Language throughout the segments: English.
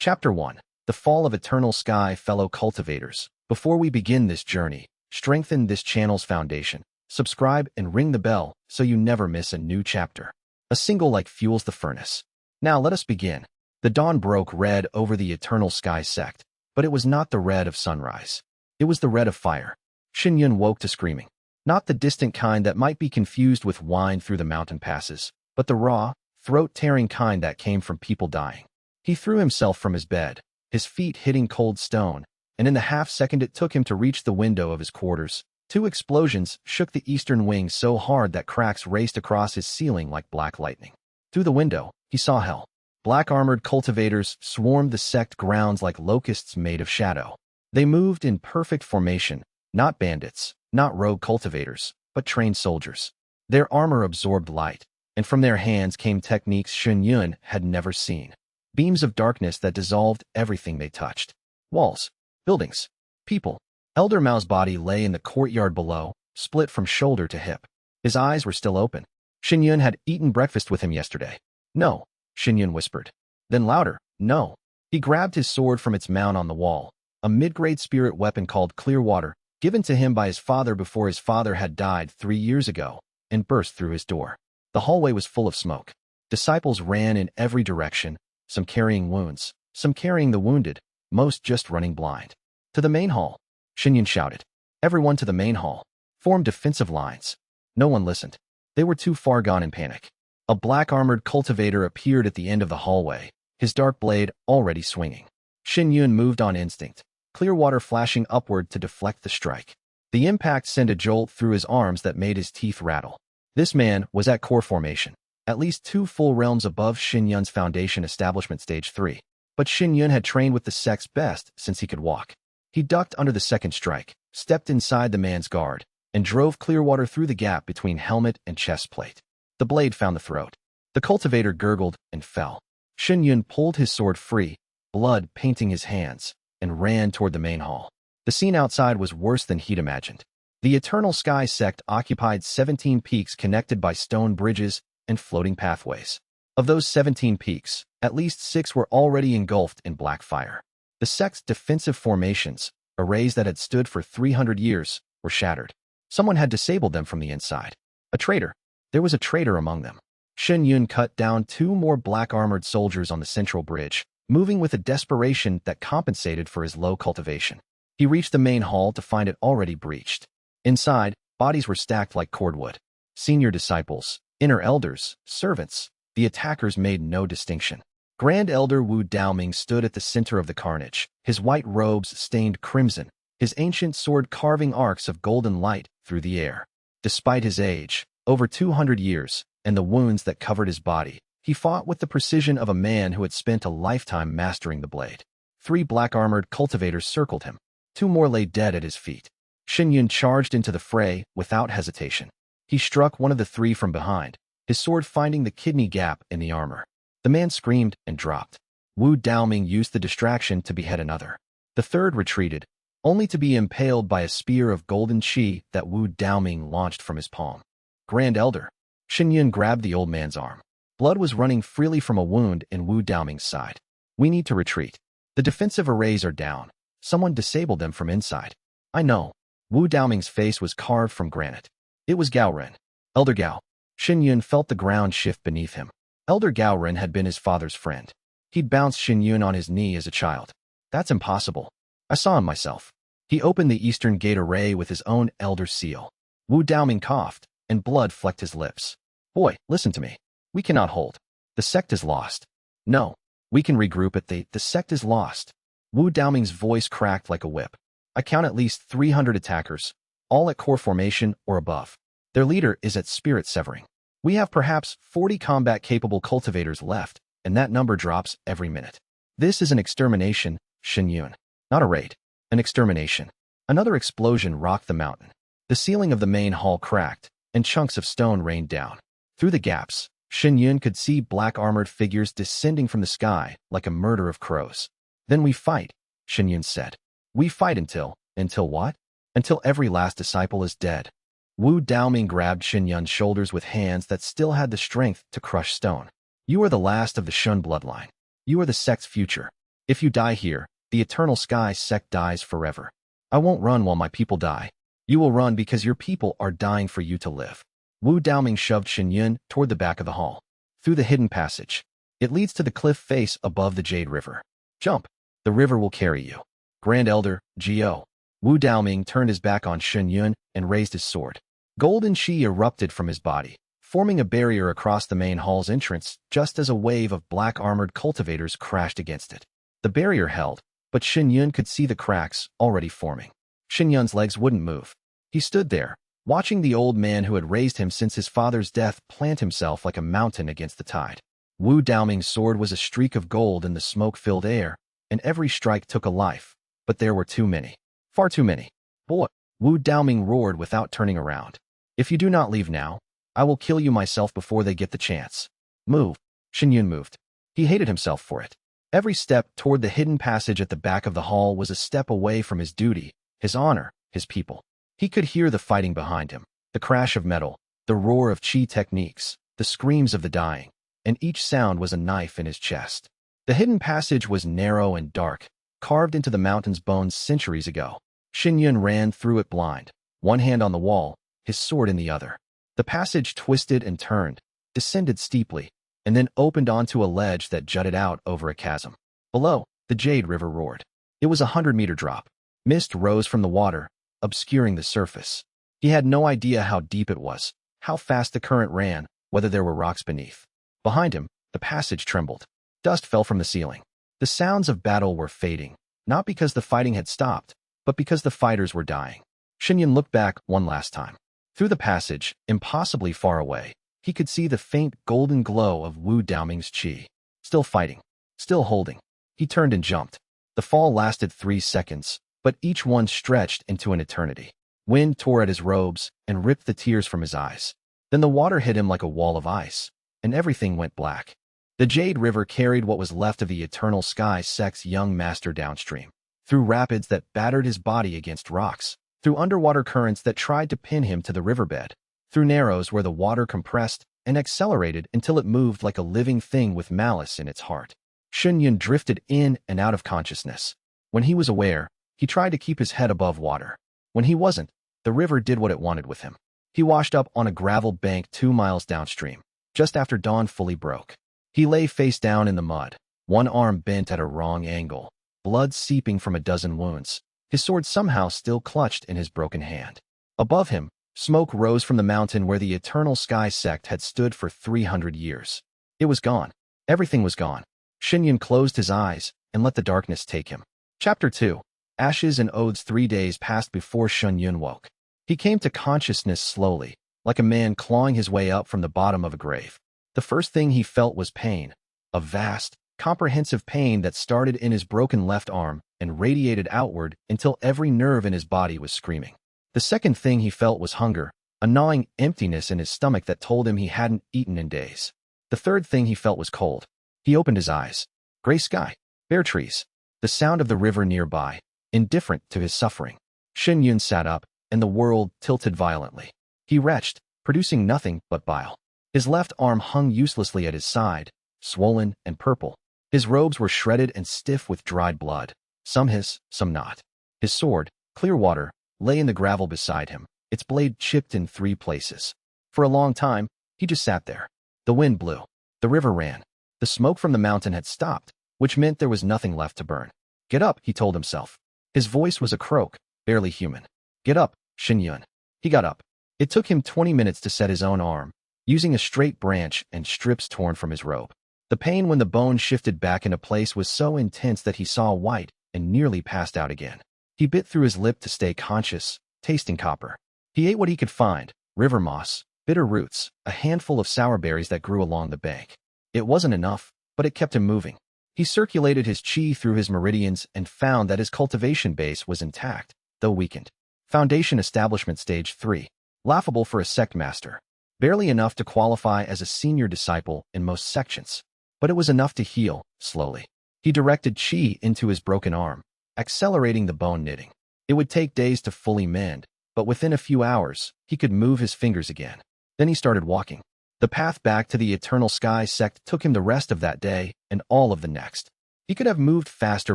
Chapter 1. The Fall of Eternal Sky. Fellow cultivators, before we begin this journey, strengthen this channel's foundation. Subscribe and ring the bell so you never miss a new chapter. A single like fuels the furnace. Now let us begin. The dawn broke red over the Eternal Sky Sect, but it was not the red of sunrise. It was the red of fire. Shuiyue woke to screaming. Not the distant kind that might be confused with wine through the mountain passes, but the raw, throat-tearing kind that came from people dying. He threw himself from his bed, his feet hitting cold stone, and in the half-second it took him to reach the window of his quarters, 2 explosions shook the eastern wing so hard that cracks raced across his ceiling like black lightning. Through the window, he saw hell. Black-armored cultivators swarmed the sect grounds like locusts made of shadow. They moved in perfect formation, not bandits, not rogue cultivators, but trained soldiers. Their armor absorbed light, and from their hands came techniques Shuiyue had never seen. Beams of darkness that dissolved everything they touched. Walls, buildings, people. Elder Mao's body lay in the courtyard below, split from shoulder to hip. His eyes were still open. Shuiyue had eaten breakfast with him yesterday. No, Shuiyue whispered. Then louder, no. He grabbed his sword from its mount on the wall, a mid-grade spirit weapon called Clearwater, given to him by his father before his father had died 3 years ago, and burst through his door. The hallway was full of smoke. Disciples ran in every direction, some carrying wounds, some carrying the wounded, most just running blind. To the main hall, Shuiyue shouted. Everyone to the main hall. Form defensive lines. No one listened. They were too far gone in panic. A black-armored cultivator appeared at the end of the hallway, his dark blade already swinging. Shuiyue moved on instinct, Clearwater flashing upward to deflect the strike. The impact sent a jolt through his arms that made his teeth rattle. This man was at core formation, at least 2 full realms above Shuiyue's foundation establishment stage 3. But Shuiyue had trained with the sect's best since he could walk. He ducked under the second strike, stepped inside the man's guard, and drove Clearwater through the gap between helmet and chest plate. The blade found the throat. The cultivator gurgled and fell. Shuiyue pulled his sword free, blood painting his hands, and ran toward the main hall. The scene outside was worse than he'd imagined. The Eternal Sky Sect occupied 17 peaks connected by stone bridges and floating pathways. Of those 17 peaks, at least 6 were already engulfed in black fire. The sect's defensive formations, arrays that had stood for 300 years, were shattered. Someone had disabled them from the inside. A traitor. There was a traitor among them. Shuiyue cut down 2 more black-armored soldiers on the central bridge, moving with a desperation that compensated for his low cultivation. He reached the main hall to find it already breached. Inside, bodies were stacked like cordwood. Senior disciples, inner elders, servants. The attackers made no distinction. Grand Elder Wu Daoming stood at the center of the carnage, his white robes stained crimson, his ancient sword carving arcs of golden light through the air. Despite his age, over 200 years, and the wounds that covered his body, he fought with the precision of a man who had spent a lifetime mastering the blade. 3 black-armored cultivators circled him. 2 more lay dead at his feet. Shuiyue charged into the fray without hesitation. He struck one of the 3 from behind, his sword finding the kidney gap in the armor. The man screamed and dropped. Wu Daoming used the distraction to behead another. The 3rd retreated, only to be impaled by a spear of golden chi that Wu Daoming launched from his palm. Grand Elder. Shuiyue grabbed the old man's arm. Blood was running freely from a wound in Wu Daoming's side. We need to retreat. The defensive arrays are down. Someone disabled them from inside. I know. Wu Daoming's face was carved from granite. It was Gao Ren. Elder Gao. Shuiyue felt the ground shift beneath him. Elder Gao Ren had been his father's friend. He'd bounced Shuiyue on his knee as a child. That's impossible. I saw him myself. He opened the eastern gate array with his own elder seal. Wu Daoming coughed, and blood flecked his lips. Boy, listen to me. We cannot hold. The sect is lost. No. We can regroup at the sect is lost. Wu Daoming's voice cracked like a whip. I count at least 300 attackers, all at core formation or above. Their leader is at spirit severing. We have perhaps 40 combat-capable cultivators left, and that number drops every minute. This is an extermination, Shuiyue. Not a raid. An extermination. Another explosion rocked the mountain. The ceiling of the main hall cracked, and chunks of stone rained down. Through the gaps, Shuiyue could see black-armored figures descending from the sky like a murder of crows. Then we fight, Shuiyue said. We fight until what? Until every last disciple is dead. Wu Daoming grabbed Shuiyue's shoulders with hands that still had the strength to crush stone. You are the last of the Shen bloodline. You are the sect's future. If you die here, the Eternal Sky Sect dies forever. I won't run while my people die. You will run because your people are dying for you to live. Wu Daoming shoved Shuiyue toward the back of the hall. Through the hidden passage. It leads to the cliff face above the Jade River. Jump. The river will carry you. Grand Elder, Gio. Wu Daoming turned his back on Shuiyue and raised his sword. Golden chi erupted from his body, forming a barrier across the main hall's entrance just as a wave of black-armored cultivators crashed against it. The barrier held, but Shuiyue could see the cracks already forming. Shuiyue's legs wouldn't move. He stood there, watching the old man who had raised him since his father's death plant himself like a mountain against the tide. Wu Daoming's sword was a streak of gold in the smoke-filled air, and every strike took a life, but there were too many. Far too many. Boy, Wu Daoming roared without turning around. If you do not leave now, I will kill you myself before they get the chance. Move. Shuiyue moved. He hated himself for it. Every step toward the hidden passage at the back of the hall was a step away from his duty, his honor, his people. He could hear the fighting behind him, the crash of metal, the roar of chi techniques, the screams of the dying, and each sound was a knife in his chest. The hidden passage was narrow and dark, carved into the mountain's bones centuries ago. Shuiyue ran through it blind, one hand on the wall, his sword in the other. The passage twisted and turned, descended steeply, and then opened onto a ledge that jutted out over a chasm. Below, the Jade River roared. It was a 100-meter drop. Mist rose from the water, obscuring the surface. He had no idea how deep it was, how fast the current ran, whether there were rocks beneath. Behind him, the passage trembled. Dust fell from the ceiling. The sounds of battle were fading, not because the fighting had stopped, but because the fighters were dying. Shuiyue looked back one last time. Through the passage, impossibly far away, he could see the faint golden glow of Wu Daoming's chi. Still fighting. Still holding. He turned and jumped. The fall lasted 3 seconds, but each one stretched into an eternity. Wind tore at his robes and ripped the tears from his eyes. Then the water hit him like a wall of ice, and everything went black. The Jade River carried what was left of the Eternal Sky Sect's young master downstream, through rapids that battered his body against rocks, through underwater currents that tried to pin him to the riverbed, through narrows where the water compressed and accelerated until it moved like a living thing with malice in its heart. Shuiyue drifted in and out of consciousness. When he was aware, he tried to keep his head above water. When he wasn't, the river did what it wanted with him. He washed up on a gravel bank 2 miles downstream, just after dawn fully broke. He lay face down in the mud, one arm bent at a wrong angle, blood seeping from a dozen wounds, his sword somehow still clutched in his broken hand. Above him, smoke rose from the mountain where the Eternal Sky Sect had stood for 300 years. It was gone. Everything was gone. Shuiyue closed his eyes and let the darkness take him. Chapter 2. Ashes and Oaths. 3 days passed before Shuiyue woke. He came to consciousness slowly, like a man clawing his way up from the bottom of a grave. The first thing he felt was pain, a vast, comprehensive pain that started in his broken left arm and radiated outward until every nerve in his body was screaming. The second thing he felt was hunger, a gnawing emptiness in his stomach that told him he hadn't eaten in days. The third thing he felt was cold. He opened his eyes. Gray sky, bare trees, the sound of the river nearby, indifferent to his suffering. Shuiyue sat up, and the world tilted violently. He retched, producing nothing but bile. His left arm hung uselessly at his side, swollen and purple. His robes were shredded and stiff with dried blood, some his, some not. His sword, clear water, lay in the gravel beside him, its blade chipped in 3 places. For a long time, he just sat there. The wind blew. The river ran. The smoke from the mountain had stopped, which meant there was nothing left to burn. Get up, he told himself. His voice was a croak, barely human. Get up, Shuiyue. He got up. It took him 20 minutes to set his own arm, using a straight branch and strips torn from his robe. The pain when the bone shifted back into place was so intense that he saw white and nearly passed out again. He bit through his lip to stay conscious, tasting copper. He ate what he could find, river moss, bitter roots, a handful of sour berries that grew along the bank. It wasn't enough, but it kept him moving. He circulated his chi through his meridians and found that his cultivation base was intact, though weakened. Foundation Establishment Stage 3. Laughable for a sect master. Barely enough to qualify as a senior disciple in most sections. But it was enough to heal, slowly. He directed chi into his broken arm, accelerating the bone knitting. It would take days to fully mend, but within a few hours, he could move his fingers again. Then he started walking. The path back to the Eternal Sky Sect took him the rest of that day and all of the next. He could have moved faster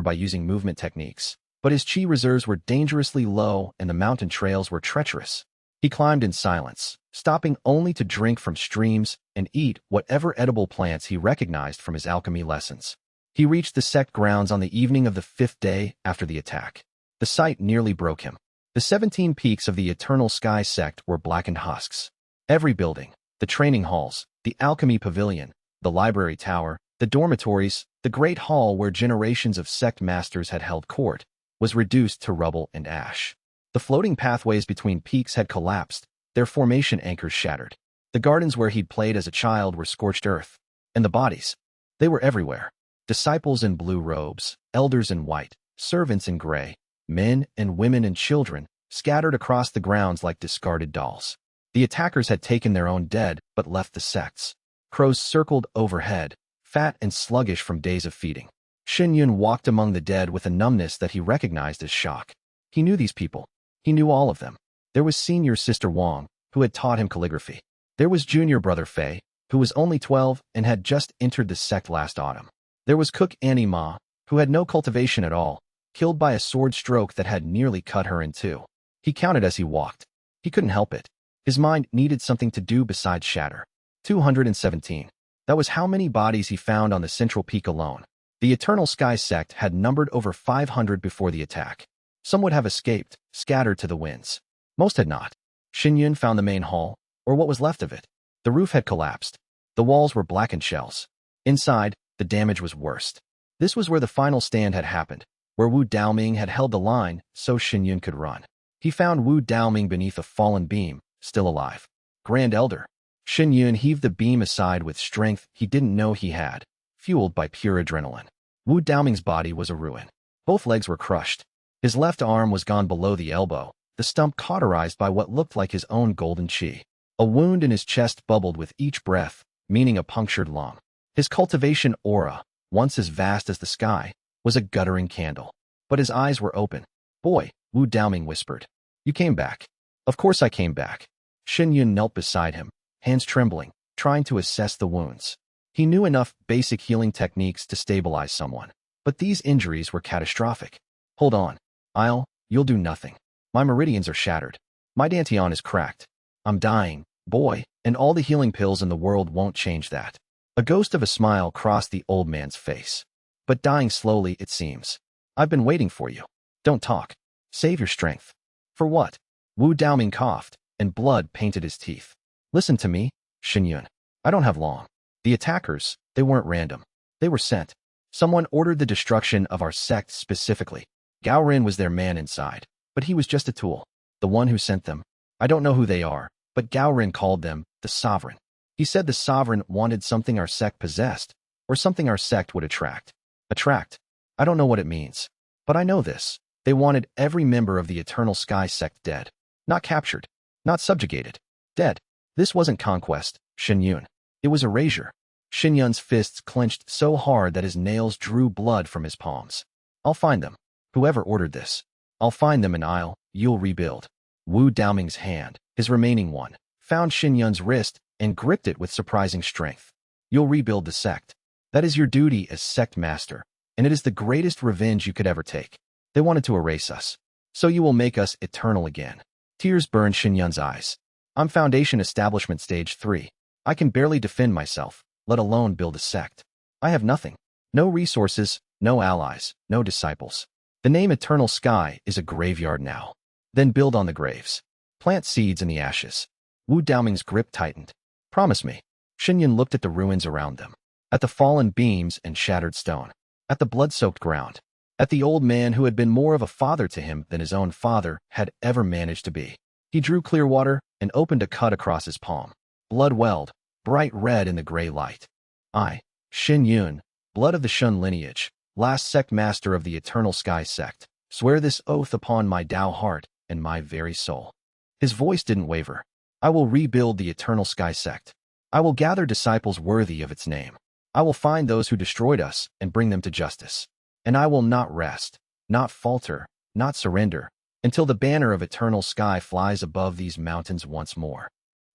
by using movement techniques, but his chi reserves were dangerously low and the mountain trails were treacherous. He climbed in silence, stopping only to drink from streams and eat whatever edible plants he recognized from his alchemy lessons. He reached the sect grounds on the evening of the 5th day after the attack. The sight nearly broke him. The 17 peaks of the Eternal Sky sect were blackened husks. Every building, the training halls, the alchemy pavilion, the library tower, the dormitories, the great hall where generations of sect masters had held court, was reduced to rubble and ash. The floating pathways between peaks had collapsed, their formation anchors shattered. The gardens where he'd played as a child were scorched earth. And the bodies, they were everywhere. Disciples in blue robes, elders in white, servants in gray, men and women and children, scattered across the grounds like discarded dolls. The attackers had taken their own dead, but left the sects. Crows circled overhead, fat and sluggish from days of feeding. Shuiyue walked among the dead with a numbness that he recognized as shock. He knew these people. He knew all of them. There was senior sister Wang, who had taught him calligraphy. There was junior brother Fei, who was only 12 and had just entered the sect last autumn. There was cook Annie Ma, who had no cultivation at all, killed by a sword stroke that had nearly cut her in two. He counted as he walked. He couldn't help it. His mind needed something to do besides shatter. 217. That was how many bodies he found on the central peak alone. The Eternal Sky sect had numbered over 500 before the attack. Some would have escaped, scattered to the winds. Most had not. Shuiyue found the main hall, or what was left of it. The roof had collapsed. The walls were blackened shells. Inside, the damage was worst. This was where the final stand had happened, where Wu Daoming had held the line so Shuiyue could run. He found Wu Daoming beneath a fallen beam, still alive. Grand Elder. Shuiyue heaved the beam aside with strength he didn't know he had, fueled by pure adrenaline. Wu Daoming's body was a ruin. Both legs were crushed. His left arm was gone below the elbow, the stump cauterized by what looked like his own golden chi. A wound in his chest bubbled with each breath, meaning a punctured lung. His cultivation aura, once as vast as the sky, was a guttering candle. But his eyes were open. Boy, Wu Daoming whispered. You came back. Of course I came back. Shuiyue knelt beside him, hands trembling, trying to assess the wounds. He knew enough basic healing techniques to stabilize someone. But these injuries were catastrophic. Hold on. You'll do nothing. My meridians are shattered. My dantian is cracked. I'm dying, boy, and all the healing pills in the world won't change that. A ghost of a smile crossed the old man's face. But dying slowly, it seems. I've been waiting for you. Don't talk. Save your strength. For what? Wu Daoming coughed, and blood painted his teeth. Listen to me, Shuiyue. I don't have long. The attackers, they weren't random. They were sent. Someone ordered the destruction of our sect specifically. Gao Ren was their man inside, but he was just a tool. The one who sent them. I don't know who they are, but Gao Ren called them the Sovereign. He said the Sovereign wanted something our sect possessed, or something our sect would attract. Attract? I don't know what it means. But I know this. They wanted every member of the Eternal Sky sect dead. Not captured. Not subjugated. Dead. This wasn't conquest, Shuiyue. It was erasure. Shuiyue's fists clenched so hard that his nails drew blood from his palms. I'll find them. Whoever ordered this. I'll find them and you'll rebuild. Wu Daoming's hand, his remaining one, found Shuiyue's wrist and gripped it with surprising strength. You'll rebuild the sect. That is your duty as sect master, and it is the greatest revenge you could ever take. They wanted to erase us. So you will make us eternal again. Tears burned Shuiyue's eyes. I'm Foundation Establishment Stage 3. I can barely defend myself, let alone build a sect. I have nothing. No resources, no allies, no disciples. The name Eternal Sky is a graveyard now. Then build on the graves. Plant seeds in the ashes. Wu Daoming's grip tightened. Promise me. Shuiyue looked at the ruins around them. At the fallen beams and shattered stone. At the blood-soaked ground. At the old man who had been more of a father to him than his own father had ever managed to be. He drew clear water and opened a cut across his palm. Blood welled, bright red in the gray light. I, Shuiyue, blood of the Shen lineage, last sect master of the Eternal Sky sect, swear this oath upon my Tao heart and my very soul. His voice didn't waver. I will rebuild the Eternal Sky sect. I will gather disciples worthy of its name. I will find those who destroyed us and bring them to justice. And I will not rest, not falter, not surrender, until the banner of Eternal Sky flies above these mountains once more.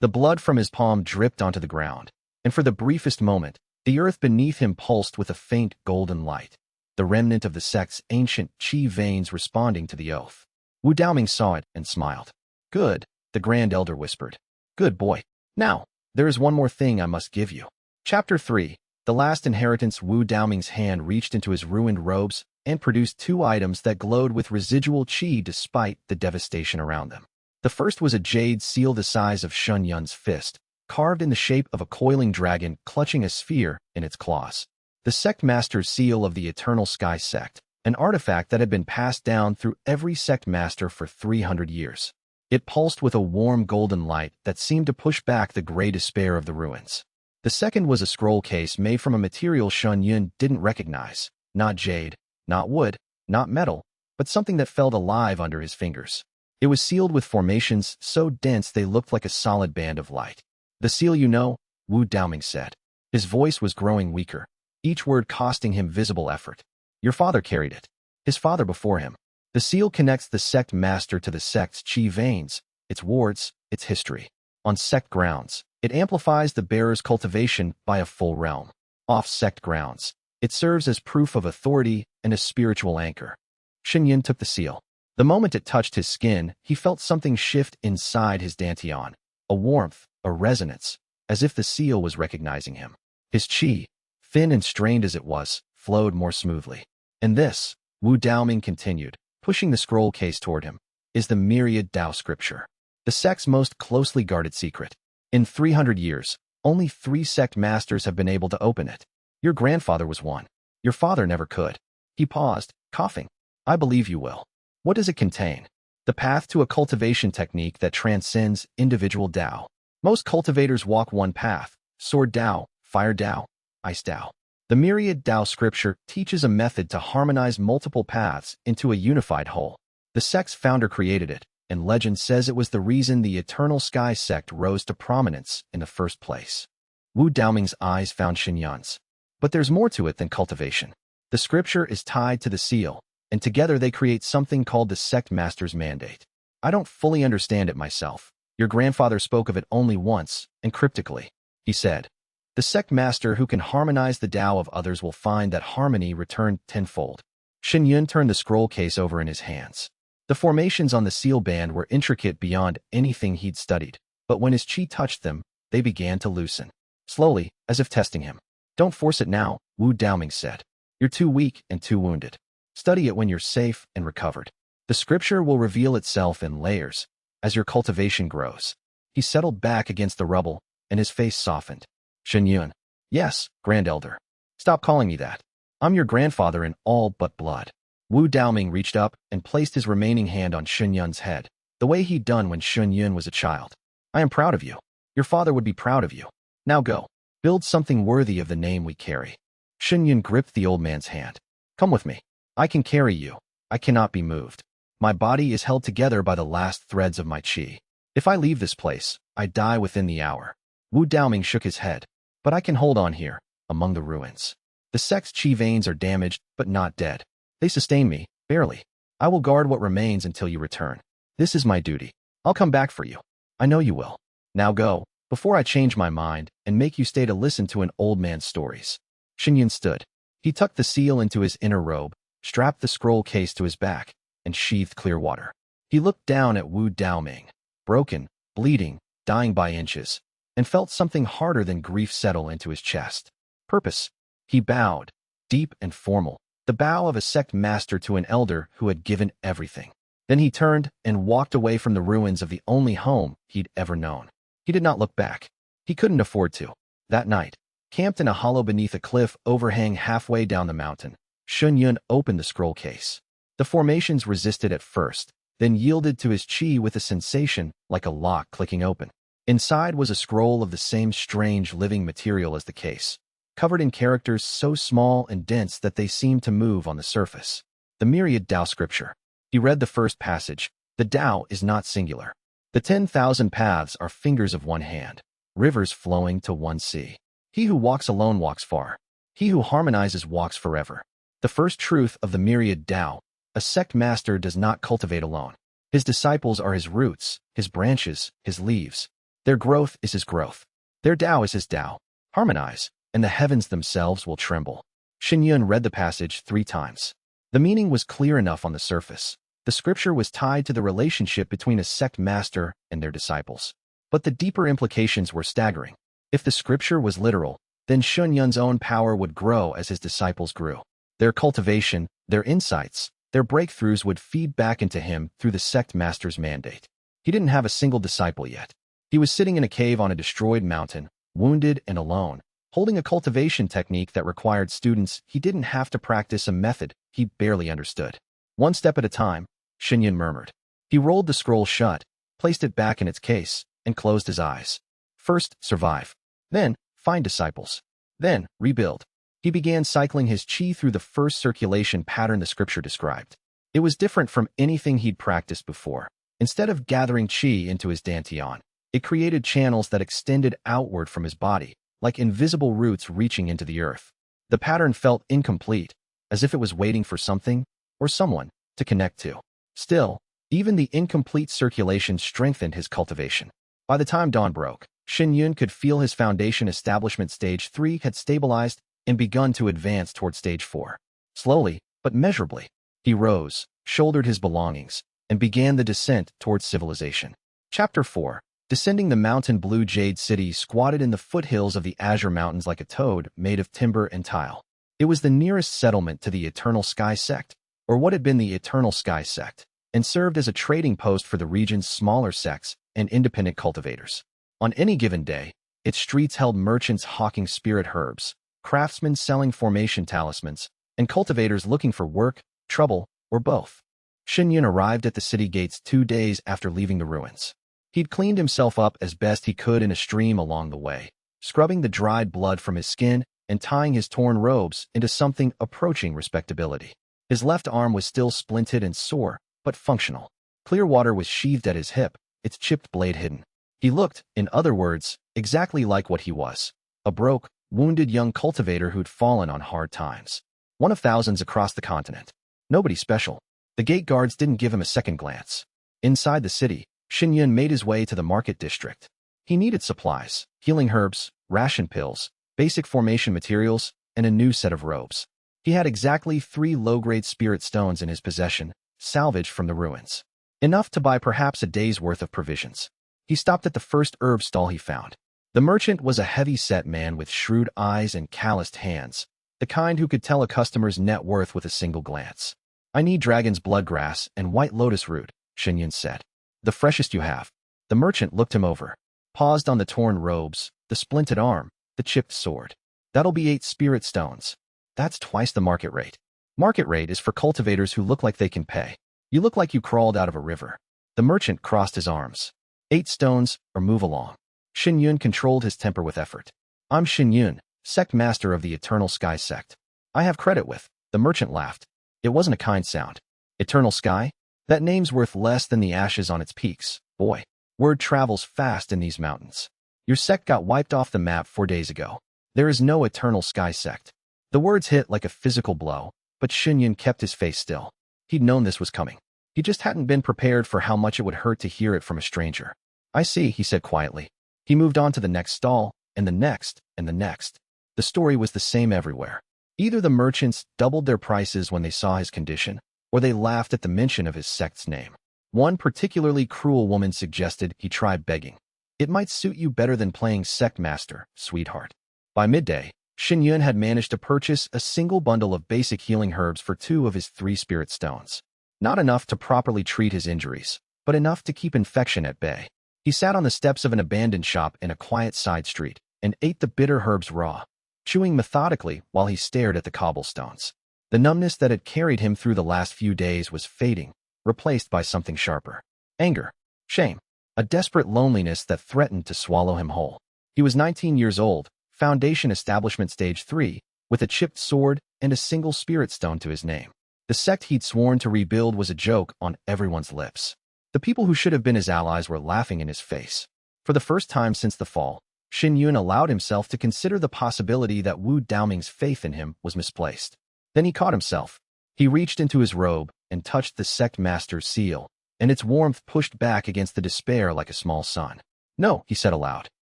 The blood from his palm dripped onto the ground, and for the briefest moment, the earth beneath him pulsed with a faint golden light. the remnant of the sect's ancient qi veins responding to the oath. Wu Daoming saw it and smiled. Good, the Grand Elder whispered. Good boy. Now, there is one more thing I must give you. Chapter 3. The last inheritance. Wu Daoming's hand reached into his ruined robes and produced two items that glowed with residual qi despite the devastation around them. The first was a jade seal the size of Shun Yun's fist, carved in the shape of a coiling dragon clutching a sphere in its claws. The Sect Master's seal of the Eternal Sky Sect, an artifact that had been passed down through every Sect Master for 300 years. It pulsed with a warm golden light that seemed to push back the gray despair of the ruins. The second was a scroll case made from a material Shun Yun didn't recognize, not jade, not wood, not metal, but something that felt alive under his fingers. It was sealed with formations so dense they looked like a solid band of light. The seal you know, Wu Daoming said. His voice was growing weaker, each word costing him visible effort. Your father carried it. His father before him. The seal connects the Sect Master to the Sect's qi veins, its wards, its history. On Sect grounds, it amplifies the bearer's cultivation by a full realm. Off Sect grounds, it serves as proof of authority and a spiritual anchor. Shen Yun took the seal. The moment it touched his skin, he felt something shift inside his dantian, a warmth, a resonance, as if the seal was recognizing him. His qi, thin and strained as it was, flowed more smoothly. And this, Wu Daoming continued, pushing the scroll case toward him, is the myriad Tao scripture, the sect's most closely guarded secret. In 300 years, only 3 sect masters have been able to open it. Your grandfather was one. Your father never could. He paused, coughing. I believe you will. What does it contain? The path to a cultivation technique that transcends individual Tao. Most cultivators walk one path: sword Tao, fire Tao, ice Tao. The myriad Tao scripture teaches a method to harmonize multiple paths into a unified whole. The sect's founder created it, and legend says it was the reason the Eternal Sky Sect rose to prominence in the first place. Wu Daoming's eyes found Shen Yun's. But there's more to it than cultivation. The scripture is tied to the seal, and together they create something called the Sect Master's Mandate. I don't fully understand it myself. Your grandfather spoke of it only once, and cryptically. He said, the Sect Master who can harmonize the Tao of others will find that harmony returned tenfold. Shen Yun turned the scroll case over in his hands. The formations on the seal band were intricate beyond anything he'd studied, but when his qi touched them, they began to loosen. Slowly, as if testing him. Don't force it now, Wu Daoming said. You're too weak and too wounded. Study it when you're safe and recovered. The scripture will reveal itself in layers, as your cultivation grows. He settled back against the rubble, and his face softened. Shen Yun. Yes, Grand Elder. Stop calling me that. I'm your grandfather in all but blood. Wu Daoming reached up and placed his remaining hand on Shen Yun's head, the way he'd done when Shen Yun was a child. I am proud of you. Your father would be proud of you. Now go. Build something worthy of the name we carry. Shen Yun gripped the old man's hand. Come with me. I can carry you. I cannot be moved. My body is held together by the last threads of my qi. If I leave this place, I die within the hour. Wu Daoming shook his head. But I can hold on here, among the ruins. The sect's qi veins are damaged, but not dead. They sustain me, barely. I will guard what remains until you return. This is my duty. I'll come back for you. I know you will. Now go, before I change my mind and make you stay to listen to an old man's stories. Shen Yun stood. He tucked the seal into his inner robe, strapped the scroll case to his back, and sheathed clear water. He looked down at Wu Daoming, broken, bleeding, dying by inches, and felt something harder than grief settle into his chest. Purpose. He bowed, deep and formal, the bow of a sect master to an elder who had given everything. Then he turned and walked away from the ruins of the only home he'd ever known. He did not look back. He couldn't afford to. That night, camped in a hollow beneath a cliff overhang halfway down the mountain, Shen Yun opened the scroll case. The formations resisted at first, then yielded to his qi with a sensation like a lock clicking open. Inside was a scroll of the same strange living material as the case, covered in characters so small and dense that they seemed to move on the surface. The myriad Tao scripture. He read the first passage. The Tao is not singular. The 10,000 paths are fingers of one hand, rivers flowing to one sea. He who walks alone walks far. He who harmonizes walks forever. The first truth of the myriad Tao. A sect master does not cultivate alone. His disciples are his roots, his branches, his leaves. Their growth is his growth. Their Tao is his Tao. Harmonize, and the heavens themselves will tremble. Shen Yun read the passage 3 times. The meaning was clear enough on the surface. The scripture was tied to the relationship between a sect master and their disciples. But the deeper implications were staggering. If the scripture was literal, then Shen Yun's own power would grow as his disciples grew. Their cultivation, their insights, their breakthroughs would feed back into him through the sect master's mandate. He didn't have a single disciple yet. He was sitting in a cave on a destroyed mountain, wounded and alone, holding a cultivation technique that required students he didn't have to practice a method he barely understood. One step at a time, Shen Yun murmured. He rolled the scroll shut, placed it back in its case, and closed his eyes. First, survive. Then, find disciples. Then, rebuild. He began cycling his chi through the first circulation pattern the scripture described. It was different from anything he'd practiced before. Instead of gathering chi into his dantian, it created channels that extended outward from his body, like invisible roots reaching into the earth. The pattern felt incomplete, as if it was waiting for something, or someone, to connect to. Still, even the incomplete circulation strengthened his cultivation. By the time dawn broke, Shen Yun could feel his foundation establishment stage 3 had stabilized and begun to advance toward stage 4. Slowly, but measurably, he rose, shouldered his belongings, and began the descent towards civilization. Chapter 4. Descending the mountain, blue jade city squatted in the foothills of the Azure Mountains like a toad made of timber and tile. It was the nearest settlement to the Eternal Sky Sect, or what had been the Eternal Sky Sect, and served as a trading post for the region's smaller sects and independent cultivators. On any given day, its streets held merchants hawking spirit herbs, craftsmen selling formation talismans, and cultivators looking for work, trouble, or both. Shen Yun arrived at the city gates 2 days after leaving the ruins. He'd cleaned himself up as best he could in a stream along the way, scrubbing the dried blood from his skin and tying his torn robes into something approaching respectability. His left arm was still splinted and sore, but functional. Clear water was sheathed at his hip, its chipped blade hidden. He looked, in other words, exactly like what he was. A broke, wounded young cultivator who'd fallen on hard times. One of thousands across the continent. Nobody special. The gate guards didn't give him a second glance. Inside the city, Shen Yun made his way to the market district. He needed supplies, healing herbs, ration pills, basic formation materials, and a new set of robes. He had exactly 3 low-grade spirit stones in his possession, salvaged from the ruins. Enough to buy perhaps a day's worth of provisions. He stopped at the first herb stall he found. The merchant was a heavy-set man with shrewd eyes and calloused hands, the kind who could tell a customer's net worth with a single glance. "I need dragon's bloodgrass and white lotus root," Shen Yun said. "The freshest you have." The merchant looked him over, paused on the torn robes, the splinted arm, the chipped sword. "That'll be 8 spirit stones. That's twice the market rate." Market rate is for cultivators who look like they can pay. You look like you crawled out of a river. The merchant crossed his arms. 8 stones, or move along. Shen Yun controlled his temper with effort. "I'm Shen Yun, sect master of the Eternal Sky Sect. I have credit with." The merchant laughed. It wasn't a kind sound. "Eternal Sky? That name's worth less than the ashes on its peaks, boy. Word travels fast in these mountains. Your sect got wiped off the map 4 days ago. There is no Eternal Sky Sect." The words hit like a physical blow, but Shen Yun kept his face still. He'd known this was coming. He just hadn't been prepared for how much it would hurt to hear it from a stranger. "I see," he said quietly. He moved on to the next stall, and the next, and the next. The story was the same everywhere. Either the merchants doubled their prices when they saw his condition, or they laughed at the mention of his sect's name. One particularly cruel woman suggested he try begging. "It might suit you better than playing sect master, sweetheart." By midday, Shen Yun had managed to purchase a single bundle of basic healing herbs for 2 of his 3 spirit stones. Not enough to properly treat his injuries, but enough to keep infection at bay. He sat on the steps of an abandoned shop in a quiet side street and ate the bitter herbs raw, chewing methodically while he stared at the cobblestones. The numbness that had carried him through the last few days was fading, replaced by something sharper. Anger, shame, a desperate loneliness that threatened to swallow him whole. He was 19 years old, foundation establishment stage 3, with a chipped sword and a single spirit stone to his name. The sect he'd sworn to rebuild was a joke on everyone's lips. The people who should have been his allies were laughing in his face. For the first time since the fall, Shen Yun allowed himself to consider the possibility that Wu Daoming's faith in him was misplaced. Then he caught himself. He reached into his robe and touched the sect master's seal, and its warmth pushed back against the despair like a small sun. "No," he said aloud.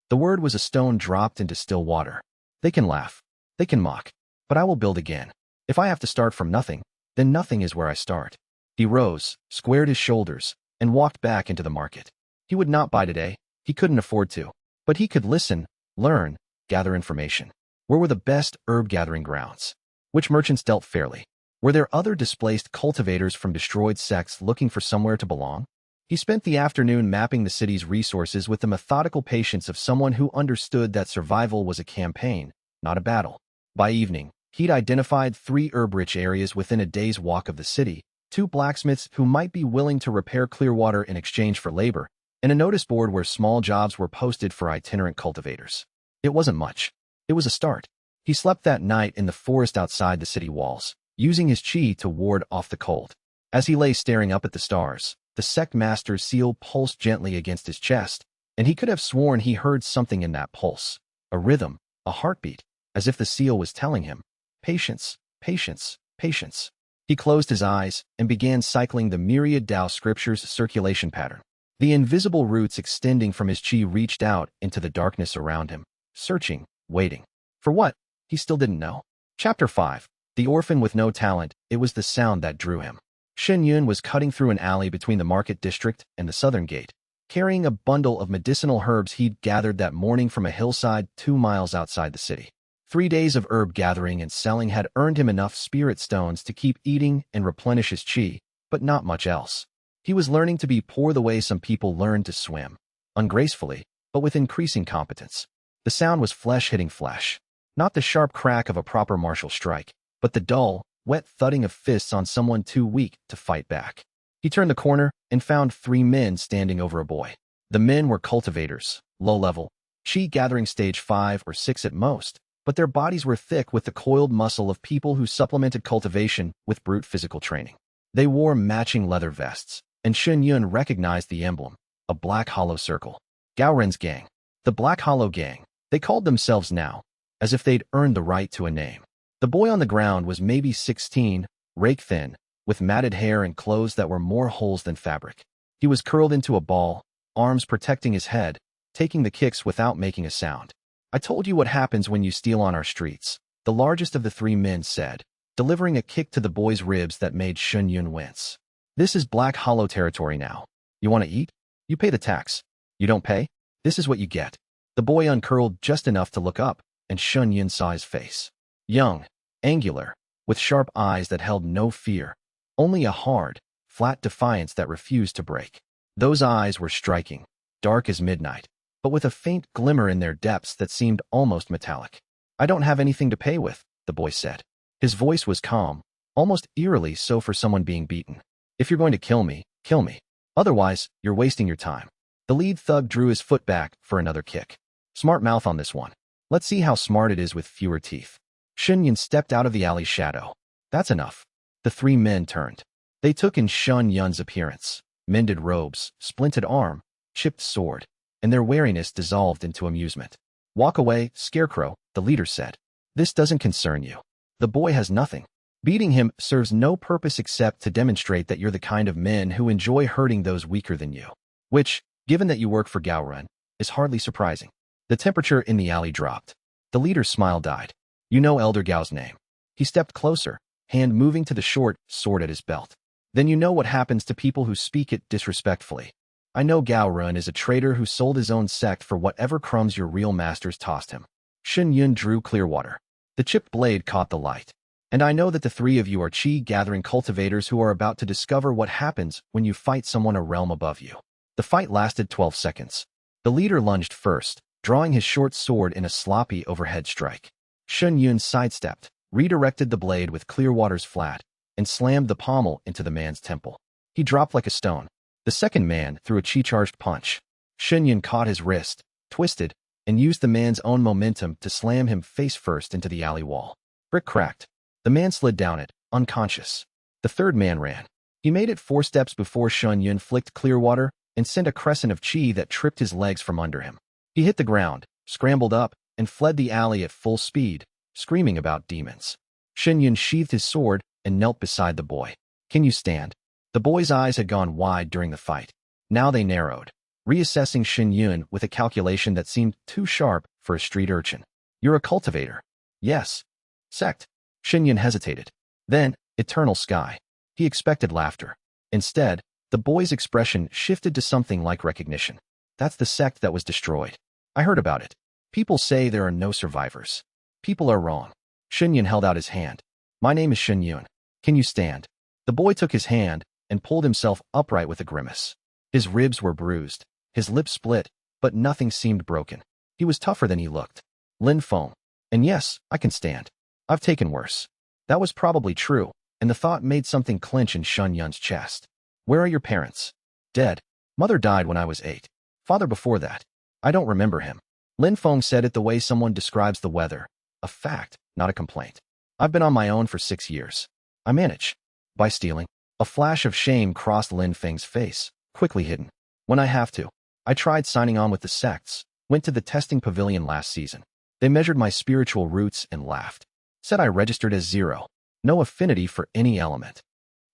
The word was a stone dropped into still water. "They can laugh. They can mock. but I will build again. If I have to start from nothing, then nothing is where I start. He rose, squared his shoulders, and walked back into the market. He would not buy today. He couldn't afford to. But he could listen, learn, gather information. Where were the best herb-gathering grounds? Which merchants dealt fairly? Were there other displaced cultivators from destroyed sects looking for somewhere to belong? He spent the afternoon mapping the city's resources with the methodical patience of someone who understood that survival was a campaign, not a battle. By evening, he'd identified 3 herb-rich areas within a day's walk of the city, 2 blacksmiths who might be willing to repair Clearwater in exchange for labor, and a notice board where small jobs were posted for itinerant cultivators. It wasn't much. It was a start. He slept that night in the forest outside the city walls, using his chi to ward off the cold. As he lay staring up at the stars, the sect master's seal pulsed gently against his chest, and he could have sworn he heard something in that pulse, a rhythm, a heartbeat, as if the seal was telling him, patience, patience, patience. He closed his eyes and began cycling the myriad Tao scriptures circulation pattern. The invisible roots extending from his chi reached out into the darkness around him, searching, waiting. For what? He still didn't know. Chapter 5. The Orphan with No Talent. It was the sound that drew him. Shen Yun was cutting through an alley between the market district and the southern gate, carrying a bundle of medicinal herbs he'd gathered that morning from a hillside 2 miles outside the city. 3 days of herb gathering and selling had earned him enough spirit stones to keep eating and replenish his chi, but not much else. He was learning to be poor the way some people learn to swim, ungracefully, but with increasing competence. The sound was flesh hitting flesh, not the sharp crack of a proper martial strike, but the dull, wet thudding of fists on someone too weak to fight back. He turned the corner and found 3 men standing over a boy. The men were cultivators, low-level, chi gathering stage 5 or 6 at most, but their bodies were thick with the coiled muscle of people who supplemented cultivation with brute physical training. They wore matching leather vests, and Shen Yun recognized the emblem, a black hollow circle. Gao Ren's gang. The Black Hollow Gang. They called themselves now, as if they'd earned the right to a name. The boy on the ground was maybe 16, rake-thin, with matted hair and clothes that were more holes than fabric. He was curled into a ball, arms protecting his head, taking the kicks without making a sound. I told you what happens when you steal on our streets, the largest of the 3 men said, delivering a kick to the boy's ribs that made Shen Yun wince. This is Black Hollow territory now. You want to eat? You pay the tax. You don't pay? This is what you get. The boy uncurled just enough to look up, and Shen Yun saw his face. Young, angular, with sharp eyes that held no fear, only a hard, flat defiance that refused to break. Those eyes were striking, dark as midnight, but with a faint glimmer in their depths that seemed almost metallic. I don't have anything to pay with, the boy said. His voice was calm, almost eerily so for someone being beaten. If you're going to kill me, kill me. Otherwise, you're wasting your time. The lead thug drew his foot back for another kick. Smart mouth on this one. Let's see how smart it is with fewer teeth. Shen Yun stepped out of the alley's shadow. That's enough. The 3 men turned. They took in Shen Yun's appearance, mended robes, splinted arm, chipped sword, and their wariness dissolved into amusement. Walk away, Scarecrow, the leader said. This doesn't concern you. The boy has nothing. Beating him serves no purpose except to demonstrate that you're the kind of men who enjoy hurting those weaker than you. Which, given that you work for Gao Ren, is hardly surprising. The temperature in the alley dropped. The leader's smile died. You know Elder Gao's name. He stepped closer, hand moving to the short sword at his belt. Then you know what happens to people who speak it disrespectfully. I know Gao Ren is a traitor who sold his own sect for whatever crumbs your real masters tossed him. Shen Yun drew Clearwater. The chipped blade caught the light. And I know that the 3 of you are chi-gathering cultivators who are about to discover what happens when you fight someone a realm above you. The fight lasted 12 seconds. The leader lunged first, drawing his short sword in a sloppy overhead strike. Shen Yun sidestepped, redirected the blade with Clearwater's flat, and slammed the pommel into the man's temple. He dropped like a stone. The second man threw a chi-charged punch. Shen Yun caught his wrist, twisted, and used the man's own momentum to slam him face first into the alley wall. Brick cracked. The man slid down it, unconscious. The third man ran. He made it 4 steps before Shen Yun flicked Clearwater and sent a crescent of chi that tripped his legs from under him. He hit the ground, scrambled up, and fled the alley at full speed, screaming about demons. Shen Yun sheathed his sword and knelt beside the boy. Can you stand? The boy's eyes had gone wide during the fight. Now they narrowed, reassessing Shen Yun with a calculation that seemed too sharp for a street urchin. You're a cultivator. Yes. Sect. Shen Yun hesitated. Then, eternal sky. He expected laughter. Instead, the boy's expression shifted to something like recognition. That's the sect that was destroyed. I heard about it. People say there are no survivors. People are wrong. Shen Yun held out his hand. My name is Shen Yun. Can you stand? The boy took his hand and pulled himself upright with a grimace. His ribs were bruised, his lips split, but nothing seemed broken. He was tougher than he looked. Lin Feng. And yes, I can stand. I've taken worse. That was probably true, and the thought made something clench in Shen Yun's chest. Where are your parents? Dead. Mother died when I was 8. Father before that. I don't remember him. Lin Feng said it the way someone describes the weather. A fact, not a complaint. I've been on my own for 6 years. I manage. By stealing. A flash of shame crossed Lin Feng's face, quickly hidden. When I have to. I tried signing on with the sects, went to the testing pavilion last season. They measured my spiritual roots and laughed. Said I registered as 0. No affinity for any element.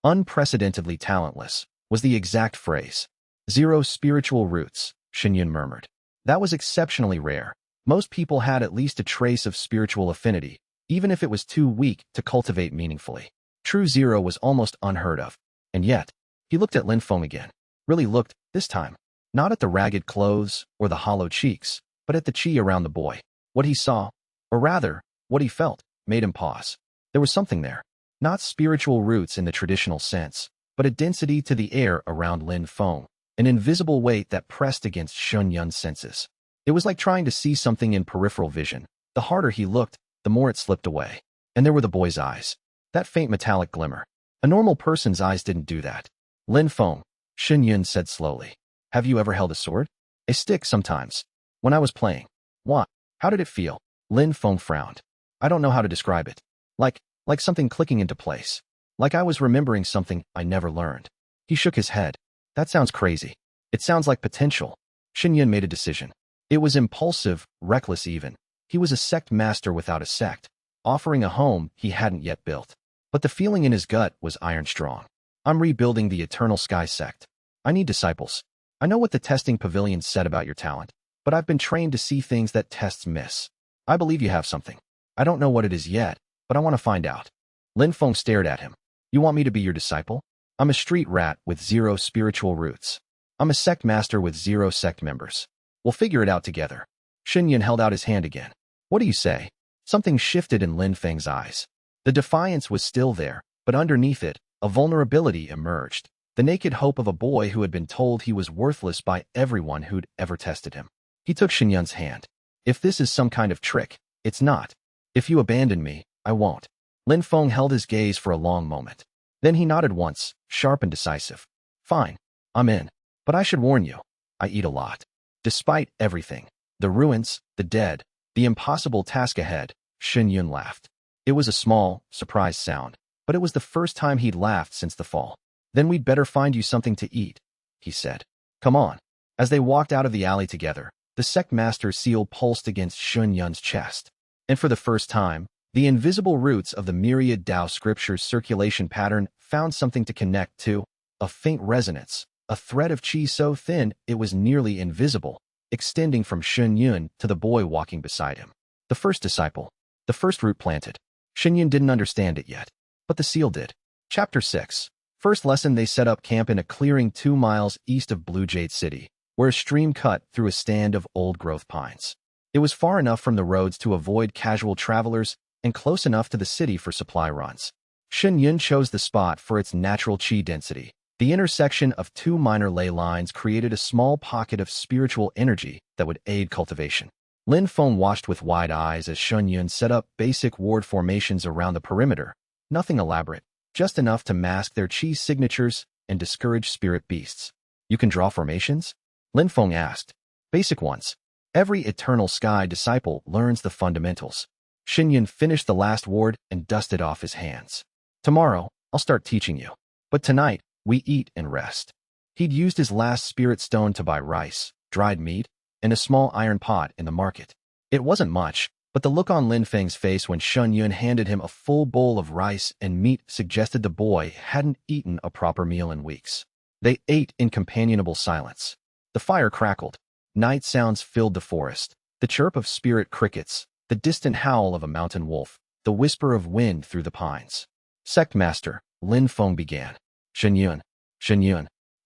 Unprecedentedly talentless, was the exact phrase. 0 spiritual roots, Shen Yun murmured. That was exceptionally rare. Most people had at least a trace of spiritual affinity, even if it was too weak to cultivate meaningfully. True 0 was almost unheard of. And yet, he looked at Lin Feng again. Really looked, this time. Not at the ragged clothes or the hollow cheeks, but at the chi around the boy. What he saw, or rather, what he felt, made him pause. There was something there. Not spiritual roots in the traditional sense, but a density to the air around Lin Feng, an invisible weight that pressed against Shen Yun's senses. It was like trying to see something in peripheral vision. The harder he looked, the more it slipped away. And there were the boy's eyes. That faint metallic glimmer. A normal person's eyes didn't do that. Lin Feng, Shen Yun said slowly. Have you ever held a sword? A stick sometimes. When I was playing. What? How did it feel? Lin Feng frowned. I don't know how to describe it. Like something clicking into place. Like I was remembering something I never learned. He shook his head. That sounds crazy. It sounds like potential. Shen Yun made a decision. It was impulsive, reckless even. He was a sect master without a sect, offering a home he hadn't yet built. But the feeling in his gut was iron strong. I'm rebuilding the Eternal Sky sect. I need disciples. I know what the testing pavilion said about your talent, but I've been trained to see things that tests miss. I believe you have something. I don't know what it is yet, but I want to find out. Lin Feng stared at him. You want me to be your disciple? I'm a street rat with 0 spiritual roots. I'm a sect master with 0 sect members. We'll figure it out together. Shen Yun held out his hand again. What do you say? Something shifted in Lin Feng's eyes. The defiance was still there, but underneath it, a vulnerability emerged. The naked hope of a boy who had been told he was worthless by everyone who'd ever tested him. He took Shen Yun's hand. If this is some kind of trick, it's not. If you abandon me, I won't. Lin Feng held his gaze for a long moment. Then he nodded once, sharp and decisive. Fine. I'm in. But I should warn you. I eat a lot. Despite everything, the ruins, the dead, the impossible task ahead, Shen Yun laughed. It was a small, surprised sound, but it was the first time he'd laughed since the fall. Then we'd better find you something to eat, he said. Come on. As they walked out of the alley together, the sect master's seal pulsed against Shen Yun's chest. And for the first time, the invisible roots of the myriad Tao scriptures circulation pattern found something to connect to, a faint resonance, a thread of chi so thin it was nearly invisible, extending from Shen Yun to the boy walking beside him. The first disciple, the first root planted. Shen Yun didn't understand it yet, but the seal did. Chapter 6. First lesson. They set up camp in a clearing 2 miles east of Blue Jade City, where a stream cut through a stand of old-growth pines. It was far enough from the roads to avoid casual travelers and close enough to the city for supply runs. Shen Yun chose the spot for its natural chi density. The intersection of 2 minor ley lines created a small pocket of spiritual energy that would aid cultivation. Lin Feng watched with wide eyes as Shen Yun set up basic ward formations around the perimeter. Nothing elaborate, just enough to mask their chi signatures and discourage spirit beasts. You can draw formations? Lin Feng asked. Basic ones. Every Eternal Sky disciple learns the fundamentals. Shen Yun finished the last ward and dusted off his hands. Tomorrow, I'll start teaching you. But tonight, we eat and rest. He'd used his last spirit stone to buy rice, dried meat, and a small iron pot in the market. It wasn't much, but the look on Lin Feng's face when Shen Yun handed him a full bowl of rice and meat suggested the boy hadn't eaten a proper meal in weeks. They ate in companionable silence. The fire crackled. Night sounds filled the forest. The chirp of spirit crickets, the distant howl of a mountain wolf, the whisper of wind through the pines. Sect Master, Lin Feng began. Shen Yun.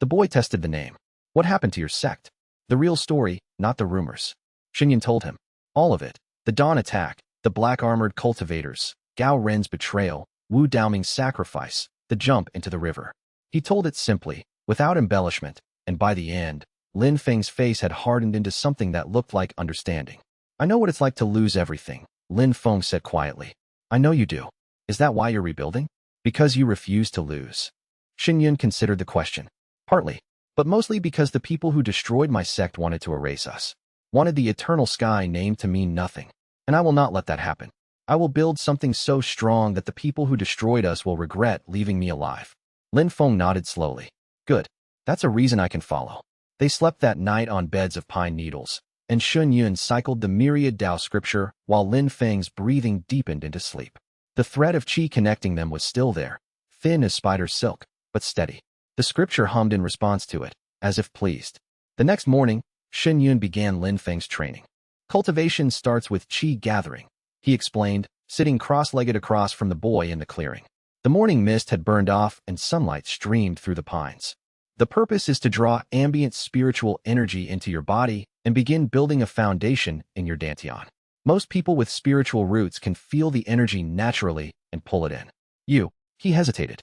The boy tested the name. What happened to your sect? The real story, not the rumors. Shen Yun told him. All of it. The dawn attack, the black-armored cultivators, Gao Ren's betrayal, Wu Daoming's sacrifice, the jump into the river. He told it simply, without embellishment, and by the end, Lin Feng's face had hardened into something that looked like understanding. I know what it's like to lose everything, Lin Feng said quietly. I know you do. Is that why you're rebuilding? Because you refuse to lose. Shen Yun considered the question. Partly, but mostly because the people who destroyed my sect wanted to erase us. Wanted the eternal sky named to mean nothing. And I will not let that happen. I will build something so strong that the people who destroyed us will regret leaving me alive. Lin Feng nodded slowly. Good. That's a reason I can follow. They slept that night on beds of pine needles, and Shen Yun cycled the myriad Tao scripture while Lin Feng's breathing deepened into sleep. The thread of qi connecting them was still there, thin as spider silk, but steady. The scripture hummed in response to it, as if pleased. The next morning, Shen Yun began Lin Feng's training. Cultivation starts with qi gathering, he explained, sitting cross-legged across from the boy in the clearing. The morning mist had burned off and sunlight streamed through the pines. The purpose is to draw ambient spiritual energy into your body and begin building a foundation in your dantian. Most people with spiritual roots can feel the energy naturally and pull it in. He hesitated.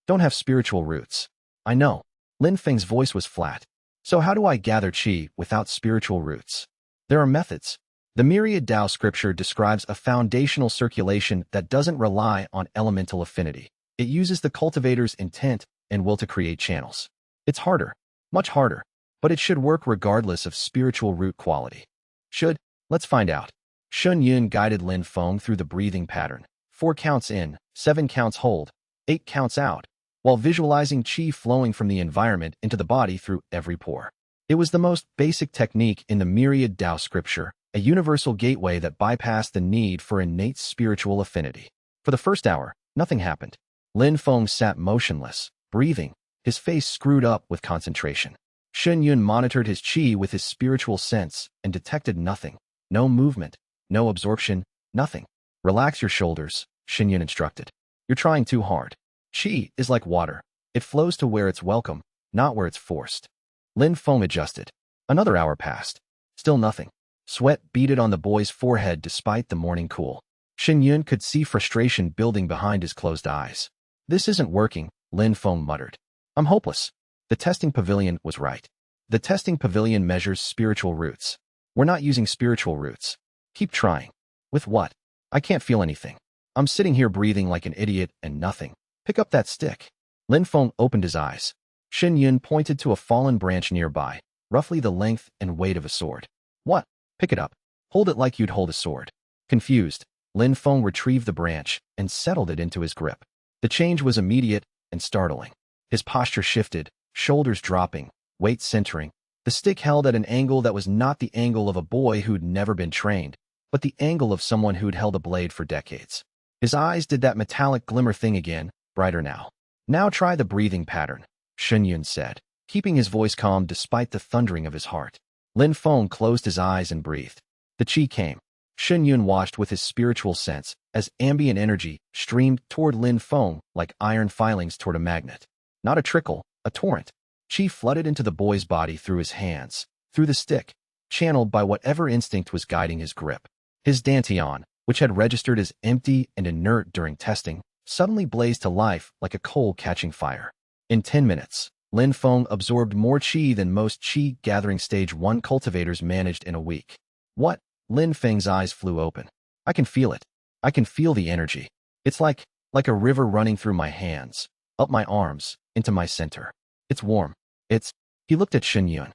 Don't have spiritual roots. I know. Lin Feng's voice was flat. So how do I gather qi without spiritual roots? There are methods. The myriad Tao scripture describes a foundational circulation that doesn't rely on elemental affinity. It uses the cultivator's intent and will to create channels. It's harder, much harder, but it should work regardless of spiritual root quality. Let's find out. Shen Yun guided Lin Feng through the breathing pattern. 4 counts in, 7 counts hold, 8 counts out, while visualizing qi flowing from the environment into the body through every pore. It was the most basic technique in the myriad Tao scripture, a universal gateway that bypassed the need for innate spiritual affinity. For the first hour, nothing happened. Lin Feng sat motionless, breathing, his face screwed up with concentration. Shen Yun monitored his qi with his spiritual sense and detected nothing. No movement, no absorption, nothing. Relax your shoulders, Shen Yun instructed. You're trying too hard. Qi is like water. It flows to where it's welcome, not where it's forced. Lin Feng adjusted. Another hour passed. Still nothing. Sweat beaded on the boy's forehead despite the morning cool. Shen Yun could see frustration building behind his closed eyes. This isn't working, Lin Feng muttered. I'm hopeless. The testing pavilion was right. The testing pavilion measures spiritual roots. We're not using spiritual roots. Keep trying. With what? I can't feel anything. I'm sitting here breathing like an idiot and nothing. Pick up that stick. Lin Feng opened his eyes. Shen Yun pointed to a fallen branch nearby, roughly the length and weight of a sword. What? Pick it up. Hold it like you'd hold a sword. Confused, Lin Feng retrieved the branch and settled it into his grip. The change was immediate and startling. His posture shifted, shoulders dropping, weight centering. The stick held at an angle that was not the angle of a boy who'd never been trained, but the angle of someone who'd held a blade for decades. His eyes did that metallic glimmer thing again, brighter now. Now try the breathing pattern, Shen Yun said, keeping his voice calm despite the thundering of his heart. Lin Feng closed his eyes and breathed. The qi came. Shen Yun watched with his spiritual sense as ambient energy streamed toward Lin Feng like iron filings toward a magnet. Not a trickle, a torrent. Qi flooded into the boy's body through his hands, through the stick, channeled by whatever instinct was guiding his grip. His dantian, which had registered as empty and inert during testing, suddenly blazed to life like a coal catching fire. In 10 minutes, Lin Feng absorbed more qi than most qi-gathering Stage 1 cultivators managed in a week. What? Lin Feng's eyes flew open. I can feel it. I can feel the energy. It's like a river running through my hands, up my arms, into my center. It's warm. He looked at Shen Yun.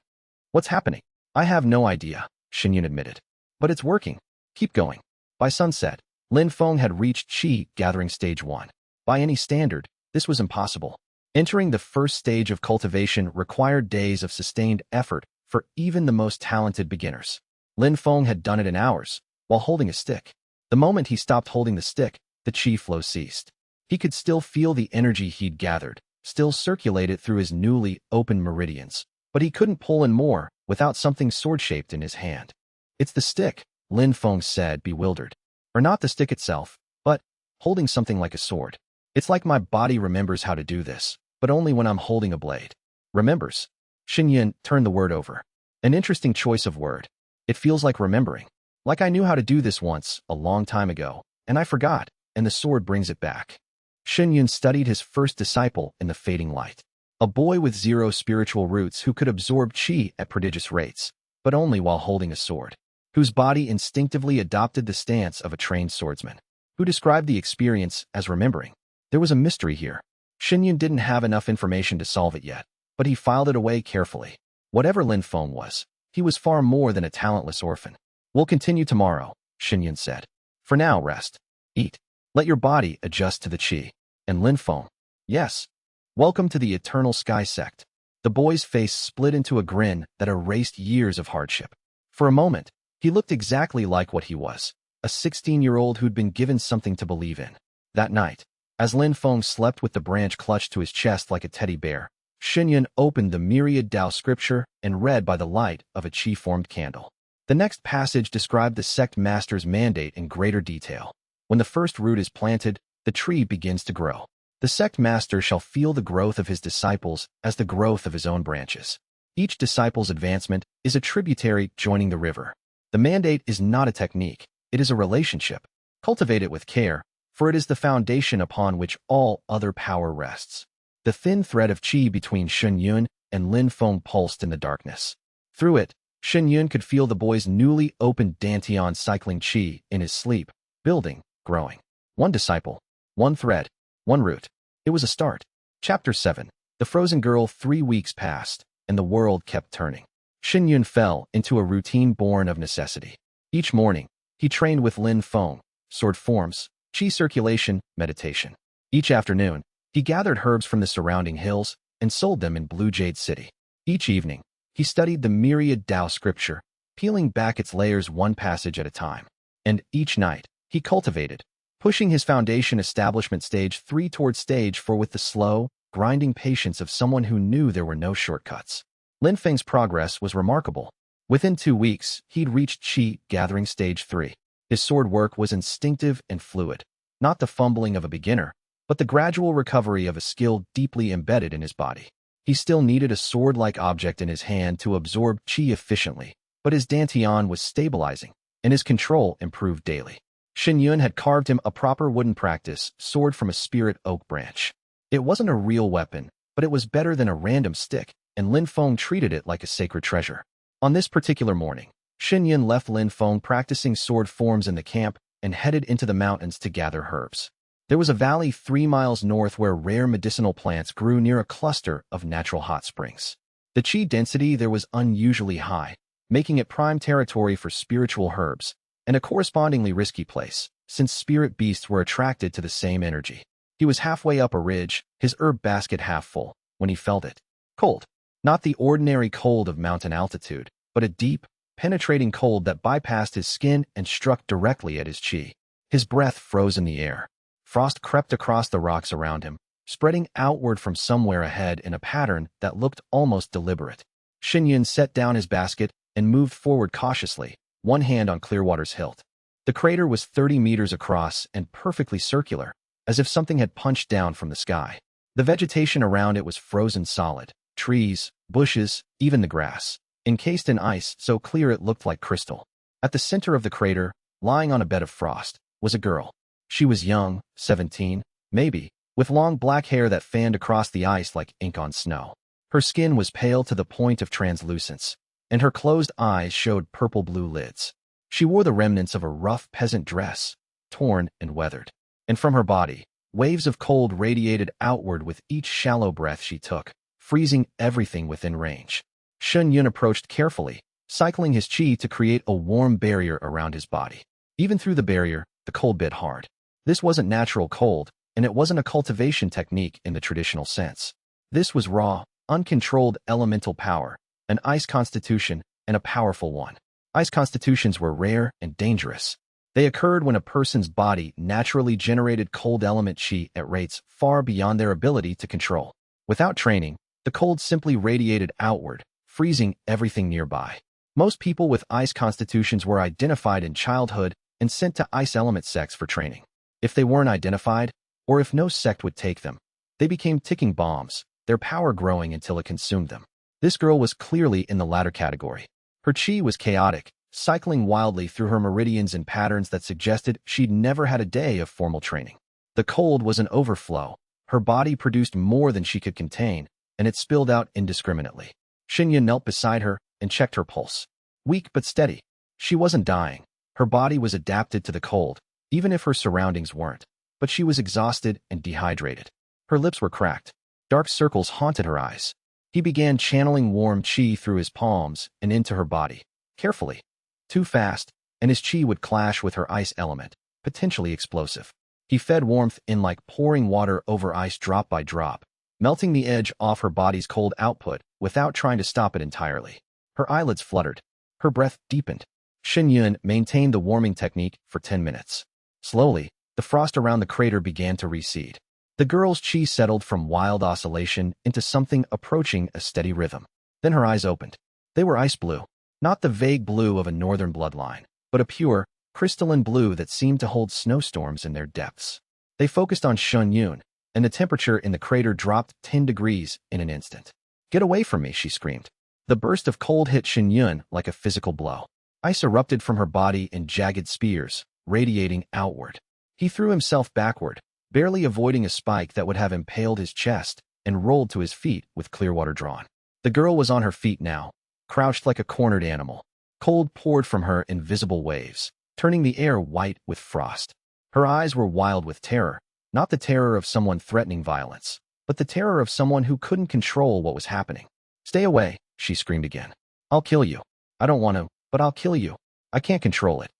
What's happening? I have no idea, Shen Yun admitted. But it's working. Keep going. By sunset, Lin Feng had reached qi-gathering Stage 1. By any standard, this was impossible. Entering the first stage of cultivation required days of sustained effort for even the most talented beginners. Lin Feng had done it in hours, while holding a stick. The moment he stopped holding the stick, the qi flow ceased. He could still feel the energy he'd gathered, still circulate it through his newly opened meridians, but he couldn't pull in more without something sword-shaped in his hand. It's the stick, Lin Feng said, bewildered. Or not the stick itself, but holding something like a sword. It's like my body remembers how to do this, but only when I'm holding a blade. Remembers. Xinyun turned the word over. An interesting choice of word. It feels like remembering. Like I knew how to do this once, a long time ago, and I forgot, and the sword brings it back. Xinyun studied his first disciple in the fading light. A boy with zero spiritual roots who could absorb qi at prodigious rates, but only while holding a sword. Whose body instinctively adopted the stance of a trained swordsman. Who described the experience as remembering. There was a mystery here. Xinyun didn't have enough information to solve it yet, but he filed it away carefully. Whatever Lin Feng was, he was far more than a talentless orphan. We'll continue tomorrow, Xinyun said. For now, rest. Eat. Let your body adjust to the qi. And Lin Feng. Yes. Welcome to the Eternal Sky Sect. The boy's face split into a grin that erased years of hardship. For a moment, he looked exactly like what he was, a 16-year-old who'd been given something to believe in. That night, as Lin Feng slept with the branch clutched to his chest like a teddy bear, Xinyun opened the myriad Tao scripture and read by the light of a qi-formed candle. The next passage described the sect master's mandate in greater detail. When the first root is planted, the tree begins to grow. The sect master shall feel the growth of his disciples as the growth of his own branches. Each disciple's advancement is a tributary joining the river. The mandate is not a technique, it is a relationship. Cultivate it with care, for it is the foundation upon which all other power rests. The thin thread of qi between Xinyun and Lin Feng pulsed in the darkness. Through it, Xinyun could feel the boy's newly opened dantian cycling qi in his sleep, building, growing. One disciple, one thread, one root. It was a start. Chapter 7. The Frozen Girl. 3 weeks passed, and the world kept turning. Xinyun fell into a routine born of necessity. Each morning, he trained with Lin Feng, sword forms, qi circulation, meditation. Each afternoon, he gathered herbs from the surrounding hills and sold them in Blue Jade City. Each evening, he studied the myriad Tao scripture, peeling back its layers one passage at a time. And each night, he cultivated, pushing his foundation establishment stage 3 toward stage 4 with the slow, grinding patience of someone who knew there were no shortcuts. Lin Feng's progress was remarkable. Within 2 weeks, he'd reached qi gathering stage 3. His sword work was instinctive and fluid, not the fumbling of a beginner, but the gradual recovery of a skill deeply embedded in his body. He still needed a sword-like object in his hand to absorb qi efficiently, but his dantian was stabilizing, and his control improved daily. Xinyun had carved him a proper wooden practice sword from a spirit oak branch. It wasn't a real weapon, but it was better than a random stick, and Lin Feng treated it like a sacred treasure. On this particular morning, Xinyun left Lin Feng practicing sword forms in the camp and headed into the mountains to gather herbs. There was a valley 3 miles north where rare medicinal plants grew near a cluster of natural hot springs. The qi density there was unusually high, making it prime territory for spiritual herbs, and a correspondingly risky place, since spirit beasts were attracted to the same energy. He was halfway up a ridge, his herb basket half full, when he felt it. Cold. Not the ordinary cold of mountain altitude, but a deep, penetrating cold that bypassed his skin and struck directly at his qi. His breath froze in the air. Frost crept across the rocks around him, spreading outward from somewhere ahead in a pattern that looked almost deliberate. Xinyun set down his basket and moved forward cautiously, one hand on Clearwater's hilt. The crater was 30 meters across and perfectly circular, as if something had punched down from the sky. The vegetation around it was frozen solid, trees, bushes, even the grass, encased in ice so clear it looked like crystal. At the center of the crater, lying on a bed of frost, was a girl. She was young, 17, maybe, with long black hair that fanned across the ice like ink on snow. Her skin was pale to the point of translucence, and her closed eyes showed purple-blue lids. She wore the remnants of a rough peasant dress, torn and weathered. And from her body, waves of cold radiated outward with each shallow breath she took, freezing everything within range. Xinyun approached carefully, cycling his qi to create a warm barrier around his body. Even through the barrier, the cold bit hard. This wasn't natural cold, and it wasn't a cultivation technique in the traditional sense. This was raw, uncontrolled elemental power, an ice constitution, and a powerful one. Ice constitutions were rare and dangerous. They occurred when a person's body naturally generated cold element qi at rates far beyond their ability to control. Without training, the cold simply radiated outward, freezing everything nearby. Most people with ice constitutions were identified in childhood and sent to ice element sects for training. If they weren't identified, or if no sect would take them, they became ticking bombs, their power growing until it consumed them. This girl was clearly in the latter category. Her chi was chaotic, cycling wildly through her meridians in patterns that suggested she'd never had a day of formal training. The cold was an overflow. Her body produced more than she could contain, and it spilled out indiscriminately. Shuiyue knelt beside her and checked her pulse. Weak but steady. She wasn't dying. Her body was adapted to the cold, even if her surroundings weren't. But she was exhausted and dehydrated. Her lips were cracked. Dark circles haunted her eyes. He began channeling warm chi through his palms and into her body. Carefully. Too fast, and his chi would clash with her ice element, potentially explosive. He fed warmth in like pouring water over ice drop by drop, melting the edge off her body's cold output without trying to stop it entirely. Her eyelids fluttered. Her breath deepened. Shuiyue maintained the warming technique for 10 minutes. Slowly, the frost around the crater began to recede. The girl's chi settled from wild oscillation into something approaching a steady rhythm. Then her eyes opened. They were ice blue. Not the vague blue of a northern bloodline, but a pure, crystalline blue that seemed to hold snowstorms in their depths. They focused on Shuiyue, and the temperature in the crater dropped 10 degrees in an instant. "Get away from me," she screamed. The burst of cold hit Shuiyue like a physical blow. Ice erupted from her body in jagged spears, radiating outward. He threw himself backward, barely avoiding a spike that would have impaled his chest, and rolled to his feet with clear water drawn. The girl was on her feet now, crouched like a cornered animal. Cold poured from her in visible waves, turning the air white with frost. Her eyes were wild with terror, not the terror of someone threatening violence, but the terror of someone who couldn't control what was happening. "Stay away," she screamed again. "I'll kill you. I don't want to, but I'll kill you. I can't control it."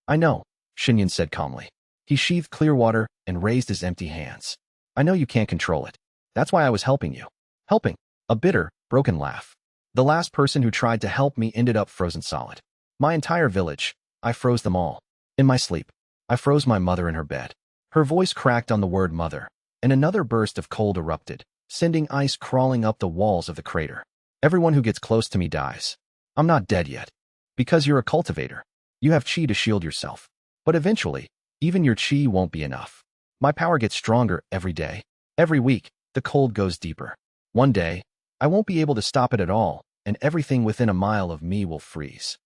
"I know," Shuiyue said calmly. He sheathed clear water and raised his empty hands. "I know you can't control it. That's why I was helping you." "Helping?" A bitter, broken laugh. "The last person who tried to help me ended up frozen solid. My entire village. I froze them all. In my sleep. I froze my mother in her bed." Her voice cracked on the word mother, and another burst of cold erupted, sending ice crawling up the walls of the crater. "Everyone who gets close to me dies. I'm not dead yet. Because you're a cultivator. You have chi to shield yourself. But eventually, even your chi won't be enough. My power gets stronger every day. Every week, the cold goes deeper. One day, I won't be able to stop it at all, and everything within a mile of me will freeze."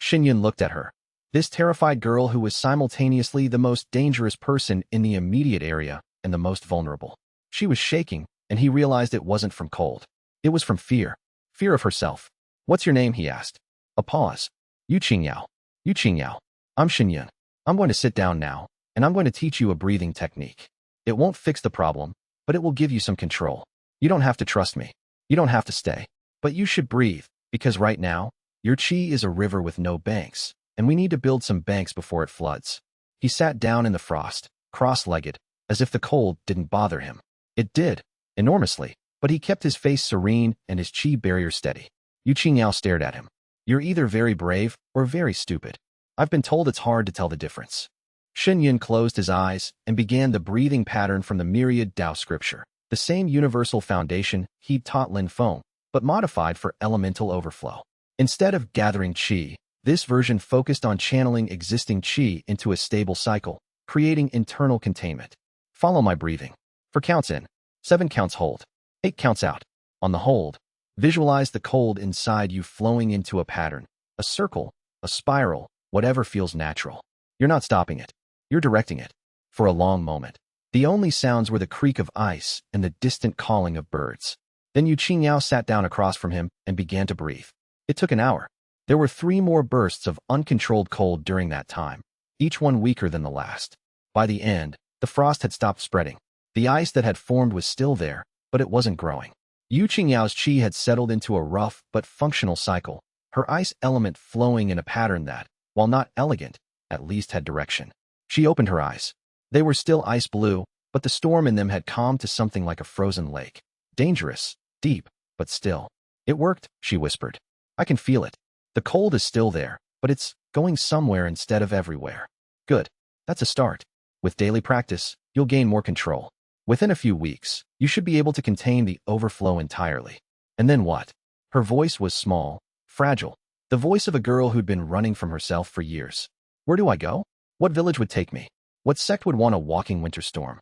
Shuiyue looked at her. This terrified girl who was simultaneously the most dangerous person in the immediate area and the most vulnerable. She was shaking, and he realized it wasn't from cold. It was from fear. Fear of herself. "What's your name?" he asked. A pause. "Yu Qingyao. Yu Qingyao. I'm Shuiyue. I'm going to sit down now, and I'm going to teach you a breathing technique. It won't fix the problem, but it will give you some control. You don't have to trust me. You don't have to stay. But you should breathe, because right now, your chi is a river with no banks, and we need to build some banks before it floods." He sat down in the frost, cross-legged, as if the cold didn't bother him. It did, enormously, but he kept his face serene and his chi barrier steady. Yu Qingyao stared at him. "You're either very brave or very stupid. I've been told it's hard to tell the difference." Shuiyue closed his eyes and began the breathing pattern from the myriad Tao scripture, the same universal foundation he'd taught Feng, but modified for elemental overflow. Instead of gathering chi, this version focused on channeling existing chi into a stable cycle, creating internal containment. "Follow my breathing. For counts in. 7 counts hold. 8 counts out. On the hold, visualize the cold inside you flowing into a pattern, a circle, a spiral, whatever feels natural. You're not stopping it. You're directing it." For a long moment, the only sounds were the creak of ice and the distant calling of birds. Then Yu Qingyao sat down across from him and began to breathe. It took an hour. There were 3 more bursts of uncontrolled cold during that time, each one weaker than the last. By the end, the frost had stopped spreading. The ice that had formed was still there, but it wasn't growing. Yu Qingyao's chi had settled into a rough but functional cycle, her ice element flowing in a pattern that, while not elegant, at least had direction. She opened her eyes. They were still ice blue, but the storm in them had calmed to something like a frozen lake. Dangerous, deep, but still. "It worked," she whispered. "I can feel it. The cold is still there, but it's going somewhere instead of everywhere. Good. That's a start. With daily practice, you'll gain more control. Within a few weeks, you should be able to contain the overflow entirely." And then what? Her voice was small, fragile, the voice of a girl who'd been running from herself for years. "Where do I go? What village would take me?" What sect would want a walking winter storm?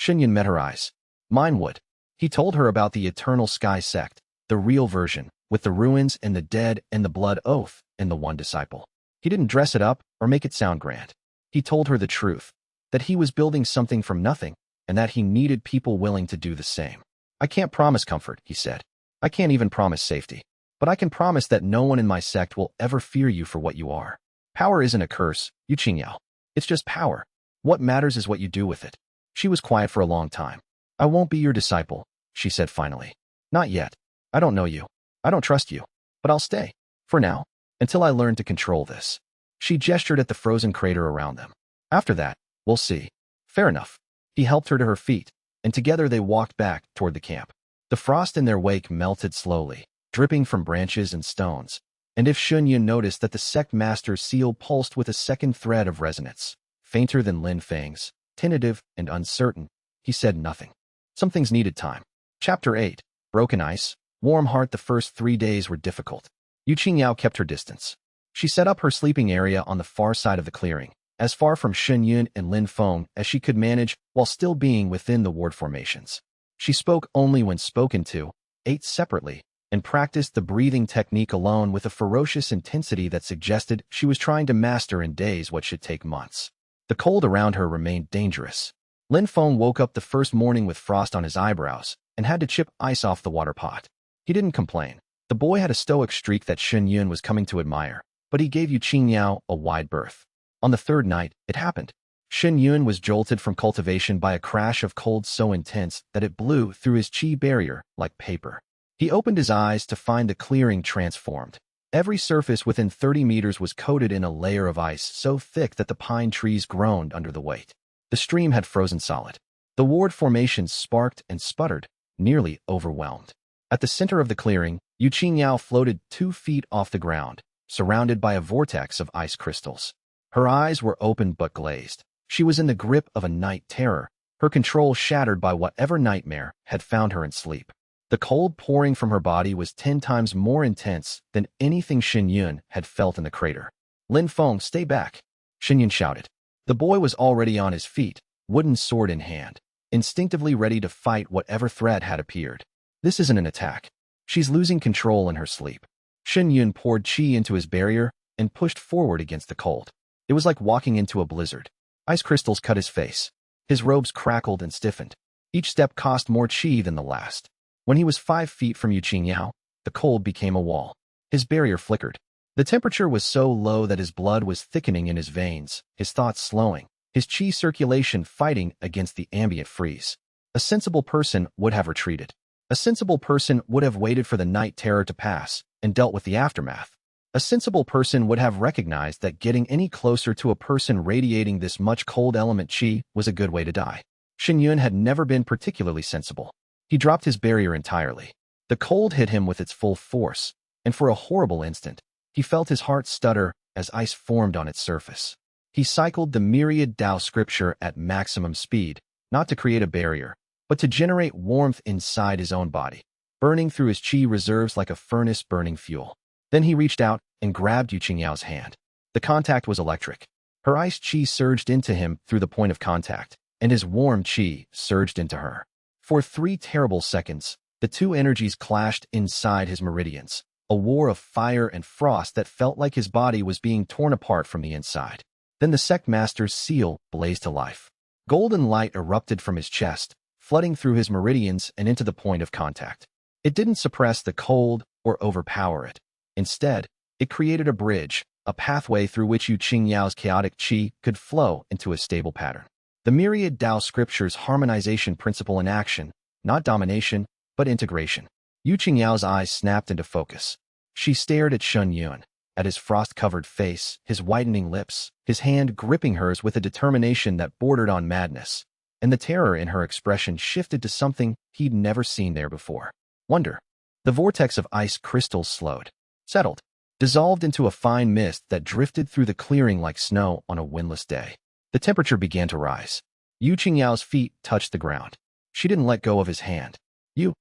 Shuiyue met her eyes. Mine would. He told her about the Eternal Sky sect, the real version, with the ruins and the dead and the blood oath and the one disciple. He didn't dress it up or make it sound grand. He told her the truth, that he was building something from nothing, and that he needed people willing to do the same. I can't promise comfort, he said. I can't even promise safety. But I can promise that no one in my sect will ever fear you for what you are. Power isn't a curse, Jiang. It's just power. What matters is what you do with it. She was quiet for a long time. I won't be your disciple, she said finally. Not yet. I don't know you. I don't trust you. But I'll stay. For now. Until I learn to control this. She gestured at the frozen crater around them. After that, we'll see. Fair enough. He helped her to her feet, and together they walked back toward the camp. The frost in their wake melted slowly, dripping from branches and stones, and if Shuiyue noticed that the sect master's seal pulsed with a second thread of resonance, fainter than Lin Feng's, tentative and uncertain, he said nothing. Some things needed time. Chapter 8. Broken Ice. Warm Heart. The first 3 days were difficult. Jiang kept her distance. She set up her sleeping area on the far side of the clearing, as far from Shuiyue and Lin Feng as she could manage while still being within the ward formations. She spoke only when spoken to, ate separately, and practiced the breathing technique alone with a ferocious intensity that suggested she was trying to master in days what should take months. The cold around her remained dangerous. Lin Feng woke up the first morning with frost on his eyebrows and had to chip ice off the water pot. He didn't complain. The boy had a stoic streak that Shuiyue was coming to admire, but he gave Jiang a wide berth. On the third night, it happened. Shuiyue was jolted from cultivation by a crash of cold so intense that it blew through his chi barrier like paper. He opened his eyes to find the clearing transformed. Every surface within 30 meters was coated in a layer of ice so thick that the pine trees groaned under the weight. The stream had frozen solid. The ward formations sparked and sputtered, nearly overwhelmed. At the center of the clearing, Jiang floated 2 feet off the ground, surrounded by a vortex of ice crystals. Her eyes were open but glazed. She was in the grip of a night terror, her control shattered by whatever nightmare had found her in sleep. The cold pouring from her body was 10 times more intense than anything Shuiyue had felt in the crater. Lin Feng, stay back, Shuiyue shouted. The boy was already on his feet, wooden sword in hand, instinctively ready to fight whatever threat had appeared. This isn't an attack. She's losing control in her sleep. Shuiyue poured chi into his barrier and pushed forward against the cold. It was like walking into a blizzard. Ice crystals cut his face. His robes crackled and stiffened. Each step cost more chi than the last. When he was 5 feet from Jiang, the cold became a wall. His barrier flickered. The temperature was so low that his blood was thickening in his veins, his thoughts slowing, his chi circulation fighting against the ambient freeze. A sensible person would have retreated. A sensible person would have waited for the night terror to pass and dealt with the aftermath. A sensible person would have recognized that getting any closer to a person radiating this much cold element chi was a good way to die. Shuiyue had never been particularly sensible. He dropped his barrier entirely. The cold hit him with its full force, and for a horrible instant, he felt his heart stutter as ice formed on its surface. He cycled the myriad Tao scripture at maximum speed, not to create a barrier, but to generate warmth inside his own body, burning through his chi reserves like a furnace burning fuel. Then he reached out and grabbed Jiang's hand. The contact was electric. Her ice chi surged into him through the point of contact, and his warm chi surged into her. For 3 terrible seconds, the two energies clashed inside his meridians, a war of fire and frost that felt like his body was being torn apart from the inside. Then the sect master's seal blazed to life. Golden light erupted from his chest, flooding through his meridians and into the point of contact. It didn't suppress the cold or overpower it. Instead, it created a bridge, a pathway through which Jiang's chaotic chi could flow into a stable pattern. The myriad Tao scriptures harmonization principle in action, not domination, but integration. Jiang's eyes snapped into focus. She stared at Shuiyue, at his frost-covered face, his whitening lips, his hand gripping hers with a determination that bordered on madness, and the terror in her expression shifted to something he'd never seen there before. Wonder. The vortex of ice crystals slowed, settled, dissolved into a fine mist that drifted through the clearing like snow on a windless day. The temperature began to rise. Jiang's feet touched the ground. She didn't let go of his hand.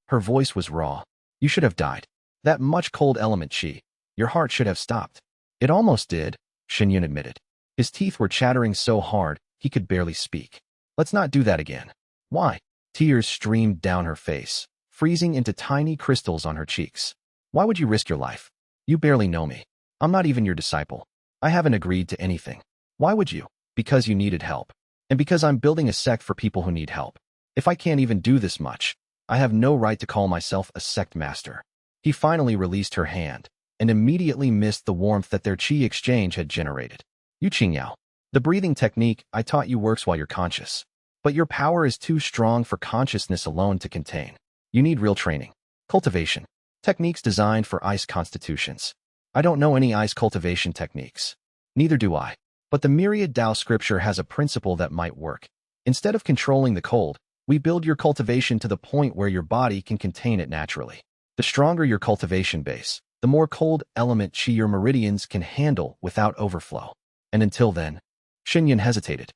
Her voice was raw. You should have died. That much cold element chi. Your heart should have stopped. It almost did, Shen admitted. His teeth were chattering so hard, He could barely speak. Let's not do that again. Why? Tears streamed down her face, freezing into tiny crystals on her cheeks. Why would you risk your life? You barely know me. I'm not even your disciple. I haven't agreed to anything. Why would you? Because you needed help. And because I'm building a sect for people who need help. If I can't even do this much, I have no right to call myself a sect master. He finally released her hand, and immediately missed the warmth that their chi exchange had generated. You Qingyao. The breathing technique I taught you works while you're conscious. But your power is too strong for consciousness alone to contain. You need real training. Cultivation. Techniques designed for ice constitutions. I don't know any ice cultivation techniques. Neither do I. But the myriad Dao scripture has a principle that might work. Instead of controlling the cold, we build your cultivation to the point where your body can contain it naturally. The stronger your cultivation base, the more cold element chi your meridians can handle without overflow. And until then, Shen hesitated.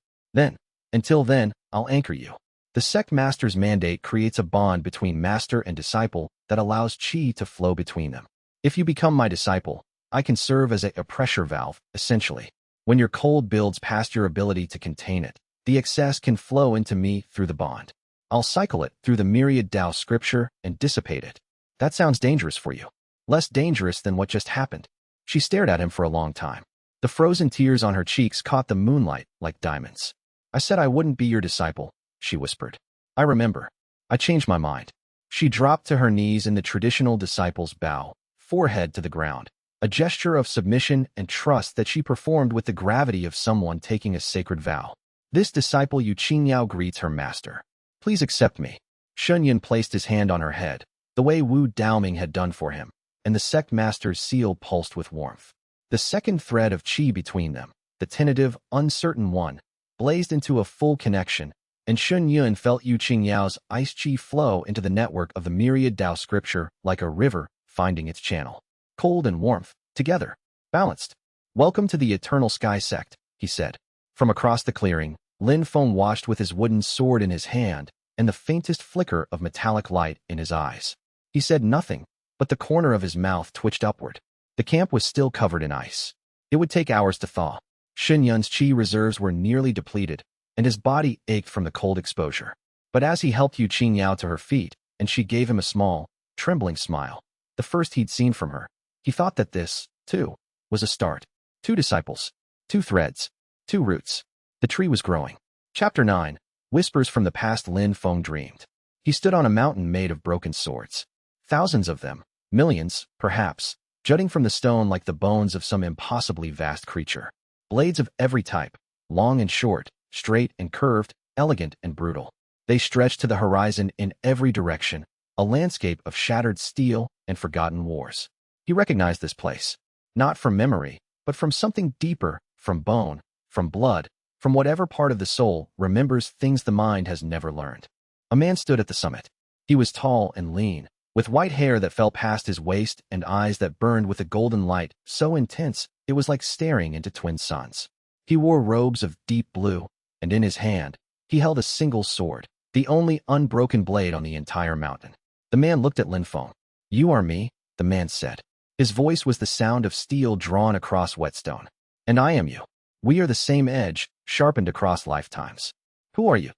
Until then, I'll anchor you. The sect master's mandate creates a bond between master and disciple that allows chi to flow between them. If you become my disciple, I can serve as a pressure valve, essentially. When your cold builds past your ability to contain it, the excess can flow into me through the bond. I'll cycle it through the myriad Dao scripture and dissipate it. That sounds dangerous for you. Less dangerous than what just happened. She stared at him for a long time. The frozen tears on her cheeks caught the moonlight like diamonds. I said I wouldn't be your disciple, she whispered. I remember. I changed my mind. She dropped to her knees in the traditional disciple's bow, forehead to the ground, a gesture of submission and trust that she performed with the gravity of someone taking a sacred vow. This disciple Yu Qingyao greets her master. Please accept me. Shen placed his hand on her head, the way Wu Daoming had done for him, and the sect master's seal pulsed with warmth. The second thread of qi between them, the tentative, uncertain one, blazed into a full connection, and Shen felt Yu Qingyao's ice qi flow into the network of the myriad Dao scripture like a river finding its channel. Cold and warmth, together, balanced. Welcome to the Eternal Sky Sect, he said. From across the clearing, Feng watched with his wooden sword in his hand and the faintest flicker of metallic light in his eyes. He said nothing, but the corner of his mouth twitched upward. The camp was still covered in ice. It would take hours to thaw. Shen chi reserves were nearly depleted, and his body ached from the cold exposure. But as he helped Yu Qingyao to her feet, and she gave him a small, trembling smile, the first he'd seen from her, he thought that this, too, was a start. 2 disciples, 2 threads, 2 roots. The tree was growing. Chapter 9. Whispers from the past. Feng dreamed. He stood on a mountain made of broken swords. Thousands of them, millions, perhaps, jutting from the stone like the bones of some impossibly vast creature. Blades of every type, long and short, straight and curved, elegant and brutal. They stretched to the horizon in every direction, a landscape of shattered steel and forgotten wars. He recognized this place, not from memory, but from something deeper, from bone, from blood, from whatever part of the soul remembers things the mind has never learned. A man stood at the summit. He was tall and lean, with white hair that fell past his waist and eyes that burned with a golden light so intense it was like staring into twin suns. He wore robes of deep blue, and in his hand, he held a single sword, the only unbroken blade on the entire mountain. The man looked at Feng. You are me, the man said. His voice was the sound of steel drawn across whetstone. And I am you. We are the same edge, sharpened across lifetimes. Who are you?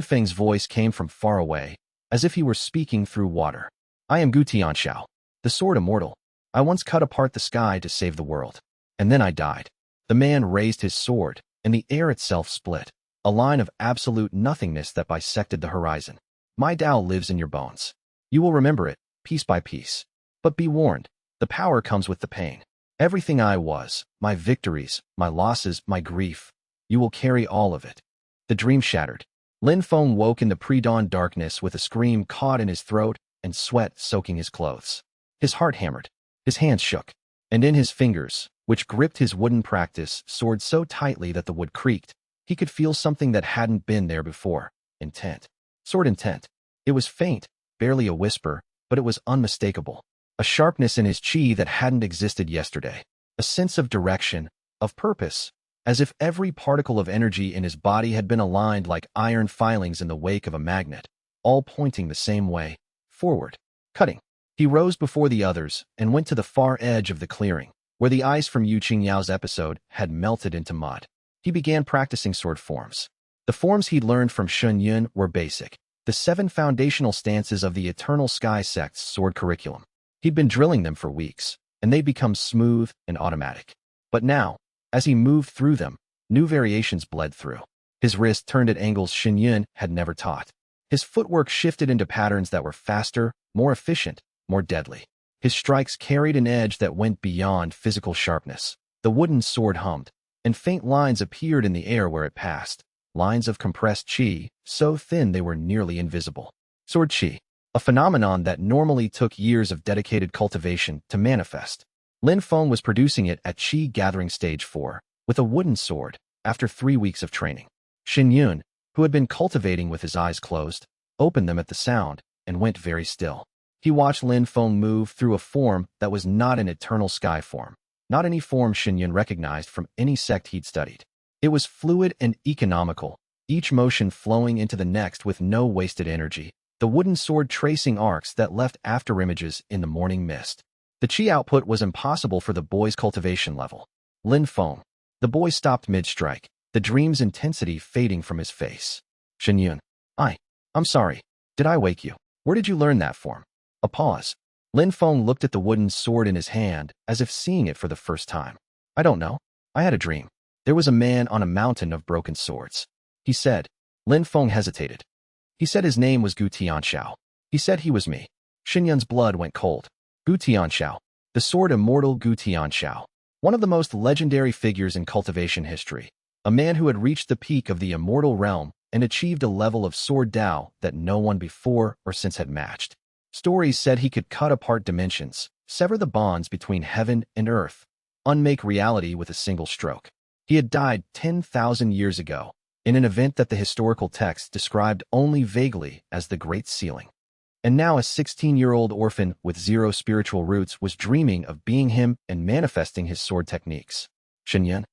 Feng's voice came from far away, as if he were speaking through water. I am Gu Tianxiao, the sword immortal. I once cut apart the sky to save the world. And then I died. The man raised his sword, and the air itself split, a line of absolute nothingness that bisected the horizon. My Tao lives in your bones. You will remember it, piece by piece. But be warned, the power comes with the pain. Everything I was, my victories, my losses, my grief, you will carry all of it. The dream shattered. Feng woke in the pre-dawn darkness with a scream caught in his throat and sweat soaking his clothes. His heart hammered. His hands shook. And in his fingers, which gripped his wooden practice sword so tightly that the wood creaked, he could feel something that hadn't been there before. Intent. Sword intent. It was faint, barely a whisper, but it was unmistakable. A sharpness in his chi that hadn't existed yesterday. A sense of direction, of purpose, as if every particle of energy in his body had been aligned like iron filings in the wake of a magnet, all pointing the same way, forward, cutting. He rose before the others and went to the far edge of the clearing, where the ice from Yu Qingyao's episode had melted into mud. He began practicing sword forms. The forms he'd learned from Shuiyue were basic, the 7 foundational stances of the Eternal Sky Sect's sword curriculum. He'd been drilling them for weeks, and they'd become smooth and automatic. But now, as he moved through them, new variations bled through. His wrist turned at angles Shuiyue had never taught. His footwork shifted into patterns that were faster, more efficient, more deadly. His strikes carried an edge that went beyond physical sharpness. The wooden sword hummed, and faint lines appeared in the air where it passed, lines of compressed qi, so thin they were nearly invisible. Sword qi, a phenomenon that normally took years of dedicated cultivation to manifest. Feng was producing it at qi gathering stage 4, with a wooden sword, after 3 weeks of training. Shuiyue, who had been cultivating with his eyes closed, opened them at the sound and went very still. He watched Feng move through a form that was not an eternal sky form, not any form Shuiyue recognized from any sect he'd studied. It was fluid and economical, each motion flowing into the next with no wasted energy, the wooden sword tracing arcs that left afterimages in the morning mist. The qi output was impossible for the boy's cultivation level. Feng. The boy stopped mid-strike, the dream's intensity fading from his face. Shuiyue. I'm sorry. Did I wake you? Where did you learn that form? A pause. Feng looked at the wooden sword in his hand, as if seeing it for the first time. I don't know. I had a dream. There was a man on a mountain of broken swords. He said. Feng hesitated. He said his name was Gu Tianxiao. He said he was me. Shuiyue's blood went cold. Gu Tianxiao. The sword immortal Gu Tianxiao. One of the most legendary figures in cultivation history. A man who had reached the peak of the immortal realm and achieved a level of sword Dao that no one before or since had matched. Stories said he could cut apart dimensions, sever the bonds between heaven and earth, unmake reality with a single stroke. He had died 10,000 years ago, in an event that the historical texts described only vaguely as the Great Sealing. And now a 16-year-old orphan with 0 spiritual roots was dreaming of being him and manifesting his sword techniques. Shuiyue.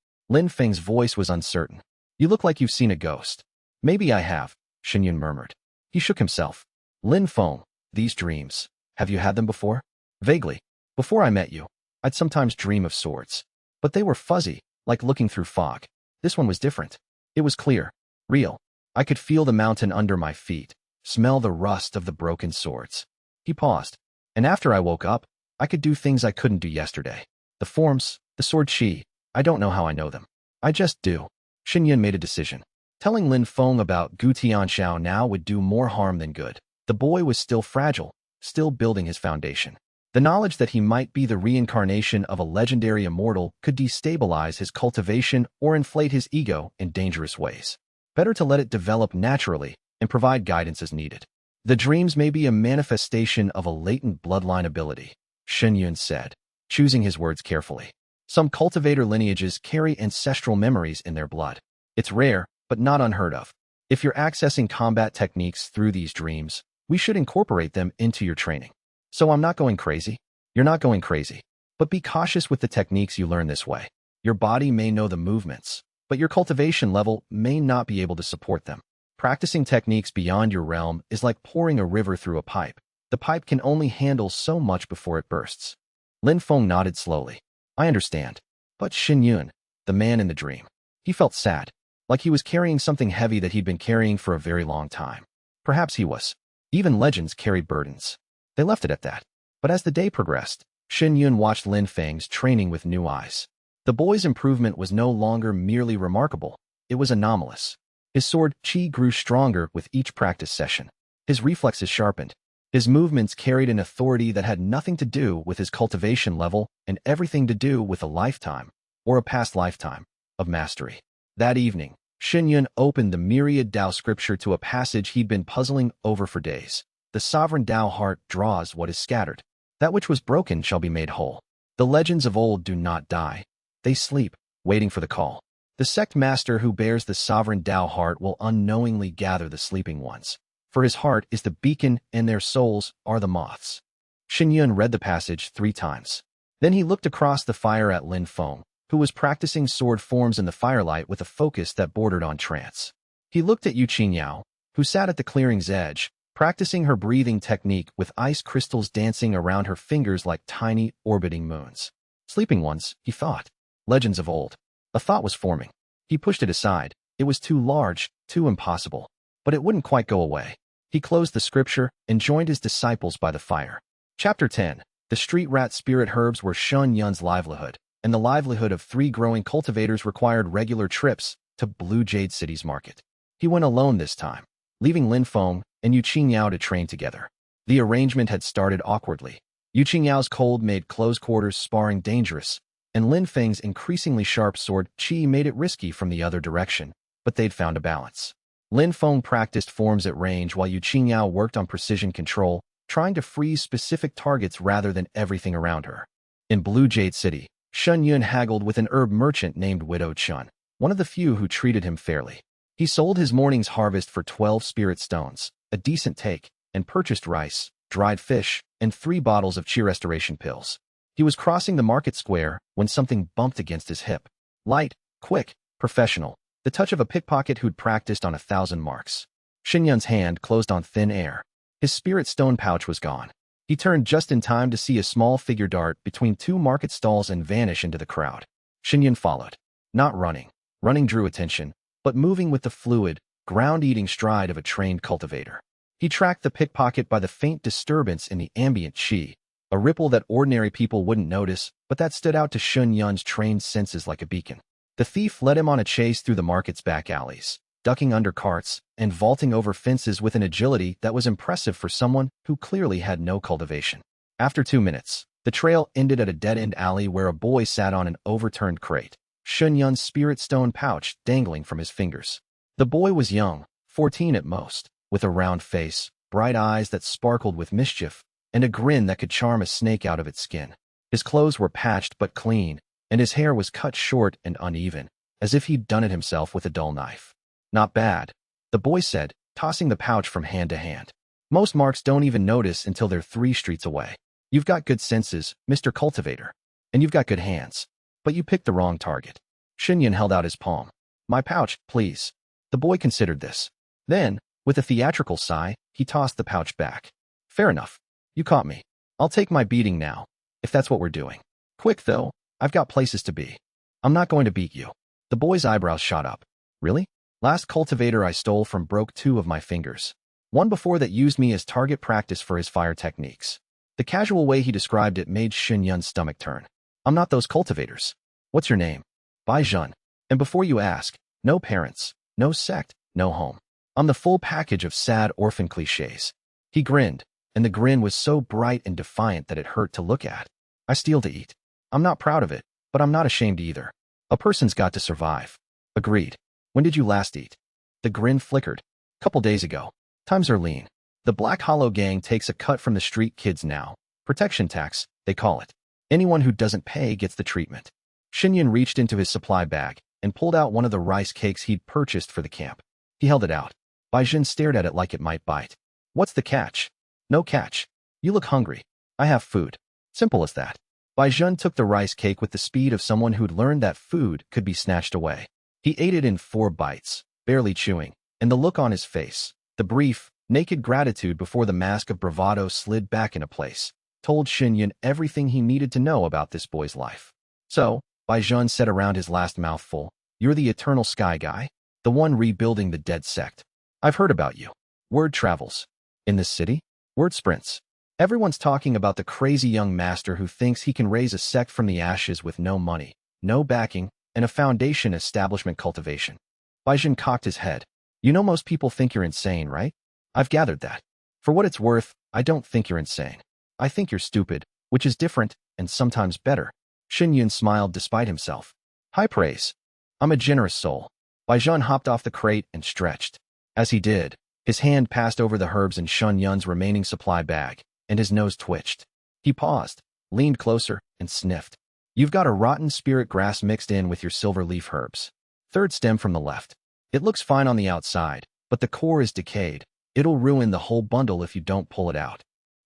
Feng's voice was uncertain. You look like you've seen a ghost. Maybe I have, Shuiyue murmured. He shook himself. Feng. These dreams. Have you had them before? Vaguely. Before I met you, I'd sometimes dream of swords. But they were fuzzy, like looking through fog. This one was different. It was clear. Real. I could feel the mountain under my feet, smell the rust of the broken swords. He paused. And after I woke up, I could do things I couldn't do yesterday. The forms, the sword qi, I don't know how I know them. I just do. Shuiyue made a decision. Telling Feng about Gu Tianxiao now would do more harm than good. The boy was still fragile, still building his foundation. The knowledge that he might be the reincarnation of a legendary immortal could destabilize his cultivation or inflate his ego in dangerous ways. Better to let it develop naturally and provide guidance as needed. The dreams may be a manifestation of a latent bloodline ability, Shuiyue said, choosing his words carefully. Some cultivator lineages carry ancestral memories in their blood. It's rare, but not unheard of. If you're accessing combat techniques through these dreams, we should incorporate them into your training. So I'm not going crazy? You're not going crazy. But be cautious with the techniques you learn this way. Your body may know the movements, but your cultivation level may not be able to support them. Practicing techniques beyond your realm is like pouring a river through a pipe. The pipe can only handle so much before it bursts. Feng nodded slowly. I understand. But Shuiyue, the man in the dream. He felt sad, like he was carrying something heavy that he'd been carrying for a very long time. Perhaps he was. Even legends carried burdens. They left it at that. But as the day progressed, Shuiyue watched Feng's training with new eyes. The boy's improvement was no longer merely remarkable. It was anomalous. His sword qi grew stronger with each practice session. His reflexes sharpened. His movements carried an authority that had nothing to do with his cultivation level and everything to do with a lifetime, or a past lifetime, of mastery. That evening, Shuiyue opened the myriad Dao scripture to a passage he'd been puzzling over for days. The sovereign Dao heart draws what is scattered. That which was broken shall be made whole. The legends of old do not die. They sleep, waiting for the call. The sect master who bears the sovereign Dao heart will unknowingly gather the sleeping ones. For his heart is the beacon and their souls are the moths. Shuiyue read the passage 3 times. Then he looked across the fire at Feng, who was practicing sword forms in the firelight with a focus that bordered on trance. He looked at Yu Qingyao, who sat at the clearing's edge, practicing her breathing technique with ice crystals dancing around her fingers like tiny, orbiting moons. Sleeping ones, he thought. Legends of old. A thought was forming. He pushed it aside, It was too large, too impossible. But it wouldn't quite go away. He closed the scripture and joined his disciples by the fire. Chapter 10. The street rat spirit herbs were Shen Yun's livelihood, and the livelihood of 3 growing cultivators required regular trips to Blue Jade City's market. He went alone this time, leaving Lin Feng and Yu Qingyao to train together. The arrangement had started awkwardly. Yu Qingyao's cold made close quarters sparring dangerous, and Lin Feng's increasingly sharp sword Qi made it risky from the other direction, but they'd found a balance. Lin Feng practiced forms at range while Yu Qingyao worked on precision control, trying to freeze specific targets rather than everything around her. In Blue Jade City, Shen Yun haggled with an herb merchant named Widow Chun, one of the few who treated him fairly. He sold his morning's harvest for 12 spirit stones, a decent take, and purchased rice, dried fish, and 3 bottles of Qi restoration pills. He was crossing the market square when something bumped against his hip. Light, quick, professional, the touch of a pickpocket who'd practiced on 1,000 marks. Shen Yun's hand closed on thin air. His spirit stone pouch was gone. He turned just in time to see a small figure dart between 2 market stalls and vanish into the crowd. Shen Yun followed. Not running. Running drew attention, but moving with the fluid, ground-eating stride of a trained cultivator. He tracked the pickpocket by the faint disturbance in the ambient qi, a ripple that ordinary people wouldn't notice, but that stood out to Shen Yun's trained senses like a beacon. The thief led him on a chase through the market's back alleys, ducking under carts and vaulting over fences with an agility that was impressive for someone who clearly had no cultivation. After 2 minutes, the trail ended at a dead-end alley where a boy sat on an overturned crate, Shen Yun's spirit stone pouch dangling from his fingers. The boy was young, 14 at most, with a round face, bright eyes that sparkled with mischief, and a grin that could charm a snake out of its skin. His clothes were patched but clean, and his hair was cut short and uneven, as if he'd done it himself with a dull knife. Not bad, the boy said, tossing the pouch from hand to hand. Most marks don't even notice until they're 3 streets away. You've got good senses, Mr. Cultivator. And you've got good hands. But you picked the wrong target. Shen Yun held out his palm. My pouch, please. The boy considered this. Then, with a theatrical sigh, he tossed the pouch back. Fair enough. You caught me. I'll take my beating now, if that's what we're doing. Quick, though. I've got places to be. I'm not going to beat you. The boy's eyebrows shot up. Really? Last cultivator I stole from broke 2 of my fingers. One before that used me as target practice for his fire techniques. The casual way he described it made Shen Yun's stomach turn. I'm not those cultivators. What's your name? Bai Zhen. And before you ask, no parents, no sect, no home. I'm the full package of sad orphan cliches. He grinned, and the grin was so bright and defiant that it hurt to look at. I steal to eat. I'm not proud of it, but I'm not ashamed either. A person's got to survive. Agreed. When did you last eat? The grin flickered. Couple days ago. Times are lean. The Black Hollow gang takes a cut from the street kids now. Protection tax, they call it. Anyone who doesn't pay gets the treatment. Shen Yun reached into his supply bag and pulled out one of the rice cakes he'd purchased for the camp. He held it out. Bai Zhen stared at it like it might bite. What's the catch? No catch. You look hungry. I have food. Simple as that. Bai Zhen took the rice cake with the speed of someone who'd learned that food could be snatched away. He ate it in 4 bites, barely chewing, and the look on his face, the brief, naked gratitude before the mask of bravado slid back into place, told Shen Yun everything he needed to know about this boy's life. So, Bai Zhen said around his last mouthful, you're the eternal sky guy? The one rebuilding the dead sect. I've heard about you. Word travels. In this city? Word sprints. Everyone's talking about the crazy young master who thinks he can raise a sect from the ashes with no money, no backing, and a foundation establishment cultivation. Bai Zhen cocked his head. You know most people think you're insane, right? I've gathered that. For what it's worth, I don't think you're insane. I think you're stupid, which is different, and sometimes better. Shen Yun smiled despite himself. High praise. I'm a generous soul. Bai Zhen hopped off the crate and stretched. As he did, his hand passed over the herbs in Shen Yun's remaining supply bag, and his nose twitched. He paused, leaned closer, and sniffed. You've got a rotten spirit grass mixed in with your silver leaf herbs. 3rd stem from the left. It looks fine on the outside, but the core is decayed. It'll ruin the whole bundle if you don't pull it out.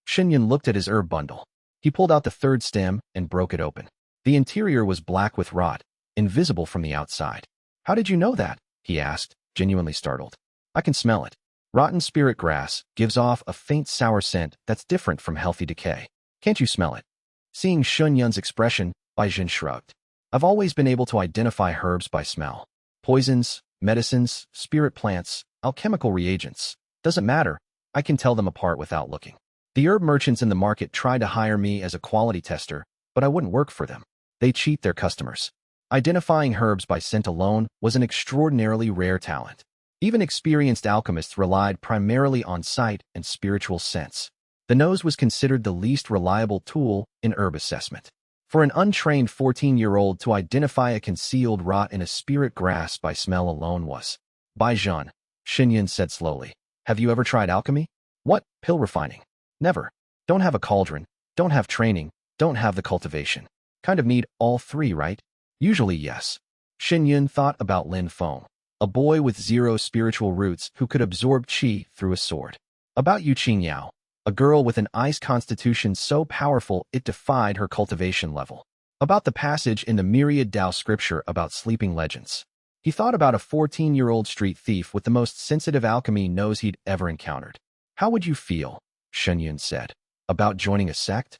Shen Yun looked at his herb bundle. He pulled out the 3rd stem and broke it open. The interior was black with rot, invisible from the outside. How did you know that? He asked, genuinely startled. I can smell it. Rotten spirit grass gives off a faint sour scent that's different from healthy decay. Can't you smell it? Seeing Shen Yun's expression, Bai Zhen shrugged. I've always been able to identify herbs by smell. Poisons, medicines, spirit plants, alchemical reagents. Doesn't matter. I can tell them apart without looking. The herb merchants in the market tried to hire me as a quality tester, but I wouldn't work for them. They cheat their customers. Identifying herbs by scent alone was an extraordinarily rare talent. Even experienced alchemists relied primarily on sight and spiritual sense. The nose was considered the least reliable tool in herb assessment. For an untrained 14-year-old to identify a concealed rot in a spirit grass by smell alone was. By Zhen, Shen said slowly. Have you ever tried alchemy? What? Pill refining? Never. Don't have a cauldron, don't have training, don't have the cultivation. Kind of need all three, right? Usually yes. Shen thought about Feng, a boy with 0 spiritual roots who could absorb qi through a sword. About Yao, a girl with an ice constitution so powerful it defied her cultivation level. About the passage in the myriad Tao scripture about sleeping legends. He thought about a 14-year-old street thief with the most sensitive alchemy nose he'd ever encountered. How would you feel? Shen said. About joining a sect?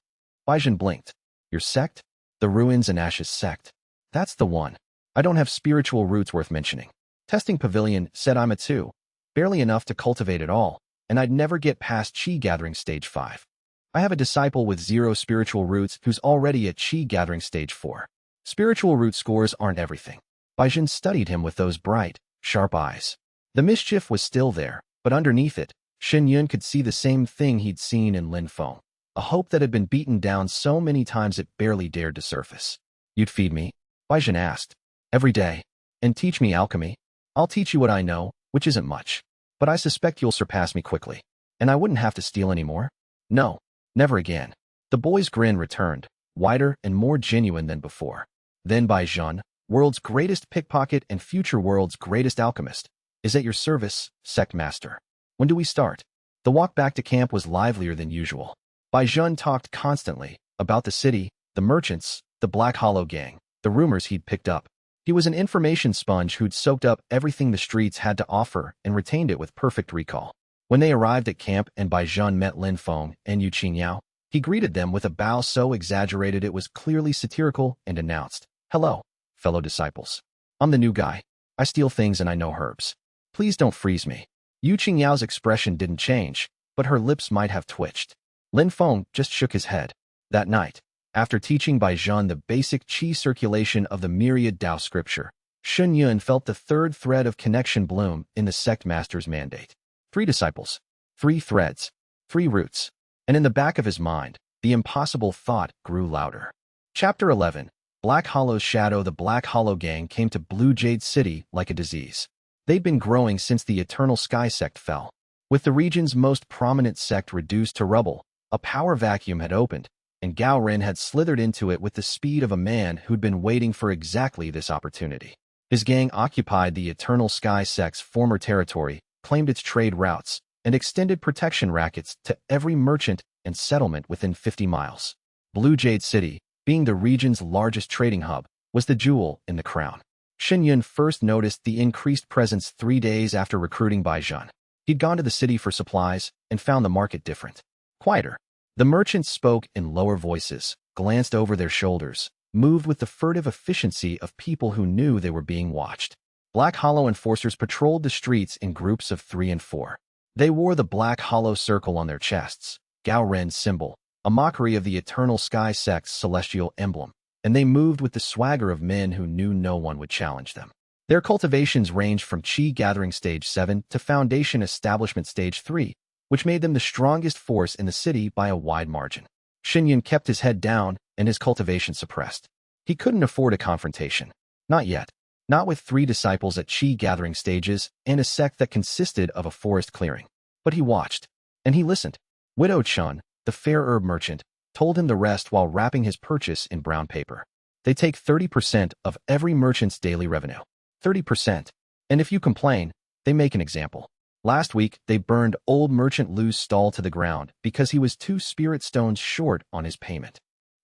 Baizhen blinked. Your sect? The Ruins and Ashes sect. That's the one. I don't have spiritual roots worth mentioning. Testing Pavilion said I'm a 2. Barely enough to cultivate at all, and I'd never get past Qi Gathering Stage 5. I have a disciple with 0 spiritual roots who's already at Qi Gathering Stage 4. Spiritual root scores aren't everything. Baizhen studied him with those bright, sharp eyes. The mischief was still there, but underneath it, Shen could see the same thing he'd seen in Feng, a hope that had been beaten down so many times it barely dared to surface. You'd feed me? Baizhen asked. Every day. And teach me alchemy? I'll teach you what I know, which isn't much. But I suspect you'll surpass me quickly. And I wouldn't have to steal anymore? No, never again. The boy's grin returned, wider and more genuine than before. Then Baizhen, world's greatest pickpocket and future world's greatest alchemist, is at your service, Sect Master. When do we start? The walk back to camp was livelier than usual. Baizhen talked constantly about the city, the merchants, the Black Hollow gang, the rumors he'd picked up. He was an information sponge who'd soaked up everything the streets had to offer and retained it with perfect recall. When they arrived at camp and Baizhen met Feng and Yao, he greeted them with a bow so exaggerated it was clearly satirical and announced, Hello, fellow disciples. I'm the new guy. I steal things and I know herbs. Please don't freeze me. Yao's expression didn't change, but her lips might have twitched. Feng just shook his head. That night, after teaching Baizhen the basic qi circulation of the myriad Tao scripture, Shen felt the third thread of connection bloom in the sect master's mandate. 3 disciples, 3 threads, 3 roots. And in the back of his mind, the impossible thought grew louder. Chapter 11. Black Hollow's shadow. The Black Hollow gang came to Blue Jade City like a disease. They'd been growing since the Eternal Sky sect fell. With the region's most prominent sect reduced to rubble, a power vacuum had opened, and Gao Ren had slithered into it with the speed of a man who'd been waiting for exactly this opportunity. His gang occupied the Eternal Sky sect's former territory, claimed its trade routes, and extended protection rackets to every merchant and settlement within 50 miles. Blue Jade City, being the region's largest trading hub, was the jewel in the crown. Shen first noticed the increased presence 3 days after recruiting Baizhen. He'd gone to the city for supplies and found the market different. Quieter. The merchants spoke in lower voices, glanced over their shoulders, moved with the furtive efficiency of people who knew they were being watched. Black Hollow enforcers patrolled the streets in groups of 3 and 4. They wore the Black Hollow circle on their chests, Gao Ren's symbol, a mockery of the Eternal Sky sect's celestial emblem, and they moved with the swagger of men who knew no one would challenge them. Their cultivations ranged from Qi Gathering Stage 7 to Foundation Establishment Stage 3, which made them the strongest force in the city by a wide margin. Shen kept his head down and his cultivation suppressed. He couldn't afford a confrontation. Not yet. Not with 3 disciples at Qi Gathering Stages and a sect that consisted of a forest clearing. But he watched. And he listened. Widow Chun, the fair herb merchant, told him the rest while wrapping his purchase in brown paper. They take 30% of every merchant's daily revenue. 30%. And if you complain, they make an example. Last week, they burned old merchant Lu's stall to the ground because he was 2 spirit stones short on his payment.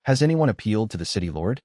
Has anyone appealed to the city lord?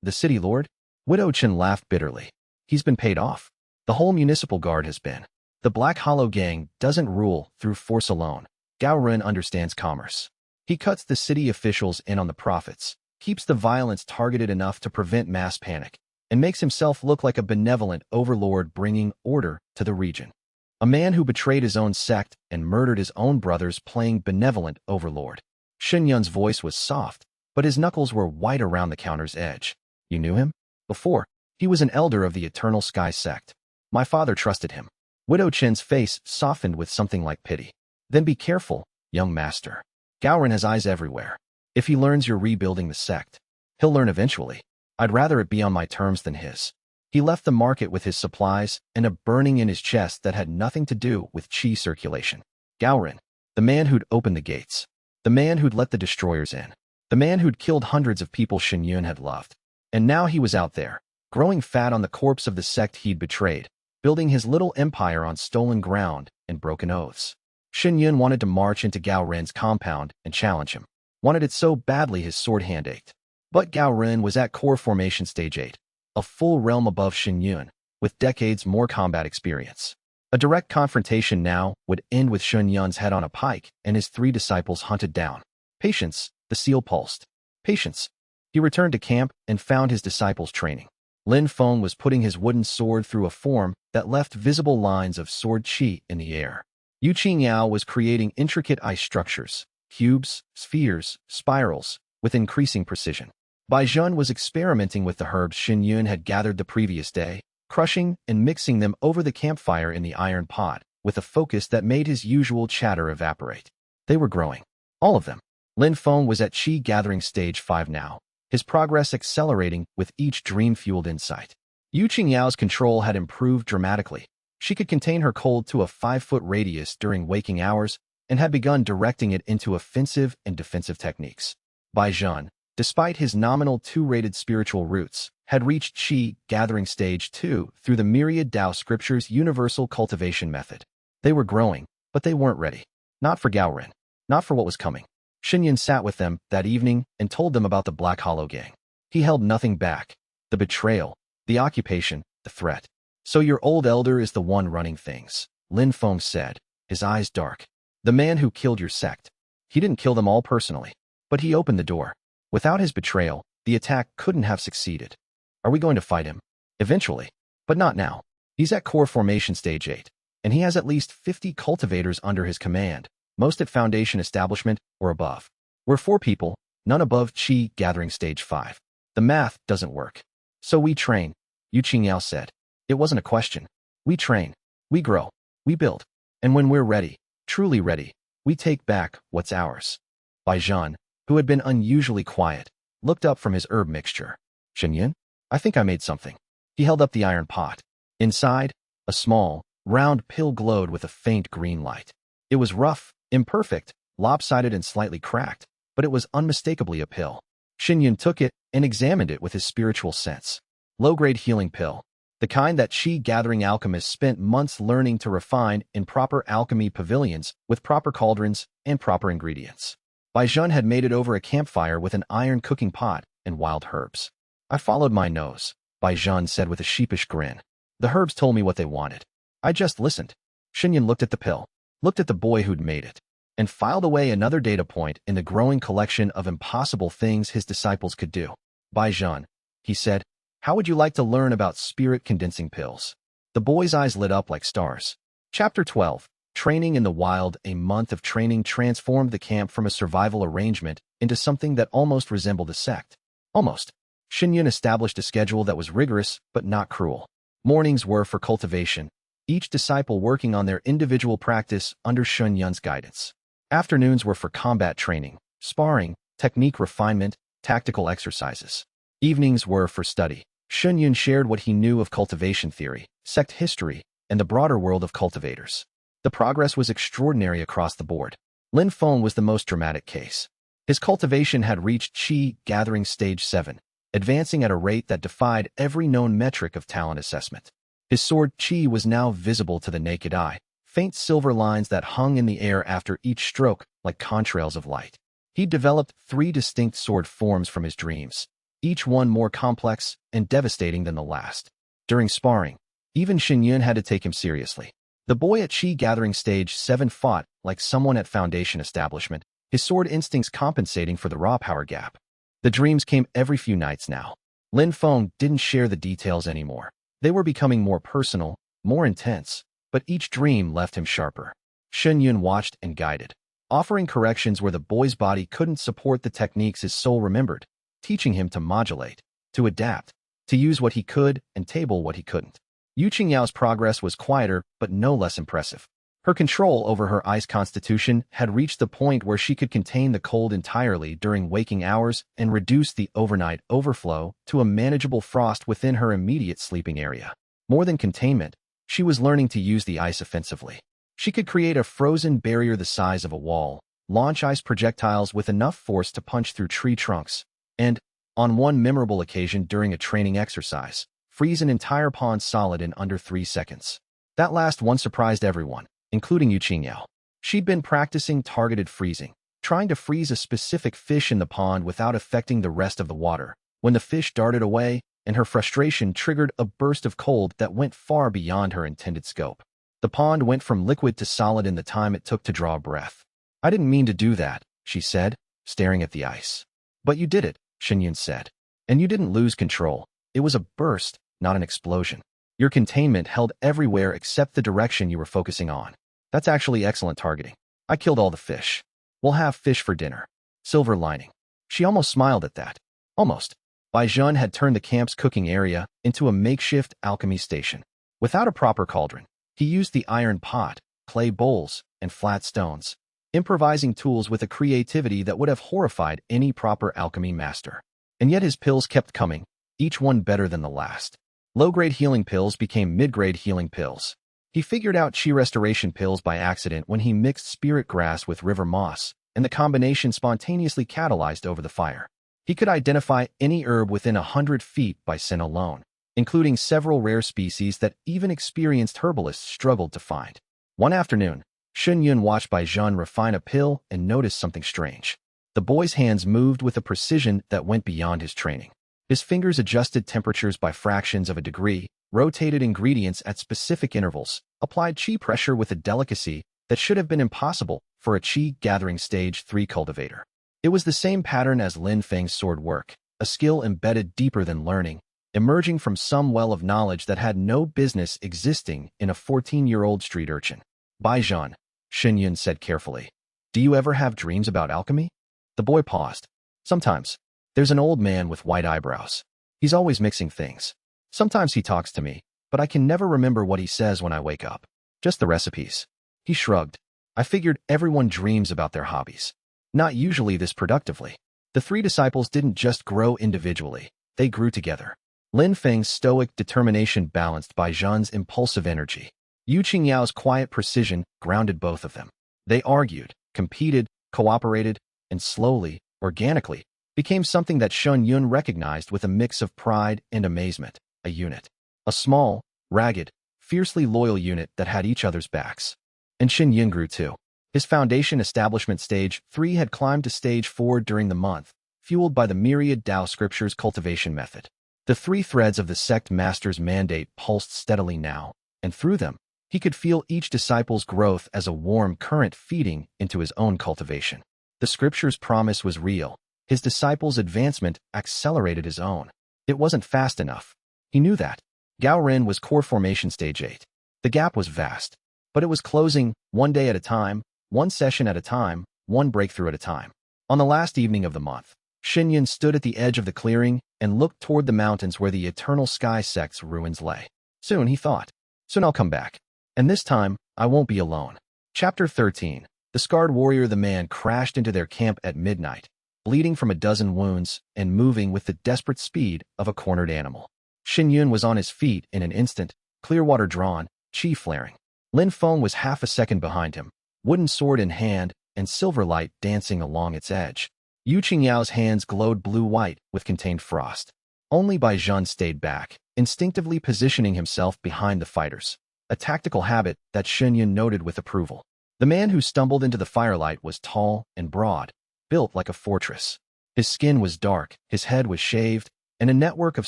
The city lord? Widow Chen laughed bitterly. He's been paid off. The whole municipal guard has been. The Black Hollow gang doesn't rule through force alone. Gao Ren understands commerce. He cuts the city officials in on the profits, keeps the violence targeted enough to prevent mass panic, and makes himself look like a benevolent overlord bringing order to the region. A man who betrayed his own sect and murdered his own brothers playing benevolent overlord. Shen Yun's voice was soft, but his knuckles were white around the counter's edge. You knew him? Before, he was an elder of the Eternal Sky Sect. My father trusted him. Widow Chen's face softened with something like pity. Then be careful, young master. Gaoren has eyes everywhere. If he learns you're rebuilding the sect, he'll learn eventually. I'd rather it be on my terms than his. He left the market with his supplies and a burning in his chest that had nothing to do with qi circulation. Gaoren, the man who'd opened the gates. The man who'd let the destroyers in. The man who'd killed hundreds of people Shen Yun had loved. And now he was out there, growing fat on the corpse of the sect he'd betrayed, building his little empire on stolen ground and broken oaths. Shen Yun wanted to march into Gao Ren's compound and challenge him. Wanted it so badly his sword hand ached. But Gao Ren was at core formation stage 8, a full realm above Shen Yun, with decades more combat experience. A direct confrontation now would end with Shen Yun's head on a pike and his 3 disciples hunted down. Patience, the seal pulsed. Patience. He returned to camp and found his disciples training. Feng was putting his wooden sword through a form that left visible lines of sword qi in the air. Yao was creating intricate ice structures, cubes, spheres, spirals, with increasing precision. Zhen was experimenting with the herbs Shen Yun had gathered the previous day, crushing and mixing them over the campfire in the iron pot, with a focus that made his usual chatter evaporate. They were growing. All of them. Feng was at qi gathering stage 5 now, his progress accelerating with each dream-fueled insight. Yao's control had improved dramatically. She could contain her cold to a 5-foot radius during waking hours and had begun directing it into offensive and defensive techniques. Zhen, despite his nominal 2-rated spiritual roots, had reached qi gathering stage 2 through the myriad Tao scriptures' universal cultivation method. They were growing, but they weren't ready. Not for Gaoren. Not for what was coming. Shen Yun sat with them that evening and told them about the Black Hollow Gang. He held nothing back. The betrayal, the occupation, the threat. So your old elder is the one running things, Feng said, his eyes dark. The man who killed your sect. He didn't kill them all personally, but he opened the door. Without his betrayal, the attack couldn't have succeeded. Are we going to fight him? Eventually. But not now. He's at core formation stage 8, and he has at least 50 cultivators under his command, most at foundation establishment or above. We're 4 people, none above qi gathering stage 5. The math doesn't work. So we train, Yao said. It wasn't a question. We train, we grow, we build. And when we're ready, truly ready, we take back what's ours. Zhen, who had been unusually quiet, looked up from his herb mixture. Shen Yun? I think I made something. He held up the iron pot. Inside, a small, round pill glowed with a faint green light. It was rough, imperfect, lopsided and slightly cracked, but it was unmistakably a pill. Shen Yun took it and examined it with his spiritual sense. Low-grade healing pill. The kind that qi-gathering alchemists spent months learning to refine in proper alchemy pavilions with proper cauldrons and proper ingredients. Zhen had made it over a campfire with an iron cooking pot and wild herbs. I followed my nose, Zhen said with a sheepish grin. The herbs told me what they wanted. I just listened. Shen Yun looked at the pill, looked at the boy who'd made it, and filed away another data point in the growing collection of impossible things his disciples could do. Zhen, he said, how would you like to learn about spirit-condensing pills? The boy's eyes lit up like stars. Chapter 12. Training in the Wild. A month of training transformed the camp from a survival arrangement into something that almost resembled a sect. Almost. Shen Yun established a schedule that was rigorous but not cruel. Mornings were for cultivation, each disciple working on their individual practice under Shen Yun's guidance. Afternoons were for combat training, sparring, technique refinement, tactical exercises. Evenings were for study. Shen Yun shared what he knew of cultivation theory, sect history, and the broader world of cultivators. The progress was extraordinary across the board. Feng was the most dramatic case. His cultivation had reached qi gathering stage 7, advancing at a rate that defied every known metric of talent assessment. His sword qi was now visible to the naked eye, faint silver lines that hung in the air after each stroke like contrails of light. He'd developed 3 distinct sword forms from his dreams, each one more complex and devastating than the last. During sparring, even Shen Yun had to take him seriously. The boy at qi gathering stage 7 fought like someone at foundation establishment, his sword instincts compensating for the raw power gap. The dreams came every few nights now. Feng didn't share the details anymore. They were becoming more personal, more intense, but each dream left him sharper. Shuiyue watched and guided, offering corrections where the boy's body couldn't support the techniques his soul remembered, teaching him to modulate, to adapt, to use what he could and table what he couldn't. Yao's progress was quieter but no less impressive. Her control over her ice constitution had reached the point where she could contain the cold entirely during waking hours and reduce the overnight overflow to a manageable frost within her immediate sleeping area. More than containment, she was learning to use the ice offensively. She could create a frozen barrier the size of a wall, launch ice projectiles with enough force to punch through tree trunks, and, on one memorable occasion during a training exercise, freeze an entire pond solid in under 3 seconds. That last one surprised everyone, including Jiang. She'd been practicing targeted freezing, trying to freeze a specific fish in the pond without affecting the rest of the water, when the fish darted away, and her frustration triggered a burst of cold that went far beyond her intended scope. The pond went from liquid to solid in the time it took to draw a breath. "I didn't mean to do that," she said, staring at the ice. "But you did it," Shen said. "And you didn't lose control. It was a burst, not an explosion. Your containment held everywhere except the direction you were focusing on. That's actually excellent targeting. I killed all the fish. We'll have fish for dinner." Silver lining. She almost smiled at that. Almost. Zhen had turned the camp's cooking area into a makeshift alchemy station. Without a proper cauldron, he used the iron pot, clay bowls, and flat stones, improvising tools with a creativity that would have horrified any proper alchemy master. And yet his pills kept coming, each one better than the last. Low-grade healing pills became mid-grade healing pills. He figured out chi restoration pills by accident when he mixed spirit grass with river moss, and the combination spontaneously catalyzed over the fire. He could identify any herb within 100 feet by scent alone, including several rare species that even experienced herbalists struggled to find. One afternoon, Shuiyue watched Zhen refine a pill and noticed something strange. The boy's hands moved with a precision that went beyond his training. His fingers adjusted temperatures by fractions of a degree, rotated ingredients at specific intervals, applied chi pressure with a delicacy that should have been impossible for a chi gathering stage 3 cultivator. It was the same pattern as Feng's sword work, a skill embedded deeper than learning, emerging from some well of knowledge that had no business existing in a 14-year-old street urchin. "Zhen," Shen said carefully. "Do you ever have dreams about alchemy?" The boy paused. "Sometimes. There's an old man with white eyebrows. He's always mixing things. Sometimes he talks to me, but I can never remember what he says when I wake up. Just the recipes." He shrugged. "I figured everyone dreams about their hobbies. Not usually this productively." The 3 disciples didn't just grow individually, they grew together. Feng's stoic determination balanced Zhen's impulsive energy. Yao's quiet precision grounded both of them. They argued, competed, cooperated, and slowly, organically, became something that Shuiyue recognized with a mix of pride and amazement, a unit. A small, ragged, fiercely loyal unit that had each other's backs. And Shuiyue grew too. His foundation establishment stage 3 had climbed to stage 4 during the month, fueled by the myriad Tao scriptures cultivation method. The 3 threads of the sect master's mandate pulsed steadily now, and through them, he could feel each disciple's growth as a warm current feeding into his own cultivation. The scripture's promise was real. His disciple's advancement accelerated his own. It wasn't fast enough. He knew that. Gao Ren was core formation stage 8. The gap was vast, but it was closing, one day at a time, one session at a time, one breakthrough at a time. On the last evening of the month, Shuiyue stood at the edge of the clearing and looked toward the mountains where the Eternal Sky Sect's ruins lay. Soon, he thought. Soon I'll come back. And this time, I won't be alone. Chapter 13. The Scarred Warrior. The man crashed into their camp at midnight, bleeding from a dozen wounds and moving with the desperate speed of a cornered animal. Shuiyue was on his feet in an instant, clear water drawn, chi flaring. Feng was half a second behind him, wooden sword in hand and silver light dancing along its edge. Yao's hands glowed blue-white with contained frost. Only Zhen stayed back, instinctively positioning himself behind the fighters, a tactical habit that Shuiyue noted with approval. The man who stumbled into the firelight was tall and broad, built like a fortress. His skin was dark, his head was shaved, and a network of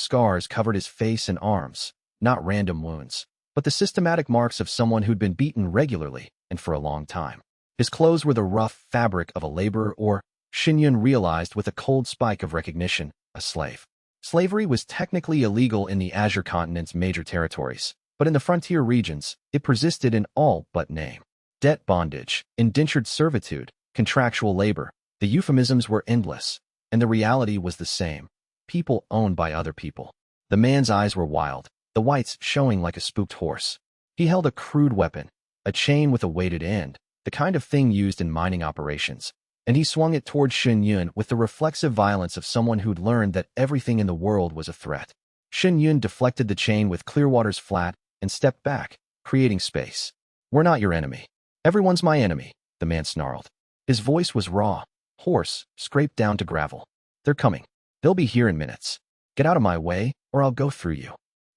scars covered his face and arms, not random wounds, but the systematic marks of someone who'd been beaten regularly and for a long time. His clothes were the rough fabric of a laborer or, Shuiyue realized with a cold spike of recognition, a slave. Slavery was technically illegal in the Azure continent's major territories, but in the frontier regions, it persisted in all but name. Debt bondage, indentured servitude, contractual labor, the euphemisms were endless, and the reality was the same. People owned by other people. The man's eyes were wild, the whites showing like a spooked horse. He held a crude weapon, a chain with a weighted end, the kind of thing used in mining operations, and he swung it toward Shuiyue with the reflexive violence of someone who'd learned that everything in the world was a threat. Shuiyue deflected the chain with Clearwater's flat and stepped back, creating space. "We're not your enemy. Everyone's my enemy," the man snarled. His voice was raw, hoarse, scraped down to gravel. "They're coming. They'll be here in minutes. Get out of my way, or I'll go through you."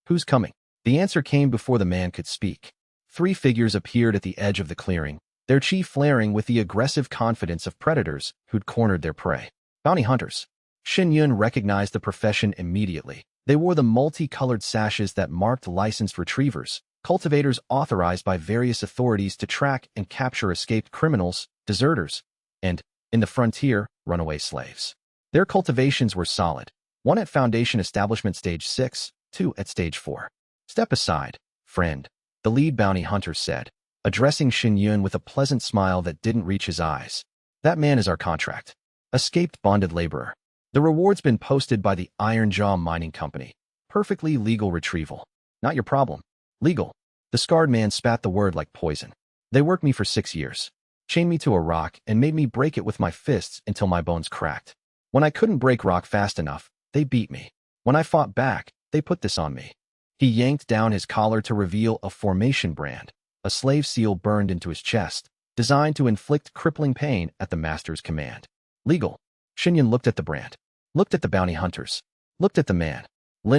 "Who's coming?" The answer came before the man could speak. Three figures appeared at the edge of the clearing, their chief flaring with the aggressive confidence of predators who'd cornered their prey. Bounty hunters. Shuiyue recognized the profession immediately. They wore the multicolored sashes that marked licensed retrievers, cultivators authorized by various authorities to track and capture escaped criminals, deserters, and, in the frontier, runaway slaves. Their cultivations were solid, one at Foundation Establishment Stage 6, two at Stage 4. "Step aside, friend," the lead bounty hunter said, addressing Shuiyue with a pleasant smile that didn't reach his eyes. "That man is our contract. Escaped bonded laborer. The reward's been posted by the Iron Jaw Mining Company. Perfectly legal retrieval. Not your problem. Legal." The scarred man spat the word like poison. "They worked me for 6 years. Chained me to a rock and made me break it with my fists until my bones cracked. When I couldn't break rock fast enough, they beat me. When I fought back, they put this on me." He yanked down his collar to reveal a formation brand, a slave seal burned into his chest, designed to inflict crippling pain at the master's command. "Legal." Shuiyue looked at the brand, looked at the bounty hunters, looked at the man.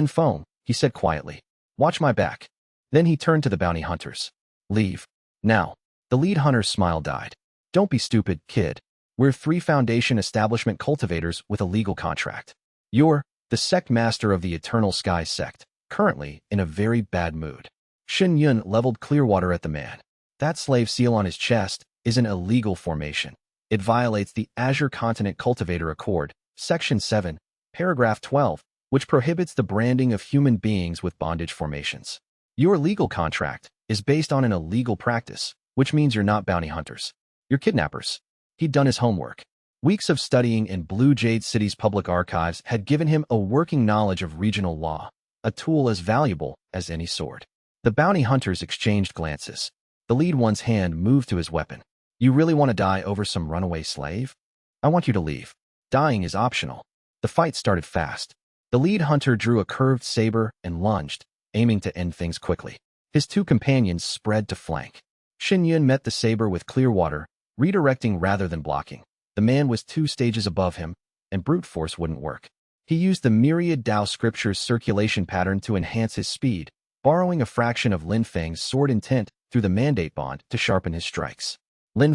"Feng," he said quietly. "Watch my back." Then he turned to the bounty hunters. "Leave. Now." The lead hunter's smile died. "Don't be stupid, kid. We're 3 Foundation Establishment cultivators with a legal contract. You're the Sect master of the Eternal Sky Sect, currently in a very bad mood." Shuiyue leveled Clearwater at the man. "That slave seal on his chest is an illegal formation. It violates the Azure Continent Cultivator Accord, Section 7, Paragraph 12, which prohibits the branding of human beings with bondage formations. Your legal contract is based on an illegal practice, which means you're not bounty hunters. You're kidnappers." He'd done his homework. Weeks of studying in Blue Jade City's public archives had given him a working knowledge of regional law, a tool as valuable as any sword. The bounty hunters exchanged glances. The lead one's hand moved to his weapon. "You really want to die over some runaway slave? I want you to leave. Dying is optional." The fight started fast. The lead hunter drew a curved saber and lunged, aiming to end things quickly. His 2 companions spread to flank. Shuiyue met the saber with Clearwater, redirecting rather than blocking. The man was 2 stages above him, and brute force wouldn't work. He used the myriad Tao scriptures circulation pattern to enhance his speed, borrowing a fraction of Feng's sword intent through the mandate bond to sharpen his strikes.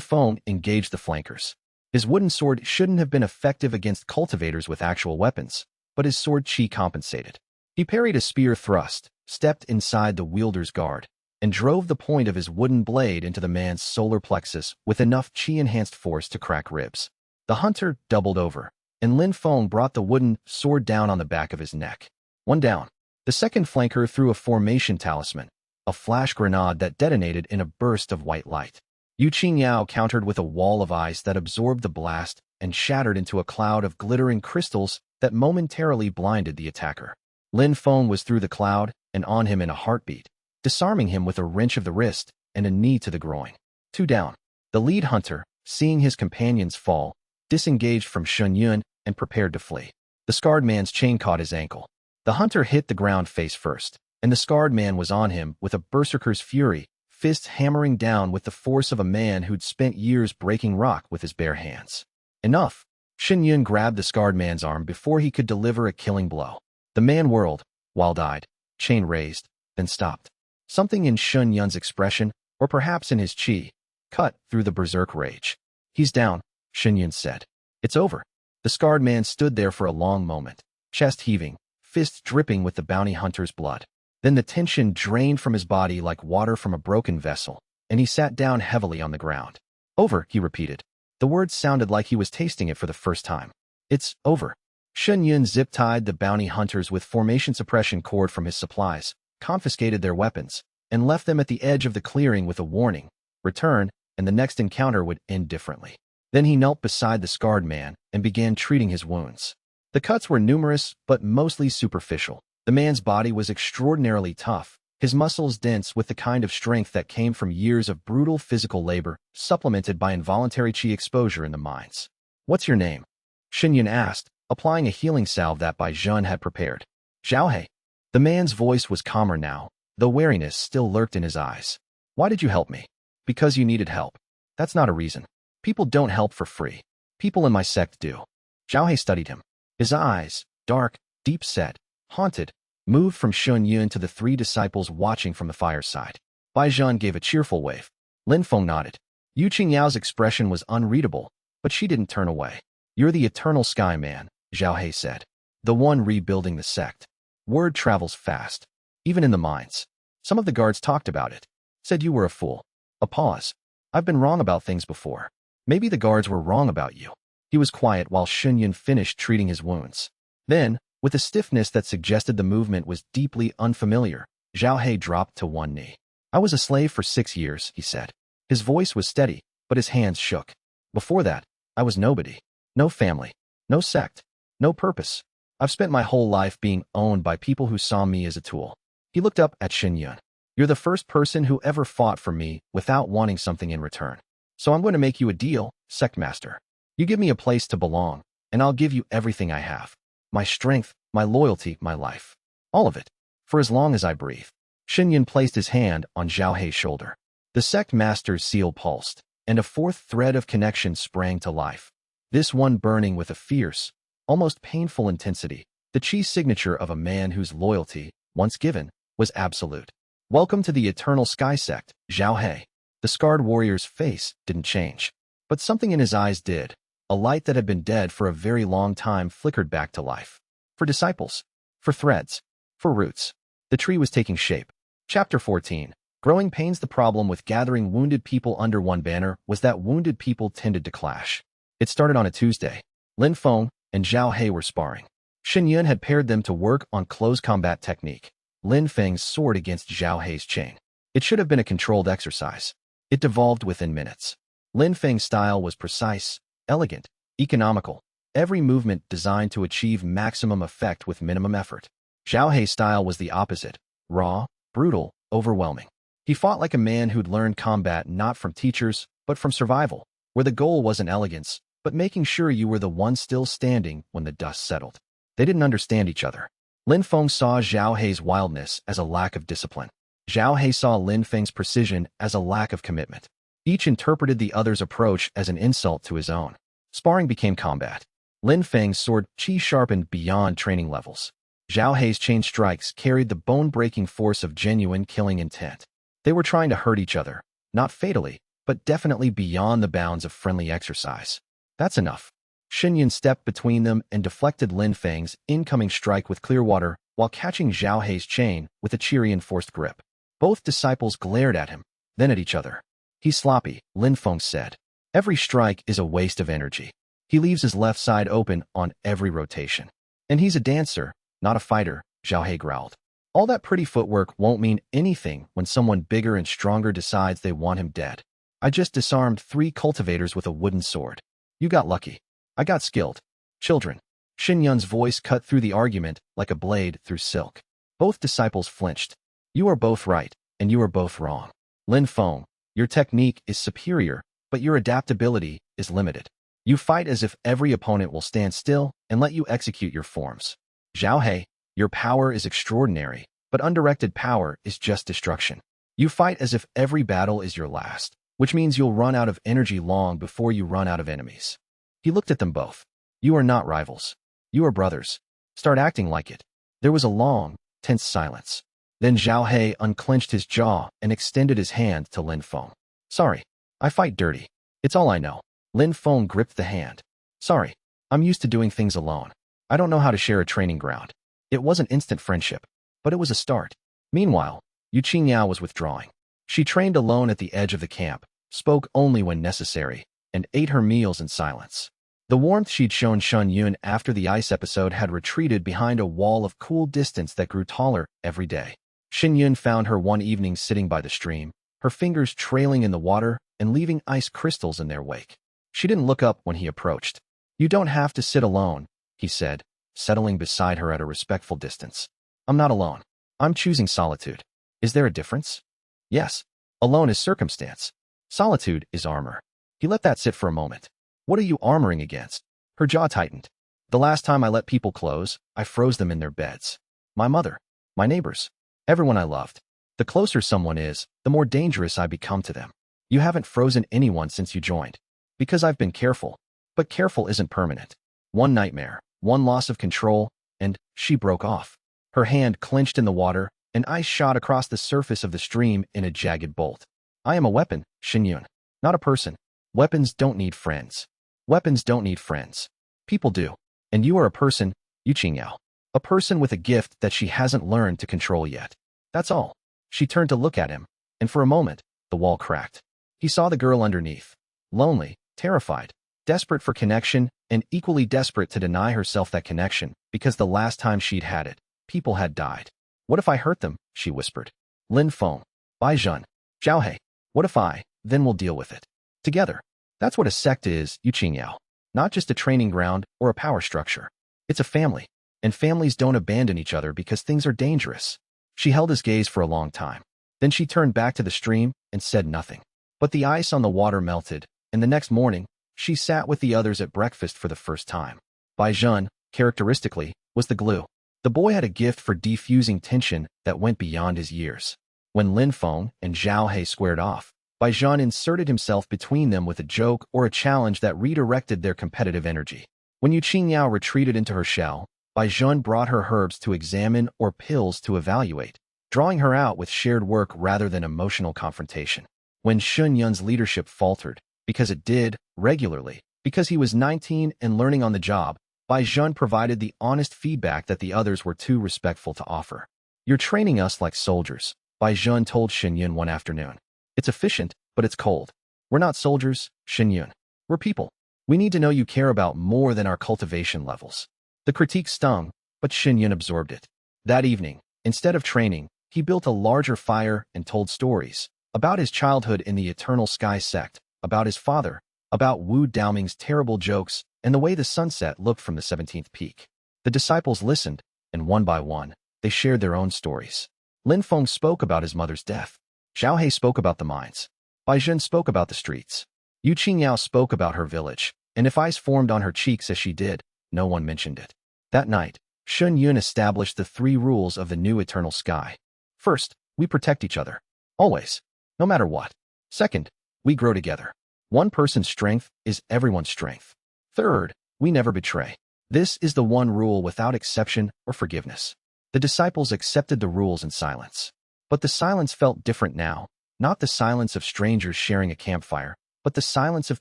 Feng engaged the flankers. His wooden sword shouldn't have been effective against cultivators with actual weapons, but his sword chi compensated. He parried a spear thrust, stepped inside the wielder's guard, and drove the point of his wooden blade into the man's solar plexus with enough chi-enhanced force to crack ribs. The hunter doubled over, and Feng brought the wooden sword down on the back of his neck. 1 down. The second flanker threw a formation talisman, a flash grenade that detonated in a burst of white light. Yu Qingyao countered with a wall of ice that absorbed the blast and shattered into a cloud of glittering crystals that momentarily blinded the attacker. Feng was through the cloud and on him in a heartbeat, disarming him with a wrench of the wrist and a knee to the groin. 2 down. The lead hunter, seeing his companions fall, disengaged from Shuiyue and prepared to flee. The scarred man's chain caught his ankle. The hunter hit the ground face first, and the scarred man was on him with a berserker's fury, fists hammering down with the force of a man who'd spent years breaking rock with his bare hands. "Enough!" Shuiyue grabbed the scarred man's arm before he could deliver a killing blow. The man whirled, wild-eyed, chain raised, then stopped. Something in Shuiyue's expression, or perhaps in his chi, cut through the berserk rage. "He's down," Shuiyue said. "It's over." The scarred man stood there for a long moment, chest heaving, fists dripping with the bounty hunter's blood. Then the tension drained from his body like water from a broken vessel, and he sat down heavily on the ground. "Over," he repeated. The words sounded like he was tasting it for the first time. "It's over." Shen Yun zip-tied the bounty hunters with formation suppression cord from his supplies, confiscated their weapons, and left them at the edge of the clearing with a warning: return, and the next encounter would end differently. Then he knelt beside the scarred man and began treating his wounds. The cuts were numerous, but mostly superficial. The man's body was extraordinarily tough, his muscles dense with the kind of strength that came from years of brutal physical labor, supplemented by involuntary qi exposure in the mines. "What's your name?" Shen Yun asked, applying a healing salve that Bai Zhen had prepared. "Zhao He." The man's voice was calmer now, though wariness still lurked in his eyes. "Why did you help me?" "Because you needed help. That's not a reason. People don't help for free. People in my sect do." Zhao He studied him. His eyes, dark, deep-set, haunted, moved from Shen Yun to the three disciples watching from the fireside. Bai Zhen gave a cheerful wave. Lin Feng nodded. Yu Qingyao's expression was unreadable, but she didn't turn away. "You're the eternal sky man," Zhao He said. "The one rebuilding the sect. Word travels fast. Even in the mines. Some of the guards talked about it. Said you were a fool." A pause. "I've been wrong about things before. Maybe the guards were wrong about you." He was quiet while Shen Yun finished treating his wounds. Then, with a stiffness that suggested the movement was deeply unfamiliar, Zhao He dropped to one knee. "I was a slave for 6 years," he said. His voice was steady, but his hands shook. "Before that, I was nobody. No family. No sect. No purpose. I've spent my whole life being owned by people who saw me as a tool." He looked up at Shen Yun. "You're the first person who ever fought for me without wanting something in return. So I'm going to make you a deal, Sect Master. You give me a place to belong, and I'll give you everything I have. My strength, my loyalty, my life. All of it. For as long as I breathe." Shen Yun placed his hand on Zhao Hei's shoulder. The Sect Master's seal pulsed, and a fourth thread of connection sprang to life. This one burning with a fierce, almost painful intensity, the chi signature of a man whose loyalty, once given, was absolute. "Welcome to the Eternal Sky Sect, Zhao He." The scarred warrior's face didn't change, but something in his eyes did. A light that had been dead for a very long time flickered back to life. For disciples. For threads. For roots. The tree was taking shape. Chapter 14. Growing pains. The problem with gathering wounded people under one banner was that wounded people tended to clash. It started on a Tuesday. Lin Feng and Zhao He were sparring. Shen Yun had paired them to work on close combat technique. Lin Feng's sword against Zhao Hei's chain. It should have been a controlled exercise. It devolved within minutes. Lin Feng's style was precise, elegant, economical, every movement designed to achieve maximum effect with minimum effort. Zhao Hei's style was the opposite, raw, brutal, overwhelming. He fought like a man who'd learned combat not from teachers, but from survival, where the goal wasn't elegance, but making sure you were the one still standing when the dust settled. They didn't understand each other. Lin Feng saw Zhao Hei's wildness as a lack of discipline. Zhao He saw Lin Feng's precision as a lack of commitment. Each interpreted the other's approach as an insult to his own. Sparring became combat. Lin Feng's sword qi sharpened beyond training levels. Zhao Hei's chain strikes carried the bone-breaking force of genuine killing intent. They were trying to hurt each other, not fatally, but definitely beyond the bounds of friendly exercise. "That's enough." Shen Yun stepped between them and deflected Lin Feng's incoming strike with clear water while catching Zhao Hei's chain with a cheery enforced grip. Both disciples glared at him, then at each other. "He's sloppy," Lin Feng said. "Every strike is a waste of energy. He leaves his left side open on every rotation. And he's a dancer, not a fighter," Zhao He growled. "All that pretty footwork won't mean anything when someone bigger and stronger decides they want him dead. I just disarmed 3 cultivators with a wooden sword. You got lucky. I got skilled. Children." Shen Yun's voice cut through the argument like a blade through silk. Both disciples flinched. "You are both right, and you are both wrong. Lin Feng, your technique is superior, but your adaptability is limited. You fight as if every opponent will stand still and let you execute your forms. Zhao He, your power is extraordinary, but undirected power is just destruction. You fight as if every battle is your last, which means you'll run out of energy long before you run out of enemies." He looked at them both. "You are not rivals. You are brothers. Start acting like it." There was a long, tense silence. Then Zhao He unclenched his jaw and extended his hand to Lin Feng. "Sorry. I fight dirty. It's all I know." Lin Feng gripped the hand. "Sorry. I'm used to doing things alone. I don't know how to share a training ground." It wasn't instant friendship, but it was a start. Meanwhile, Yu Qingyao was withdrawing. She trained alone at the edge of the camp, spoke only when necessary, and ate her meals in silence. The warmth she'd shown Shuiyue after the ice episode had retreated behind a wall of cool distance that grew taller every day. Shuiyue found her one evening sitting by the stream, her fingers trailing in the water and leaving ice crystals in their wake. She didn't look up when he approached. "You don't have to sit alone," he said, settling beside her at a respectful distance. "I'm not alone. I'm choosing solitude. Is there a difference?" "Yes. Alone is circumstance. Solitude is armor." He let that sit for a moment. "What are you armoring against?" Her jaw tightened. "The last time I let people close, I froze them in their beds. My mother, my neighbors, everyone I loved. The closer someone is, the more dangerous I become to them. You haven't frozen anyone since you joined. Because I've been careful. But careful isn't permanent. One nightmare, one loss of control, and she broke off. Her hand clenched in the water, and ice shot across the surface of the stream in a jagged bolt. "I am a weapon, Shuiyue, not a person. Weapons don't need friends. Weapons don't need friends. People do. And you are a person, Jiang. A person with a gift that she hasn't learned to control yet. That's all." She turned to look at him, and for a moment, the wall cracked. He saw the girl underneath. Lonely, terrified, desperate for connection, and equally desperate to deny herself that connection, because the last time she'd had it, people had died. "What if I hurt them?" she whispered. "Feng, Zhen, Jiang. What if I, then we'll deal with it. Together." That's what a sect is, Jiang. Not just a training ground or a power structure. It's a family. And families don't abandon each other because things are dangerous. She held his gaze for a long time. Then she turned back to the stream and said nothing. But the ice on the water melted, and the next morning, she sat with the others at breakfast for the first time. Zhen, characteristically, was the glue. The boy had a gift for defusing tension that went beyond his years. When Feng and Jiang squared off, Zhen inserted himself between them with a joke or a challenge that redirected their competitive energy. When Jiang retreated into her shell, Zhen brought her herbs to examine or pills to evaluate, drawing her out with shared work rather than emotional confrontation. When Shuiyue's leadership faltered, because it did, regularly, because he was 19 and learning on the job, Zhen provided the honest feedback that the others were too respectful to offer. "You're training us like soldiers," Zhen told Shuiyue one afternoon. "It's efficient, but it's cold. We're not soldiers, Shuiyue. We're people. We need to know you care about more than our cultivation levels." The critique stung, but Shuiyue absorbed it. That evening, instead of training, he built a larger fire and told stories about his childhood in the Eternal Sky Sect, about his father, about Wu Daoming's terrible jokes, and the way the sunset looked from the 17th peak. The disciples listened, and one by one, they shared their own stories. Feng spoke about his mother's death. Jiang spoke about the mines. Zhen spoke about the streets. Jiang spoke about her village, and if ice formed on her cheeks as she did, no one mentioned it. That night, Shuiyue established the 3 rules of the new eternal sky. First, we protect each other. Always. No matter what. Second, we grow together. One person's strength is everyone's strength. Third, we never betray. This is the one rule without exception or forgiveness. The disciples accepted the rules in silence. But the silence felt different now, not the silence of strangers sharing a campfire, but the silence of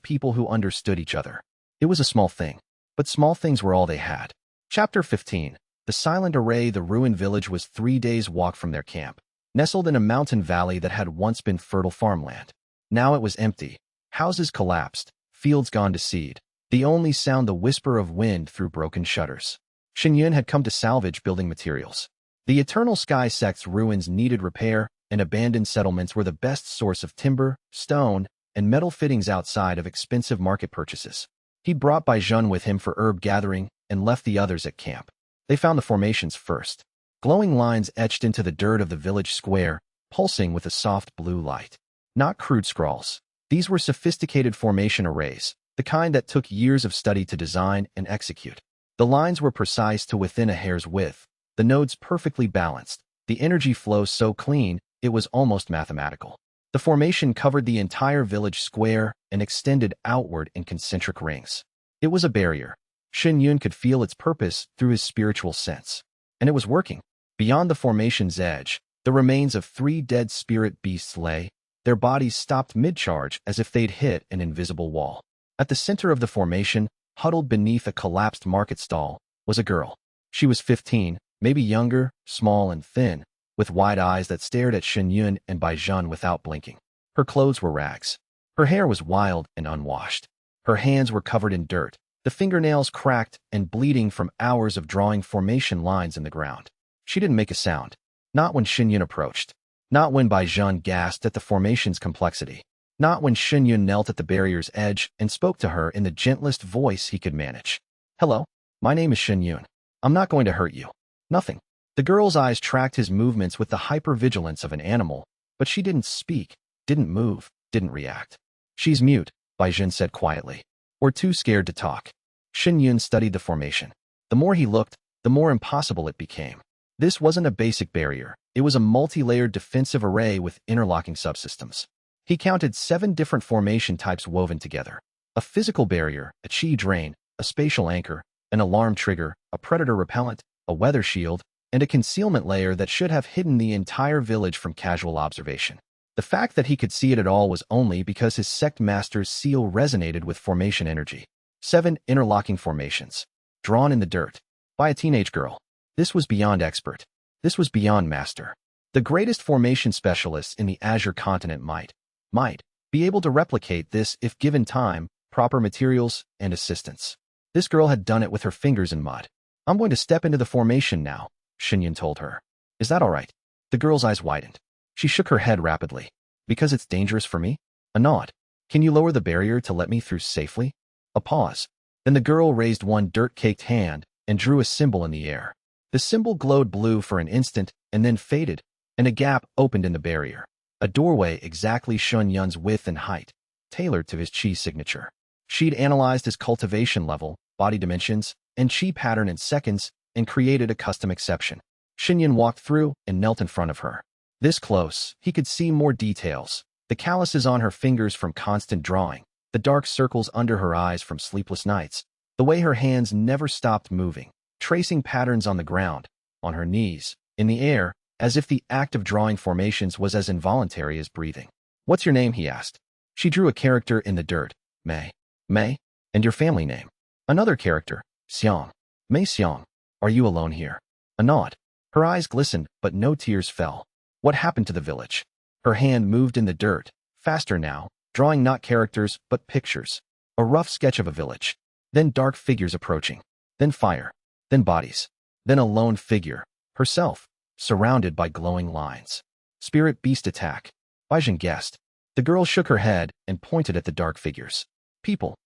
people who understood each other. It was a small thing, but small things were all they had. Chapter 15. The silent array. The ruined village was 3 days' walk from their camp, nestled in a mountain valley that had once been fertile farmland. Now it was empty. Houses collapsed, fields gone to seed. The only sound the whisper of wind through broken shutters. Shuiyue had come to salvage building materials. The Eternal Sky Sect's ruins needed repair, and abandoned settlements were the best source of timber, stone, and metal fittings outside of expensive market purchases. He brought Zhen with him for herb gathering and left the others at camp. They found the formations first. Glowing lines etched into the dirt of the village square, pulsing with a soft blue light. Not crude scrawls. These were sophisticated formation arrays, the kind that took years of study to design and execute. The lines were precise to within a hair's width, the nodes perfectly balanced, the energy flow so clean, it was almost mathematical. The formation covered the entire village square and extended outward in concentric rings. It was a barrier. Shuiyue could feel its purpose through his spiritual sense. And it was working. Beyond the formation's edge, the remains of 3 dead spirit beasts lay, their bodies stopped mid-charge as if they'd hit an invisible wall. At the center of the formation, huddled beneath a collapsed market stall, was a girl. She was 15, maybe younger, small and thin, with wide eyes that stared at Shuiyue and Zhen without blinking. Her clothes were rags. Her hair was wild and unwashed. Her hands were covered in dirt, the fingernails cracked and bleeding from hours of drawing formation lines in the ground. She didn't make a sound. Not when Shuiyue approached. Not when Bai Zhen gasped at the formation's complexity. Not when Shuiyue knelt at the barrier's edge and spoke to her in the gentlest voice he could manage. Hello, my name is Shuiyue. I'm not going to hurt you. Nothing. The girl's eyes tracked his movements with the hypervigilance of an animal, but she didn't speak, didn't move, didn't react. She's mute, Bai Zhen said quietly. Or too scared to talk. Shuiyue studied the formation. The more he looked, the more impossible it became. This wasn't a basic barrier. It was a multi-layered defensive array with interlocking subsystems. He counted 7 different formation types woven together. A physical barrier, a chi drain, a spatial anchor, an alarm trigger, a predator repellent, a weather shield, and a concealment layer that should have hidden the entire village from casual observation. The fact that he could see it at all was only because his sect master's seal resonated with formation energy. 7 interlocking formations, drawn in the dirt, by a teenage girl. This was beyond expert. This was beyond master. The greatest formation specialists in the Azure continent might be able to replicate this if given time, proper materials, and assistance. This girl had done it with her fingers in mud. I'm going to step into the formation now, Shuiyue told her. Is that all right? The girl's eyes widened. She shook her head rapidly. Because it's dangerous for me? A nod. Can you lower the barrier to let me through safely? A pause. Then the girl raised one dirt-caked hand and drew a symbol in the air. The symbol glowed blue for an instant and then faded, and a gap opened in the barrier. A doorway exactly Shuiyue's width and height, tailored to his chi signature. She'd analyzed his cultivation level, body dimensions, and chi pattern in seconds and created a custom exception. Shuiyue walked through and knelt in front of her. This close, he could see more details. The calluses on her fingers from constant drawing, the dark circles under her eyes from sleepless nights, the way her hands never stopped moving, tracing patterns on the ground, on her knees, in the air, as if the act of drawing formations was as involuntary as breathing. What's your name? He asked. She drew a character in the dirt. Mei. Mei? And your family name? Another character. Xiang. Mei Xiang. Are you alone here? A nod. Her eyes glistened, but no tears fell. What happened to the village? Her hand moved in the dirt, faster now, drawing not characters, but pictures. A rough sketch of a village. Then dark figures approaching. Then fire. Then bodies. Then a lone figure. Herself. Surrounded by glowing lines. Spirit beast attack. Bai Zhen guessed. The girl shook her head and pointed at the dark figures. People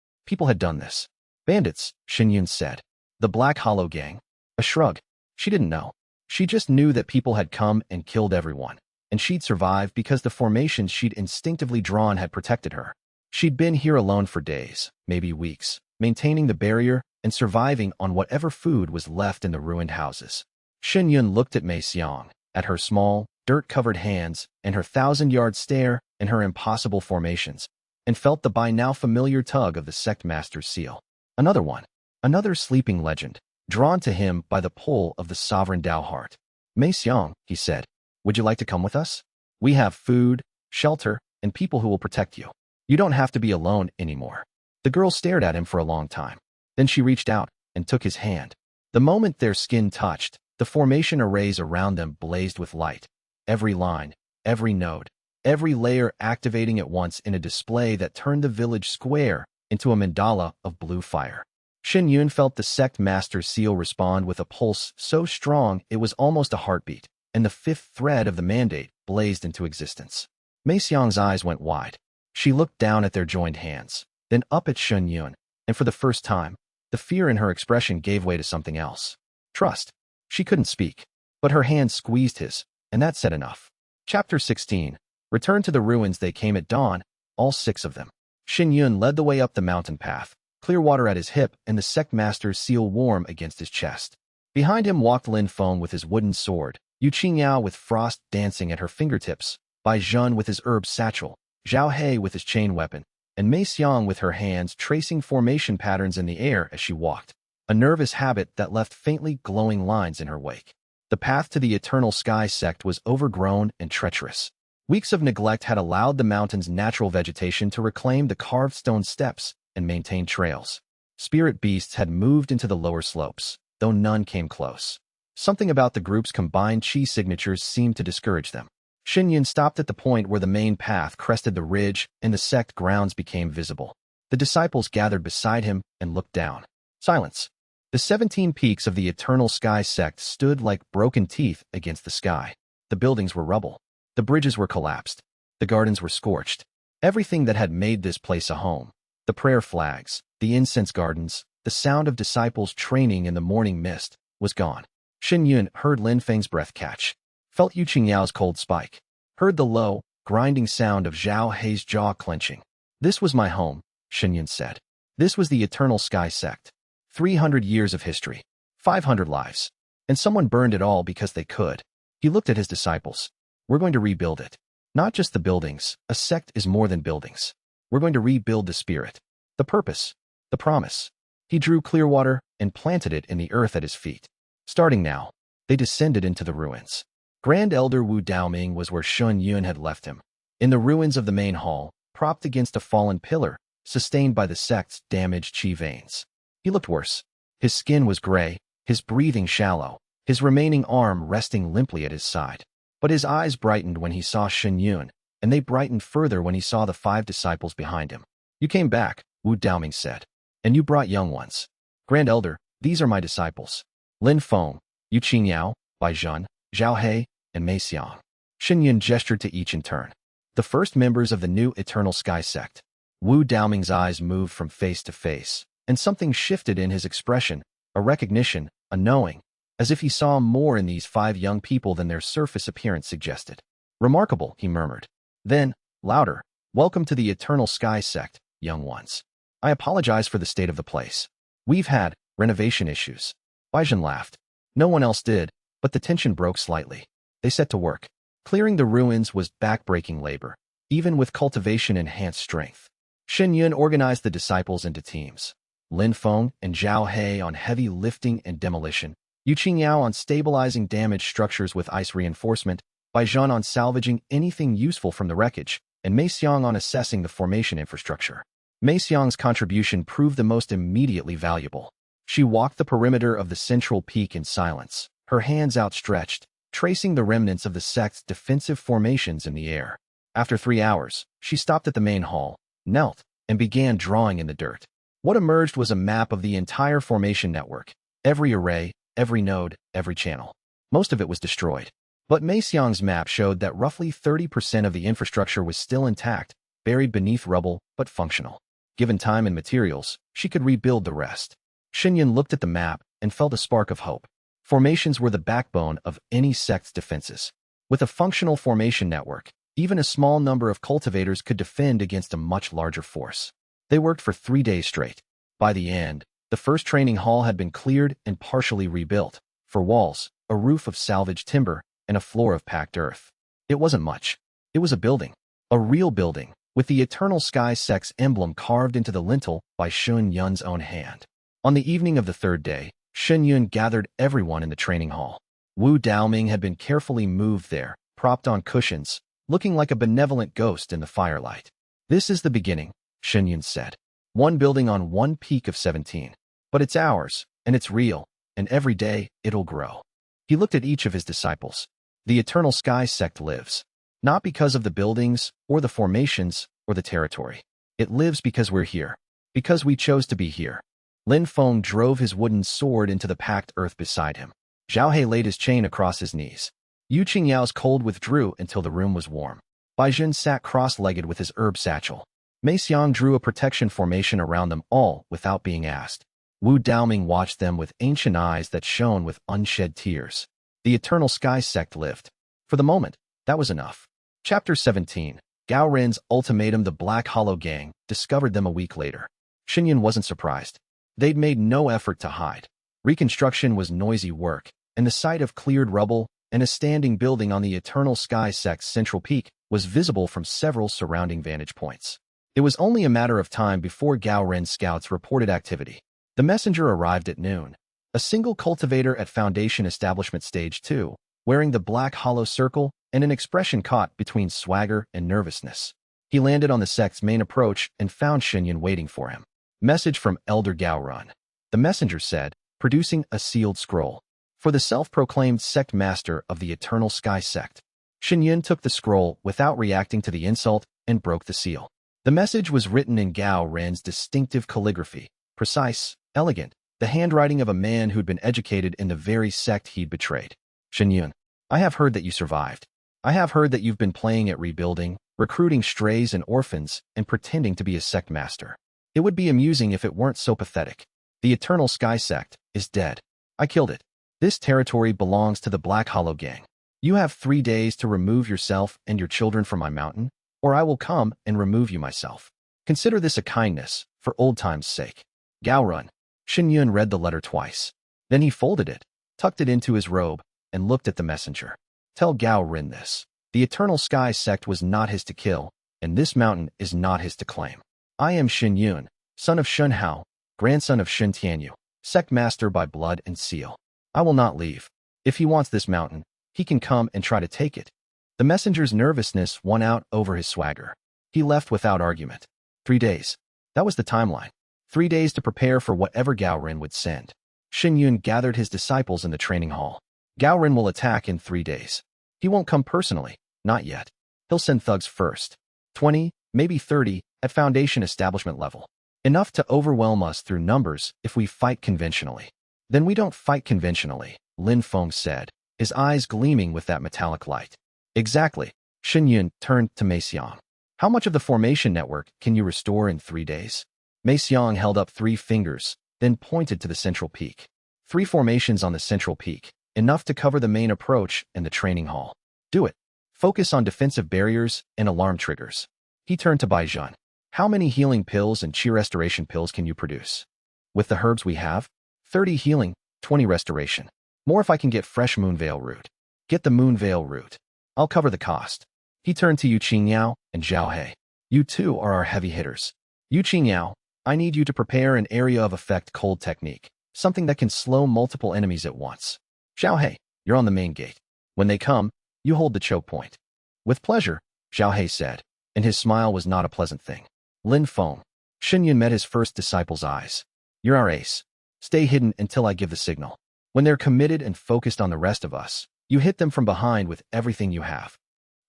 had done this. Bandits, Shuiyue said. The Black Hollow Gang. A shrug. She didn't know. She just knew that people had come and killed everyone, and she'd survived because the formations she'd instinctively drawn had protected her. She'd been here alone for days, maybe weeks, maintaining the barrier and surviving on whatever food was left in the ruined houses. Shuiyue looked at Mei Xiang, at her small, dirt-covered hands and her 1,000-yard stare and her impossible formations, and felt the by now familiar tug of the sect master's seal. Another one. Another sleeping legend, drawn to him by the pull of the sovereign Dao heart. Mei Xiang, he said, would you like to come with us? We have food, shelter, and people who will protect you. You don't have to be alone anymore. The girl stared at him for a long time. Then she reached out and took his hand. The moment their skin touched, the formation arrays around them blazed with light. Every line, every node, every layer activating at once in a display that turned the village square into a mandala of blue fire. Shuiyue felt the sect master's seal respond with a pulse so strong it was almost a heartbeat, and the 5th thread of the mandate blazed into existence. Mei Xiang's eyes went wide. She looked down at their joined hands, then up at Shuiyue, and for the first time, the fear in her expression gave way to something else. Trust. She couldn't speak, but her hand squeezed his, and that said enough. Chapter 16. Return to the ruins. They came at dawn, all 6 of them. Shuiyue led the way up the mountain path, clear water at his hip and the sect master's seal warm against his chest. Behind him walked Feng with his wooden sword, Yu Qingyao with frost dancing at her fingertips, Bai Zhen with his herb satchel, Zhao He with his chain weapon, and Mei Xiang with her hands tracing formation patterns in the air as she walked, a nervous habit that left faintly glowing lines in her wake. The path to the Eternal Sky Sect was overgrown and treacherous. Weeks of neglect had allowed the mountain's natural vegetation to reclaim the carved stone steps and maintain trails. Spirit beasts had moved into the lower slopes, though none came close. Something about the group's combined chi signatures seemed to discourage them. Shuiyue stopped at the point where the main path crested the ridge and the sect grounds became visible. The disciples gathered beside him and looked down. Silence. The 17 peaks of the Eternal Sky Sect stood like broken teeth against the sky. The buildings were rubble. The bridges were collapsed. The gardens were scorched. Everything that had made this place a home. The prayer flags, the incense gardens, the sound of disciples training in the morning mist, was gone. Shen Yun heard Lin Feng's breath catch, felt Yu Qingyao's cold spike, heard the low, grinding sound of Zhao Hei's jaw clenching. This was my home, Shen Yun said. This was the Eternal Sky Sect. 300 years of history, 500 lives, and someone burned it all because they could. He looked at his disciples. We're going to rebuild it. Not just the buildings. A sect is more than buildings. We're going to rebuild the spirit, the purpose, the promise. He drew clear water and planted it in the earth at his feet. Starting now, they descended into the ruins. Grand Elder Wu Daoming was where Shen Yun had left him. In the ruins of the main hall, propped against a fallen pillar, sustained by the sect's damaged chi veins. He looked worse. His skin was gray, his breathing shallow, his remaining arm resting limply at his side. But his eyes brightened when he saw Shen Yun, and they brightened further when he saw the 5 disciples behind him. You came back, Wu Daoming said. And you brought young ones. Grand Elder, these are my disciples. Lin Feng, Yu Qingyao, Bai Zhen, Zhao Hei, and Mei Xiang. Shen Yun gestured to each in turn. The first members of the new Eternal Sky Sect. Wu Daoming's eyes moved from face to face, and something shifted in his expression, a recognition, a knowing, as if he saw more in these 5 young people than their surface appearance suggested. Remarkable, he murmured. Then, louder, welcome to the Eternal Sky Sect, young ones. I apologize for the state of the place. We've had renovation issues. Baizhen laughed. No one else did, but the tension broke slightly. They set to work. Clearing the ruins was back-breaking labor, even with cultivation-enhanced strength. Shen Yun organized the disciples into teams. Lin Feng and Zhao Hei on heavy lifting and demolition, Yu Qingyao on stabilizing damaged structures with ice reinforcement, Bai Zhen on salvaging anything useful from the wreckage, and Mei Xiang on assessing the formation infrastructure. Mei Xiang's contribution proved the most immediately valuable. She walked the perimeter of the central peak in silence, her hands outstretched, tracing the remnants of the sect's defensive formations in the air. After 3 hours, she stopped at the main hall, knelt, and began drawing in the dirt. What emerged was a map of the entire formation network, every array, every node, every channel. Most of it was destroyed. But Mei Xiang's map showed that roughly 30% of the infrastructure was still intact, buried beneath rubble, but functional. Given time and materials, she could rebuild the rest. Shen Yun looked at the map and felt a spark of hope. Formations were the backbone of any sect's defenses. With a functional formation network, even a small number of cultivators could defend against a much larger force. They worked for 3 days straight. By the end, the first training hall had been cleared and partially rebuilt. For walls, a roof of salvaged timber, and a floor of packed earth. It wasn't much. It was a building. A real building, with the Eternal Sky Sect's emblem carved into the lintel by Shen Yun's own hand. On the evening of the 3rd day, Shen Yun gathered everyone in the training hall. Wu Daoming had been carefully moved there, propped on cushions, looking like a benevolent ghost in the firelight. This is the beginning, Shen Yun said. 1 building on 1 peak of 17. But it's ours, and it's real, and every day, it'll grow. He looked at each of his disciples. The Eternal Sky Sect lives. Not because of the buildings, or the formations, or the territory. It lives because we're here. Because we chose to be here. Lin Feng drove his wooden sword into the packed earth beside him. Zhao Hei laid his chain across his knees. Yu Qingyao's cold withdrew until the room was warm. Bai Zhen sat cross-legged with his herb satchel. Mei Xiang drew a protection formation around them all without being asked. Wu Daoming watched them with ancient eyes that shone with unshed tears. The Eternal Sky Sect lived. For the moment, that was enough. Chapter 17. Gao Ren's ultimatum. The Black Hollow Gang discovered them a week later. Shen Yun wasn't surprised. They'd made no effort to hide. Reconstruction was noisy work, and the sight of cleared rubble and a standing building on the Eternal Sky Sect's central peak was visible from several surrounding vantage points. It was only a matter of time before Gao Ren's scouts reported activity. The messenger arrived at noon. A single cultivator at Foundation Establishment Stage 2, wearing the black hollow circle and an expression caught between swagger and nervousness. He landed on the sect's main approach and found Shen Yun waiting for him. Message from Elder Gao Ren. The messenger said, producing a sealed scroll. For the self-proclaimed sect master of the Eternal Sky Sect. Shen Yun took the scroll without reacting to the insult and broke the seal. The message was written in Gao Ren's distinctive calligraphy, precise, elegant, the handwriting of a man who'd been educated in the very sect he'd betrayed. Shen, I have heard that you survived. I have heard that you've been playing at rebuilding, recruiting strays and orphans, and pretending to be a sect master. It would be amusing if it weren't so pathetic. The Eternal Sky Sect is dead. I killed it. This territory belongs to the Black Hollow Gang. You have 3 days to remove yourself and your children from my mountain, or I will come and remove you myself. Consider this a kindness, for old time's sake. Gao Run. Shen Yun read the letter twice. Then he folded it, tucked it into his robe, and looked at the messenger. Tell Gao Ren this. The Eternal Sky Sect was not his to kill, and this mountain is not his to claim. I am Shen Yun, son of Shen Hao, grandson of Shen Tianyu, sect master by blood and seal. I will not leave. If he wants this mountain, he can come and try to take it. The messenger's nervousness won out over his swagger. He left without argument. 3 days. That was the timeline. 3 days to prepare for whatever Gao Ren would send. Shen Yun gathered his disciples in the training hall. Gao Ren will attack in 3 days. He won't come personally, not yet. He'll send thugs first. 20, maybe 30, at Foundation establishment level. Enough to overwhelm us through numbers if we fight conventionally. Then we don't fight conventionally, Lin Feng said, his eyes gleaming with that metallic light. Exactly. Shen Yun turned to Mei Xiang. How much of the formation network can you restore in 3 days? Mei Xiang held up 3 fingers, then pointed to the central peak. 3 formations on the central peak, enough to cover the main approach and the training hall. Do it. Focus on defensive barriers and alarm triggers. He turned to Bai Zhen. How many healing pills and chi restoration pills can you produce? With the herbs we have, 30 healing, 20 restoration. More if I can get fresh Moonveil root. Get the Moonveil root. I'll cover the cost. He turned to Yu Qingyao and Zhao He. You two are our heavy hitters. Yu Qingyao, I need you to prepare an area of effect cold technique, something that can slow multiple enemies at once. Zhao He, you're on the main gate. When they come, you hold the choke point. With pleasure, Zhao He said, and his smile was not a pleasant thing. Lin Feng. Shen Yun met his first disciple's eyes. You're our ace. Stay hidden until I give the signal. When they're committed and focused on the rest of us, you hit them from behind with everything you have.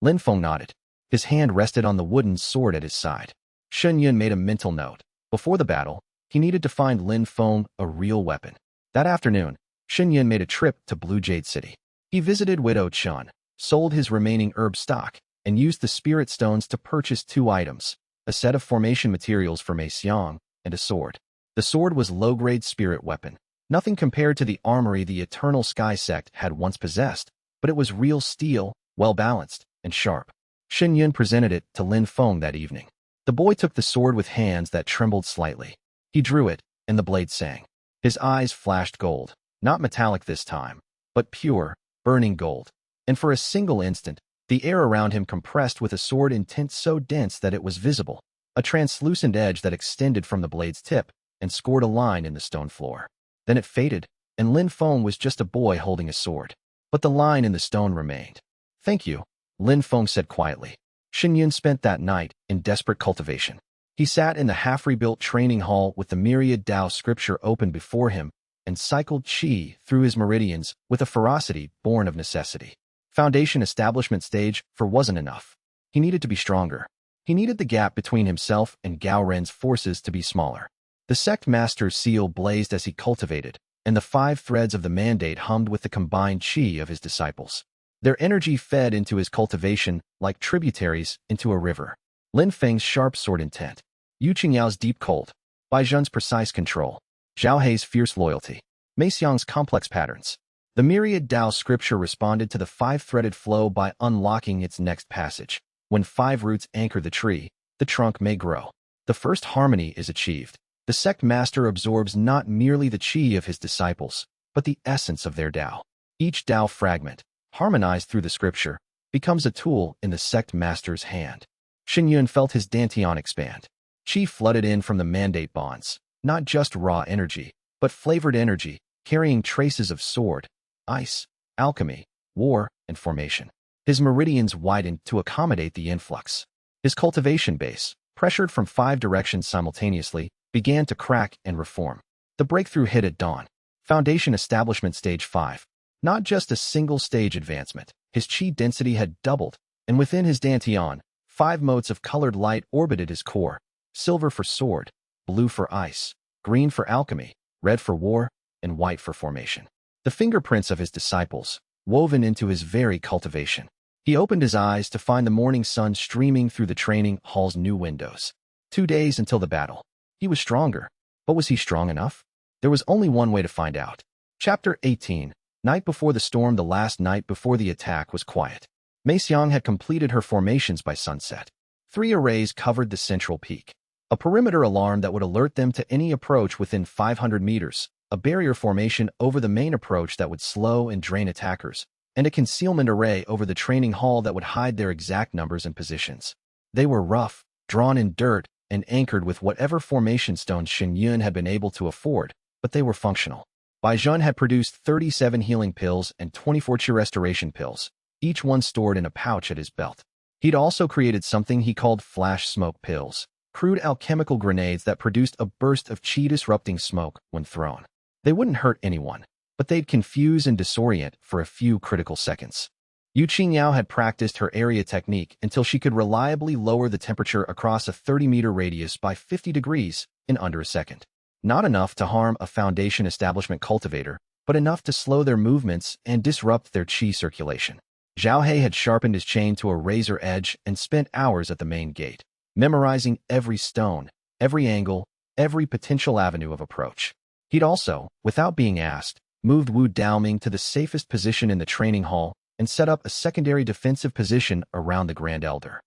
Lin Feng nodded. His hand rested on the wooden sword at his side. Shen Yun made a mental note. Before the battle, he needed to find Lin Feng a real weapon. That afternoon, Shen Yun made a trip to Blue Jade City. He visited Widow Chun, sold his remaining herb stock, and used the spirit stones to purchase 2 items, a set of formation materials for Mei Xiang, and a sword. The sword was low-grade spirit weapon, nothing compared to the armory the Eternal Sky Sect had once possessed, but it was real steel, well-balanced, and sharp. Shen Yun presented it to Lin Feng that evening. The boy took the sword with hands that trembled slightly. He drew it, and the blade sang. His eyes flashed gold, not metallic this time, but pure, burning gold. And for a single instant, the air around him compressed with a sword intent so dense that it was visible, a translucent edge that extended from the blade's tip and scored a line in the stone floor. Then it faded, and Lin Feng was just a boy holding a sword. But the line in the stone remained. Thank you, Lin Feng said quietly. Shen Yun spent that night in desperate cultivation. He sat in the half-rebuilt training hall with the myriad Tao scripture open before him and cycled qi through his meridians with a ferocity born of necessity. Foundation establishment stage 4 wasn't enough. He needed to be stronger. He needed the gap between himself and Gao Ren's forces to be smaller. The sect master's seal blazed as he cultivated, and the 5 threads of the mandate hummed with the combined qi of his disciples. Their energy fed into his cultivation like tributaries into a river. Lin Feng's sharp sword intent, Yu Qingyao's deep cold, Bai Zhen's precise control, Zhao Hei's fierce loyalty, Mei Xiang's complex patterns. The myriad Tao scripture responded to the 5-threaded flow by unlocking its next passage. When 5 roots anchor the tree, the trunk may grow. The first harmony is achieved. The sect master absorbs not merely the qi of his disciples, but the essence of their Tao. Each Tao fragment, harmonized through the scripture, becomes a tool in the sect master's hand. Shen Yun felt his dantian expand. Qi flooded in from the mandate bonds, not just raw energy, but flavored energy, carrying traces of sword, ice, alchemy, war, and formation. His meridians widened to accommodate the influx. His cultivation base, pressured from 5 directions simultaneously, began to crack and reform. The breakthrough hit at dawn. Foundation establishment stage 5. Not just a single stage advancement. His qi density had doubled, and within his dantian, 5 motes of colored light orbited his core: silver for sword, blue for ice, green for alchemy, red for war, and white for formation. The fingerprints of his disciples, woven into his very cultivation. He opened his eyes to find the morning sun streaming through the training hall's new windows. 2 days until the battle. He was stronger. But was he strong enough? There was only one way to find out. Chapter 18. Night before the storm. The last night before the attack was quiet. Jiang had completed her formations by sunset. 3 arrays covered the central peak. A perimeter alarm that would alert them to any approach within 500 meters, a barrier formation over the main approach that would slow and drain attackers, and a concealment array over the training hall that would hide their exact numbers and positions. They were rough, drawn in dirt, and anchored with whatever formation stones Shuiyue had been able to afford, but they were functional. Zhen had produced 37 healing pills and 24 chi restoration pills, each one stored in a pouch at his belt. He'd also created something he called flash smoke pills, crude alchemical grenades that produced a burst of chi-disrupting smoke when thrown. They wouldn't hurt anyone, but they'd confuse and disorient for a few critical seconds. Jiang had practiced her area technique until she could reliably lower the temperature across a 30-meter radius by 50 degrees in under a second. Not enough to harm a Foundation establishment cultivator, but enough to slow their movements and disrupt their chi circulation. Zhao had sharpened his chain to a razor edge and spent hours at the main gate, memorizing every stone, every angle, every potential avenue of approach. He'd also, without being asked, moved Wu Daoming to the safest position in the training hall and set up a secondary defensive position around the Grand Elder.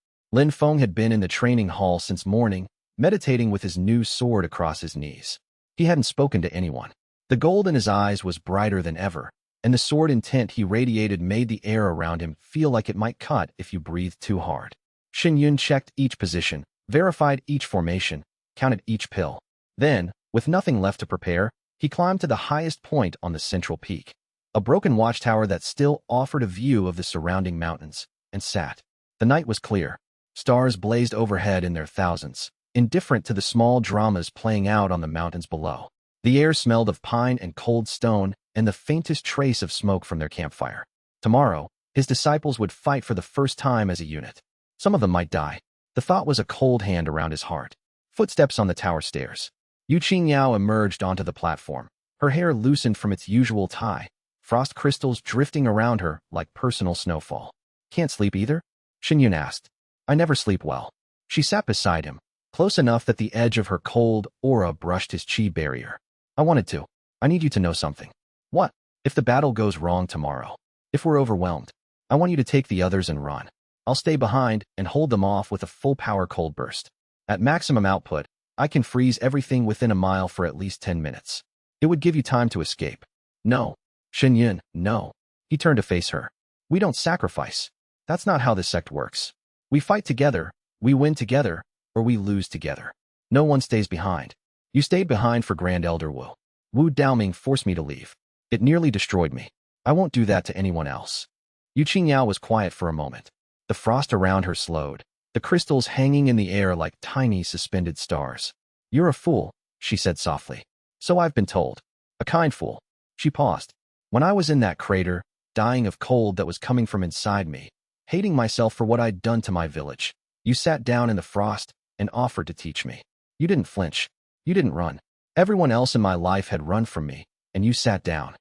Feng had been in the training hall since morning, meditating with his new sword across his knees. He hadn't spoken to anyone. The gold in his eyes was brighter than ever, and the sword intent he radiated made the air around him feel like it might cut if you breathed too hard. Shuiyue checked each position, verified each formation, counted each pill. Then, with nothing left to prepare, he climbed to the highest point on the central peak, a broken watchtower that still offered a view of the surrounding mountains, and sat. The night was clear. Stars blazed overhead in their thousands, indifferent to the small dramas playing out on the mountains below. The air smelled of pine and cold stone and the faintest trace of smoke from their campfire. Tomorrow, his disciples would fight for the first time as a unit. Some of them might die. The thought was a cold hand around his heart. Footsteps on the tower stairs. Jiang emerged onto the platform, her hair loosened from its usual tie, frost crystals drifting around her like personal snowfall. Can't sleep either? Shuiyue asked. I never sleep well. She sat beside him, close enough that the edge of her cold aura brushed his chi barrier. I wanted to. I need you to know something. What? If the battle goes wrong tomorrow, if we're overwhelmed, I want you to take the others and run. I'll stay behind and hold them off with a full-power cold burst. At maximum output, I can freeze everything within a mile for at least 10 minutes. It would give you time to escape. No. Shuiyue, no. He turned to face her. We don't sacrifice. That's not how the sect works. We fight together, we win together, or we lose together. No one stays behind. You stayed behind for Grand Elder Wu. Wu Daoming forced me to leave. It nearly destroyed me. I won't do that to anyone else. Jiang was quiet for a moment. The frost around her slowed, the crystals hanging in the air like tiny suspended stars. You're a fool, she said softly. So I've been told. A kind fool. She paused. When I was in that crater, dying of cold that was coming from inside me, hating myself for what I'd done to my village, you sat down in the frost and offered to teach me. You didn't flinch. You didn't run. Everyone else in my life had run from me, and you sat down.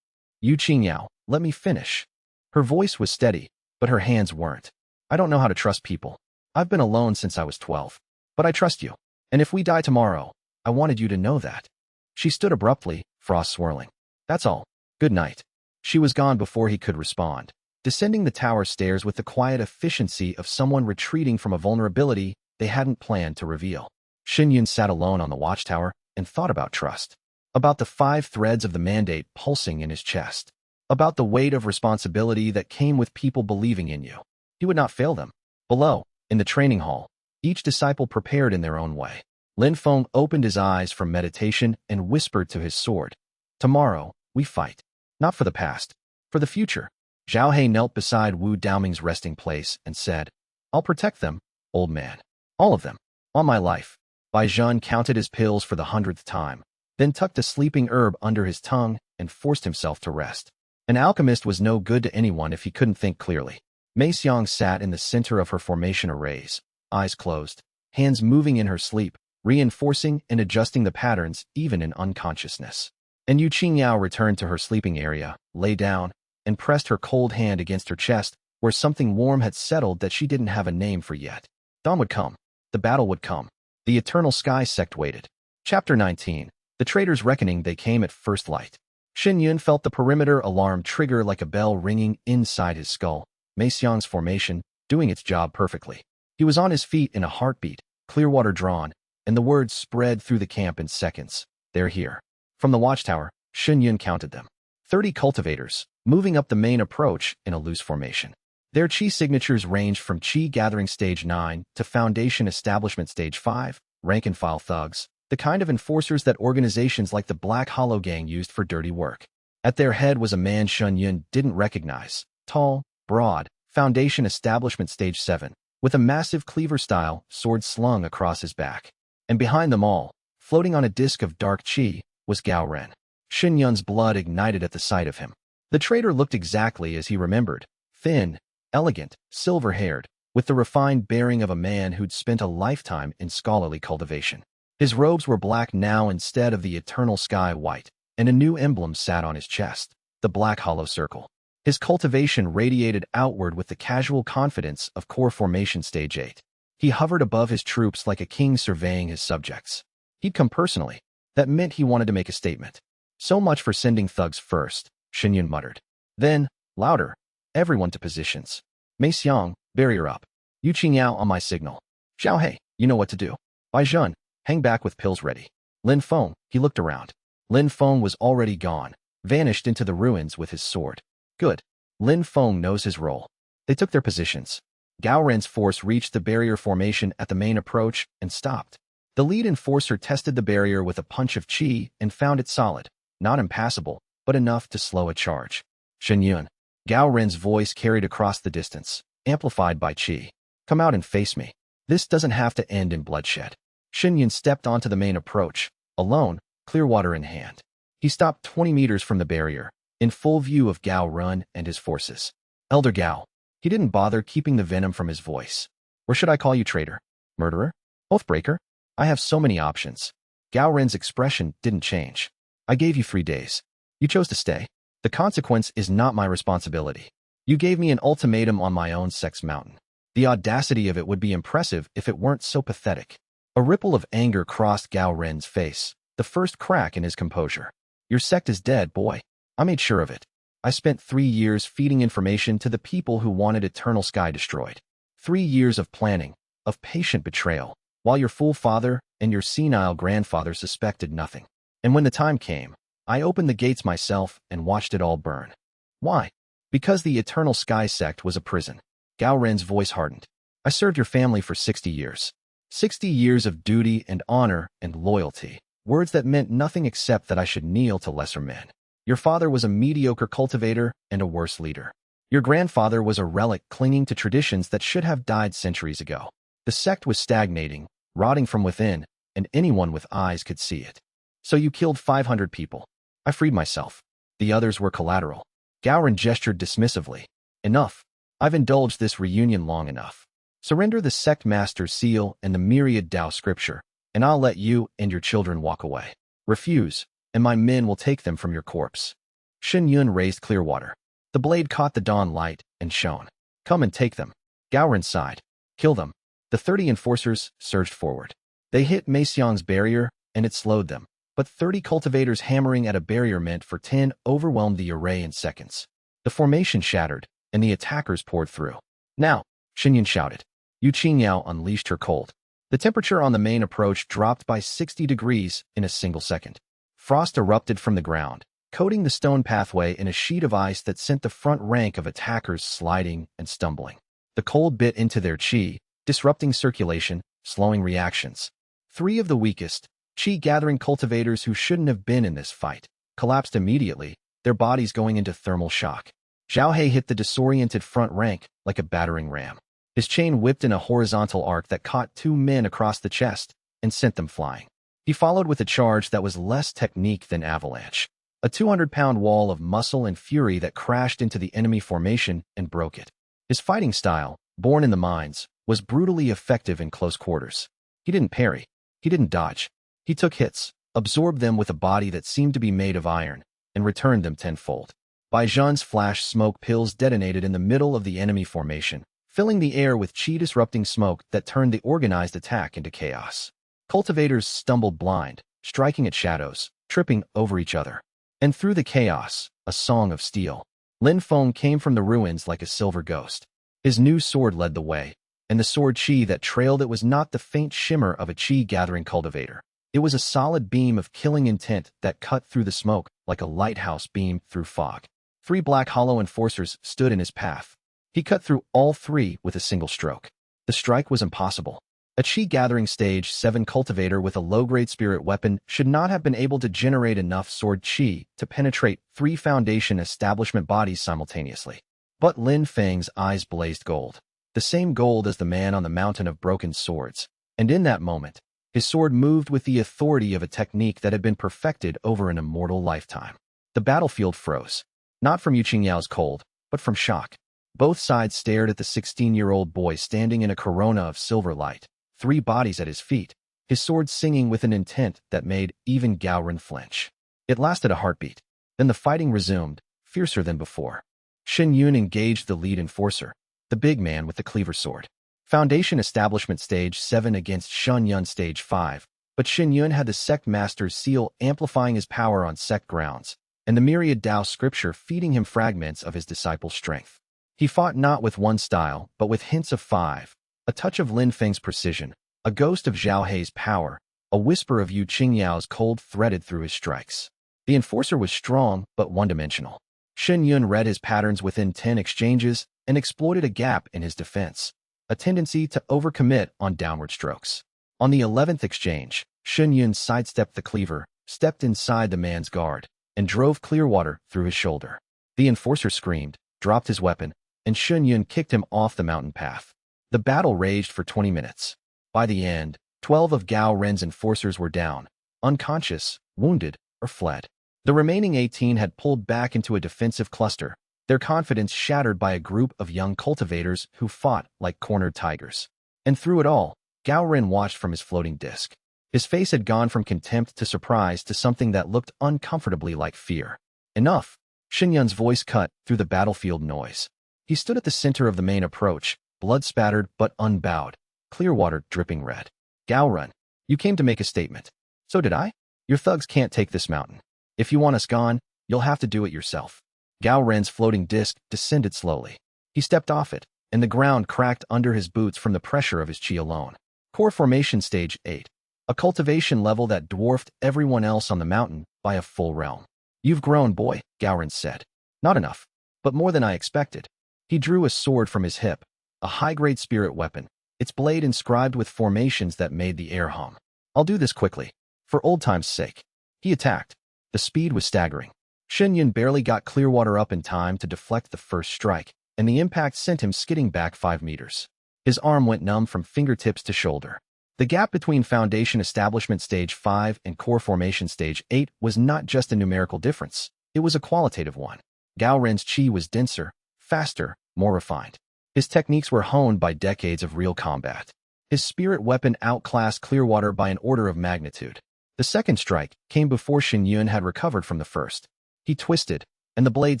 Jiang, let me finish. Her voice was steady, but her hands weren't. I don't know how to trust people. I've been alone since I was 12. But I trust you. And if we die tomorrow, I wanted you to know that. She stood abruptly, frost swirling. That's all. Good night. She was gone before he could respond, descending the tower stairs with the quiet efficiency of someone retreating from a vulnerability they hadn't planned to reveal. Shuiyue sat alone on the watchtower and thought about trust. About the 5 threads of the mandate pulsing in his chest. About the weight of responsibility that came with people believing in you. He would not fail them. Below, in the training hall, each disciple prepared in their own way. Feng opened his eyes from meditation and whispered to his sword. Tomorrow, we fight. Not for the past. For the future. Zhao knelt beside Wu Daoming's resting place and said, I'll protect them, old man. All of them. On my life. Zhen counted his pills for the 100th time, then tucked a sleeping herb under his tongue and forced himself to rest. An alchemist was no good to anyone if he couldn't think clearly. Jiang sat in the center of her formation arrays, eyes closed, hands moving in her sleep, reinforcing and adjusting the patterns even in unconsciousness. And Yao returned to her sleeping area, lay down, and pressed her cold hand against her chest, where something warm had settled that she didn't have a name for yet. Dawn would come. The battle would come. The eternal sky sect waited. Chapter 19. The Traitors' Reckoning. They came at first light. Shen felt the perimeter alarm trigger like a bell ringing inside his skull. Mei Xiang's formation, doing its job perfectly. He was on his feet in a heartbeat, Clearwater drawn, and the words spread through the camp in seconds. They're here. From the watchtower, Shen counted them. 30 cultivators, moving up the main approach in a loose formation. Their chi signatures ranged from chi gathering stage 9 to foundation establishment stage 5, rank-and-file thugs, the kind of enforcers that organizations like the Black Hollow Gang used for dirty work. At their head was a man Shen didn't recognize, tall, broad, foundation establishment stage 7, with a massive cleaver-style sword slung across his back. And behind them all, floating on a disk of dark chi, was Gao Ren. Shen blood ignited at the sight of him. The traitor looked exactly as he remembered, thin, elegant, silver-haired, with the refined bearing of a man who'd spent a lifetime in scholarly cultivation. His robes were black now instead of the eternal sky white, and a new emblem sat on his chest, the black hollow circle. His cultivation radiated outward with the casual confidence of core formation stage 8. He hovered above his troops like a king surveying his subjects. He'd come personally. That meant he wanted to make a statement. So much for sending thugs first, Shen muttered. Then, louder, everyone to positions. Mei Xiang, barrier up. Yao on my signal. Xiaohei, you know what to do. Bai Zhen, hang back with pills ready. Lin Feng, he looked around. Lin Feng was already gone, vanished into the ruins with his sword. Good. Lin Feng knows his role. They took their positions. Gao Ren's force reached the barrier formation at the main approach and stopped. The lead enforcer tested the barrier with a punch of chi and found it solid, not impassable, but enough to slow a charge. Shen, Gao Ren's voice carried across the distance, amplified by chi. Come out and face me. This doesn't have to end in bloodshed. Shen stepped onto the main approach, alone, Clearwater in hand. He stopped 20 meters from the barrier, in full view of Gao Ren and his forces. Elder Gao. He didn't bother keeping the venom from his voice. Or should I call you traitor? Murderer? Oathbreaker? I have so many options. Gao Ren's expression didn't change. I gave you 3 days. You chose to stay. The consequence is not my responsibility. You gave me an ultimatum on my own sex mountain. The audacity of it would be impressive if it weren't so pathetic. A ripple of anger crossed Gao Ren's face, the first crack in his composure. Your sect is dead, boy. I made sure of it. I spent 3 years feeding information to the people who wanted Eternal Sky destroyed. 3 years of planning, of patient betrayal, while your fool father and your senile grandfather suspected nothing. And when the time came, I opened the gates myself and watched it all burn. Why? Because the Eternal Sky sect was a prison. Gao Ren's voice hardened. I served your family for 60 years. 60 years of duty and honor and loyalty. Words that meant nothing except that I should kneel to lesser men. Your father was a mediocre cultivator and a worse leader. Your grandfather was a relic clinging to traditions that should have died centuries ago. The sect was stagnating, rotting from within, and anyone with eyes could see it. So you killed 500 people. I freed myself. The others were collateral. Gao Ren gestured dismissively. Enough. I've indulged this reunion long enough. Surrender the sect master's seal and the myriad Tao scripture, and I'll let you and your children walk away. Refuse, and my men will take them from your corpse. Shen raised Clearwater. The blade caught the dawn light and shone. Come and take them. Gao Ren sighed. Kill them. The 30 enforcers surged forward. They hit Mei Xiang's barrier, and it slowed them. But 30 cultivators hammering at a barrier meant for 10 overwhelmed the array in seconds. The formation shattered, and the attackers poured through. Now, Shen shouted. Yao unleashed her cold. The temperature on the main approach dropped by 60 degrees in a single second. Frost erupted from the ground, coating the stone pathway in a sheet of ice that sent the front rank of attackers sliding and stumbling. The cold bit into their chi, disrupting circulation, slowing reactions. 3 of the weakest, chi-gathering cultivators who shouldn't have been in this fight, collapsed immediately, their bodies going into thermal shock. Xiaohei hit the disoriented front rank like a battering ram. His chain whipped in a horizontal arc that caught 2 men across the chest and sent them flying. He followed with a charge that was less technique than avalanche. A 200-pound wall of muscle and fury that crashed into the enemy formation and broke it. His fighting style, born in the mines, was brutally effective in close quarters. He didn't parry. He didn't dodge. He took hits, absorbed them with a body that seemed to be made of iron, and returned them tenfold. Bai Zhan's flash smoke pills detonated in the middle of the enemy formation, filling the air with chi-disrupting smoke that turned the organized attack into chaos. Cultivators stumbled blind, striking at shadows, tripping over each other. And through the chaos, a song of steel. Feng came from the ruins like a silver ghost. His new sword led the way, and the sword chi that trailed it was not the faint shimmer of a chi-gathering cultivator. It was a solid beam of killing intent that cut through the smoke like a lighthouse beam through fog. 3 black hollow enforcers stood in his path. He cut through all 3 with a single stroke. The strike was impossible. A chi-gathering stage 7 cultivator with a low-grade spirit weapon should not have been able to generate enough sword chi to penetrate 3 foundation establishment bodies simultaneously. But Feng's eyes blazed gold. The same gold as the man on the mountain of broken swords. And in that moment, his sword moved with the authority of a technique that had been perfected over an immortal lifetime. The battlefield froze. Not from Yuqingyao's cold, but from shock. Both sides stared at the 16-year-old boy standing in a corona of silver light, 3 bodies at his feet, his sword singing with an intent that made even Gaoren flinch. It lasted a heartbeat. Then the fighting resumed, fiercer than before. Shuiyue engaged the lead enforcer, the big man with the cleaver sword. Foundation Establishment Stage 7 against Shuiyue Stage 5, but Shuiyue had the Sect Master's seal amplifying his power on Sect grounds, and the myriad Dao scripture feeding him fragments of his disciple's strength. He fought not with one style, but with hints of 5, a touch of Feng's precision, a ghost of Zhao Hei's power, a whisper of Yu Qingyao's cold threaded through his strikes. The enforcer was strong, but one-dimensional. Shuiyue read his patterns within 10 exchanges and exploited a gap in his defense, a tendency to overcommit on downward strokes. On the 11th exchange, Shuiyue sidestepped the cleaver, stepped inside the man's guard, and drove Clearwater through his shoulder. The enforcer screamed, dropped his weapon, and Shuiyue kicked him off the mountain path. The battle raged for 20 minutes. By the end, 12 of Gao Ren's enforcers were down, unconscious, wounded, or fled. The remaining 18 had pulled back into a defensive cluster, their confidence shattered by a group of young cultivators who fought like cornered tigers. And through it all, Gao Ren watched from his floating disc. His face had gone from contempt to surprise to something that looked uncomfortably like fear. Enough! Shuiyue's voice cut through the battlefield noise. He stood at the center of the main approach, blood-spattered but unbowed, Clearwater dripping red. Gao Ren, you came to make a statement. So did I? Your thugs can't take this mountain. If you want us gone, you'll have to do it yourself. Gao Ren's floating disc descended slowly. He stepped off it, and the ground cracked under his boots from the pressure of his chi alone. Core Formation Stage 8. A cultivation level that dwarfed everyone else on the mountain by a full realm. You've grown, boy, Gao Ren said. Not enough, but more than I expected. He drew a sword from his hip, a high-grade spirit weapon, its blade inscribed with formations that made the air hum. I'll do this quickly, for old time's sake. He attacked. The speed was staggering. Shuiyue barely got Clearwater up in time to deflect the first strike, and the impact sent him skidding back 5 meters. His arm went numb from fingertips to shoulder. The gap between Foundation Establishment Stage 5 and Core Formation Stage 8 was not just a numerical difference, it was a qualitative one. Gao Ren's chi was denser, faster, more refined. His techniques were honed by decades of real combat. His spirit weapon outclassed Clearwater by an order of magnitude. The second strike came before Shuiyue had recovered from the first. He twisted, and the blade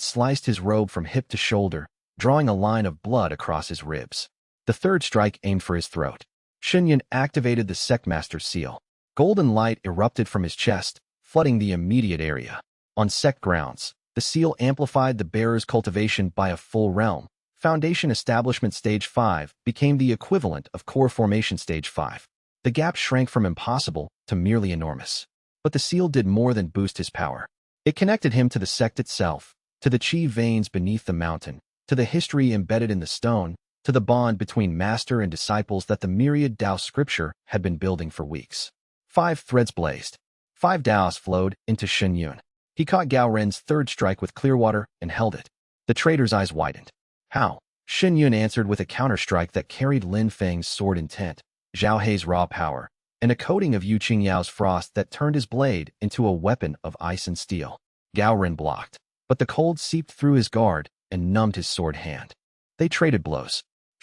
sliced his robe from hip to shoulder, drawing a line of blood across his ribs. The third strike aimed for his throat. Shuiyue activated the Sectmaster's seal. Golden light erupted from his chest, flooding the immediate area. On Sect grounds, the seal amplified the bearer's cultivation by a full realm. Foundation Establishment Stage 5 became the equivalent of Core Formation Stage 5. The gap shrank from impossible to merely enormous. But the seal did more than boost his power. It connected him to the Sect itself, to the chi veins beneath the mountain, to the history embedded in the stone, to the bond between master and disciples that the myriad Dao scripture had been building for weeks. 5 threads blazed. 5 Daos flowed into Shuiyue. He caught Gao Ren's third strike with Clearwater and held it. The trader's eyes widened. How? Shuiyue answered with a counterstrike that carried Feng's sword intent, Zhao Hei's raw power, and a coating of Yu Qingyao's frost that turned his blade into a weapon of ice and steel. Gao Ren blocked, but the cold seeped through his guard and numbed his sword hand. They traded blows.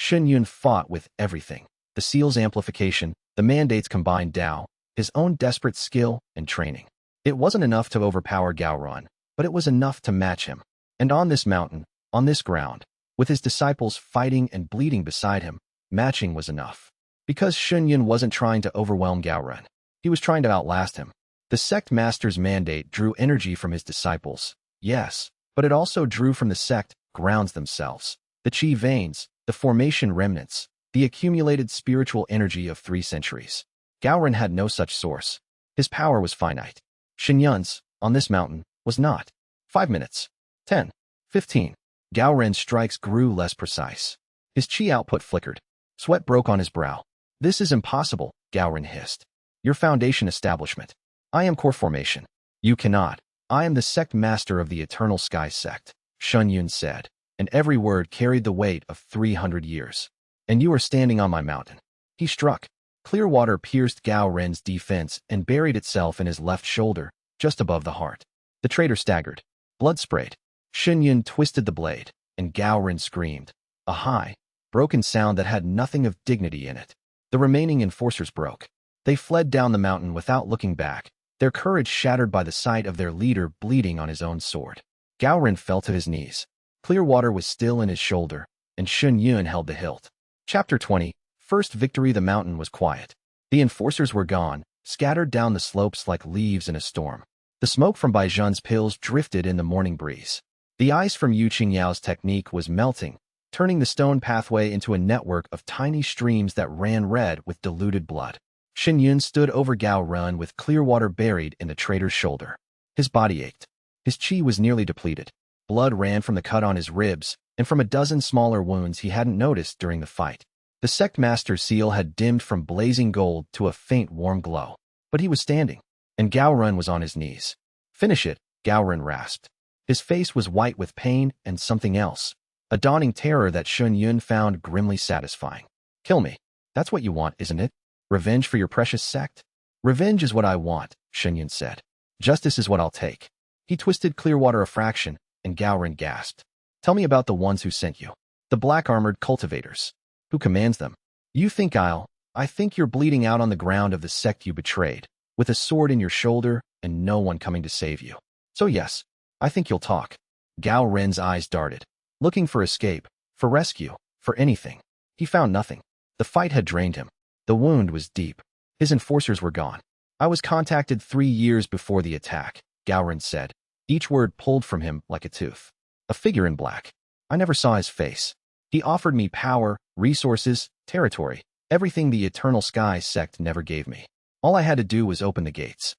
Yun fought with everything. The seal's amplification, the mandate's combined Tao, his own desperate skill and training. It wasn't enough to overpower Gao Ren, but it was enough to match him. And on this mountain, on this ground, with his disciples fighting and bleeding beside him, matching was enough. Because Yun wasn't trying to overwhelm Gao Ren. He was trying to outlast him. The sect master's mandate drew energy from his disciples, yes, but it also drew from the sect grounds themselves, the chi veins, the formation remnants, the accumulated spiritual energy of 3 centuries. Gao Ren had no such source. His power was finite. Shen Yun's, on this mountain, was not. 5 minutes. 10. 15. Gao Ren's strikes grew less precise. His chi output flickered. Sweat broke on his brow. This is impossible, Gao Ren hissed. Your foundation establishment. I am core formation. You cannot. I am the sect master of the Eternal Sky Sect, Shen Yun said, and every word carried the weight of 300 years. And you are standing on my mountain. He struck. Clear water pierced Gao Ren's defense and buried itself in his left shoulder, just above the heart. The traitor staggered. Blood sprayed. Shen Yun twisted the blade, and Gao Ren screamed. A high, broken sound that had nothing of dignity in it. The remaining enforcers broke. They fled down the mountain without looking back, their courage shattered by the sight of their leader bleeding on his own sword. Gao Ren fell to his knees. Clear water was still in his shoulder, and Shen Yun held the hilt. Chapter 20. First victory. The mountain was quiet. The enforcers were gone, scattered down the slopes like leaves in a storm. The smoke from Bai Zhen's pills drifted in the morning breeze. The ice from Yu Qingyao's technique was melting, turning the stone pathway into a network of tiny streams that ran red with diluted blood. Shen Yun stood over Gao Ren with clear water buried in the traitor's shoulder. His body ached. His chi was nearly depleted. Blood ran from the cut on his ribs and from a dozen smaller wounds he hadn't noticed during the fight. The sect master's seal had dimmed from blazing gold to a faint warm glow. But he was standing, and Gao Ren was on his knees. Finish it, Gao Ren rasped. His face was white with pain and something else, a dawning terror that Shen Yun found grimly satisfying. Kill me. That's what you want, isn't it? Revenge for your precious sect? Revenge is what I want, Shen Yun said. Justice is what I'll take. He twisted Clearwater a fraction, and Gao Ren gasped. Tell me about the ones who sent you. The black-armored cultivators. Who commands them? You think I think you're bleeding out on the ground of the sect you betrayed, with a sword in your shoulder and no one coming to save you. So yes, I think you'll talk. Gao Ren's eyes darted, looking for escape, for rescue, for anything. He found nothing. The fight had drained him. The wound was deep. His enforcers were gone. I was contacted 3 years before the attack, Gao Ren said, each word pulled from him like a tooth. A figure in black. I never saw his face. He offered me power, resources, territory, everything the Eternal Sky Sect never gave me. All I had to do was open the gates.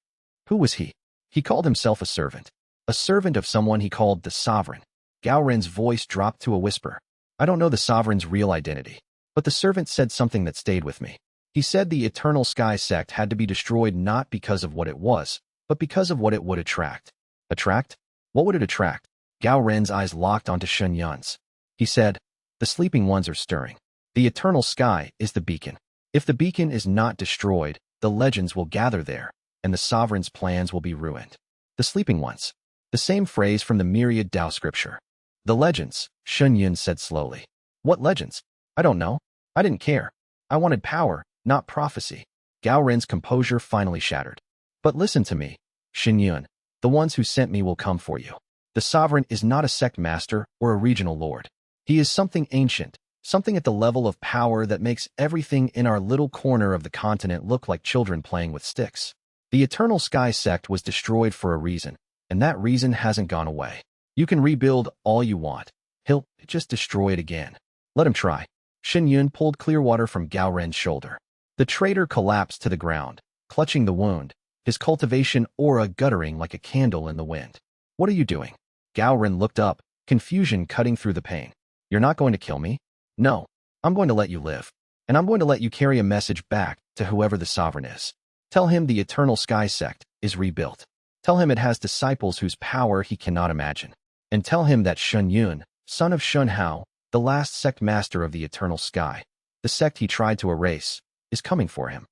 Who was he? He called himself a servant of someone he called the Sovereign. Gao Ren's voice dropped to a whisper. I don't know the Sovereign's real identity, but the servant said something that stayed with me. He said the Eternal Sky Sect had to be destroyed not because of what it was, but because of what it would attract. Attract? What would it attract? Gao Ren's eyes locked onto Shen Yun's. He said, the sleeping ones are stirring. The Eternal Sky is the beacon. If the beacon is not destroyed, the legends will gather there, and the Sovereign's plans will be ruined. The sleeping ones. The same phrase from the myriad Tao scripture. The legends, Shen Yun said slowly. What legends? I don't know. I didn't care. I wanted power, not prophecy. Gao Ren's composure finally shattered. But listen to me, Shen Yun. The ones who sent me will come for you. The Sovereign is not a sect master or a regional lord. He is something ancient, something at the level of power that makes everything in our little corner of the continent look like children playing with sticks. The Eternal Sky Sect was destroyed for a reason, and that reason hasn't gone away. You can rebuild all you want. He'll just destroy it again. Let him try. Shen Yun pulled Clearwater from Gao Ren's shoulder. The traitor collapsed to the ground, clutching the wound, his cultivation aura guttering like a candle in the wind. What are you doing? Gao Ren looked up, confusion cutting through the pain. You're not going to kill me? No. I'm going to let you live. And I'm going to let you carry a message back to whoever the Sovereign is. Tell him the Eternal Sky Sect is rebuilt. Tell him it has disciples whose power he cannot imagine. And tell him that Shen Yun, son of Shun Hao, the last sect master of the Eternal Sky, the sect he tried to erase, is coming for him.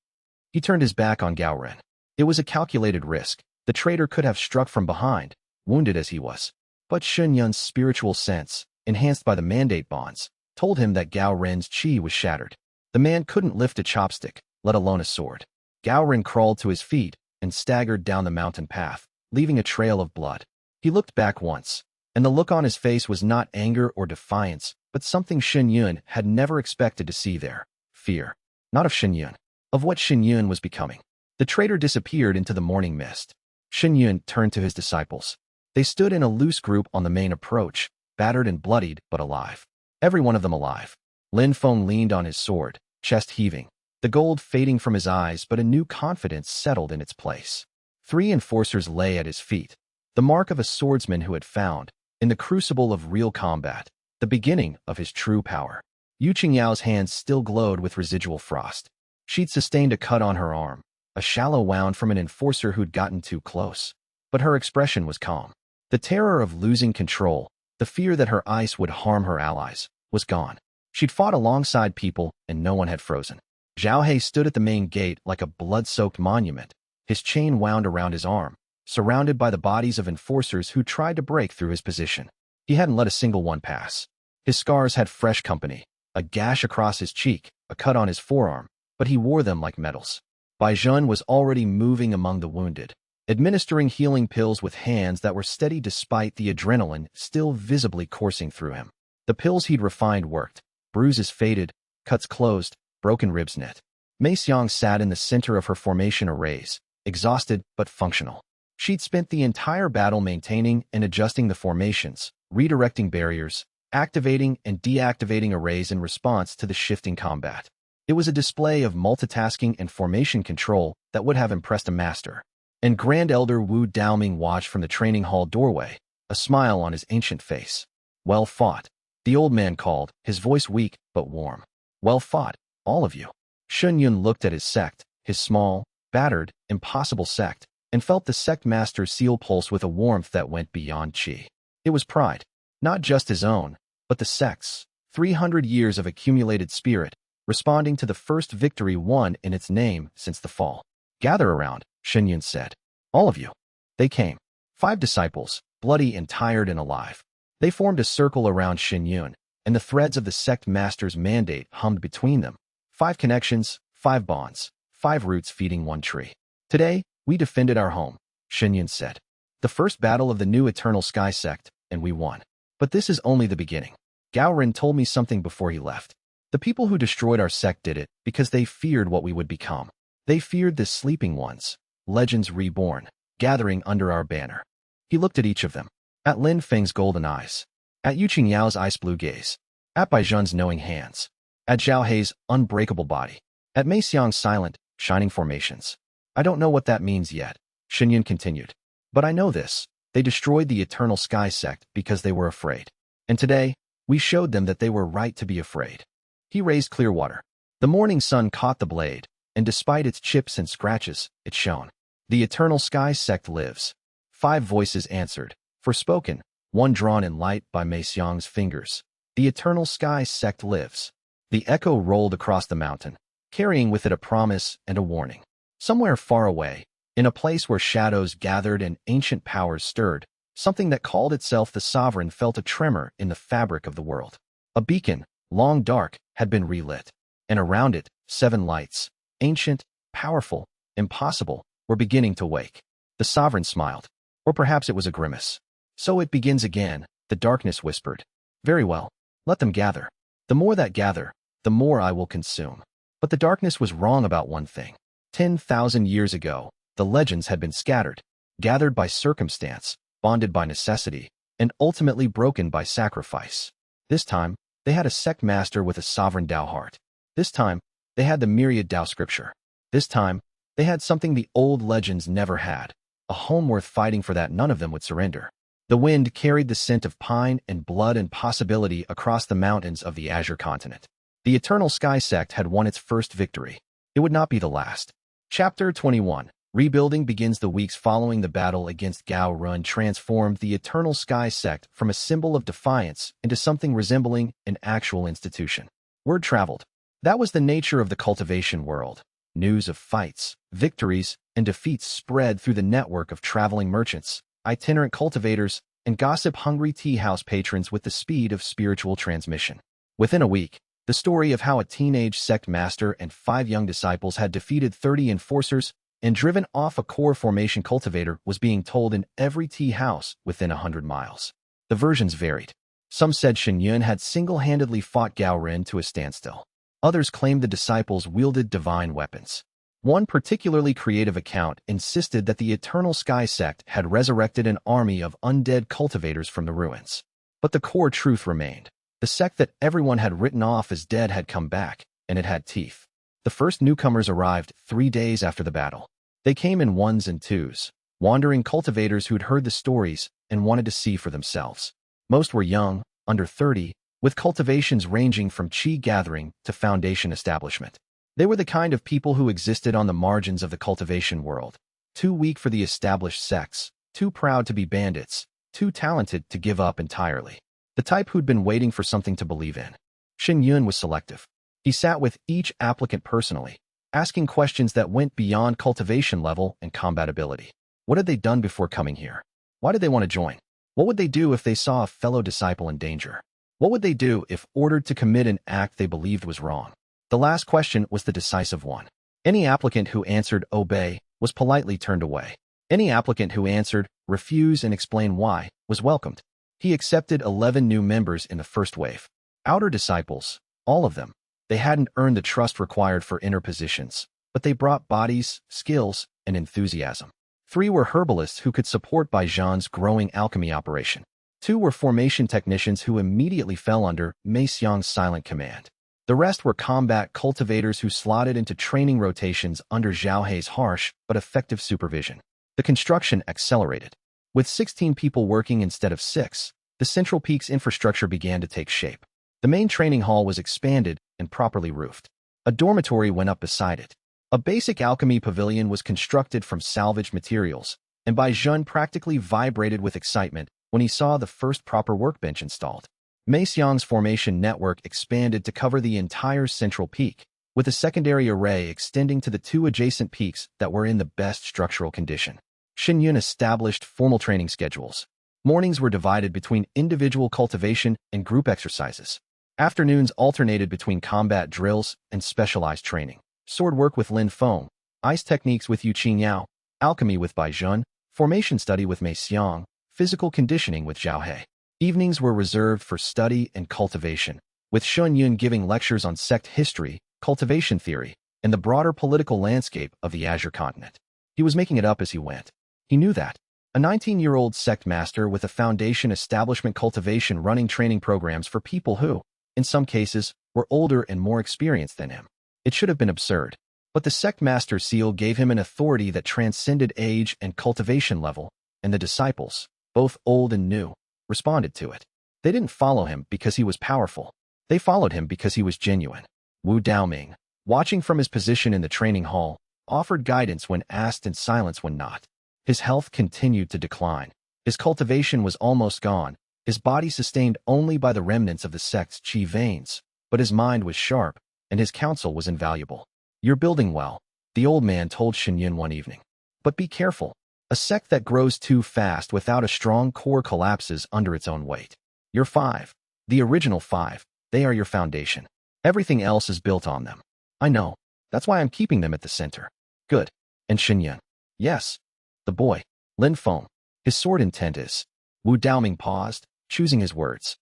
He turned his back on Gao Ren. It was a calculated risk. The traitor could have struck from behind, wounded as he was. But Shen Yun's spiritual sense, enhanced by the mandate bonds, told him that Gao Ren's chi was shattered. The man couldn't lift a chopstick, let alone a sword. Gao Ren crawled to his feet and staggered down the mountain path, leaving a trail of blood. He looked back once, and the look on his face was not anger or defiance, but something Shuiyue had never expected to see there. Fear. Not of Shuiyue, of what Shuiyue was becoming. The traitor disappeared into the morning mist. Shuiyue turned to his disciples. They stood in a loose group on the main approach, battered and bloodied, but alive. Every one of them alive. Feng leaned on his sword, chest heaving, the gold fading from his eyes, but a new confidence settled in its place. 3 enforcers lay at his feet, the mark of a swordsman who had found, in the crucible of real combat, the beginning of his true power. Yu Qingyao's hands still glowed with residual frost. She'd sustained a cut on her arm, a shallow wound from an enforcer who'd gotten too close. But her expression was calm. The terror of losing control, the fear that her ice would harm her allies, was gone. She'd fought alongside people, and no one had frozen. Zhao He stood at the main gate like a blood-soaked monument, his chain wound around his arm, surrounded by the bodies of enforcers who tried to break through his position. He hadn't let a single one pass. His scars had fresh company, a gash across his cheek, a cut on his forearm, but he wore them like medals. Bai Zhen was already moving among the wounded, administering healing pills with hands that were steady despite the adrenaline still visibly coursing through him. The pills he'd refined worked. Bruises faded, cuts closed, broken ribs knit. Mei Xiang sat in the center of her formation arrays, exhausted but functional. She'd spent the entire battle maintaining and adjusting the formations, redirecting barriers, activating and deactivating arrays in response to the shifting combat. It was a display of multitasking and formation control that would have impressed a master. And Grand Elder Wu Daoming watched from the training hall doorway, a smile on his ancient face. Well fought. The old man called, his voice weak but warm. Well fought, all of you. Shuiyue looked at his sect, his small, battered, impossible sect, and felt the sect master's seal pulse with a warmth that went beyond chi. It was pride, not just his own, but the sect's. 300 years of accumulated spirit, responding to the first victory won in its name since the fall. Gather around, Shuiyue said. All of you. They came. 5 disciples, bloody and tired and alive. They formed a circle around Shuiyue, and the threads of the sect master's mandate hummed between them. 5 connections, 5 bonds, 5 roots feeding one tree. Today, we defended our home, Shuiyue said. The first battle of the new Eternal Sky Sect, and we won. But this is only the beginning. Gao Ren told me something before he left. The people who destroyed our sect did it because they feared what we would become. They feared the sleeping ones, legends reborn, gathering under our banner. He looked at each of them. At Lin Feng's golden eyes. At Yu Qingyao's ice-blue gaze. At Bai Zhen's knowing hands. At Zhao Hei's unbreakable body. At Mei Xiang's silent, shining formations. I don't know what that means yet, Shuiyue continued. But I know this. They destroyed the Eternal Sky Sect because they were afraid. And today, we showed them that they were right to be afraid. He raised Clearwater. The morning sun caught the blade, and despite its chips and scratches, it shone. The Eternal Sky Sect lives. 5 voices answered. Forspoken, one drawn in light by Mei Xiang's fingers. The Eternal Sky Sect lives. The echo rolled across the mountain, carrying with it a promise and a warning. Somewhere far away, in a place where shadows gathered and ancient powers stirred, something that called itself the Sovereign felt a tremor in the fabric of the world. A beacon, long dark, had been relit, and around it, 7 lights, ancient, powerful, impossible, were beginning to wake. The Sovereign smiled, or perhaps it was a grimace. So it begins again, the darkness whispered. Very well, let them gather. The more that gather, the more I will consume. But the darkness was wrong about one thing. 10,000 years ago, the legends had been scattered, gathered by circumstance, bonded by necessity, and ultimately broken by sacrifice. This time, they had a sect master with a sovereign Tao heart. This time, they had the myriad Tao scripture. This time, they had something the old legends never had, a home worth fighting for that none of them would surrender. The wind carried the scent of pine and blood and possibility across the mountains of the Azure continent. The Eternal Sky Sect had won its first victory. It would not be the last. Chapter 21. Rebuilding begins. The weeks following the battle against Gao Ren transformed the Eternal Sky Sect from a symbol of defiance into something resembling an actual institution. Word traveled. That was the nature of the cultivation world. News of fights, victories, and defeats spread through the network of traveling merchants, itinerant cultivators, and gossip-hungry tea house patrons with the speed of spiritual transmission. Within a week, the story of how a teenage sect master and 5 young disciples had defeated 30 enforcers and driven off a core formation cultivator was being told in every tea house within 100 miles. The versions varied. Some said Shuiyue had single-handedly fought Gao Ren to a standstill. Others claimed the disciples wielded divine weapons. One particularly creative account insisted that the Eternal Sky Sect had resurrected an army of undead cultivators from the ruins. But the core truth remained. The sect that everyone had written off as dead had come back, and it had teeth. The first newcomers arrived 3 days after the battle. They came in ones and twos, wandering cultivators who'd heard the stories and wanted to see for themselves. Most were young, under 30, with cultivations ranging from chi gathering to foundation establishment. They were the kind of people who existed on the margins of the cultivation world, too weak for the established sects, too proud to be bandits, too talented to give up entirely. The type who'd been waiting for something to believe in. Shuiyue was selective. He sat with each applicant personally, asking questions that went beyond cultivation level and combatability. What had they done before coming here? Why did they want to join? What would they do if they saw a fellow disciple in danger? What would they do if ordered to commit an act they believed was wrong? The last question was the decisive one. Any applicant who answered obey was politely turned away. Any applicant who answered refuse and explain why was welcomed. He accepted 11 new members in the first wave. Outer disciples, all of them. They hadn't earned the trust required for inner positions, but they brought bodies, skills, and enthusiasm. 3 were herbalists who could support Zhen's growing alchemy operation. 2 were formation technicians who immediately fell under Mei Xiang's silent command. The rest were combat cultivators who slotted into training rotations under Zhao Hei's harsh but effective supervision. The construction accelerated. With 16 people working instead of 6, the Central Peak's infrastructure began to take shape. The main training hall was expanded and properly roofed. A dormitory went up beside it. A basic alchemy pavilion was constructed from salvaged materials, and Zhen practically vibrated with excitement when he saw the first proper workbench installed. Mei Xiang's formation network expanded to cover the entire Central Peak, with a secondary array extending to the 2 adjacent peaks that were in the best structural condition. Shuiyue established formal training schedules. Mornings were divided between individual cultivation and group exercises. Afternoons alternated between combat drills and specialized training. Sword work with Feng, ice techniques with Yu Qingyao, alchemy with Zhen, formation study with Mei Xiang, physical conditioning with Zhao Hei. Evenings were reserved for study and cultivation, with Shuiyue giving lectures on sect history, cultivation theory, and the broader political landscape of the Azure continent. He was making it up as he went. He knew that. A 19-year-old sect master with a foundation establishment cultivation running training programs for people who, in some cases, were older and more experienced than him. It should have been absurd. But the sect master seal gave him an authority that transcended age and cultivation level, and the disciples, both old and new, responded to it. They didn't follow him because he was powerful. They followed him because he was genuine. Wu Daoming, watching from his position in the training hall, offered guidance when asked and silence when not. His health continued to decline. His cultivation was almost gone, his body sustained only by the remnants of the sect's chi veins, but his mind was sharp, and his counsel was invaluable. You're building well, the old man told Shuiyue one evening. But be careful. A sect that grows too fast without a strong core collapses under its own weight. You're 5. The original 5. They are your foundation. Everything else is built on them. I know. That's why I'm keeping them at the center. Good. And Shuiyue. Yes. The boy. Feng. His sword intent is. Wu Daoming paused, choosing his words.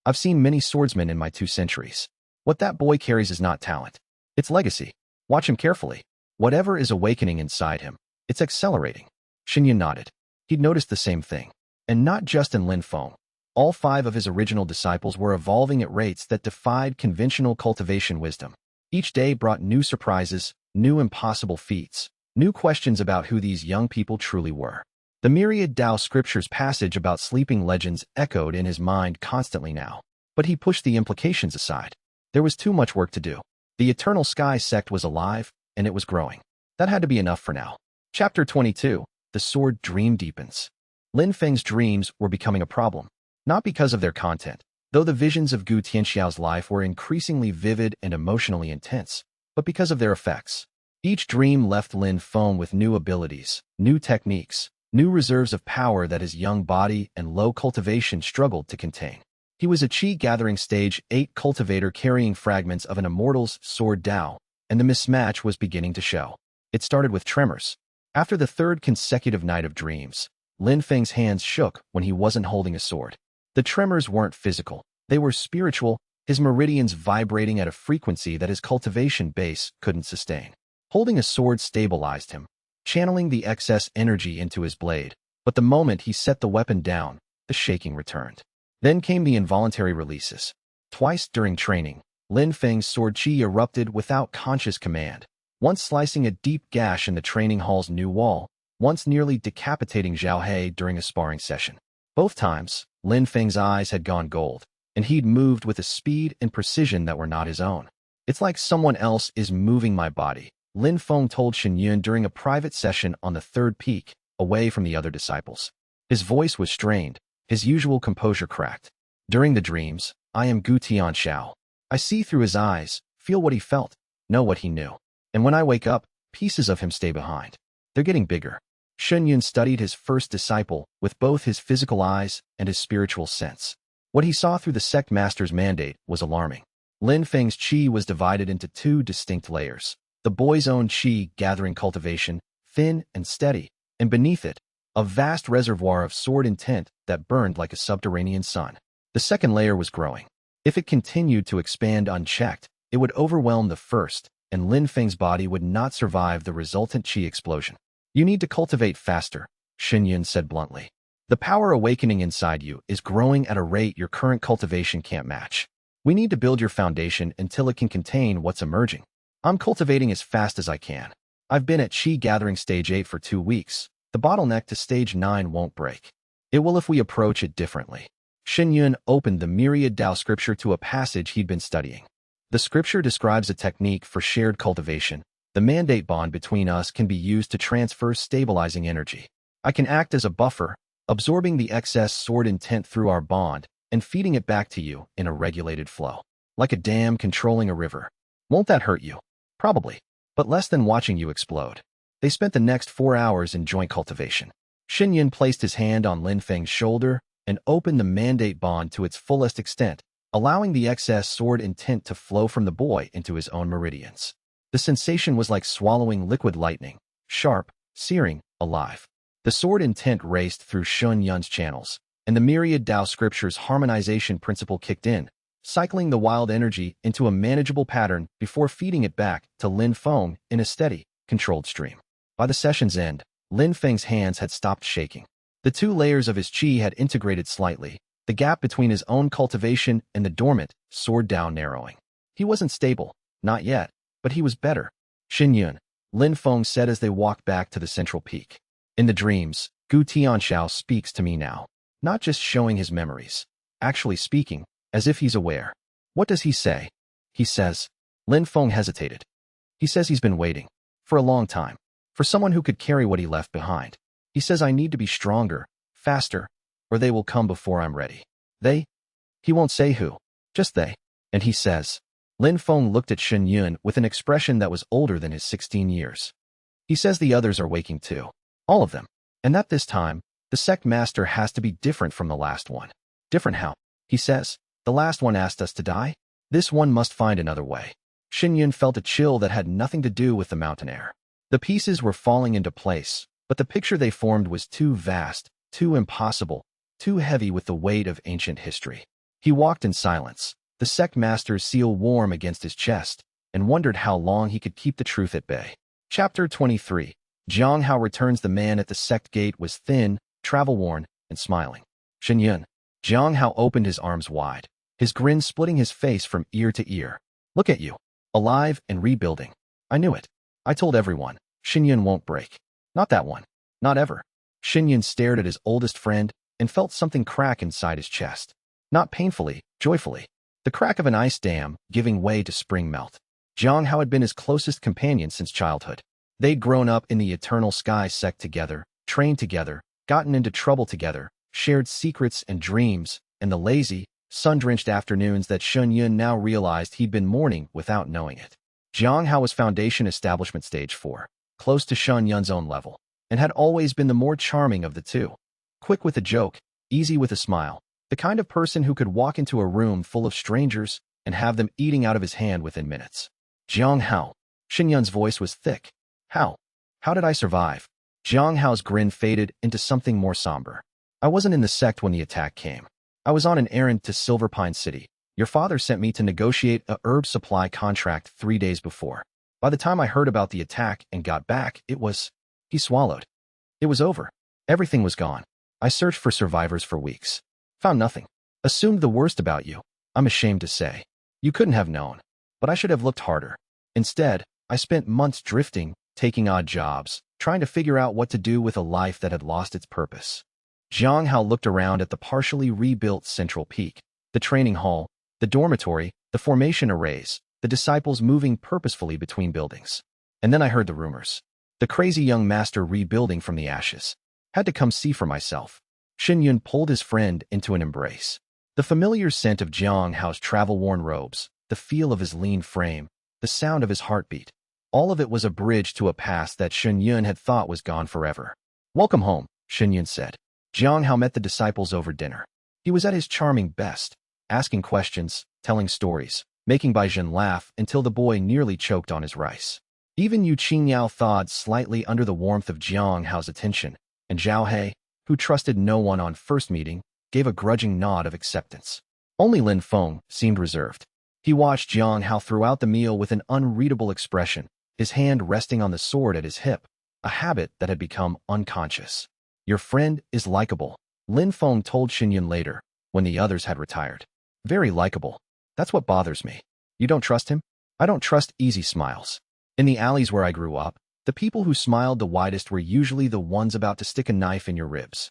I've seen many swordsmen in my 2 centuries. What that boy carries is not talent. It's legacy. Watch him carefully. Whatever is awakening inside him, it's accelerating. Shuiyue nodded. He'd noticed the same thing. And not just in Feng. All 5 of his original disciples were evolving at rates that defied conventional cultivation wisdom. Each day brought new surprises, new impossible feats, new questions about who these young people truly were. The myriad Tao scriptures passage about sleeping legends echoed in his mind constantly now. But he pushed the implications aside. There was too much work to do. The Eternal Sky Sect was alive, and it was growing. That had to be enough for now. Chapter 22. The Sword Dream Deepens. Feng's dreams were becoming a problem. Not because of their content, though the visions of Gu Tianxiao's life were increasingly vivid and emotionally intense, but because of their effects. Each dream left Feng with new abilities, new techniques, new reserves of power that his young body and low cultivation struggled to contain. He was a Qi-gathering stage 8 cultivator carrying fragments of an immortal's sword Dao, and the mismatch was beginning to show. It started with tremors. After the third consecutive night of dreams, Lin Feng's hands shook when he wasn't holding a sword. The tremors weren't physical, they were spiritual, his meridians vibrating at a frequency that his cultivation base couldn't sustain. Holding a sword stabilized him, channeling the excess energy into his blade, but the moment he set the weapon down, the shaking returned. Then came the involuntary releases. Twice during training, Lin Feng's sword qi erupted without conscious command, once slicing a deep gash in the training hall's new wall, once nearly decapitating Zhao He during a sparring session. Both times, Lin Feng's eyes had gone gold, and he'd moved with a speed and precision that were not his own. "It's like someone else is moving my body," Lin Feng told Shuiyue during a private session on the third peak, away from the other disciples. His voice was strained, his usual composure cracked. During the dreams, I am Gu Tianxiao. I see through his eyes, feel what he felt, know what he knew. And when I wake up, pieces of him stay behind. They're getting bigger. Shuiyue studied his first disciple with both his physical eyes and his spiritual sense. What he saw through the sect master's mandate was alarming. Lin Feng's qi was divided into two distinct layers. The boy's own qi gathering cultivation, thin and steady, and beneath it, a vast reservoir of sword intent that burned like a subterranean sun. The second layer was growing. If it continued to expand unchecked, it would overwhelm the first, and Lin Feng's body would not survive the resultant qi explosion. "You need to cultivate faster," Shuiyue said bluntly. "The power awakening inside you is growing at a rate your current cultivation can't match. We need to build your foundation until it can contain what's emerging. I'm cultivating as fast as I can. I've been at qi gathering stage 8 for 2 weeks. The bottleneck to stage 9 won't break. It will if we approach it differently." Shuiyue opened the myriad Dao scripture to a passage he'd been studying. The scripture describes a technique for shared cultivation. The mandate bond between us can be used to transfer stabilizing energy. I can act as a buffer, absorbing the excess sword intent through our bond and feeding it back to you in a regulated flow. Like a dam controlling a river. Won't that hurt you? Probably. But less than watching you explode. They spent the next 4 hours in joint cultivation. Shuiyue placed his hand on Lin Feng's shoulder and opened the mandate bond to its fullest extent, allowing the excess sword intent to flow from the boy into his own meridians. The sensation was like swallowing liquid lightning, sharp, searing, alive. The sword intent raced through Shuiyue's channels, and the myriad Dao scriptures harmonization principle kicked in, cycling the wild energy into a manageable pattern before feeding it back to Lin Feng in a steady, controlled stream. By the session's end, Lin Feng's hands had stopped shaking. The two layers of his qi had integrated slightly, the gap between his own cultivation and the dormant sword Dao narrowing. He wasn't stable, not yet, but he was better. "Shuiyue," Lin Feng said as they walked back to the central peak. "In the dreams, Gu Tianxiao speaks to me now, not just showing his memories, actually speaking, as if he's aware." "What does he say?" "He says." Lin Feng hesitated. "He says he's been waiting. For a long time. For someone who could carry what he left behind. He says I need to be stronger, faster, or they will come before I'm ready." "They?" "He won't say who. Just they." "And he says." Lin Feng looked at Shuiyue with an expression that was older than his 16 years. "He says the others are waking too. All of them. And that this time, the sect master has to be different from the last one." "Different how?" "He says, the last one asked us to die. This one must find another way." Shuiyue felt a chill that had nothing to do with the mountain air. The pieces were falling into place, but the picture they formed was too vast, too impossible, too heavy with the weight of ancient history. He walked in silence, the sect master's seal warm against his chest, and wondered how long he could keep the truth at bay. Chapter 23. Jiang How returns. The man at the sect gate was thin, travel-worn, and smiling. "Shuiyue." Jiang How opened his arms wide, his grin splitting his face from ear to ear. "Look at you. Alive and rebuilding. I knew it. I told everyone. Shuiyue won't break. Not that one. Not ever." Shuiyue stared at his oldest friend and felt something crack inside his chest. Not painfully, joyfully. The crack of an ice dam giving way to spring melt. Jiang How had been his closest companion since childhood. They'd grown up in the Eternal Sky sect together, trained together, gotten into trouble together, shared secrets and dreams, and the lazy, sun-drenched afternoons that Shuiyue now realized he'd been mourning without knowing it. Jiang How was foundation establishment stage 4, close to Shuiyue's own level, and had always been the more charming of the two. Quick with a joke, easy with a smile, The kind of person who could walk into a room full of strangers and have them eating out of his hand within minutes. Jiang, how? Shen Yun's voice was thick. How? How did I survive? Jiang Hao's grin faded into something more somber. I wasn't in the sect when the attack came. I was on an errand to Silver Pine City. Your father sent me to negotiate a herb supply contract 3 days before. By the time I heard about the attack and got back, it was... He swallowed. It was over. Everything was gone. I searched for survivors for weeks. Found nothing. Assumed the worst about you. I'm ashamed to say. You couldn't have known. But I should have looked harder. Instead, I spent months drifting, taking odd jobs, trying to figure out what to do with a life that had lost its purpose. Jiang Hao looked around at the partially rebuilt central peak, the training hall, the dormitory, the formation arrays, the disciples moving purposefully between buildings. And then I heard the rumors. The crazy young master rebuilding from the ashes. Had to come see for myself. Shen Yun pulled his friend into an embrace. The familiar scent of Jiang Hao's travel-worn robes, the feel of his lean frame, the sound of his heartbeat. All of it was a bridge to a past that Shen Yun had thought was gone forever. Welcome home, Shen Yun said. Jiang Hao met the disciples over dinner. He was at his charming best, asking questions, telling stories, making Bai Zhen laugh until the boy nearly choked on his rice. Even Yu Qingyao thawed slightly under the warmth of Jiang Hao's attention, and Zhao He, who trusted no one on first meeting, gave a grudging nod of acceptance. Only Lin Feng seemed reserved. He watched Jiang Hao throughout the meal with an unreadable expression, his hand resting on the sword at his hip, a habit that had become unconscious. Your friend is likable, Lin Feng told Shen Yun later, when the others had retired. Very likable. That's what bothers me. You don't trust him? I don't trust easy smiles. In the alleys where I grew up, the people who smiled the widest were usually the ones about to stick a knife in your ribs.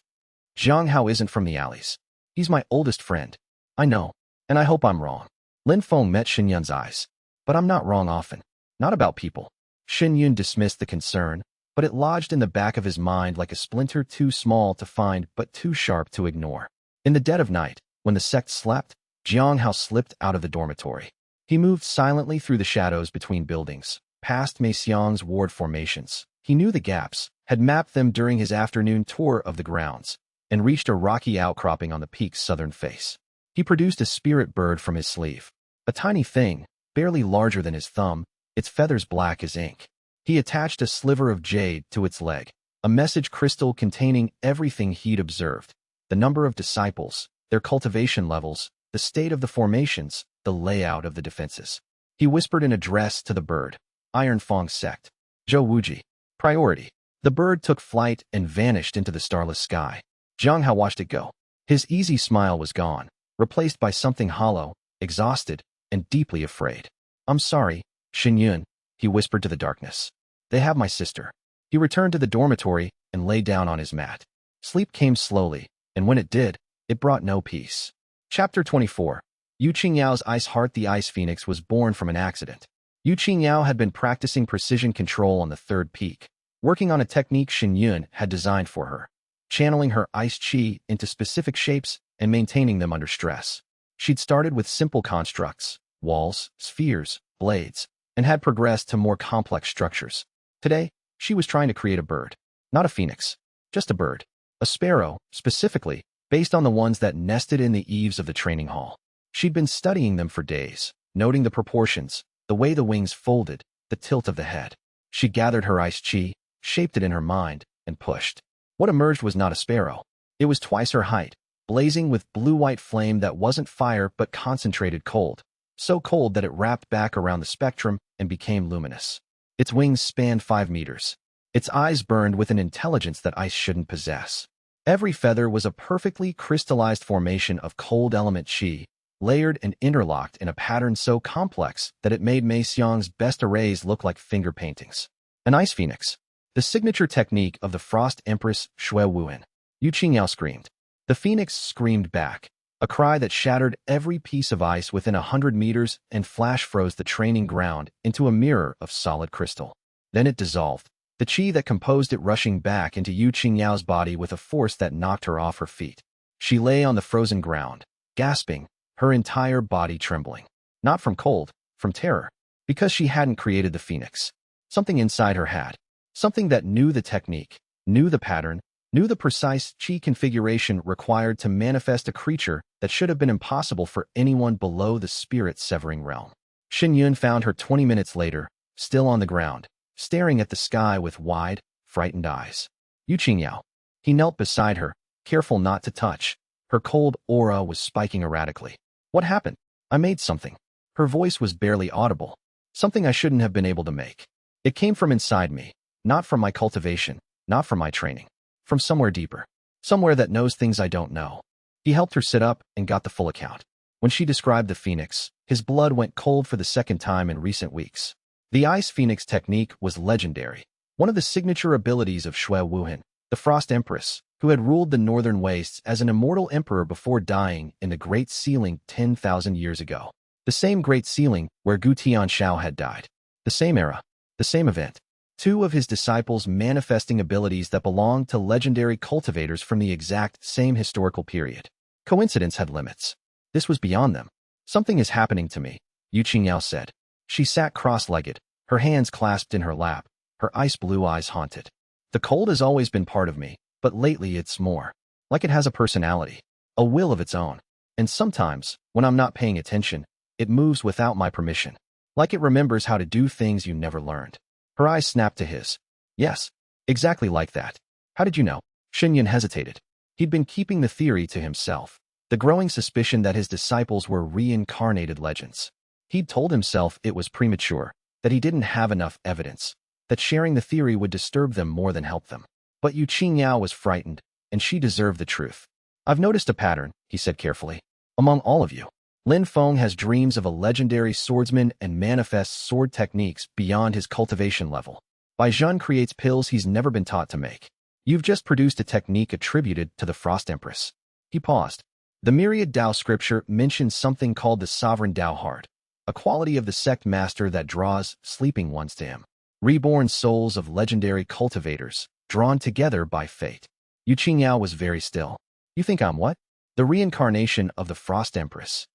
Jiang Hao isn't from the alleys. He's my oldest friend. I know, and I hope I'm wrong. Lin Feng met Shen Yun's eyes. But I'm not wrong often. Not about people. Shen Yun dismissed the concern, but it lodged in the back of his mind like a splinter too small to find but too sharp to ignore. In the dead of night, when the sect slept, Jiang Hao slipped out of the dormitory. He moved silently through the shadows between buildings, past Mei Xiang's ward formations. He knew the gaps, had mapped them during his afternoon tour of the grounds, and reached a rocky outcropping on the peak's southern face. He produced a spirit bird from his sleeve, a tiny thing, barely larger than his thumb, its feathers black as ink. He attached a sliver of jade to its leg, a message crystal containing everything he'd observed, the number of disciples, their cultivation levels, the state of the formations, the layout of the defenses. He whispered an address to the bird. Iron Fong Sect. Zhou Wuji. Priority. The bird took flight and vanished into the starless sky. Jiang Hao watched it go. His easy smile was gone, replaced by something hollow, exhausted, and deeply afraid. I'm sorry, Shen Yun, he whispered to the darkness. They have my sister. He returned to the dormitory and lay down on his mat. Sleep came slowly, and when it did, it brought no peace. Chapter 24. Yu Qingyao's Ice Heart. The Ice Phoenix was born from an accident. Yu Qingyao had been practicing precision control on the third peak, working on a technique Shen Yun had designed for her, channeling her ice chi into specific shapes and maintaining them under stress. She'd started with simple constructs, walls, spheres, blades, and had progressed to more complex structures. Today, she was trying to create a bird. Not a phoenix, just a bird. A sparrow, specifically, based on the ones that nested in the eaves of the training hall. She'd been studying them for days, noting the proportions, the way the wings folded, the tilt of the head. She gathered her ice chi, shaped it in her mind, and pushed. What emerged was not a sparrow. It was twice her height, blazing with blue-white flame that wasn't fire but concentrated cold, so cold that it wrapped back around the spectrum and became luminous. Its wings spanned 5 meters. Its eyes burned with an intelligence that ice shouldn't possess. Every feather was a perfectly crystallized formation of cold element chi, layered and interlocked in a pattern so complex that it made Mei Xiang's best arrays look like finger paintings. An ice phoenix. The signature technique of the Frost Empress Shuiyue. Yu Qingyao screamed. The phoenix screamed back, a cry that shattered every piece of ice within 100 meters and flash froze the training ground into a mirror of solid crystal. Then it dissolved, the chi that composed it rushing back into Yu Qingyao's body with a force that knocked her off her feet. She lay on the frozen ground, gasping, her entire body trembling. Not from cold, from terror. Because she hadn't created the phoenix. Something inside her had. Something that knew the technique, knew the pattern, knew the precise chi configuration required to manifest a creature that should have been impossible for anyone below the spirit-severing realm. Shen found her 20 minutes later, still on the ground, staring at the sky with wide, frightened eyes. Yu Qingyao. He knelt beside her, careful not to touch. Her cold aura was spiking erratically. What happened? I made something. Her voice was barely audible. Something I shouldn't have been able to make. It came from inside me, not from my cultivation, not from my training. From somewhere deeper. Somewhere that knows things I don't know. He helped her sit up and got the full account. When she described the phoenix, his blood went cold for the second time in recent weeks. The ice phoenix technique was legendary. One of the signature abilities of Shuiyue, the Frost Empress, who had ruled the northern wastes as an immortal emperor before dying in the Great Sealing 10,000 years ago. The same Great Sealing where Gu Tianshao had died. The same era. The same event. Two of his disciples manifesting abilities that belonged to legendary cultivators from the exact same historical period. Coincidence had limits. This was beyond them. Something is happening to me, Yu Qingyao said. She sat cross-legged, her hands clasped in her lap, her ice-blue eyes haunted. The cold has always been part of me, but lately it's more. Like it has a personality, a will of its own. And sometimes, when I'm not paying attention, it moves without my permission. Like it remembers how to do things you never learned. Her eyes snapped to his. Yes, exactly like that. How did you know? Shen hesitated. He'd been keeping the theory to himself. The growing suspicion that his disciples were reincarnated legends. He'd told himself it was premature, that he didn't have enough evidence, that sharing the theory would disturb them more than help them. But Yu Qingyao was frightened, and she deserved the truth. I've noticed a pattern, he said carefully. Among all of you, Feng has dreams of a legendary swordsman and manifests sword techniques beyond his cultivation level. Zhen creates pills he's never been taught to make. You've just produced a technique attributed to the Frost Empress. He paused. The myriad Dao scripture mentions something called the sovereign Dao heart, a quality of the sect master that draws sleeping ones to him. Reborn souls of legendary cultivators, drawn together by fate. Yu Qingyao was very still. You think I'm what? The reincarnation of the Frost Empress.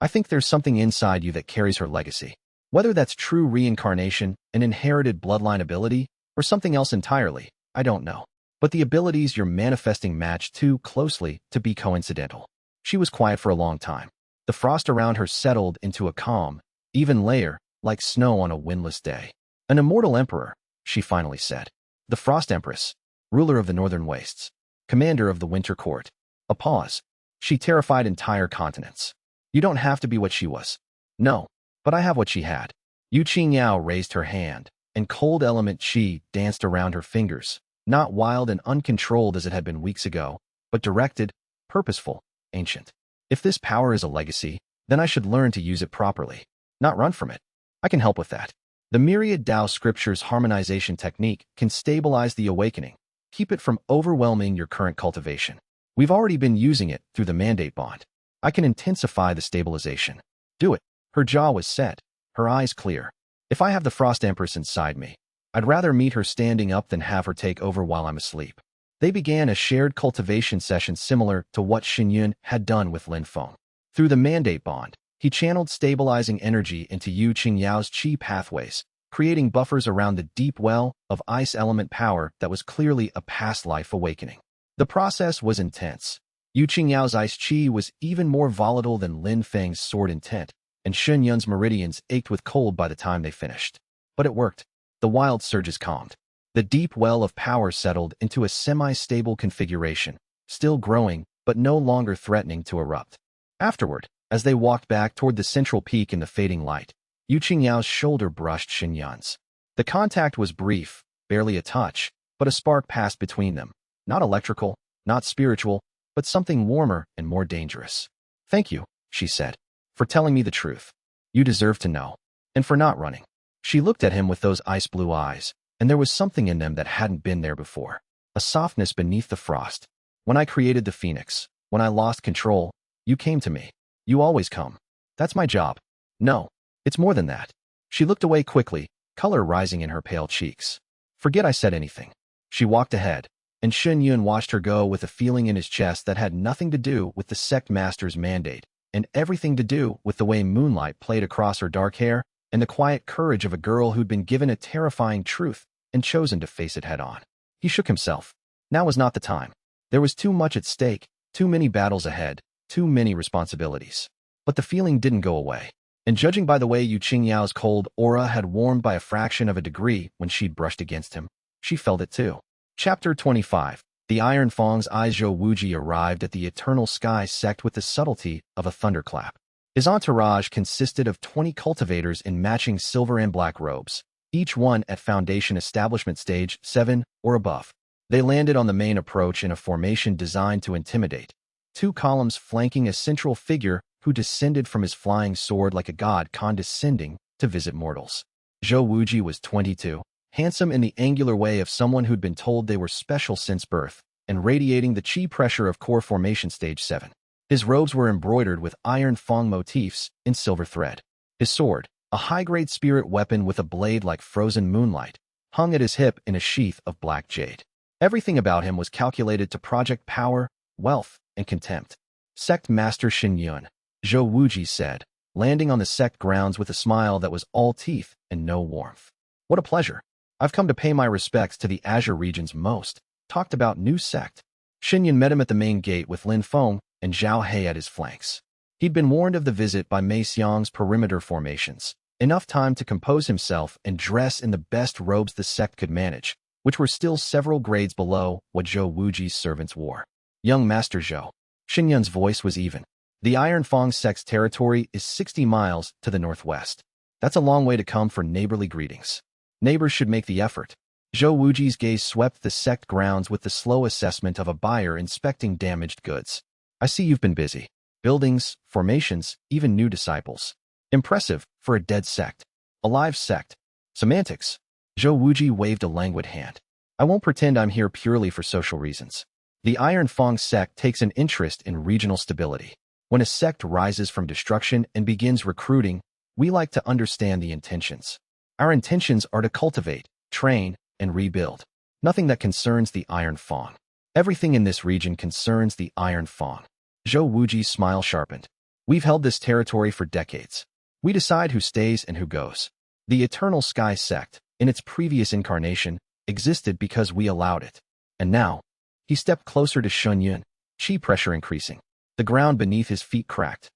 I think there's something inside you that carries her legacy. Whether that's true reincarnation, an inherited bloodline ability, or something else entirely, I don't know. But the abilities you're manifesting match too closely to be coincidental. She was quiet for a long time. The frost around her settled into a calm, even layer, like snow on a windless day. An immortal emperor, she finally said. The Frost Empress, ruler of the northern wastes, commander of the winter court. A pause. She terrified entire continents. You don't have to be what she was. No, but I have what she had. Yu Qingyao raised her hand, and cold element chi danced around her fingers, not wild and uncontrolled as it had been weeks ago, but directed, purposeful, ancient. If this power is a legacy, then I should learn to use it properly, not run from it. I can help with that. The myriad Dao scriptures harmonization technique can stabilize the awakening, keep it from overwhelming your current cultivation. We've already been using it through the mandate bond. I can intensify the stabilization. Do it. Her jaw was set, her eyes clear. If I have the Frost Empress inside me, I'd rather meet her standing up than have her take over while I'm asleep. They began a shared cultivation session similar to what Shen had done with Feng. Through the mandate bond, he channeled stabilizing energy into Yu Qingyao's chi pathways, creating buffers around the deep well of ice element power that was clearly a past life awakening. The process was intense. Yu Qingyao's ice chi was even more volatile than Feng's sword intent, and Shen Yun's meridians ached with cold by the time they finished. But it worked. The wild surges calmed. The deep well of power settled into a semi-stable configuration, still growing, but no longer threatening to erupt. Afterward, as they walked back toward the central peak in the fading light, Yu Qingyao's shoulder brushed Shen Yun's. The contact was brief, barely a touch, but a spark passed between them. Not electrical, not spiritual, but something warmer and more dangerous. Thank you, she said, for telling me the truth. You deserve to know. And for not running. She looked at him with those ice-blue eyes, and there was something in them that hadn't been there before. A softness beneath the frost. When I created the phoenix, when I lost control, you came to me. You always come. That's my job. No, it's more than that. She looked away quickly, color rising in her pale cheeks. Forget I said anything. She walked ahead, and Shen Yun watched her go with a feeling in his chest that had nothing to do with the sect master's mandate, and everything to do with the way moonlight played across her dark hair, and the quiet courage of a girl who'd been given a terrifying truth and chosen to face it head-on. He shook himself. Now was not the time. There was too much at stake, too many battles ahead, too many responsibilities. But the feeling didn't go away. And judging by the way Yu Qingyao's cold aura had warmed by a fraction of a degree when she'd brushed against him, she felt it too. Chapter 25. The Iron Feng's eyes. Zhou Wuji arrived at the Eternal Sky Sect with the subtlety of a thunderclap. His entourage consisted of 20 cultivators in matching silver and black robes, each one at Foundation Establishment Stage 7 or above. They landed on the main approach in a formation designed to intimidate. 2 columns flanking a central figure who descended from his flying sword like a god condescending to visit mortals. Zhou Wuji was 22, handsome in the angular way of someone who'd been told they were special since birth, and radiating the chi pressure of core formation stage 7. His robes were embroidered with iron Feng motifs in silver thread. His sword, a high-grade spirit weapon with a blade like frozen moonlight, hung at his hip in a sheath of black jade. Everything about him was calculated to project power, wealth, and contempt. Sect Master Shen, Zhou Wuji said, landing on the sect grounds with a smile that was all teeth and no warmth. What a pleasure. I've come to pay my respects to the Azure region's most talked about new sect. Shen met him at the main gate with Lin Feng and Zhao He at his flanks. He'd been warned of the visit by Mei Xiang's perimeter formations, enough time to compose himself and dress in the best robes the sect could manage, which were still several grades below what Zhou Wuji's servants wore. Young Master Zhou. Shen Yun's voice was even. The Iron Feng sect's territory is 60 miles to the northwest. That's a long way to come for neighborly greetings. Neighbors should make the effort. Zhou Wuji's gaze swept the sect grounds with the slow assessment of a buyer inspecting damaged goods. I see you've been busy. Buildings, formations, even new disciples. Impressive for a dead sect. A live sect. Semantics. Zhou Wuji waved a languid hand. I won't pretend I'm here purely for social reasons. The Iron Feng sect takes an interest in regional stability. When a sect rises from destruction and begins recruiting, we like to understand the intentions. Our intentions are to cultivate, train, and rebuild. Nothing that concerns the Iron Feng. Everything in this region concerns the Iron Feng. Zhou Wuji's smile sharpened. We've held this territory for decades. We decide who stays and who goes. The Eternal Sky Sect, in its previous incarnation, existed because we allowed it. And now, he stepped closer to Shen Yun, chi pressure increasing. The ground beneath his feet cracked.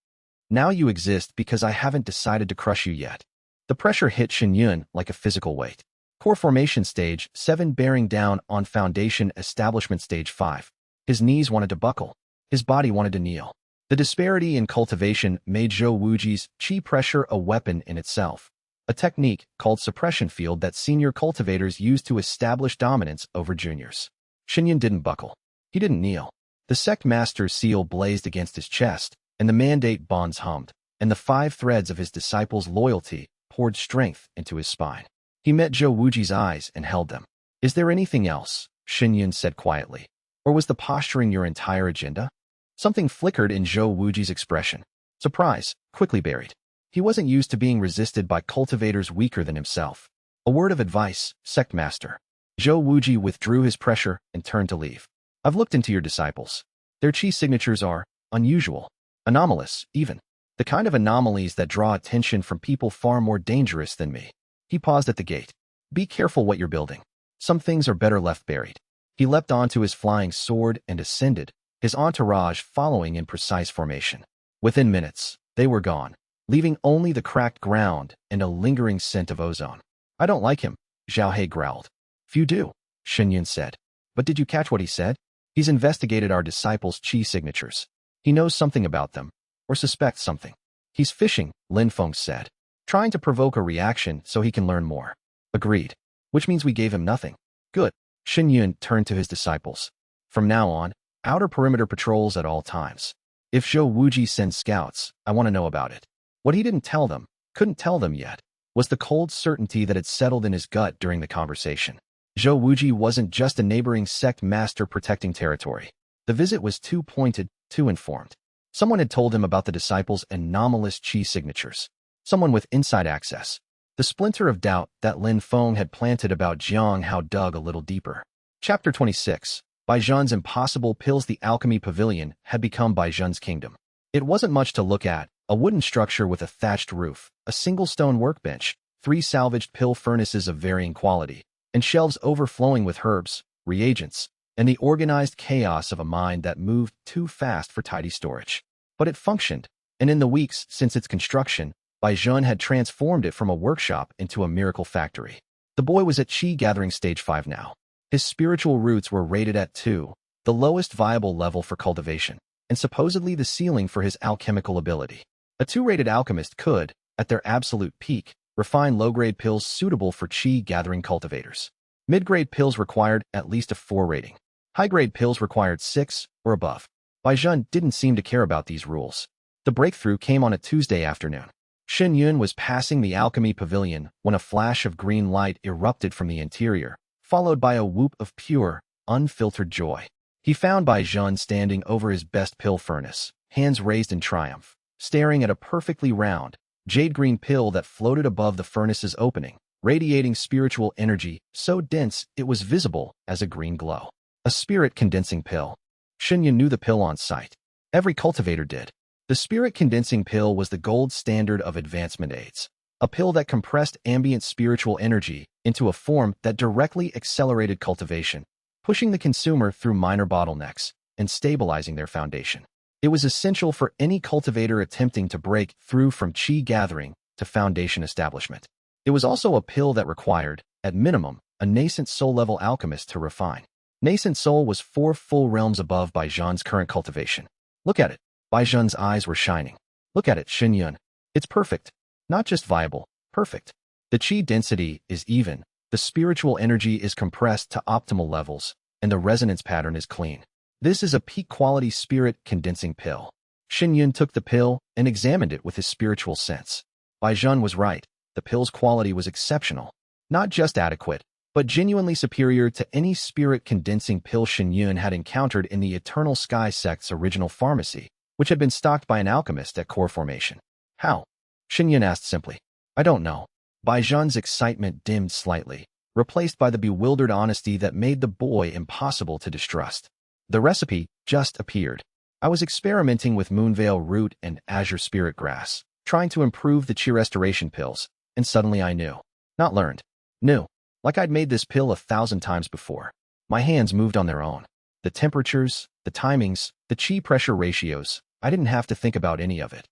Now you exist because I haven't decided to crush you yet. The pressure hit Shen Yun like a physical weight. Core formation stage 7 bearing down on foundation establishment stage 5. His knees wanted to buckle. His body wanted to kneel. The disparity in cultivation made Zhou Wuji's chi pressure a weapon in itself. A technique called suppression field that senior cultivators use to establish dominance over juniors. Shen Yun didn't buckle. He didn't kneel. The sect master's seal blazed against his chest, and the mandate bonds hummed, and the 5 threads of his disciples' loyalty poured strength into his spine. He met Zhou Wuji's eyes and held them. Is there anything else? Shen Yun said quietly. Or was the posturing your entire agenda? Something flickered in Zhou Wuji's expression. Surprise, quickly buried. He wasn't used to being resisted by cultivators weaker than himself. A word of advice, sect master. Zhou Wuji withdrew his pressure and turned to leave. I've looked into your disciples. Their chi signatures are unusual, anomalous, even. The kind of anomalies that draw attention from people far more dangerous than me. He paused at the gate. Be careful what you're building. Some things are better left buried. He leapt onto his flying sword and ascended, his entourage following in precise formation. Within minutes, they were gone, leaving only the cracked ground and a lingering scent of ozone. I don't like him, Zhao He growled. Few do, Shen Yun said. But did you catch what he said? He's investigated our disciples' chi signatures. He knows something about them, or suspects something. He's fishing, Lin Feng said, trying to provoke a reaction so he can learn more. Agreed. Which means we gave him nothing. Good. Shen Yun turned to his disciples. From now on, outer perimeter patrols at all times. If Zhou Wuji sends scouts, I want to know about it. What he didn't tell them, couldn't tell them yet, was the cold certainty that had settled in his gut during the conversation. Zhou Wuji wasn't just a neighboring sect master protecting territory. The visit was too pointed, too informed. Someone had told him about the disciples' anomalous chi signatures. Someone with inside access. The splinter of doubt that Lin Feng had planted about Jiang how dug a little deeper. Chapter 26. Baizhan's impossible pills. The alchemy pavilion had become Baizhan's kingdom. It wasn't much to look at, a wooden structure with a thatched roof, a single stone workbench, 3 salvaged pill furnaces of varying quality, and shelves overflowing with herbs, reagents, and the organized chaos of a mind that moved too fast for tidy storage. But it functioned, and in the weeks since its construction, Zhen had transformed it from a workshop into a miracle factory. The boy was at Qi Gathering Stage 5 now. His spiritual roots were rated at 2, the lowest viable level for cultivation, and supposedly the ceiling for his alchemical ability. A 2-rated alchemist could, at their absolute peak, refine low-grade pills suitable for Qi Gathering cultivators. Mid-grade pills required at least a 4 rating. High-grade pills required 6 or above. Zhen didn't seem to care about these rules. The breakthrough came on a Tuesday afternoon. Shen was passing the alchemy pavilion when a flash of green light erupted from the interior, followed by a whoop of pure, unfiltered joy. He found Zhen standing over his best pill furnace, hands raised in triumph, staring at a perfectly round, jade-green pill that floated above the furnace's opening, radiating spiritual energy so dense it was visible as a green glow. A spirit-condensing pill. Shen knew the pill on sight. Every cultivator did. The spirit-condensing pill was the gold standard of advancement aids, a pill that compressed ambient spiritual energy into a form that directly accelerated cultivation, pushing the consumer through minor bottlenecks and stabilizing their foundation. It was essential for any cultivator attempting to break through from Qi gathering to foundation establishment. It was also a pill that required, at minimum, a nascent soul-level alchemist to refine. Nascent soul was 4 full realms above Zhen's current cultivation. Look at it. Zhen's eyes were shining. Look at it, Shen. It's perfect. Not just viable, perfect. The Qi density is even, the spiritual energy is compressed to optimal levels, and the resonance pattern is clean. This is a peak-quality spirit-condensing pill. Shen took the pill and examined it with his spiritual sense. Zhen was right. The pill's quality was exceptional. Not just adequate, but genuinely superior to any spirit-condensing pill Shen had encountered in the Eternal Sky Sect's original pharmacy, which had been stocked by an alchemist at core formation. How? Shen asked simply. I don't know. Zhen's excitement dimmed slightly, replaced by the bewildered honesty that made the boy impossible to distrust. The recipe just appeared. I was experimenting with Moonveil root and Azure Spirit Grass, trying to improve the Qi restoration pills, and suddenly I knew. Not learned. Knew. Like I'd made this pill 1,000 times before. My hands moved on their own. The temperatures, the timings, the Qi pressure ratios, I didn't have to think about any of it.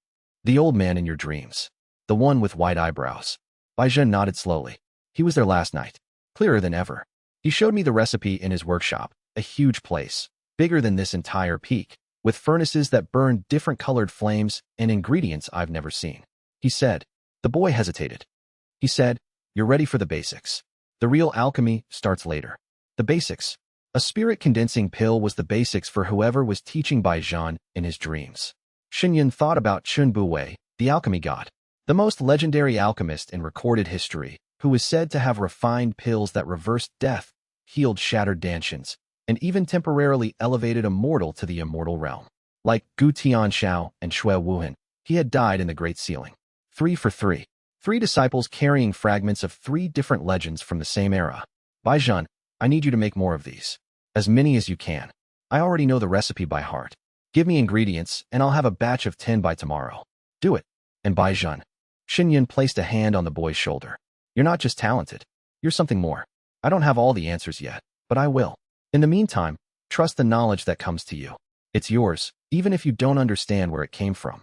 The old man in your dreams. The one with white eyebrows. Zhen nodded slowly. He was there last night. Clearer than ever. He showed me the recipe in his workshop, a huge place, bigger than this entire peak, with furnaces that burned different colored flames and ingredients I've never seen. He said. The boy hesitated. He said, you're ready for the basics. The real alchemy starts later. The basics. A spirit-condensing pill was the basics for whoever was teaching Zhen in his dreams. Shen thought about Chun Buwei, the alchemy god, the most legendary alchemist in recorded history, who was said to have refined pills that reversed death, healed shattered dantians, and even temporarily elevated a mortal to the immortal realm. Like Gu Tianshao and Shui Wuhan, he had died in the Great Sealing. 3 for 3. 3 disciples carrying fragments of 3 different legends from the same era. Zhen, I need you to make more of these. As many as you can. I already know the recipe by heart. Give me ingredients, and I'll have a batch of 10 by tomorrow. Do it. And Zhen. Shen placed a hand on the boy's shoulder. You're not just talented. You're something more. I don't have all the answers yet, but I will. In the meantime, trust the knowledge that comes to you. It's yours, even if you don't understand where it came from.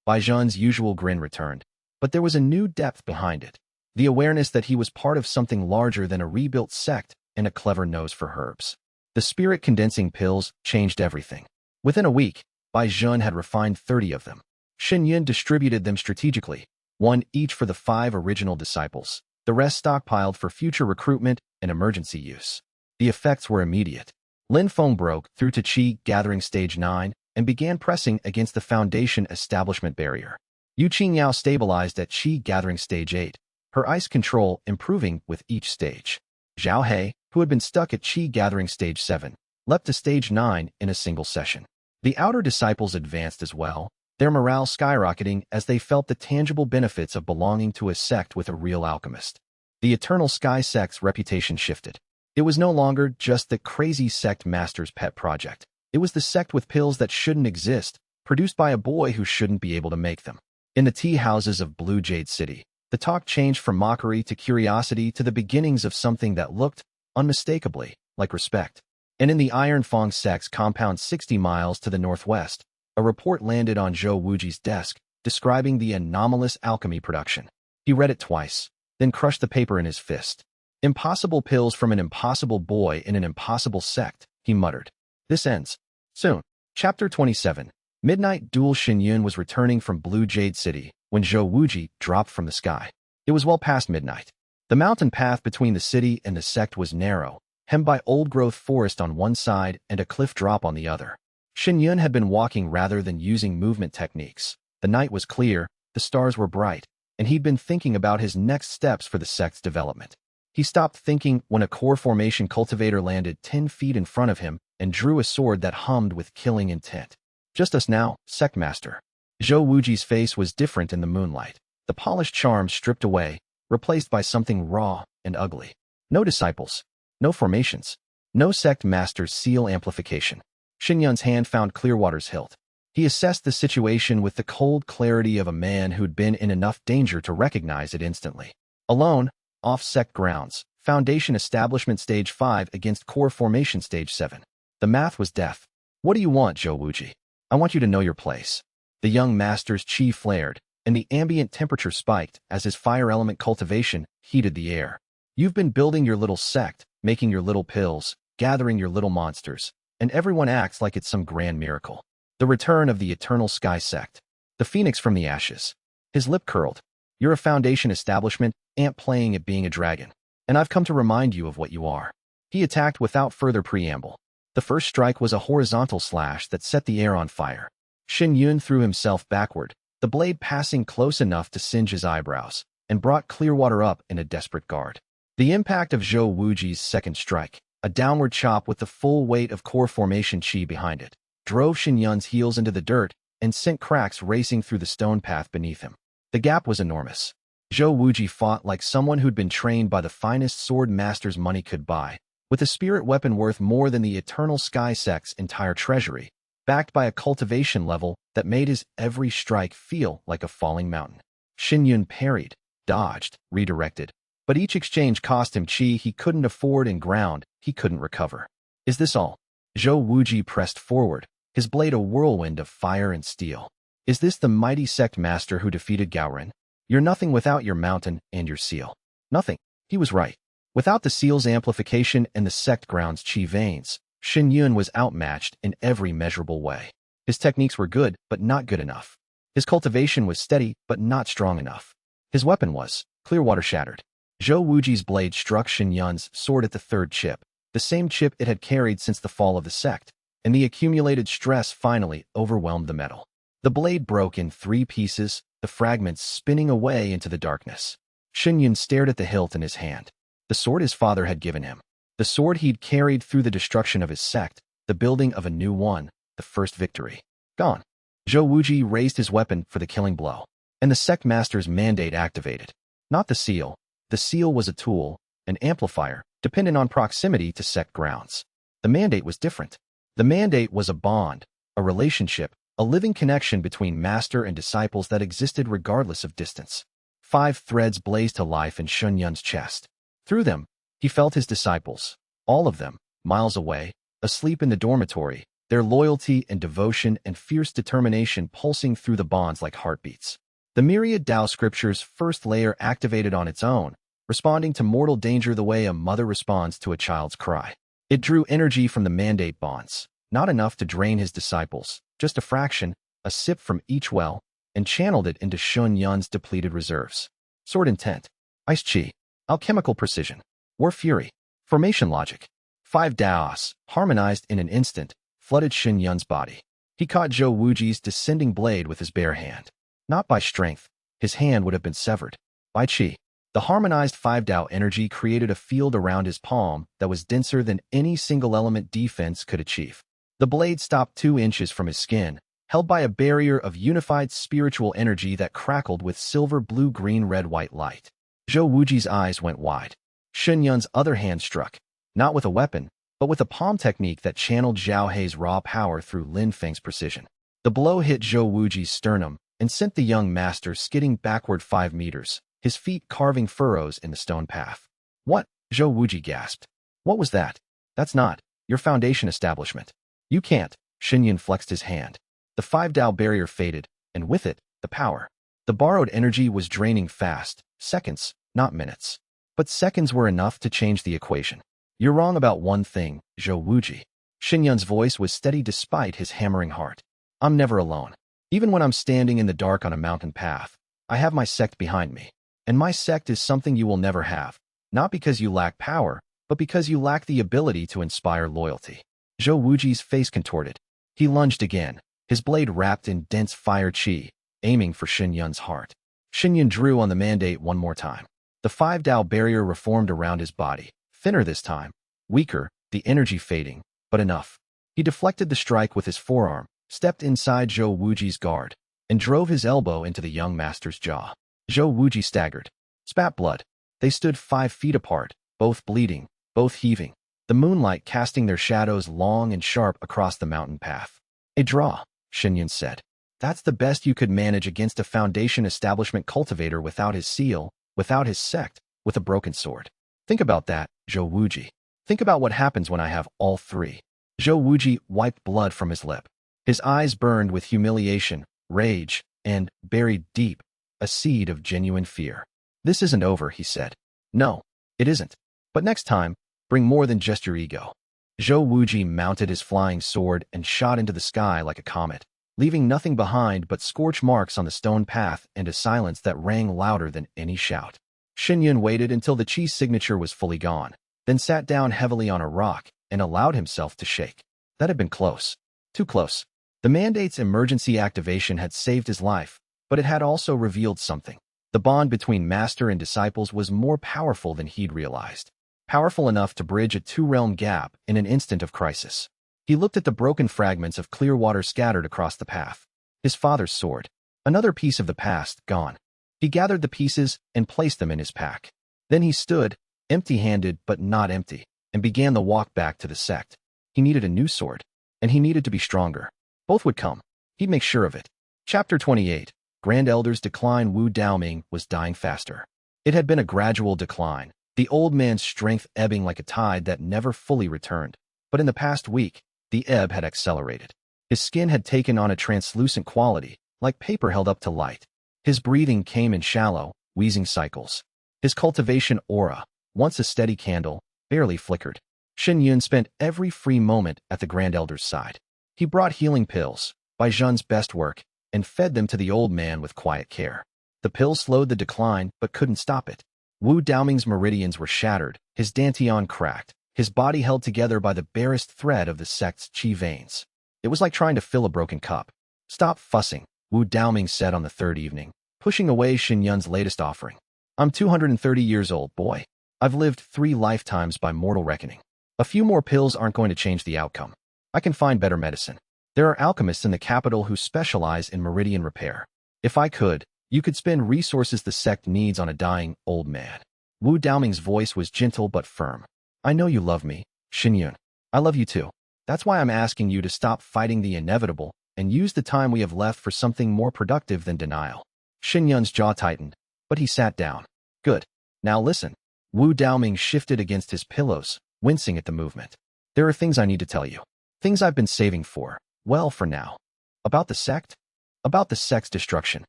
Zhen's usual grin returned, but there was a new depth behind it. The awareness that he was part of something larger than a rebuilt sect and a clever nose for herbs. The spirit-condensing pills changed everything. Within a week, Zhen had refined 30 of them. Shen distributed them strategically, 1 each for the 5 original disciples, the rest stockpiled for future recruitment and emergency use. The effects were immediate. Feng broke through to Qi Gathering Stage 9 and began pressing against the Foundation establishment barrier. Yu Qingyao stabilized at Qi Gathering Stage 8, her ice control improving with each stage. Zhao He, who had been stuck at Qi Gathering Stage 7, leapt to Stage 9 in a single session. The outer disciples advanced as well, their morale skyrocketing as they felt the tangible benefits of belonging to a sect with a real alchemist. The Eternal Sky Sect's reputation shifted. It was no longer just the crazy sect master's pet project. It was the sect with pills that shouldn't exist, produced by a boy who shouldn't be able to make them. In the tea houses of Blue Jade City, the talk changed from mockery to curiosity to the beginnings of something that looked, unmistakably, like respect. And in the Iron Feng Sect's compound 60 miles to the northwest, a report landed on Zhou Wuji's desk describing the anomalous alchemy production. He read it twice, then crushed the paper in his fist. Impossible pills from an impossible boy in an impossible sect, he muttered. This ends soon. Chapter 27. Midnight Duel. Xinyun was returning from Blue Jade City when Zhou Wuji dropped from the sky. It was well past midnight. The mountain path between the city and the sect was narrow, hemmed by old-growth forest on one side and a cliff drop on the other. Xinyun had been walking rather than using movement techniques. The night was clear, the stars were bright, and he'd been thinking about his next steps for the sect's development. He stopped thinking when a core formation cultivator landed 10 feet in front of him and drew a sword that hummed with killing intent. Just us now, Sect Master. Zhou Wuji's face was different in the moonlight. The polished charm stripped away, replaced by something raw and ugly. No disciples. No formations. No Sect Master's seal amplification. Xinyun's hand found Clearwater's hilt. He assessed the situation with the cold clarity of a man who'd been in enough danger to recognize it instantly. Alone, off sect grounds, Foundation Establishment Stage 5 against Core Formation Stage 7. The math was death. What do you want, Zhou Wuji? I want you to know your place. The young master's chi flared, and the ambient temperature spiked as his fire element cultivation heated the air. You've been building your little sect, making your little pills, gathering your little monsters, and everyone acts like it's some grand miracle. The return of the Eternal Sky Sect. The phoenix from the ashes. His lip curled. You're a Foundation establishment, ant playing at being a dragon. And I've come to remind you of what you are. He attacked without further preamble. The first strike was a horizontal slash that set the air on fire. Xinyun threw himself backward, the blade passing close enough to singe his eyebrows, and brought Clearwater up in a desperate guard. The impact of Zhou Wuji's second strike, a downward chop with the full weight of core formation chi behind it, drove Xinyun's heels into the dirt and sent cracks racing through the stone path beneath him. The gap was enormous. Zhou Wuji fought like someone who'd been trained by the finest sword masters money could buy, with a spirit weapon worth more than the Eternal Sky Sect's entire treasury, backed by a cultivation level that made his every strike feel like a falling mountain. Xinyun parried, dodged, redirected, but each exchange cost him chi he couldn't afford and ground he couldn't recover. Is this all? Zhou Wuji pressed forward, his blade a whirlwind of fire and steel. Is this the mighty sect master who defeated Gaoren? You're nothing without your mountain and your seal. Nothing. He was right. Without the seal's amplification and the sect ground's chi veins, Xinyun was outmatched in every measurable way. His techniques were good, but not good enough. His cultivation was steady, but not strong enough. His weapon was Clearwater shattered. Zhou Wuji's blade struck Xinyun's sword at the third chip, the same chip it had carried since the fall of the sect, and the accumulated stress finally overwhelmed the metal. The blade broke in 3 pieces, the fragments spinning away into the darkness. Xinyun stared at the hilt in his hand. The sword his father had given him. The sword he'd carried through the destruction of his sect, the building of a new one, the first victory. Gone. Zhou Wuji raised his weapon for the killing blow, and the sect master's mandate activated. Not the seal. The seal was a tool, an amplifier, dependent on proximity to sect grounds. The mandate was different. The mandate was a bond, a relationship, a living connection between master and disciples that existed regardless of distance. 5 threads blazed to life in Xinyun's chest. Through them, he felt his disciples, all of them, miles away, asleep in the dormitory, their loyalty and devotion and fierce determination pulsing through the bonds like heartbeats. The myriad Tao scripture's first layer activated on its own, responding to mortal danger the way a mother responds to a child's cry. It drew energy from the mandate bonds, not enough to drain his disciples, just a fraction, a sip from each well, and channeled it into Xinyun's depleted reserves. Sword intent, ice chi, alchemical precision, war fury, formation logic. 5 Daos, harmonized in an instant, flooded Xinyun's body. He caught Zhou Wuji's descending blade with his bare hand. Not by strength, his hand would have been severed. By chi. The harmonized 5 Dao energy created a field around his palm that was denser than any single-element defense could achieve. The blade stopped 2 inches from his skin, held by a barrier of unified spiritual energy that crackled with silver blue green red white light. Zhou Wuji's eyes went wide. Xinyun's other hand struck, not with a weapon, but with a palm technique that channeled Zhao Hei's raw power through Lin Feng's precision. The blow hit Zhou Wuji's sternum and sent the young master skidding backward 5 meters, his feet carving furrows in the stone path. What? Zhou Wuji gasped. What was that? That's not. Your foundation establishment. You can't. Shen flexed his hand. The 5 Dao barrier faded, and with it, the power. The borrowed energy was draining fast, seconds, not minutes. But seconds were enough to change the equation. You're wrong about one thing, Zhou Wuji. Shen voice was steady despite his hammering heart. I'm never alone. Even when I'm standing in the dark on a mountain path, I have my sect behind me. And my sect is something you will never have. Not because you lack power, but because you lack the ability to inspire loyalty. Zhou Wuji's face contorted. He lunged again, his blade wrapped in dense fire qi, aiming for Shen heart. Shen drew on the mandate one more time. The 5 Dao barrier reformed around his body, thinner this time, weaker, the energy fading, but enough. He deflected the strike with his forearm, stepped inside Zhou Wuji's guard, and drove his elbow into the young master's jaw. Zhou Wuji staggered, spat blood. They stood 5 feet apart, both bleeding, both heaving, the moonlight casting their shadows long and sharp across the mountain path. A draw, Shen said. That's the best you could manage against a foundation establishment cultivator without his seal, without his sect, with a broken sword. Think about that, Zhou Wuji. Think about what happens when I have all 3. Zhou Wuji wiped blood from his lip. His eyes burned with humiliation, rage, and, buried deep, a seed of genuine fear. This isn't over, he said. No, it isn't. But next time, bring more than just your ego. Zhou Wuji mounted his flying sword and shot into the sky like a comet, leaving nothing behind but scorch marks on the stone path and a silence that rang louder than any shout. Shen waited until the Qi's signature was fully gone, then sat down heavily on a rock and allowed himself to shake. That had been close. Too close. The mandate's emergency activation had saved his life, but it had also revealed something. The bond between master and disciples was more powerful than he'd realized. Powerful enough to bridge a 2-realm gap in an instant of crisis. He looked at the broken fragments of clear water scattered across the path. His father's sword. Another piece of the past, gone. He gathered the pieces and placed them in his pack. Then he stood, empty-handed but not empty, and began the walk back to the sect. He needed a new sword, and he needed to be stronger. Both would come. He'd make sure of it. Chapter 28. Grand Elder's decline. Wu Daoming was dying faster. It had been a gradual decline, the old man's strength ebbing like a tide that never fully returned. But in the past week, the ebb had accelerated. His skin had taken on a translucent quality, like paper held up to light. His breathing came in shallow, wheezing cycles. His cultivation aura, once a steady candle, barely flickered. Shen spent every free moment at the Grand Elder's side. He brought healing pills, by Zhen's best work, and fed them to the old man with quiet care. The pills slowed the decline, but couldn't stop it. Wu Daoming's meridians were shattered, his dantian cracked, his body held together by the barest thread of the sect's qi veins. It was like trying to fill a broken cup. Stop fussing, Wu Daoming said on the 3rd evening, pushing away Shen latest offering. I'm 230 years old, boy. I've lived 3 lifetimes by mortal reckoning. A few more pills aren't going to change the outcome. I can find better medicine. There are alchemists in the capital who specialize in meridian repair. If I could, you could spend resources the sect needs on a dying, old man. Wu Daoming's voice was gentle but firm. I know you love me, Shen. I love you too. That's why I'm asking you to stop fighting the inevitable and use the time we have left for something more productive than denial. Shen's jaw tightened, but he sat down. Good. Now listen. Wu Daoming shifted against his pillows, wincing at the movement. There are things I need to tell you. Things I've been saving for, well, for now. About the sect? About the sect's destruction.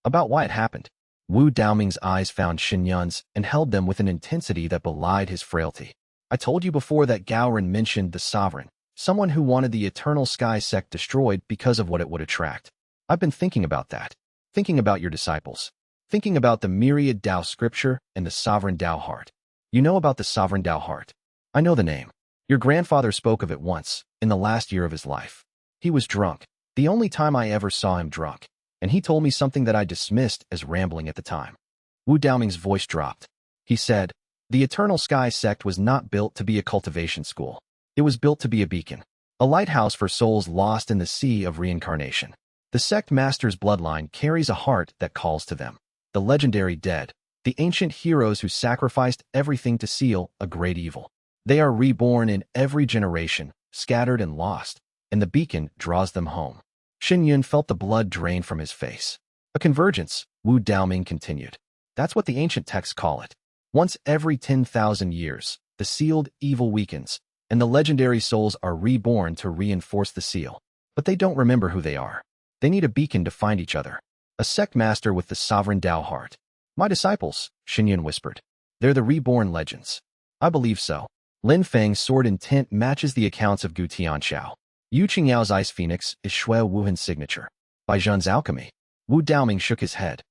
About why it happened. Wu Daoming's eyes found Shen's and held them with an intensity that belied his frailty. I told you before that Gaoren mentioned the sovereign, someone who wanted the Eternal Sky sect destroyed because of what it would attract. I've been thinking about that. Thinking about your disciples. Thinking about the myriad Dao scripture and the sovereign Dao heart. You know about the sovereign Dao heart. I know the name. Your grandfather spoke of it once, in the last year of his life. He was drunk, the only time I ever saw him drunk, and he told me something that I dismissed as rambling at the time. Wu Daoming's voice dropped. He said, the Eternal Sky sect was not built to be a cultivation school. It was built to be a beacon, a lighthouse for souls lost in the sea of reincarnation. The sect master's bloodline carries a heart that calls to them. The legendary dead, the ancient heroes who sacrificed everything to seal a great evil. They are reborn in every generation, scattered and lost, and the beacon draws them home. Shen felt the blood drain from his face. A convergence, Wu Daoming continued. That's what the ancient texts call it. Once every 10,000 years, the sealed evil weakens, and the legendary souls are reborn to reinforce the seal. But they don't remember who they are. They need a beacon to find each other. A sect master with the sovereign Tao heart. My disciples, Shen whispered. They're the reborn legends. I believe so. Lin Feng's sword intent matches the accounts of Gu Tianxiao. Yu Qingyao's ice phoenix is Shuiyue Wuhan's signature. By Zhen's alchemy. Wu Daoming shook his head.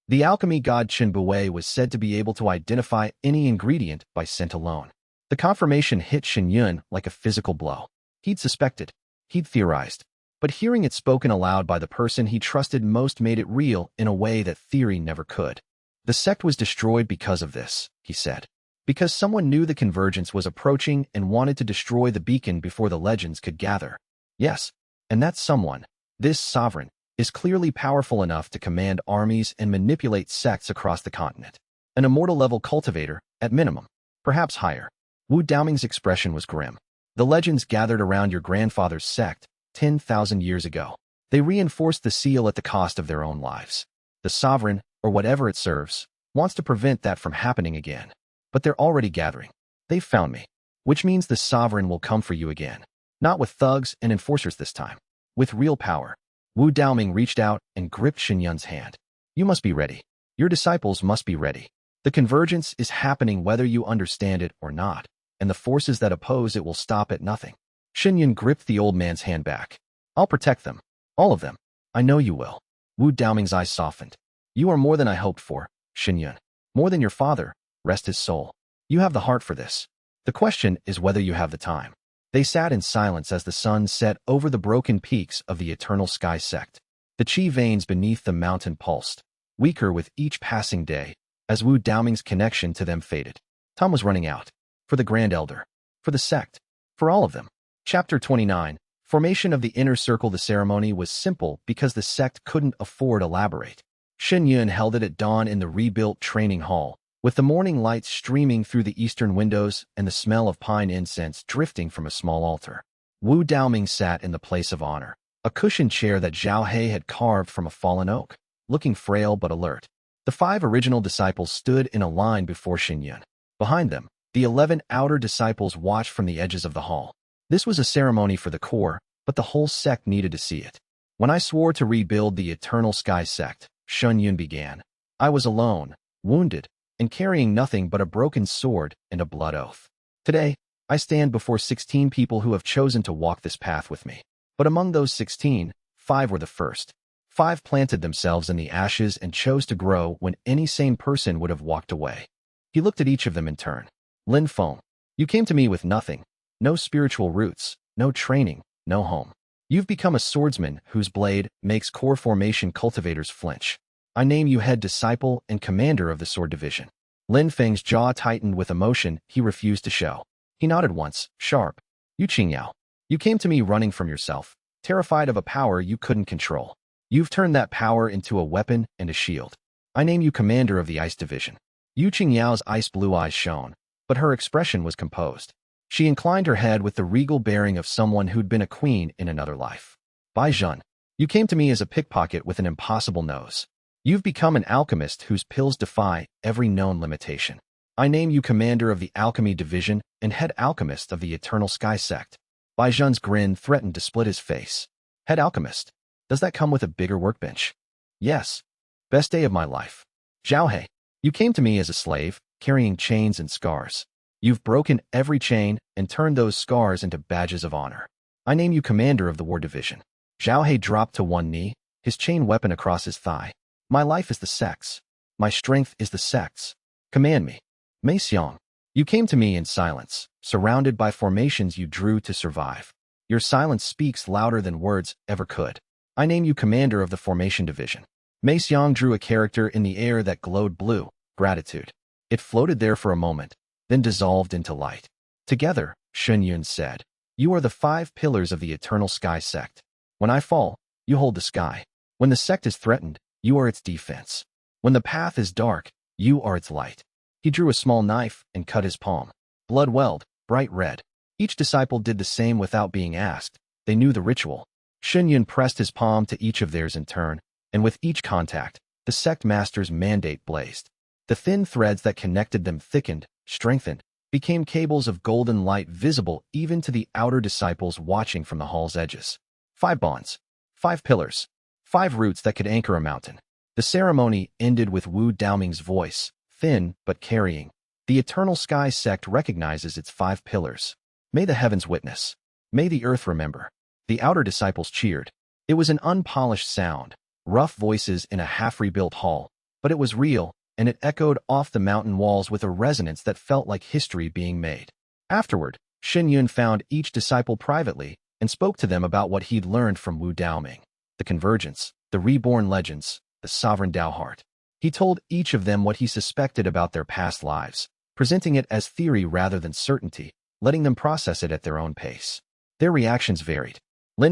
The alchemy god Qin Buwei was said to be able to identify any ingredient by scent alone. The confirmation hit Shen Yun like a physical blow. He'd suspected. He'd theorized. But hearing it spoken aloud by the person he trusted most made it real in a way that theory never could. The sect was destroyed because of this, he said. Because someone knew the convergence was approaching and wanted to destroy the beacon before the legends could gather. Yes, and that someone, this sovereign, is clearly powerful enough to command armies and manipulate sects across the continent. An immortal-level cultivator, at minimum, perhaps higher. Wu Daoming's expression was grim. The legends gathered around your grandfather's sect 10,000 years ago. They reinforced the seal at the cost of their own lives. The sovereign, or whatever it serves, wants to prevent that from happening again. But they're already gathering. They've found me. Which means the sovereign will come for you again. Not with thugs and enforcers this time. With real power. Wu Daoming reached out and gripped Shen Yun's hand. You must be ready. Your disciples must be ready. The convergence is happening whether you understand it or not, and the forces that oppose it will stop at nothing. Shen Yun gripped the old man's hand back. I'll protect them. All of them. I know you will. Wu Daoming's eyes softened. You are more than I hoped for, Shen Yun. More than your father, rest his soul. You have the heart for this. The question is whether you have the time. They sat in silence as the sun set over the broken peaks of the eternal sky sect. The chi veins beneath the mountain pulsed, weaker with each passing day, as Wu Daoming's connection to them faded. Time was running out. For the Grand Elder. For the sect. For all of them. Chapter 29. Formation of the Inner Circle. The ceremony was simple because the sect couldn't afford elaborate. Shen Yun held it at dawn in the rebuilt training hall, with the morning lights streaming through the eastern windows and the smell of pine incense drifting from a small altar. Wu Daoming sat in the place of honor, a cushioned chair that Zhao He had carved from a fallen oak, looking frail but alert. The 5 original disciples stood in a line before Shen Yun. Behind them, the 11 outer disciples watched from the edges of the hall. This was a ceremony for the core, but the whole sect needed to see it. When I swore to rebuild the Eternal Sky Sect, Shen Yun began. I was alone, wounded, and carrying nothing but a broken sword and a blood oath. Today, I stand before 16 people who have chosen to walk this path with me. But among those 16, 5 were the first. 5 planted themselves in the ashes and chose to grow when any sane person would have walked away. He looked at each of them in turn. Lin Feng, you came to me with nothing. No spiritual roots, no training, no home. You've become a swordsman whose blade makes core formation cultivators flinch. I name you head disciple and commander of the sword division. Lin Feng's jaw tightened with emotion he refused to show. He nodded once, sharp. Yu Qingyao, you came to me running from yourself, terrified of a power you couldn't control. You've turned that power into a weapon and a shield. I name you commander of the ice division. Yu Qingyao's ice blue eyes shone, but her expression was composed. She inclined her head with the regal bearing of someone who'd been a queen in another life. Bai Zhen, you came to me as a pickpocket with an impossible nose. You've become an alchemist whose pills defy every known limitation. I name you commander of the alchemy division and head alchemist of the Eternal Sky Sect. Bai Zhen's grin threatened to split his face. Head alchemist? Does that come with a bigger workbench? Yes. Best day of my life. Zhao He, you came to me as a slave, carrying chains and scars. You've broken every chain and turned those scars into badges of honor. I name you commander of the war division. Zhao He dropped to one knee, his chain weapon across his thigh. My life is the sect's. My strength is the sect's. Command me. Mei Xiang, you came to me in silence, surrounded by formations you drew to survive. Your silence speaks louder than words ever could. I name you commander of the formation division. Mei Xiang drew a character in the air that glowed blue, gratitude. It floated there for a moment, then dissolved into light. Together, Shen Yun said, you are the 5 pillars of the Eternal Sky Sect. When I fall, you hold the sky. When the sect is threatened, you are its defense. When the path is dark, you are its light. He drew a small knife and cut his palm. Blood welled, bright red. Each disciple did the same without being asked. They knew the ritual. Shen Yun pressed his palm to each of theirs in turn, and with each contact, the sect master's mandate blazed. The thin threads that connected them thickened, strengthened, became cables of golden light visible even to the outer disciples watching from the hall's edges. 5 bonds, 5 pillars, 5 roots that could anchor a mountain. The ceremony ended with Wu Daoming's voice, thin but carrying. The eternal sky sect recognizes its 5 pillars. May the heavens witness. May the earth remember. The outer disciples cheered. It was an unpolished sound, rough voices in a half-rebuilt hall, but it was real, and it echoed off the mountain walls with a resonance that felt like history being made. Afterward, Shuiyue found each disciple privately and spoke to them about what he'd learned from Wu Daoming, the convergence, the reborn legends, the sovereign Dao heart. He told each of them what he suspected about their past lives, presenting it as theory rather than certainty, letting them process it at their own pace. Their reactions varied.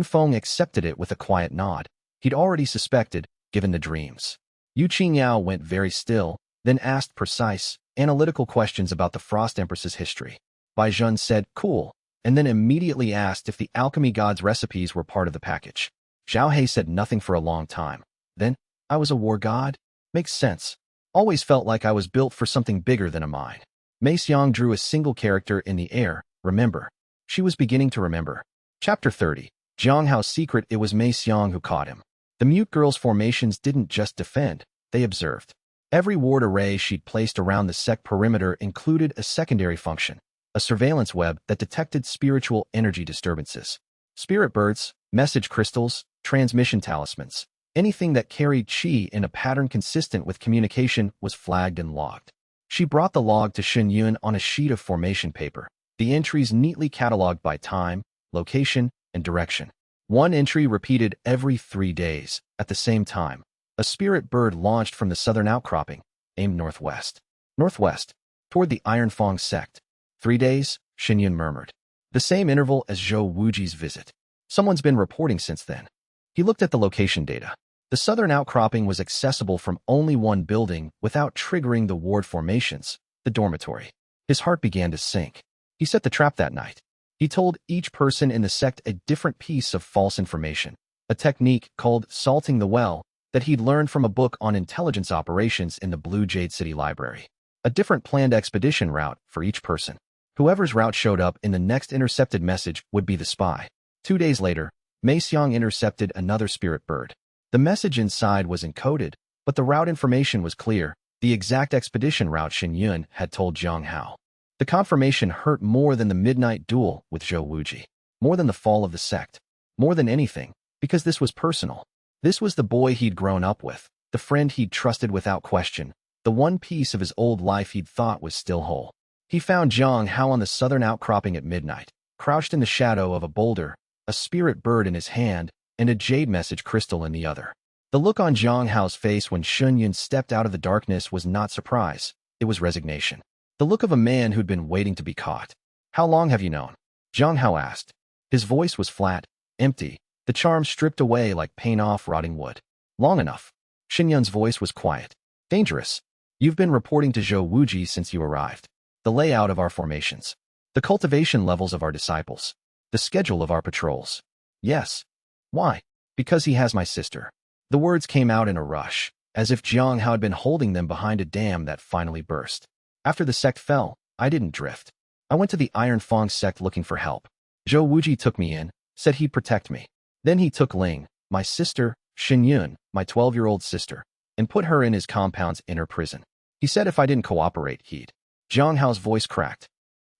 Feng accepted it with a quiet nod. He'd already suspected, given the dreams. Qingyao went very still, then asked precise, analytical questions about the Frost Empress's history. Zhen said, cool, and then immediately asked if the alchemy god's recipes were part of the package. Zhao He said nothing for a long time. Then, I was a war god? Makes sense. Always felt like I was built for something bigger than a mine. Mei Xiang drew a single character in the air, remember. She was beginning to remember. Chapter 30. Jiang Hao's secret. It was Mei Xiang who caught him. The mute girl's formations didn't just defend, they observed. Every ward array she'd placed around the sect perimeter included a secondary function, a surveillance web that detected spiritual energy disturbances. Spirit birds, message crystals, transmission talismans, anything that carried qi in a pattern consistent with communication was flagged and logged. She brought the log to Shuiyue on a sheet of formation paper, the entries neatly cataloged by time, location, and direction. One entry repeated every 3 days. At the same time, a spirit bird launched from the southern outcropping, aimed northwest. Northwest, toward the Iron Feng sect. 3 days, Shuiyue murmured. The same interval as Zhou Wuji's visit. Someone's been reporting since then. He looked at the location data. The southern outcropping was accessible from only one building without triggering the ward formations, the dormitory. His heart began to sink. He set the trap that night. He told each person in the sect a different piece of false information, a technique called salting the well that he'd learned from a book on intelligence operations in the Blue Jade City Library. A different planned expedition route for each person. Whoever's route showed up in the next intercepted message would be the spy. 2 days later, Mei Xiang intercepted another spirit bird. The message inside was encoded, but the route information was clear, the exact expedition route Shuiyue had told Jiang Hao. The confirmation hurt more than the midnight duel with Zhou Wuji, more than the fall of the sect, more than anything, because this was personal. This was the boy he'd grown up with, the friend he'd trusted without question, the one piece of his old life he'd thought was still whole. He found Jiang Hao on the southern outcropping at midnight, crouched in the shadow of a boulder, a spirit bird in his hand, and a jade message crystal in the other. The look on Jiang Hao's face when Shuiyue stepped out of the darkness was not surprise, it was resignation. The look of a man who'd been waiting to be caught. How long have you known? Jiang Hao asked. His voice was flat, empty, the charm stripped away like paint off rotting wood. Long enough. Shuiyue's voice was quiet. Dangerous. You've been reporting to Zhou Wuji since you arrived. The layout of our formations. The cultivation levels of our disciples. The schedule of our patrols. Yes. Why? Because he has my sister. The words came out in a rush, as if Jiang Hao had been holding them behind a dam that finally burst. After the sect fell, I didn't drift. I went to the Iron Feng sect looking for help. Zhou Wuji took me in, said he'd protect me. Then he took Ling, my sister, Shuiyue, my 12-year-old sister, and put her in his compound's inner prison. He said if I didn't cooperate, he'd. Jiang Hao's voice cracked.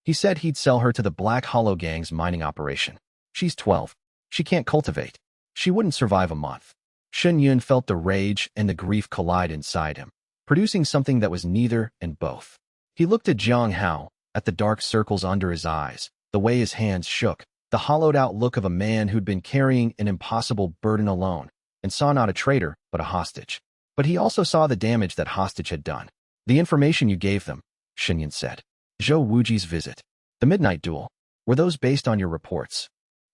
He said he'd sell her to the Black Hollow Gang's mining operation. She's 12. She can't cultivate. She wouldn't survive a month. Shuiyue felt the rage and the grief collide inside him, producing something that was neither and both. He looked at Jiang Hao, at the dark circles under his eyes, the way his hands shook, the hollowed-out look of a man who'd been carrying an impossible burden alone, and saw not a traitor, but a hostage. But he also saw the damage that hostage had done. The information you gave them, Shuiyue said. Zhou Wuji's visit. The midnight duel. Were those based on your reports?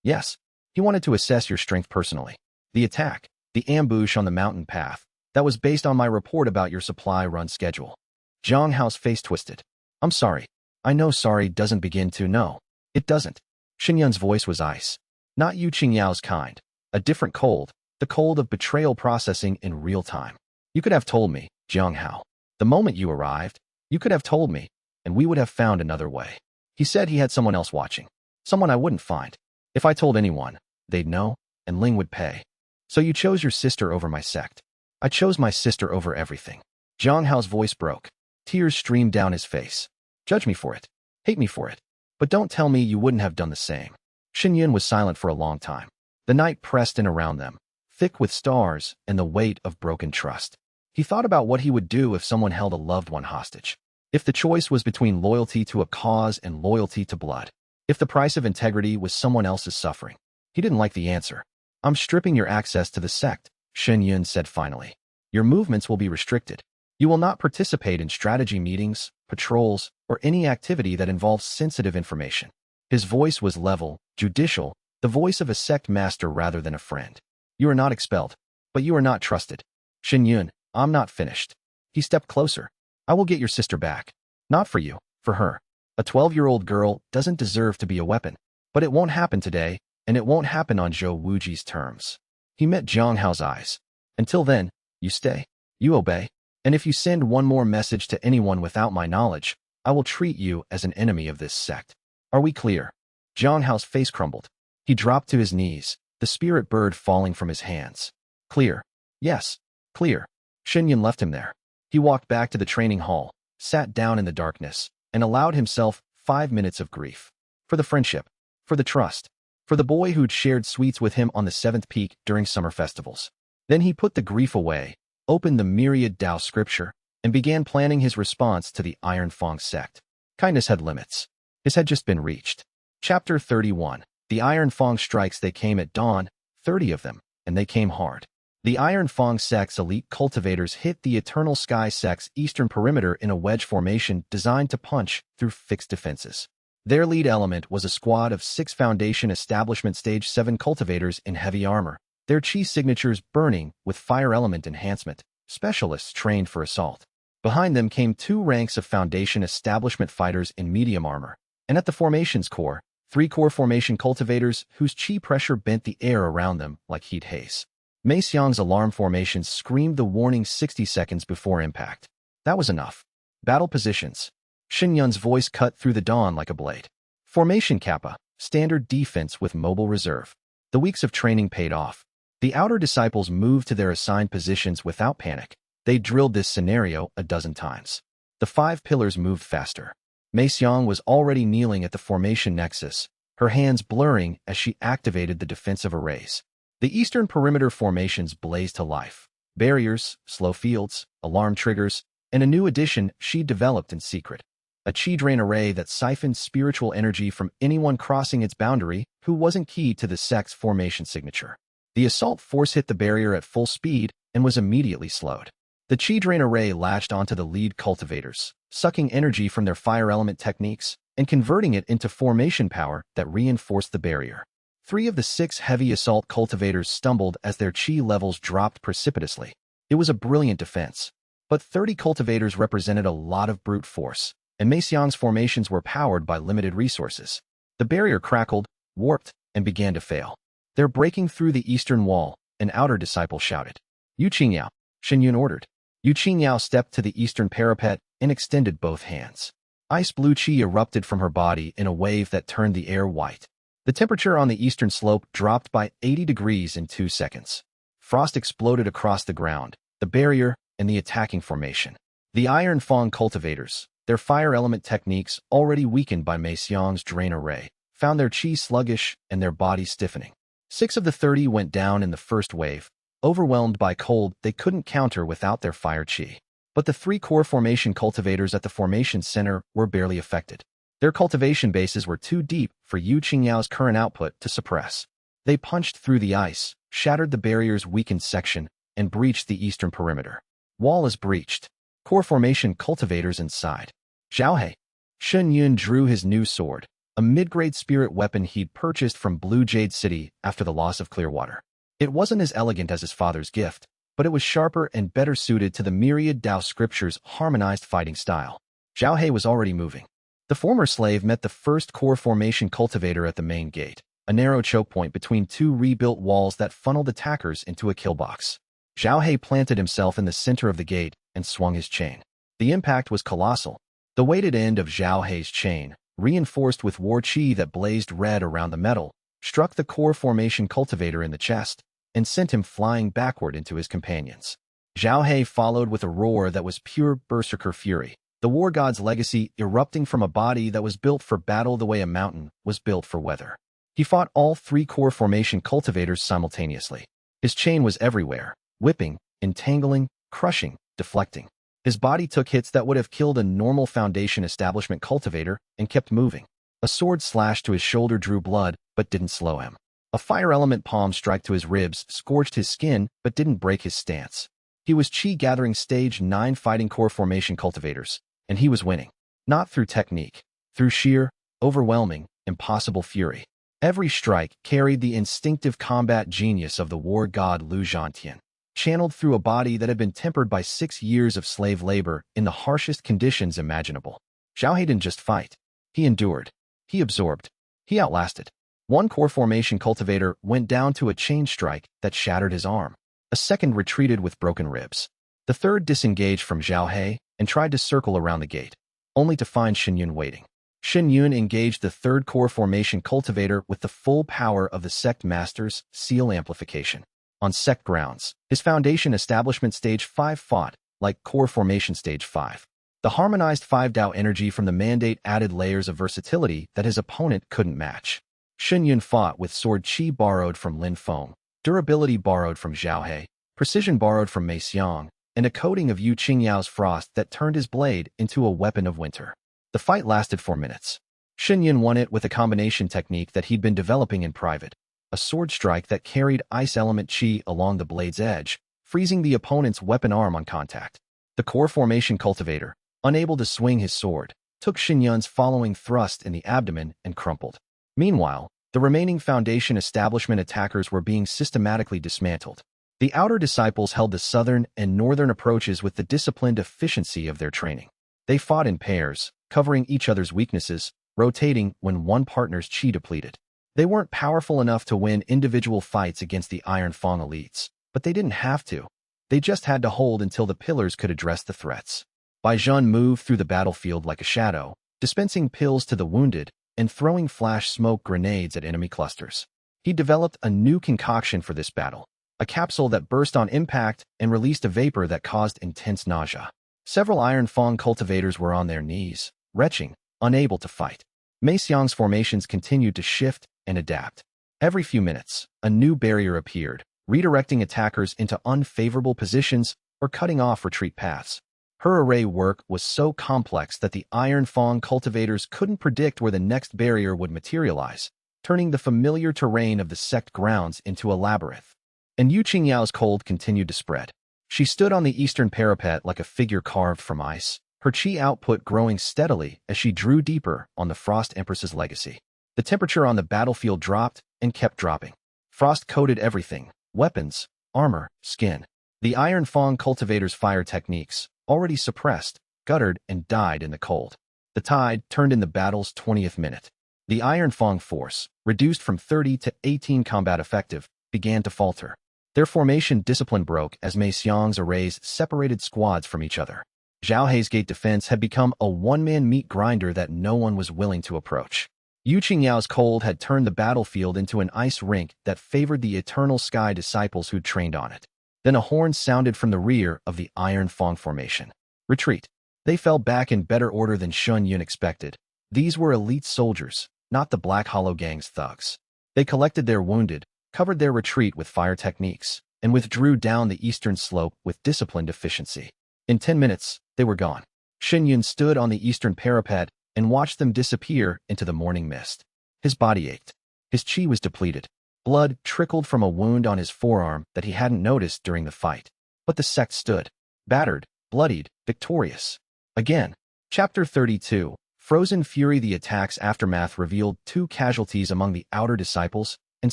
Yes. He wanted to assess your strength personally. The attack, the ambush on the mountain path, that was based on my report about your supply run schedule. Jiang Hao's face twisted. I'm sorry. I know sorry doesn't begin to no. It doesn't. Shuiyue's voice was ice. Not Yu Qingyao's kind. A different cold. The cold of betrayal processing in real time. You could have told me, Jiang Hao. The moment you arrived, you could have told me. and we would have found another way. He said he had someone else watching. Someone I wouldn't find. If I told anyone, they'd know, and Ling would pay. So you chose your sister over my sect. I chose my sister over everything. Jiang Hao's voice broke. Tears streamed down his face. Judge me for it. Hate me for it. But don't tell me you wouldn't have done the same. Shen was silent for a long time. The night pressed in around them, thick with stars and the weight of broken trust. He thought about what he would do if someone held a loved one hostage. If the choice was between loyalty to a cause and loyalty to blood. If the price of integrity was someone else's suffering. He didn't like the answer. I'm stripping your access to the sect, Shen said finally. Your movements will be restricted. You will not participate in strategy meetings, patrols, or any activity that involves sensitive information. His voice was level, judicial, the voice of a sect master rather than a friend. You are not expelled, but you are not trusted. Shen, I'm not finished. He stepped closer. I will get your sister back. Not for you, for her. A 12-year-old girl doesn't deserve to be a weapon. But it won't happen today, and it won't happen on Zhou Wuji's terms. He met Jiang Hao's eyes. Until then, you stay. You obey. And if you send one more message to anyone without my knowledge, I will treat you as an enemy of this sect. Are we clear? Jiang Hao's face crumbled. He dropped to his knees, the spirit bird falling from his hands. Clear. Yes, clear. Shen left him there. He walked back to the training hall, sat down in the darkness, and allowed himself 5 minutes of grief. For the friendship. For the trust. For the boy who'd shared sweets with him on the 7th peak during summer festivals. Then he put the grief away, opened the myriad Tao scripture, and began planning his response to the Iron Feng sect. Kindness had limits. His had just been reached. Chapter 31. The Iron Feng strikes. They came at dawn, 30 of them, and they came hard. The Iron Feng sect's elite cultivators hit the Eternal Sky sect's eastern perimeter in a wedge formation designed to punch through fixed defenses. Their lead element was a squad of 6 Foundation Establishment Stage 7 cultivators in heavy armor, their chi signatures burning with fire element enhancement, specialists trained for assault. Behind them came 2 ranks of Foundation Establishment fighters in medium armor, and at the formation's core, 3 core formation cultivators whose chi pressure bent the air around them like heat haze. Mei Xiang's alarm formations screamed the warning 60 seconds before impact. That was enough. Battle positions. Shen Yun's voice cut through the dawn like a blade. Formation Kappa, standard defense with mobile reserve. The weeks of training paid off. The outer disciples moved to their assigned positions without panic. They drilled this scenario a dozen times. The 5 pillars moved faster. Mei Xiang was already kneeling at the formation nexus, her hands blurring as she activated the defensive arrays. The eastern perimeter formations blazed to life. Barriers, slow fields, alarm triggers, and a new addition she developed in secret. A chi drain array that siphoned spiritual energy from anyone crossing its boundary who wasn't key to the sect's formation signature. The assault force hit the barrier at full speed and was immediately slowed. The chi drain array latched onto the lead cultivators, sucking energy from their fire element techniques and converting it into formation power that reinforced the barrier. 3 of the 6 heavy assault cultivators stumbled as their chi levels dropped precipitously. It was a brilliant defense. But 30 cultivators represented a lot of brute force, and Mei Xiang's formations were powered by limited resources. The barrier crackled, warped, and began to fail. They're breaking through the eastern wall, an outer disciple shouted. Yu Qingyao, Shen Yun ordered. Yu Qingyao stepped to the eastern parapet and extended both hands. Ice blue chi erupted from her body in a wave that turned the air white. The temperature on the eastern slope dropped by 80 degrees in 2 seconds. Frost exploded across the ground, the barrier, and the attacking formation. The Iron Feng cultivators, their fire element techniques already weakened by Mei Xiang's drain array, found their chi sluggish and their bodies stiffening. 6 of the 30 went down in the first wave. Overwhelmed by cold, they couldn't counter without their fire chi. But the 3 core formation cultivators at the formation center were barely affected. Their cultivation bases were too deep for Yu Qingyao's current output to suppress. They punched through the ice, shattered the barrier's weakened section, and breached the eastern perimeter. Wall is breached. Core formation cultivators inside. Zhaohe. Shen Yun drew his new sword, a mid-grade spirit weapon he'd purchased from Blue Jade City after the loss of Clearwater. It wasn't as elegant as his father's gift, but it was sharper and better suited to the myriad Tao scriptures' harmonized fighting style. Zhaohe was already moving. The former slave met the first core formation cultivator at the main gate, a narrow choke point between 2 rebuilt walls that funneled attackers into a kill box. Zhaohe planted himself in the center of the gate and swung his chain. The impact was colossal. The weighted end of Zhao Hei's chain, reinforced with war qi that blazed red around the metal, struck the core formation cultivator in the chest and sent him flying backward into his companions. Zhao Hei followed with a roar that was pure berserker fury, the war god's legacy erupting from a body that was built for battle the way a mountain was built for weather. He fought all three core formation cultivators simultaneously. His chain was everywhere, whipping, entangling, crushing, deflecting. His body took hits that would have killed a normal foundation establishment cultivator and kept moving. A sword slash to his shoulder drew blood, but didn't slow him. A fire element palm strike to his ribs scorched his skin, but didn't break his stance. He was chi-gathering stage 9 fighting core formation cultivators, and he was winning. Not through technique, through sheer, overwhelming, impossible fury. Every strike carried the instinctive combat genius of the war god Lu Zhantian, channeled through a body that had been tempered by 6 years of slave labor in the harshest conditions imaginable. Zhao Hei didn't just fight. He endured. He absorbed. He outlasted. One core formation cultivator went down to a chain strike that shattered his arm. A second retreated with broken ribs. The third disengaged from Zhao Hei and tried to circle around the gate, only to find Shen Yun waiting. Shen Yun engaged the third core formation cultivator with the full power of the Sect Master's seal amplification. On Sect grounds, his foundation establishment stage 5 fought like core formation stage 5. The harmonized 5 Dao energy from the mandate added layers of versatility that his opponent couldn't match. Shen Yun fought with sword qi borrowed from Feng, durability borrowed from Zhao Hei, precision borrowed from Mei Xiang, and a coating of Yu Qingyao's frost that turned his blade into a weapon of winter. The fight lasted 4 minutes. Shen Yun won it with a combination technique that he'd been developing in private, a sword strike that carried ice element qi along the blade's edge, freezing the opponent's weapon arm on contact. The core formation cultivator, unable to swing his sword, took Shen Yun's following thrust in the abdomen and crumpled. Meanwhile, the remaining foundation establishment attackers were being systematically dismantled. The outer disciples held the southern and northern approaches with the disciplined efficiency of their training. They fought in pairs, covering each other's weaknesses, rotating when one partner's qi depleted. They weren't powerful enough to win individual fights against the Iron Feng elites, but they didn't have to. They just had to hold until the pillars could address the threats. Bai Zhen moved through the battlefield like a shadow, dispensing pills to the wounded and throwing flash smoke grenades at enemy clusters. He developed a new concoction for this battle, a capsule that burst on impact and released a vapor that caused intense nausea. Several Iron Feng cultivators were on their knees, retching, unable to fight. Mei Xiang's formations continued to shift and adapt. Every few minutes, a new barrier appeared, redirecting attackers into unfavorable positions or cutting off retreat paths. Her array work was so complex that the Iron Feng cultivators couldn't predict where the next barrier would materialize, turning the familiar terrain of the Sect grounds into a labyrinth. And Yu Qingyao's cold continued to spread. She stood on the eastern parapet like a figure carved from ice, her qi output growing steadily as she drew deeper on the Frost Empress's legacy. The temperature on the battlefield dropped and kept dropping. Frost coated everything: weapons, armor, skin. The Iron Feng cultivators' fire techniques, already suppressed, guttered and died in the cold. The tide turned in the battle's 20th minute. The Iron Feng force, reduced from 30 to 18 combat effective, began to falter. Their formation discipline broke as Mei Xiang's arrays separated squads from each other. Zhao Hei's gate defense had become a one-man meat grinder that no one was willing to approach. Yu Qingyao's cold had turned the battlefield into an ice rink that favored the Eternal Sky disciples who'd trained on it. Then a horn sounded from the rear of the Iron Feng formation. Retreat. They fell back in better order than Shen Yun expected. These were elite soldiers, not the Black Hollow Gang's thugs. They collected their wounded, covered their retreat with fire techniques, and withdrew down the eastern slope with disciplined efficiency. In 10 minutes, they were gone. Shen Yun stood on the eastern parapet and watched them disappear into the morning mist. His body ached. His qi was depleted. Blood trickled from a wound on his forearm that he hadn't noticed during the fight. But the Sect stood, battered, bloodied, victorious. Again. Chapter 32, Frozen Fury. The attack's aftermath revealed 2 casualties among the outer disciples and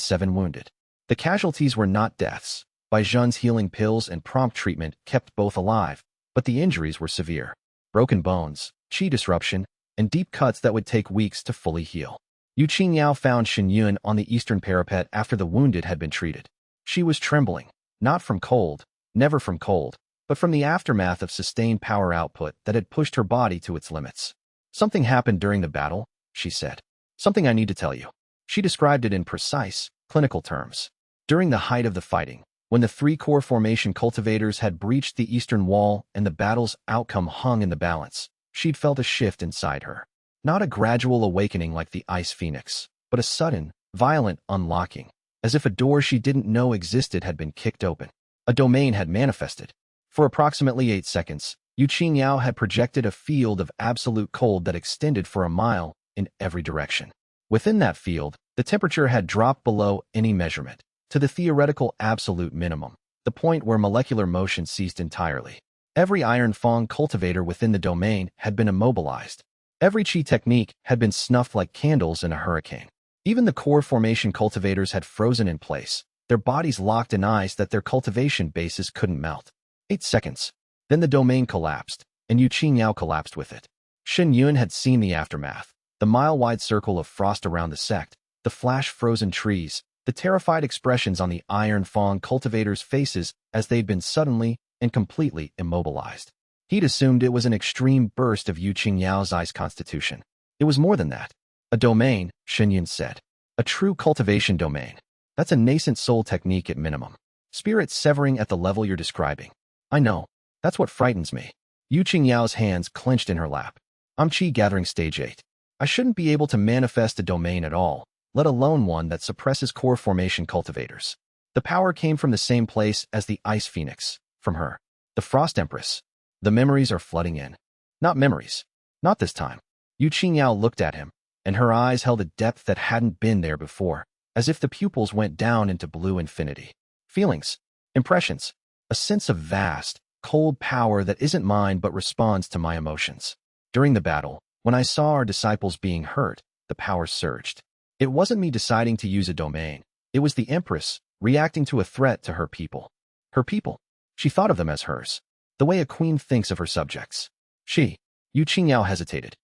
7 wounded. The casualties were not deaths. Bai Zhen's healing pills and prompt treatment kept both alive, but the injuries were severe. Broken bones, qi disruption, and deep cuts that would take weeks to fully heal. Yu Qingyao found Shen Yun on the eastern parapet after the wounded had been treated. She was trembling, not from cold, never from cold, but from the aftermath of sustained power output that had pushed her body to its limits. Something happened during the battle, she said. Something I need to tell you. She described it in precise, clinical terms. During the height of the fighting, when the three-core formation cultivators had breached the eastern wall and the battle's outcome hung in the balance, she'd felt a shift inside her. Not a gradual awakening like the ice phoenix, but a sudden, violent unlocking, as if a door she didn't know existed had been kicked open. A domain had manifested. For approximately 8 seconds, Yao had projected a field of absolute cold that extended for a mile in every direction. Within that field, the temperature had dropped below any measurement, to the theoretical absolute minimum, the point where molecular motion ceased entirely. Every Iron Feng cultivator within the domain had been immobilized. Every chi technique had been snuffed like candles in a hurricane. Even the core formation cultivators had frozen in place, their bodies locked in ice that their cultivation bases couldn't melt. 8 seconds. Then the domain collapsed, and Yao collapsed with it. Shen had seen the aftermath, the mile-wide circle of frost around the sect, the flash-frozen trees, the terrified expressions on the Iron Feng cultivators' faces as they'd been suddenly and completely immobilized. He'd assumed it was an extreme burst of Yao's ice constitution. It was more than that. A domain, Shen said. A true cultivation domain. That's a nascent soul technique at minimum. Spirit severing at the level you're describing. I know. That's what frightens me. Yao's hands clenched in her lap. I'm chi gathering stage 8. I shouldn't be able to manifest a domain at all, let alone one that suppresses core formation cultivators. The power came from the same place as the ice phoenix, from her. The Frost Empress. The memories are flooding in. Not memories. Not this time. Yao looked at him, and her eyes held a depth that hadn't been there before, as if the pupils went down into blue infinity. Feelings. Impressions. A sense of vast, cold power that isn't mine but responds to my emotions. During the battle, when I saw our disciples being hurt, the power surged. It wasn't me deciding to use a domain. It was the Empress, reacting to a threat to her people. Her people. She thought of them as hers. The way a queen thinks of her subjects. Yao hesitated.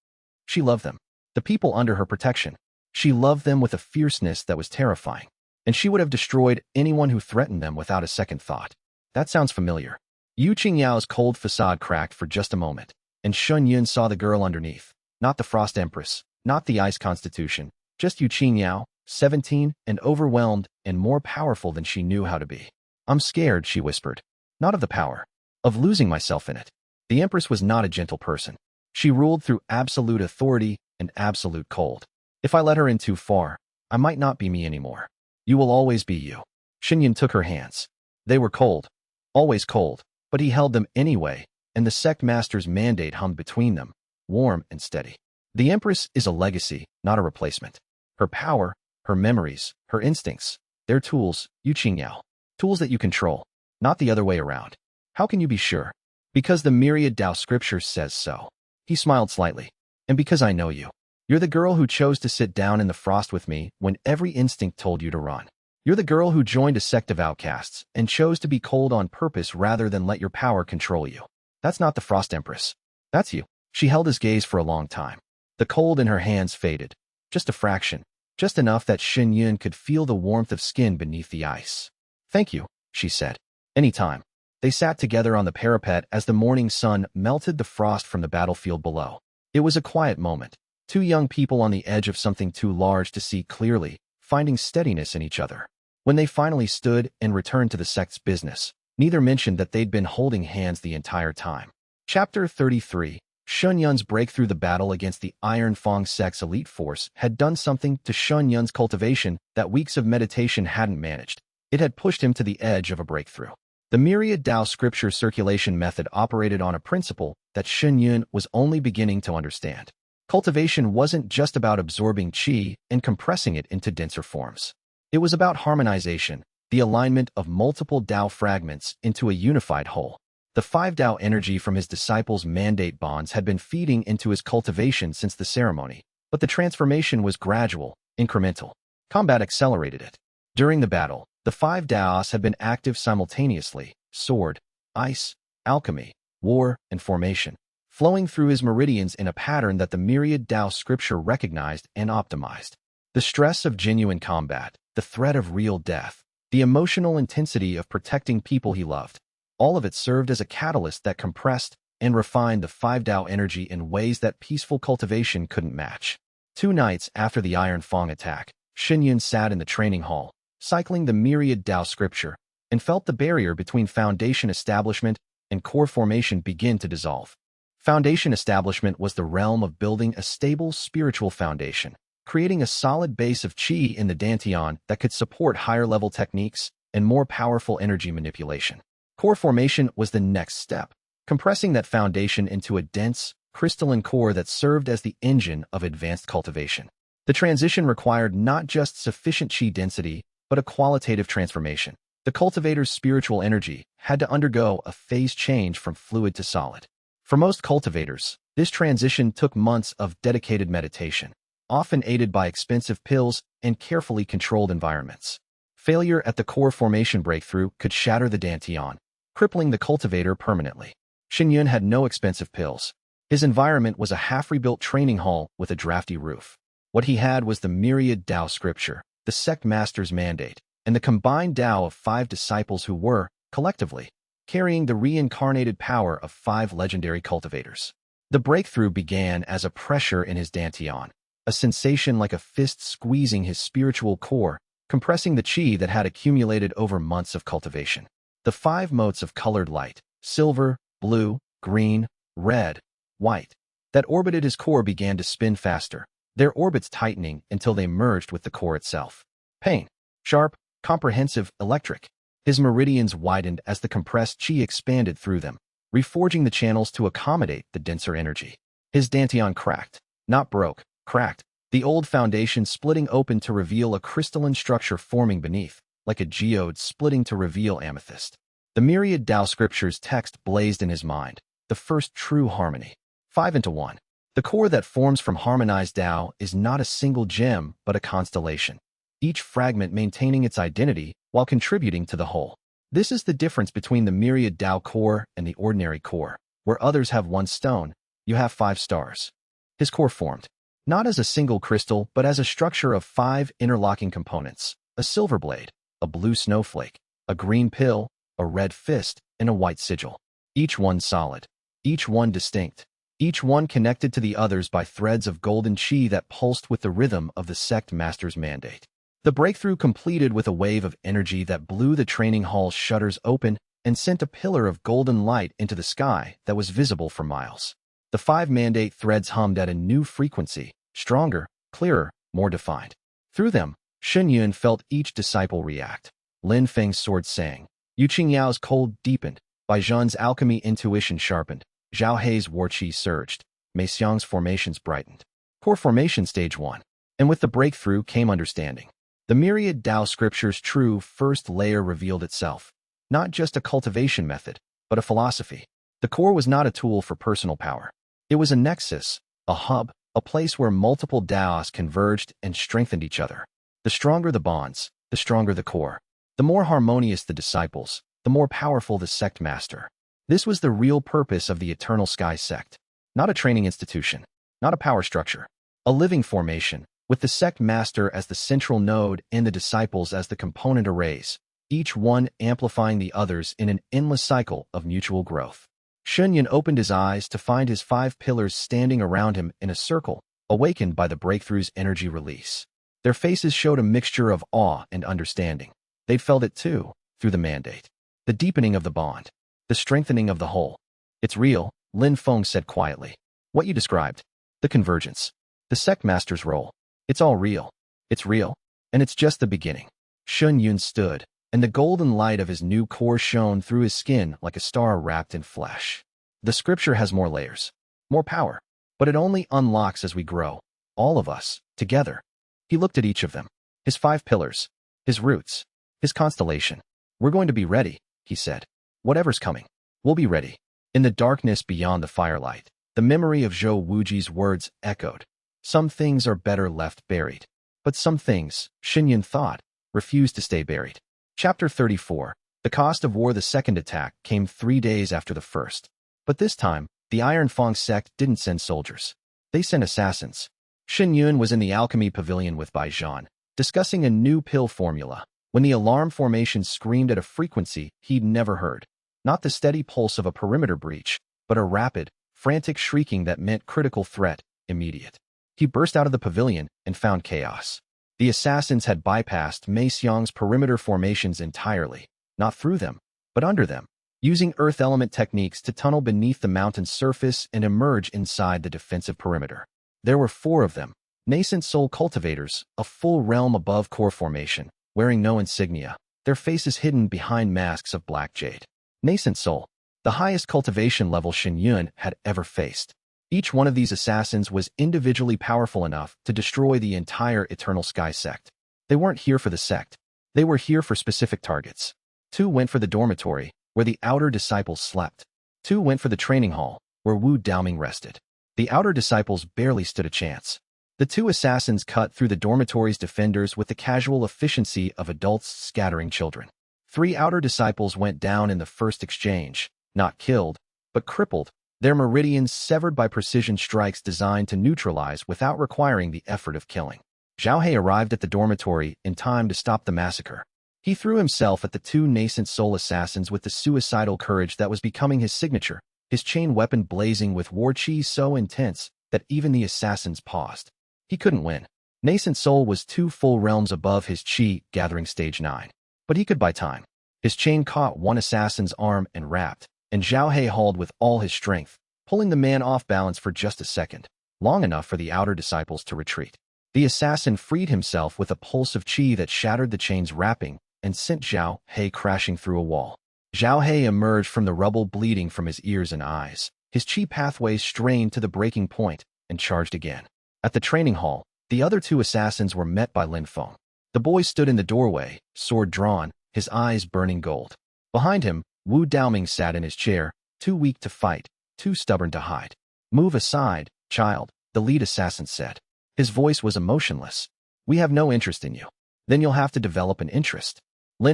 She loved them. The people under her protection. She loved them with a fierceness that was terrifying. And she would have destroyed anyone who threatened them without a second thought. That sounds familiar. Yao's cold facade cracked for just a moment, and Shen saw the girl underneath. Not the Frost Empress, not the Ice Constitution, just Yao, 17, and overwhelmed, and more powerful than she knew how to be. I'm scared, she whispered. Not of the power. Of losing myself in it. The Empress was not a gentle person. She ruled through absolute authority and absolute cold. If I let her in too far, I might not be me anymore. You will always be you. Shen took her hands. They were cold. Always cold, but he held them anyway, and the sect master's mandate hummed between them, warm and steady. The Empress is a legacy, not a replacement. Her power, her memories, her instincts, they're tools, Yao. Tools that you control, not the other way around. How can you be sure? Because the myriad Tao scripture says so. He smiled slightly. And because I know you. You're the girl who chose to sit down in the frost with me when every instinct told you to run. You're the girl who joined a sect of outcasts and chose to be cold on purpose rather than let your power control you. That's not the Frost Empress. That's you. She held his gaze for a long time. The cold in her hands faded. Just a fraction. Just enough that Shen could feel the warmth of skin beneath the ice. Thank you, she said. Anytime. They sat together on the parapet as the morning sun melted the frost from the battlefield below. It was a quiet moment. Two young people on the edge of something too large to see clearly, finding steadiness in each other. When they finally stood and returned to the sect's business, neither mentioned that they'd been holding hands the entire time. Chapter 33. Shen breakthrough. The battle against the Iron Feng sect's elite force had done something to Shen's cultivation that weeks of meditation hadn't managed. It had pushed him to the edge of a breakthrough. The myriad Tao scripture circulation method operated on a principle that Shen was only beginning to understand. Cultivation wasn't just about absorbing qi and compressing it into denser forms. It was about harmonization, the alignment of multiple Tao fragments into a unified whole. The 5 Tao energy from his disciples' mandate bonds had been feeding into his cultivation since the ceremony, but the transformation was gradual, incremental. Combat accelerated it. During the battle, the 5 Taos had been active simultaneously: sword, ice, alchemy, war, and formation, flowing through his meridians in a pattern that the myriad Tao scripture recognized and optimized. The stress of genuine combat, the threat of real death, the emotional intensity of protecting people he loved. All of it served as a catalyst that compressed and refined the 5 Tao energy in ways that peaceful cultivation couldn't match. 2 nights after the Iron Feng attack, Shen sat in the training hall, cycling the myriad Tao scripture, and felt the barrier between foundation establishment and core formation begin to dissolve. Foundation establishment was the realm of building a stable spiritual foundation, creating a solid base of qi in the dantian that could support higher-level techniques and more powerful energy manipulation. Core formation was the next step, compressing that foundation into a dense, crystalline core that served as the engine of advanced cultivation. The transition required not just sufficient qi density, but a qualitative transformation. The cultivator's spiritual energy had to undergo a phase change from fluid to solid. For most cultivators, this transition took months of dedicated meditation, often aided by expensive pills and carefully controlled environments. Failure at the core formation breakthrough could shatter the dantian, crippling the cultivator permanently. Shen had no expensive pills. His environment was a half-rebuilt training hall with a drafty roof. What he had was the myriad Tao scripture, the sect master's mandate, and the combined Tao of 5 disciples who were, collectively, carrying the reincarnated power of 5 legendary cultivators. The breakthrough began as a pressure in his dantian, a sensation like a fist squeezing his spiritual core, compressing the qi that had accumulated over months of cultivation. The 5 motes of colored light, silver, blue, green, red, white, that orbited his core began to spin faster, their orbits tightening until they merged with the core itself. Pain, sharp, comprehensive, electric. His meridians widened as the compressed qi expanded through them, reforging the channels to accommodate the denser energy. His dantian cracked, not broke, cracked, the old foundation splitting open to reveal a crystalline structure forming beneath, like a geode splitting to reveal amethyst. The myriad Tao scriptures text blazed in his mind, the first true harmony. 5 into 1. The core that forms from harmonized Tao is not a single gem, but a constellation, each fragment maintaining its identity while contributing to the whole. This is the difference between the myriad Tao core and the ordinary core. Where others have 1 stone, you have 5 stars. His core formed, not as a single crystal, but as a structure of 5 interlocking components: a silver blade, a blue snowflake, a green pill, a red fist, and a white sigil. Each one solid, each one distinct, each one connected to the others by threads of golden qi that pulsed with the rhythm of the sect master's mandate. The breakthrough completed with a wave of energy that blew the training hall's shutters open and sent a pillar of golden light into the sky that was visible for miles. The 5 mandate threads hummed at a new frequency, stronger, clearer, more defined. Through them, Shen felt each disciple react. Lin Feng's sword sang. Yu Qingyao's cold deepened. Bai Zhan's alchemy intuition sharpened. Zhao Hei's war qi surged. Mei Xiang's formations brightened. Core formation stage 1. And with the breakthrough came understanding. The myriad Tao scripture's true first layer revealed itself. Not just a cultivation method, but a philosophy. The core was not a tool for personal power. It was a nexus, a hub, a place where multiple Taos converged and strengthened each other. The stronger the bonds, the stronger the core. The more harmonious the disciples, the more powerful the sect master. This was the real purpose of the Eternal Sky sect. Not a training institution, not a power structure. A living formation, with the sect master as the central node and the disciples as the component arrays, each one amplifying the others in an endless cycle of mutual growth. Shen opened his eyes to find his 5 pillars standing around him in a circle, awakened by the breakthrough's energy release. Their faces showed a mixture of awe and understanding. They'd felt it too, through the mandate. The deepening of the bond. The strengthening of the whole. It's real, Lin Feng said quietly. What you described. The convergence. The sect master's role. It's all real. It's real. And it's just the beginning. Shen stood, and the golden light of his new core shone through his skin like a star wrapped in flesh. The scripture has more layers, more power, but it only unlocks as we grow, all of us, together. He looked at each of them, his 5 pillars, his roots, his constellation. We're going to be ready, he said. Whatever's coming, we'll be ready. In the darkness beyond the firelight, the memory of Zhou Wuji's words echoed. Some things are better left buried. But some things, Shen thought, refuse to stay buried. Chapter 34. The cost of war. The second attack came 3 days after the first. But this time, the Iron Feng sect didn't send soldiers. They sent assassins. Shen was in the alchemy pavilion with Bai Zhan, discussing a new pill formula, when the alarm formation screamed at a frequency he'd never heard. Not the steady pulse of a perimeter breach, but a rapid, frantic shrieking that meant critical threat, immediate. He burst out of the pavilion and found chaos. The assassins had bypassed Mei Xiang's perimeter formations entirely, not through them, but under them, using earth element techniques to tunnel beneath the mountain's surface and emerge inside the defensive perimeter. There were 4 of them, nascent soul cultivators, a full realm above core formation, wearing no insignia, their faces hidden behind masks of black jade. Nascent soul, the highest cultivation level Shuiyue had ever faced. Each one of these assassins was individually powerful enough to destroy the entire Eternal Sky Sect. They weren't here for the sect. They were here for specific targets. 2 went for the dormitory, where the outer disciples slept. 2 went for the training hall, where Wu Daoming rested. The outer disciples barely stood a chance. The 2 assassins cut through the dormitory's defenders with the casual efficiency of adults scattering children. 3 outer disciples went down in the first exchange, not killed, but crippled, their meridians severed by precision strikes designed to neutralize without requiring the effort of killing. Zhao He arrived at the dormitory in time to stop the massacre. He threw himself at the 2 nascent soul assassins with the suicidal courage that was becoming his signature, his chain weapon blazing with war chi so intense that even the assassins paused. He couldn't win. Nascent soul was 2 full realms above his chi gathering stage 9. But he could buy time. His chain caught one assassin's arm and wrapped, and Zhao He hauled with all his strength, pulling the man off balance for just a second, long enough for the outer disciples to retreat. The assassin freed himself with a pulse of chi that shattered the chain's wrapping and sent Zhao He crashing through a wall. Zhao He emerged from the rubble bleeding from his ears and eyes, his chi pathways strained to the breaking point, and charged again. At the training hall, the other 2 assassins were met by Feng. The boy stood in the doorway, sword drawn, his eyes burning gold. Behind him, Wu Daoming sat in his chair, too weak to fight, too stubborn to hide. "Move aside, child," the lead assassin said. His voice was emotionless. "We have no interest in you. Then you'll have to develop an interest."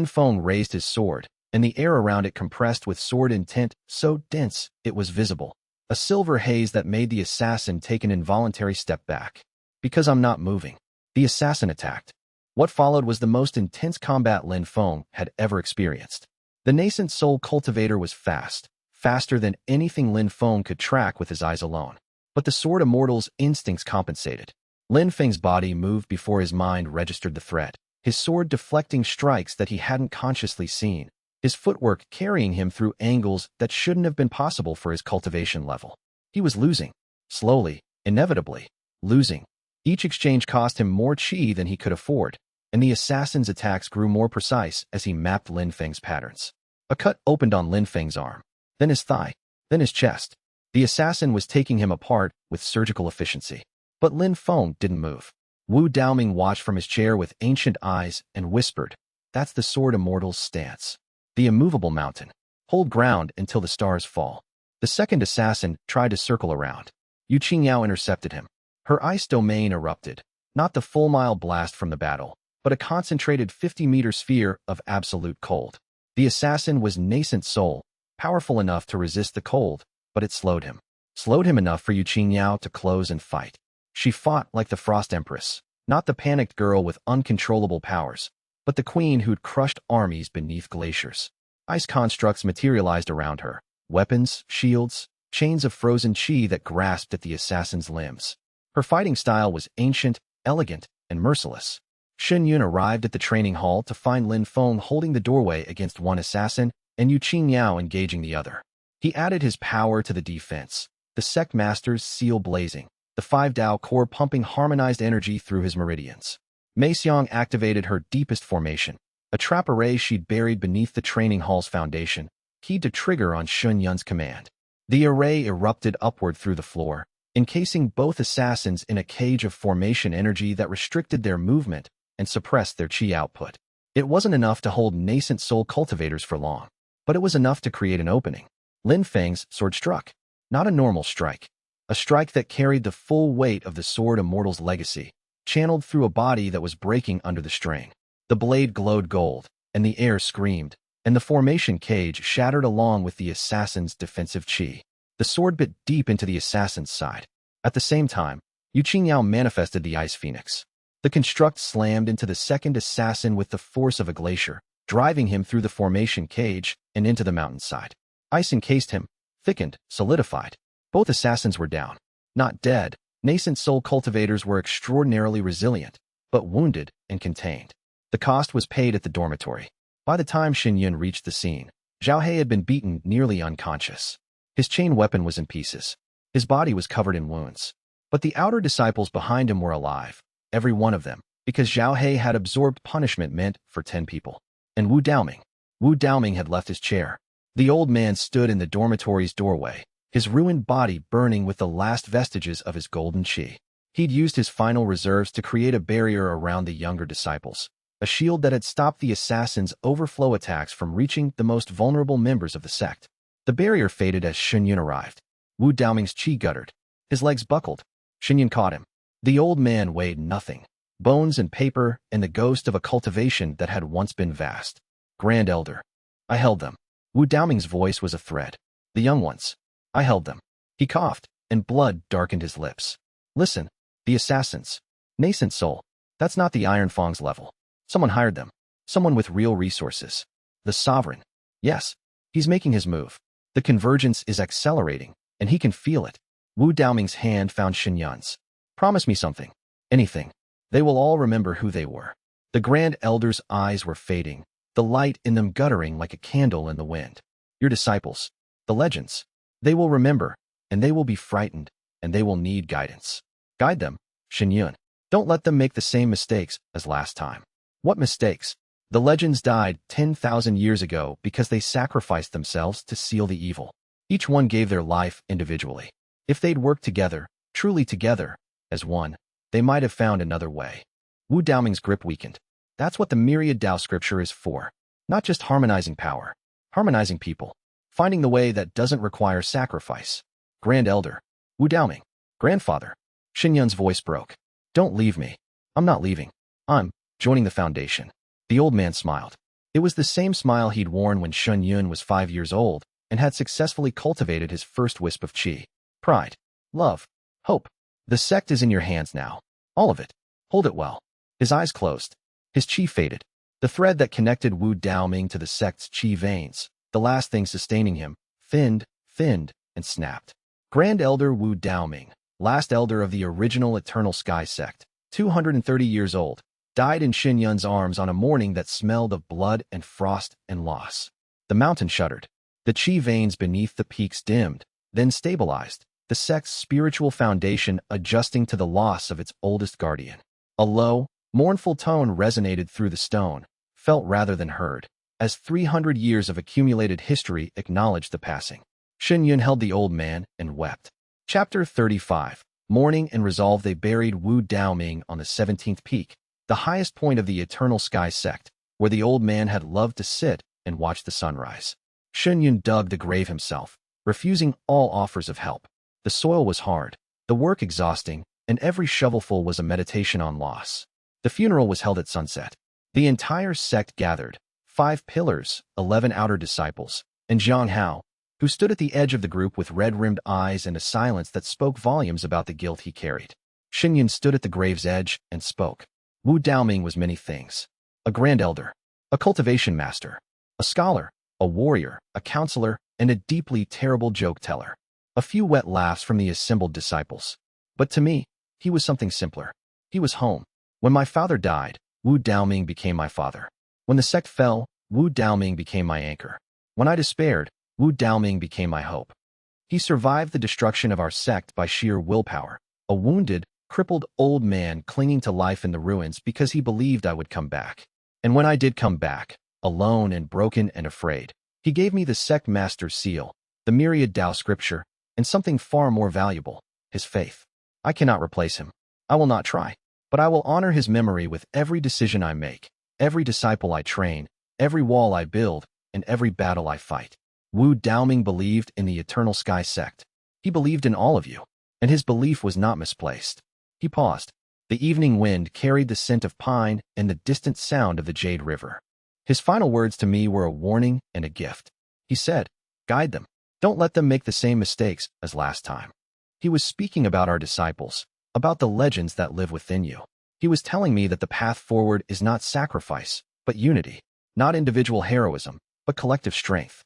Feng raised his sword, and the air around it compressed with sword intent so dense it was visible. A silver haze that made the assassin take an involuntary step back. "Because I'm not moving." The assassin attacked. What followed was the most intense combat Feng had ever experienced. The nascent soul cultivator was fast, faster than anything Feng could track with his eyes alone. But the sword immortal's instincts compensated. Feng's body moved before his mind registered the threat, his sword deflecting strikes that he hadn't consciously seen, his footwork carrying him through angles that shouldn't have been possible for his cultivation level. He was losing. Slowly, inevitably, losing. Each exchange cost him more chi than he could afford, and the assassin's attacks grew more precise as he mapped Feng's patterns. A cut opened on Feng's arm, then his thigh, then his chest. The assassin was taking him apart with surgical efficiency. But Feng didn't move. Wu Daoming watched from his chair with ancient eyes and whispered, "That's the sword immortal's stance. The immovable mountain. Hold ground until the stars fall." The second assassin tried to circle around. Yu Qingyao intercepted him. Her ice domain erupted, not the full-mile blast from the battle, but a concentrated 50-meter sphere of absolute cold. The assassin was nascent soul, powerful enough to resist the cold, but it slowed him. Slowed him enough for Yu Qingyao to close and fight. She fought like the Frost Empress, not the panicked girl with uncontrollable powers, but the queen who'd crushed armies beneath glaciers. Ice constructs materialized around her, weapons, shields, chains of frozen chi that grasped at the assassin's limbs. Her fighting style was ancient, elegant, and merciless. Shen arrived at the training hall to find Feng holding the doorway against one assassin and Yu Qingyao engaging the other. He added his power to the defense, the Sect Master's seal blazing, the 5 Dao core pumping harmonized energy through his meridians. Mei Xiang activated her deepest formation, a trap array she'd buried beneath the training hall's foundation, keyed to trigger on Shuiyue's command. The array erupted upward through the floor, encasing both assassins in a cage of formation energy that restricted their movement and suppressed their chi output. It wasn't enough to hold nascent soul cultivators for long, but it was enough to create an opening. Feng's sword struck. Not a normal strike. A strike that carried the full weight of the sword immortal's legacy, channeled through a body that was breaking under the strain. The blade glowed gold, and the air screamed, and the formation cage shattered along with the assassin's defensive chi. The sword bit deep into the assassin's side. At the same time, Yu Qingyao manifested the Ice Phoenix. The construct slammed into the second assassin with the force of a glacier, driving him through the formation cage and into the mountainside. Ice encased him, thickened, solidified. Both assassins were down. Not dead. Nascent soul cultivators were extraordinarily resilient, but wounded and contained. The cost was paid at the dormitory. By the time Shuiyue reached the scene, Zhao He had been beaten nearly unconscious. His chain weapon was in pieces. His body was covered in wounds. But the outer disciples behind him were alive, every one of them, because Zhao He had absorbed punishment meant for 10 people. And Wu Daoming had left his chair. The old man stood in the dormitory's doorway, his ruined body burning with the last vestiges of his golden qi. He'd used his final reserves to create a barrier around the younger disciples, a shield that had stopped the assassins' overflow attacks from reaching the most vulnerable members of the sect. The barrier faded as Shuiyue arrived. Wu Daoming's qi guttered. His legs buckled. Shuiyue caught him. The old man weighed nothing. Bones and paper and the ghost of a cultivation that had once been vast. Grand Elder. I held them. Wu Daoming's voice was a thread. The young ones. I held them. He coughed, and blood darkened his lips. Listen, the assassins. Nascent soul. That's not the Iron Feng's level. Someone hired them. Someone with real resources. The sovereign. Yes, he's making his move. The convergence is accelerating, and he can feel it. Wu Daoming's hand found Shuiyue's. Promise me something. Anything. They will all remember who they were. The Grand Elder's eyes were fading, the light in them guttering like a candle in the wind. Your disciples. The legends. They will remember, and they will be frightened, and they will need guidance. Guide them, Shuiyue. Don't let them make the same mistakes as last time. What mistakes? The legends died 10,000 years ago because they sacrificed themselves to seal the evil. Each one gave their life individually. If they'd worked together, truly together, as one, they might have found another way. Wu Daoming's grip weakened. That's what the myriad Tao scripture is for. Not just harmonizing power. Harmonizing people. Finding the way that doesn't require sacrifice. Grand Elder. Wu Daoming. Grandfather. Shuiyue's voice broke. Don't leave me. I'm not leaving. I'm joining the Foundation. The old man smiled. It was the same smile he'd worn when Shuiyue was 5 years old and had successfully cultivated his first wisp of qi. Pride. Love. Hope. The sect is in your hands now. All of it. Hold it well. His eyes closed. His qi faded. The thread that connected Wu Daoming to the sect's qi veins, the last thing sustaining him, thinned, and snapped. Grand Elder Wu Daoming, last elder of the original Eternal Sky sect, 230 years old, died in Shuiyue's arms on a morning that smelled of blood and frost and loss. The mountain shuddered. The qi veins beneath the peaks dimmed, then stabilized, the sect's spiritual foundation adjusting to the loss of its oldest guardian. A low, mournful tone resonated through the stone, felt rather than heard, as 300 years of accumulated history acknowledged the passing. Shuiyue held the old man and wept. Chapter 35. Mourning and resolve. They buried Wu Daoming on the 17th peak, the highest point of the Eternal Sky sect, where the old man had loved to sit and watch the sunrise. Shuiyue dug the grave himself, refusing all offers of help. The soil was hard, the work exhausting, and every shovelful was a meditation on loss. The funeral was held at sunset. The entire sect gathered, 5 pillars, 11 outer disciples, and Jiang, who stood at the edge of the group with red-rimmed eyes and a silence that spoke volumes about the guilt he carried. Shuiyue stood at the grave's edge and spoke. Wu Daoming was many things. A grand elder, a cultivation master, a scholar, a warrior, a counselor, and a deeply terrible joke-teller. A few wet laughs from the assembled disciples. But to me, he was something simpler. He was home. When my father died, Wu Daoming became my father. When the sect fell, Wu Daoming became my anchor. When I despaired, Wu Daoming became my hope. He survived the destruction of our sect by sheer willpower, a wounded, crippled old man clinging to life in the ruins because he believed I would come back. And when I did come back, alone and broken and afraid, he gave me the sect master's seal, the myriad Tao scripture, and something far more valuable, his faith. I cannot replace him. I will not try. But I will honor his memory with every decision I make, every disciple I train, every wall I build, and every battle I fight. Wu Daoming believed in the Eternal Sky sect. He believed in all of you, and his belief was not misplaced. He paused. The evening wind carried the scent of pine and the distant sound of the Jade River. His final words to me were a warning and a gift. He said, "Guide them. Don't let them make the same mistakes as last time." He was speaking about our disciples, about the legends that live within you. He was telling me that the path forward is not sacrifice, but unity. not individual heroism, but collective strength.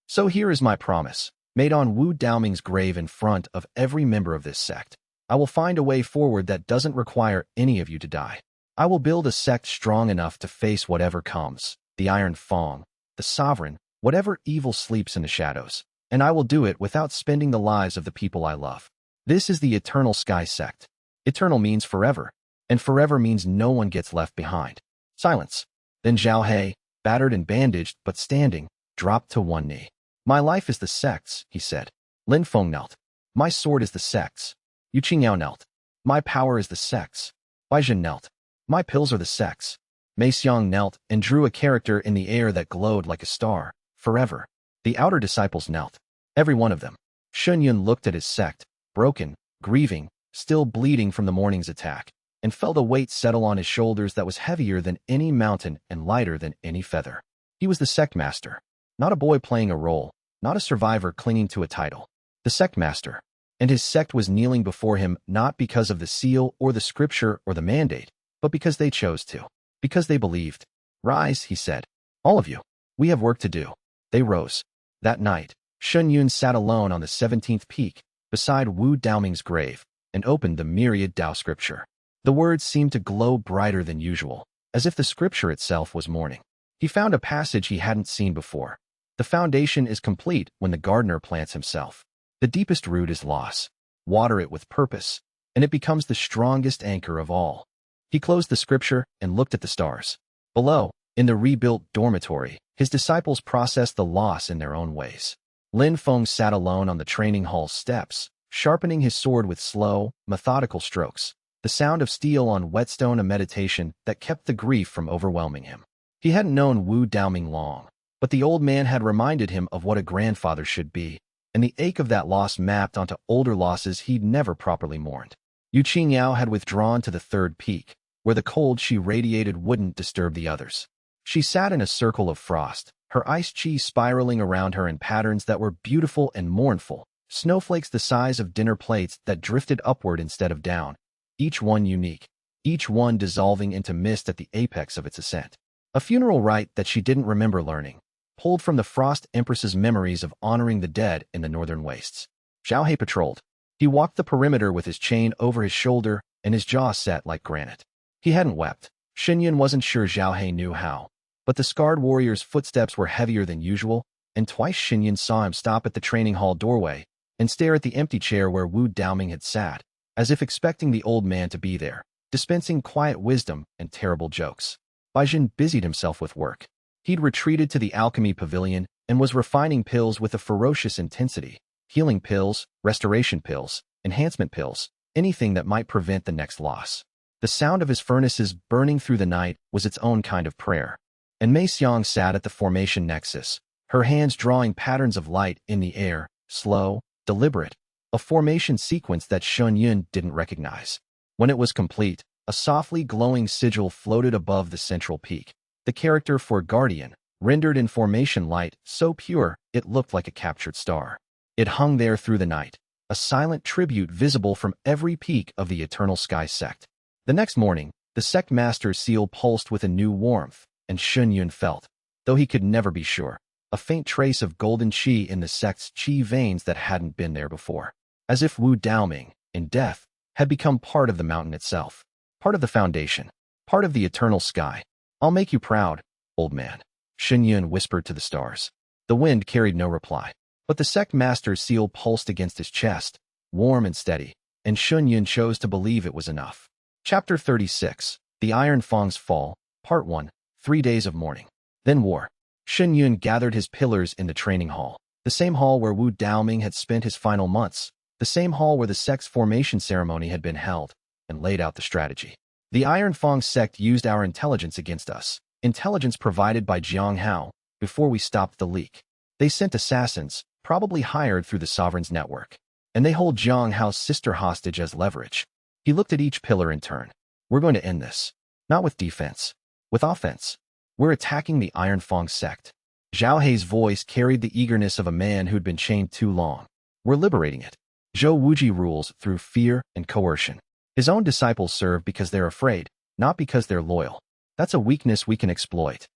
So here is my promise, made on Wu Daoming's grave in front of every member of this sect. I will find a way forward that doesn't require any of you to die. I will build a sect strong enough to face whatever comes, the Iron Feng, the Sovereign, whatever evil sleeps in the shadows, and I will do it without spending the lives of the people I love. This is the Eternal Sky Sect. Eternal means forever, and forever means no one gets left behind. Silence. Then Zhao He, battered and bandaged but standing, dropped to one knee. My life is the sect's, he said. Lin Feng knelt. My sword is the sect's. Yu Qingyao knelt. My power is the sect's. Bai Zhen knelt. My pills are the sect's. Mei Xiang knelt and drew a character in the air that glowed like a star, forever. The outer disciples knelt. Every one of them. Shuiyue looked at his sect, broken, grieving, still bleeding from the morning's attack, and felt a weight settle on his shoulders that was heavier than any mountain and lighter than any feather. He was the sect master, not a boy playing a role, not a survivor clinging to a title. The sect master. And his sect was kneeling before him not because of the seal or the scripture or the mandate, but because they chose to. Because they believed. Rise, he said. All of you. We have work to do. They rose. That night, Shuiyue sat alone on the 17th peak, beside Wu Daoming's grave, and opened the myriad Tao scripture. The words seemed to glow brighter than usual, as if the scripture itself was morning. He found a passage he hadn't seen before. The foundation is complete when the gardener plants himself. The deepest root is loss. Water it with purpose, and it becomes the strongest anchor of all. He closed the scripture and looked at the stars. Below, in the rebuilt dormitory, his disciples processed the loss in their own ways. Lin Feng sat alone on the training hall steps, sharpening his sword with slow, methodical strokes, the sound of steel on whetstone a meditation that kept the grief from overwhelming him. He hadn't known Wu Daoming long, but the old man had reminded him of what a grandfather should be, and the ache of that loss mapped onto older losses he'd never properly mourned. Yu Qingyao had withdrawn to the third peak, where the cold she radiated wouldn't disturb the others. She sat in a circle of frost, her ice chi spiraling around her in patterns that were beautiful and mournful, snowflakes the size of dinner plates that drifted upward instead of down, each one unique, each one dissolving into mist at the apex of its ascent. A funeral rite that she didn't remember learning, pulled from the Frost Empress's memories of honoring the dead in the northern wastes. Zhao He patrolled. He walked the perimeter with his chain over his shoulder and his jaw set like granite. He hadn't wept. Shuiyue wasn't sure Zhao He knew how, but the scarred warrior's footsteps were heavier than usual, and twice Shuiyue saw him stop at the training hall doorway and stare at the empty chair where Wu Daoming had sat, as if expecting the old man to be there, dispensing quiet wisdom and terrible jokes. Bai Zhen busied himself with work. He'd retreated to the alchemy pavilion and was refining pills with a ferocious intensity. Healing pills, restoration pills, enhancement pills, anything that might prevent the next loss. The sound of his furnaces burning through the night was its own kind of prayer. And Mei Xiang sat at the formation nexus, her hands drawing patterns of light in the air, slow, deliberate, a formation sequence that Shuiyue didn't recognize. When it was complete, a softly glowing sigil floated above the central peak. The character for Guardian, rendered in formation light, so pure it looked like a captured star. It hung there through the night, a silent tribute visible from every peak of the Eternal Sky Sect. The next morning, the sect master's seal pulsed with a new warmth, and Shuiyue felt, though he could never be sure, a faint trace of golden qi in the sect's qi veins that hadn't been there before. As if Wu Daoming, in death, had become part of the mountain itself, part of the foundation, part of the eternal sky. I'll make you proud, old man, Shuiyue whispered to the stars. The wind carried no reply, but the sect master's seal pulsed against his chest, warm and steady, and Shuiyue chose to believe it was enough. Chapter 36, The Iron Feng's Fall, Part 1, 3 Days of Mourning. Then war. Shuiyue gathered his pillars in the training hall, the same hall where Wu Daoming had spent his final months, the same hall where the sect's formation ceremony had been held, and laid out the strategy. The Iron Feng sect used our intelligence against us, intelligence provided by Jiang before we stopped the leak. They sent assassins, probably hired through the Sovereign's network, and they hold Jiang's sister hostage as leverage. He looked at each pillar in turn. We're going to end this. Not with defense. With offense. We're attacking the Iron Feng sect. Zhao He's voice carried the eagerness of a man who'd been chained too long. We're liberating it. Zhou Wuji rules through fear and coercion. His own disciples serve because they're afraid, not because they're loyal. That's a weakness we can exploit.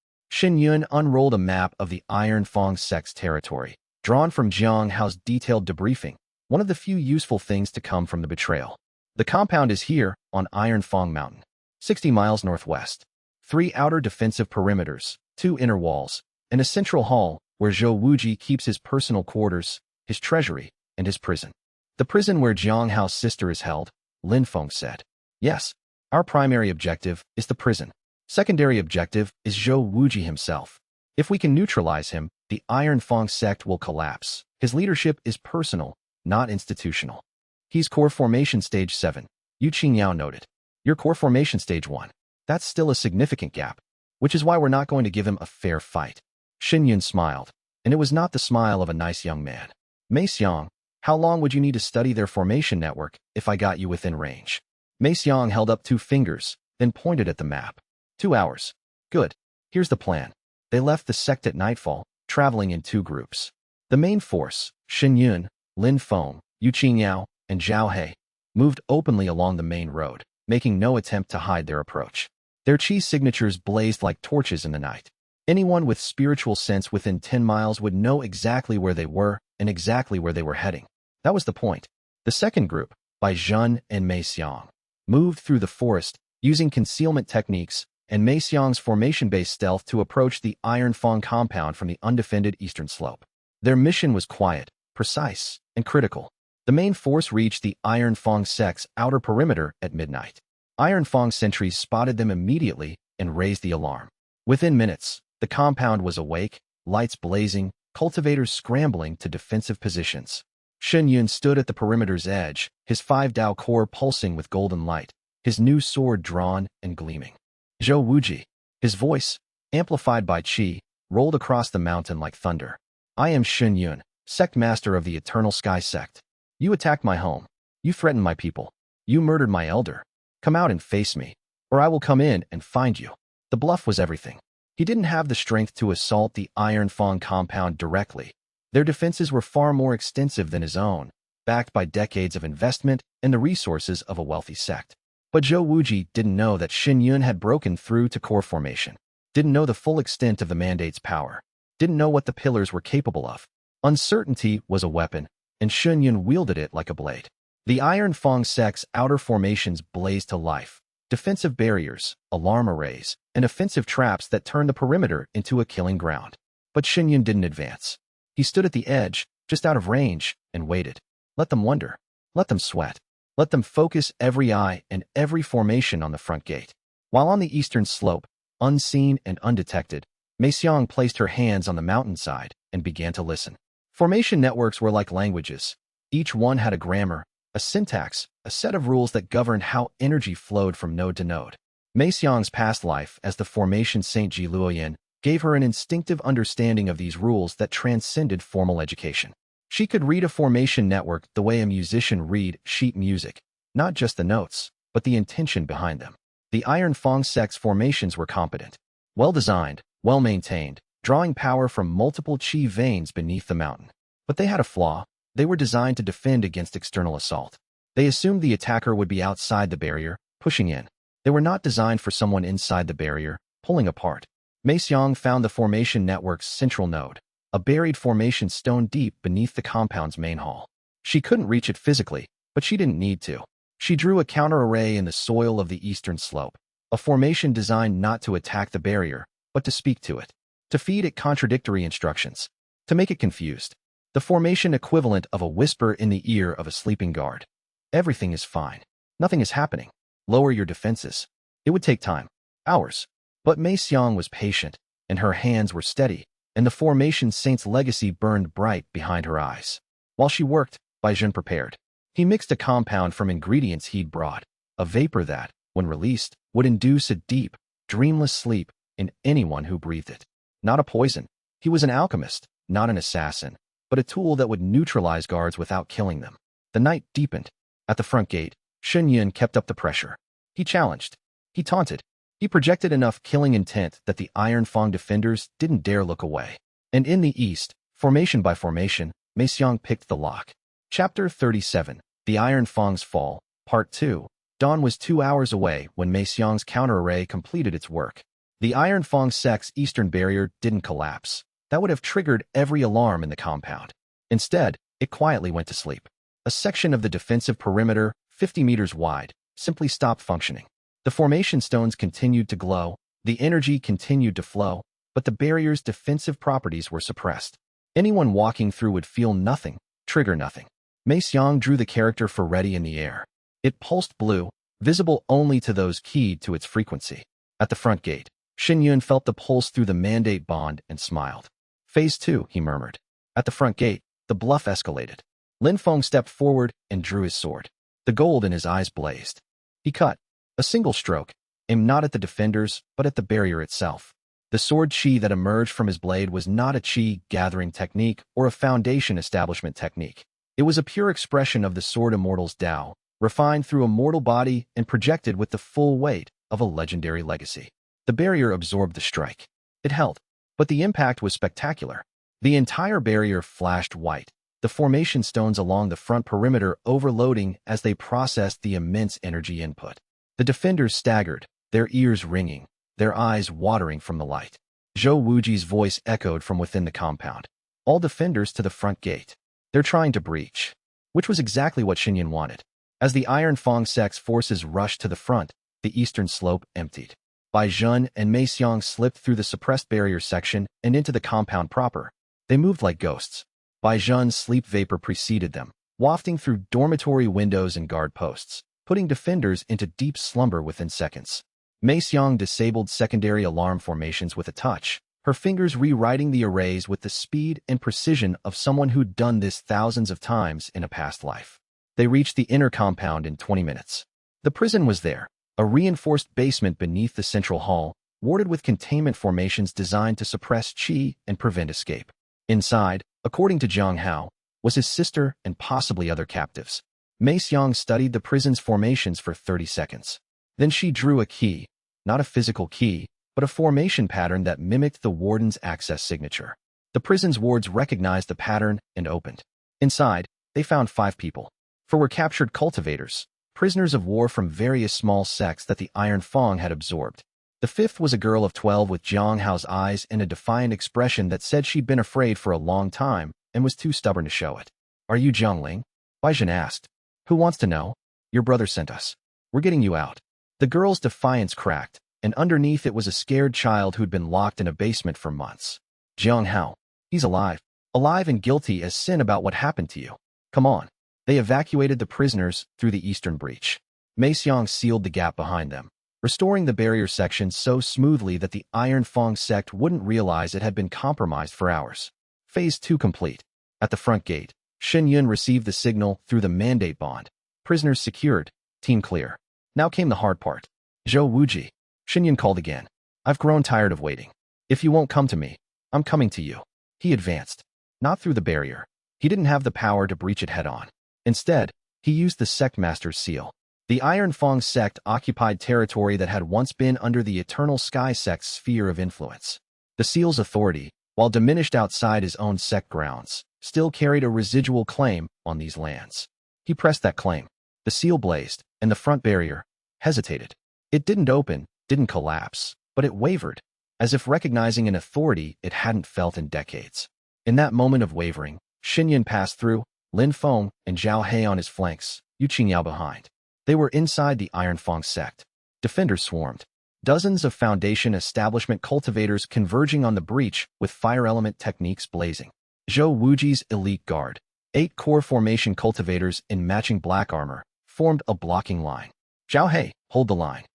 Yun unrolled a map of the Iron Feng Sect's territory, drawn from Jiang Hao's detailed debriefing, one of the few useful things to come from the betrayal. The compound is here, on Iron Feng Mountain, 60 miles northwest. 3 outer defensive perimeters, 2 inner walls, and a central hall where Zhou Wuji keeps his personal quarters, his treasury, and his prison. The prison where Jiang Hao's sister is held, Lin Feng said. Yes, our primary objective is the prison. Secondary objective is Zhou Wuji himself. If we can neutralize him, the Iron Feng sect will collapse. His leadership is personal, not institutional. He's core formation stage 7, Yu Qingyao noted. Your core formation stage 1. That's still a significant gap, which is why we're not going to give him a fair fight. Shen Yun smiled, and it was not the smile of a nice young man. Mei Xiang, how long would you need to study their formation network if I got you within range? Mei Xiang held up 2 fingers, then pointed at the map. 2 hours. Good. Here's the plan. They left the sect at nightfall, traveling in 2 groups. The main force, Shen Yun, Lin Feng, Yu Qingyao, and Zhao He, moved openly along the main road, making no attempt to hide their approach. Their chi signatures blazed like torches in the night. Anyone with spiritual sense within 10 miles would know exactly where they were and exactly where they were heading. That was the point. The second group, by Zhen and Mei Xiang, moved through the forest, using concealment techniques and Mei Xiang's formation-based stealth to approach the Iron Feng compound from the undefended eastern slope. Their mission was quiet, precise, and critical. The main force reached the Iron Feng sect's outer perimeter at midnight. Iron Feng sentries spotted them immediately and raised the alarm. Within minutes, the compound was awake, lights blazing, cultivators scrambling to defensive positions. Shen Yun stood at the perimeter's edge, his 5 Dao core pulsing with golden light, his new sword drawn and gleaming. Zhou Wuji, his voice, amplified by qi, rolled across the mountain like thunder. I am Shen Yun, sect master of the Eternal Sky Sect. You attacked my home. You threatened my people. You murdered my elder. Come out and face me, or I will come in and find you. The bluff was everything. He didn't have the strength to assault the Iron Feng compound directly. Their defenses were far more extensive than his own, backed by decades of investment and the resources of a wealthy sect. But Zhou Wuji didn't know that Shen Yun had broken through to core formation, didn't know the full extent of the mandate's power, didn't know what the pillars were capable of. Uncertainty was a weapon, and Shen Yun wielded it like a blade. The Iron Feng sect's outer formations blazed to life, defensive barriers, alarm arrays, and offensive traps that turned the perimeter into a killing ground. But Shen Yun didn't advance. He stood at the edge, just out of range, and waited. Let them wonder. Let them sweat. Let them focus every eye and every formation on the front gate. While on the eastern slope, unseen and undetected, Mei Xiang placed her hands on the mountainside and began to listen. Formation networks were like languages. Each one had a grammar, a syntax, a set of rules that governed how energy flowed from node to node. Mei Xiang's past life as the formation Saint Ji Luoyan gave her an instinctive understanding of these rules that transcended formal education. She could read a formation network the way a musician read sheet music, not just the notes, but the intention behind them. The Iron Feng sect's formations were competent, well-designed, well-maintained, drawing power from multiple chi veins beneath the mountain. But they had a flaw. They were designed to defend against external assault. They assumed the attacker would be outside the barrier, pushing in. They were not designed for someone inside the barrier, pulling apart. Mei Xiang found the formation network's central node, a buried formation stone deep beneath the compound's main hall. She couldn't reach it physically, but she didn't need to. She drew a counter-array in the soil of the eastern slope, a formation designed not to attack the barrier, but to speak to it, to feed it contradictory instructions, to make it confused. The formation equivalent of a whisper in the ear of a sleeping guard. Everything is fine. Nothing is happening. Lower your defenses. It would take time. Hours. But Mei Xiang was patient, and her hands were steady, and the formation saint's legacy burned bright behind her eyes. While she worked, Bai Zhen prepared. He mixed a compound from ingredients he'd brought, a vapor that, when released, would induce a deep, dreamless sleep in anyone who breathed it. Not a poison. He was an alchemist, not an assassin, but a tool that would neutralize guards without killing them. The night deepened. At the front gate, Shen Yun kept up the pressure. He challenged. He taunted. He projected enough killing intent that the Iron Feng defenders didn't dare look away. And in the east, formation by formation, Mei Xiang picked the lock. Chapter 37, The Iron Feng's Fall, Part 2. Dawn was 2 hours away when Mei Xiang's counter-array completed its work. The Iron Feng Sect's eastern barrier didn't collapse. That would have triggered every alarm in the compound. Instead, it quietly went to sleep. A section of the defensive perimeter, 50 meters wide, simply stopped functioning. The formation stones continued to glow, the energy continued to flow, but the barrier's defensive properties were suppressed. Anyone walking through would feel nothing, trigger nothing. Jiang drew the character for ready in the air. It pulsed blue, visible only to those keyed to its frequency. At the front gate, Shen felt the pulse through the mandate bond and smiled. Phase 2, he murmured. At the front gate, the bluff escalated. Feng stepped forward and drew his sword. The gold in his eyes blazed. He cut. A single stroke, aimed not at the defenders, but at the barrier itself. The sword chi that emerged from his blade was not a chi gathering technique or a foundation establishment technique. It was a pure expression of the sword immortal's Tao, refined through a mortal body and projected with the full weight of a legendary legacy. The barrier absorbed the strike. It held. But the impact was spectacular. The entire barrier flashed white, the formation stones along the front perimeter overloading as they processed the immense energy input. The defenders staggered, their ears ringing, their eyes watering from the light. Zhou Wuji's voice echoed from within the compound. All defenders to the front gate. They're trying to breach. Which was exactly what Shen wanted. As the Iron Feng Sect's forces rushed to the front, the eastern slope emptied. Zhen and Jiang slipped through the suppressed barrier section and into the compound proper. They moved like ghosts. Zhen's sleep vapor preceded them, wafting through dormitory windows and guard posts, putting defenders into deep slumber within seconds. Jiang disabled secondary alarm formations with a touch, her fingers rewriting the arrays with the speed and precision of someone who'd done this thousands of times in a past life. They reached the inner compound in 20 minutes. The prison was there, a reinforced basement beneath the central hall, warded with containment formations designed to suppress qi and prevent escape. Inside, according to Jiang, was his sister and possibly other captives. Jiang studied the prison's formations for 30 seconds. Then she drew a key, not a physical key, but a formation pattern that mimicked the warden's access signature. The prison's wards recognized the pattern and opened. Inside, they found 5 people. 4 were captured cultivators, prisoners of war from various small sects that the Iron Feng had absorbed. The 5th was a girl of 12 with Jiang's eyes and a defiant expression that said she'd been afraid for a long time and was too stubborn to show it. "Are you Jiangling?" Zhen asked. "Who wants to know?" "Your brother sent us. We're getting you out." The girl's defiance cracked, and underneath it was a scared child who'd been locked in a basement for months. "Jiang, he's alive. Alive and guilty as sin about what happened to you. Come on." They evacuated the prisoners through the eastern breach. Jiang sealed the gap behind them, restoring the barrier section so smoothly that the Iron Feng Sect wouldn't realize it had been compromised for hours. Phase 2 complete. At the front gate, Shen received the signal through the mandate bond. Prisoners secured, team clear. Now came the hard part. "Zhou Wuji," Shen called again. "I've grown tired of waiting. If you won't come to me, I'm coming to you." He advanced. Not through the barrier. He didn't have the power to breach it head-on. Instead, he used the Sect Master's seal. The Iron Feng Sect occupied territory that had once been under the Eternal Sky Sect's sphere of influence. The seal's authority, while diminished outside his own sect grounds, still carried a residual claim on these lands. He pressed that claim. The seal blazed, and the front barrier hesitated. It didn't open, didn't collapse, but it wavered, as if recognizing an authority it hadn't felt in decades. In that moment of wavering, Shen passed through, Feng and Zhao on his flanks, Yuqingyao behind. They were inside the Iron Feng Sect. Defenders swarmed. Dozens of Foundation establishment cultivators converging on the breach with fire element techniques blazing. Zhou Wuji's elite guard, 8 core formation cultivators in matching black armor, formed a blocking line. "Zhao, hold the line.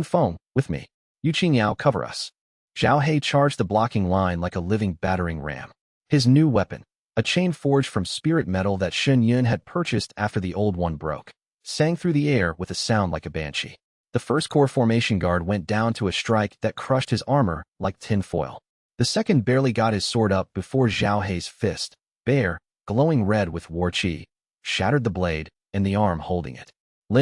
Feng, with me. Yuqingyao, cover us." Zhao charged the blocking line like a living battering ram. His new weapon, a chain forged from spirit metal that Shen had purchased after the old one broke, sang through the air with a sound like a banshee. The first core formation guard went down to a strike that crushed his armor like tin foil. The second barely got his sword up before Zhao fist, bare, glowing red with war chi, shattered the blade and the arm holding it.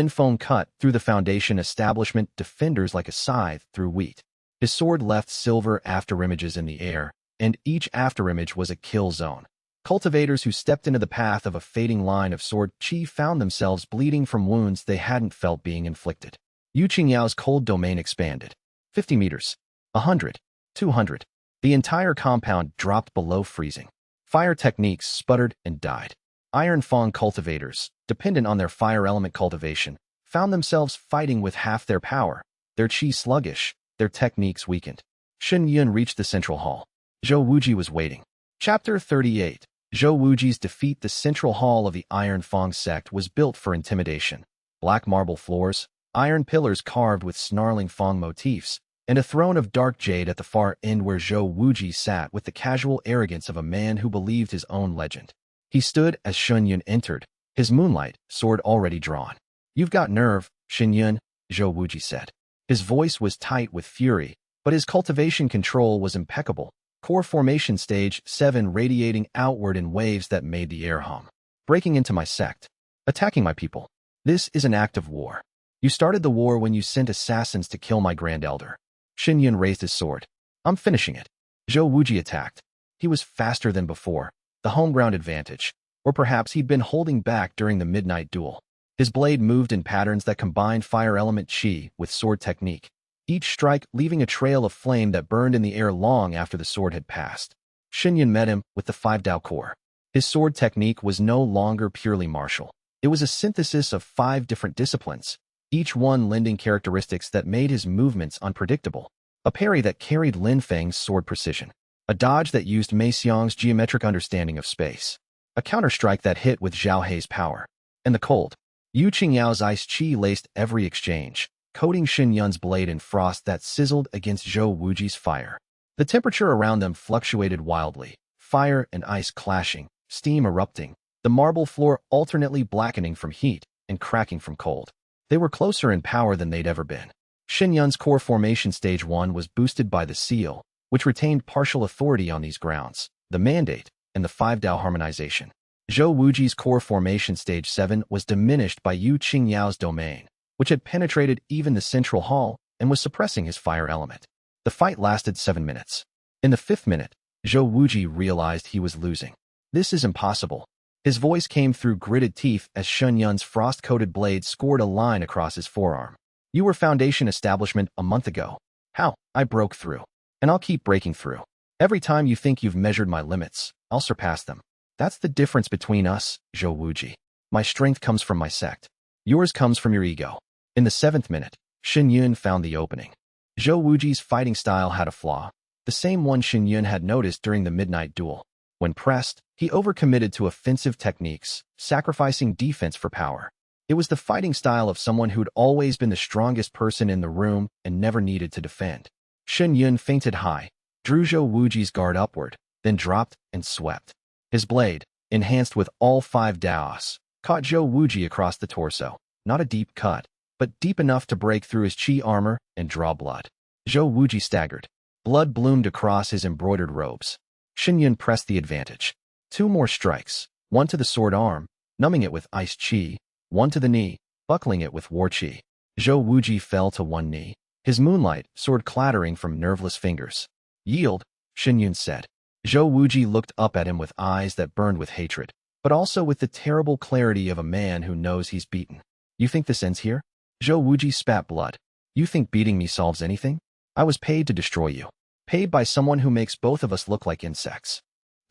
Feng cut through the Foundation establishment defenders like a scythe through wheat. His sword left silver afterimages in the air, and each afterimage was a kill zone. Cultivators who stepped into the path of a fading line of sword chi found themselves bleeding from wounds they hadn't felt being inflicted. Yuqingyao's cold domain expanded. 50 meters. 100, 200. The entire compound dropped below freezing. Fire techniques sputtered and died. Iron Feng cultivators, dependent on their fire element cultivation, found themselves fighting with half their power, their chi sluggish, their techniques weakened. Shuiyue reached the central hall. Zhou Wuji was waiting. Chapter 38. Zhou Wuji's defeat. The central hall of the Iron Feng sect was built for intimidation. Black marble floors, iron pillars carved with snarling Feng motifs, and a throne of dark jade at the far end where Zhou Wuji sat with the casual arrogance of a man who believed his own legend. He stood as Shuiyue entered, his moonlight sword already drawn. "You've got nerve, Shuiyue," Zhou Wuji said. His voice was tight with fury, but his cultivation control was impeccable. Core formation stage 7 radiating outward in waves that made the air hum. "Breaking into my sect. Attacking my people. This is an act of war. You started the war when you sent assassins to kill my Grand Elder." Shuiyue raised his sword. "I'm finishing it." Zhou Wuji attacked. He was faster than before, the home ground advantage, or perhaps he'd been holding back during the midnight duel. His blade moved in patterns that combined fire element chi with sword technique, each strike leaving a trail of flame that burned in the air long after the sword had passed. Shuiyue met him with the 5 Dao core. His sword technique was no longer purely martial. It was a synthesis of 5 different disciplines, each one lending characteristics that made his movements unpredictable. A parry that carried Lin Feng's sword precision. A dodge that used Mei Xiang's geometric understanding of space. A counterstrike that hit with Zhao Hei's power. And the cold. Yu Qingyao's ice chi laced every exchange, coating Shuiyue's blade in frost that sizzled against Zhou Wuji's fire. The temperature around them fluctuated wildly, fire and ice clashing, steam erupting, the marble floor alternately blackening from heat and cracking from cold. They were closer in power than they'd ever been. Shuiyue's core formation stage 1 was boosted by the seal, which retained partial authority on these grounds, the mandate, and the 5 Dao harmonization. Zhou Wuji's core formation stage 7 was diminished by Yu Qingyao's domain, which had penetrated even the central hall and was suppressing his fire element. The fight lasted 7 minutes. In the 5th minute, Zhou Wuji realized he was losing. "This is impossible." His voice came through gritted teeth as Shuiyue's frost-coated blade scored a line across his forearm. "You were Foundation establishment a month ago. How? I broke through. And I'll keep breaking through. Every time you think you've measured my limits, I'll surpass them. That's the difference between us, Zhou Wuji. My strength comes from my sect. Yours comes from your ego." In the 7th minute, Shuiyue found the opening. Zhou Wuji's fighting style had a flaw, the same one Shuiyue had noticed during the midnight duel. When pressed, he overcommitted to offensive techniques, sacrificing defense for power. It was the fighting style of someone who'd always been the strongest person in the room and never needed to defend. Shuiyue feinted high, drew Zhou Wuji's guard upward, then dropped and swept. His blade, enhanced with all 5 Daos, caught Zhou Wuji across the torso. Not a deep cut, but deep enough to break through his chi armor and draw blood. Zhou Wuji staggered. Blood bloomed across his embroidered robes. Shuiyue pressed the advantage. 2 more strikes, one to the sword arm, numbing it with ice chi, one to the knee, buckling it with war chi. Zhou Wuji fell to one knee, his moonlight sword clattering from nerveless fingers. "Yield," Shuiyue said. Zhou Wuji looked up at him with eyes that burned with hatred, but also with the terrible clarity of a man who knows he's beaten. "You think this ends here?" Zhou Wuji spat blood. "You think beating me solves anything? I was paid to destroy you. Paid by someone who makes both of us look like insects.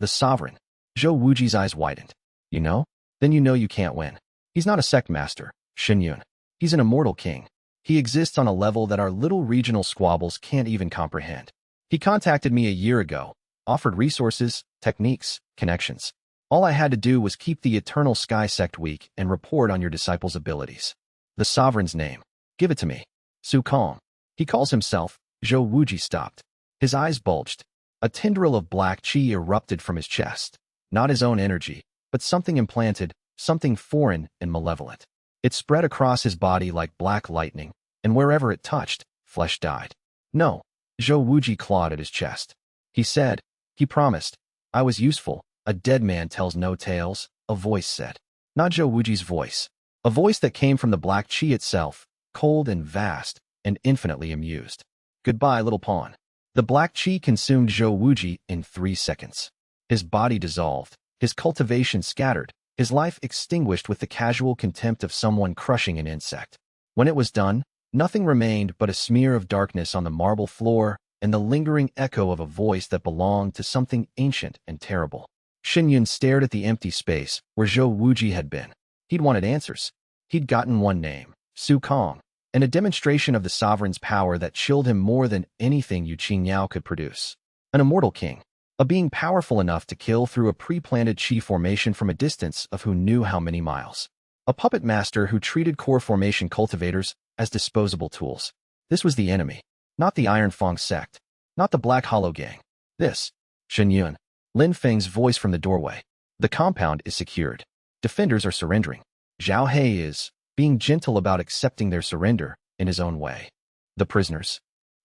The sovereign." Zhou Wuji's eyes widened. "You know? Then you know you can't win. He's not a sect master, Shuiyue. He's an immortal king. He exists on a level that our little regional squabbles can't even comprehend. He contacted me a year ago, offered resources, techniques, connections. All I had to do was keep the Eternal Sky Sect weak and report on your disciples' abilities. The sovereign's name. Give it to me. Su Kong. He calls himself." Zhou Wuji stopped. His eyes bulged. A tendril of black chi erupted from his chest. Not his own energy, but something implanted, something foreign and malevolent. It spread across his body like black lightning, and wherever it touched, flesh died. "No." Zhou Wuji clawed at his chest. He said, he promised. "I was useful. A dead man tells no tales," a voice said. Not Zhou Wuji's voice. A voice that came from the black chi itself, cold and vast, and infinitely amused. "Goodbye, little pawn." The black chi consumed Zhou Wuji in 3 seconds. His body dissolved, his cultivation scattered, his life extinguished with the casual contempt of someone crushing an insect. When it was done, nothing remained but a smear of darkness on the marble floor, and the lingering echo of a voice that belonged to something ancient and terrible. Shen Yun stared at the empty space where Zhou Wuji had been. He'd wanted answers. He'd gotten one name, Su Kong, and a demonstration of the sovereign's power that chilled him more than anything Yu Qingyao could produce. An immortal king, a being powerful enough to kill through a pre-planted chi formation from a distance of who knew how many miles. A puppet master who treated core formation cultivators as disposable tools. This was the enemy, not the Iron Feng Sect, not the Black Hollow Gang. This, Shen Yun, Lin Feng's voice from the doorway. The compound is secured. Defenders are surrendering. Zhao He is being gentle about accepting their surrender in his own way. The prisoners.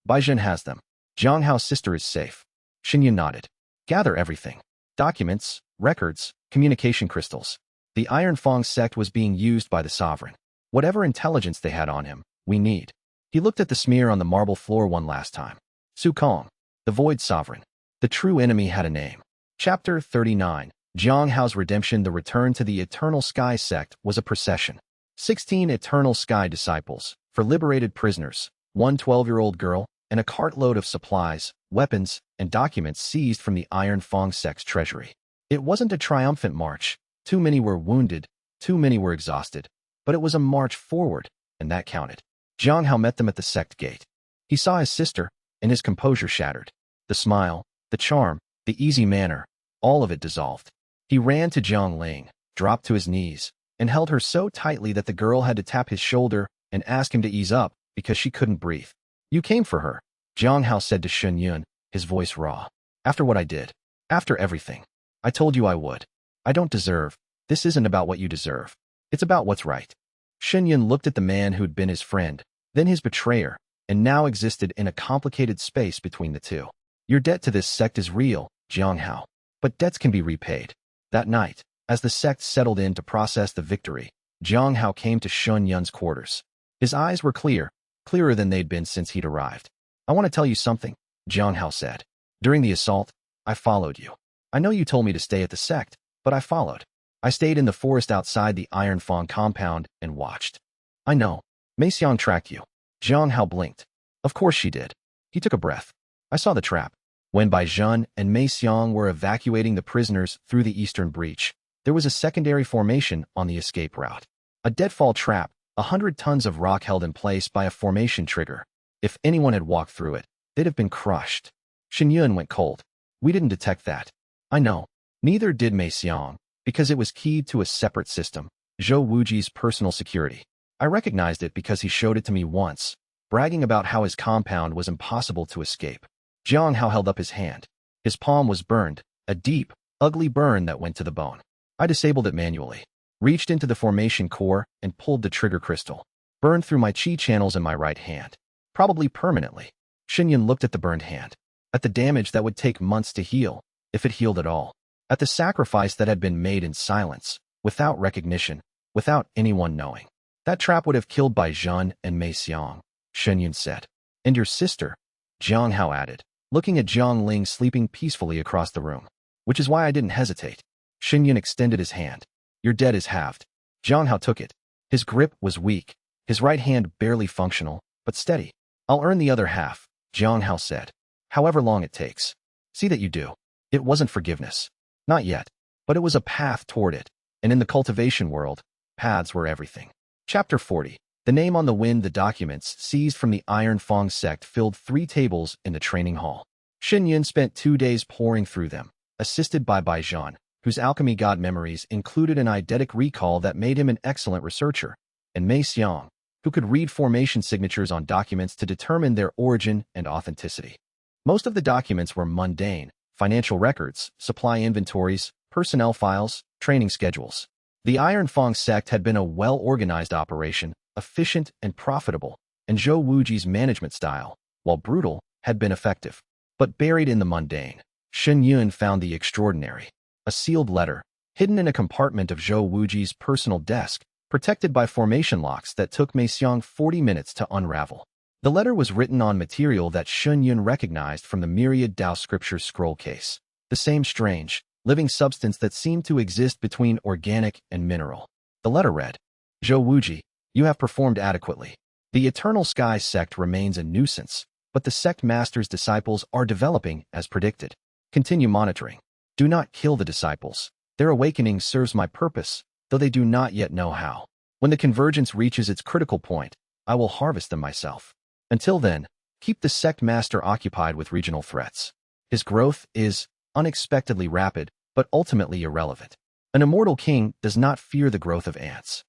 Bai Zhen has them. Jiang Hao's sister is safe. Shen Yun nodded. Gather everything. Documents, records, communication crystals. The Iron Feng Sect was being used by the sovereign. Whatever intelligence they had on him, we need. He looked at the smear on the marble floor one last time. Su Kong, the Void Sovereign. The true enemy had a name. Chapter 39. Jiang Hao's Redemption. The return to the Eternal Sky Sect was a procession. 16 Eternal Sky disciples, for liberated prisoners, one 12-year-old girl, and a cartload of supplies, weapons, and documents seized from the Iron Feng Sect's treasury. It wasn't a triumphant march. Too many were wounded, too many were exhausted. But it was a march forward, and that counted. Jiang Hao met them at the sect gate. He saw his sister, and his composure shattered. The smile, the charm, the easy manner, all of it dissolved. He ran to Jiang Ling, dropped to his knees, and held her so tightly that the girl had to tap his shoulder and ask him to ease up because she couldn't breathe. You came for her, Jiang Hao said to Shen Yun, his voice raw. After what I did. After everything. I told you I would. I don't deserve. This isn't about what you deserve. It's about what's right. Shen Yun looked at the man who'd been his friend, then his betrayer, and now existed in a complicated space between the two. Your debt to this sect is real, Jiang Hao. But debts can be repaid. That night, as the sect settled in to process the victory, Jiang Hao came to Shen Yun's quarters. His eyes were clear, clearer than they'd been since he'd arrived. I want to tell you something, Jiang Hao said. During the assault, I followed you. I know you told me to stay at the sect, but I followed. I stayed in the forest outside the Iron Feng compound and watched. I know. Mei Xiang tracked you. Jiang Hao blinked. Of course she did. He took a breath. I saw the trap. When Bai Zhen and Mei Xiang were evacuating the prisoners through the eastern breach, there was a secondary formation on the escape route. A deadfall trap, 100 tons of rock held in place by a formation trigger. If anyone had walked through it, they'd have been crushed. Shen Yun went cold. We didn't detect that. I know. Neither did Mei Xiang, because it was keyed to a separate system, Zhou Wuji's personal security. I recognized it because he showed it to me once, bragging about how his compound was impossible to escape. Jiang Hao held up his hand. His palm was burned, a deep, ugly burn that went to the bone. I disabled it manually, reached into the formation core and pulled the trigger crystal. Burned through my chi channels in my right hand. Probably permanently. Shen Yun looked at the burned hand. At the damage that would take months to heal, if it healed at all. At the sacrifice that had been made in silence, without recognition, without anyone knowing. That trap would have killed Bai Zhen and Mei Xiang, Shen Yun said. And your sister, Jiang Hao added, looking at Jiang Ling sleeping peacefully across the room. Which is why I didn't hesitate. Shen Yun extended his hand. Your debt is halved. Jiang Hao took it. His grip was weak, his right hand barely functional, but steady. I'll earn the other half, Jiang Hao said. However long it takes. See that you do. It wasn't forgiveness. Not yet. But it was a path toward it. And in the cultivation world, paths were everything. Chapter 40. The name on the wind. The documents seized from the Iron Feng Sect filled 3 tables in the training hall. Shen Yun spent 2 days poring through them, assisted by Bai Zhen, whose alchemy god memories included an eidetic recall that made him an excellent researcher, and Mei Xiang, who could read formation signatures on documents to determine their origin and authenticity. Most of the documents were mundane: financial records, supply inventories, personnel files, training schedules. The Iron Feng Sect had been a well-organized operation, efficient and profitable, and Zhou Wuji's management style, while brutal, had been effective. But buried in the mundane, Shen Yun found the extraordinary. A sealed letter, hidden in a compartment of Zhou Wuji's personal desk, protected by formation locks that took Mei Xiang 40 minutes to unravel. The letter was written on material that Shen Yun recognized from the myriad Dao scripture scroll case. The same strange, living substance that seemed to exist between organic and mineral. The letter read, Zhou Wuji, you have performed adequately. The Eternal Sky Sect remains a nuisance, but the sect master's disciples are developing as predicted. Continue monitoring. Do not kill the disciples. Their awakening serves my purpose, though they do not yet know how. When the convergence reaches its critical point, I will harvest them myself. Until then, keep the sect master occupied with regional threats. His growth is unexpectedly rapid, but ultimately irrelevant. An immortal king does not fear the growth of ants.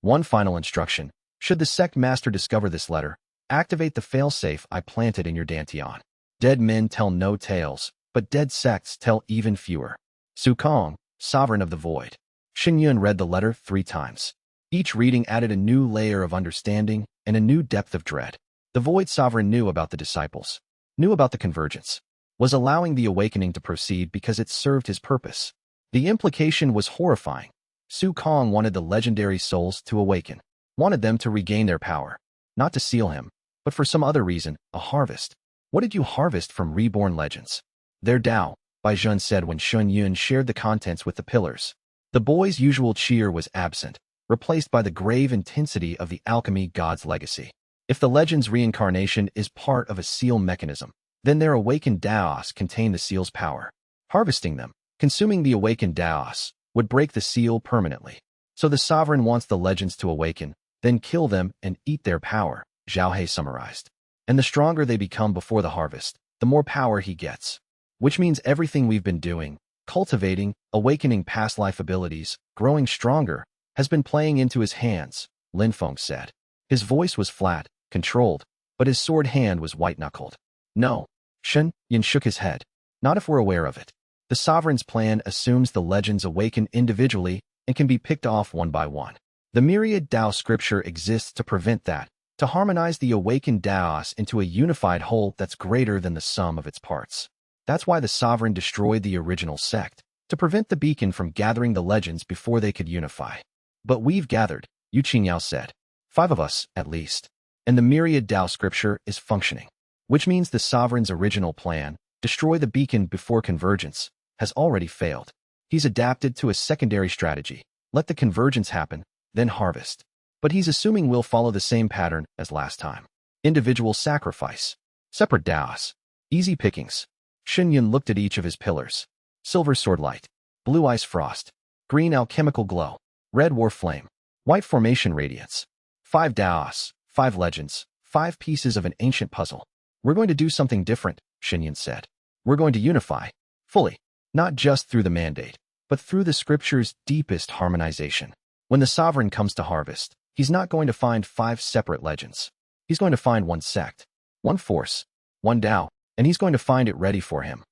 One final instruction: should the sect master discover this letter, activate the failsafe I planted in your dantian. Dead men tell no tales, but dead sects tell even fewer. Su Kong, Sovereign of the Void. Xinyun read the letter 3 times. Each reading added a new layer of understanding and a new depth of dread. The Void Sovereign knew about the disciples, knew about the convergence, was allowing the awakening to proceed because it served his purpose. The implication was horrifying. Su Kong wanted the legendary souls to awaken, wanted them to regain their power, not to seal him, but for some other reason, a harvest. What did you harvest from reborn legends? Their Tao, Bai Zhen said when Xinyun shared the contents with the pillars. The boy's usual cheer was absent, replaced by the grave intensity of the alchemy god's legacy. If the legend's reincarnation is part of a seal mechanism, then their awakened Daos contain the seal's power. Harvesting them, consuming the awakened Daos, would break the seal permanently. So the sovereign wants the legends to awaken, then kill them and eat their power, Zhao He summarized. And the stronger they become before the harvest, the more power he gets. Which means everything we've been doing, cultivating, awakening past life abilities, growing stronger, has been playing into his hands, Feng said. His voice was flat, controlled, but his sword hand was white-knuckled. No, Shen Yin shook his head. Not if we're aware of it. The sovereign's plan assumes the legends awaken individually and can be picked off one by one. The myriad Dao scripture exists to prevent that, to harmonize the awakened Daos into a unified whole that's greater than the sum of its parts. That's why the sovereign destroyed the original sect, to prevent the beacon from gathering the legends before they could unify. But we've gathered, Yu Qingyao said. 5 of us, at least. And the myriad Dao scripture is functioning. Which means the sovereign's original plan, destroy the beacon before convergence, has already failed. He's adapted to a secondary strategy. Let the convergence happen, then harvest. But he's assuming we'll follow the same pattern as last time. Individual sacrifice. Separate Daos. Easy pickings. Xinyun looked at each of his pillars. Silver sword light. Blue ice frost. Green alchemical glow. Red war flame. White formation radiance. 5 Daos. 5 legends. 5 pieces of an ancient puzzle. We're going to do something different, Xinyun said. We're going to unify. Fully. Not just through the mandate, but through the scripture's deepest harmonization. When the sovereign comes to harvest, he's not going to find 5 separate legends. He's going to find one sect, one force, one Tao, and he's going to find it ready for him.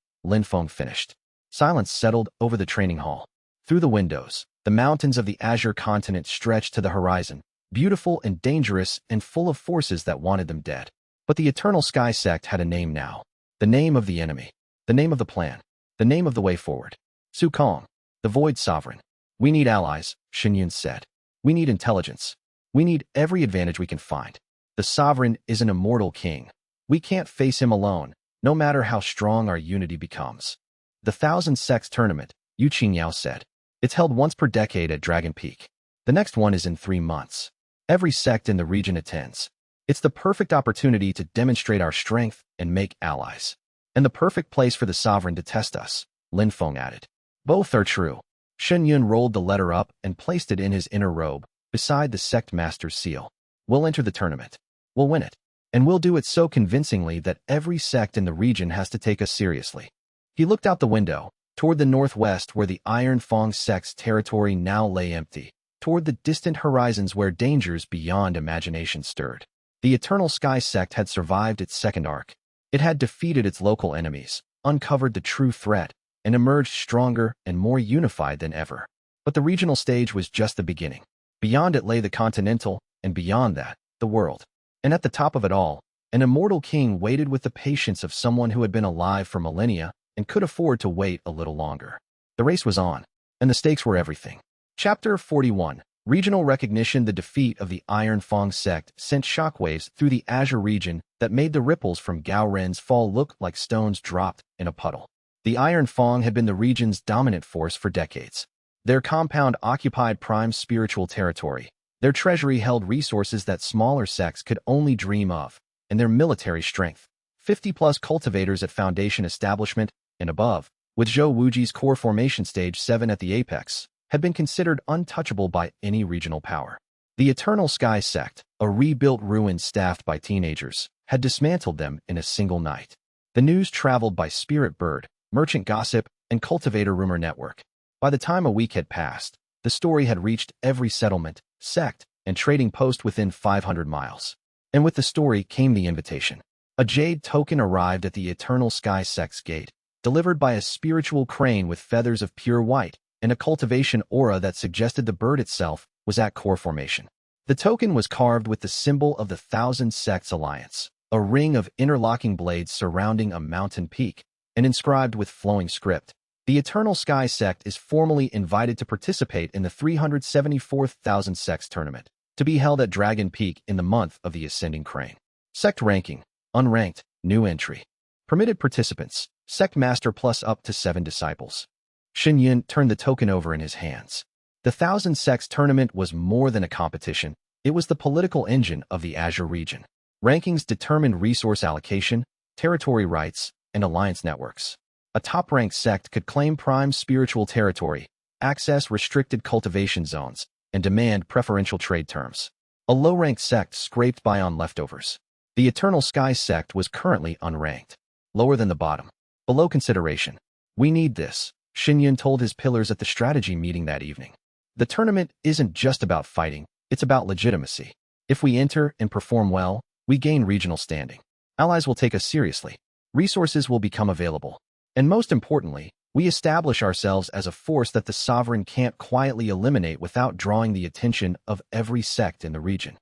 Feng finished. Silence settled over the training hall. Through the windows, the mountains of the Azure continent stretched to the horizon, beautiful and dangerous and full of forces that wanted them dead. But the Eternal Sky Sect had a name now. The name of the enemy. The name of the plan. The name of the way forward. Su Kong, the Void Sovereign. We need allies, Xinyun said. We need intelligence. We need every advantage we can find. The Sovereign is an immortal king. We can't face him alone, no matter how strong our unity becomes. The Thousand Sects Tournament, Yu Qingyao said. It's held once per decade at Dragon Peak. The next one is in 3 months. Every sect in the region attends. It's the perfect opportunity to demonstrate our strength and make allies. And the perfect place for the sovereign to test us, Feng added. Both are true. Xinyun rolled the letter up and placed it in his inner robe, beside the sect master's seal. We'll enter the tournament. We'll win it. And we'll do it so convincingly that every sect in the region has to take us seriously. He looked out the window, toward the northwest where the Iron Feng sect's territory now lay empty, toward the distant horizons where dangers beyond imagination stirred. The Eternal Sky Sect had survived its second arc. It had defeated its local enemies, uncovered the true threat, and emerged stronger and more unified than ever. But the regional stage was just the beginning. Beyond it lay the continental, and beyond that, the world. And at the top of it all, an immortal king waited with the patience of someone who had been alive for millennia and could afford to wait a little longer. The race was on, and the stakes were everything. Chapter 41. Regional recognition. The defeat of the Iron Feng sect sent shockwaves through the Azure region that made the ripples from Gao Ren's fall look like stones dropped in a puddle. The Iron Feng had been the region's dominant force for decades. Their compound occupied prime spiritual territory. Their treasury held resources that smaller sects could only dream of, and their military strength, 50-plus cultivators at Foundation Establishment and above, with Zhou Wuji's core formation stage 7 at the apex, had been considered untouchable by any regional power. The Eternal Sky Sect, a rebuilt ruin staffed by teenagers, had dismantled them in a single night. The news traveled by spirit bird, merchant gossip, and cultivator rumor network. By the time a week had passed, the story had reached every settlement, sect, and trading post within 500 miles. And with the story came the invitation. A jade token arrived at the Eternal Sky Sect's gate, delivered by a spiritual crane with feathers of pure white and a cultivation aura that suggested the bird itself was at core formation. The token was carved with the symbol of the Thousand Sects Alliance, a ring of interlocking blades surrounding a mountain peak, and inscribed with flowing script. The Eternal Sky Sect is formally invited to participate in the 374th Thousand Sects tournament, to be held at Dragon Peak in the month of the Ascending Crane. Sect ranking, unranked, new entry. Permitted participants, Sect Master plus up to 7 disciples. Shen turned the token over in his hands. The Thousand Sects tournament was more than a competition, it was the political engine of the Azure region. Rankings determined resource allocation, territory rights, and alliance networks. A top-ranked sect could claim prime spiritual territory, access restricted cultivation zones, and demand preferential trade terms. A low-ranked sect scraped by on leftovers. The Eternal Sky Sect was currently unranked, lower than the bottom. Below consideration. We need this, Shen told his pillars at the strategy meeting that evening. The tournament isn't just about fighting, it's about legitimacy. If we enter and perform well, we gain regional standing. Allies will take us seriously. Resources will become available. And most importantly, we establish ourselves as a force that the sovereign can't quietly eliminate without drawing the attention of every sect in the region.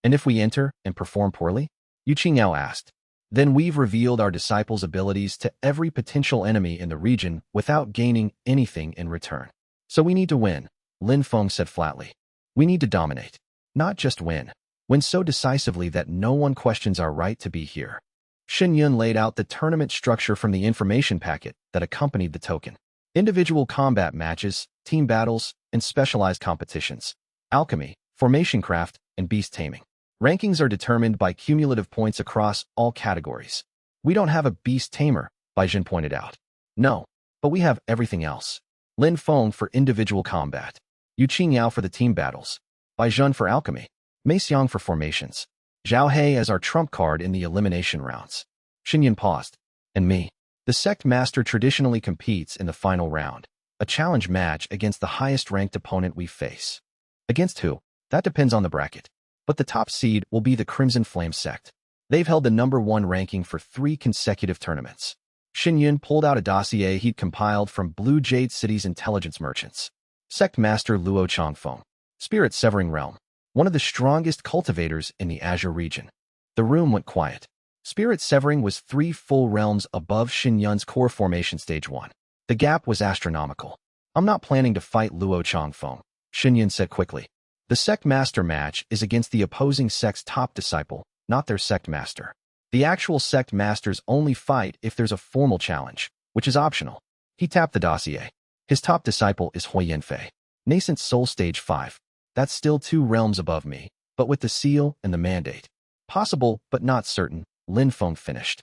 And if we enter and perform poorly? Yu Qing'ao asked. Then we've revealed our disciples' abilities to every potential enemy in the region without gaining anything in return. So we need to win, Feng said flatly. We need to dominate. Not just win. Win so decisively that no one questions our right to be here. Shen laid out the tournament structure from the information packet that accompanied the token. Individual combat matches, team battles, and specialized competitions. Alchemy, formation craft, and beast taming. Rankings are determined by cumulative points across all categories. We don't have a beast tamer, Zhen pointed out. No, but we have everything else. Feng for individual combat. Yu Qing'ao for the team battles. Zhen for alchemy. Mei Xiang for formations. Zhao He as our trump card in the elimination rounds. Shen paused. And me. The sect master traditionally competes in the final round, a challenge match against the highest-ranked opponent we face. Against who? That depends on the bracket. But the top seed will be the Crimson Flame sect. They've held the #1 ranking for 3 consecutive tournaments. Shen pulled out a dossier he'd compiled from Blue Jade City's intelligence merchants. Sect Master Luo Changfeng. Spirit Severing Realm. One of the strongest cultivators in the Azure region. The room went quiet. Spirit Severing was 3 full realms above Shen core formation stage 1. The gap was astronomical. I'm not planning to fight Luo Changfeng, Shen said quickly. The Sect Master match is against the opposing sect's top disciple, not their Sect Master. The actual Sect Masters only fight if there's a formal challenge, which is optional. He tapped the dossier. His top disciple is Hui Yanfei. Nascent Soul Stage 5. That's still 2 realms above me, but with the seal and the mandate. Possible, but not certain, Feng finished.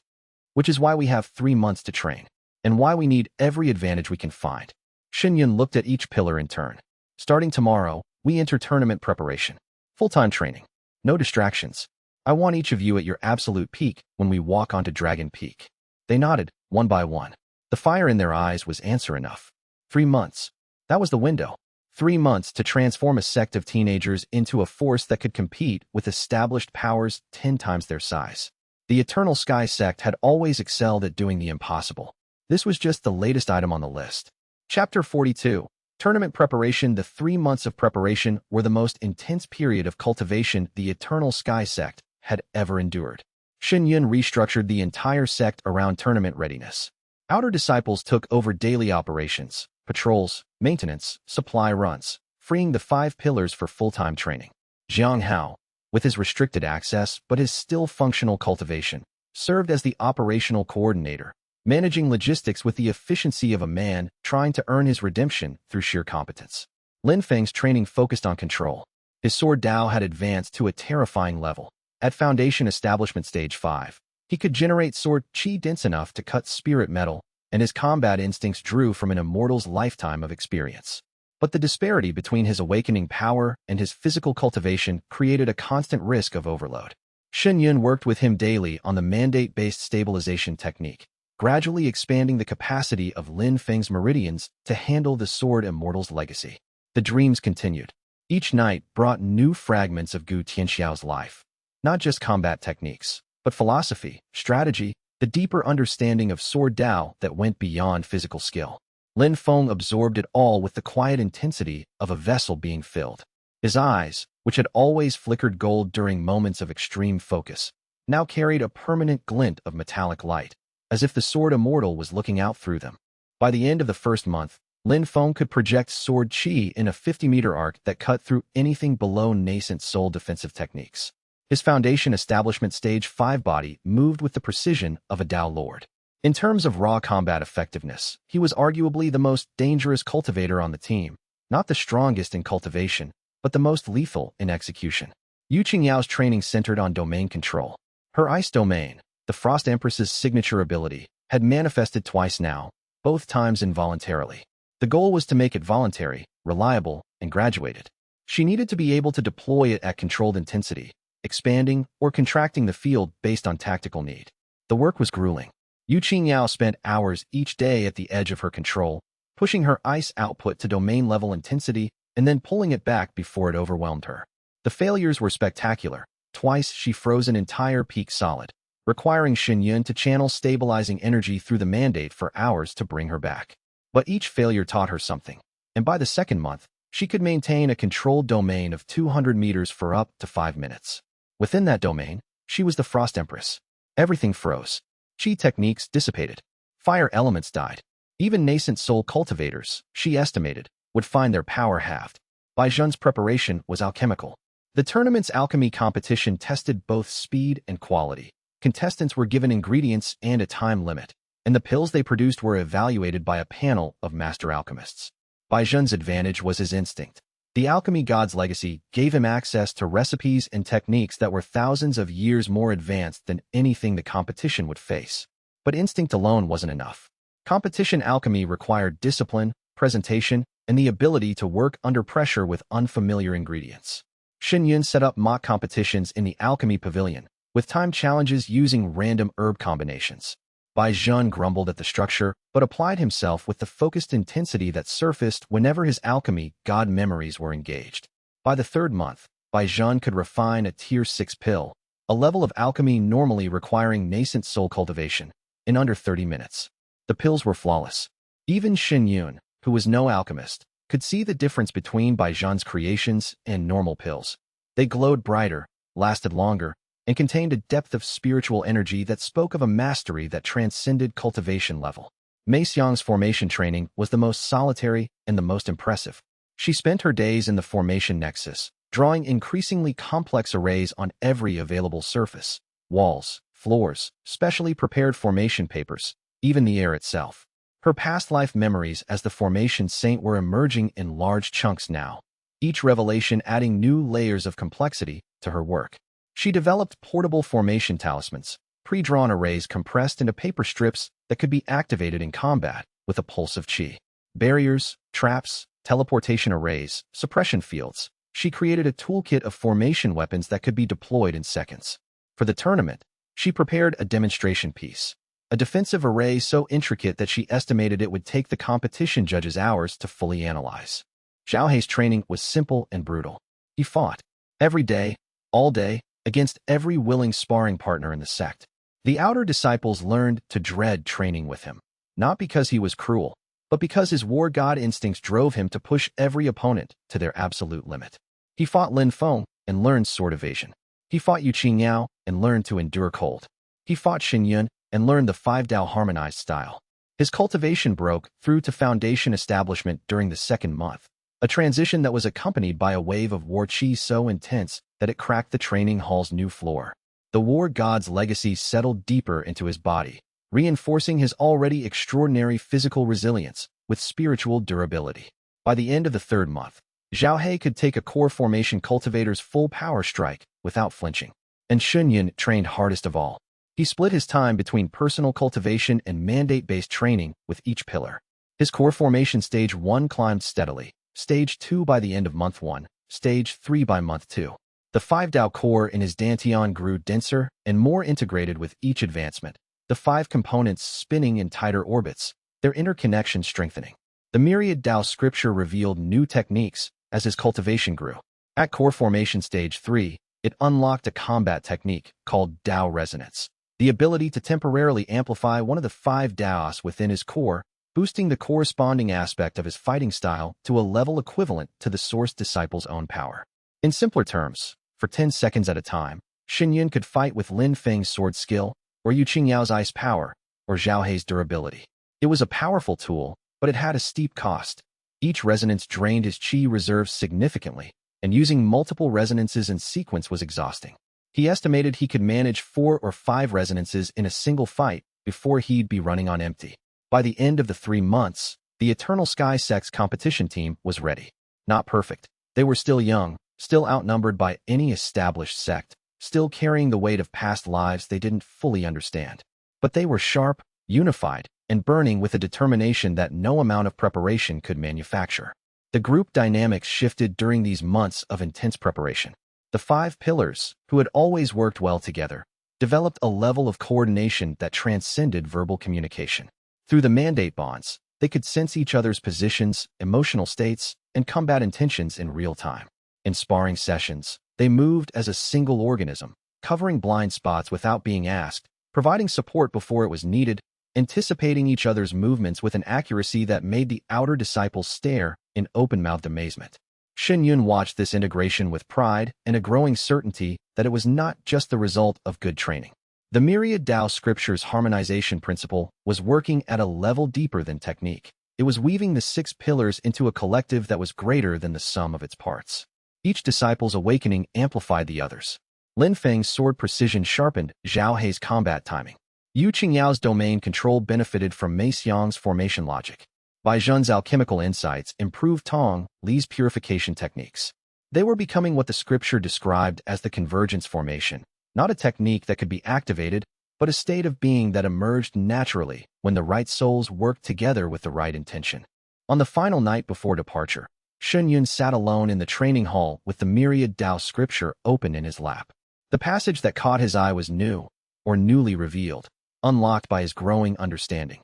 Which is why we have 3 months to train, and why we need every advantage we can find. Shen looked at each pillar in turn. Starting tomorrow, we enter tournament preparation. Full-time training. No distractions. I want each of you at your absolute peak when we walk onto Dragon Peak. They nodded, one by one. The fire in their eyes was answer enough. 3 months. That was the window. 3 months to transform a sect of teenagers into a force that could compete with established powers 10 times their size. The Eternal Sky Sect had always excelled at doing the impossible. This was just the latest item on the list. Chapter 42. Tournament preparation. The 3 months of preparation were the most intense period of cultivation the Eternal Sky Sect had ever endured. Shen restructured the entire sect around tournament readiness. Outer disciples took over daily operations, patrols, maintenance, supply runs, freeing the 5 pillars for full-time training. Jiang, with his restricted access but his still functional cultivation, served as the operational coordinator, managing logistics with the efficiency of a man trying to earn his redemption through sheer competence. Feng's training focused on control. His sword Dao had advanced to a terrifying level. At Foundation Establishment Stage 5, He could generate sword chi dense enough to cut spirit metal, and his combat instincts drew from an immortal's lifetime of experience. But the disparity between his awakening power and his physical cultivation created a constant risk of overload. Shen worked with him daily on the mandate-based stabilization technique, gradually expanding the capacity of Lin Feng's meridians to handle the sword immortal's legacy. The dreams continued. Each night brought new fragments of Gu Tianxiao's life. Not just combat techniques, but philosophy, strategy, the deeper understanding of sword Dao that went beyond physical skill. Lin Feng absorbed it all with the quiet intensity of a vessel being filled. His eyes, which had always flickered gold during moments of extreme focus, now carried a permanent glint of metallic light, as if the sword immortal was looking out through them. By the end of the first month, Lin Feng could project sword chi in a 50-meter arc that cut through anything below nascent soul defensive techniques. His foundation establishment stage 5 body moved with the precision of a Dao Lord. In terms of raw combat effectiveness, he was arguably the most dangerous cultivator on the team, not the strongest in cultivation, but the most lethal in execution. Yu Qingyao's training centered on domain control. Her ice domain, the Frost Empress's signature ability, had manifested twice now, both times involuntarily. The goal was to make it voluntary, reliable, and graduated. She needed to be able to deploy it at controlled intensity, expanding or contracting the field based on tactical need. The work was grueling. Yu Qingyao spent hours each day at the edge of her control, pushing her ice output to domain-level intensity and then pulling it back before it overwhelmed her. The failures were spectacular. Twice she froze an entire peak solid, requiring Shen to channel stabilizing energy through the mandate for hours to bring her back. But each failure taught her something, and by the second month, she could maintain a controlled domain of 200 meters for up to 5 minutes. Within that domain, she was the Frost Empress. Everything froze. Chi techniques dissipated. Fire elements died. Even nascent soul cultivators, she estimated, would find their power halved. Bai Zhen's preparation was alchemical. The tournament's alchemy competition tested both speed and quality. Contestants were given ingredients and a time limit, and the pills they produced were evaluated by a panel of master alchemists. Bai Zhen's advantage was his instinct. The alchemy god's legacy gave him access to recipes and techniques that were thousands of years more advanced than anything the competition would face. But instinct alone wasn't enough. Competition alchemy required discipline, presentation, and the ability to work under pressure with unfamiliar ingredients. Shen set up mock competitions in the alchemy pavilion, with time challenges using random herb combinations. Bai Zhen grumbled at the structure, but applied himself with the focused intensity that surfaced whenever his alchemy god memories were engaged. By the third month, Bai Zhen could refine a Tier 6 pill, a level of alchemy normally requiring nascent soul cultivation, in under 30 minutes. The pills were flawless. Even Shen, who was no alchemist, could see the difference between Bai Zhen's creations and normal pills. They glowed brighter, lasted longer, and contained a depth of spiritual energy that spoke of a mastery that transcended cultivation level. Mei Xiang's formation training was the most solitary and the most impressive. She spent her days in the formation nexus, drawing increasingly complex arrays on every available surface: walls, floors, specially prepared formation papers, even the air itself. Her past life memories as the formation saint were emerging in large chunks now, each revelation adding new layers of complexity to her work. She developed portable formation talismans, pre-drawn arrays compressed into paper strips that could be activated in combat with a pulse of chi. Barriers, traps, teleportation arrays, suppression fields. She created a toolkit of formation weapons that could be deployed in seconds. For the tournament, she prepared a demonstration piece, a defensive array so intricate that she estimated it would take the competition judges hours to fully analyze. Zhao Hei's training was simple and brutal. He fought every day, all day, against every willing sparring partner in the sect. The outer disciples learned to dread training with him, not because he was cruel, but because his war god instincts drove him to push every opponent to their absolute limit. He fought Lin Feng and learned sword evasion. He fought Yu Qingyao and learned to endure cold. He fought Shen and learned the 5 Dao harmonized style. His cultivation broke through to foundation establishment during the second month, a transition that was accompanied by a wave of war chi so intense that it cracked the training hall's new floor. The war god's legacy settled deeper into his body, reinforcing his already extraordinary physical resilience with spiritual durability. By the end of the third month, Zhao Hei could take a core formation cultivator's full power strike without flinching. And Shen trained hardest of all. He split his time between personal cultivation and mandate-based training with each pillar. His core formation stage 1 climbed steadily, stage 2 by the end of month 1, stage 3 by month 2. The 5 Dao core in his dantian grew denser and more integrated with each advancement, the 5 components spinning in tighter orbits, their interconnection strengthening. The myriad Dao scripture revealed new techniques as his cultivation grew. At core formation stage 3, it unlocked a combat technique called Dao resonance, the ability to temporarily amplify one of the 5 Daos within his core, boosting the corresponding aspect of his fighting style to a level equivalent to the source disciple's own power. In simpler terms, for 10 seconds at a time, Shen could fight with Lin Feng's sword skill, or Yu Qingyao's ice power, or Zhao Hei's durability. It was a powerful tool, but it had a steep cost. Each resonance drained his qi reserves significantly, and using multiple resonances in sequence was exhausting. He estimated he could manage 4 or 5 resonances in a single fight before he'd be running on empty. By the end of the 3 months, the Eternal Sky Sect's competition team was ready. Not perfect. They were still young, still outnumbered by any established sect, still carrying the weight of past lives they didn't fully understand. But they were sharp, unified, and burning with a determination that no amount of preparation could manufacture. The group dynamics shifted during these months of intense preparation. The 5 pillars, who had always worked well together, developed a level of coordination that transcended verbal communication. Through the mandate bonds, they could sense each other's positions, emotional states, and combat intentions in real time. In sparring sessions, they moved as a single organism, covering blind spots without being asked, providing support before it was needed, anticipating each other's movements with an accuracy that made the outer disciples stare in open-mouthed amazement. Shen watched this integration with pride and a growing certainty that it was not just the result of good training. The myriad Dao scripture's harmonization principle was working at a level deeper than technique. It was weaving the 6 pillars into a collective that was greater than the sum of its parts. Each disciple's awakening amplified the others. Lin Feng's sword precision sharpened Zhao Hei's combat timing. Yu Qingyao's domain control benefited from Mei Xiang's formation logic. Bai Zhen's alchemical insights improved Tong Li's purification techniques. They were becoming what the scripture described as the convergence formation, not a technique that could be activated, but a state of being that emerged naturally when the right souls worked together with the right intention. On the final night before departure, Shen sat alone in the training hall with the myriad Dao scripture open in his lap. The passage that caught his eye was new, or newly revealed, unlocked by his growing understanding.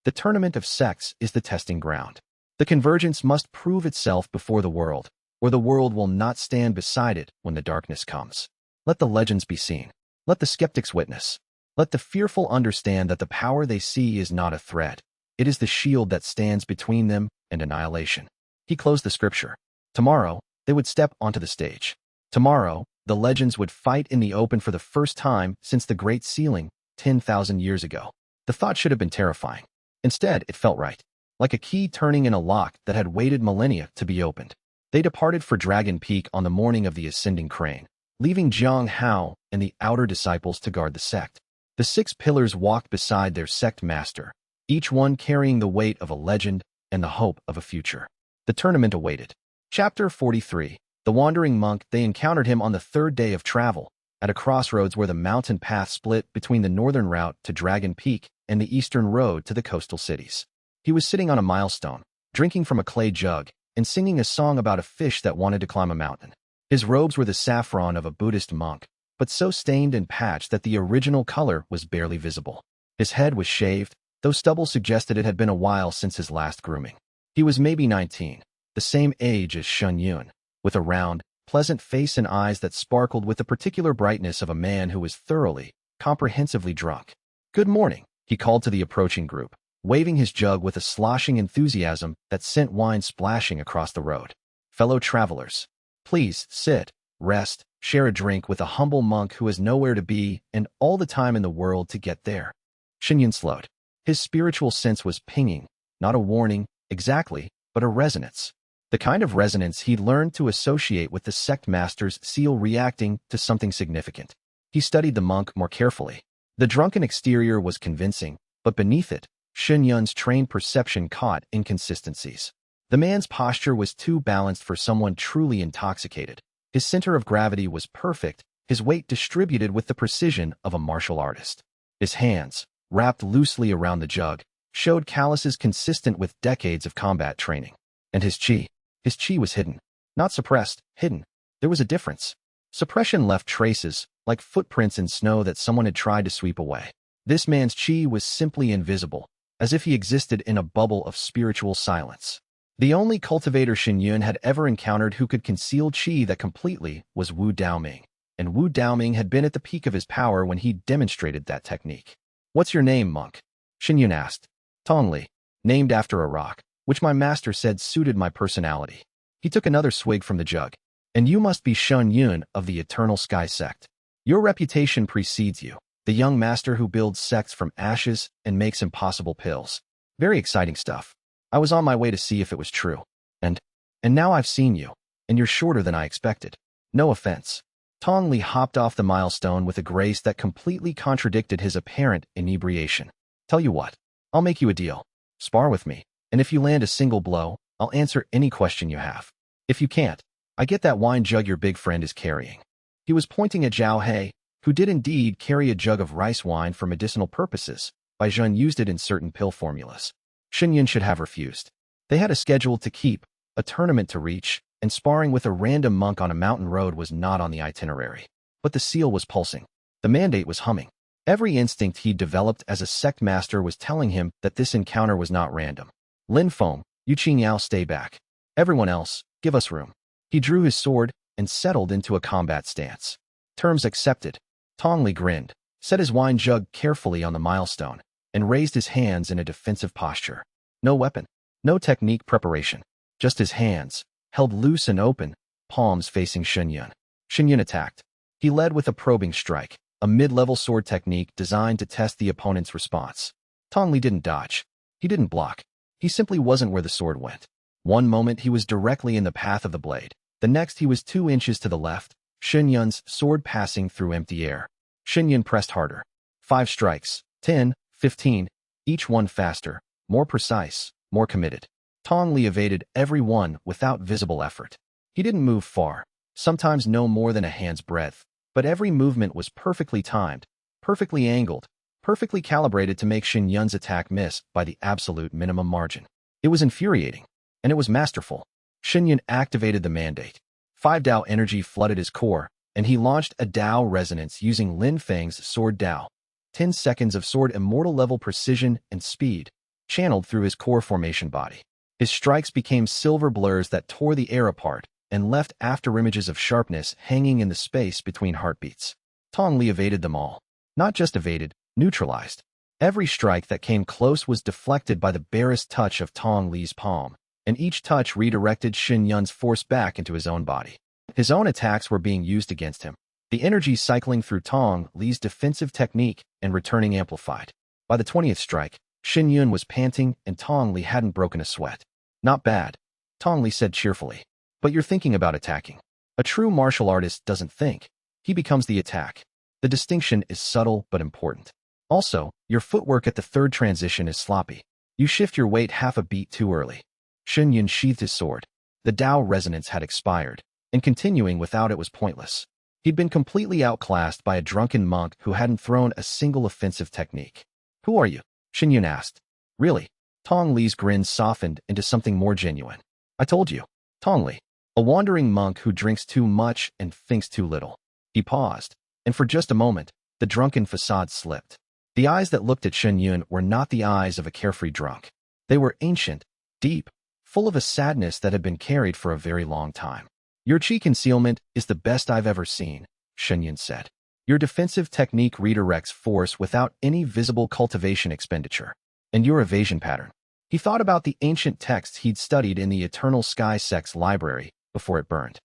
The tournament of sects is the testing ground. The convergence must prove itself before the world, or the world will not stand beside it when the darkness comes. Let the legends be seen. Let the skeptics witness. Let the fearful understand that the power they see is not a threat. It is the shield that stands between them and annihilation. He closed the scripture. Tomorrow, they would step onto the stage. Tomorrow, the legends would fight in the open for the first time since the Great Sealing, 10,000 years ago. The thought should have been terrifying. Instead, it felt right, like a key turning in a lock that had waited millennia to be opened. They departed for Dragon Peak on the morning of the ascending crane, leaving Jiang Hao and the outer disciples to guard the sect. The 6 pillars walked beside their sect master, each one carrying the weight of a legend and the hope of a future. The tournament awaited. Chapter 43. The Wandering Monk. They encountered him on the 3rd day of travel, at a crossroads where the mountain path split between the northern route to Dragon Peak and the eastern road to the coastal cities. He was sitting on a milestone, drinking from a clay jug, and singing a song about a fish that wanted to climb a mountain. His robes were the saffron of a Buddhist monk, but so stained and patched that the original color was barely visible. His head was shaved, though stubble suggested it had been a while since his last grooming. He was maybe 19, the same age as Shen, with a round, pleasant face and eyes that sparkled with the particular brightness of a man who was thoroughly, comprehensively drunk. "Good morning," he called to the approaching group, waving his jug with a sloshing enthusiasm that sent wine splashing across the road. "Fellow travelers, please sit, rest, share a drink with a humble monk who has nowhere to be and all the time in the world to get there." Shen slowed. His spiritual sense was pinging, not a warning, exactly, but a resonance. The kind of resonance he'd learned to associate with the sect master's seal reacting to something significant. He studied the monk more carefully. The drunken exterior was convincing, but beneath it, Shen trained perception caught inconsistencies. The man's posture was too balanced for someone truly intoxicated. His center of gravity was perfect, his weight distributed with the precision of a martial artist. His hands, wrapped loosely around the jug, showed calluses consistent with decades of combat training. And his chi was hidden. Not suppressed, hidden. There was a difference. Suppression left traces, like footprints in snow that someone had tried to sweep away. This man's chi was simply invisible, as if he existed in a bubble of spiritual silence. The only cultivator Shuiyue had ever encountered who could conceal chi that completely was Wu Daoming, and Wu Daoming had been at the peak of his power when he demonstrated that technique. "What's your name, monk?" Shuiyue asked. "Tong Li, named after a rock, which my master said suited my personality." He took another swig from the jug. "And you must be Shuiyue of the Eternal Sky Sect. Your reputation precedes you, the young master who builds sects from ashes and makes impossible pills. Very exciting stuff. I was on my way to see if it was true. And now I've seen you, and you're shorter than I expected. No offense." Tong Li hopped off the milestone with a grace that completely contradicted his apparent inebriation. "Tell you what, I'll make you a deal. Spar with me, and if you land a single blow, I'll answer any question you have. If you can't, I get that wine jug your big friend is carrying." He was pointing at Zhao He, who did indeed carry a jug of rice wine for medicinal purposes. By Zhen used it in certain pill formulas. Shuiyue should have refused. They had a schedule to keep, a tournament to reach, and sparring with a random monk on a mountain road was not on the itinerary. But the seal was pulsing. The mandate was humming. Every instinct he'd developed as a sect master was telling him that this encounter was not random. "Lin Feng, Yu Qingyao, stay back. Everyone else, give us room." He drew his sword and settled into a combat stance. "Terms accepted." Tong Li grinned, set his wine jug carefully on the milestone, and raised his hands in a defensive posture. No weapon, no technique preparation, just his hands, held loose and open, palms facing Shuiyue. Shuiyue attacked. He led with a probing strike, a mid-level sword technique designed to test the opponent's response. Tong Li didn't dodge. He didn't block. He simply wasn't where the sword went. One moment he was directly in the path of the blade. The next he was 2 inches to the left, Shuiyue's sword passing through empty air. Shuiyue pressed harder. 5 strikes, 10, 15, each one faster, more precise, more committed. Tong Li evaded every one without visible effort. He didn't move far, sometimes no more than a hand's breadth, but every movement was perfectly timed, perfectly angled, perfectly calibrated to make Shuiyue's attack miss by the absolute minimum margin. It was infuriating, and it was masterful. Shuiyue activated the mandate. 5 Dao energy flooded his core, and he launched a Dao resonance using Lin Feng's sword Dao. 10 seconds of sword immortal level precision and speed, channeled through his core formation body. His strikes became silver blurs that tore the air apart and left afterimages of sharpness hanging in the space between heartbeats. Tong Li evaded them all. Not just evaded, neutralized. Every strike that came close was deflected by the barest touch of Tong Li's palm, and each touch redirected Shuiyue's force back into his own body. His own attacks were being used against him, the energy cycling through Tong Li's defensive technique and returning amplified. By the 20th strike, Shuiyue was panting and Tong Li hadn't broken a sweat. "Not bad," Tong Li said cheerfully. "But you're thinking about attacking. A true martial artist doesn't think. He becomes the attack. The distinction is subtle but important. Also, your footwork at the 3rd transition is sloppy. You shift your weight half a beat too early." Shuiyue sheathed his sword. The Dao resonance had expired, and continuing without it was pointless. He'd been completely outclassed by a drunken monk who hadn't thrown a single offensive technique. "Who are you?" Shuiyue asked. "Really?" Tong Li's grin softened into something more genuine. "I told you. Tong Li, a wandering monk who drinks too much and thinks too little." He paused, and for just a moment, the drunken facade slipped. The eyes that looked at Shuiyue were not the eyes of a carefree drunk. They were ancient, deep, full of a sadness that had been carried for a very long time. "Your chi concealment is the best I've ever seen," Shuiyue said. "Your defensive technique redirects force without any visible cultivation expenditure. And your evasion pattern." He thought about the ancient texts he'd studied in the Eternal Sky Sect's library before it burned.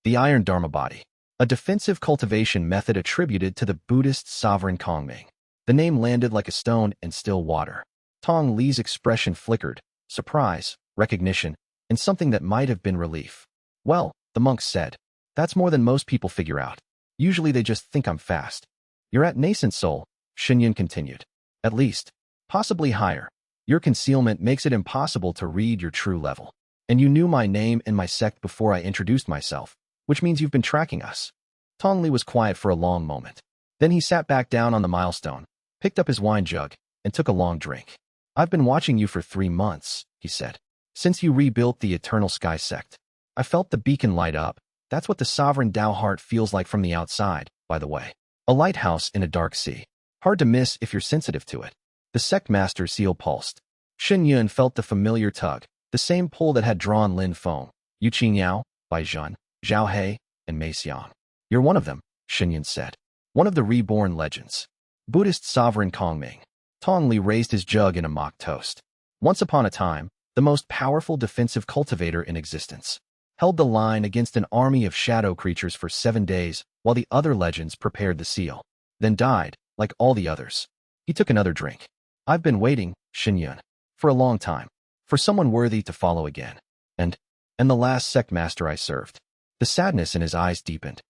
The Iron Dharma Body, a defensive cultivation method attributed to the Buddhist sovereign Kongming. The name landed like a stone in still water. Tong Li's expression flickered, surprise, recognition, and something that might have been relief. "Well," the monk said, "that's more than most people figure out. Usually they just think I'm fast." "You're at nascent soul," Shuiyue continued. "At least. Possibly higher. Your concealment makes it impossible to read your true level. And you knew my name and my sect before I introduced myself, which means you've been tracking us." Tong Li was quiet for a long moment. Then he sat back down on the milestone, picked up his wine jug, and took a long drink. I've been watching you for 3 months, he said. Since you rebuilt the Eternal Sky Sect. I felt the beacon light up. That's what the sovereign Tao heart feels like from the outside, by the way. A lighthouse in a dark sea. Hard to miss if you're sensitive to it. The sect master's seal pulsed. Shen felt the familiar tug, the same pull that had drawn Feng, Yu Qingyao, Bai Zhen, Zhao He, and Mei Xiang. You're one of them, Shen said. One of the reborn legends. Buddhist sovereign Kongming. Tong Li raised his jug in a mock toast. Once upon a time, the most powerful defensive cultivator in existence. Held the line against an army of shadow creatures for 7 days while the other legends prepared the seal. Then died, like all the others. He took another drink. I've been waiting, Shen, for a long time. For someone worthy to follow again. And the last sect master I served. The sadness in his eyes deepened.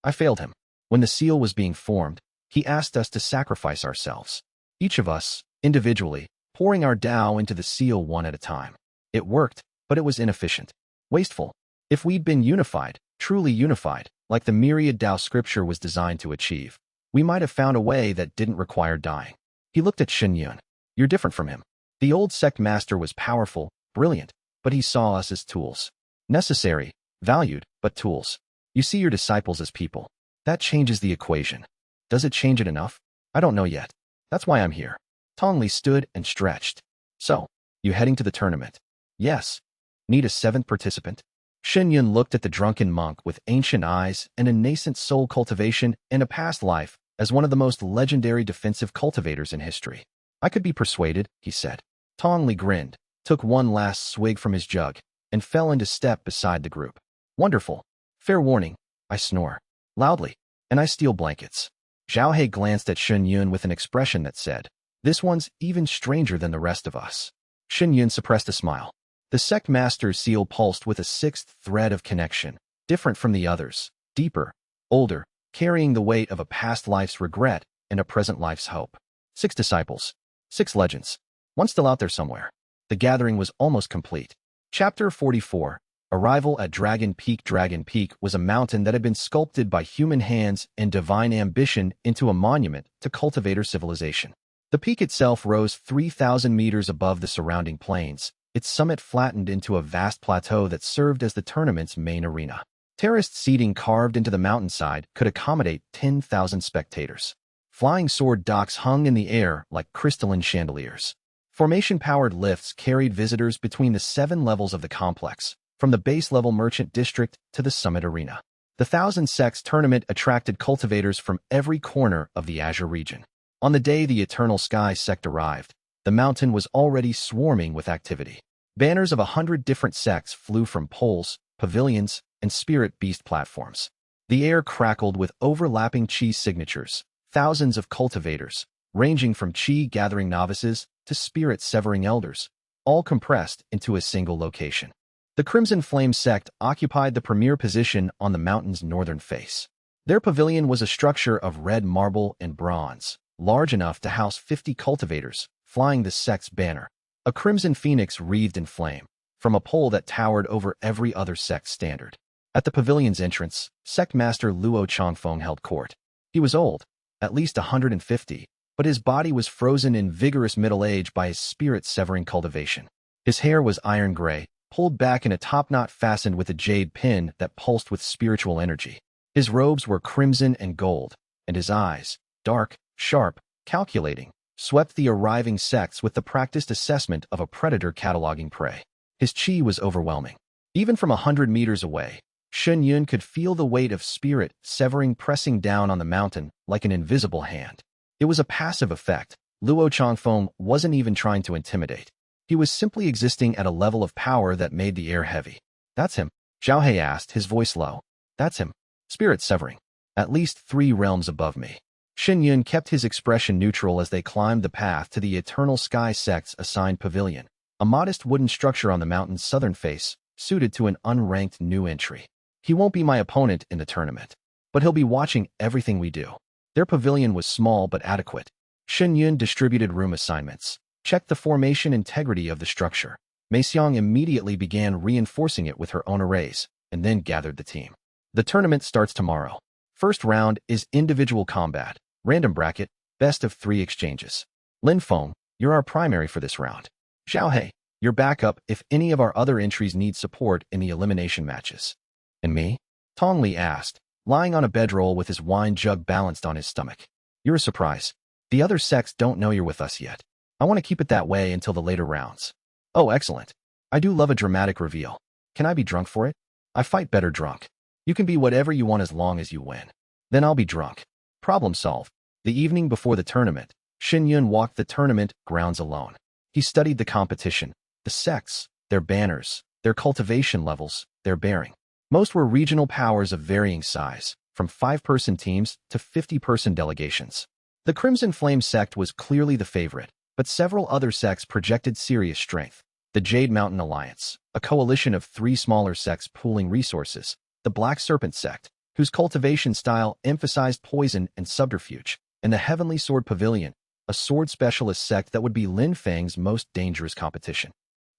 I failed him. When the seal was being formed, he asked us to sacrifice ourselves. Each of us, individually, pouring our Tao into the seal one at a time. It worked, but it was inefficient. Wasteful. If we'd been unified, truly unified, like the myriad Tao scripture was designed to achieve, we might have found a way that didn't require dying. He looked at Shen. You're different from him. The old sect master was powerful, brilliant, but he saw us as tools. Necessary, valued, but tools. You see your disciples as people. That changes the equation. Does it change it enough? I don't know yet. That's why I'm here. Tong Li stood and stretched. So, you heading to the tournament? Yes. Need a 7th participant? Shen looked at the drunken monk with ancient eyes and a nascent soul cultivation and a past life as one of the most legendary defensive cultivators in history. I could be persuaded, he said. Tong Li grinned, took one last swig from his jug, and fell into step beside the group. Wonderful. Fair warning, I snore. Loudly, and I steal blankets. Zhao He glanced at Shen with an expression that said, this one's even stranger than the rest of us. Shen suppressed a smile. The sect master's seal pulsed with a 6th thread of connection, different from the others, deeper, older, carrying the weight of a past life's regret and a present life's hope. 6 disciples. 6 legends. One still out there somewhere. The gathering was almost complete. Chapter 44. Arrival at Dragon Peak. Dragon Peak was a mountain that had been sculpted by human hands and divine ambition into a monument to cultivator civilization. The peak itself rose 3,000 meters above the surrounding plains, its summit flattened into a vast plateau that served as the tournament's main arena. Terraced seating carved into the mountainside could accommodate 10,000 spectators. Flying sword docks hung in the air like crystalline chandeliers. Formation-powered lifts carried visitors between the 7 levels of the complex, from the base-level merchant district to the summit arena. The Thousand Sects tournament attracted cultivators from every corner of the Azure region. On the day the Eternal Sky Sect arrived, the mountain was already swarming with activity. Banners of 100 different sects flew from poles, pavilions, and spirit beast platforms. The air crackled with overlapping chi signatures, thousands of cultivators, ranging from chi-gathering novices to spirit-severing elders, all compressed into a single location. The Crimson Flame sect occupied the premier position on the mountain's northern face. Their pavilion was a structure of red marble and bronze, large enough to house 50 cultivators, flying the sect's banner, a crimson phoenix wreathed in flame, from a pole that towered over every other sect standard. At the pavilion's entrance, Sect Master Luo Changfeng held court. He was old, at least 150, but his body was frozen in vigorous middle age by his spirit-severing cultivation. His hair was iron gray, pulled back in a topknot fastened with a jade pin that pulsed with spiritual energy. His robes were crimson and gold, and his eyes, dark, sharp, calculating, swept the arriving sects with the practiced assessment of a predator cataloging prey. His chi was overwhelming. Even from 100 meters away, Shen could feel the weight of spirit severing pressing down on the mountain like an invisible hand. It was a passive effect. Luo Changfeng wasn't even trying to intimidate. He was simply existing at a level of power that made the air heavy. That's him, Zhao He asked, his voice low. That's him. Spirit severing. At least 3 realms above me. Shen kept his expression neutral as they climbed the path to the Eternal Sky Sect's assigned pavilion, a modest wooden structure on the mountain's southern face, suited to an unranked new entry. He won't be my opponent in the tournament, but he'll be watching everything we do. Their pavilion was small but adequate. Shen distributed room assignments, checked the formation integrity of the structure. Mei Xiang immediately began reinforcing it with her own arrays, and then gathered the team. The tournament starts tomorrow. First round is individual combat, random bracket, Best of 3 exchanges. Lin Feng, you're our primary for this round. Xiaohei, your backup if any of our other entries need support in the elimination matches. And me? Tong Li asked, lying on a bedroll with his wine jug balanced on his stomach. You're a surprise. The other sects don't know you're with us yet. I want to keep it that way until the later rounds. Oh, excellent. I do love a dramatic reveal. Can I be drunk for it? I fight better drunk. You can be whatever you want as long as you win. Then I'll be drunk. Problem solved. The evening before the tournament, Shuiyue walked the tournament grounds alone. He studied the competition, the sects, their banners, their cultivation levels, their bearing. Most were regional powers of varying size, from 5-person teams to 50-person delegations. The Crimson Flame sect was clearly the favorite, but several other sects projected serious strength. The Jade Mountain Alliance, a coalition of 3 smaller sects pooling resources, the Black Serpent sect, whose cultivation style emphasized poison and subterfuge, and the Heavenly Sword Pavilion, a sword specialist sect that would be Lin Feng's most dangerous competition.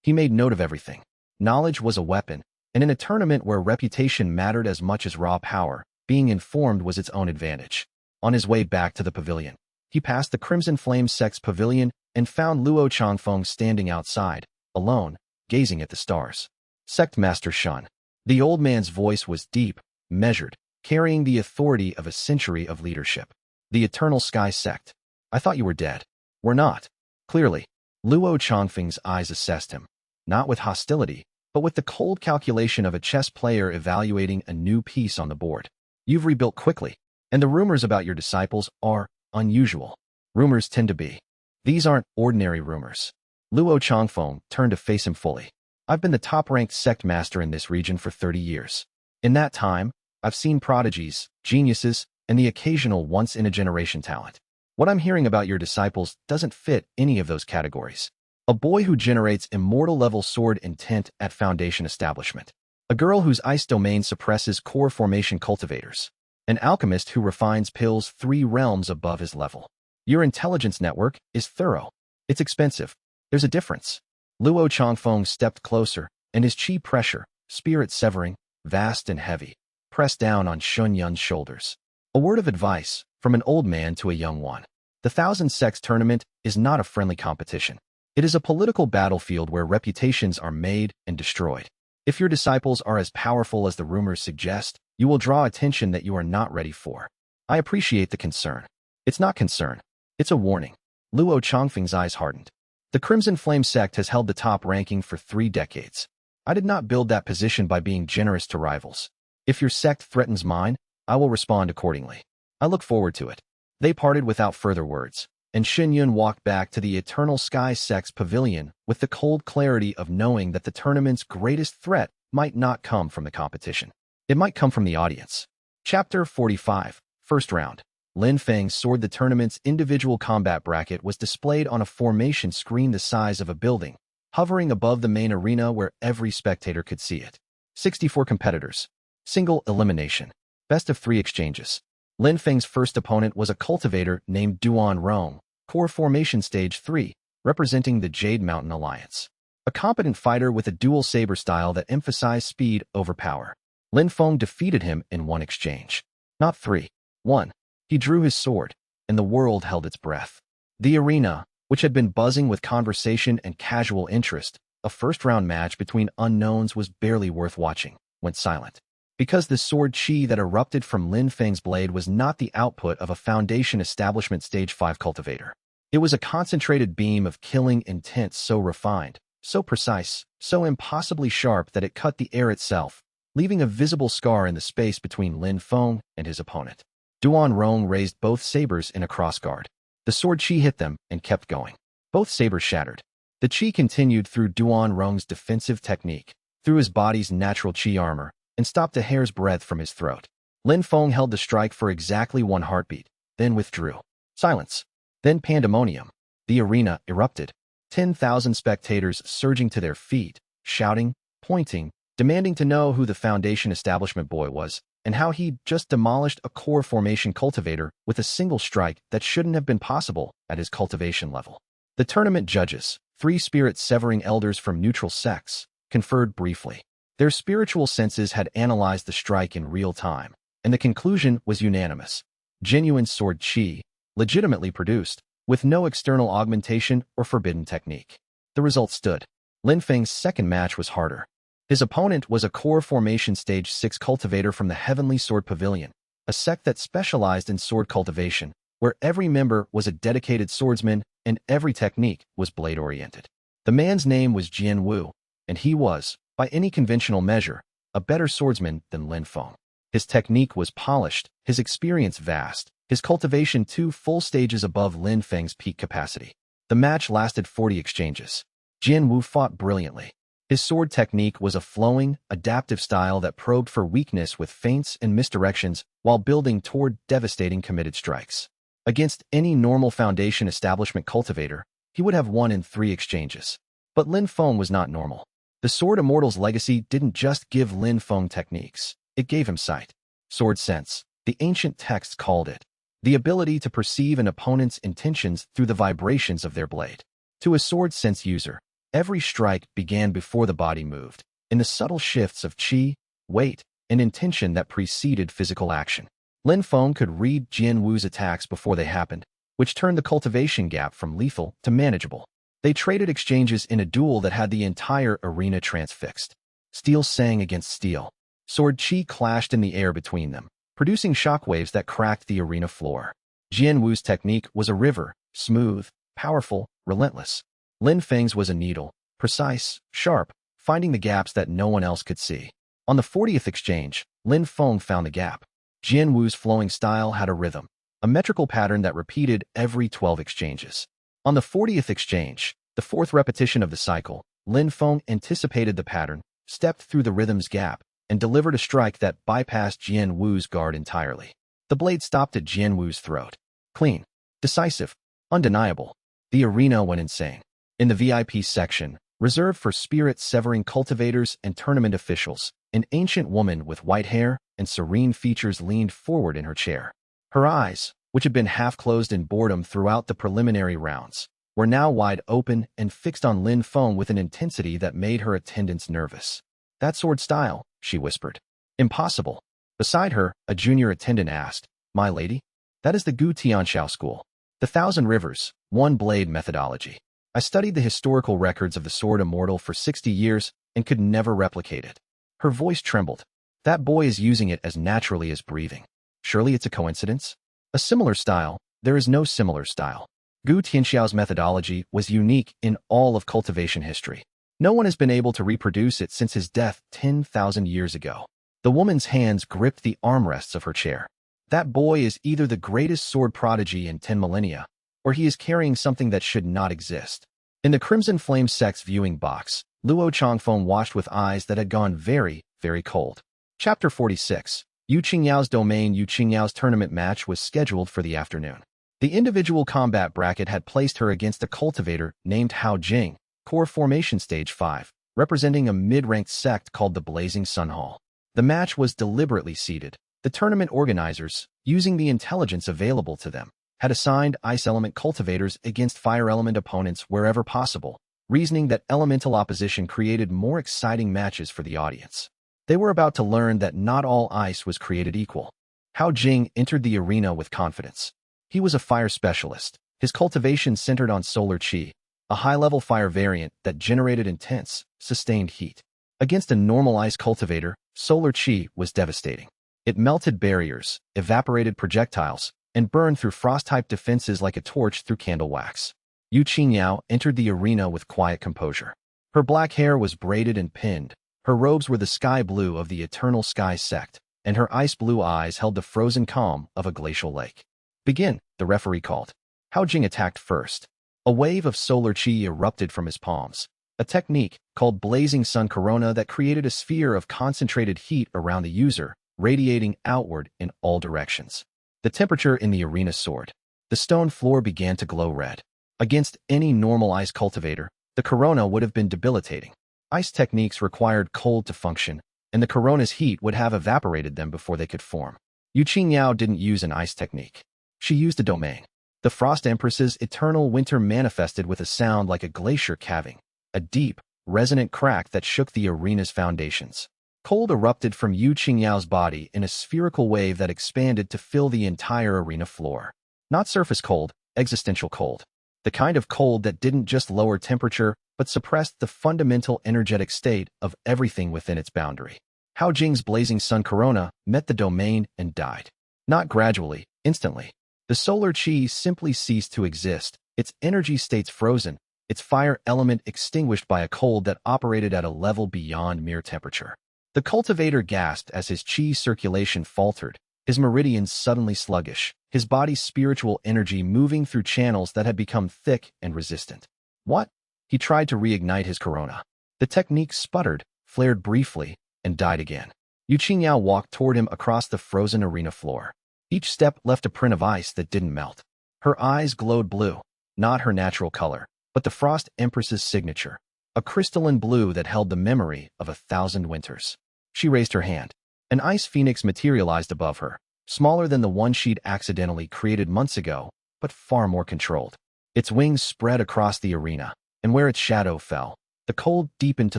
He made note of everything. Knowledge was a weapon, and in a tournament where reputation mattered as much as raw power, being informed was its own advantage. On his way back to the pavilion, he passed the Crimson Flame sect's pavilion and found Luo Changfeng standing outside, alone, gazing at the stars. Sect Master Shen. The old man's voice was deep, measured, carrying the authority of a century of leadership. The Eternal Sky Sect. I thought you were dead. We're not. Clearly. Luo Changfeng's eyes assessed him, not with hostility, but with the cold calculation of a chess player evaluating a new piece on the board. You've rebuilt quickly, and the rumors about your disciples are unusual. Rumors tend to be. These aren't ordinary rumors. Luo Changfeng turned to face him fully. I've been the top-ranked sect master in this region for 30 years. In that time, I've seen prodigies, geniuses, and the occasional once-in-a-generation talent. What I'm hearing about your disciples doesn't fit any of those categories. A boy who generates immortal-level sword intent at Foundation establishment. A girl whose ice domain suppresses core formation cultivators. An alchemist who refines pills 3 realms above his level. Your intelligence network is thorough. It's expensive. There's a difference. Luo Changfeng stepped closer, and his chi pressure, spirit-severing, vast and heavy, pressed down on Shunyun's shoulders. A word of advice, from an old man to a young one. The Thousand Sects tournament is not a friendly competition. It is a political battlefield where reputations are made and destroyed. If your disciples are as powerful as the rumors suggest, you will draw attention that you are not ready for. I appreciate the concern. It's not concern. It's a warning. Luo Changfeng's eyes hardened. The Crimson Flame sect has held the top ranking for 3 decades. I did not build that position by being generous to rivals. If your sect threatens mine, I will respond accordingly. I look forward to it. They parted without further words, and Shuiyue walked back to the Eternal Sky sect's pavilion with the cold clarity of knowing that the tournament's greatest threat might not come from the competition. It might come from the audience. Chapter 45, First Round. Lin Feng's sword. The tournament's individual combat bracket was displayed on a formation screen the size of a building, hovering above the main arena where every spectator could see it. 64 competitors. Single elimination. Best of 3 exchanges. Lin Feng's first opponent was a cultivator named Duan Rong, core formation stage 3, representing the Jade Mountain Alliance. A competent fighter with a dual saber style that emphasized speed over power. Lin Feng defeated him in 1 exchange. Not 3. 1. He drew his sword, and the world held its breath. The arena, which had been buzzing with conversation and casual interest, a first-round match between unknowns was barely worth watching, went silent. Because the sword chi that erupted from Lin Feng's blade was not the output of a Foundation Establishment Stage 5 cultivator. It was a concentrated beam of killing intent so refined, so precise, so impossibly sharp that it cut the air itself, leaving a visible scar in the space between Lin Feng and his opponent. Duan Rong raised both sabers in a crossguard. The sword chi hit them and kept going. Both sabers shattered. The chi continued through Duan Rong's defensive technique, through his body's natural chi armor, and stopped a hair's breadth from his throat. Lin Feng held the strike for exactly 1 heartbeat, then withdrew. Silence. Then pandemonium. The arena erupted. 10,000 spectators surging to their feet, shouting, pointing, demanding to know who the Foundation Establishment boy was, and how he'd just demolished a core formation cultivator with a single strike that shouldn't have been possible at his cultivation level. The tournament judges, 3 spirit-severing elders from neutral sects, conferred briefly. Their spiritual senses had analyzed the strike in real time, and the conclusion was unanimous. Genuine sword chi, legitimately produced, with no external augmentation or forbidden technique. The result stood. Lin Feng's second match was harder. His opponent was a core formation stage 6 cultivator from the Heavenly Sword Pavilion, a sect that specialized in sword cultivation, where every member was a dedicated swordsman and every technique was blade-oriented. The man's name was Jian Wu, and he was, by any conventional measure, a better swordsman than Lin Feng. His technique was polished, his experience vast, his cultivation 2 full stages above Lin Feng's peak capacity. The match lasted 40 exchanges. Jian Wu fought brilliantly. His sword technique was a flowing, adaptive style that probed for weakness with feints and misdirections while building toward devastating committed strikes. Against any normal foundation establishment cultivator, he would have won in 3 exchanges. But Lin Feng was not normal. The Sword Immortal's legacy didn't just give Lin Feng techniques, it gave him sight. Sword sense, the ancient texts called it. The ability to perceive an opponent's intentions through the vibrations of their blade. To a sword sense user, every strike began before the body moved, in the subtle shifts of qi, weight, and intention that preceded physical action. Lin Feng could read Jian Wu's attacks before they happened, which turned the cultivation gap from lethal to manageable. They traded exchanges in a duel that had the entire arena transfixed. Steel sang against steel. Sword qi clashed in the air between them, producing shockwaves that cracked the arena floor. Jian Wu's technique was a river, smooth, powerful, relentless. Lin Feng's was a needle, precise, sharp, finding the gaps that no one else could see. On the 40th exchange, Lin Feng found the gap. Jian Wu's flowing style had a rhythm, a metrical pattern that repeated every 12 exchanges. On the 40th exchange, the 4th repetition of the cycle, Lin Feng anticipated the pattern, stepped through the rhythm's gap, and delivered a strike that bypassed Jian Wu's guard entirely. The blade stopped at Jian Wu's throat. Clean, decisive, undeniable. The arena went insane. In the VIP section, reserved for spirit-severing cultivators and tournament officials, an ancient woman with white hair and serene features leaned forward in her chair. Her eyes, which had been half-closed in boredom throughout the preliminary rounds, were now wide open and fixed on Lin Feng with an intensity that made her attendants nervous. "That sword style," she whispered. "Impossible." Beside her, a junior attendant asked, "My lady? That is the Gu Tianxiao school. The Thousand Rivers, One Blade methodology. I studied the historical records of the Sword Immortal for 60 years and could never replicate it." Her voice trembled. "That boy is using it as naturally as breathing. Surely it's a coincidence? A similar style, there is no similar style." Gu Tianxiao's methodology was unique in all of cultivation history. No one has been able to reproduce it since his death 10,000 years ago. The woman's hands gripped the armrests of her chair. "That boy is either the greatest sword prodigy in 10 millennia, or he is carrying something that should not exist." In the Crimson Flame Sect's viewing box, Luo Changfeng watched with eyes that had gone very, very cold. Chapter 46. Yu Qingyao's domain. Yu Qingyao's tournament match was scheduled for the afternoon. The individual combat bracket had placed her against a cultivator named Hao Jing, core formation stage 5, representing a mid-ranked sect called the Blazing Sun Hall. The match was deliberately seeded. The tournament organizers, using the intelligence available to them, had assigned ice element cultivators against fire element opponents wherever possible, reasoning that elemental opposition created more exciting matches for the audience. They were about to learn that not all ice was created equal. Hao Jing entered the arena with confidence. He was a fire specialist. His cultivation centered on solar qi, a high-level fire variant that generated intense, sustained heat. Against a normal ice cultivator, solar qi was devastating. It melted barriers, evaporated projectiles, and burned through frost-type defenses like a torch through candle wax. Yu Qingyao entered the arena with quiet composure. Her black hair was braided and pinned, her robes were the sky blue of the Eternal Sky Sect, and her ice-blue eyes held the frozen calm of a glacial lake. "Begin," the referee called. Hao Jing attacked first. A wave of solar qi erupted from his palms, a technique called Blazing Sun Corona that created a sphere of concentrated heat around the user, radiating outward in all directions. The temperature in the arena soared. The stone floor began to glow red. Against any normal ice cultivator, the corona would have been debilitating. Ice techniques required cold to function, and the corona's heat would have evaporated them before they could form. Yu Qingyao didn't use an ice technique. She used a domain. The Frost Empress's eternal winter manifested with a sound like a glacier calving, a deep, resonant crack that shook the arena's foundations. Cold erupted from Yu Qingyao's body in a spherical wave that expanded to fill the entire arena floor. Not surface cold, existential cold. The kind of cold that didn't just lower temperature, but suppressed the fundamental energetic state of everything within its boundary. How Jing's blazing sun corona met the domain and died. Not gradually, instantly. The solar chi simply ceased to exist, its energy states frozen, its fire element extinguished by a cold that operated at a level beyond mere temperature. The cultivator gasped as his chi circulation faltered, his meridians suddenly sluggish, his body's spiritual energy moving through channels that had become thick and resistant. What? He tried to reignite his corona. The technique sputtered, flared briefly, and died again. Yu Qingyao walked toward him across the frozen arena floor. Each step left a print of ice that didn't melt. Her eyes glowed blue, not her natural color, but the Frost Empress's signature, a crystalline blue that held the memory of 1,000 winters. She raised her hand. An ice phoenix materialized above her, smaller than the one she'd accidentally created months ago, but far more controlled. Its wings spread across the arena, and where its shadow fell, the cold deepened to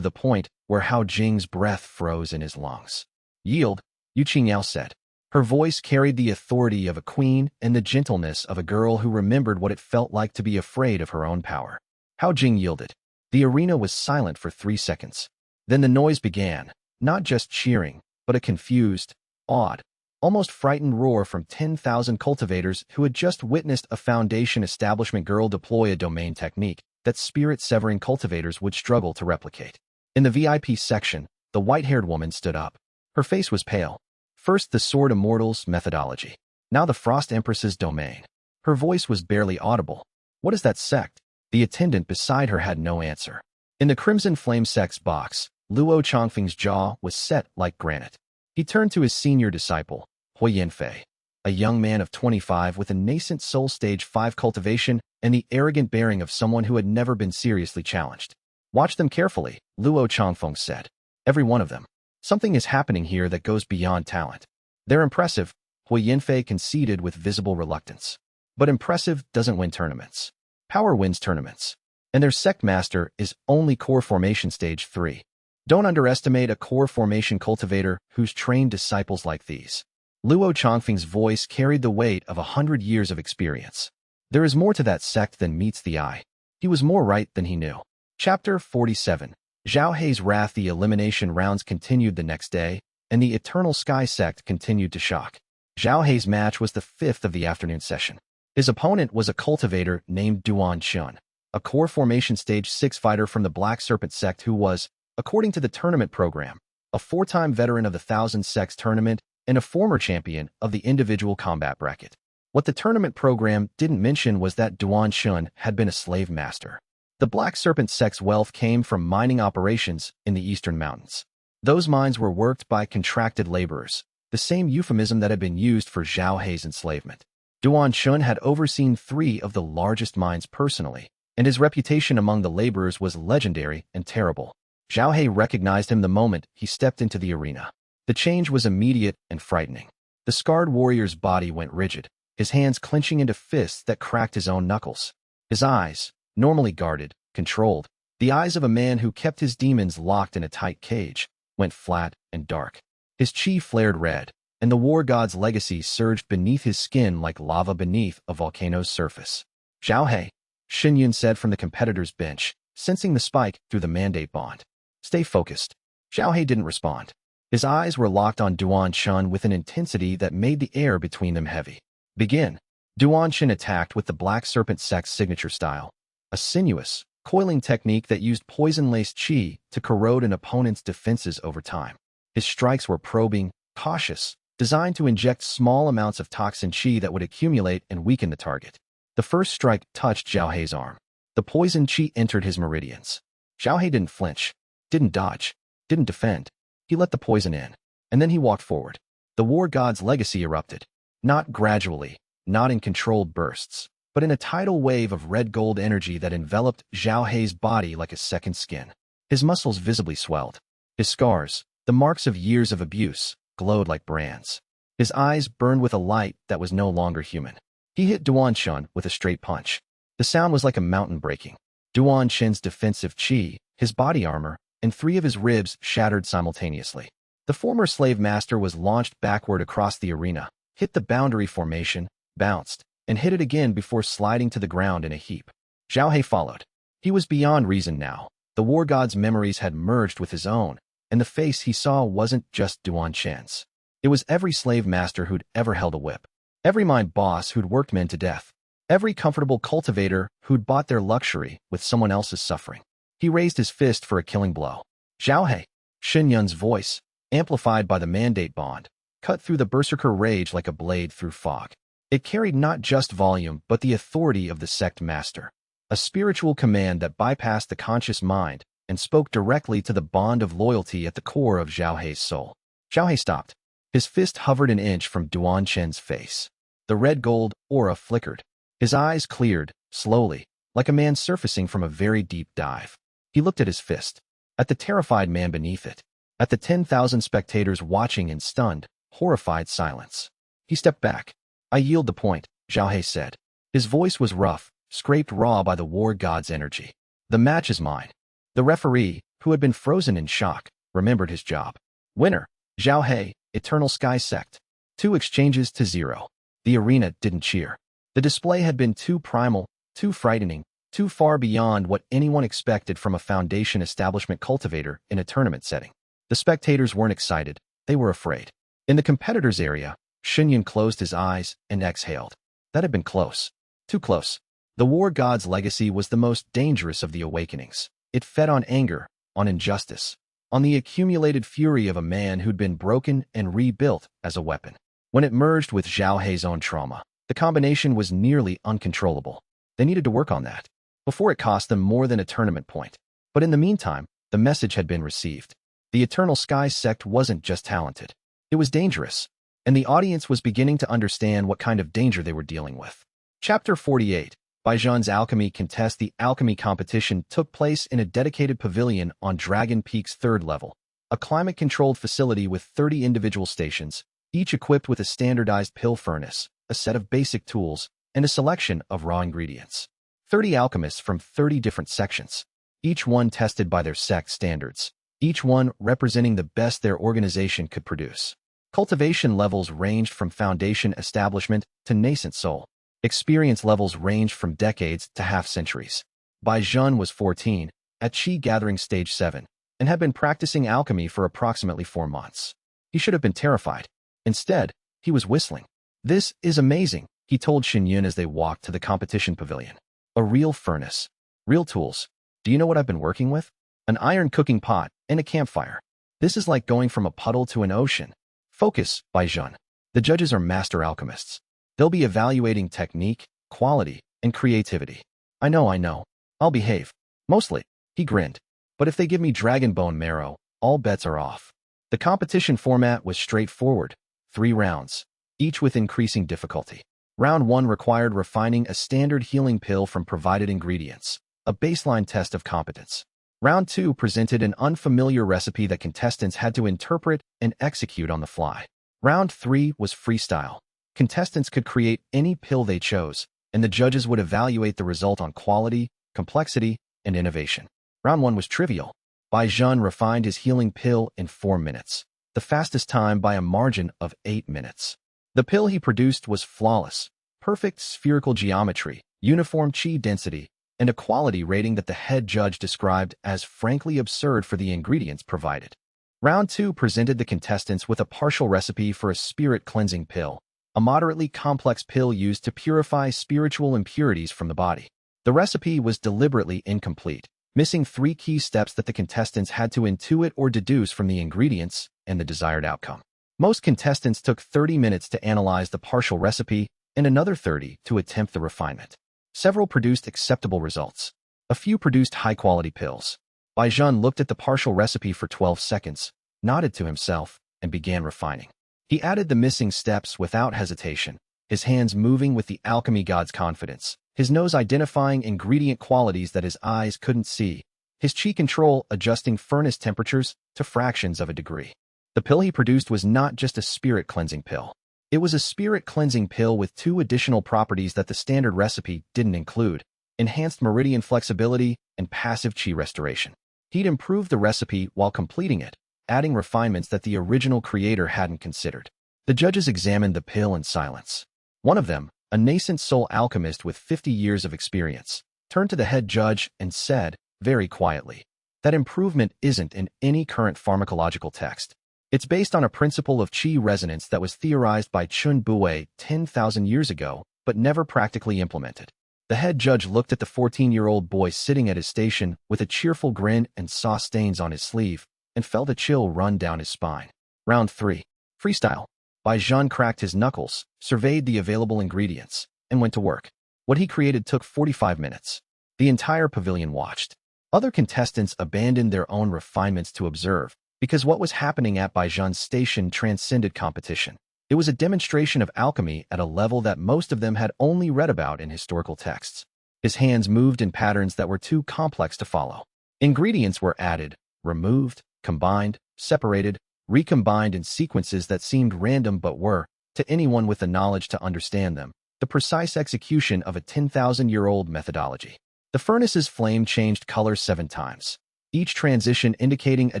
the point where Hao Jing's breath froze in his lungs. Yield, Yu Qingyao said. Her voice carried the authority of a queen and the gentleness of a girl who remembered what it felt like to be afraid of her own power. Hao Jing yielded. The arena was silent for 3 seconds. Then the noise began, not just cheering, but a confused, awed, almost frightened roar from 10,000 cultivators who had just witnessed a Foundation establishment girl deploy a domain technique that spirit-severing cultivators would struggle to replicate. In the VIP section, the white-haired woman stood up. Her face was pale. First the Sword Immortals methodology. Now the Frost Empress's domain. Her voice was barely audible. What is that sect? The attendant beside her had no answer. In the Crimson Flame Sect's box, Luo Chongfeng's jaw was set like granite. He turned to his senior disciple, Hui Yanfei, a young man of 25 with a nascent soul stage 5 cultivation and the arrogant bearing of someone who had never been seriously challenged. Watch them carefully, Luo Chongfeng said. Every one of them. Something is happening here that goes beyond talent. They're impressive, Hui Yanfei conceded with visible reluctance. But impressive doesn't win tournaments. Power wins tournaments. And their sect master is only core formation stage 3. Don't underestimate a core formation cultivator who's trained disciples like these. Luo Chongfeng's voice carried the weight of 100 years of experience. There is more to that sect than meets the eye. He was more right than he knew. Chapter 47. Zhao Hei's wrath. The elimination rounds continued the next day, and the Eternal Sky sect continued to shock. Zhao Hei's match was the 5th of the afternoon session. His opponent was a cultivator named Duan Shun, a core formation stage 6 fighter from the Black Serpent sect who was, according to the tournament program, a 4-time veteran of the Thousand Sects tournament and a former champion of the individual combat bracket. What the tournament program didn't mention was that Duan Shun had been a slave master. The Black Serpent sect's wealth came from mining operations in the eastern mountains. Those mines were worked by contracted laborers, the same euphemism that had been used for Zhao Hei's enslavement. Duan Shun had overseen 3 of the largest mines personally, and his reputation among the laborers was legendary and terrible. Zhao Hei recognized him the moment he stepped into the arena. The change was immediate and frightening. The scarred warrior's body went rigid, his hands clenching into fists that cracked his own knuckles. His eyes, normally guarded, controlled, the eyes of a man who kept his demons locked in a tight cage, went flat and dark. His chi flared red, and the war god's legacy surged beneath his skin like lava beneath a volcano's surface. Zhao Hei, Shen Yun said from the competitor's bench, sensing the spike through the mandate bond. Stay focused. Zhao Hei didn't respond. His eyes were locked on Duan Shun with an intensity that made the air between them heavy. Begin. Duan Shun attacked with the Black Serpent sect's signature style, a sinuous, coiling technique that used poison-laced chi to corrode an opponent's defenses over time. His strikes were probing, cautious, designed to inject small amounts of toxin chi that would accumulate and weaken the target. The first strike touched Zhao Hei's arm. The poison chi entered his meridians. Zhao Hei didn't flinch, didn't dodge, didn't defend. He let the poison in, and then he walked forward. The war god's legacy erupted. Not gradually, not in controlled bursts, but in a tidal wave of red-gold energy that enveloped Zhao Hei's body like a second skin. His muscles visibly swelled. His scars, the marks of years of abuse, glowed like brands. His eyes burned with a light that was no longer human. He hit Duan Shun with a straight punch. The sound was like a mountain breaking. Duan Shen's defensive chi, his body armor, and 3 of his ribs shattered simultaneously. The former slave master was launched backward across the arena, hit the boundary formation, bounced, and hit it again before sliding to the ground in a heap. Zhao He followed. He was beyond reason now. The war god's memories had merged with his own, and the face he saw wasn't just Duan Shen's. It was every slave master who'd ever held a whip, every mind boss who'd worked men to death, every comfortable cultivator who'd bought their luxury with someone else's suffering. He raised his fist for a killing blow. Zhao He, Shen Yun's voice, amplified by the mandate bond, cut through the berserker rage like a blade through fog. It carried not just volume but the authority of the sect master, a spiritual command that bypassed the conscious mind and spoke directly to the bond of loyalty at the core of Zhao He's soul. Zhao He stopped. His fist hovered an inch from Duan Shen's face. The red-gold aura flickered. His eyes cleared, slowly, like a man surfacing from a very deep dive. He looked at his fist, at the terrified man beneath it, at the 10,000 spectators watching in stunned, horrified silence. He stepped back. "I yield the point," Zhao He said. His voice was rough, scraped raw by the war god's energy. "The match is mine." The referee, who had been frozen in shock, remembered his job. Winner, Zhao He, Eternal Sky Sect. 2 exchanges to 0. The arena didn't cheer. The display had been too primal, too frightening, too far beyond what anyone expected from a Foundation establishment cultivator in a tournament setting. The spectators weren't excited, they were afraid. In the competitors' area, Shen closed his eyes and exhaled. That had been close. Too close. The war god's legacy was the most dangerous of the awakenings. It fed on anger, on injustice, on the accumulated fury of a man who'd been broken and rebuilt as a weapon. When it merged with Zhao He's own trauma, the combination was nearly uncontrollable. They needed to work on that before it cost them more than a tournament point. But in the meantime, the message had been received. The Eternal Sky Sect wasn't just talented. It was dangerous, and the audience was beginning to understand what kind of danger they were dealing with. Chapter 48. Baijian's Alchemy Contest. The alchemy competition took place in a dedicated pavilion on Dragon Peak's 3rd level, a climate-controlled facility with 30 individual stations, each equipped with a standardized pill furnace, a set of basic tools, and a selection of raw ingredients. 30 alchemists from 30 different sections, each one tested by their sect standards, each one representing the best their organization could produce. Cultivation levels ranged from foundation establishment to nascent soul. Experience levels ranged from decades to half-centuries. Baijian was 14, at Qi Gathering Stage 7, and had been practicing alchemy for approximately 4 months. He should have been terrified. Instead, he was whistling. "This is amazing," he told Shen as they walked to the competition pavilion. "A real furnace. Real tools. Do you know what I've been working with? An iron cooking pot and a campfire. This is like going from a puddle to an ocean." "Focus, Baijian. The judges are master alchemists. They'll be evaluating technique, quality, and creativity." I know. I'll behave. Mostly." He grinned. "But if they give me dragon bone marrow, all bets are off." The competition format was straightforward. 3 rounds, each with increasing difficulty. Round 1 required refining a standard healing pill from provided ingredients, a baseline test of competence. Round 2 presented an unfamiliar recipe that contestants had to interpret and execute on the fly. Round 3 was freestyle. Contestants could create any pill they chose, and the judges would evaluate the result on quality, complexity, and innovation. Round 1 was trivial. Baijian refined his healing pill in 4 minutes, the fastest time by a margin of 8 minutes. The pill he produced was flawless, perfect spherical geometry, uniform chi density, and a quality rating that the head judge described as frankly absurd for the ingredients provided. Round 2 presented the contestants with a partial recipe for a spirit cleansing pill, a moderately complex pill used to purify spiritual impurities from the body. The recipe was deliberately incomplete, missing 3 key steps that the contestants had to intuit or deduce from the ingredients and the desired outcome. Most contestants took 30 minutes to analyze the partial recipe and another 30 to attempt the refinement. Several produced acceptable results. A few produced high-quality pills. Baijian looked at the partial recipe for 12 seconds, nodded to himself, and began refining. He added the missing steps without hesitation, his hands moving with the alchemy god's confidence, his nose identifying ingredient qualities that his eyes couldn't see, his chi control adjusting furnace temperatures to fractions of a degree. The pill he produced was not just a spirit cleansing pill. It was a spirit cleansing pill with 2 additional properties that the standard recipe didn't include: enhanced meridian flexibility and passive chi restoration. He'd improved the recipe while completing it, adding refinements that the original creator hadn't considered. The judges examined the pill in silence. One of them, a nascent soul alchemist with 50 years of experience, turned to the head judge and said, very quietly, that improvement isn't in any current pharmacological text. It's based on a principle of qi resonance that was theorized by Chun Bui 10,000 years ago, but never practically implemented. The head judge looked at the 14-year-old boy sitting at his station with a cheerful grin and saw stains on his sleeve, and felt a chill run down his spine. Round 3. Freestyle. Zhen cracked his knuckles, surveyed the available ingredients, and went to work. What he created took 45 minutes. The entire pavilion watched. Other contestants abandoned their own refinements to observe, because what was happening at Zhen's station transcended competition. It was a demonstration of alchemy at a level that most of them had only read about in historical texts. His hands moved in patterns that were too complex to follow. Ingredients were added, removed, combined, separated, recombined in sequences that seemed random but were, to anyone with the knowledge to understand them, the precise execution of a 10,000-year-old methodology. The furnace's flame changed color 7 times, each transition indicating a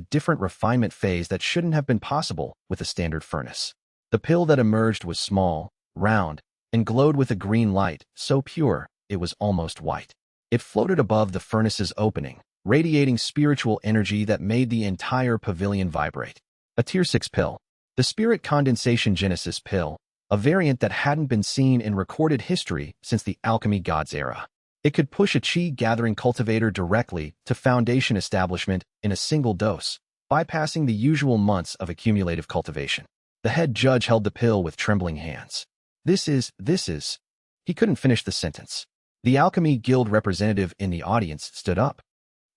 different refinement phase that shouldn't have been possible with a standard furnace. The pill that emerged was small, round, and glowed with a green light, so pure, it was almost white. It floated above the furnace's opening, radiating spiritual energy that made the entire pavilion vibrate. A Tier 6 pill. The Spirit Condensation Genesis pill, a variant that hadn't been seen in recorded history since the Alchemy Gods era. It could push a chi-gathering cultivator directly to foundation establishment in a single dose, bypassing the usual months of accumulative cultivation. The head judge held the pill with trembling hands. This is... He couldn't finish the sentence. The Alchemy Guild representative in the audience stood up.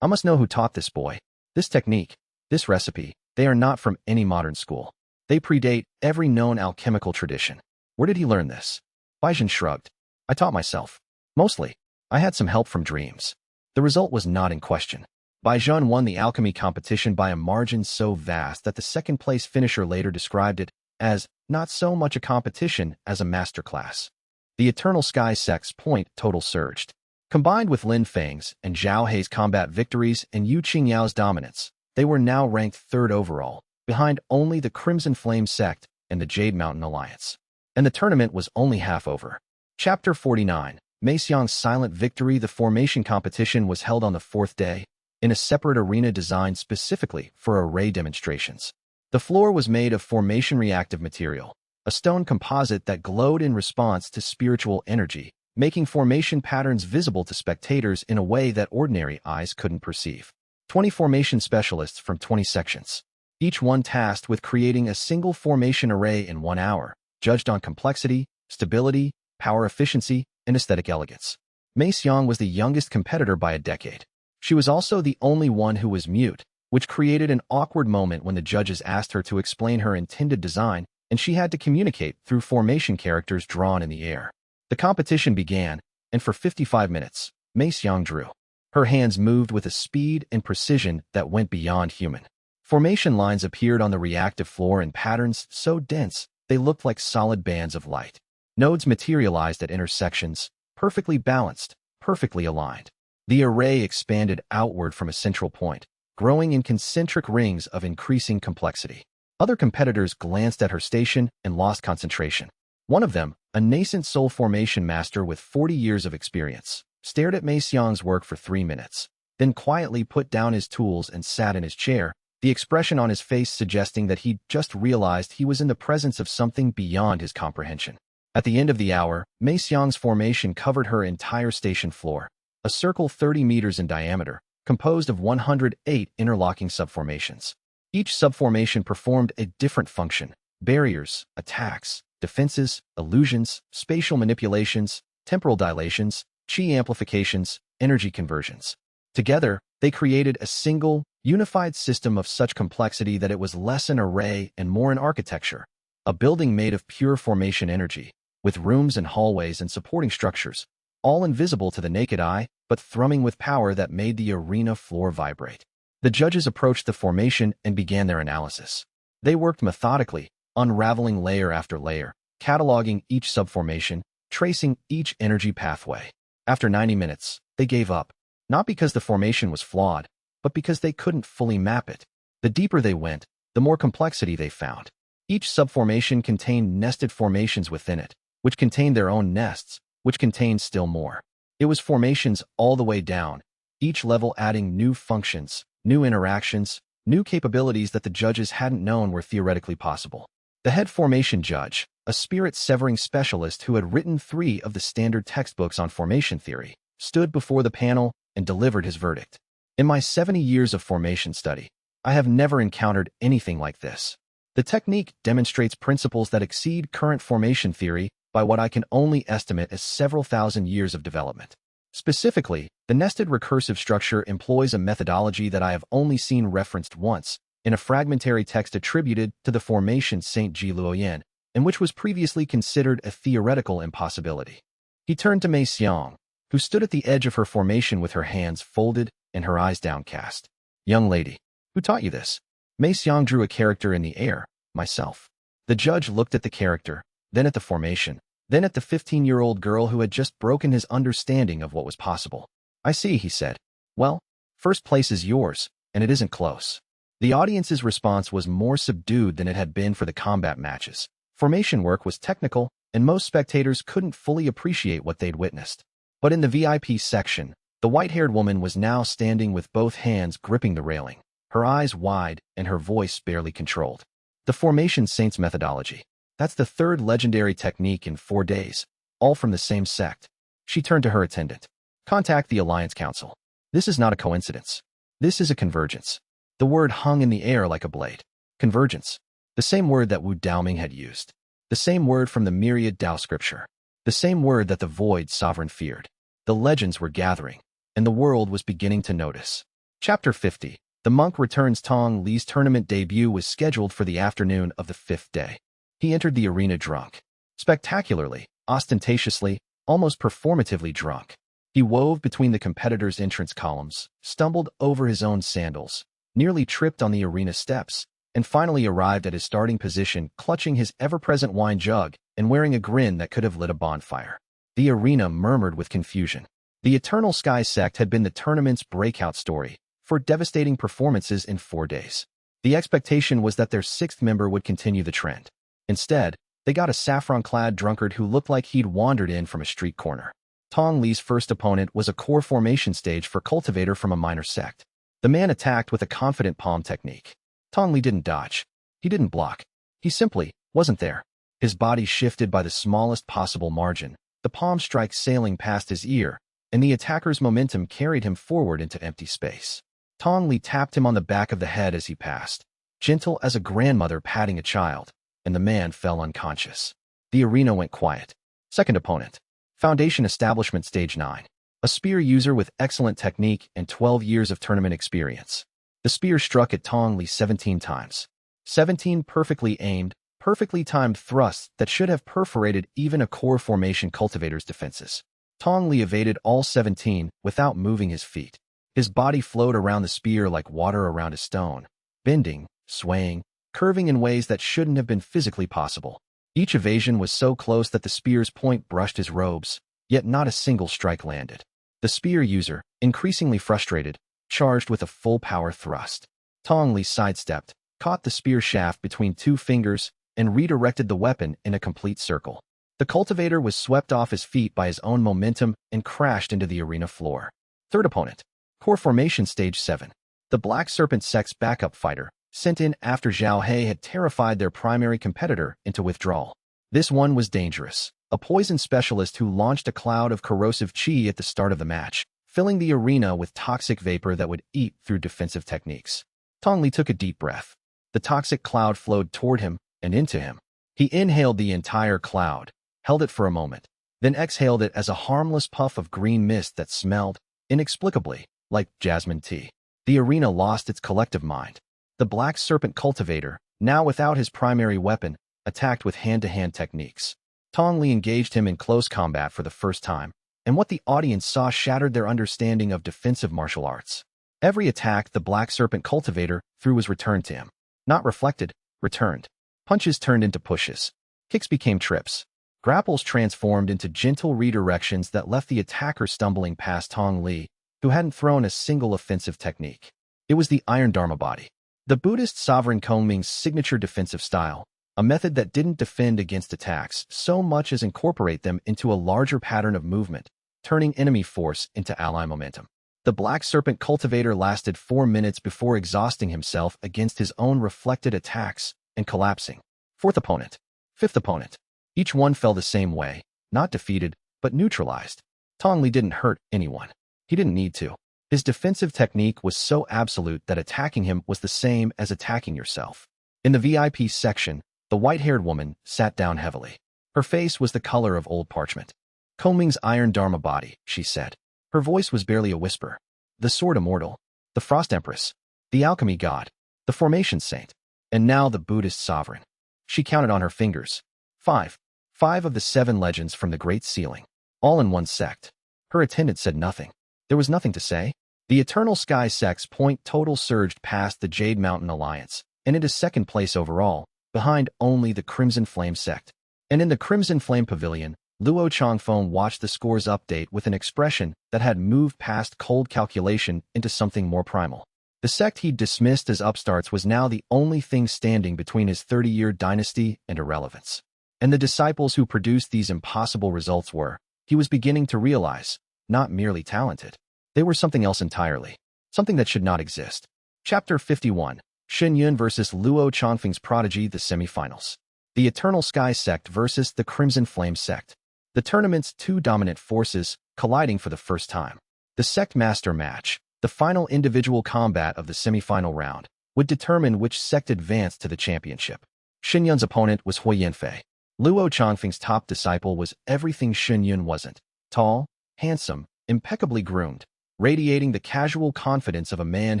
I must know who taught this boy. This technique, this recipe, they are not from any modern school. They predate every known alchemical tradition. Where did he learn this? Zhen shrugged. I taught myself. Mostly. I had some help from dreams. The result was not in question. Zhen won the alchemy competition by a margin so vast that the second-place finisher later described it as not so much a competition as a masterclass. The Eternal Sky Sect's point total surged. Combined with Lin Feng's and Zhao Hei's combat victories and Yu Qingyao's dominance, they were now ranked 3rd overall, behind only the Crimson Flame Sect and the Jade Mountain Alliance. And the tournament was only half over. Chapter 49. Meixiang's Silent Victory. The formation competition was held on the 4th day, in a separate arena designed specifically for array demonstrations. The floor was made of formation reactive material, a stone composite that glowed in response to spiritual energy, making formation patterns visible to spectators in a way that ordinary eyes couldn't perceive. 20 formation specialists from 20 sections, each one tasked with creating a single formation array in 1 hour, judged on complexity, stability, power efficiency, and aesthetic elegance. Meixiang was the youngest competitor by a decade. She was also the only one who was mute, which created an awkward moment when the judges asked her to explain her intended design, and she had to communicate through formation characters drawn in the air. The competition began, and for 55 minutes, Meixiang drew. Her hands moved with a speed and precision that went beyond human. Formation lines appeared on the reactive floor in patterns so dense they looked like solid bands of light. Nodes materialized at intersections, perfectly balanced, perfectly aligned. The array expanded outward from a central point, growing in concentric rings of increasing complexity. Other competitors glanced at her station and lost concentration. One of them, a nascent soul formation master with 40 years of experience, stared at Meixiang's work for 3 minutes, then quietly put down his tools and sat in his chair, the expression on his face suggesting that he'd just realized he was in the presence of something beyond his comprehension. At the end of the hour, Meixiang's formation covered her entire station floor, a circle 30 meters in diameter, composed of 108 interlocking subformations. Each subformation performed a different function: barriers, attacks, defenses, illusions, spatial manipulations, temporal dilations, chi amplifications, energy conversions. Together, they created a single, unified system of such complexity that it was less an array and more an architecture, a building made of pure formation energy, with rooms and hallways and supporting structures, all invisible to the naked eye, but thrumming with power that made the arena floor vibrate. The judges approached the formation and began their analysis. They worked methodically, unraveling layer after layer, cataloging each subformation, tracing each energy pathway. After 90 minutes, they gave up, not because the formation was flawed, but because they couldn't fully map it. The deeper they went, the more complexity they found. Each subformation contained nested formations within it, which contained their own nests, which contained still more. It was formations all the way down, each level adding new functions, new interactions, new capabilities that the judges hadn't known were theoretically possible. The head formation judge, a spirit-severing specialist who had written 3 of the standard textbooks on formation theory, stood before the panel and delivered his verdict. In my 70 years of formation study, I have never encountered anything like this. The technique demonstrates principles that exceed current formation theory by what I can only estimate as several thousand years of development. Specifically, the nested recursive structure employs a methodology that I have only seen referenced once in a fragmentary text attributed to the formation Saint Ji Luoyan, and which was previously considered a theoretical impossibility. He turned to Mei Xiang, who stood at the edge of her formation with her hands folded and her eyes downcast. "Young lady, who taught you this?" Mei Xiang drew a character in the air, "Myself." The judge looked at the character, then at the formation, then at the 15-year-old girl who had just broken his understanding of what was possible. "I see," he said. "Well, first place is yours, and it isn't close." The audience's response was more subdued than it had been for the combat matches. Formation work was technical, and most spectators couldn't fully appreciate what they'd witnessed. But in the VIP section, the white-haired woman was now standing with both hands gripping the railing, her eyes wide and her voice barely controlled. The Formation Saints methodology. That's the 3rd legendary technique in 4 days, all from the same sect. She turned to her attendant. "Contact the Alliance Council. This is not a coincidence. This is a convergence." The word hung in the air like a blade. Convergence. The same word that Wu Daoming had used. The same word from the myriad Tao scripture. The same word that the Void Sovereign feared. The legends were gathering, and the world was beginning to notice. Chapter 50. The Monk Returns Tong Li's tournament debut was scheduled for the afternoon of the 5th day. He entered the arena drunk. Spectacularly, ostentatiously, almost performatively drunk. He wove between the competitors' entrance columns, stumbled over his own sandals, nearly tripped on the arena steps, and finally arrived at his starting position clutching his ever-present wine jug and wearing a grin that could have lit a bonfire. The arena murmured with confusion. The Eternal Sky Sect had been the tournament's breakout story for devastating performances in 4 days. The expectation was that their 6th member would continue the trend. Instead, they got a saffron-clad drunkard who looked like he'd wandered in from a street corner. Tong Li's first opponent was a core formation stage for cultivator from a minor sect. The man attacked with a confident palm technique. Tong Li didn't dodge. He didn't block. He simply wasn't there. His body shifted by the smallest possible margin, the palm strike sailing past his ear, and the attacker's momentum carried him forward into empty space. Tong Li tapped him on the back of the head as he passed, gentle as a grandmother patting a child, and the man fell unconscious. The arena went quiet. Second opponent. Foundation Establishment Stage 9. A spear user with excellent technique and 12 years of tournament experience. The spear struck at Tong Li 17 times. 17 perfectly aimed, perfectly timed thrusts that should have perforated even a core formation cultivator's defenses. Tong Li evaded all 17 without moving his feet. His body flowed around the spear like water around a stone, bending, swaying, curving in ways that shouldn't have been physically possible. Each evasion was so close that the spear's point brushed his robes, yet not a single strike landed. The spear user, increasingly frustrated, charged with a full-power thrust. Tong Li sidestepped, caught the spear shaft between 2 fingers, and redirected the weapon in a complete circle. The cultivator was swept off his feet by his own momentum and crashed into the arena floor. Third opponent. Core Formation Stage 7. The Black Serpent Sect's backup fighter, sent in after Zhao He had terrified their primary competitor into withdrawal. This one was dangerous, a poison specialist who launched a cloud of corrosive qi at the start of the match, filling the arena with toxic vapor that would eat through defensive techniques. Tong Li took a deep breath. The toxic cloud flowed toward him and into him. He inhaled the entire cloud, held it for a moment, then exhaled it as a harmless puff of green mist that smelled, inexplicably, like jasmine tea. The arena lost its collective mind. The Black Serpent cultivator, now without his primary weapon, attacked with hand-to-hand techniques. Tong Li engaged him in close combat for the first time, and what the audience saw shattered their understanding of defensive martial arts. Every attack the Black Serpent cultivator threw was returned to him. Not reflected, returned. Punches turned into pushes. Kicks became trips. Grapples transformed into gentle redirections that left the attacker stumbling past Tong Li, who hadn't thrown a single offensive technique. It was the Iron Dharma body. The Buddhist sovereign Kongming's signature defensive style, a method that didn't defend against attacks so much as incorporate them into a larger pattern of movement, turning enemy force into ally momentum. The Black Serpent cultivator lasted 4 minutes before exhausting himself against his own reflected attacks and collapsing. Fourth opponent. Fifth opponent. Each one fell the same way, not defeated, but neutralized. Tong Li didn't hurt anyone. He didn't need to. His defensive technique was so absolute that attacking him was the same as attacking yourself. In the VIP section, the white-haired woman sat down heavily. Her face was the color of old parchment. Kunling's iron Dharma body, she said. Her voice was barely a whisper. The Sword Immortal, the Frost Empress, the Alchemy God, the Formation Saint, and now the Buddhist Sovereign. She counted on her fingers. 5. 5 of the 7 legends from the Great Ceiling, all in one sect. Her attendant said nothing. There was nothing to say. The Eternal Sky Sect's point total surged past the Jade Mountain Alliance, and it is second place overall, behind only the Crimson Flame Sect. And in the Crimson Flame Pavilion, Luo Changfeng watched the scores update with an expression that had moved past cold calculation into something more primal. The sect he'd dismissed as upstarts was now the only thing standing between his 30-year dynasty and irrelevance. And the disciples who produced these impossible results were, he was beginning to realize, not merely talented. They were something else entirely. Something that should not exist. Chapter 51. Shen versus Luo Changfeng's prodigy, the semifinals. The Eternal Sky Sect versus the Crimson Flame Sect. The tournament's 2 dominant forces colliding for the first time. The Sect Master match, the final individual combat of the semifinal round, would determine which sect advanced to the championship. Shen Yun's opponent was Huiyanfei. Luo Changfeng's top disciple was everything Shen Yun wasn't. Tall, handsome, impeccably groomed, radiating the casual confidence of a man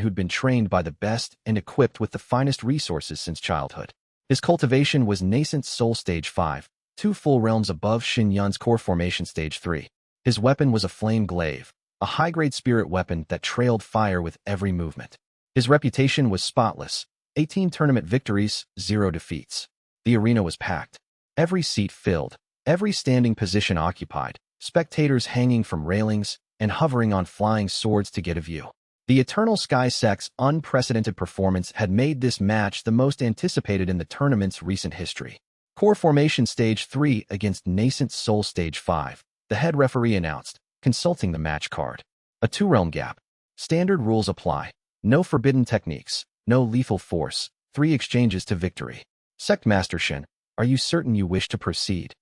who'd been trained by the best and equipped with the finest resources since childhood. His cultivation was nascent soul stage 5, 2 full realms above Shen Yun's core formation stage 3. His weapon was a flame glaive, a high-grade spirit weapon that trailed fire with every movement. His reputation was spotless, 18 tournament victories, 0 defeats. The arena was packed. Every seat filled, every standing position occupied, spectators hanging from railings and hovering on flying swords to get a view. The Eternal Sky Sect's unprecedented performance had made this match the most anticipated in the tournament's recent history. Core Formation Stage 3 against Nascent Soul Stage 5, the head referee announced, consulting the match card. A 2-realm gap. Standard rules apply. No forbidden techniques, no lethal force, 3 exchanges to victory. Sect Master Shen, are you certain you wish to proceed?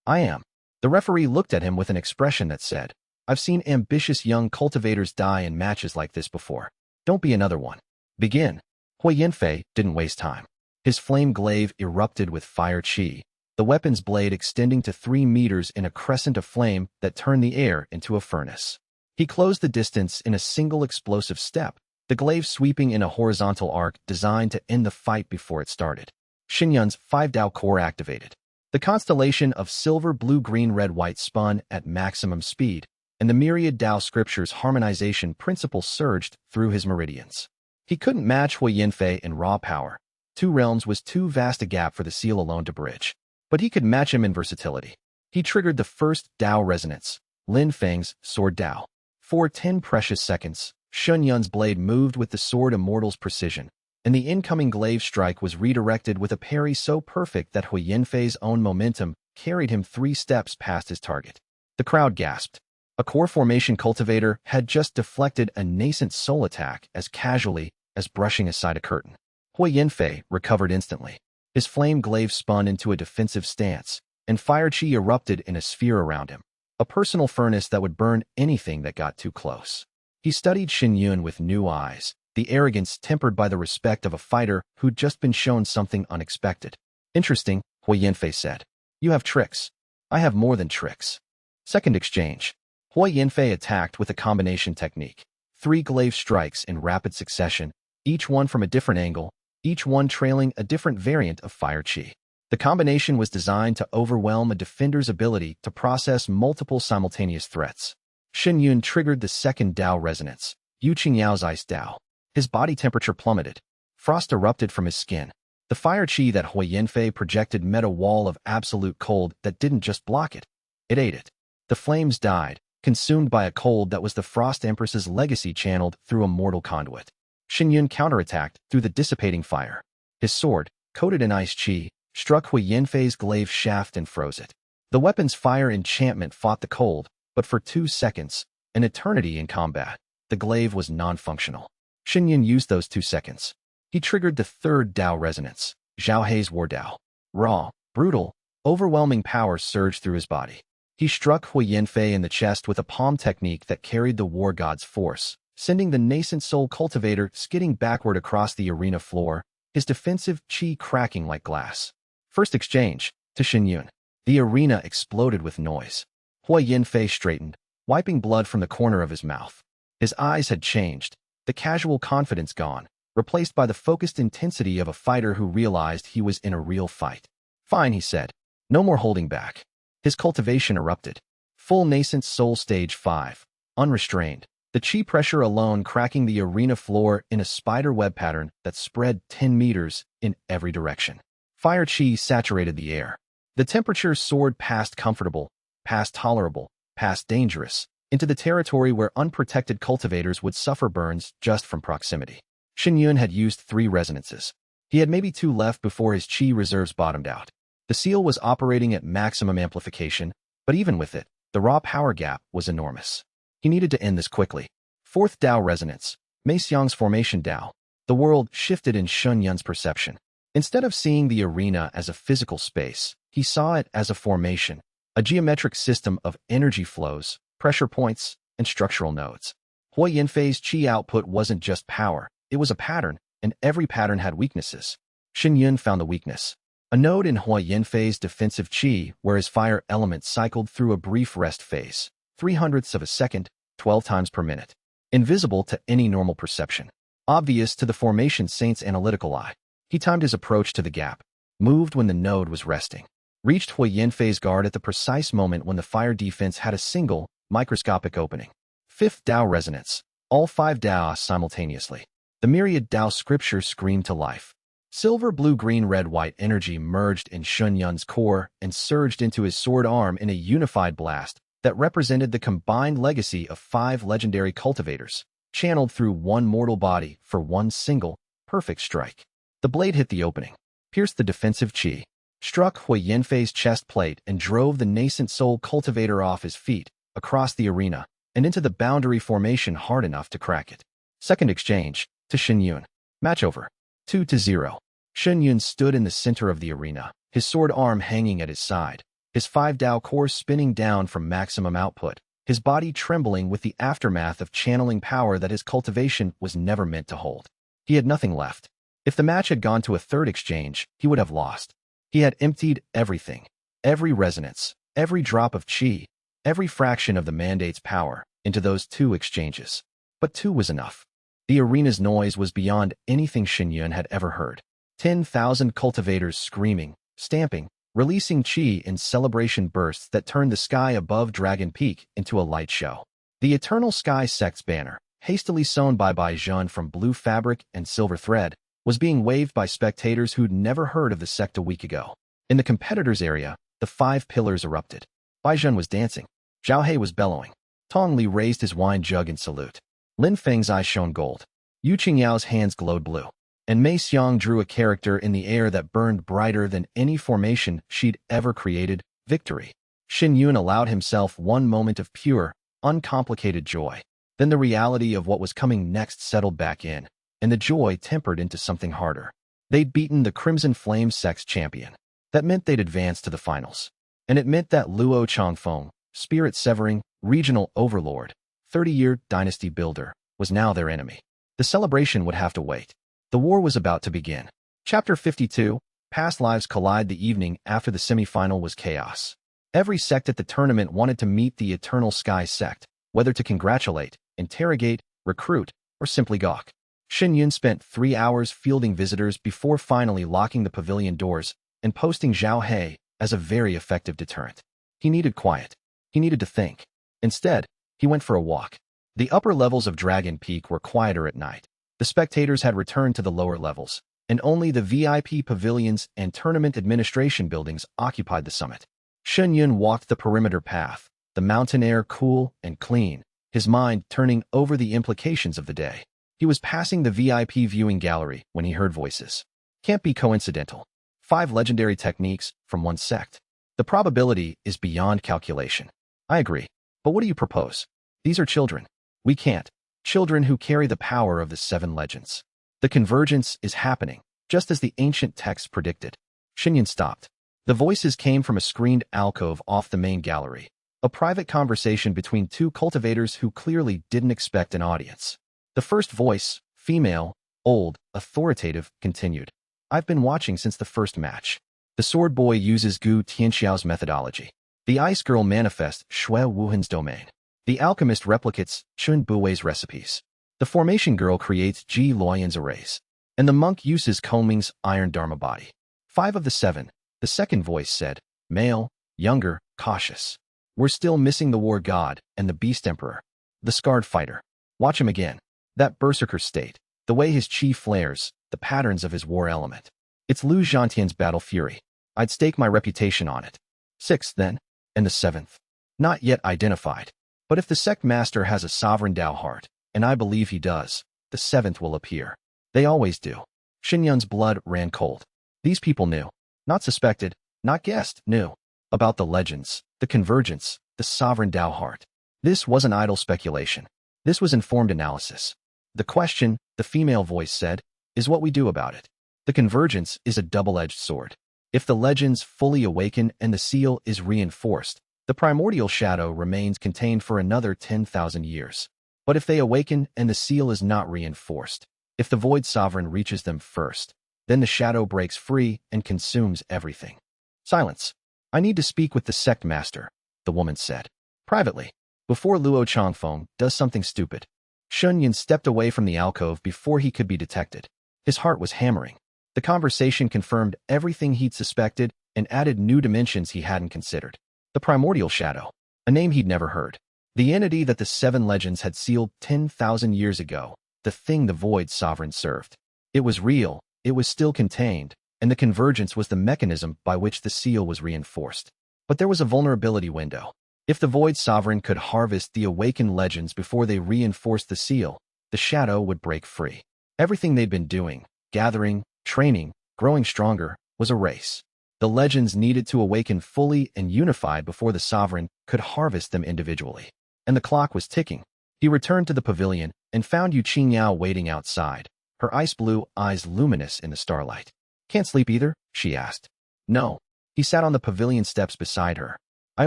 I am. The referee looked at him with an expression that said, I've seen ambitious young cultivators die in matches like this before. Don't be another one. Begin. Huiyanfei didn't waste time. His flame glaive erupted with fire chi, the weapon's blade extending to 3 meters in a crescent of flame that turned the air into a furnace. He closed the distance in a single explosive step, the glaive sweeping in a horizontal arc designed to end the fight before it started. Shen Yun's 5 Dao core activated. The constellation of silver, blue, green, red, white spun at maximum speed, and the myriad Dao scriptures harmonization principle surged through his meridians. He couldn't match Huiyanfei in raw power. 2 realms was too vast a gap for the seal alone to bridge. But he could match him in versatility. He triggered the first Dao resonance, Lin Feng's Sword Dao. For 10 precious seconds, Shen Yun's blade moved with the Sword Immortal's precision, and the incoming glaive strike was redirected with a parry so perfect that Huiyanfei's own momentum carried him 3 steps past his target. The crowd gasped. A core formation cultivator had just deflected a nascent soul attack as casually as brushing aside a curtain. Huiyanfei recovered instantly. His flame glaive spun into a defensive stance, and fire chi erupted in a sphere around him, a personal furnace that would burn anything that got too close. He studied Shen Yun with new eyes, the arrogance tempered by the respect of a fighter who'd just been shown something unexpected. Interesting, Huiyanfei said. You have tricks. I have more than tricks. Second exchange. Huiyanfei attacked with a combination technique. 3 glaive strikes in rapid succession, each one from a different angle, each one trailing a different variant of fire chi. The combination was designed to overwhelm a defender's ability to process multiple simultaneous threats. Shen Yun triggered the second Dao resonance, Yu Qingyao's Ice Dao. His body temperature plummeted. Frost erupted from his skin. The fire chi that Huiyanfei projected met a wall of absolute cold that didn't just block it. It ate it. The flames died, consumed by a cold that was the Frost Empress's legacy channeled through a mortal conduit. Shen Yun counterattacked through the dissipating fire. His sword, coated in ice chi, struck Hui Yanfei's glaive shaft and froze it. The weapon's fire enchantment fought the cold, but for 2 seconds, an eternity in combat, the glaive was non-functional. Shen Yun used those 2 seconds. He triggered the third Dao resonance, Zhao Hei's War Dao. Raw, brutal, overwhelming power surged through his body. He struck Hui Yanfei in the chest with a palm technique that carried the war god's force, sending the nascent soul cultivator skidding backward across the arena floor, his defensive chi cracking like glass. First exchange, to Shen Yun. The arena exploded with noise. Hui Yanfei straightened, wiping blood from the corner of his mouth. His eyes had changed, the casual confidence gone, replaced by the focused intensity of a fighter who realized he was in a real fight. Fine, he said. No more holding back. His cultivation erupted. Full nascent soul stage 5. Unrestrained. The chi pressure alone cracking the arena floor in a spider web pattern that spread 10 meters in every direction. Fire chi saturated the air. The temperature soared past comfortable, past tolerable, past dangerous, into the territory where unprotected cultivators would suffer burns just from proximity. Shen Yun had used 3 resonances. He had maybe 2 left before his chi reserves bottomed out. The seal was operating at maximum amplification, but even with it, the raw power gap was enormous. He needed to end this quickly. 4th Dao resonance, Mei Xiang's formation Dao. The world shifted in Shen Yun's perception. Instead of seeing the arena as a physical space, he saw it as a formation, a geometric system of energy flows, pressure points, and structural nodes. Hui Yanfei's chi output wasn't just power, it was a pattern, and every pattern had weaknesses. Shen Yun found the weakness. A node in Hui Yanfei's defensive chi where his fire element cycled through a brief rest phase, 0.03 of a second, 12 times per minute. Invisible to any normal perception. Obvious to the formation saint's analytical eye. He timed his approach to the gap, moved when the node was resting, reached Hui Yanfei's guard at the precise moment when the fire defense had a single, microscopic opening. 5th Dao resonance. All 5 Dao simultaneously. The myriad Dao scripture screamed to life. Silver, blue, green, red, white energy merged in Shen Yun's core and surged into his sword arm in a unified blast that represented the combined legacy of 5 legendary cultivators, channeled through one mortal body for one single, perfect strike. The blade hit the opening, pierced the defensive chi, struck Hui Yanfei's chest plate and drove the nascent soul cultivator off his feet, across the arena, and into the boundary formation hard enough to crack it. Second exchange, to Shen Yun. Match over. 2-0. Shen Yun stood in the center of the arena, his sword arm hanging at his side, his 5 Dao cores spinning down from maximum output, his body trembling with the aftermath of channeling power that his cultivation was never meant to hold. He had nothing left. If the match had gone to a third exchange, he would have lost. He had emptied everything, every resonance, every drop of chi, every fraction of the mandate's power, into those 2 exchanges. But 2 was enough. The arena's noise was beyond anything Shen Yun had ever heard. 10,000 cultivators screaming, stamping, releasing chi in celebration bursts that turned the sky above Dragon Peak into a light show. The Eternal Sky Sect's banner, hastily sewn by Zhen from blue fabric and silver thread, was being waved by spectators who'd never heard of the sect a week ago. In the competitors' area, the 5 pillars erupted. Zhen was dancing. Zhao Hei was bellowing. Tong Li raised his wine jug in salute. Lin Feng's eyes shone gold. Yu Qingyao's hands glowed blue. And Mei Xiang drew a character in the air that burned brighter than any formation she'd ever created, victory. Shen Yun allowed himself one moment of pure, uncomplicated joy. Then the reality of what was coming next settled back in, and the joy tempered into something harder. They'd beaten the Crimson Flame Sect's champion. That meant they'd advanced to the finals. And it meant that Luo Changfeng, spirit-severing, regional overlord, 30-year dynasty builder, was now their enemy. The celebration would have to wait. The war was about to begin. Chapter 52, Past Lives Collide. The evening after the semi-final was chaos. Every sect at the tournament wanted to meet the Eternal Sky Sect, whether to congratulate, interrogate, recruit, or simply gawk. Shen Yun spent 3 hours fielding visitors before finally locking the pavilion doors and posting Zhao Hei as a very effective deterrent. He needed quiet. He needed to think. Instead, he went for a walk. The upper levels of Dragon Peak were quieter at night. The spectators had returned to the lower levels, and only the VIP pavilions and tournament administration buildings occupied the summit. Shen Yun walked the perimeter path, the mountain air cool and clean, his mind turning over the implications of the day. He was passing the VIP viewing gallery when he heard voices. Can't be coincidental. 5 legendary techniques from one sect. The probability is beyond calculation. I agree. But what do you propose? These are children. We can't. Children who carry the power of the 7 legends. The convergence is happening, just as the ancient texts predicted. Shen stopped. The voices came from a screened alcove off the main gallery. A private conversation between 2 cultivators who clearly didn't expect an audience. The first voice, female, old, authoritative, continued. I've been watching since the first match. The sword boy uses Gu Tianxiao's methodology. The ice girl manifests Shui Wuhan's domain. The alchemist replicates Chun Buwei's recipes. The formation girl creates Ji Luoyan's arrays. And the monk uses Koming's iron dharma body. 5 of the 7, the second voice said, male, younger, cautious. We're still missing the war god and the beast emperor. The scarred fighter. Watch him again. That berserker state, the way his chi flares, the patterns of his war element. It's Lu Zhantian's battle fury. I'd stake my reputation on it. 6th then, and the 7th. Not yet identified. But if the sect master has a sovereign Tao heart, and I believe he does, the 7th will appear. They always do. Shen blood ran cold. These people knew. Not suspected, not guessed, knew. About the legends, the convergence, the sovereign Tao heart. This wasn't idle speculation. This was informed analysis. The question, the female voice said, is what we do about it. The convergence is a double-edged sword. If the legends fully awaken and the seal is reinforced, the primordial shadow remains contained for another 10,000 years. But if they awaken and the seal is not reinforced, if the void sovereign reaches them first, then the shadow breaks free and consumes everything. Silence. I need to speak with the sect master, the woman said. Privately, before Luo Changfeng does something stupid. Shen stepped away from the alcove before he could be detected. His heart was hammering. The conversation confirmed everything he'd suspected and added new dimensions he hadn't considered. The primordial shadow, a name he'd never heard. The entity that the 7 legends had sealed 10,000 years ago, the thing the void sovereign served. It was real, it was still contained, and the convergence was the mechanism by which the seal was reinforced. But there was a vulnerability window. If the void sovereign could harvest the awakened legends before they reinforced the seal, the shadow would break free. Everything they'd been doing, gathering, training, growing stronger, was a race. The legends needed to awaken fully and unified before the sovereign could harvest them individually. And the clock was ticking. He returned to the pavilion and found Yu Qingyao waiting outside, her ice-blue eyes luminous in the starlight. Can't sleep either? She asked. No. He sat on the pavilion steps beside her. I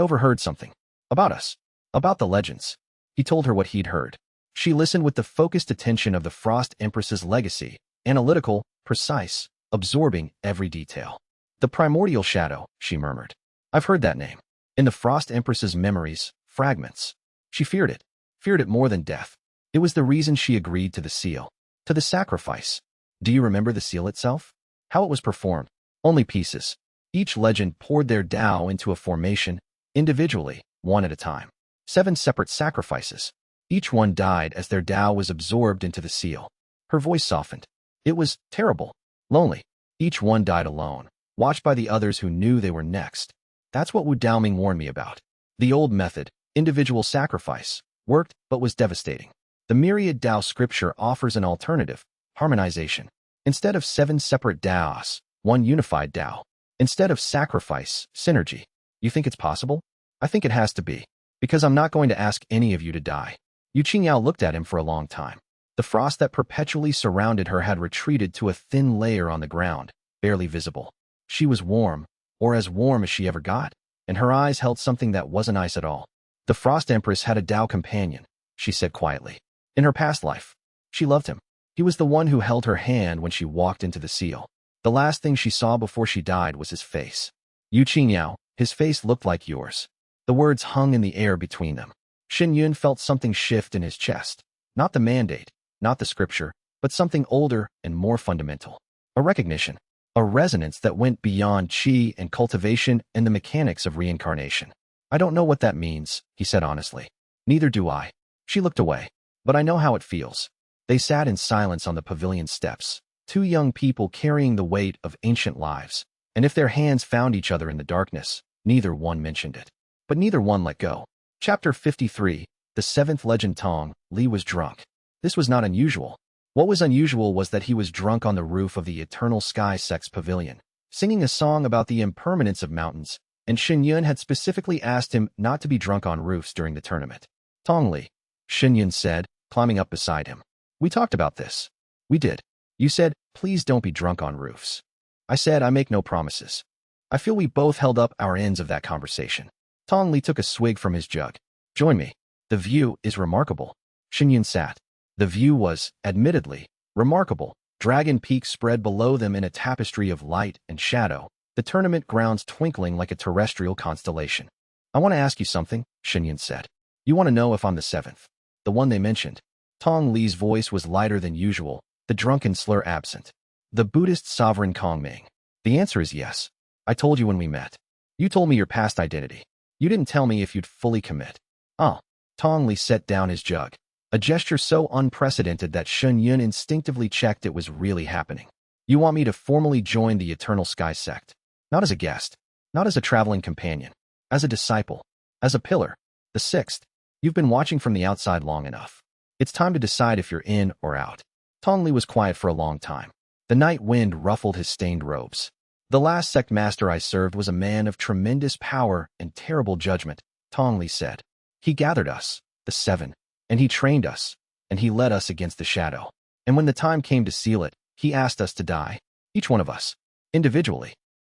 overheard something. About us. About the legends. He told her what he'd heard. She listened with the focused attention of the Frost Empress's legacy, analytical, precise, absorbing every detail. The primordial shadow, she murmured. I've heard that name. In the Frost Empress's memories, fragments. She feared it more than death. It was the reason she agreed to the seal, to the sacrifice. Do you remember the seal itself? How it was performed? Only pieces. Each legend poured their Tao into a formation, individually, one at a time. 7 separate sacrifices. Each one died as their Tao was absorbed into the seal. Her voice softened. It was terrible, lonely. Each one died alone, watched by the others who knew they were next. That's what Wu Daoming warned me about. The old method, individual sacrifice, worked but was devastating. The myriad Tao scripture offers an alternative, harmonization. Instead of 7 separate Taos, one unified Tao. Instead of sacrifice, synergy. You think it's possible? I think it has to be. Because I'm not going to ask any of you to die. Yu Qingyao looked at him for a long time. The frost that perpetually surrounded her had retreated to a thin layer on the ground, barely visible. She was warm, or as warm as she ever got, and her eyes held something that wasn't ice at all. The Frost Empress had a Tao companion, she said quietly. In her past life, she loved him. He was the one who held her hand when she walked into the seal. The last thing she saw before she died was his face. Yu Qingyao, his face looked like yours. The words hung in the air between them. Shen Yun felt something shift in his chest. Not the mandate, not the scripture, but something older and more fundamental. A recognition. A resonance that went beyond qi and cultivation and the mechanics of reincarnation. I don't know what that means, he said honestly. Neither do I. She looked away. But I know how it feels. They sat in silence on the pavilion steps, 2 young people carrying the weight of ancient lives. And if their hands found each other in the darkness, neither one mentioned it. But neither one let go. Chapter 53, the 7th legend Tong Li was drunk. This was not unusual. What was unusual was that he was drunk on the roof of the Eternal Sky Sect's pavilion. singing a song about the impermanence of mountains, and Shuiyue had specifically asked him not to be drunk on roofs during the tournament. Tong Li, Shuiyue said, climbing up beside him. We talked about this. We did. You said, please don't be drunk on roofs. I said, I make no promises. I feel we both held up our ends of that conversation. Tong Li took a swig from his jug. Join me. The view is remarkable. Shuiyue sat. The view was, admittedly, remarkable. Dragon Peak spread below them in a tapestry of light and shadow, the tournament grounds twinkling like a terrestrial constellation. I want to ask you something, Shuiyue said. You want to know if I'm the seventh? The one they mentioned. Tong Li's voice was lighter than usual, the drunken slur absent. The Buddhist sovereign Kongming. The answer is yes. I told you when we met. You told me your past identity. You didn't tell me if you'd fully commit. Oh. Tong Li set down his jug. A gesture so unprecedented that Shuiyue instinctively checked it was really happening. You want me to formally join the Eternal Sky Sect? Not as a guest. Not as a traveling companion. As a disciple. As a pillar. The sixth. You've been watching from the outside long enough. It's time to decide if you're in or out. Tong Li was quiet for a long time. The night wind ruffled his stained robes. The last sect master I served was a man of tremendous power and terrible judgment, Tong Li said. He gathered us, the seven, and he trained us, and he led us against the shadow. And when the time came to seal it, he asked us to die, each one of us, individually,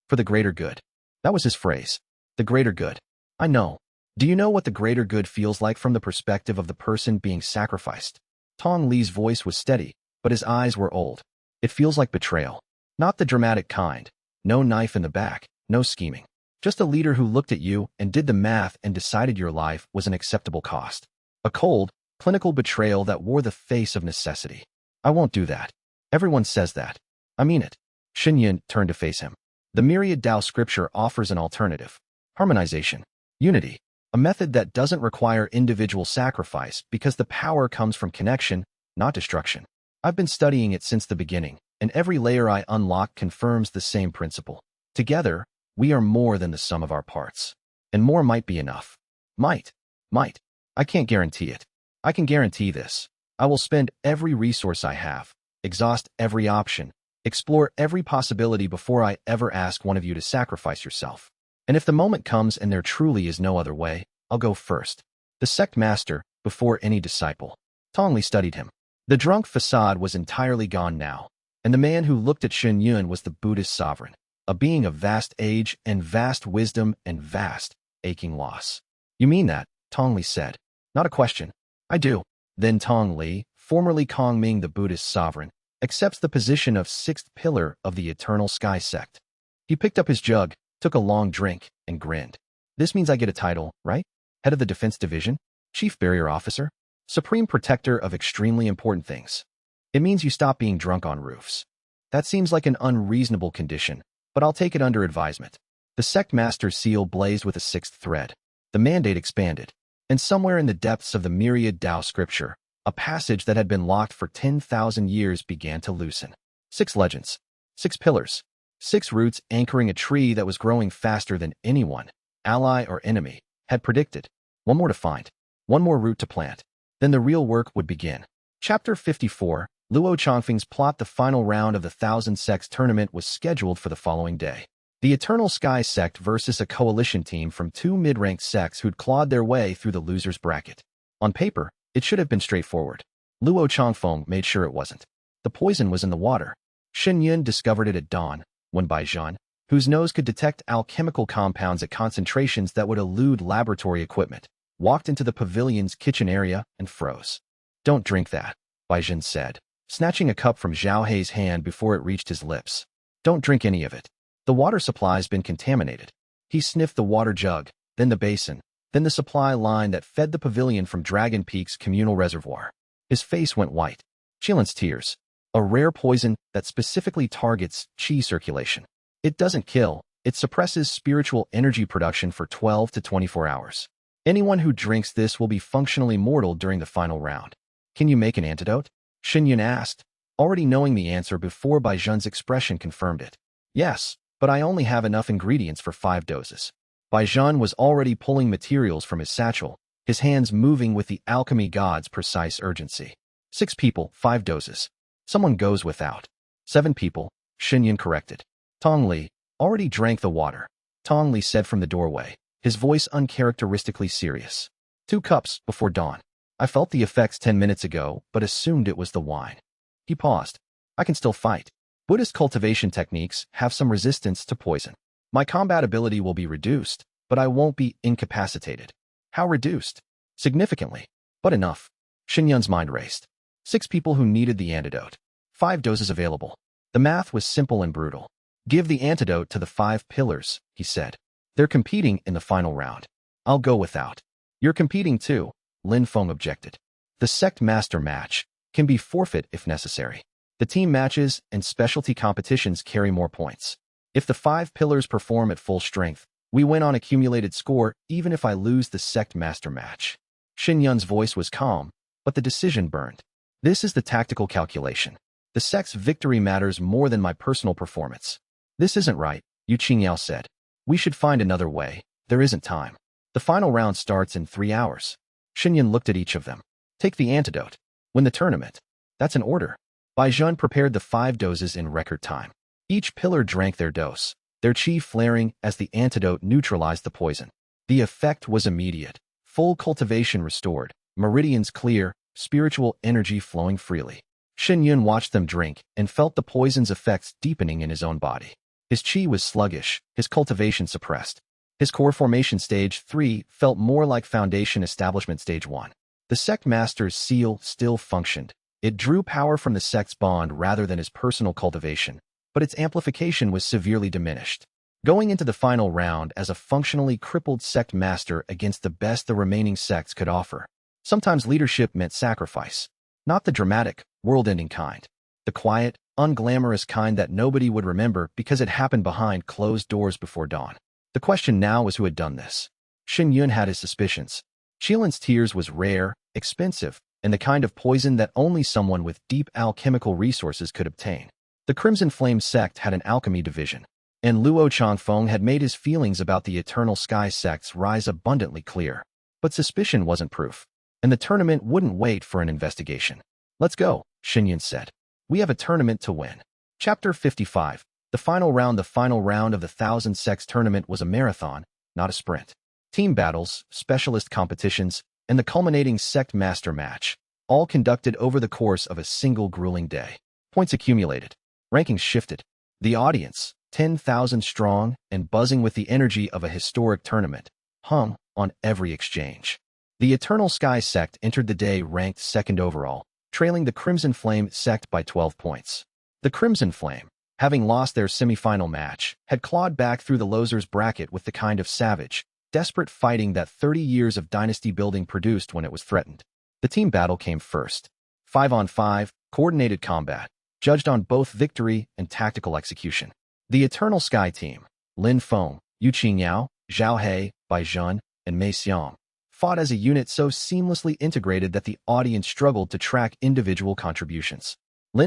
for the greater good. That was his phrase, the greater good. I know. Do you know what the greater good feels like from the perspective of the person being sacrificed? Tong Li's voice was steady, but his eyes were old. It feels like betrayal. Not the dramatic kind. No knife in the back, no scheming. Just a leader who looked at you and did the math and decided your life was an acceptable cost. A cold, clinical betrayal that wore the face of necessity. I won't do that. Everyone says that. I mean it. Shuiyue turned to face him. The myriad Tao scripture offers an alternative. Harmonization. Unity. A method that doesn't require individual sacrifice because the power comes from connection, not destruction. I've been studying it since the beginning, and every layer I unlock confirms the same principle. Together, we are more than the sum of our parts. And more might be enough. Might. I can't guarantee it. I can guarantee this. I will spend every resource I have, exhaust every option, explore every possibility before I ever ask one of you to sacrifice yourself. And if the moment comes and there truly is no other way, I'll go first. The sect master, before any disciple. Tong Li studied him. The drunk facade was entirely gone now, and the man who looked at Shuiyue was the Buddhist sovereign, a being of vast age and vast wisdom and vast, aching loss. You mean that? Tong Li said. Not a question. I do. Then Tong Li, formerly Kongming the Buddhist sovereign, accepts the position of sixth pillar of the Eternal Sky Sect. He picked up his jug, took a long drink, and grinned. This means I get a title, right? Head of the Defense Division? Chief Barrier Officer? Supreme Protector of extremely important things. It means you stop being drunk on roofs. That seems like an unreasonable condition, but I'll take it under advisement. The sect master's seal blazed with a sixth thread. The mandate expanded, and somewhere in the depths of the myriad Tao scripture, a passage that had been locked for 10,000 years began to loosen. 6 legends. 6 pillars. 6 roots anchoring a tree that was growing faster than anyone, ally or enemy, had predicted. One more to find. One more root to plant. Then the real work would begin. Chapter 54, Luo Chongfeng's plot. The final round of the Thousand Sects tournament was scheduled for the following day. The Eternal Sky Sect versus a coalition team from 2 mid-ranked sects who'd clawed their way through the loser's bracket. On paper, it should have been straightforward. Luo Chongfeng made sure it wasn't. The poison was in the water. Shuiyue discovered it at dawn, when Zhen, whose nose could detect alchemical compounds at concentrations that would elude laboratory equipment, walked into the pavilion's kitchen area and froze. Don't drink that, Zhen said, snatching a cup from Zhao Hei's hand before it reached his lips. Don't drink any of it. The water supply's been contaminated. He sniffed the water jug, then the basin, then the supply line that fed the pavilion from Dragon Peak's communal reservoir. His face went white. Qilin's tears. A rare poison that specifically targets qi circulation. It doesn't kill, it suppresses spiritual energy production for 12 to 24 hours. Anyone who drinks this will be functionally mortal during the final round. Can you make an antidote? Shuiyue asked, already knowing the answer before Zhen's expression confirmed it. Yes, but I only have enough ingredients for 5 doses. Zhen was already pulling materials from his satchel, his hands moving with the alchemy god's precise urgency. 6 people, 5 doses. Someone goes without. 7 people, Shuiyue corrected. Tong Li, Already drank the water, Tong Li said from the doorway, his voice uncharacteristically serious. 2 cups before dawn. I felt the effects 10 minutes ago, but assumed it was the wine. He paused. I can still fight. Buddhist cultivation techniques have some resistance to poison. My combat ability will be reduced, but I won't be incapacitated. How reduced? Significantly. But enough. Shen Yun's mind raced. 6 people who needed the antidote. 5 doses available. The math was simple and brutal. Give the antidote to the 5 pillars, he said. They're competing in the final round. I'll go without. You're competing too, Feng objected. The Sect Master match can be forfeit if necessary. The team matches and specialty competitions carry more points. If the 5 pillars perform at full strength, we win on accumulated score even if I lose the Sect Master match. Shen Yun's voice was calm, but the decision burned. This is the tactical calculation. The Sect's victory matters more than my personal performance. This isn't right, Yu Qingyao said. We should find another way. There isn't time. The final round starts in 3 hours. Shen Yun looked at each of them. Take the antidote. Win the tournament. That's an order. Zhen prepared the 5 doses in record time. Each pillar drank their dose, their chi flaring as the antidote neutralized the poison. The effect was immediate. Full cultivation restored, meridians clear, spiritual energy flowing freely. Shen Yun watched them drink and felt the poison's effects deepening in his own body. His chi was sluggish, his cultivation suppressed. His core formation stage 3 felt more like foundation establishment stage 1. The Sect Master's seal still functioned. It drew power from the sect's bond rather than his personal cultivation, but its amplification was severely diminished. Going into the final round as a functionally crippled Sect Master against the best the remaining sects could offer. Sometimes leadership meant sacrifice. Not the dramatic, world-ending kind. The quiet, unglamorous kind that nobody would remember because it happened behind closed doors before dawn. The question now was who had done this. Shen Yun had his suspicions. Qilin's tears was rare, expensive, and the kind of poison that only someone with deep alchemical resources could obtain. The Crimson Flame sect had an alchemy division, and Luo Changfeng had made his feelings about the Eternal Sky sects rise abundantly clear. But suspicion wasn't proof, and the tournament wouldn't wait for an investigation. Let's go, Shen Yun said. We have a tournament to win. Chapter 55. The final round of the 1,000 Sects tournament was a marathon, not a sprint. Team battles, specialist competitions, and the culminating Sect Master match, all conducted over the course of a single grueling day. Points accumulated. Rankings shifted. The audience, 10,000 strong and buzzing with the energy of a historic tournament, hung on every exchange. The Eternal Sky sect entered the day ranked 2nd overall, trailing the Crimson Flame sect by 12 points. The Crimson Flame, having lost their semifinal match, had clawed back through the losers bracket with the kind of savage, desperate fighting that 30 years of dynasty building produced when it was threatened. The team battle came first. 5-on-5, coordinated combat, judged on both victory and tactical execution. The Eternal Sky team, Feng, Yu Qingyao, Zhao He, Zhen, and Mei Xiang, fought as a unit so seamlessly integrated that the audience struggled to track individual contributions.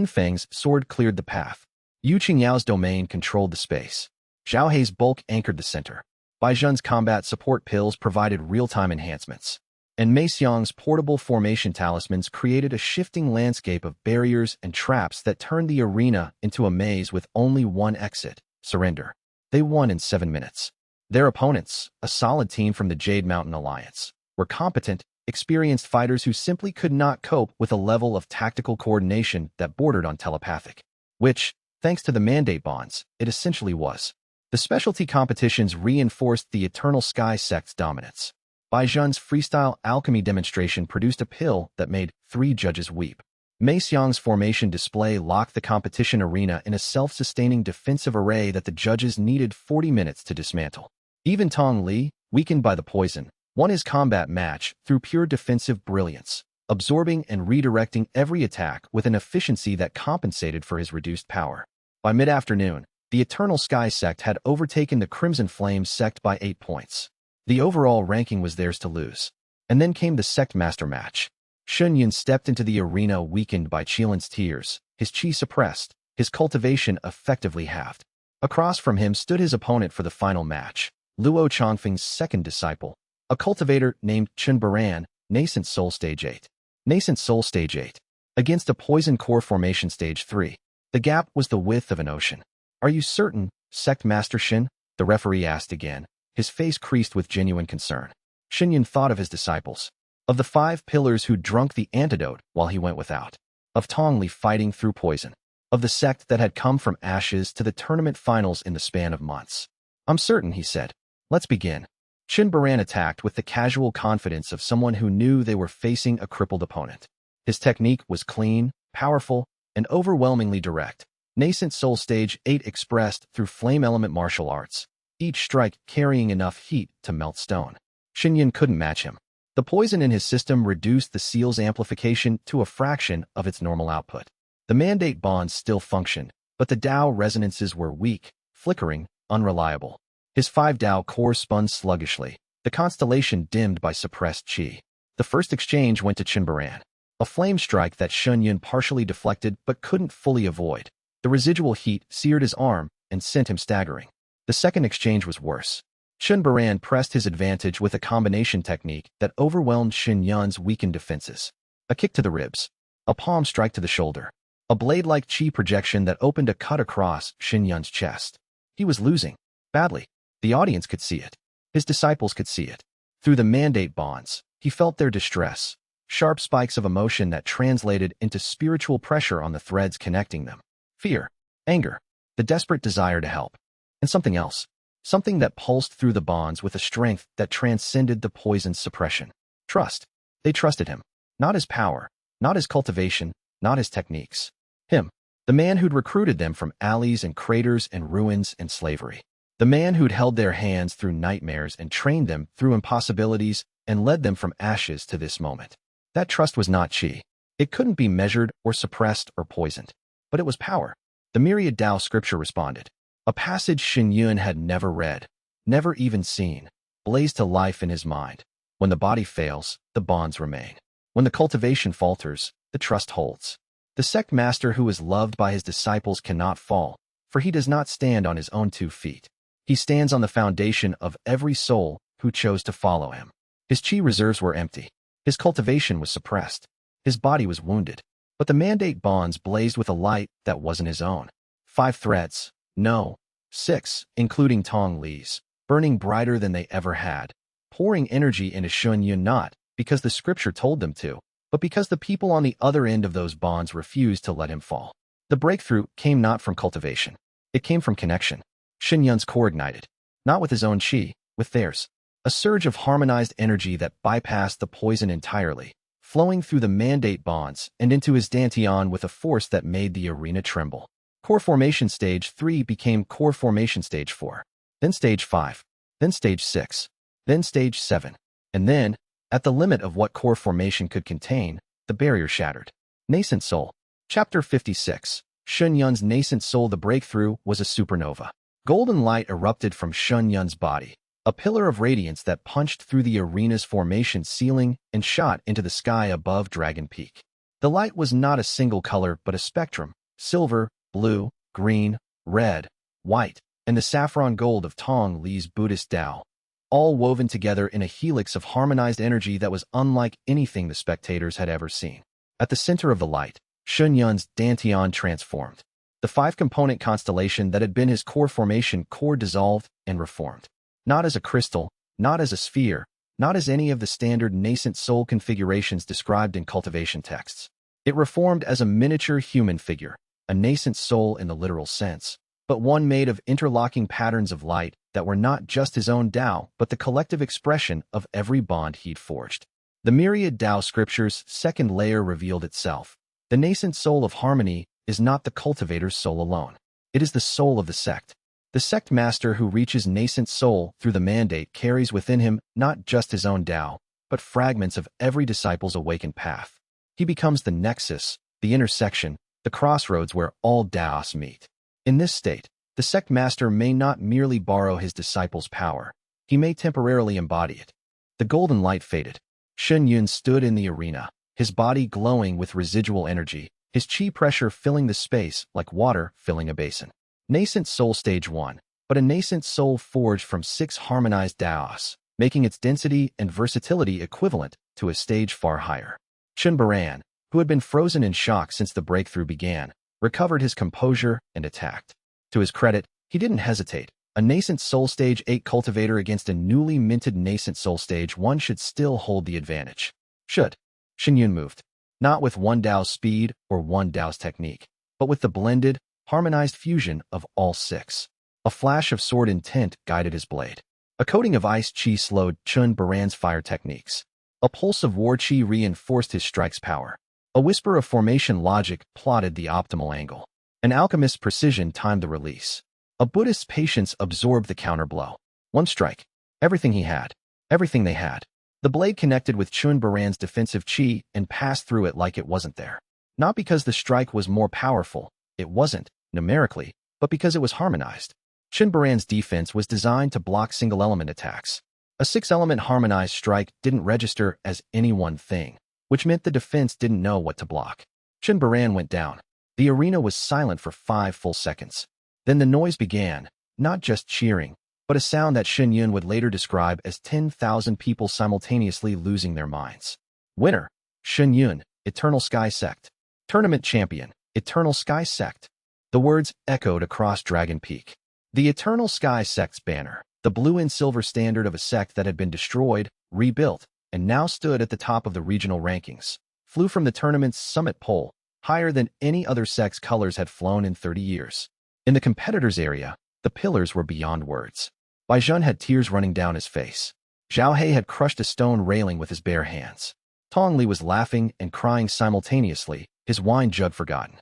Feng's sword cleared the path. Yu Qingyao's domain controlled the space. Zhao He's bulk anchored the center. Zhen's combat support pills provided real-time enhancements. And Mei Xiang's portable formation talismans created a shifting landscape of barriers and traps that turned the arena into a maze with only one exit: surrender. They won in 7 minutes. Their opponents, a solid team from the Jade Mountain Alliance, were competent, experienced fighters who simply could not cope with a level of tactical coordination that bordered on telepathic. Which, thanks to the mandate bonds, it essentially was. The specialty competitions reinforced the Eternal Sky sect's dominance. Zhen's freestyle alchemy demonstration produced a pill that made 3 judges weep. Mei Xiang's formation display locked the competition arena in a self-sustaining defensive array that the judges needed 40 minutes to dismantle. Even Tong Li, weakened by the poison, won his combat match through pure defensive brilliance, absorbing and redirecting every attack with an efficiency that compensated for his reduced power. By mid-afternoon, the Eternal Sky sect had overtaken the Crimson Flame sect by 8 points. The overall ranking was theirs to lose. And then came the Sect Master match. Shen Yun stepped into the arena weakened by Qilin's tears, his chi suppressed, his cultivation effectively halved. Across from him stood his opponent for the final match, Luo Changfeng's second disciple, a cultivator named Chen Baran, Nascent Soul Stage 8. Nascent Soul Stage 8. Against a Poison Core Formation Stage 3. The gap was the width of an ocean. Are you certain? Sect Master Shen? The referee asked again, his face creased with genuine concern. Shuiyue thought of his disciples, of the 5 pillars who drunk the antidote while he went without, of Tong Li fighting through poison, of the sect that had come from ashes to the tournament finals in the span of months. I'm certain, he said. Let's begin. Shen Baran attacked with the casual confidence of someone who knew they were facing a crippled opponent. His technique was clean, powerful, and overwhelmingly direct. Nascent Soul Stage 8 expressed through flame element martial arts, each strike carrying enough heat to melt stone. Shuiyue couldn't match him. The poison in his system reduced the seal's amplification to a fraction of its normal output. The mandate bonds still functioned, but the Dao resonances were weak, flickering, unreliable. His 5 Dao cores spun sluggishly, the constellation dimmed by suppressed qi. The first exchange went to Shen Baran, a flame strike that Shuiyue partially deflected but couldn't fully avoid. The residual heat seared his arm and sent him staggering. The second exchange was worse. Shen Baran pressed his advantage with a combination technique that overwhelmed Shuiyue's weakened defenses. A kick to the ribs, a palm strike to the shoulder, a blade-like qi projection that opened a cut across Shuiyue's chest. He was losing, badly. The audience could see it. His disciples could see it. Through the mandate bonds, he felt their distress, sharp spikes of emotion that translated into spiritual pressure on the threads connecting them. Fear, anger, the desperate desire to help, and something else. Something that pulsed through the bonds with a strength that transcended the poison's suppression. Trust. They trusted him. Not his power, not his cultivation, not his techniques. Him. The man who'd recruited them from alleys and craters and ruins and slavery. The man who'd held their hands through nightmares and trained them through impossibilities and led them from ashes to this moment. That trust was not qi. It couldn't be measured or suppressed or poisoned. But it was power. The myriad Dao scripture responded. A passage Shuiyue had never read, never even seen, blazed to life in his mind. When the body fails, the bonds remain. When the cultivation falters, the trust holds. The sect master who is loved by his disciples cannot fall, for he does not stand on his own 2 feet. He stands on the foundation of every soul who chose to follow him. His qi reserves were empty. His cultivation was suppressed. His body was wounded. But the mandate bonds blazed with a light that wasn't his own. 5 threads. No, 6, including Tong Li's, burning brighter than they ever had, pouring energy into Shuiyue not because the scripture told them to, but because the people on the other end of those bonds refused to let him fall. The breakthrough came not from cultivation. It came from connection. Shuiyue's core ignited, not with his own qi, with theirs. A surge of harmonized energy that bypassed the poison entirely, flowing through the mandate bonds and into his dantian with a force that made the arena tremble. Core Formation Stage 3 became Core Formation Stage 4, then Stage 5, then Stage 6, then Stage 7, and then, at the limit of what Core Formation could contain, the barrier shattered. Nascent Soul. Chapter 56. Shuiyue's Nascent Soul. The breakthrough was a supernova. Golden light erupted from Shuiyue's body, a pillar of radiance that punched through the arena's formation ceiling and shot into the sky above Dragon Peak. The light was not a single color but a spectrum, silver, blue, green, red, white, and the saffron gold of Tong Li's Buddhist Tao, all woven together in a helix of harmonized energy that was unlike anything the spectators had ever seen. At the center of the light, Shuiyue's dantian transformed. The 5-component constellation that had been his core formation core dissolved and reformed. Not as a crystal, not as a sphere, not as any of the standard nascent soul configurations described in cultivation texts. It reformed as a miniature human figure, a nascent soul in the literal sense, but one made of interlocking patterns of light that were not just his own Tao but the collective expression of every bond he'd forged. The myriad Tao scriptures' second layer revealed itself. The nascent soul of harmony is not the cultivator's soul alone. It is the soul of the sect. The sect master who reaches nascent soul through the mandate carries within him not just his own Tao, but fragments of every disciple's awakened path. He becomes the nexus, the intersection, the crossroads where all Taos meet. In this state, the sect master may not merely borrow his disciples' power. He may temporarily embody it. The golden light faded. Shuiyue stood in the arena, his body glowing with residual energy, his qi pressure filling the space like water filling a basin. Nascent soul stage 1, but a nascent soul forged from 6 harmonized Taos, making its density and versatility equivalent to a stage far higher. Shen Baran, who had been frozen in shock since the breakthrough began, recovered his composure and attacked. To his credit, He didn't hesitate. A nascent Soul Stage 8 cultivator against a newly minted nascent Soul Stage 1 should still hold the advantage. Should. Shuiyue moved. Not with one Dao's speed or one Dao's technique, but with the blended, harmonized fusion of all six. A flash of sword intent guided his blade. A coating of ice chi slowed Chun Baran's fire techniques. A pulse of war chi reinforced his strike's power. A whisper of formation logic plotted the optimal angle. An alchemist's precision timed the release. A Buddhist's patience absorbed the counterblow. One strike. Everything he had. Everything they had. The blade connected with Chun Baran's defensive chi and passed through it like it wasn't there. Not because the strike was more powerful, it wasn't, numerically, but because it was harmonized. Chun Baran's defense was designed to block single-element attacks. A six-element harmonized strike didn't register as any one thing, which meant the defense didn't know what to block. Chun Baran went down. The arena was silent for 5 full seconds. Then the noise began, not just cheering, but a sound that Shuiyue would later describe as 10,000 people simultaneously losing their minds. Winner, Shuiyue, Eternal Sky Sect. Tournament champion, Eternal Sky Sect. The words echoed across Dragon Peak. The Eternal Sky Sect's banner, the blue and silver standard of a sect that had been destroyed, rebuilt, and now stood at the top of the regional rankings, flew from the tournament's summit pole, higher than any other sect's colors had flown in 30 years. In the competitors' area, the pillars were beyond words. Bai Zhen had tears running down his face. Zhao He had crushed a stone railing with his bare hands. Tong Li was laughing and crying simultaneously, his wine jug forgotten.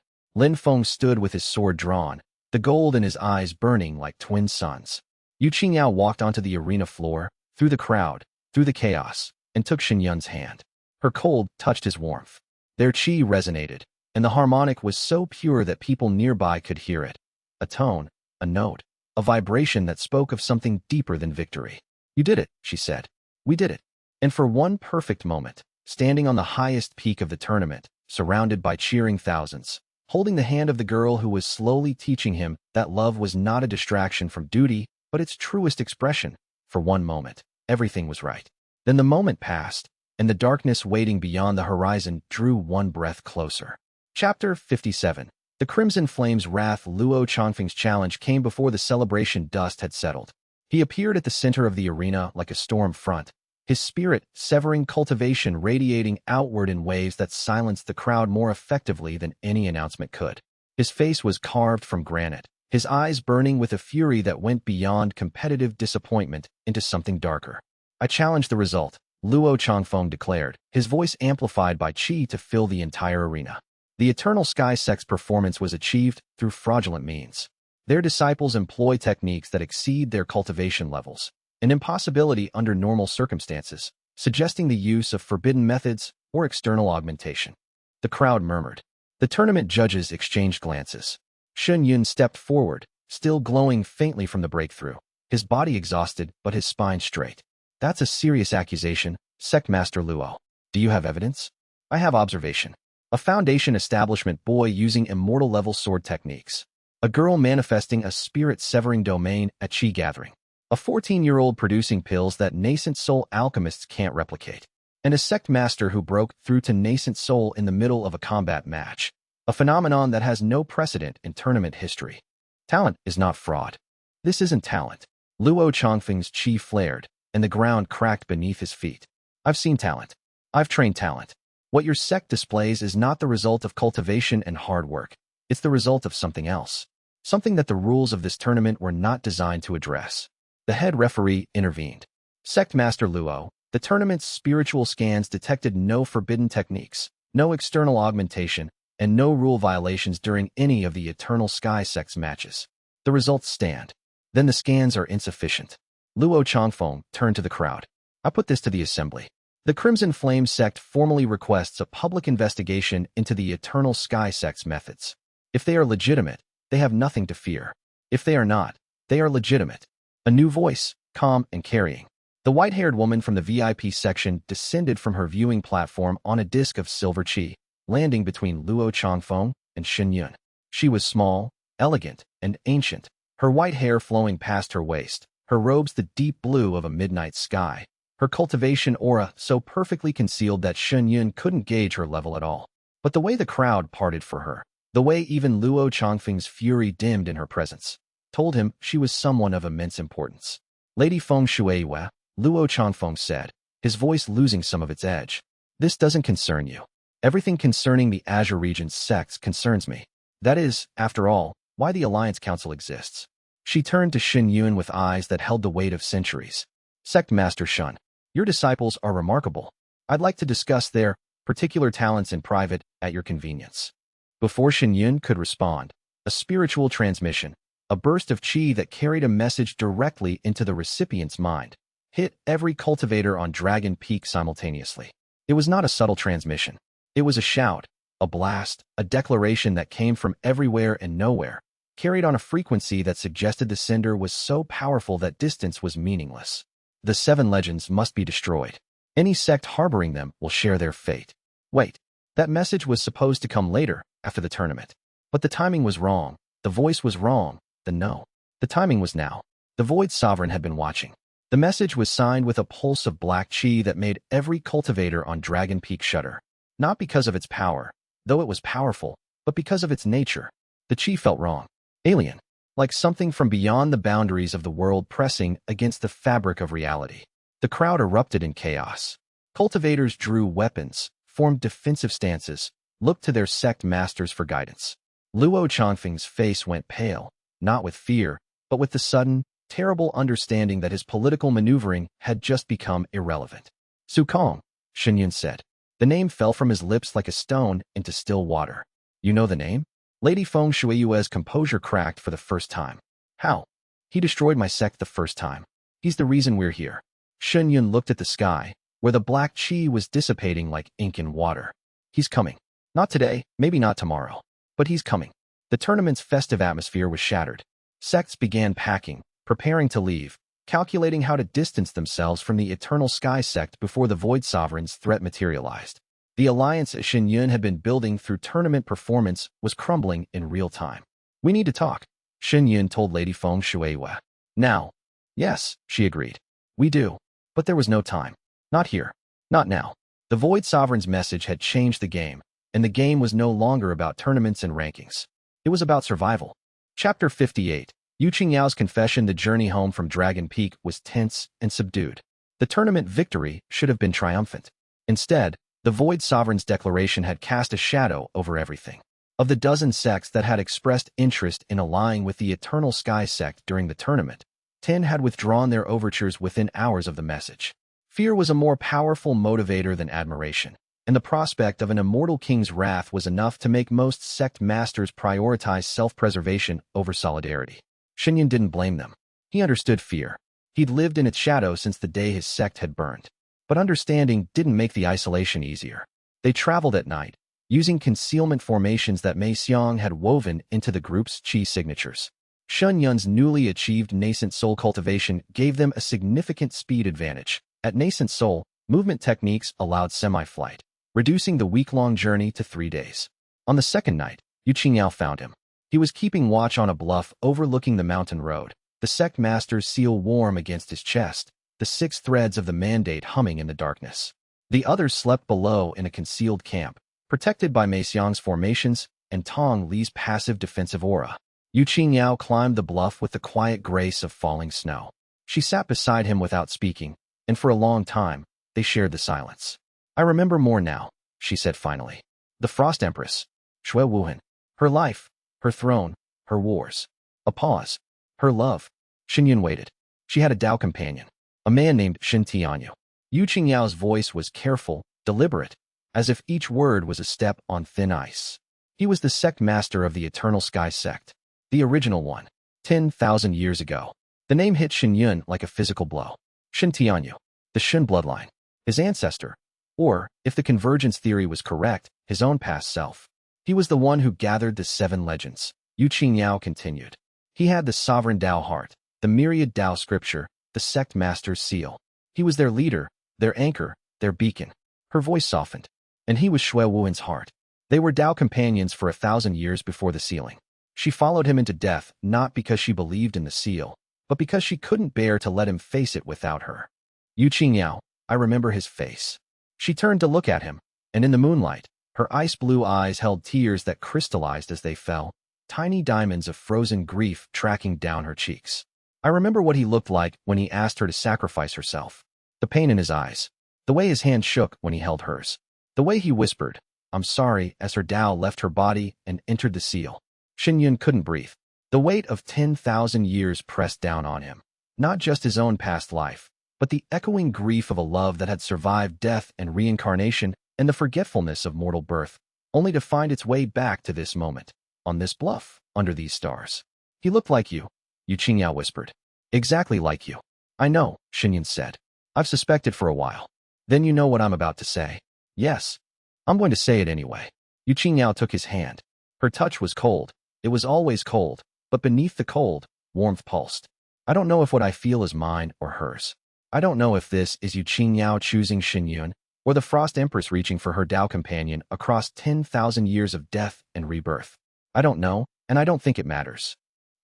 Feng stood with his sword drawn, the gold in his eyes burning like twin suns. Yu Qingyao walked onto the arena floor, through the crowd, through the chaos, and took Shuiyue's hand. Her cold touched his warmth. Their chi resonated, and the harmonic was so pure that people nearby could hear it. A tone, a note, a vibration that spoke of something deeper than victory. "You did it," she said. "We did it." And for one perfect moment, standing on the highest peak of the tournament, surrounded by cheering thousands, holding the hand of the girl who was slowly teaching him that love was not a distraction from duty, but its truest expression, for one moment, everything was right. Then the moment passed, and the darkness waiting beyond the horizon drew one breath closer. Chapter 57. The Crimson Flame's wrath. Luo Changfeng's challenge came before the celebration dust had settled. He appeared at the center of the arena like a storm front, his spirit, severing cultivation, radiating outward in waves that silenced the crowd more effectively than any announcement could. His face was carved from granite, his eyes burning with a fury that went beyond competitive disappointment into something darker. "I challenge the result," Luo Changfeng declared, his voice amplified by qi to fill the entire arena. The Eternal Sky Sect's performance was achieved through fraudulent means. Their disciples employ techniques that exceed their cultivation levels, an impossibility under normal circumstances, suggesting the use of forbidden methods or external augmentation. The crowd murmured. The tournament judges exchanged glances. Shuiyue stepped forward, still glowing faintly from the breakthrough, his body exhausted but his spine straight. "That's a serious accusation, Sect Master Luo. Do you have evidence?" "I have observation. A Foundation establishment boy using immortal-level sword techniques. A girl manifesting a spirit-severing domain at Qi Gathering. A 14-year-old producing pills that nascent soul alchemists can't replicate. And a sect master who broke through to nascent soul in the middle of a combat match. A phenomenon that has no precedent in tournament history. Talent is not fraud. This isn't talent." Luo Changfeng's chi flared, and the ground cracked beneath his feet. "I've seen talent. I've trained talent. What your sect displays is not the result of cultivation and hard work. It's the result of something else. Something that the rules of this tournament were not designed to address." The head referee intervened. "Sect Master Luo, the tournament's spiritual scans detected no forbidden techniques, no external augmentation, and no rule violations during any of the Eternal Sky Sect's matches. The results stand." "Then the scans are insufficient." Luo Changfeng turned to the crowd. "I put this to the assembly. The Crimson Flame Sect formally requests a public investigation into the Eternal Sky Sect's methods. If they are legitimate, they have nothing to fear. If they are not, they are legitimate." A new voice, calm and carrying. The white-haired woman from the VIP section descended from her viewing platform on a disc of silver chi, landing between Luo Changfeng and Shuiyue. She was small, elegant, and ancient, her white hair flowing past her waist, her robes the deep blue of a midnight sky, her cultivation aura so perfectly concealed that Shuiyue couldn't gauge her level at all. But the way the crowd parted for her, the way even Luo Changfeng's fury dimmed in her presence. told him she was someone of immense importance. Lady Feng Shuiyue, Luo Chanfeng said, his voice losing some of its edge. This doesn't concern you. Everything concerning the Azure region's sects concerns me. That is, after all, why the Alliance Council exists. She turned to Shen Yun with eyes that held the weight of centuries. Sect Master Shen, your disciples are remarkable. I'd like to discuss their particular talents in private at your convenience. Before Shen Yun could respond, a spiritual transmission, a burst of qi that carried a message directly into the recipient's mind, hit every cultivator on Dragon Peak simultaneously. It was not a subtle transmission. It was a shout, a blast, a declaration that came from everywhere and nowhere, carried on a frequency that suggested the sender was so powerful that distance was meaningless. The 7 legends must be destroyed. Any sect harboring them will share their fate. Wait, that message was supposed to come later, after the tournament. But the timing was wrong. The voice was wrong. The timing was now. The Void Sovereign had been watching. The message was signed with a pulse of black qi that made every cultivator on Dragon Peak shudder. Not because of its power, though it was powerful, but because of its nature. The qi felt wrong. Alien. Like something from beyond the boundaries of the world pressing against the fabric of reality. The crowd erupted in chaos. Cultivators drew weapons, formed defensive stances, looked to their sect masters for guidance. Luo Chanfeng's face went pale, not with fear, but with the sudden, terrible understanding that his political maneuvering had just become irrelevant. Su Kong, Shen Yun said. The name fell from his lips like a stone into still water. You know the name? Lady Feng Shuiyue's composure cracked for the first time. How? He destroyed my sect the first time. He's the reason we're here. Shen Yun looked at the sky, where the black qi was dissipating like ink in water. He's coming. Not today, maybe not tomorrow. But he's coming. The tournament's festive atmosphere was shattered. Sects began packing, preparing to leave, calculating how to distance themselves from the Eternal Sky Sect before the Void Sovereign's threat materialized. The alliance Shen Yun had been building through tournament performance was crumbling in real time. We need to talk, Shen Yun told Lady Feng Shuiyue. Now. Yes, she agreed. We do. But there was no time. Not here. Not now. The Void Sovereign's message had changed the game, and the game was no longer about tournaments and rankings. It was about survival. Chapter 58. Yu Qingyao's confession. The journey home from Dragon Peak was tense and subdued. The tournament victory should have been triumphant. Instead, the Void Sovereign's declaration had cast a shadow over everything. Of the dozen sects that had expressed interest in allying with the Eternal Sky Sect during the tournament, 10 had withdrawn their overtures within hours of the message. Fear was a more powerful motivator than admiration, and the prospect of an immortal king's wrath was enough to make most sect masters prioritize self-preservation over solidarity. Shen Yun didn't blame them. He understood fear. He'd lived in its shadow since the day his sect had burned. But understanding didn't make the isolation easier. They traveled at night, using concealment formations that Mei Xiang had woven into the group's qi signatures. Shen Yun's newly achieved nascent soul cultivation gave them a significant speed advantage. At nascent soul, movement techniques allowed semi-flight, reducing the week-long journey to 3 days. On the second night, Yu Qingyao found him. He was keeping watch on a bluff overlooking the mountain road, the sect master's seal warm against his chest, the 6 threads of the mandate humming in the darkness. The others slept below in a concealed camp, protected by Mei Xiang's formations and Tong Li's passive defensive aura. Yu Qingyao climbed the bluff with the quiet grace of falling snow. She sat beside him without speaking, and for a long time, they shared the silence. I remember more now, she said finally. The Frost Empress, Shui Wuhan. Her life, her throne, her wars. A pause. Her love. Shen Yun waited. She had a Dao companion, a man named Shen Tianyu. Yu Qingyao's voice was careful, deliberate, as if each word was a step on thin ice. He was the sect master of the Eternal Sky Sect, the original one, 10,000 years ago. The name hit Shen Yun like a physical blow. Shen Tianyu, the Shen bloodline, his ancestor, or, if the convergence theory was correct, his own past self. He was the one who gathered the 7 legends. Yu Qingyao continued. He had the sovereign Dao heart, the myriad Dao scripture, the sect master's seal. He was their leader, their anchor, their beacon. Her voice softened. And he was Shui Wuhan's heart. They were Dao companions for 1,000 years before the sealing. She followed him into death not because she believed in the seal, but because she couldn't bear to let him face it without her. Yu Qingyao, I remember his face. She turned to look at him, and in the moonlight, her ice-blue eyes held tears that crystallized as they fell. tiny diamonds of frozen grief tracking down her cheeks. I remember what he looked like when he asked her to sacrifice herself. The pain in his eyes. The way his hand shook when he held hers. The way he whispered, "I'm sorry," as her Tao left her body and entered the seal. Xinyun couldn't breathe. The weight of 10,000 years pressed down on him. Not just his own past life, but the echoing grief of a love that had survived death and reincarnation and the forgetfulness of mortal birth, only to find its way back to this moment, on this bluff, under these stars. "He looked like you," Yu Qingyao whispered. "Exactly like you." "I know," Xinyun said. "I've suspected for a while." "Then you know what I'm about to say." "Yes. I'm going to say it anyway." Yu Qingyao took his hand. Her touch was cold. It was always cold, but beneath the cold, warmth pulsed. "I don't know if what I feel is mine or hers. I don't know if this is Yu Qingyao choosing Xinyun, or the Frost Empress reaching for her Tao companion across 10,000 years of death and rebirth. I don't know, and I don't think it matters."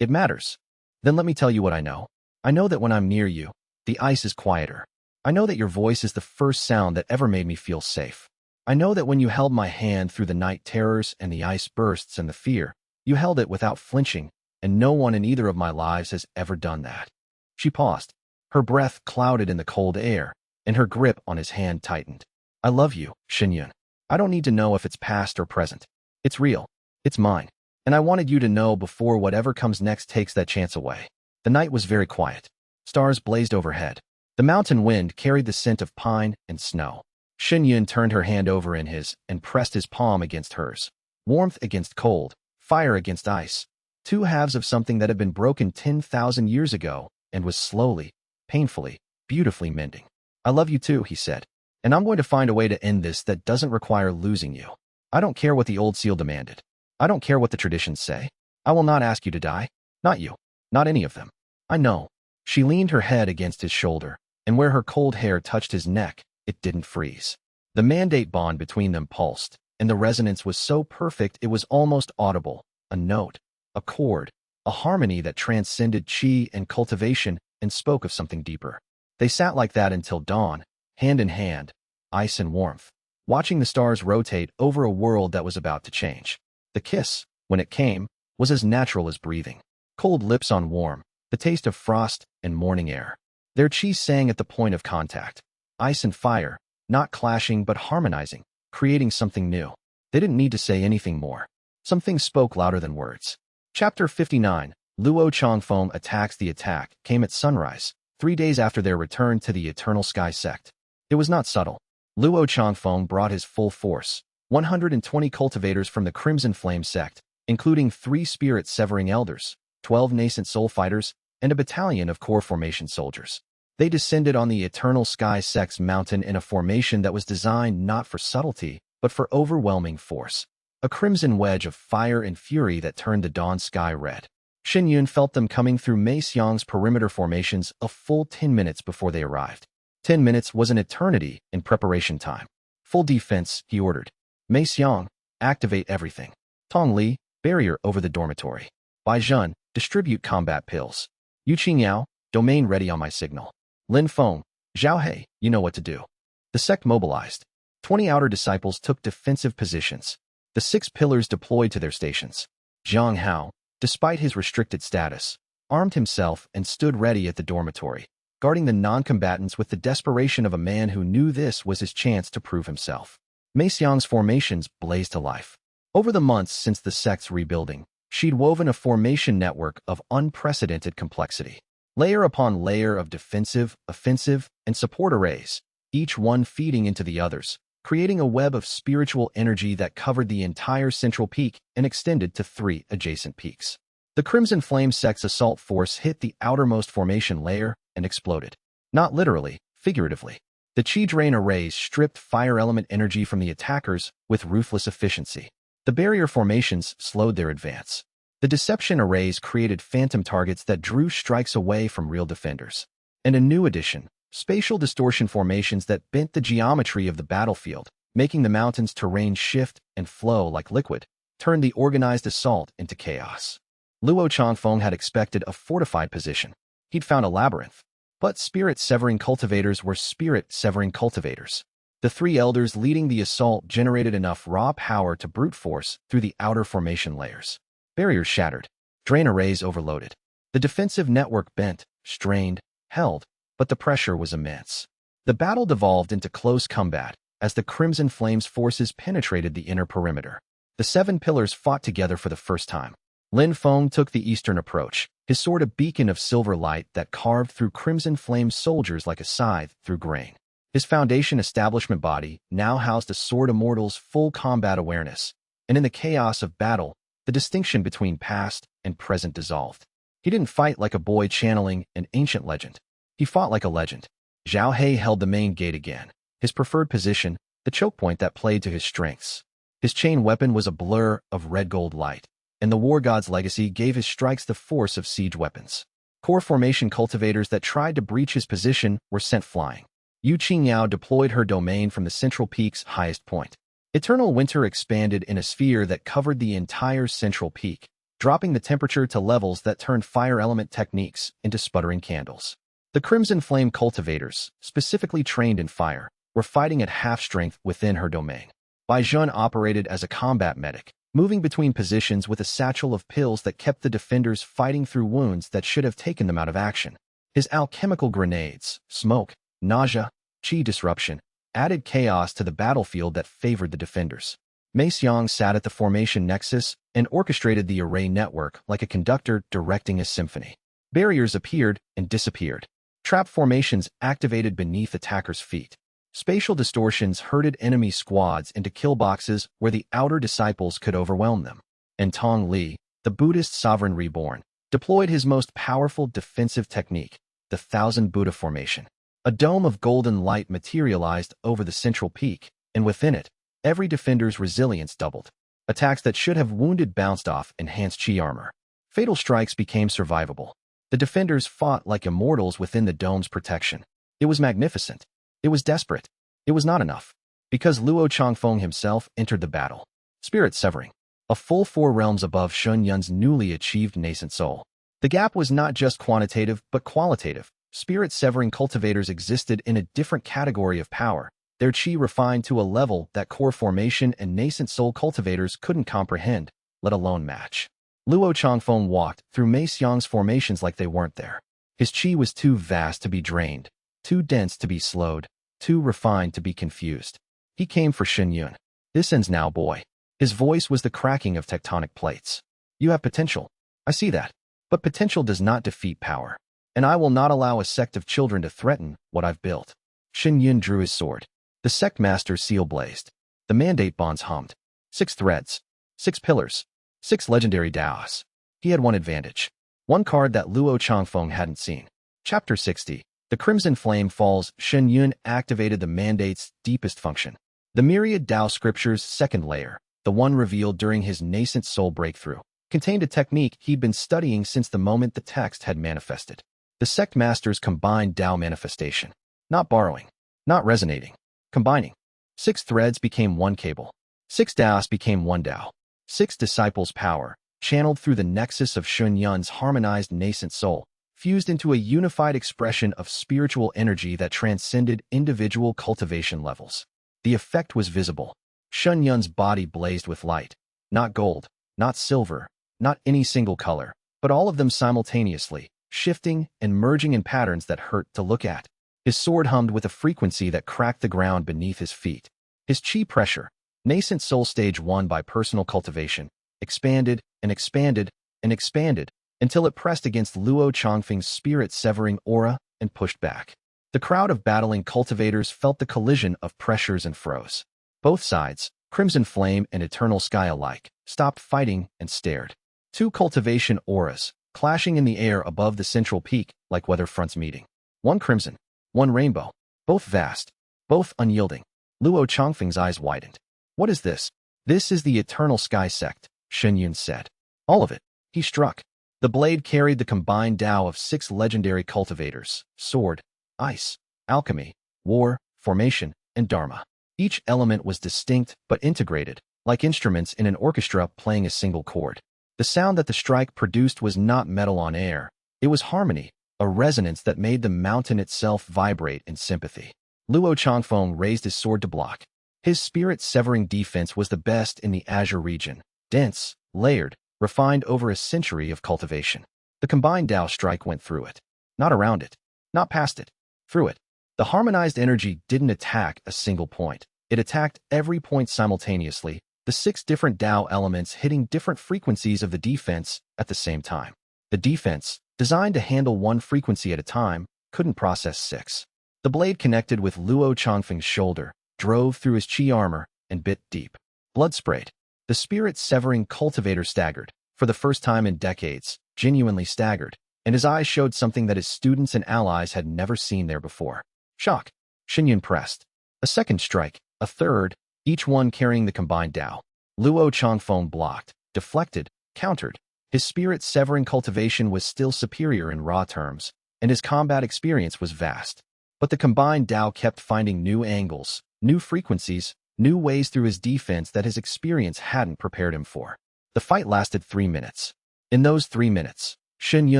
"It matters." "Then let me tell you what I know. I know that when I'm near you, the ice is quieter. I know that your voice is the first sound that ever made me feel safe. I know that when you held my hand through the night terrors and the ice bursts and the fear, you held it without flinching, and no one in either of my lives has ever done that." She paused. Her breath clouded in the cold air, and her grip on his hand tightened. "I love you, Xinyun. I don't need to know if it's past or present. It's real. It's mine. And I wanted you to know before whatever comes next takes that chance away." The night was very quiet. Stars blazed overhead. The mountain wind carried the scent of pine and snow. Xinyun turned her hand over in his and pressed his palm against hers. Warmth against cold, fire against ice. Two halves of something that had been broken 10,000 years ago and was slowly, painfully, beautifully mending. "I love you too," he said. "And I'm going to find a way to end this that doesn't require losing you. I don't care what the old seal demanded. I don't care what the traditions say. I will not ask you to die. Not you. Not any of them. I know." She leaned her head against his shoulder, and where her cold hair touched his neck, it didn't freeze. The mandate bond between them pulsed, and the resonance was so perfect it was almost audible. A note, a chord, a harmony that transcended qi and cultivation and spoke of something deeper. They sat like that until dawn, hand in hand, ice and warmth, watching the stars rotate over a world that was about to change. The kiss, when it came, was as natural as breathing. Cold lips on warm, the taste of frost and morning air. Their chi sang at the point of contact. Ice and fire, not clashing but harmonizing, creating something new. They didn't need to say anything more. Some things spoke louder than words. Chapter 59, Luo Changfeng Attacks. The attack came at sunrise, 3 days after their return to the Eternal Sky Sect. It was not subtle. Luo Changfeng brought his full force, 120 cultivators from the Crimson Flame Sect, including 3 spirit-severing elders, 12 nascent soul fighters, and a battalion of core formation soldiers. They descended on the Eternal Sky Sect's mountain in a formation that was designed not for subtlety, but for overwhelming force. A crimson wedge of fire and fury that turned the dawn sky red. Xinyun felt them coming through Mei Xiang's perimeter formations a full 10 minutes before they arrived. 10 minutes was an eternity in preparation time. "Full defense," he ordered. "Mei Xiang, activate everything. Tong Li, barrier over the dormitory. Bai Zhen, distribute combat pills. Yu Qingyao, domain ready on my signal. Lin Feng, Zhao He, you know what to do." The sect mobilized. 20 outer disciples took defensive positions. The 6 pillars deployed to their stations. Jiang Hao, despite his restricted status, armed himself and stood ready at the dormitory, guarding the non-combatants with the desperation of a man who knew this was his chance to prove himself. Mei Xiang's formations blazed to life. Over the months since the sect's rebuilding, she'd woven a formation network of unprecedented complexity. Layer upon layer of defensive, offensive, and support arrays, each one feeding into the others, creating a web of spiritual energy that covered the entire central peak and extended to 3 adjacent peaks. The Crimson Flame Sect's assault force hit the outermost formation layer and exploded. Not literally, figuratively. The Chi Drain arrays stripped fire element energy from the attackers with ruthless efficiency. The barrier formations slowed their advance. The Deception arrays created phantom targets that drew strikes away from real defenders. And a new addition, Spatial Distortion formations that bent the geometry of the battlefield, making the mountain's terrain shift and flow like liquid, turned the organized assault into chaos. Luo Changfeng had expected a fortified position. He'd found a labyrinth. But spirit-severing cultivators were spirit-severing cultivators. The 3 elders leading the assault generated enough raw power to brute force through the outer formation layers. Barriers shattered. Drain arrays overloaded. The defensive network bent, strained, held, but the pressure was immense. The battle devolved into close combat as the Crimson Flame's forces penetrated the inner perimeter. The 7 pillars fought together for the first time. Feng took the eastern approach, his sword a beacon of silver light that carved through Crimson Flame's soldiers like a scythe through grain. His Foundation establishment body now housed a Sword Immortal's full combat awareness, and in the chaos of battle, the distinction between past and present dissolved. He didn't fight like a boy channeling an ancient legend. He fought like a legend. Zhao He held the main gate again, his preferred position, the choke point that played to his strengths. His chain weapon was a blur of red-gold light, and the War God's legacy gave his strikes the force of siege weapons. Core formation cultivators that tried to breach his position were sent flying. Yu Qingyao deployed her domain from the central peak's highest point. Eternal winter expanded in a sphere that covered the entire central peak, dropping the temperature to levels that turned fire element techniques into sputtering candles. The Crimson Flame cultivators, specifically trained in fire, were fighting at half-strength within her domain. Bai Zhen operated as a combat medic, moving between positions with a satchel of pills that kept the defenders fighting through wounds that should have taken them out of action. His alchemical grenades, smoke, nausea, chi disruption, added chaos to the battlefield that favored the defenders. Mei Xiang sat at the formation nexus and orchestrated the array network like a conductor directing a symphony. Barriers appeared and disappeared. Trap formations activated beneath attackers' feet. Spatial distortions herded enemy squads into kill boxes where the outer disciples could overwhelm them. And Tong Li, the Buddhist sovereign reborn, deployed his most powerful defensive technique, the Thousand Buddha Formation. A dome of golden light materialized over the central peak, and within it, every defender's resilience doubled. Attacks that should have wounded bounced off enhanced chi armor. Fatal strikes became survivable. The defenders fought like immortals within the dome's protection. It was magnificent. It was desperate. It was not enough. Because Luo Changfeng himself entered the battle. Spirit severing. A full 4 realms above Shun Yun's newly achieved nascent soul. The gap was not just quantitative, but qualitative. Spirit-severing cultivators existed in a different category of power, their chi refined to a level that core formation and nascent soul cultivators couldn't comprehend, let alone match. Luo Changfeng walked through Mei Xiang's formations like they weren't there. His chi was too vast to be drained, too dense to be slowed, too refined to be confused. He came for Shen Yun. This ends now, boy. His voice was the cracking of tectonic plates. You have potential. I see that. But potential does not defeat power. And I will not allow a sect of children to threaten what I've built. Shen Yun drew his sword. The sect master's seal blazed. The mandate bonds hummed. 6 threads. 6 pillars. 6 legendary Daos. He had one advantage. One card that Luo Changfeng hadn't seen. Chapter 60. The Crimson Flame Falls. Shen Yun activated the mandate's deepest function. The myriad Dao scripture's second layer, the one revealed during his nascent soul breakthrough, contained a technique he'd been studying since the moment the text had manifested. The sect masters combined Dao manifestation. Not borrowing. Not resonating. Combining. 6 threads became 1 cable. 6 Daos became 1 Dao. 6 disciples' power, channeled through the nexus of Shun Yun's harmonized nascent soul, fused into a unified expression of spiritual energy that transcended individual cultivation levels. The effect was visible. Shun Yun's body blazed with light. Not gold, not silver, not any single color, but all of them simultaneously, shifting and merging in patterns that hurt to look at. His sword hummed with a frequency that cracked the ground beneath his feet. His chi pressure, nascent soul stage 1 by personal cultivation, expanded and expanded and expanded until it pressed against Luo Changfeng's spirit-severing aura and pushed back. The crowd of battling cultivators felt the collision of pressures and froze. Both sides, Crimson Flame and Eternal Sky alike, stopped fighting and stared. 2 cultivation auras, clashing in the air above the central peak like weather fronts meeting. 1 crimson, 1 rainbow, both vast, both unyielding. Luo Changfeng's eyes widened. What is this? This is the Eternal Sky Sect, Shen Yun said. All of it. He struck. The blade carried the combined Dao of 6 legendary cultivators, sword, ice, alchemy, war, formation, and dharma. Each element was distinct but integrated, like instruments in an orchestra playing a single chord. The sound that the strike produced was not metal on air. It was harmony, a resonance that made the mountain itself vibrate in sympathy. Luo Changfeng raised his sword to block. His spirit-severing defense was the best in the Azure region, dense, layered, refined over a century of cultivation. The combined Tao strike went through it. Not around it. Not past it. Through it. The harmonized energy didn't attack a single point. It attacked every point simultaneously, the 6 different Tao elements hitting different frequencies of the defense at the same time. The defense, designed to handle 1 frequency at a time, couldn't process 6. The blade connected with Luo Changfeng's shoulder, drove through his chi armor, and bit deep. Blood sprayed. The spirit-severing cultivator staggered, for the first time in decades, genuinely staggered, and his eyes showed something that his students and allies had never seen there before. Shock. Shen pressed. A second strike, a third, each one carrying the combined Tao. Luo Changfeng blocked, deflected, countered. His spirit-severing cultivation was still superior in raw terms, and his combat experience was vast. But the combined Tao kept finding new angles, new frequencies, new ways through his defense that his experience hadn't prepared him for. The fight lasted 3 minutes. In those 3 minutes, Shen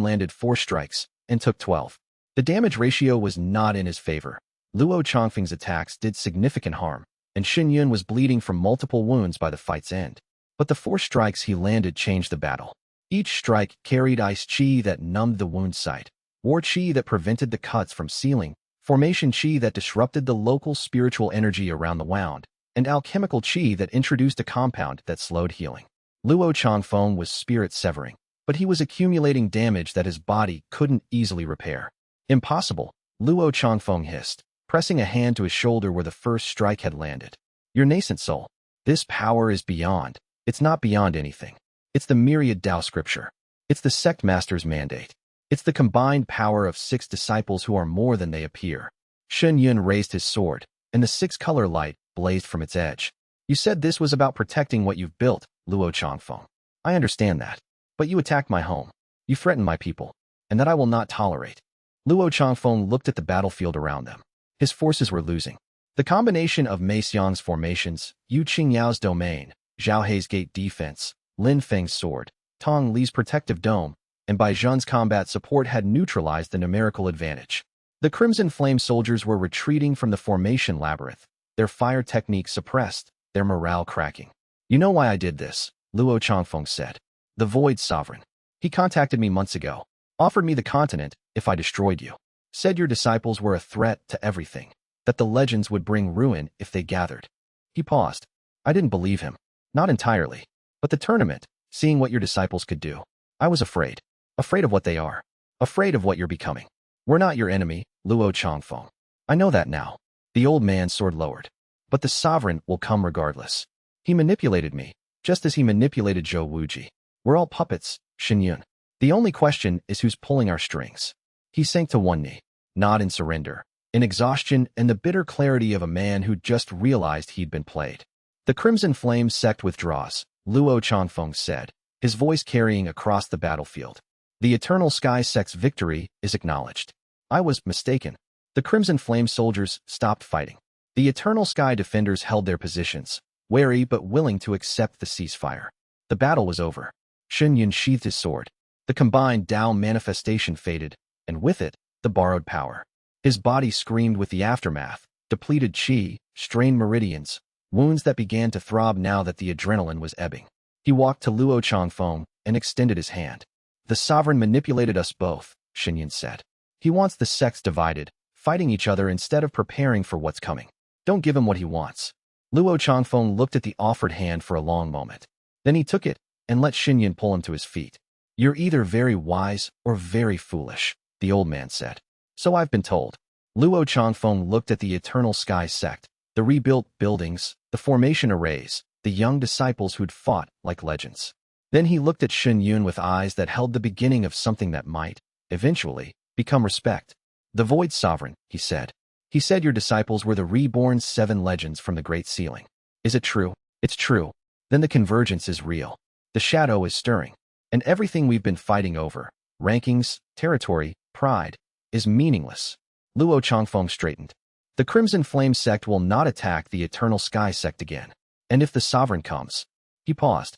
landed 4 strikes and took 12. The damage ratio was not in his favor. Luo Changfeng's attacks did significant harm, and Shen was bleeding from multiple wounds by the fight's end. But the 4 strikes he landed changed the battle. Each strike carried ice chi that numbed the wound site, war chi that prevented the cuts from sealing, formation chi that disrupted the local spiritual energy around the wound, and alchemical chi that introduced a compound that slowed healing. Luo Changfeng was spirit-severing, but he was accumulating damage that his body couldn't easily repair. Impossible, Luo Changfeng hissed, pressing a hand to his shoulder where the first strike had landed. Your nascent soul. This power is beyond. It's not beyond anything. It's the myriad Tao scripture. It's the sect master's mandate. It's the combined power of 6 disciples who are more than they appear. Shen raised his sword, and the 6-color light blazed from its edge. You said this was about protecting what you've built, Luo Changfeng. I understand that. But you attacked my home. You threatened my people. And that I will not tolerate. Luo Changfeng looked at the battlefield around them. His forces were losing. The combination of Mei Xiang's formations, Yu Qingyao's domain, Zhao Hei's gate defense, Lin Feng's sword, Tong Li's protective dome, and Bai Zhen's combat support had neutralized the numerical advantage. The Crimson Flame soldiers were retreating from the formation labyrinth, their fire technique suppressed, their morale cracking. You know why I did this, Luo Changfeng said. The Void Sovereign. He contacted me months ago, offered me the continent if I destroyed you. Said your disciples were a threat to everything, that the legends would bring ruin if they gathered. He paused. I didn't believe him. Not entirely. But the tournament, seeing what your disciples could do. I was afraid. Afraid of what they are. Afraid of what you're becoming. We're not your enemy, Luo Changfeng. I know that now. The old man's sword lowered. But the sovereign will come regardless. He manipulated me, just as he manipulated Zhou Wuji. We're all puppets, Shen. The only question is who's pulling our strings. He sank to one knee, not in surrender, in exhaustion and the bitter clarity of a man who just realized he'd been played. The Crimson Flame sect withdraws, Luo Changfeng said, his voice carrying across the battlefield. The Eternal Sky sect's victory is acknowledged. I was mistaken. The Crimson Flame soldiers stopped fighting. The Eternal Sky defenders held their positions, wary but willing to accept the ceasefire. The battle was over. Shen sheathed his sword. The combined Tao manifestation faded, and with it, the borrowed power. His body screamed with the aftermath, depleted chi, strained meridians, wounds that began to throb now that the adrenaline was ebbing. He walked to Luo Changfeng and extended his hand. The sovereign manipulated us both, Shen said. He wants the sects divided, fighting each other instead of preparing for what's coming. Don't give him what he wants. Luo Changfeng looked at the offered hand for a long moment. Then he took it and let Shen pull him to his feet. You're either very wise or very foolish, the old man said. So I've been told. Luo Changfeng looked at the Eternal Sky sect, the rebuilt buildings, the formation arrays, the young disciples who'd fought like legends. Then he looked at Shen with eyes that held the beginning of something that might, eventually, become respect. The Void Sovereign, he said. He said your disciples were the reborn 7 legends from the Great Sealing. Is it true? It's true. Then the convergence is real. The shadow is stirring. And everything we've been fighting over, rankings, territory, pride, is meaningless. Luo Changfeng straightened. The Crimson Flame sect will not attack the Eternal Sky sect again. And if the sovereign comes... He paused.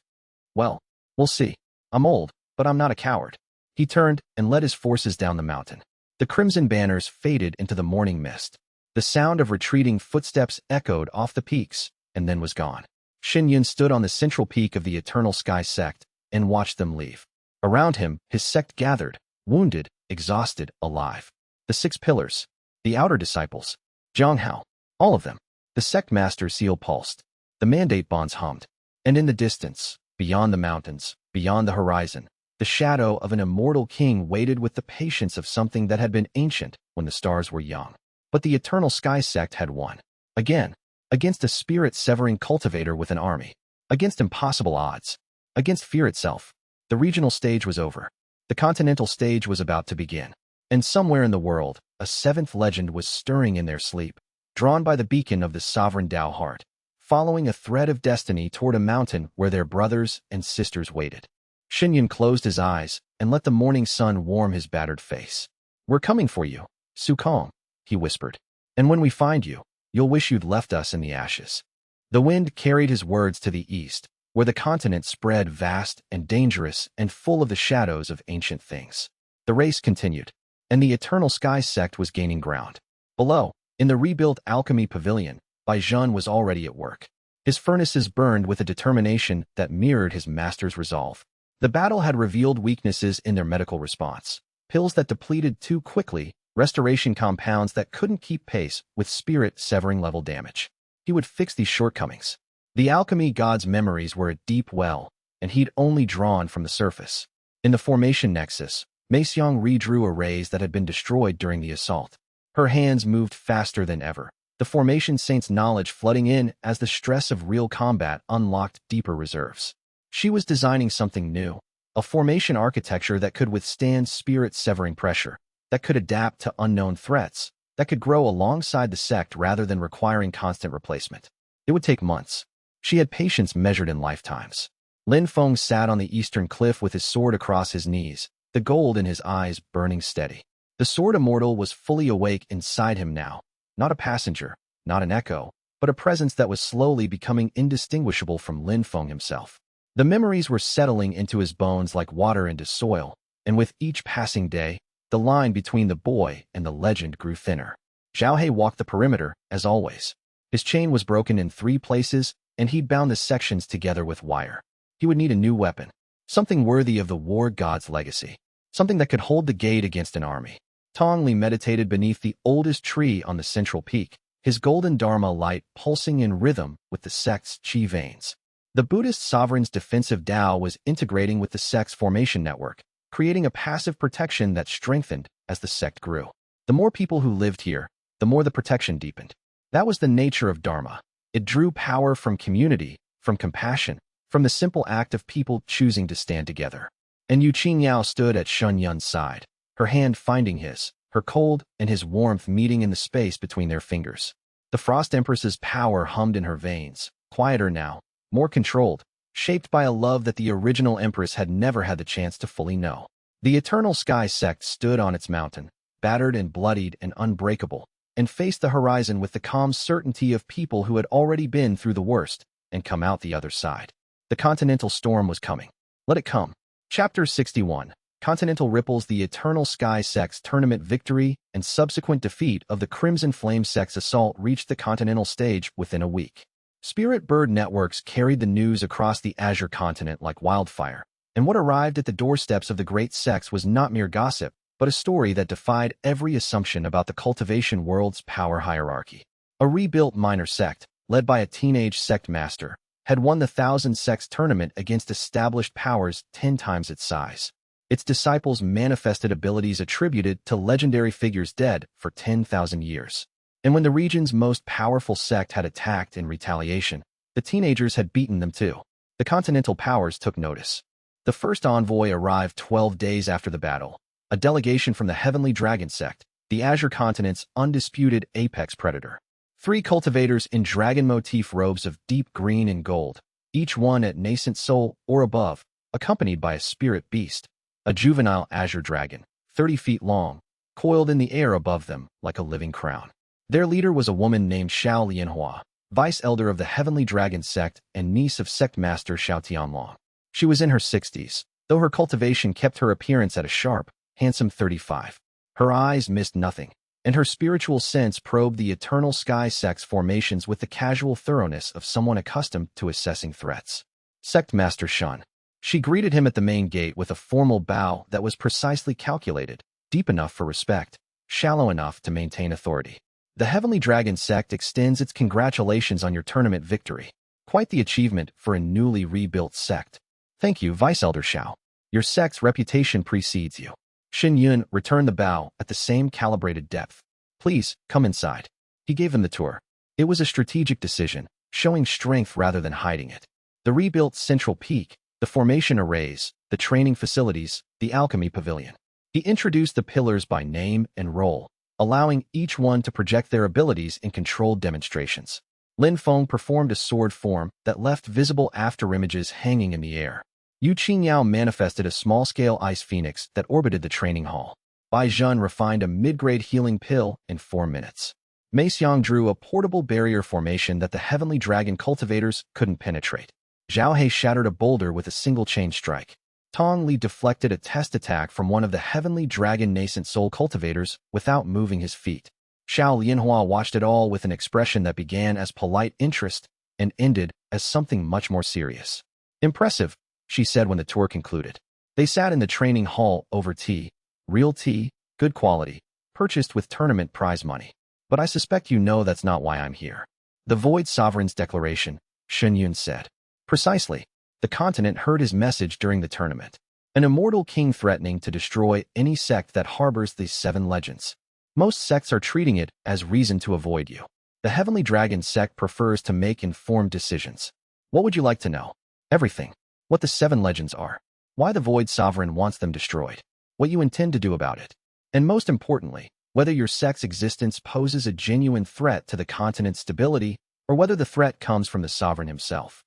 Well, we'll see. I'm old, but I'm not a coward. He turned and led his forces down the mountain. The crimson banners faded into the morning mist. The sound of retreating footsteps echoed off the peaks, and then was gone. Shen stood on the central peak of the Eternal Sky sect, and watched them leave. Around him, his sect gathered, wounded, exhausted, alive. The 6 pillars, the outer disciples, Jiang, all of them. The sect master's seal pulsed. The mandate bonds hummed. And in the distance, beyond the mountains, beyond the horizon, the shadow of an immortal king waited with the patience of something that had been ancient when the stars were young. But the Eternal Sky sect had won. Again, against a spirit-severing cultivator with an army. Against impossible odds. Against fear itself. The regional stage was over. The continental stage was about to begin. And somewhere in the world, a 7th legend was stirring in their sleep, drawn by the beacon of the sovereign Tao heart, following a thread of destiny toward a mountain where their brothers and sisters waited. Shen closed his eyes and let the morning sun warm his battered face. "We're coming for you, Su Kong," he whispered. "And when we find you, you'll wish you'd left us in the ashes." The wind carried his words to the east, where the continent spread vast and dangerous and full of the shadows of ancient things. The race continued, and the Eternal Sky sect was gaining ground. Below, in the rebuilt alchemy pavilion, Zhen was already at work. His furnaces burned with a determination that mirrored his master's resolve. The battle had revealed weaknesses in their medical response. Pills that depleted too quickly, restoration compounds that couldn't keep pace with spirit-severing level damage. He would fix these shortcomings. The alchemy god's memories were a deep well, and he'd only drawn from the surface. In the formation nexus, Xiang redrew arrays that had been destroyed during the assault. Her hands moved faster than ever, the formation saint's knowledge flooding in as the stress of real combat unlocked deeper reserves. She was designing something new, a formation architecture that could withstand spirit-severing pressure, that could adapt to unknown threats, that could grow alongside the sect rather than requiring constant replacement. It would take months. She had patience measured in lifetimes. Feng sat on the eastern cliff with his sword across his knees, the gold in his eyes burning steady. The sword immortal was fully awake inside him now, not a passenger, not an echo, but a presence that was slowly becoming indistinguishable from Feng himself. The memories were settling into his bones like water into soil, and with each passing day, the line between the boy and the legend grew thinner. Zhao walked the perimeter, as always. His chain was broken in 3 places, and he'd bound the sections together with wire. He would need a new weapon, something worthy of the war god's legacy, something that could hold the gate against an army. Tong Li meditated beneath the oldest tree on the central peak, his golden dharma light pulsing in rhythm with the sect's chi veins. The Buddhist sovereign's defensive Tao was integrating with the sect's formation network, creating a passive protection that strengthened as the sect grew. The more people who lived here, the more the protection deepened. That was the nature of Dharma. It drew power from community, from compassion, from the simple act of people choosing to stand together. And Yu Qingyao stood at Shen Yun's side, her hand finding his, her cold and his warmth meeting in the space between their fingers. The Frost Empress's power hummed in her veins, quieter now, more controlled, shaped by a love that the original Empress had never had the chance to fully know. The Eternal Sky sect stood on its mountain, battered and bloodied and unbreakable, and faced the horizon with the calm certainty of people who had already been through the worst and come out the other side. The continental storm was coming. Let it come. Chapter 61. Continental Ripples. The Eternal Sky sect's tournament victory and subsequent defeat of the Crimson Flame sect's assault reached the continental stage within a week. Spirit bird networks carried the news across the Azure continent like wildfire, and what arrived at the doorsteps of the great sects was not mere gossip, but a story that defied every assumption about the cultivation world's power hierarchy. A rebuilt minor sect, led by a teenage sect master, had won the 1,000 Sects tournament against established powers 10 times its size. Its disciples manifested abilities attributed to legendary figures dead for 10,000 years. And when the region's most powerful sect had attacked in retaliation, the teenagers had beaten them too. The continental powers took notice. The first envoy arrived 12 days after the battle, a delegation from the Heavenly Dragon sect, the Azure continent's undisputed apex predator. 3 cultivators in dragon motif robes of deep green and gold, each one at nascent soul or above, accompanied by a spirit beast, a juvenile azure dragon, 30 feet long, coiled in the air above them like a living crown. Their leader was a woman named Xiao Lianhua, vice elder of the Heavenly Dragon sect and niece of sect master Xiao Tianlong. She was in her 60s, though her cultivation kept her appearance at a sharp, handsome 35. Her eyes missed nothing, and her spiritual sense probed the Eternal Sky sect's formations with the casual thoroughness of someone accustomed to assessing threats. Sect Master Shen. She greeted him at the main gate with a formal bow that was precisely calculated, deep enough for respect, shallow enough to maintain authority. The Heavenly Dragon Sect extends its congratulations on your tournament victory. Quite the achievement for a newly rebuilt sect. Thank you, Vice Elder Xiao. Your sect's reputation precedes you. Shuiyue returned the bow at the same calibrated depth. Please, come inside. He gave them the tour. It was a strategic decision, showing strength rather than hiding it. The rebuilt central peak, the formation arrays, the training facilities, the alchemy pavilion. He introduced the pillars by name and role, allowing each one to project their abilities in controlled demonstrations. Feng performed a sword form that left visible afterimages hanging in the air. Yu Qingyao manifested a small-scale ice phoenix that orbited the training hall. Zhen refined a mid-grade healing pill in 4 minutes. Xiang drew a portable barrier formation that the Heavenly Dragon cultivators couldn't penetrate. Zhao He shattered a boulder with a single chain strike. Tong Li deflected a test attack from one of the Heavenly Dragon nascent soul cultivators without moving his feet. Xiao Lianhua watched it all with an expression that began as polite interest and ended as something much more serious. Impressive, she said when the tour concluded. They sat in the training hall over tea, real tea, good quality, purchased with tournament prize money. But I suspect you know that's not why I'm here. The Void Sovereign's declaration, Shuiyue said. Precisely. The continent heard his message during the tournament. An immortal king threatening to destroy any sect that harbors these 7 legends. Most sects are treating it as reason to avoid you. The Heavenly Dragon sect prefers to make informed decisions. What would you like to know? Everything. What the 7 legends are. Why the Void Sovereign wants them destroyed. What you intend to do about it. And most importantly, whether your sect's existence poses a genuine threat to the continent's stability or whether the threat comes from the sovereign himself.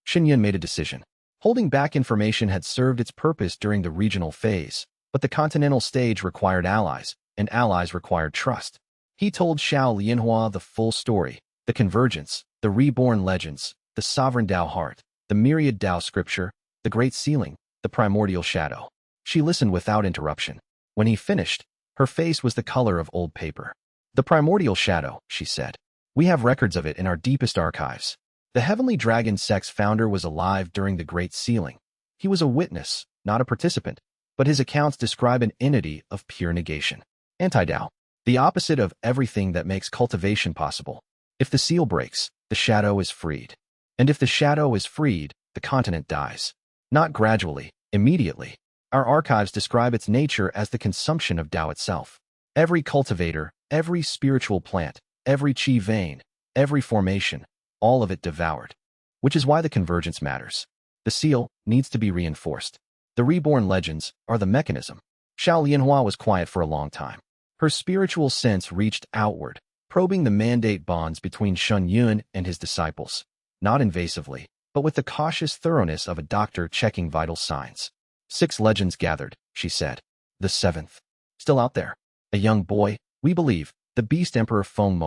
Shuiyue made a decision. Holding back information had served its purpose during the regional phase, but the continental stage required allies, and allies required trust. He told Xiao Lianhua the full story, the convergence, the reborn legends, the sovereign Tao heart, the myriad Tao scripture, the great ceiling, the primordial shadow. She listened without interruption. When he finished, her face was the color of old paper. The primordial shadow, she said. We have records of it in our deepest archives. The Heavenly Dragon Sect's founder was alive during the Great Sealing. He was a witness, not a participant, but his accounts describe an entity of pure negation. Anti-Tao. The opposite of everything that makes cultivation possible. If the seal breaks, the shadow is freed. And if the shadow is freed, the continent dies. Not gradually, immediately. Our archives describe its nature as the consumption of Tao itself. Every cultivator, every spiritual plant, every chi vein, every formation, all of it devoured. Which is why the convergence matters. The seal needs to be reinforced. The reborn legends are the mechanism. Xiao Lianhua was quiet for a long time. Her spiritual sense reached outward, probing the mandate bonds between Shuiyue and his disciples. Not invasively, but with the cautious thoroughness of a doctor checking vital signs. 6 legends gathered, she said. The 7th. Still out there. A young boy, we believe, the Beast Emperor Feng.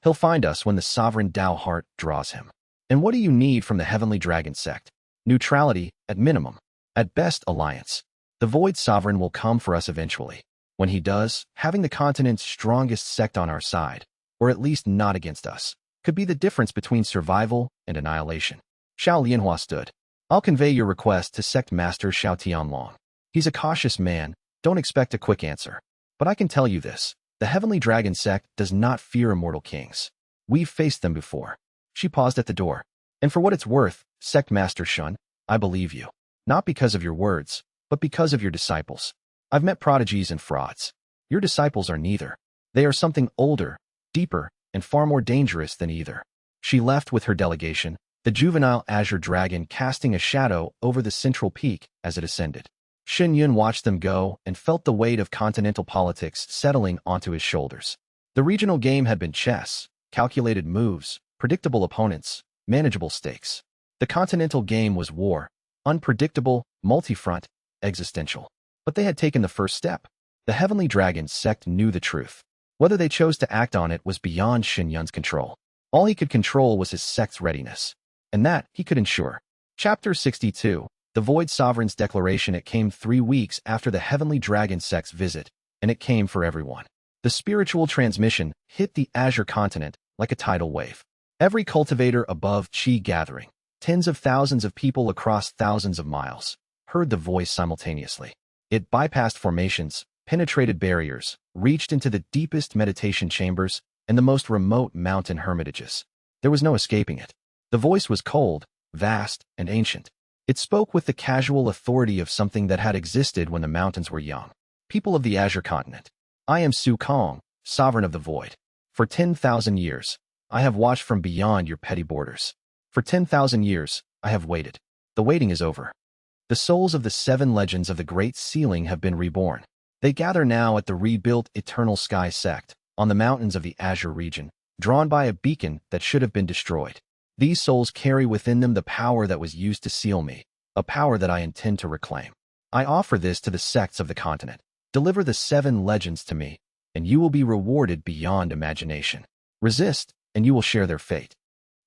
He'll find us when the sovereign Tao heart draws him. And what do you need from the Heavenly Dragon Sect? Neutrality, at minimum. At best, alliance. The Void Sovereign will come for us eventually. When he does, having the continent's strongest sect on our side, or at least not against us, could be the difference between survival and annihilation. Xiao Lianhua stood. I'll convey your request to Sect Master Xiao Tianlong. He's a cautious man, don't expect a quick answer. But I can tell you this. The Heavenly Dragon Sect does not fear immortal kings. We've faced them before. She paused at the door. And for what it's worth, Sect Master Shen, I believe you. Not because of your words, but because of your disciples. I've met prodigies and frauds. Your disciples are neither. They are something older, deeper, and far more dangerous than either. She left with her delegation, the juvenile azure dragon casting a shadow over the central peak as it ascended. Shuiyue watched them go and felt the weight of continental politics settling onto his shoulders. The regional game had been chess, calculated moves, predictable opponents, manageable stakes. The continental game was war, unpredictable, multi-front, existential. But they had taken the first step. The Heavenly Dragon Sect knew the truth. Whether they chose to act on it was beyond Shuiyue's control. All he could control was his sect's readiness. And that he could ensure. Chapter 62. The Void Sovereign's declaration. It came 3 weeks after the Heavenly Dragon Sect's visit, and it came for everyone. The spiritual transmission hit the Azure continent like a tidal wave. Every cultivator above Qi gathering, Tens of thousands of people across thousands of miles heard the voice simultaneously. It bypassed formations, penetrated barriers, reached into the deepest meditation chambers and the most remote mountain hermitages. There was no escaping it. The voice was cold, vast, and ancient. It spoke with the casual authority of something that had existed when the mountains were young. People of the Azure continent, I am Su Kong, sovereign of the void. For 10,000 years, I have watched from beyond your petty borders. For 10,000 years, I have waited. The waiting is over. The souls of the 7 legends of the Great Sealing have been reborn. They gather now at the rebuilt Eternal Sky Sect, on the mountains of the Azure region, drawn by a beacon that should have been destroyed. These souls carry within them the power that was used to seal me, a power that I intend to reclaim. I offer this to the sects of the continent. Deliver the 7 legends to me, and you will be rewarded beyond imagination. Resist, and you will share their fate.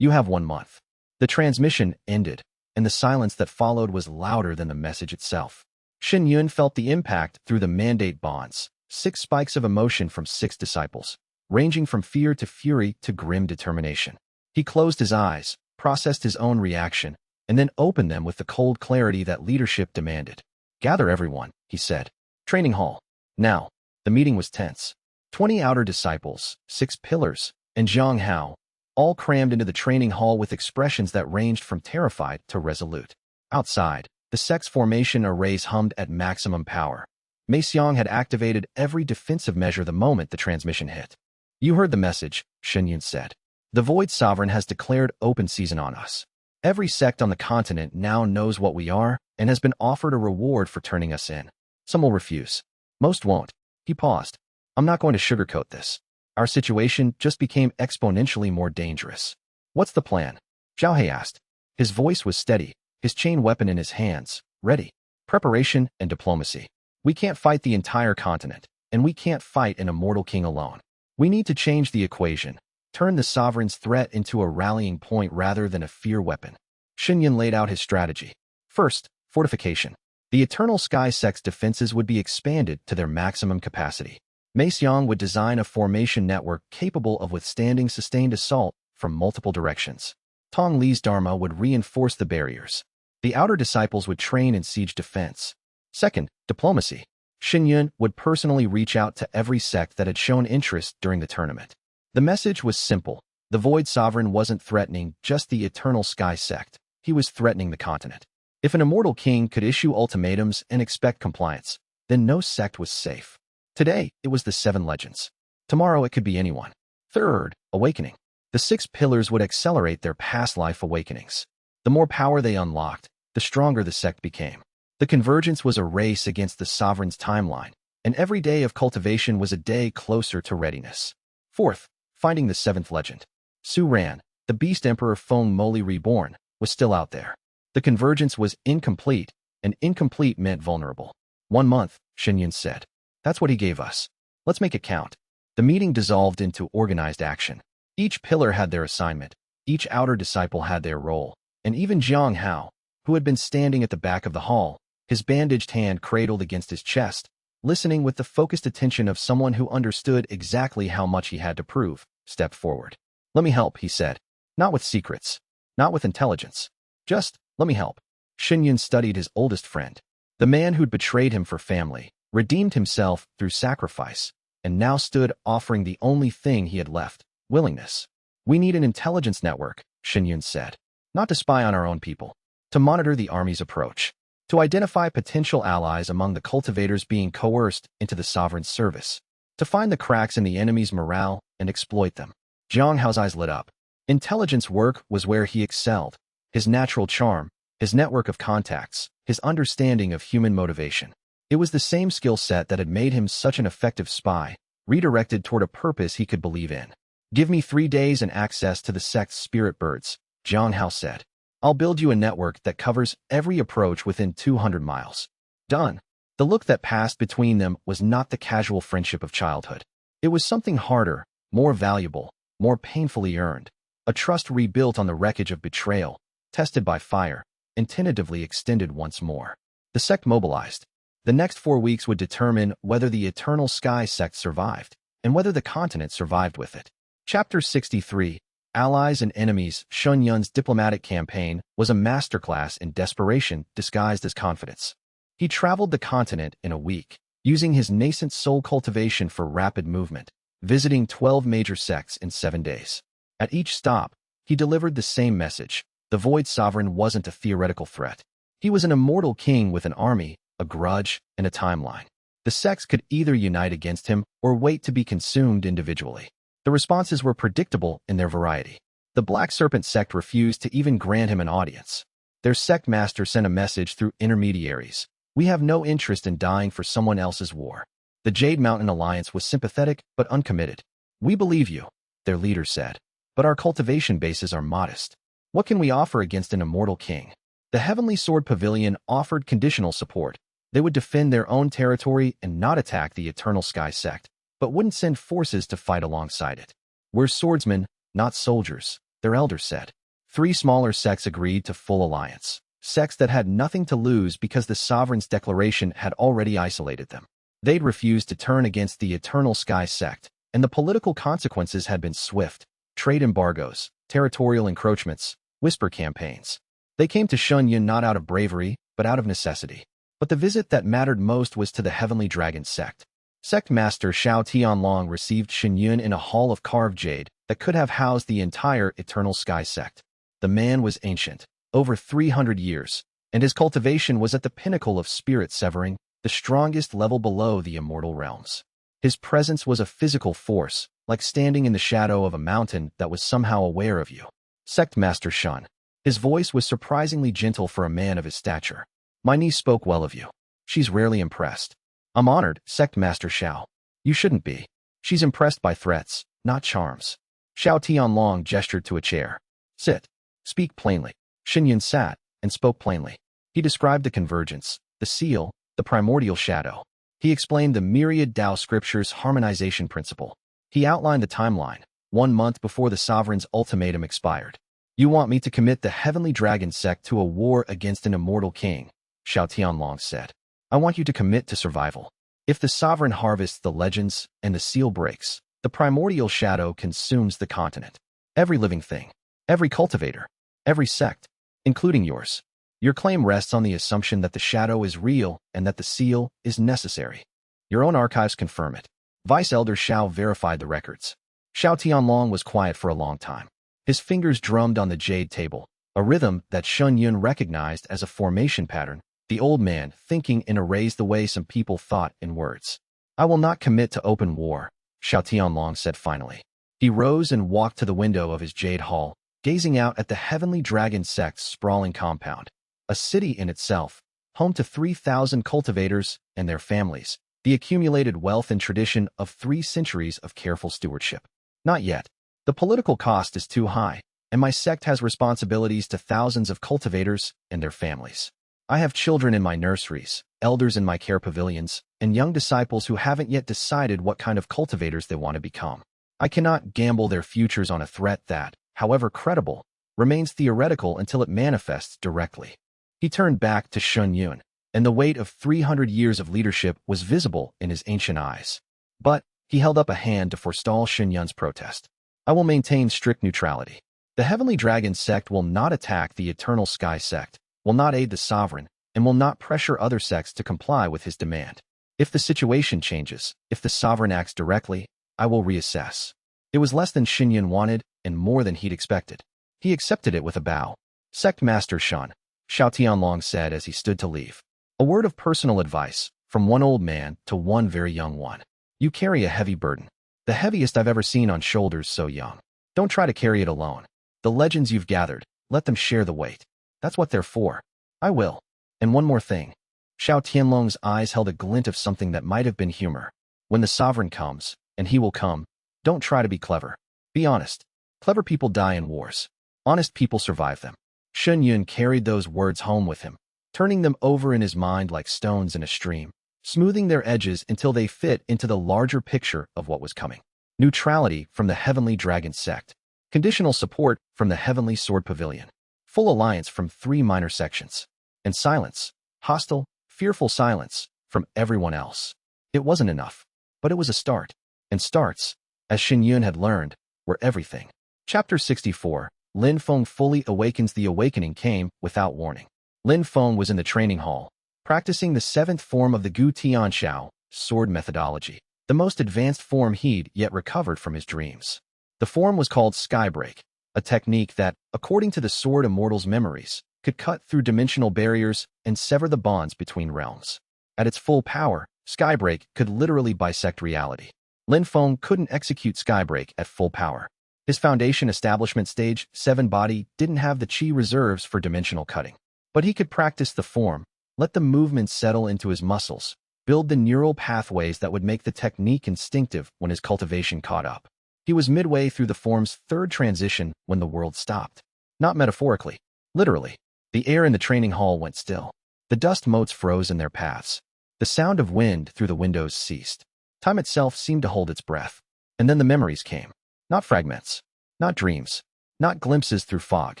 You have 1 month. The transmission ended, and the silence that followed was louder than the message itself. Shen felt the impact through the mandate bonds, 6 spikes of emotion from 6 disciples, ranging from fear to fury to grim determination. He closed his eyes, processed his own reaction, and then opened them with the cold clarity that leadership demanded. Gather everyone, he said. Training hall. Now. The meeting was tense. 20 outer disciples, 6 pillars, and Jiang Hao, all crammed into the training hall with expressions that ranged from terrified to resolute. Outside, the sect's formation arrays hummed at maximum power. Mei Xiang had activated every defensive measure the moment the transmission hit. You heard the message, Shen said. The Void Sovereign has declared open season on us. Every sect on the continent now knows what we are and has been offered a reward for turning us in. Some will refuse. Most won't. He paused. I'm not going to sugarcoat this. Our situation just became exponentially more dangerous. What's the plan? Zhao He asked. His voice was steady, his chain weapon in his hands, ready. Preparation and diplomacy. We can't fight the entire continent, and we can't fight an immortal king alone. We need to change the equation, turn the sovereign's threat into a rallying point rather than a fear weapon. Shen laid out his strategy. First, fortification. The Eternal Sky Sect's defenses would be expanded to their maximum capacity. Mei Xiang would design a formation network capable of withstanding sustained assault from multiple directions. Tong Li's Dharma would reinforce the barriers. The outer disciples would train in siege defense. Second, diplomacy. Shen would personally reach out to every sect that had shown interest during the tournament. The message was simple. The Void Sovereign wasn't threatening just the Eternal Sky Sect. He was threatening the continent. If an immortal king could issue ultimatums and expect compliance, then no sect was safe. Today, it was the 7 legends. Tomorrow, it could be anyone. Third, awakening. The 6 pillars would accelerate their past life awakenings. The more power they unlocked, the stronger the sect became. The convergence was a race against the sovereign's timeline, and every day of cultivation was a day closer to readiness. Fourth, finding the 7th legend. Su Ran, the Beast Emperor Feng Moli reborn, was still out there. The convergence was incomplete, and incomplete meant vulnerable. 1 month, Shen said. That's what he gave us. Let's make it count. The meeting dissolved into organized action. Each pillar had their assignment, each outer disciple had their role, and even Jiang Hao, who had been standing at the back of the hall, his bandaged hand cradled against his chest, listening with the focused attention of someone who understood exactly how much he had to prove, stepped forward. Let me help, he said. Not with secrets, not with intelligence. Just, let me help. Shen studied his oldest friend. The man who'd betrayed him for family, redeemed himself through sacrifice, and now stood offering the only thing he had left, willingness. We need an intelligence network, Shen said. Not to spy on our own people. To monitor the army's approach. To identify potential allies among the cultivators being coerced into the sovereign's service. To find the cracks in the enemy's morale and exploit them. Jiang Hao's eyes lit up. Intelligence work was where he excelled. His natural charm, his network of contacts, his understanding of human motivation. It was the same skill set that had made him such an effective spy, redirected toward a purpose he could believe in. Give me 3 days and access to the sect's spirit birds, Jiang Hao said. I'll build you a network that covers every approach within 200 miles. Done. The look that passed between them was not the casual friendship of childhood. It was something harder, more valuable, more painfully earned. A trust rebuilt on the wreckage of betrayal, tested by fire, and tentatively extended once more. The sect mobilized. The next 4 weeks would determine whether the Eternal Sky Sect survived, and whether the continent survived with it. Chapter 63, Allies and enemies, Shen Yun's diplomatic campaign was a masterclass in desperation disguised as confidence. He traveled the continent in a week, using his nascent soul cultivation for rapid movement, visiting 12 major sects in 7 days. At each stop, he delivered the same message. The Void Sovereign wasn't a theoretical threat. He was an immortal king with an army, a grudge, and a timeline. The sects could either unite against him or wait to be consumed individually. The responses were predictable in their variety. The Black Serpent sect refused to even grant him an audience. Their sect master sent a message through intermediaries. We have no interest in dying for someone else's war. The Jade Mountain Alliance was sympathetic but uncommitted. We believe you, their leader said, but our cultivation bases are modest. What can we offer against an immortal king? The Heavenly Sword Pavilion offered conditional support. They would defend their own territory and not attack the Eternal Sky sect, but wouldn't send forces to fight alongside it. We're swordsmen, not soldiers, their elder said. 3 smaller sects agreed to full alliance. Sects that had nothing to lose because the Sovereign's declaration had already isolated them. They'd refused to turn against the Eternal Sky sect, and the political consequences had been swift. Trade embargoes, territorial encroachments, whisper campaigns. They came to Shen Yun not out of bravery, but out of necessity. But the visit that mattered most was to the Heavenly Dragon sect. Sect Master Xiao Tianlong received Shen Yun in a hall of carved jade that could have housed the entire Eternal Sky sect. The man was ancient, over 300 years, and his cultivation was at the pinnacle of spirit severing, the strongest level below the immortal realms. His presence was a physical force, like standing in the shadow of a mountain that was somehow aware of you. Sect Master Shen. His voice was surprisingly gentle for a man of his stature. My niece spoke well of you. She's rarely impressed. I'm honored, Sect Master Xiao. You shouldn't be. She's impressed by threats, not charms. Xiao Tianlong gestured to a chair. Sit. Speak plainly. Shen Yun sat and spoke plainly. He described the convergence, the seal, the primordial shadow. He explained the myriad Tao scriptures' harmonization principle. He outlined the timeline, 1 month before the Sovereign's ultimatum expired. You want me to commit the Heavenly Dragon sect to a war against an immortal king, Xiao Tianlong said. I want you to commit to survival. If the Sovereign harvests the legends and the seal breaks, the primordial shadow consumes the continent. Every living thing, every cultivator, every sect, including yours. Your claim rests on the assumption that the shadow is real and that the seal is necessary. Your own archives confirm it. Vice Elder Xiao verified the records. Xiao Tianlong was quiet for a long time. His fingers drummed on the jade table, a rhythm that Shen Yun recognized as a formation pattern. The old man, thinking in arrays the way some people thought in words. I will not commit to open war, Xiao Tianlong said finally. He rose and walked to the window of his jade hall, gazing out at the Heavenly Dragon sect's sprawling compound. A city in itself, home to 3,000 cultivators and their families, the accumulated wealth and tradition of 3 centuries of careful stewardship. Not yet. The political cost is too high, and my sect has responsibilities to thousands of cultivators and their families. I have children in my nurseries, elders in my care pavilions, and young disciples who haven't yet decided what kind of cultivators they want to become. I cannot gamble their futures on a threat that, however credible, remains theoretical until it manifests directly. He turned back to Shen Yun, and the weight of 300 years of leadership was visible in his ancient eyes. But he held up a hand to forestall Shen Yun's protest. I will maintain strict neutrality. The Heavenly Dragon sect will not attack the Eternal Sky sect, will not aid the Sovereign, and will not pressure other sects to comply with his demand. If the situation changes, if the Sovereign acts directly, I will reassess. It was less than Shen Yun wanted, and more than he'd expected. He accepted it with a bow. Sect Master Shen, Xiao Tianlong said as he stood to leave. A word of personal advice, from one old man to one very young one. You carry a heavy burden. The heaviest I've ever seen on shoulders so young. Don't try to carry it alone. The legends you've gathered, let them share the weight. That's what they're for. I will. And one more thing. Xiao Tianlong's eyes held a glint of something that might have been humor. When the Sovereign comes, and he will come, don't try to be clever. Be honest. Clever people die in wars. Honest people survive them. Shen Yun carried those words home with him, turning them over in his mind like stones in a stream, smoothing their edges until they fit into the larger picture of what was coming. Neutrality from the Heavenly Dragon sect. Conditional support from the Heavenly Sword Pavilion. Full alliance from 3 minor sections. And silence, hostile, fearful silence, from everyone else. It wasn't enough, but it was a start. And starts, as Shen Yun had learned, were everything. Chapter 64. Lin Feng fully awakens. The awakening came without warning. Lin Feng was in the training hall, practicing the seventh form of the Gu Tianxiao sword methodology, the most advanced form he'd yet recovered from his dreams. The form was called Skybreak, a technique that, according to the sword immortal's memories, could cut through dimensional barriers and sever the bonds between realms. At its full power, Skybreak could literally bisect reality. Lin Feng couldn't execute Skybreak at full power. His foundation establishment stage 7 body didn't have the chi reserves for dimensional cutting. But he could practice the form, let the movements settle into his muscles, build the neural pathways that would make the technique instinctive when his cultivation caught up. He was midway through the form's third transition when the world stopped. Not metaphorically, literally. The air in the training hall went still. The dust motes froze in their paths. The sound of wind through the windows ceased. Time itself seemed to hold its breath. And then the memories came. Not fragments, not dreams, not glimpses through fog.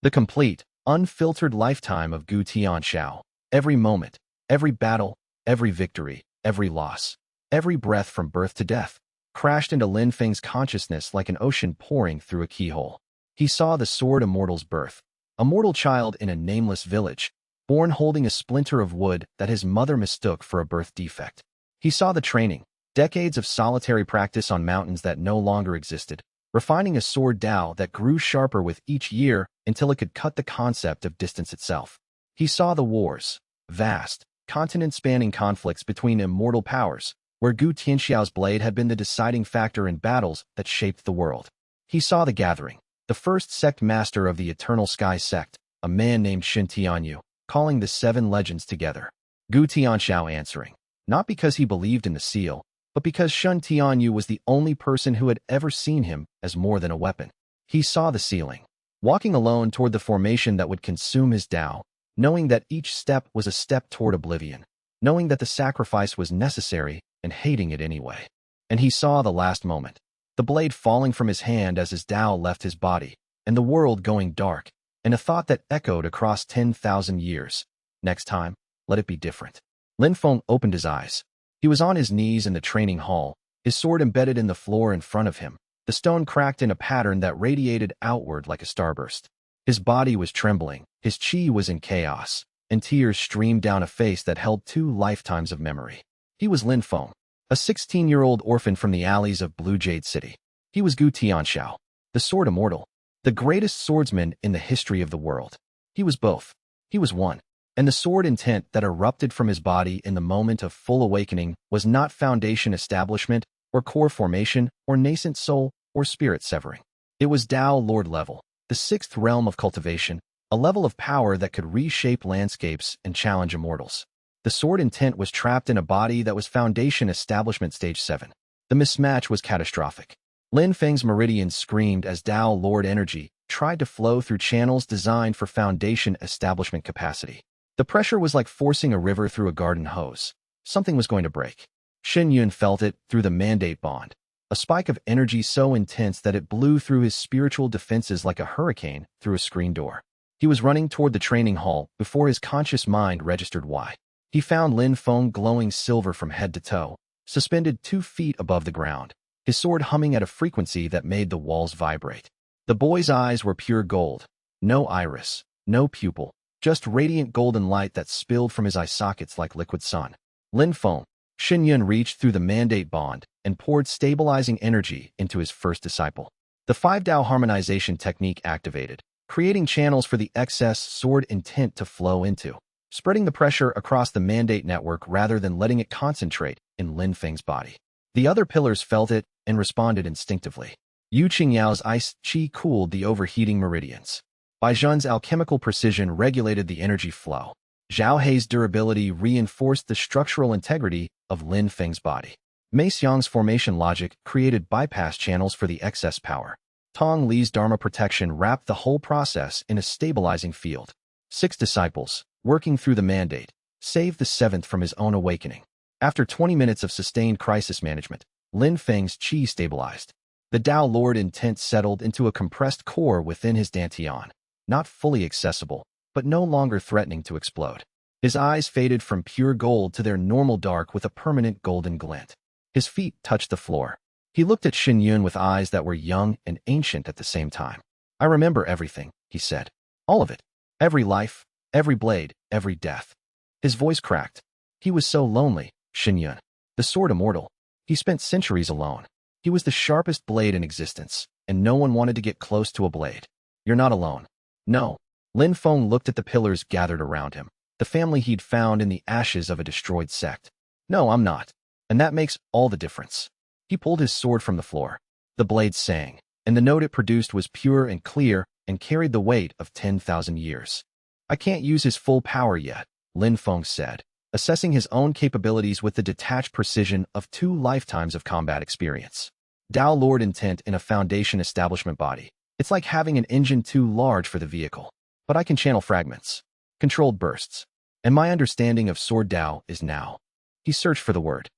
The complete, unfiltered lifetime of Gu Tianxiao. Every moment, every battle, every victory, every loss, every breath from birth to death, crashed into Lin Feng's consciousness like an ocean pouring through a keyhole. He saw the sword immortal's birth, a mortal child in a nameless village, born holding a splinter of wood that his mother mistook for a birth defect. He saw the training, decades of solitary practice on mountains that no longer existed, refining a sword Dao that grew sharper with each year until it could cut the concept of distance itself. He saw the wars, vast, continent-spanning conflicts between immortal powers, where Gu Tianxiao's blade had been the deciding factor in battles that shaped the world. He saw the gathering, the first sect master of the Eternal Sky Sect, a man named Shen Tianyu, calling the 7 legends together. Gu Tianxiao answering, not because he believed in the seal, but because Shen Tianyu was the only person who had ever seen him as more than a weapon. He saw the ceiling, walking alone toward the formation that would consume his Dao, knowing that each step was a step toward oblivion, knowing that the sacrifice was necessary and hating it anyway. And he saw the last moment, the blade falling from his hand as his Dao left his body, and the world going dark, and a thought that echoed across 10,000 years. Next time, let it be different. Lin Feng opened his eyes. He was on his knees in the training hall, his sword embedded in the floor in front of him, the stone cracked in a pattern that radiated outward like a starburst. His body was trembling, his chi was in chaos, and tears streamed down a face that held 2 lifetimes of memory. He was Lin Feng, a 16-year-old orphan from the alleys of Blue Jade City. He was Gu Tianxiao, the sword immortal, the greatest swordsman in the history of the world. He was both. He was one. And the sword intent that erupted from his body in the moment of full awakening was not foundation establishment, or core formation, or nascent soul, or spirit severing. It was Dao Lord level, the 6th realm of cultivation, a level of power that could reshape landscapes and challenge immortals. The sword intent was trapped in a body that was foundation establishment stage 7. The mismatch was catastrophic. Lin Feng's meridians screamed as Dao Lord energy tried to flow through channels designed for foundation establishment capacity. The pressure was like forcing a river through a garden hose. Something was going to break. Shuiyue felt it through the mandate bond, a spike of energy so intense that it blew through his spiritual defenses like a hurricane through a screen door. He was running toward the training hall before his conscious mind registered why. He found Lin Feng glowing silver from head to toe, suspended 2 feet above the ground, his sword humming at a frequency that made the walls vibrate. The boy's eyes were pure gold, no iris, no pupil, just radiant golden light that spilled from his eye sockets like liquid sun. Lin Feng, Shuiyue reached through the mandate bond and poured stabilizing energy into his first disciple. The 5 Dao harmonization technique activated, creating channels for the excess sword intent to flow into, spreading the pressure across the mandate network rather than letting it concentrate in Lin Feng's body. The other pillars felt it and responded instinctively. Yu Qingyao's ice chi cooled the overheating meridians. Bai Zhen's alchemical precision regulated the energy flow. Zhao Hei's durability reinforced the structural integrity of Lin Feng's body. Mei Xiang's formation logic created bypass channels for the excess power. Tong Li's Dharma protection wrapped the whole process in a stabilizing field. 6 disciples, working through the mandate, saved the 7th from his own awakening. After 20 minutes of sustained crisis management, Lin Feng's chi stabilized. The Dao Lord intent settled into a compressed core within his dantian, not fully accessible, but no longer threatening to explode. His eyes faded from pure gold to their normal dark with a permanent golden glint. His feet touched the floor. He looked at Shuiyue with eyes that were young and ancient at the same time. I remember everything, he said. All of it. Every life, every blade, every death. His voice cracked. He was so lonely, Shuiyue. The sword immortal. He spent centuries alone. He was the sharpest blade in existence, and no one wanted to get close to a blade. You're not alone. No. Feng looked at the pillars gathered around him, the family he'd found in the ashes of a destroyed sect. No, I'm not. And that makes all the difference. He pulled his sword from the floor. The blade sang, and the note it produced was pure and clear and carried the weight of 10,000 years. I can't use his full power yet, Feng said, assessing his own capabilities with the detached precision of 2 lifetimes of combat experience. Tao Lord intent in a Foundation establishment body. It's like having an engine too large for the vehicle. But I can channel fragments, controlled bursts, and my understanding of Sword Tao is now. He searched for the word.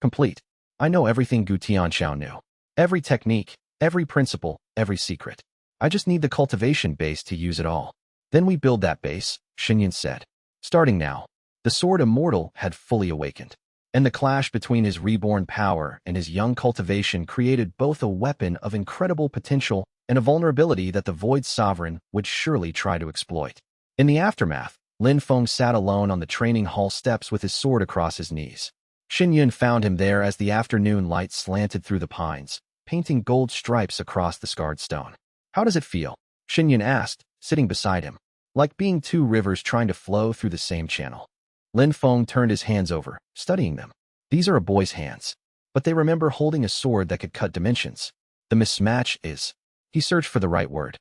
Complete. I know everything Gu Tianxiao knew. Every technique, every principle, every secret. I just need the cultivation base to use it all. Then we build that base, Shuiyue said. Starting now. The sword immortal had fully awakened, and the clash between his reborn power and his young cultivation created both a weapon of incredible potential and a vulnerability that the Void Sovereign would surely try to exploit. In the aftermath, Feng sat alone on the training hall steps with his sword across his knees. Shuiyue found him there as the afternoon light slanted through the pines, painting gold stripes across the scarred stone. How does it feel? Shuiyue asked, sitting beside him. Like being 2 rivers trying to flow through the same channel. Feng turned his hands over, studying them. These are a boy's hands, but they remember holding a sword that could cut dimensions. The mismatch is... He searched for the right word.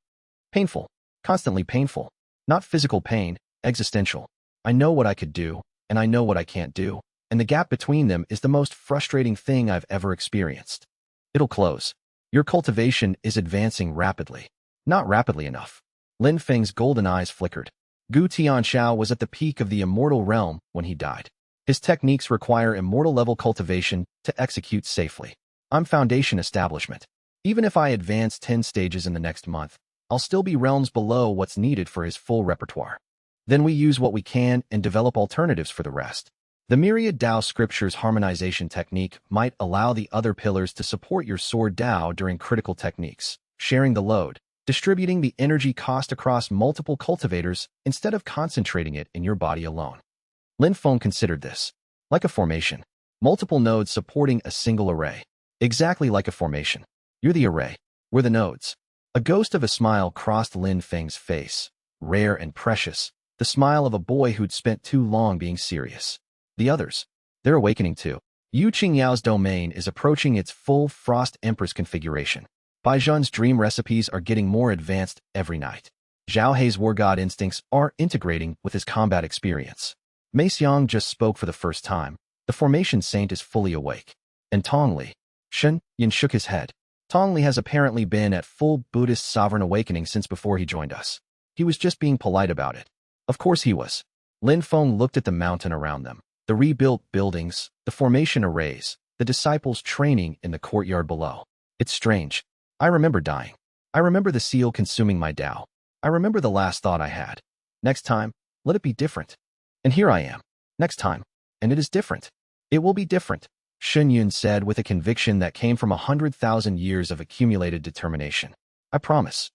Painful. Constantly painful. Not physical pain, existential. I know what I could do, and I know what I can't do, and the gap between them is the most frustrating thing I've ever experienced. It'll close. Your cultivation is advancing rapidly. Not rapidly enough. Feng's golden eyes flickered. Gu Tianxiao was at the peak of the immortal realm when he died. His techniques require immortal-level cultivation to execute safely. I'm Foundation establishment. Even if I advance 10 stages in the next month, I'll still be realms below what's needed for his full repertoire. Then we use what we can and develop alternatives for the rest. The myriad Tao scriptures harmonization technique might allow the other pillars to support your sword Tao during critical techniques, sharing the load, distributing the energy cost across multiple cultivators instead of concentrating it in your body alone. Feng considered this. Like a formation. Multiple nodes supporting a single array. Exactly like a formation. You're the array. We're the nodes. A ghost of a smile crossed Feng's face. Rare and precious. The smile of a boy who'd spent too long being serious. The others. They're awakening too. Yu Qingyao's domain is approaching its full Frost Empress configuration. Bai Zhen's dream recipes are getting more advanced every night. Zhao Hei's war god instincts are integrating with his combat experience. Mei Xiang just spoke for the first time. The formation saint is fully awake. And Tong Li. Shen Yin shook his head. Tong Li has apparently been at full Buddhist sovereign awakening since before he joined us. He was just being polite about it. Of course he was. Feng looked at the mountain around them, the rebuilt buildings, the formation arrays, the disciples training in the courtyard below. It's strange. I remember dying. I remember the seal consuming my Tao. I remember the last thought I had. Next time, let it be different. And here I am. Next time. And it is different. It will be different. Shuiyue said with a conviction that came from 100,000 years of accumulated determination. I promise.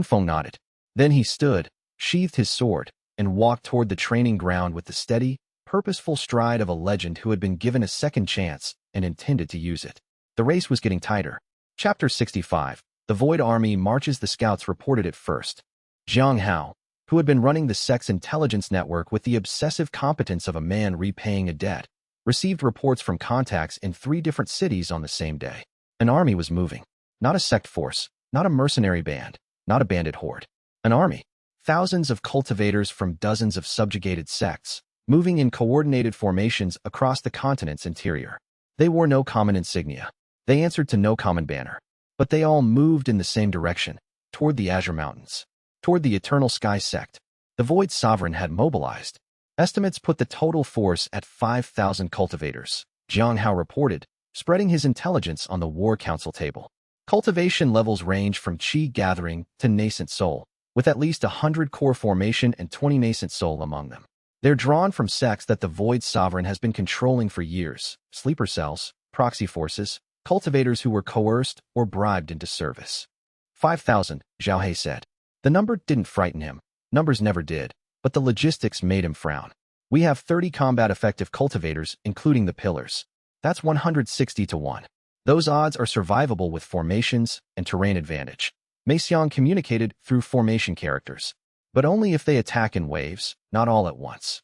Feng nodded. Then he stood, sheathed his sword, and walked toward the training ground with the steady, purposeful stride of a legend who had been given a second chance and intended to use it. The race was getting tighter. Chapter 65. The Void Army marches. The scouts reported it first. Jiang, who had been running the Sect's intelligence network with the obsessive competence of a man repaying a debt, received reports from contacts in 3 different cities on the same day. An army was moving. Not a sect force, not a mercenary band, not a bandit horde. An army. Thousands of cultivators from dozens of subjugated sects, moving in coordinated formations across the continent's interior. They wore no common insignia. They answered to no common banner. But they all moved in the same direction, toward the Azure Mountains, toward the Eternal Sky Sect. The Void Sovereign had mobilized. Estimates put the total force at 5,000 cultivators, Jiang reported, spreading his intelligence on the War Council table. Cultivation levels range from Qi gathering to nascent soul, with at least 100 core formation and 20 nascent soul among them. They're drawn from sects that the Void Sovereign has been controlling for years: sleeper cells, proxy forces, cultivators who were coerced or bribed into service. 5,000, Zhao He said. The number didn't frighten him. Numbers never did, but the logistics made him frown. We have 30 combat-effective cultivators, including the pillars. That's 160 to 1. Those odds are survivable with formations and terrain advantage. Xiang communicated through formation characters. But only if they attack in waves, not all at once.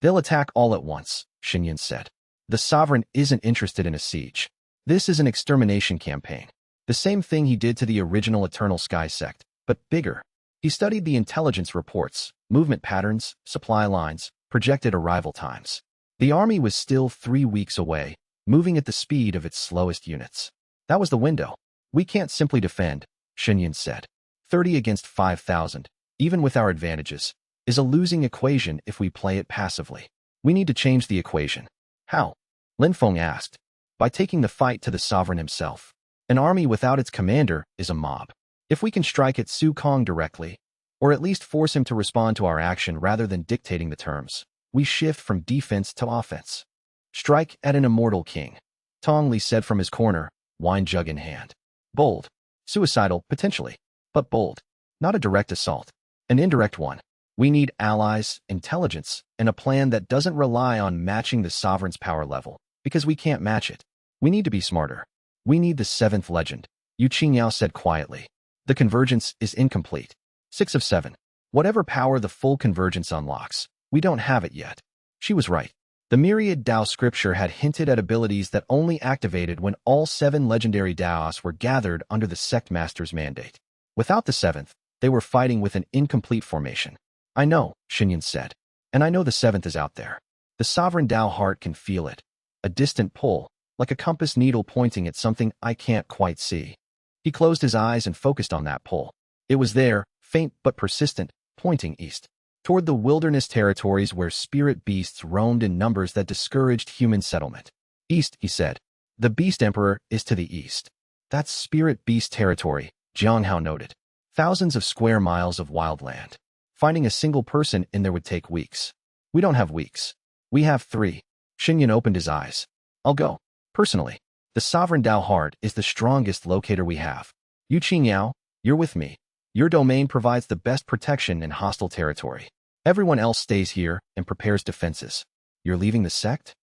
They'll attack all at once, Shen said. The sovereign isn't interested in a siege. This is an extermination campaign. The same thing he did to the original Eternal Sky Sect, but bigger. He studied the intelligence reports, movement patterns, supply lines, projected arrival times. The army was still 3 weeks away, moving at the speed of its slowest units. That was the window. We can't simply defend, Shen said. 30 against 5,000, even with our advantages, is a losing equation if we play it passively. We need to change the equation. How? Feng asked. By taking the fight to the sovereign himself. An army without its commander is a mob. If we can strike at Su Kong directly, or at least force him to respond to our action rather than dictating the terms, we shift from defense to offense. Strike at an immortal king, Tong Li said from his corner, wine jug in hand. Bold. Suicidal, potentially. But bold. Not a direct assault. An indirect one. We need allies, intelligence, and a plan that doesn't rely on matching the sovereign's power level, because we can't match it. We need to be smarter. We need the 7th legend, Yu Qingyao said quietly. The convergence is incomplete. 6 of 7. Whatever power the full convergence unlocks, we don't have it yet. She was right. The myriad Dao scripture had hinted at abilities that only activated when all 7 legendary Daos were gathered under the Sect Master's mandate. Without the 7th, they were fighting with an incomplete formation. I know, Shen said. And I know the 7th is out there. The sovereign Dao heart can feel it. A distant pull, like a compass needle pointing at something I can't quite see. He closed his eyes and focused on that pull. It was there, faint but persistent, pointing east, toward the wilderness territories where spirit beasts roamed in numbers that discouraged human settlement. East, he said. The Beast Emperor is to the east. That's spirit beast territory, Jiang noted. Thousands of square miles of wildland. Finding a single person in there would take weeks. We don't have weeks. We have 3. Shen opened his eyes. I'll go. Personally. The sovereign Dao heart is the strongest locator we have. Yu Qingyao, you're with me. Your domain provides the best protection in hostile territory. Everyone else stays here and prepares defenses. You're leaving the sect?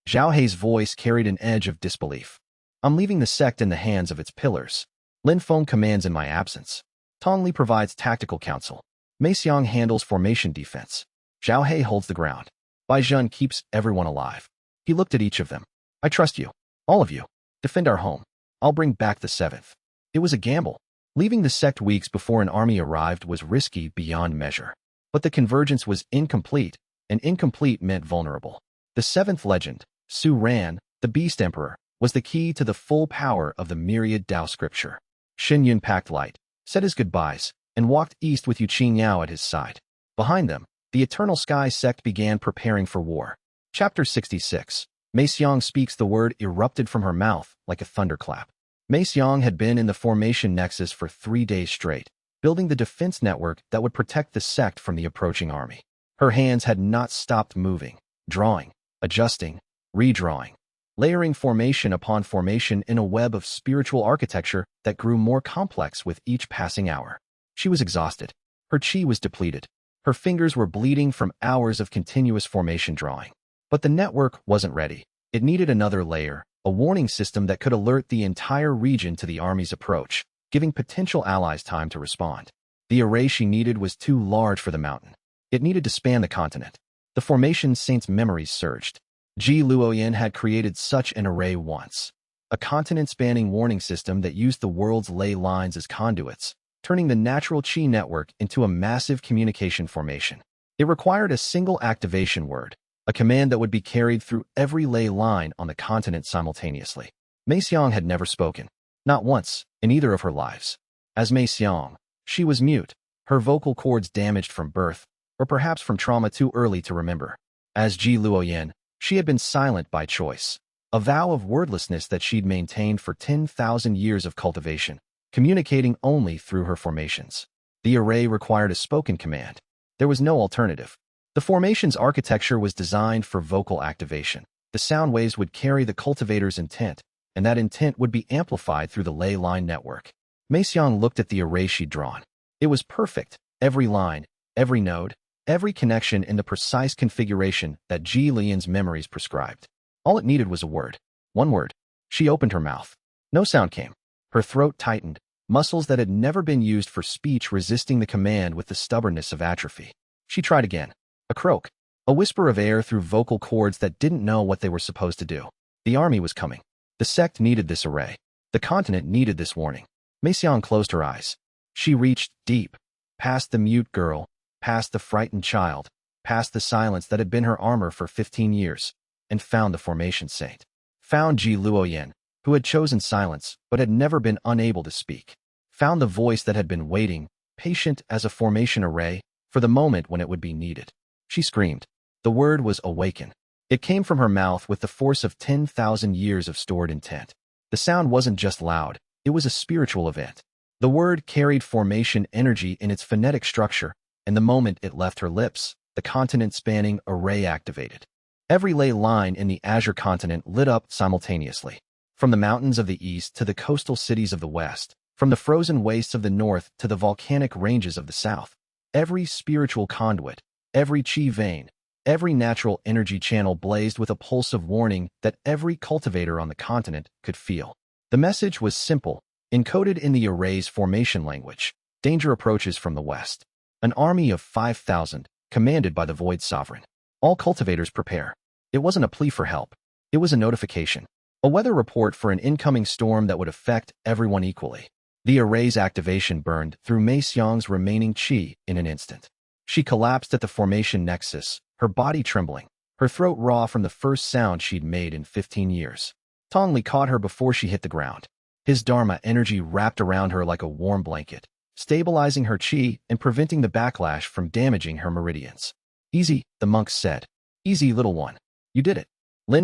Zhao Hei's voice carried an edge of disbelief. I'm leaving the sect in the hands of its pillars. Feng commands in my absence. Tong Li provides tactical counsel. Xiang handles formation defense. Zhao Hei holds the ground. Bai Zhen keeps everyone alive. He looked at each of them. I trust you. All of you. Defend our home. I'll bring back the 7th. It was a gamble. Leaving the sect weeks before an army arrived was risky beyond measure. But the convergence was incomplete, and incomplete meant vulnerable. The 7th legend, Su Ran, the Beast Emperor, was the key to the full power of the myriad Dao scripture. Shen packed light, said his goodbyes, and walked east with Yu Qingyao at his side. Behind them, the Eternal Sky Sect began preparing for war. Chapter 66. Xiang speaks. The word erupted from her mouth like a thunderclap. Xiang had been in the formation nexus for 3 days straight, building the defense network that would protect the sect from the approaching army. Her hands had not stopped moving, drawing, adjusting, redrawing, layering formation upon formation in a web of spiritual architecture that grew more complex with each passing hour. She was exhausted. Her chi was depleted. Her fingers were bleeding from hours of continuous formation drawing. But the network wasn't ready. It needed another layer, a warning system that could alert the entire region to the army's approach, giving potential allies time to respond. The array she needed was too large for the mountain. It needed to span the continent. The formation saint's memories surged. Ji Luoyan had created such an array once. A continent-spanning warning system that used the world's ley lines as conduits, turning the natural chi network into a massive communication formation. It required a single activation word, a command that would be carried through every ley line on the continent simultaneously. Xiang had never spoken. Not once, in either of her lives. As Xiang, she was mute, her vocal cords damaged from birth, or perhaps from trauma too early to remember. As Ji Luoyan, she had been silent by choice, a vow of wordlessness that she'd maintained for 10,000 years of cultivation, communicating only through her formations. The array required a spoken command. There was no alternative. The formation's architecture was designed for vocal activation. The sound waves would carry the cultivator's intent, and that intent would be amplified through the ley line network. Mei Xiang looked at the array she'd drawn. It was perfect, every line, every node, every connection in the precise configuration that Ji Lian's memories prescribed. All it needed was a word. One word. She opened her mouth. No sound came. Her throat tightened, muscles that had never been used for speech resisting the command with the stubbornness of atrophy. She tried again. A croak. A whisper of air through vocal cords that didn't know what they were supposed to do. The army was coming. The sect needed this array. The continent needed this warning. Mei Xiang closed her eyes. She reached deep, past the mute girl, past the frightened child, past the silence that had been her armor for 15 years, and found the formation saint. Found Ji Luoyan, who had chosen silence but had never been unable to speak. Found the voice that had been waiting, patient as a formation array, for the moment when it would be needed. She screamed. The word was awaken. It came from her mouth with the force of 10,000 years of stored intent. The sound wasn't just loud, it was a spiritual event. The word carried formation energy in its phonetic structure, and the moment it left her lips, the continent-spanning array activated. Every ley line in the Azure continent lit up simultaneously. From the mountains of the east to the coastal cities of the west, from the frozen wastes of the north to the volcanic ranges of the south. Every spiritual conduit, every chi vein, every natural energy channel blazed with a pulse of warning that every cultivator on the continent could feel. The message was simple, encoded in the array's formation language. Danger approaches from the west. An army of 5,000, commanded by the Void Sovereign. All cultivators prepare. It wasn't a plea for help. It was a notification. A weather report for an incoming storm that would affect everyone equally. The array's activation burned through Mei Xiang's remaining chi in an instant. She collapsed at the formation nexus, her body trembling, her throat raw from the first sound she'd made in 15 years. Tong Li caught her before she hit the ground. His Dharma energy wrapped around her like a warm blanket, stabilizing her chi and preventing the backlash from damaging her meridians. Easy, the monks said. Easy, little one. You did it.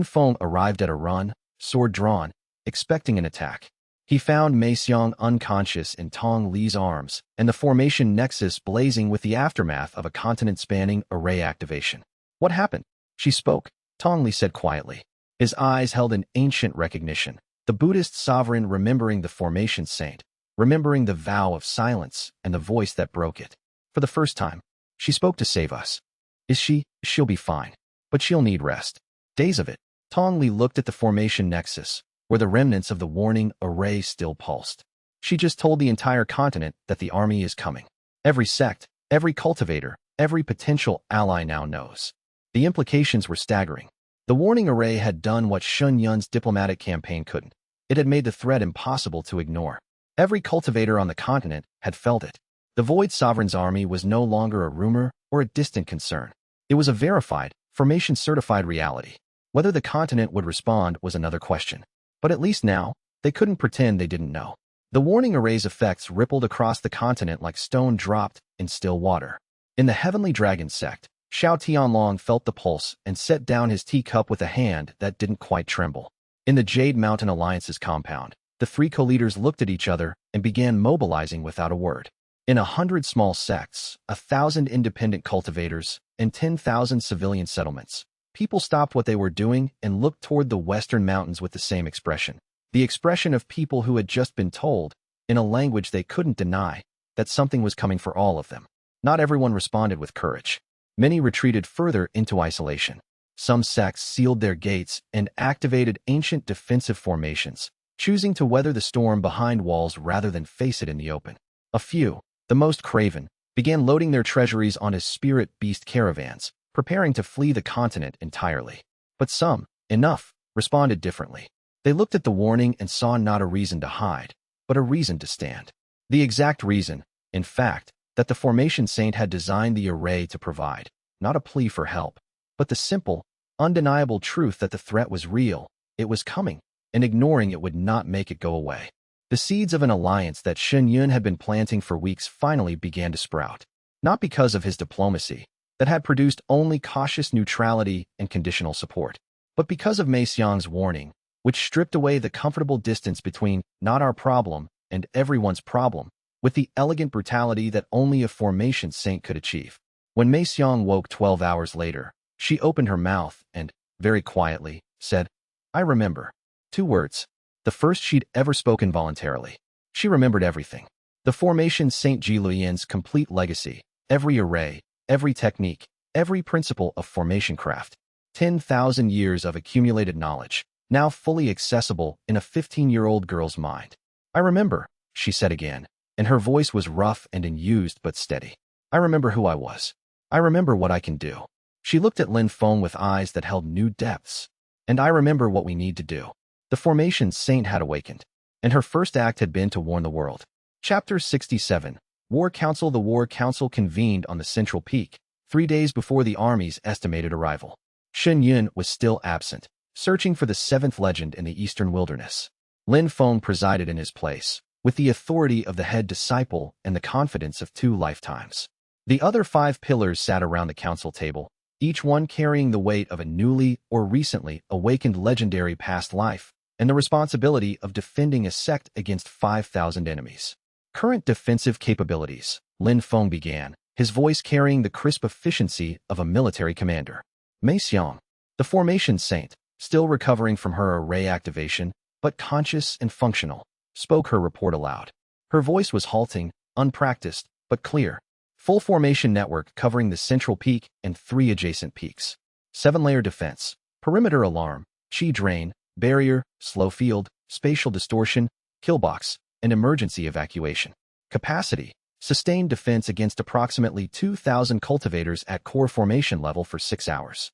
Feng arrived at a run, sword drawn, expecting an attack. He found Mei Xiang unconscious in Tong Li's arms, and the formation nexus blazing with the aftermath of a continent-spanning array activation. What happened? She spoke, Tong Li said quietly. His eyes held an ancient recognition, the Buddhist sovereign remembering the formation saint, remembering the vow of silence and the voice that broke it. For the first time, she spoke to save us. She'll be fine, but she'll need rest. Days of it. Tong Li looked at the formation nexus, where the remnants of the warning array still pulsed. She just told the entire continent that the army is coming. Every sect, every cultivator, every potential ally now knows. The implications were staggering. The warning array had done what Shen Yun's diplomatic campaign couldn't. It had made the threat impossible to ignore. Every cultivator on the continent had felt it. The Void Sovereign's army was no longer a rumor or a distant concern. It was a verified, formation-certified reality. Whether the continent would respond was another question. But at least now, they couldn't pretend they didn't know. The warning array's effects rippled across the continent like stone dropped in still water. In the Heavenly Dragon sect, Xiao Tianlong felt the pulse and set down his teacup with a hand that didn't quite tremble. In the Jade Mountain Alliance's compound, the three co-leaders looked at each other and began mobilizing without a word. In 100 small sects, 1,000 independent cultivators, and 10,000 civilian settlements, people stopped what they were doing and looked toward the western mountains with the same expression. The expression of people who had just been told, in a language they couldn't deny, that something was coming for all of them. Not everyone responded with courage. Many retreated further into isolation. Some sects sealed their gates and activated ancient defensive formations, choosing to weather the storm behind walls rather than face it in the open. A few, the most craven, began loading their treasuries onto spirit beast caravans, preparing to flee the continent entirely. But some, enough, responded differently. They looked at the warning and saw not a reason to hide, but a reason to stand. The exact reason, in fact, that the formation saint had designed the array to provide, not a plea for help, but the simple, undeniable truth that the threat was real, it was coming, and ignoring it would not make it go away. The seeds of an alliance that Shen Yun had been planting for weeks finally began to sprout, not because of his diplomacy, that had produced only cautious neutrality and conditional support, but because of Mei Xiang's warning, which stripped away the comfortable distance between not our problem and everyone's problem, with the elegant brutality that only a formation saint could achieve. When Mei Xiang woke 12 hours later, she opened her mouth and, very quietly, said, "I remember." 2 words. the first she'd ever spoken voluntarily. She remembered everything. The formation St. Jiluyan's complete legacy, every array, every technique, every principle of formation craft. 10,000 years of accumulated knowledge, now fully accessible in a 15-year-old girl's mind. I remember, she said again, and her voice was rough and unused but steady. I remember who I was. I remember what I can do. She looked at Feng with eyes that held new depths. And I remember what we need to do. The formation saint had awakened, and her first act had been to warn the world. Chapter 67. War Council. The War Council convened on the central peak, 3 days before the army's estimated arrival. Shuiyue was still absent, searching for the seventh legend in the eastern wilderness. Feng presided in his place, with the authority of the head disciple and the confidence of 2 lifetimes. The other 5 pillars sat around the council table, each one carrying the weight of a newly or recently awakened legendary past life, and the responsibility of defending a sect against 5,000 enemies. Current defensive capabilities, Feng began, his voice carrying the crisp efficiency of a military commander. Jiang, the formation saint, still recovering from her array activation, but conscious and functional, spoke her report aloud. Her voice was halting, unpracticed, but clear. Full formation network covering the central peak and 3 adjacent peaks. 7-layer defense, perimeter alarm, chi drain, barrier, slow field, spatial distortion, killbox, and emergency evacuation. Capacity, sustained defense against approximately 2,000 cultivators at core formation level for 6 hours.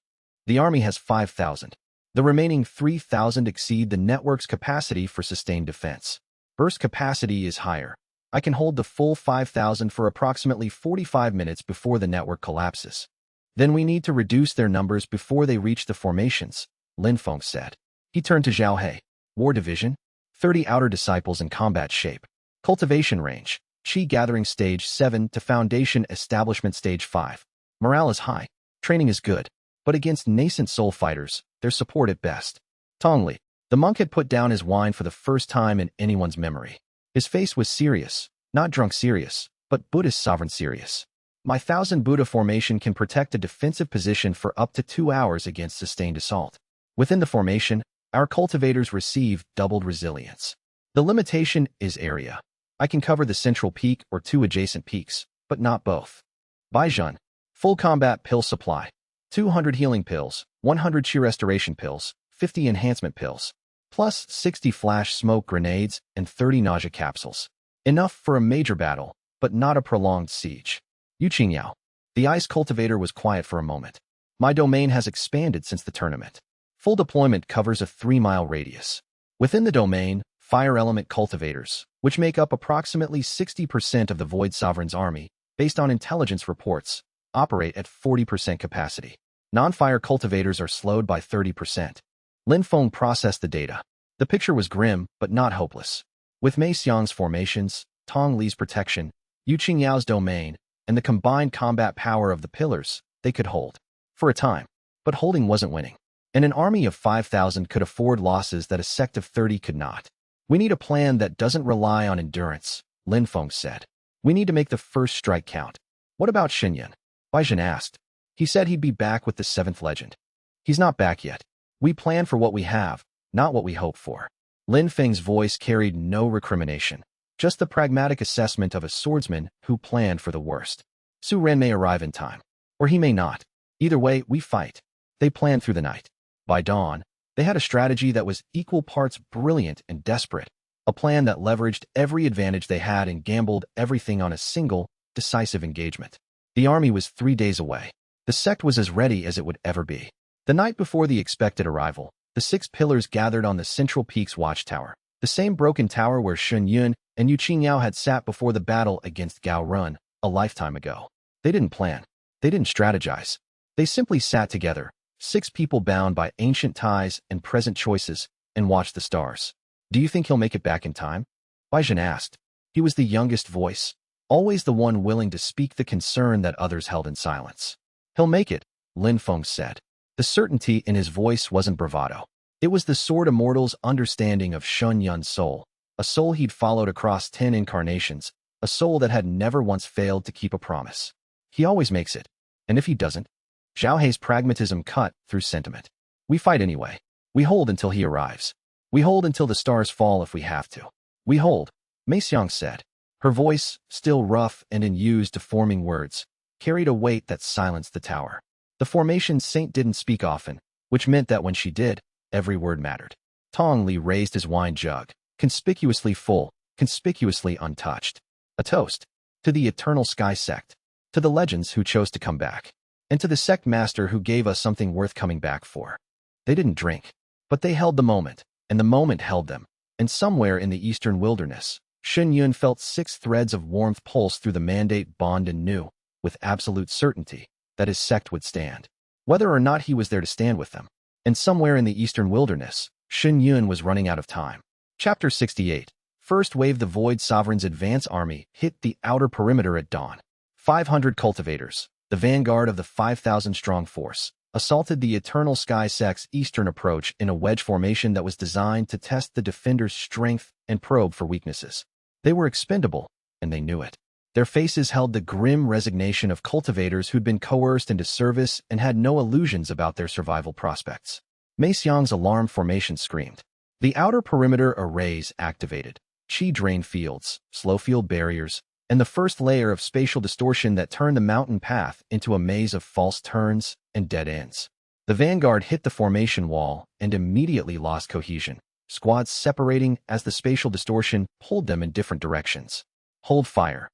The army has 5,000. The remaining 3,000 exceed the network's capacity for sustained defense. Burst capacity is higher. I can hold the full 5,000 for approximately 45 minutes before the network collapses. Then we need to reduce their numbers before they reach the formations, Feng said. He turned to Zhao He. War Division, 30 outer disciples in combat shape. Cultivation range, Qi gathering stage 7 to foundation establishment stage 5. Morale is high. Training is good. But against nascent soul fighters, they're support at best. Tong Li, the monk had put down his wine for the first time in anyone's memory. His face was serious, not drunk serious, but Buddhist sovereign serious. My 1,000 Buddha formation can protect a defensive position for up to 2 hours against sustained assault. Within the formation, our cultivators receive doubled resilience. The limitation is area. I can cover the central peak or 2 adjacent peaks, but not both. Zhen, full combat pill supply. 200 healing pills, 100 chi restoration pills, 50 enhancement pills, plus 60 flash smoke grenades and 30 nausea capsules. Enough for a major battle, but not a prolonged siege. Yuqingyao. The ice cultivator was quiet for a moment. My domain has expanded since the tournament. Full deployment covers a 3-mile radius. Within the domain, fire element cultivators, which make up approximately 60% of the Void Sovereign's army, based on intelligence reports, operate at 40% capacity. Non-fire cultivators are slowed by 30%. Feng processed the data. The picture was grim, but not hopeless. With Xiang's formations, Tong Li's protection, Yuqingyao's domain, and the combined combat power of the pillars, they could hold. For a time. But holding wasn't winning. And an army of 5,000 could afford losses that a sect of 30 could not. We need a plan that doesn't rely on endurance, Feng said. We need to make the first strike count. What about Shen? Zhen asked. He said he'd be back with the 7th legend. He's not back yet. We plan for what we have, not what we hope for. Feng's voice carried no recrimination, just the pragmatic assessment of a swordsman who planned for the worst. Su Ren may arrive in time, or he may not. Either way, we fight. They planned through the night. By dawn, they had a strategy that was equal parts brilliant and desperate, a plan that leveraged every advantage they had and gambled everything on a single, decisive engagement. The army was 3 days away. The sect was as ready as it would ever be. The night before the expected arrival, the 6 pillars gathered on the central peak's watchtower, the same broken tower where Shuiyue and Yuqingyao had sat before the battle against Gao Run a lifetime ago. They didn't plan. They didn't strategize. They simply sat together, 6 people bound by ancient ties and present choices, and watched the stars. Do you think he'll make it back in time? Zhen asked. He was the youngest voice, always the one willing to speak the concern that others held in silence. He'll make it, Feng said. The certainty in his voice wasn't bravado. It was the Sword Immortal's understanding of Shunyun's soul, a soul he'd followed across 10 incarnations, a soul that had never once failed to keep a promise. He always makes it. And if he doesn't? Zhao Hei's pragmatism cut through sentiment. We fight anyway. We hold until he arrives. We hold until the stars fall if we have to. We hold, Mei Xiang said. Her voice, still rough and unused to forming words, carried a weight that silenced the tower. The formation saint didn't speak often, which meant that when she did, every word mattered. Tong Li raised his wine jug, conspicuously full, conspicuously untouched. A toast. To the eternal sky sect. To the legends who chose to come back. And to the sect master who gave us something worth coming back for. They didn't drink, but they held the moment, and the moment held them. And somewhere in the eastern wilderness, Shuiyue felt 6 threads of warmth pulse through the mandate bond and knew, with absolute certainty, that his sect would stand. Whether or not he was there to stand with them. And somewhere in the eastern wilderness, Shuiyue was running out of time. Chapter 68. First wave. The Void Sovereign's advance army hit the outer perimeter at dawn. 500 cultivators, the vanguard of the 5,000-strong force, assaulted the Eternal Sky Sect's eastern approach in a wedge formation that was designed to test the defenders' strength and probe for weaknesses. They were expendable, and they knew it. Their faces held the grim resignation of cultivators who'd been coerced into service and had no illusions about their survival prospects. Mei Xiang's alarm formation screamed. The outer perimeter arrays activated. Qi drain fields, slow field barriers, and the first layer of spatial distortion that turned the mountain path into a maze of false turns and dead ends. The vanguard hit the formation wall and immediately lost cohesion, squads separating as the spatial distortion pulled them in different directions. Hold fire.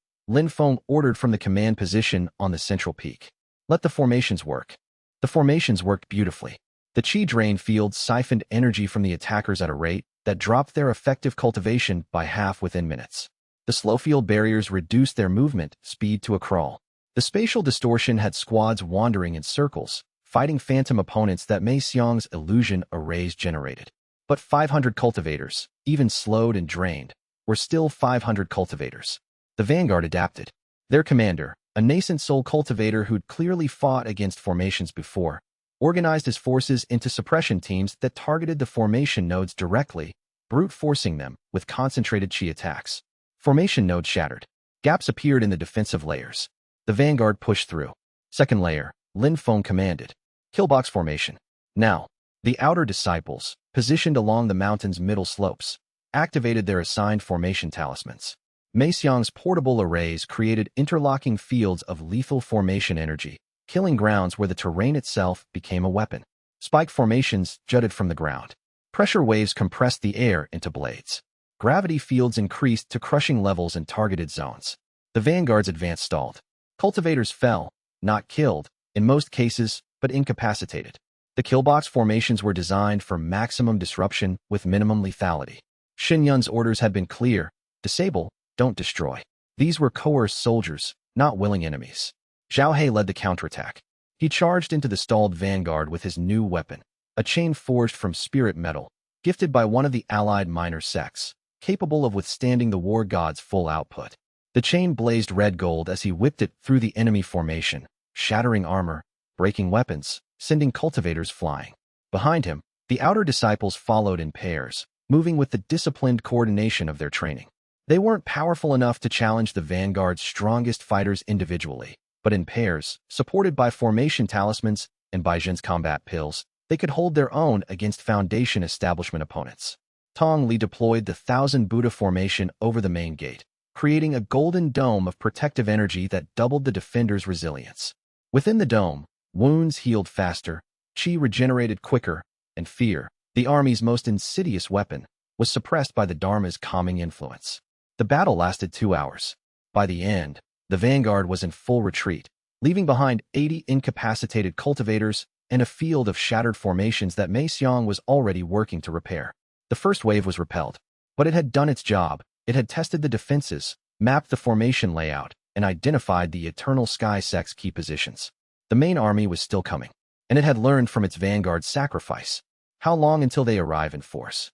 Feng ordered from the command position on the central peak. Let the formations work. The formations worked beautifully. The Qi drain fields siphoned energy from the attackers at a rate that dropped their effective cultivation by half within minutes. The slow field barriers reduced their movement speed to a crawl. The spatial distortion had squads wandering in circles, fighting phantom opponents that Mei Xiang's illusion arrays generated. But 500 cultivators, even slowed and drained, were still 500 cultivators. The vanguard adapted. Their commander, a nascent soul cultivator who'd clearly fought against formations before, organized his forces into suppression teams that targeted the formation nodes directly, brute forcing them with concentrated Qi attacks. Formation nodes shattered. Gaps appeared in the defensive layers. The vanguard pushed through. Second layer, Feng commanded. Killbox formation. Now, the outer disciples, positioned along the mountain's middle slopes, activated their assigned formation talismans. Mei Xiang's portable arrays created interlocking fields of lethal formation energy, killing grounds where the terrain itself became a weapon. Spike formations jutted from the ground. Pressure waves compressed the air into blades. Gravity fields increased to crushing levels in targeted zones. The vanguard's advance stalled. Cultivators fell, not killed, in most cases, but incapacitated. The killbox formations were designed for maximum disruption with minimum lethality. Xunyun's orders had been clear: disable, don't destroy. These were coerced soldiers, not willing enemies. Zhao He led the counterattack. He charged into the stalled vanguard with his new weapon, a chain forged from spirit metal, gifted by one of the allied minor sects, capable of withstanding the war god's full output. The chain blazed red gold as he whipped it through the enemy formation, shattering armor, breaking weapons, sending cultivators flying. Behind him, the outer disciples followed in pairs, moving with the disciplined coordination of their training. They weren't powerful enough to challenge the vanguard's strongest fighters individually, but in pairs, supported by formation talismans and by Zhen's combat pills, they could hold their own against Foundation establishment opponents. Tong Li deployed the 1,000 Buddha formation over the main gate, creating a golden dome of protective energy that doubled the defenders' resilience. Within the dome, wounds healed faster, Qi regenerated quicker, and fear, the army's most insidious weapon, was suppressed by the Dharma's calming influence. The battle lasted 2 hours. By the end, the vanguard was in full retreat, leaving behind 80 incapacitated cultivators and a field of shattered formations that Mei Xiang was already working to repair. The first wave was repelled, but it had done its job. It had tested the defenses, mapped the formation layout, and identified the Eternal Sky Sect's key positions. The main army was still coming, and it had learned from its vanguard's sacrifice. How long until they arrive in force?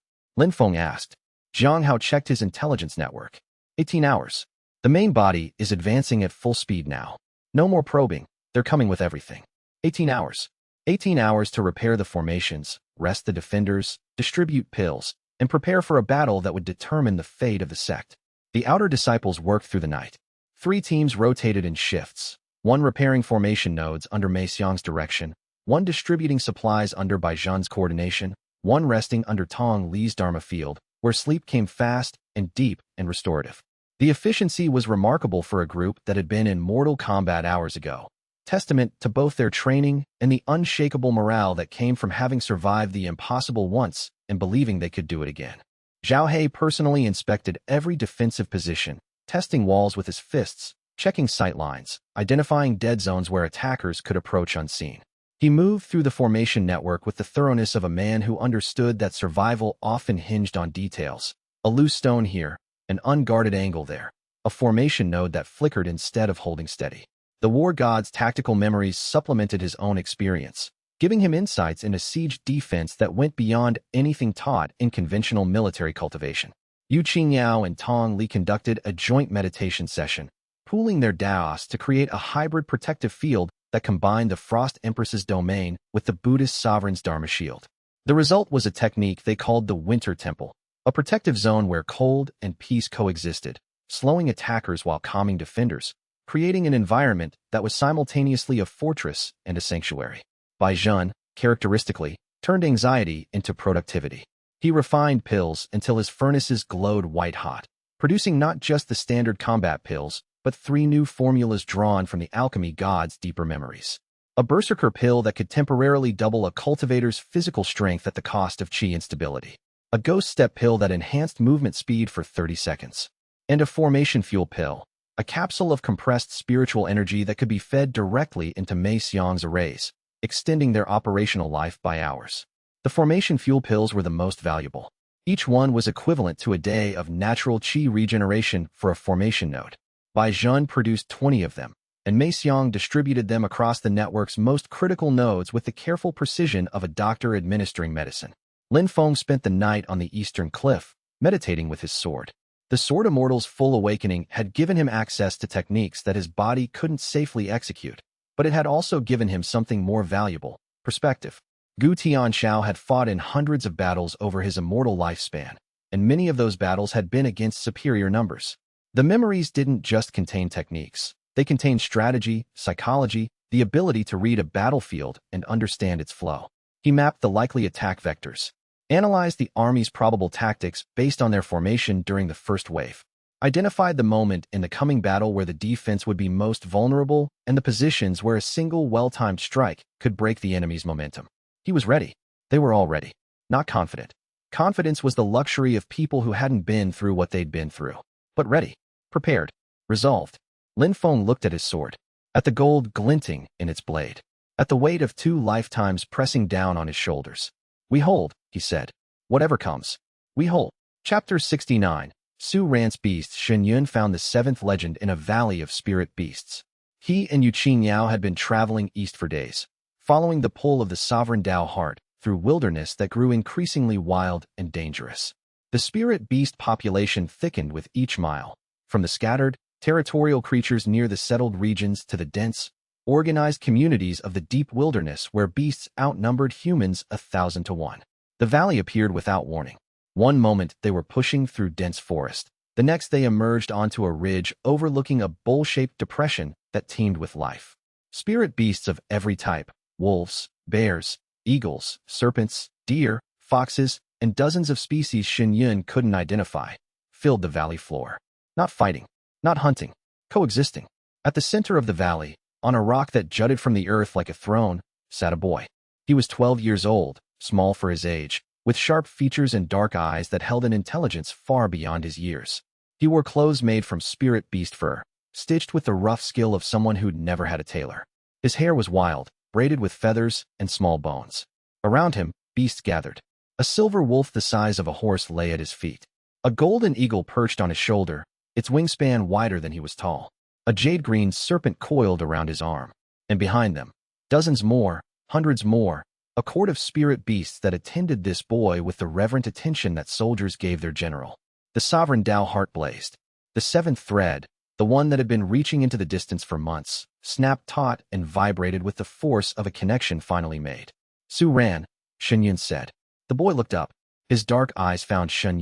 Feng asked. Jiang Hao checked his intelligence network. 18 hours. The main body is advancing at full speed now. No more probing, they're coming with everything. 18 hours. 18 hours to repair the formations, rest the defenders, distribute pills, and prepare for a battle that would determine the fate of the sect. The outer disciples worked through the night. 3 teams rotated in shifts, one repairing formation nodes under Mei Xiang's direction, one distributing supplies under Bai Zhan's coordination, one resting under Tong Li's Dharma field, where sleep came fast and deep and restorative. The efficiency was remarkable for a group that had been in mortal combat hours ago, testament to both their training and the unshakable morale that came from having survived the impossible once and believing they could do it again. Zhao He personally inspected every defensive position, testing walls with his fists, checking sight lines, identifying dead zones where attackers could approach unseen. He moved through the formation network with the thoroughness of a man who understood that survival often hinged on details. A loose stone here, an unguarded angle there, a formation node that flickered instead of holding steady. The war god's tactical memories supplemented his own experience, giving him insights into siege defense that went beyond anything taught in conventional military cultivation. Yu Qingyao and Tong Li conducted a joint meditation session, pooling their daos to create a hybrid protective field that combined the Frost Empress's domain with the Buddhist sovereign's Dharma shield. The result was a technique they called the Winter Temple, a protective zone where cold and peace coexisted, slowing attackers while calming defenders, creating an environment that was simultaneously a fortress and a sanctuary. Bai Zhen, characteristically, turned anxiety into productivity. He refined pills until his furnaces glowed white-hot, producing not just the standard combat pills, but 3 new formulas drawn from the alchemy god's deeper memories. A berserker pill that could temporarily double a cultivator's physical strength at the cost of chi instability. A ghost step pill that enhanced movement speed for 30 seconds. And a formation fuel pill, a capsule of compressed spiritual energy that could be fed directly into Mei Xiang's arrays, extending their operational life by hours. The formation fuel pills were the most valuable. Each one was equivalent to a day of natural chi regeneration for a formation node. Bai Zhen produced 20 of them, and Mei Xiang distributed them across the network's most critical nodes with the careful precision of a doctor administering medicine. Feng spent the night on the eastern cliff, meditating with his sword. The Sword Immortal's full awakening had given him access to techniques that his body couldn't safely execute, but it had also given him something more valuable: perspective. Gu Tianxiao had fought in hundreds of battles over his immortal lifespan, and many of those battles had been against superior numbers. The memories didn't just contain techniques. They contained strategy, psychology, the ability to read a battlefield and understand its flow. He mapped the likely attack vectors, analyzed the army's probable tactics based on their formation during the first wave, identified the moment in the coming battle where the defense would be most vulnerable and the positions where a single well-timed strike could break the enemy's momentum. He was ready. They were all ready. Not confident. Confidence was the luxury of people who hadn't been through what they'd been through. But ready. Prepared. Resolved. Feng looked at his sword, at the gold glinting in its blade, at the weight of 2 lifetimes pressing down on his shoulders. "We hold," he said. "Whatever comes. We hold." Chapter 69. Su Ran's beast Shen found the 7th legend in a valley of spirit beasts. He and Yu Qingyao had been traveling east for days, following the pull of the sovereign Dao heart through wilderness that grew increasingly wild and dangerous. The spirit beast population thickened with each mile, from the scattered, territorial creatures near the settled regions to the dense, organized communities of the deep wilderness where beasts outnumbered humans 1,000 to 1. The valley appeared without warning. One moment they were pushing through dense forest. The next they emerged onto a ridge overlooking a bowl-shaped depression that teemed with life. Spirit beasts of every type, wolves, bears, eagles, serpents, deer, foxes, and dozens of species Shen couldn't identify, filled the valley floor. Not fighting, not hunting, coexisting. At the center of the valley, on a rock that jutted from the earth like a throne, sat a boy. He was 12 years old, small for his age, with sharp features and dark eyes that held an intelligence far beyond his years. He wore clothes made from spirit beast fur, stitched with the rough skill of someone who'd never had a tailor. His hair was wild, braided with feathers and small bones. Around him, beasts gathered. A silver wolf the size of a horse lay at his feet. A golden eagle perched on his shoulder, its wingspan wider than he was tall. A jade-green serpent coiled around his arm. And behind them, dozens more, hundreds more, a court of spirit beasts that attended this boy with the reverent attention that soldiers gave their general. The sovereign Dao heart blazed. The 7th thread, the one that had been reaching into the distance for months, snapped taut and vibrated with the force of a connection finally made. "Su Ran," Shen said. The boy looked up. His dark eyes found Shen,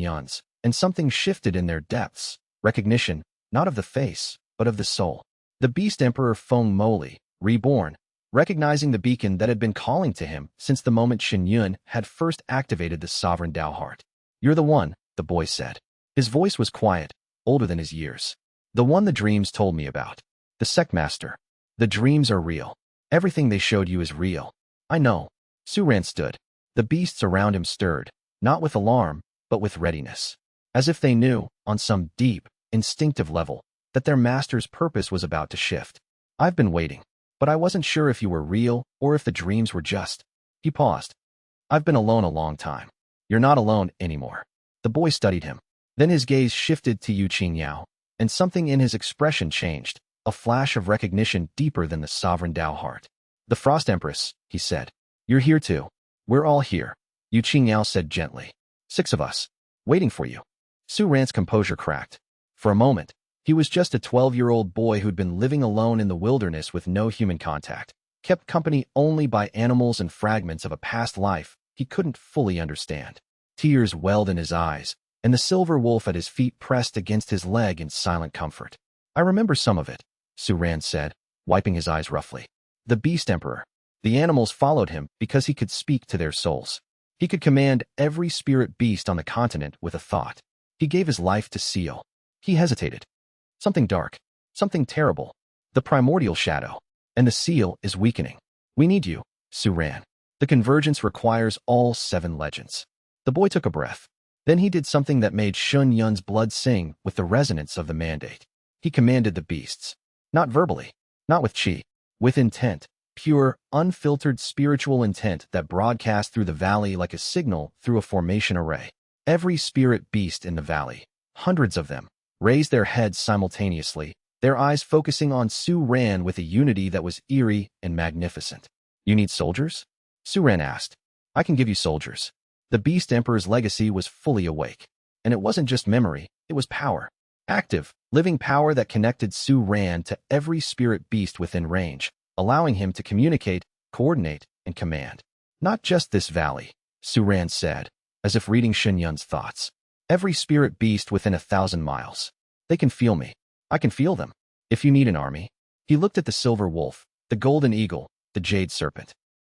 and something shifted in their depths. Recognition, not of the face, but of the soul. The beast emperor Feng Moli, reborn, recognizing the beacon that had been calling to him since the moment Shen had first activated the sovereign Tao heart. "You're the one," the boy said. His voice was quiet, older than his years. "The one the dreams told me about. The Sect Master. The dreams are real. Everything they showed you is real. I know." Suran stood. The beasts around him stirred, not with alarm, but with readiness. As if they knew, on some deep, instinctive level, that their master's purpose was about to shift. "I've been waiting, but I wasn't sure if you were real or if the dreams were just." He paused. "I've been alone a long time." "You're not alone anymore." The boy studied him. Then his gaze shifted to Yuqingyao, and something in his expression changed, a flash of recognition deeper than the sovereign Tao heart. "The Frost Empress," he said. "You're here too." "We're all here," Yuqingyao said gently. "6 of us. Waiting for you." Su Ran's composure cracked. For a moment, he was just a 12-year-old boy who'd been living alone in the wilderness with no human contact, kept company only by animals and fragments of a past life he couldn't fully understand. Tears welled in his eyes, and the silver wolf at his feet pressed against his leg in silent comfort. "I remember some of it," Su Ran said, wiping his eyes roughly. "The Beast Emperor. The animals followed him because he could speak to their souls. He could command every spirit beast on the continent with a thought. He gave his life to seal." He hesitated. "Something dark. Something terrible. The primordial shadow. And the seal is weakening. We need you, Su Ran. The convergence requires all 7 legends." The boy took a breath. Then he did something that made Shun Yun's blood sing with the resonance of the mandate. He commanded the beasts. Not verbally, not with qi, with intent, pure, unfiltered spiritual intent that broadcast through the valley like a signal through a formation array. Every spirit beast in the valley, hundreds of them, raised their heads simultaneously, their eyes focusing on Su Ran with a unity that was eerie and magnificent. "You need soldiers?" Su Ran asked. "I can give you soldiers." The Beast Emperor's legacy was fully awake. And it wasn't just memory, it was power. Active, living power that connected Su Ran to every spirit beast within range, allowing him to communicate, coordinate, and command. "Not just this valley," Su Ran said, as if reading Shen Yun's thoughts. "Every spirit beast within 1,000 miles. They can feel me. I can feel them. If you need an army." He looked at the silver wolf, the golden eagle, the jade serpent.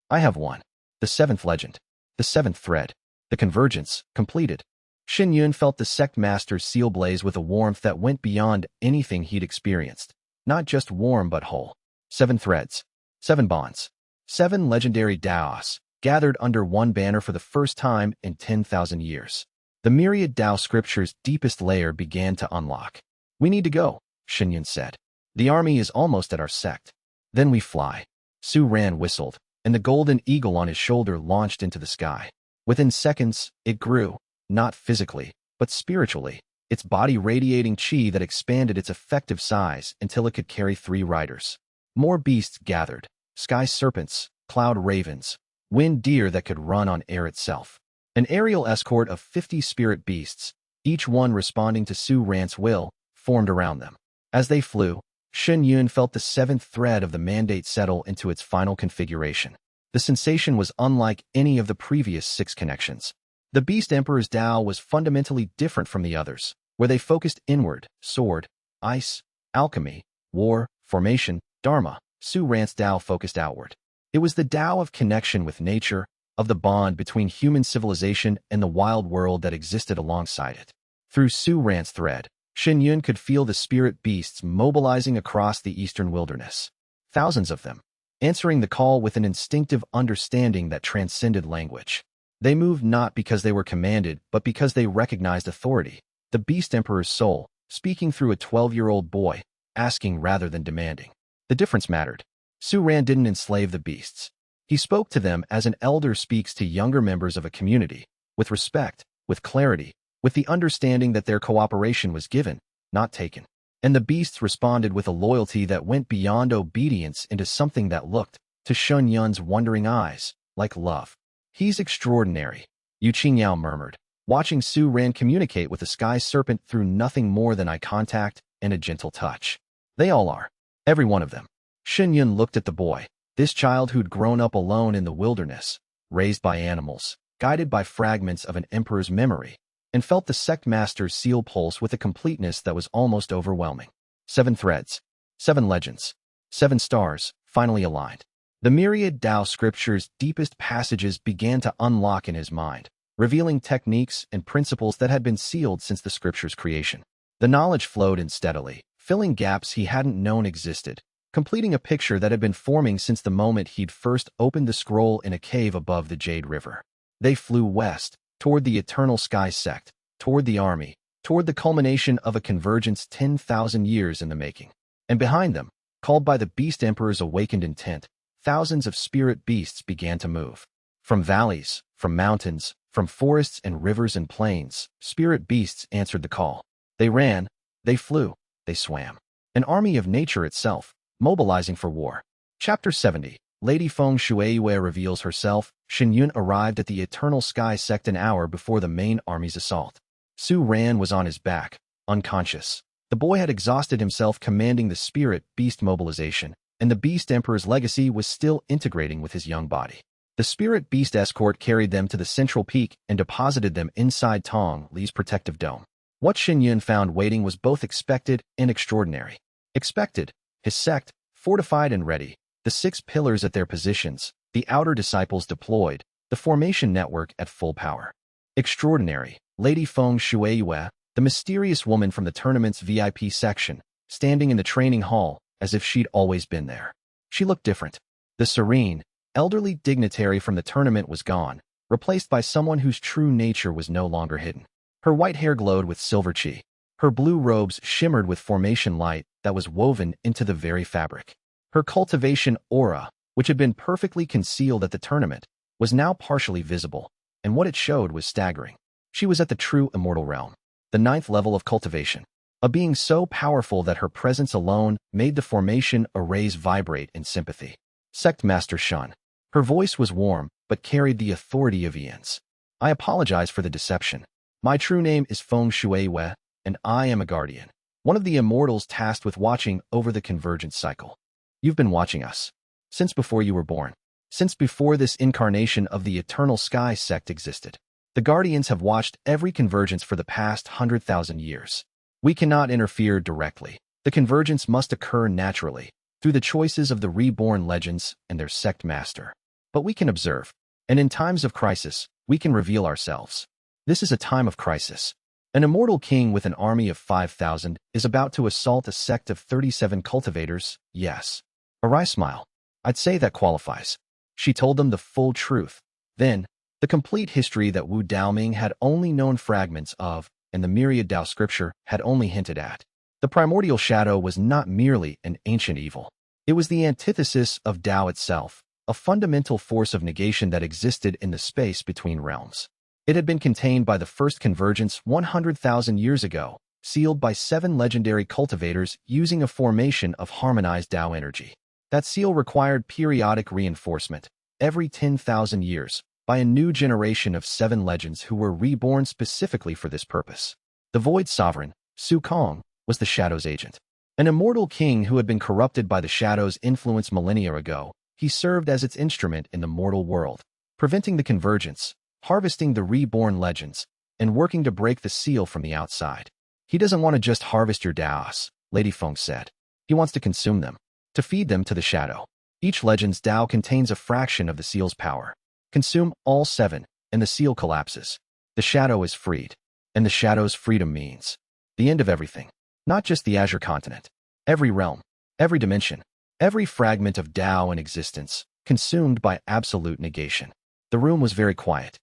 "I have one. The 7th legend. The 7th thread. The convergence, completed." Shen Yun felt the Sect Master's seal blaze with a warmth that went beyond anything he'd experienced. Not just warm but whole. 7 threads. 7 bonds. 7 legendary Daos, gathered under one banner for the first time in 10,000 years. The myriad Dao scripture's deepest layer began to unlock. "We need to go," Shen Yun said. "The army is almost at our sect. Then we fly." Su Ran whistled, and the golden eagle on his shoulder launched into the sky. Within seconds, it grew, not physically, but spiritually, its body radiating qi that expanded its effective size until it could carry 3 riders. More beasts gathered, sky serpents, cloud ravens, wind deer that could run on air itself. An aerial escort of 50 spirit beasts, each one responding to Su Ran's will, formed around them. As they flew, Shen Yun felt the 7th thread of the mandate settle into its final configuration. The sensation was unlike any of the previous 6 connections. The Beast Emperor's Tao was fundamentally different from the others, where they focused inward, sword, ice, alchemy, war, formation, dharma. Su Ran's Tao focused outward. It was the Tao of connection with nature, of the bond between human civilization and the wild world that existed alongside it. Through Su Ran's thread, Shen Yun could feel the spirit beasts mobilizing across the eastern wilderness. Thousands of them, answering the call with an instinctive understanding that transcended language. They moved not because they were commanded, but because they recognized authority. The Beast Emperor's soul, speaking through a 12-year-old boy, asking rather than demanding. The difference mattered. Su Ran didn't enslave the beasts. He spoke to them as an elder speaks to younger members of a community, with respect, with clarity, with the understanding that their cooperation was given, not taken. And the beasts responded with a loyalty that went beyond obedience into something that looked, to Shun Yun's wondering eyes, like love. "He's extraordinary," Yuqingyao murmured, watching Su Ran communicate with the sky serpent through nothing more than eye contact and a gentle touch. "They all are. Every one of them." Shen Yun looked at the boy, this child who'd grown up alone in the wilderness, raised by animals, guided by fragments of an emperor's memory, and felt the Sect Master's seal pulse with a completeness that was almost overwhelming. 7 threads, 7 legends, 7 stars, finally aligned. The myriad Tao scriptures' deepest passages began to unlock in his mind, revealing techniques and principles that had been sealed since the scripture's creation. The knowledge flowed in steadily, filling gaps he hadn't known existed, completing a picture that had been forming since the moment he'd first opened the scroll in a cave above the Jade River. They flew west, toward the Eternal Sky Sect, toward the army, toward the culmination of a convergence 10,000 years in the making. And behind them, called by the Beast Emperor's awakened intent, thousands of spirit beasts began to move. From valleys, from mountains, from forests and rivers and plains, spirit beasts answered the call. They ran, they flew, they swam. An army of nature itself, mobilizing for war. Chapter 70. Lady Feng Shuiyue reveals herself. Shen Yun arrived at the Eternal Sky Sect an hour before the main army's assault. Su Ran was on his back, unconscious. The boy had exhausted himself commanding the spirit beast mobilization, and the Beast Emperor's legacy was still integrating with his young body. The spirit beast escort carried them to the central peak and deposited them inside Tong Li's protective dome. What Shen Yun found waiting was both expected and extraordinary. Expected, his sect, fortified and ready, the 6 pillars at their positions, the outer disciples deployed, the formation network at full power. Extraordinary, Lady Feng Shuiyue, the mysterious woman from the tournament's VIP section, standing in the training hall as if she'd always been there. She looked different. The serene, elderly dignitary from the tournament was gone, replaced by someone whose true nature was no longer hidden. Her white hair glowed with silver chi. Her blue robes shimmered with formation light that was woven into the very fabric. Her cultivation aura, which had been perfectly concealed at the tournament, was now partially visible, and what it showed was staggering. She was at the true immortal realm, the 9th level of cultivation, a being so powerful that her presence alone made the formation arrays vibrate in sympathy. Sect Master Shen. Her voice was warm, but carried the authority of eons. I apologize for the deception. My true name is Feng Shuiyue, and I am a guardian, one of the immortals tasked with watching over the convergence cycle. You've been watching us. Since before you were born. Since before this incarnation of the Eternal Sky Sect existed. The Guardians have watched every convergence for the past 100,000 years. We cannot interfere directly. The convergence must occur naturally, through the choices of the reborn legends and their sect master. But we can observe, and in times of crisis, we can reveal ourselves. This is a time of crisis. An immortal king with an army of 5,000 is about to assault a sect of 37 cultivators, yes. Arai smile. I'd say that qualifies. She told them the full truth. Then, the complete history that Wu Daoming had only known fragments of, and the myriad Tao scripture had only hinted at. The primordial shadow was not merely an ancient evil. It was the antithesis of Tao itself, a fundamental force of negation that existed in the space between realms. It had been contained by the first convergence 100,000 years ago, sealed by 7 legendary cultivators using a formation of harmonized Tao energy. That seal required periodic reinforcement, every 10,000 years, by a new generation of 7 legends who were reborn specifically for this purpose. The Void Sovereign, Su Kong, was the Shadow's agent. An immortal king who had been corrupted by the Shadow's influence millennia ago, he served as its instrument in the mortal world, preventing the convergence, harvesting the reborn legends, and working to break the seal from the outside. He doesn't want to just harvest your Daos, Lady Feng said. He wants to consume them, to feed them to the Shadow. Each legend's Tao contains a fraction of the seal's power. Consume all 7, and the seal collapses. The Shadow is freed, and the Shadow's freedom means the end of everything, not just the Azure continent. Every realm, every dimension, every fragment of Tao in existence, consumed by absolute negation. The room was very quiet.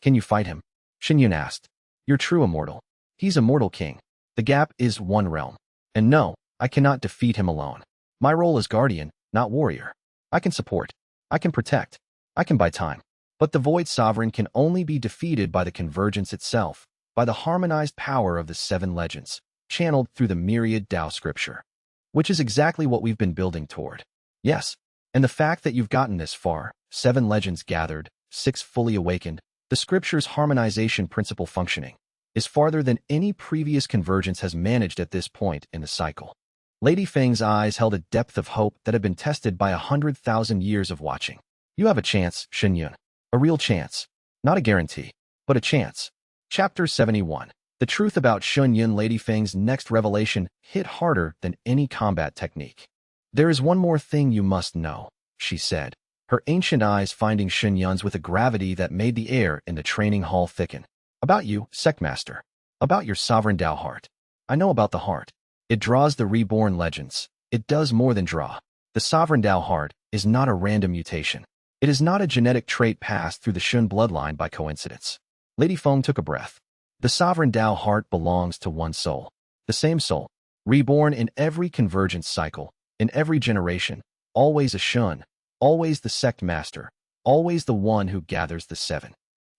Can you fight him? Shen Yun asked. You're true immortal. He's a mortal king. The gap is 1 realm. And no, I cannot defeat him alone. My role is guardian, not warrior. I can support. I can protect. I can buy time. But the Void Sovereign can only be defeated by the convergence itself, by the harmonized power of the 7 legends, channeled through the myriad Tao scripture. Which is exactly what we've been building toward. Yes, and the fact that you've gotten this far, 7 legends gathered, 6 fully awakened, the scripture's harmonization principle functioning, is farther than any previous convergence has managed at this point in the cycle. Lady Feng's eyes held a depth of hope that had been tested by 100,000 years of watching. You have a chance, Shen Yun. A real chance. Not a guarantee, but a chance. Chapter 71. The truth about Shen Yun. Lady Feng's next revelation hit harder than any combat technique. There is one more thing you must know, she said, her ancient eyes finding Shen Yun's with a gravity that made the air in the training hall thicken. About you, Sect Master. About your sovereign Tao heart. I know about the heart. It draws the reborn legends. It does more than draw. The sovereign Tao heart is not a random mutation. It is not a genetic trait passed through the Shen bloodline by coincidence. Lady Feng took a breath. The sovereign Tao heart belongs to one soul. The same soul, reborn in every convergence cycle, in every generation, always a Shen, always the Sect Master, always the one who gathers the seven.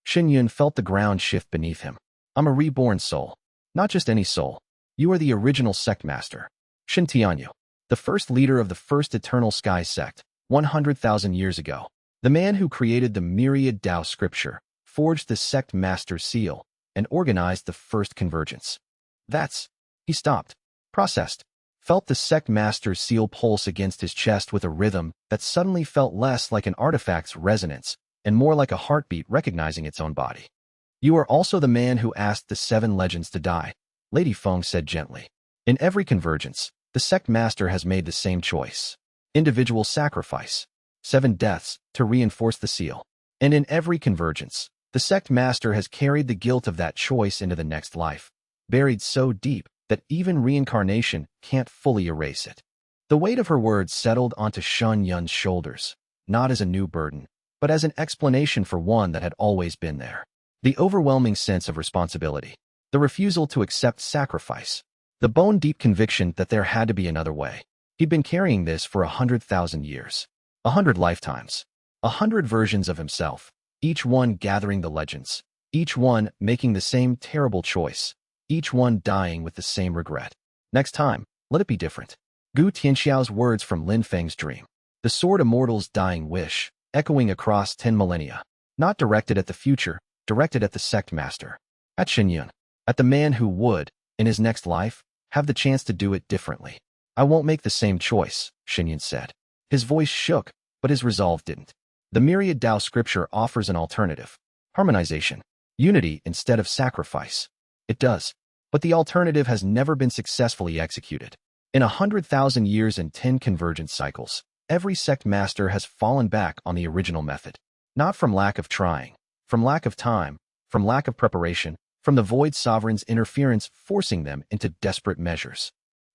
Shen Yun felt the ground shift beneath him. I'm a reborn soul. Not just any soul. You are the original Sect Master. Shen Tianyu, the first leader of the first Eternal Sky Sect, 100,000 years ago. The man who created the myriad Tao scripture, forged the Sect Master seal, and organized the first convergence. That's... He stopped, processed, felt the Sect Master's seal pulse against his chest with a rhythm that suddenly felt less like an artifact's resonance and more like a heartbeat recognizing its own body. You are also the man who asked the seven legends to die, Lady Feng said gently. In every convergence, the Sect Master has made the same choice. Individual sacrifice. 7 deaths to reinforce the seal. And in every convergence, the Sect Master has carried the guilt of that choice into the next life, buried so deep that even reincarnation can't fully erase it. The weight of her words settled onto Shen Yun's shoulders, not as a new burden, but as an explanation for one that had always been there. The overwhelming sense of responsibility, the refusal to accept sacrifice, the bone-deep conviction that there had to be another way. He'd been carrying this for 100,000 years, 100 lifetimes, 100 versions of himself, each one gathering the legends, each one making the same terrible choice, each one dying with the same regret. Next time, let it be different. Gu Tianxiao's words from Lin Feng's dream. The Sword Immortal's dying wish, echoing across 10 millennia. Not directed at the future, directed at the Sect Master. At Shen Yun. At the man who would, in his next life, have the chance to do it differently. I won't make the same choice, Shen Yun said. His voice shook, but his resolve didn't. The myriad Tao scripture offers an alternative. Harmonization. Unity instead of sacrifice. It does. But the alternative has never been successfully executed. In 100,000 years and 10 convergence cycles, every Sect Master has fallen back on the original method. Not from lack of trying, from lack of time, from lack of preparation, from the Void Sovereign's interference forcing them into desperate measures.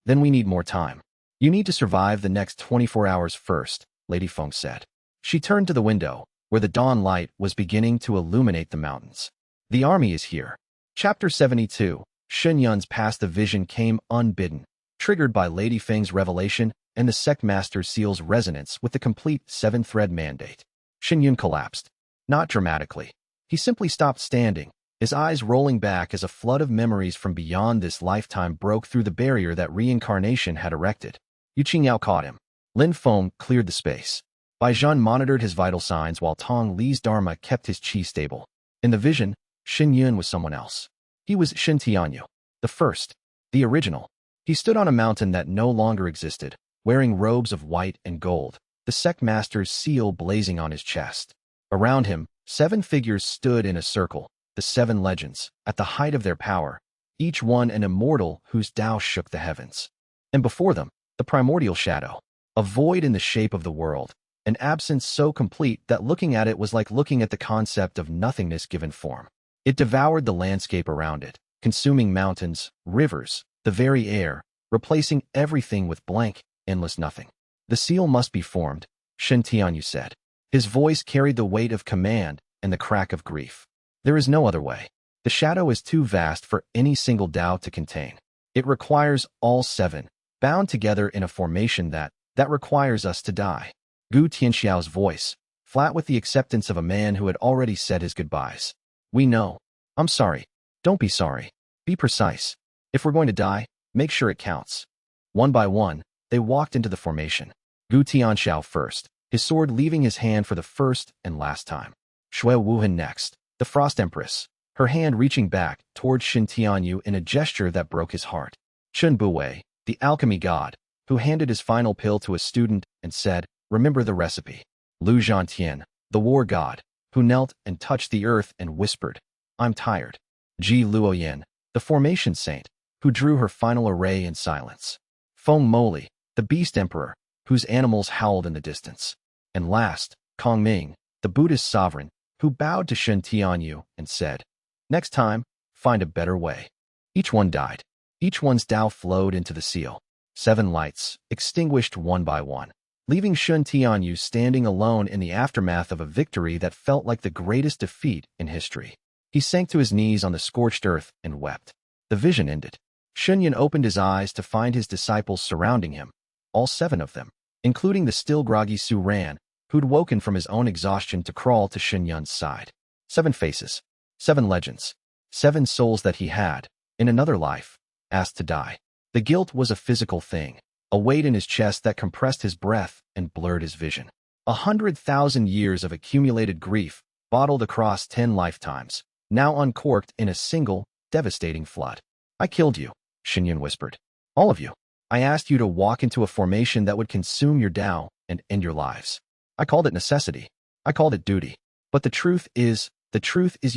Then we need more time. You need to survive the next 24 hours first, Lady Feng said. She turned to the window, where the dawn light was beginning to illuminate the mountains. The army is here. Chapter 72. Shen Yun's past the vision came unbidden, triggered by Lady Feng's revelation and the Sect Master's seal's resonance with the complete 7-thread mandate. Shen Yun collapsed. Not dramatically. He simply stopped standing, his eyes rolling back as a flood of memories from beyond this lifetime broke through the barrier that reincarnation had erected. Yu Qingyao caught him. Lin Feng cleared the space. Bai Zhen monitored his vital signs while Tong Li's Dharma kept his qi stable. In the vision, Shen Yun was someone else. He was Shen Tianyu, the first, the original. He stood on a mountain that no longer existed, wearing robes of white and gold, the Sect Master's seal blazing on his chest. Around him, 7 figures stood in a circle, the 7 legends, at the height of their power, each one an immortal whose Tao shook the heavens. And before them, the primordial shadow, a void in the shape of the world, an absence so complete that looking at it was like looking at the concept of nothingness given form. It devoured the landscape around it, consuming mountains, rivers, the very air, replacing everything with blank, endless nothing. The seal must be formed, Shen Tianyu said. His voice carried the weight of command and the crack of grief. There is no other way. The shadow is too vast for any single Tao to contain. It requires all 7, bound together in a formation that requires us to die. Gu Tianxiao's voice, flat with the acceptance of a man who had already said his goodbyes. We know. I'm sorry. Don't be sorry. Be precise. If we're going to die, make sure it counts. One by one, they walked into the formation. Gu Tianxiao first, his sword leaving his hand for the first and last time. Shuiyue Wuhan next, the Frost Empress, her hand reaching back towards Shen Tianyu in a gesture that broke his heart. Chen Buwei, the alchemy god, who handed his final pill to a student and said, remember the recipe. Lu Zhantian, the war god, who knelt and touched the earth and whispered, I'm tired. Ji Luoyan, the formation saint, who drew her final array in silence. Feng Moli, the beast emperor, whose animals howled in the distance. And last, Kongming, the Buddhist sovereign, who bowed to Shen Tianyu and said, "Next time, find a better way." Each one died. Each one's Tao flowed into the seal. 7 lights, extinguished one by one, leaving Shen Tianyu standing alone in the aftermath of a victory that felt like the greatest defeat in history. He sank to his knees on the scorched earth and wept. The vision ended. Shen Yun opened his eyes to find his disciples surrounding him, all 7 of them, including the still groggy Su Ran, who'd woken from his own exhaustion to crawl to Shen Yun's side. 7 faces, 7 legends, 7 souls that he had, in another life, asked to die. The guilt was a physical thing, a weight in his chest that compressed his breath and blurred his vision. 100,000 years of accumulated grief, bottled across 10 lifetimes, now uncorked in a single, devastating flood. "I killed you," Shen Yun whispered. "All of you. I asked you to walk into a formation that would consume your Tao and end your lives. I called it necessity. I called it duty. But the truth is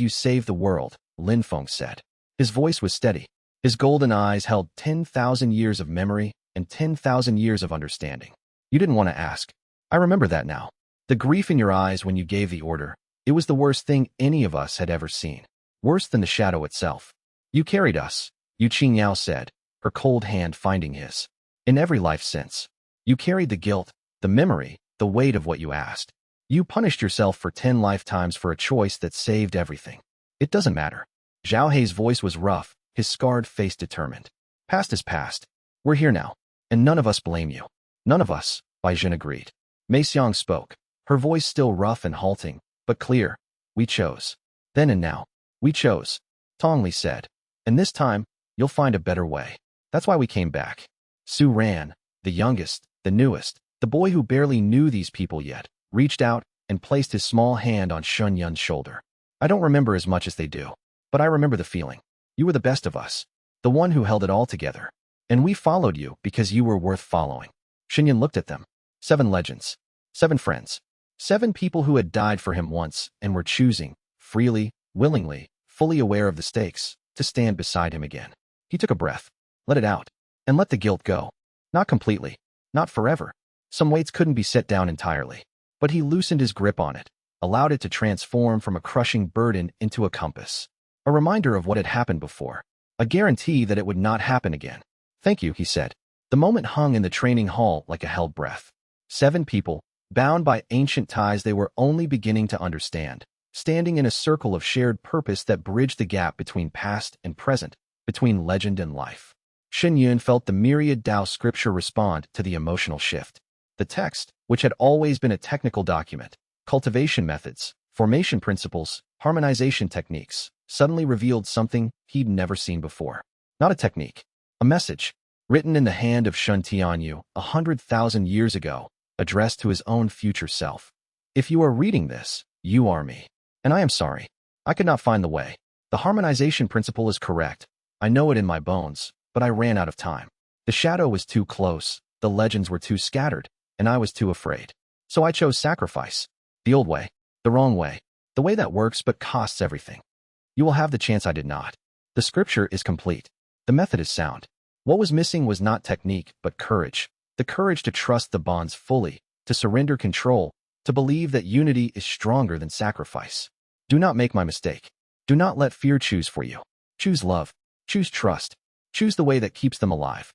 you saved the world," Lin Feng said. His voice was steady. His golden eyes held 10,000 years of memory and 10,000 years of understanding. "You didn't want to ask. I remember that now. The grief in your eyes when you gave the order, it was the worst thing any of us had ever seen. Worse than the shadow itself. You carried us," Yu Qingyao said, her cold hand finding his. "In every life since. You carried the guilt, the memory, the weight of what you asked. You punished yourself for 10 lifetimes for a choice that saved everything. It doesn't matter." Zhao Hei's voice was rough, his scarred face determined. "Past is past. We're here now, and none of us blame you." "None of us," Bai Zhen agreed. Mei Xiang spoke, her voice still rough and halting, but clear. "We chose. Then and now. We chose," Tong Li said. "And this time, you'll find a better way. That's why we came back." Su Ran, the youngest, the newest, the boy who barely knew these people yet, reached out and placed his small hand on Shen Yun's shoulder. "I don't remember as much as they do, but I remember the feeling. You were the best of us, the one who held it all together. And we followed you because you were worth following." Shen Yun looked at them. 7 legends, 7 friends, 7 people who had died for him once and were choosing, freely, willingly, fully aware of the stakes, to stand beside him again. He took a breath, let it out, and let the guilt go. Not completely, not forever. Some weights couldn't be set down entirely, but he loosened his grip on it, allowed it to transform from a crushing burden into a compass. A reminder of what had happened before. A guarantee that it would not happen again. "Thank you," he said. The moment hung in the training hall like a held breath. 7 people, bound by ancient ties they were only beginning to understand, standing in a circle of shared purpose that bridged the gap between past and present, between legend and life. Shen Yun felt the myriad Tao scripture respond to the emotional shift. The text, which had always been a technical document, cultivation methods, formation principles, harmonization techniques, suddenly revealed something he'd never seen before. Not a technique, a message, written in the hand of Shen Tianyu 100,000 years ago, addressed to his own future self. "If you are reading this, you are me. And I am sorry. I could not find the way. The harmonization principle is correct. I know it in my bones, but I ran out of time. The shadow was too close, the legends were too scattered, and I was too afraid. So I chose sacrifice. The old way, the wrong way, the way that works but costs everything. You will have the chance I did not. The scripture is complete. The method is sound. What was missing was not technique, but courage. The courage to trust the bonds fully, to surrender control, to believe that unity is stronger than sacrifice. Do not make my mistake. Do not let fear choose for you. Choose love. Choose trust. Choose the way that keeps them alive.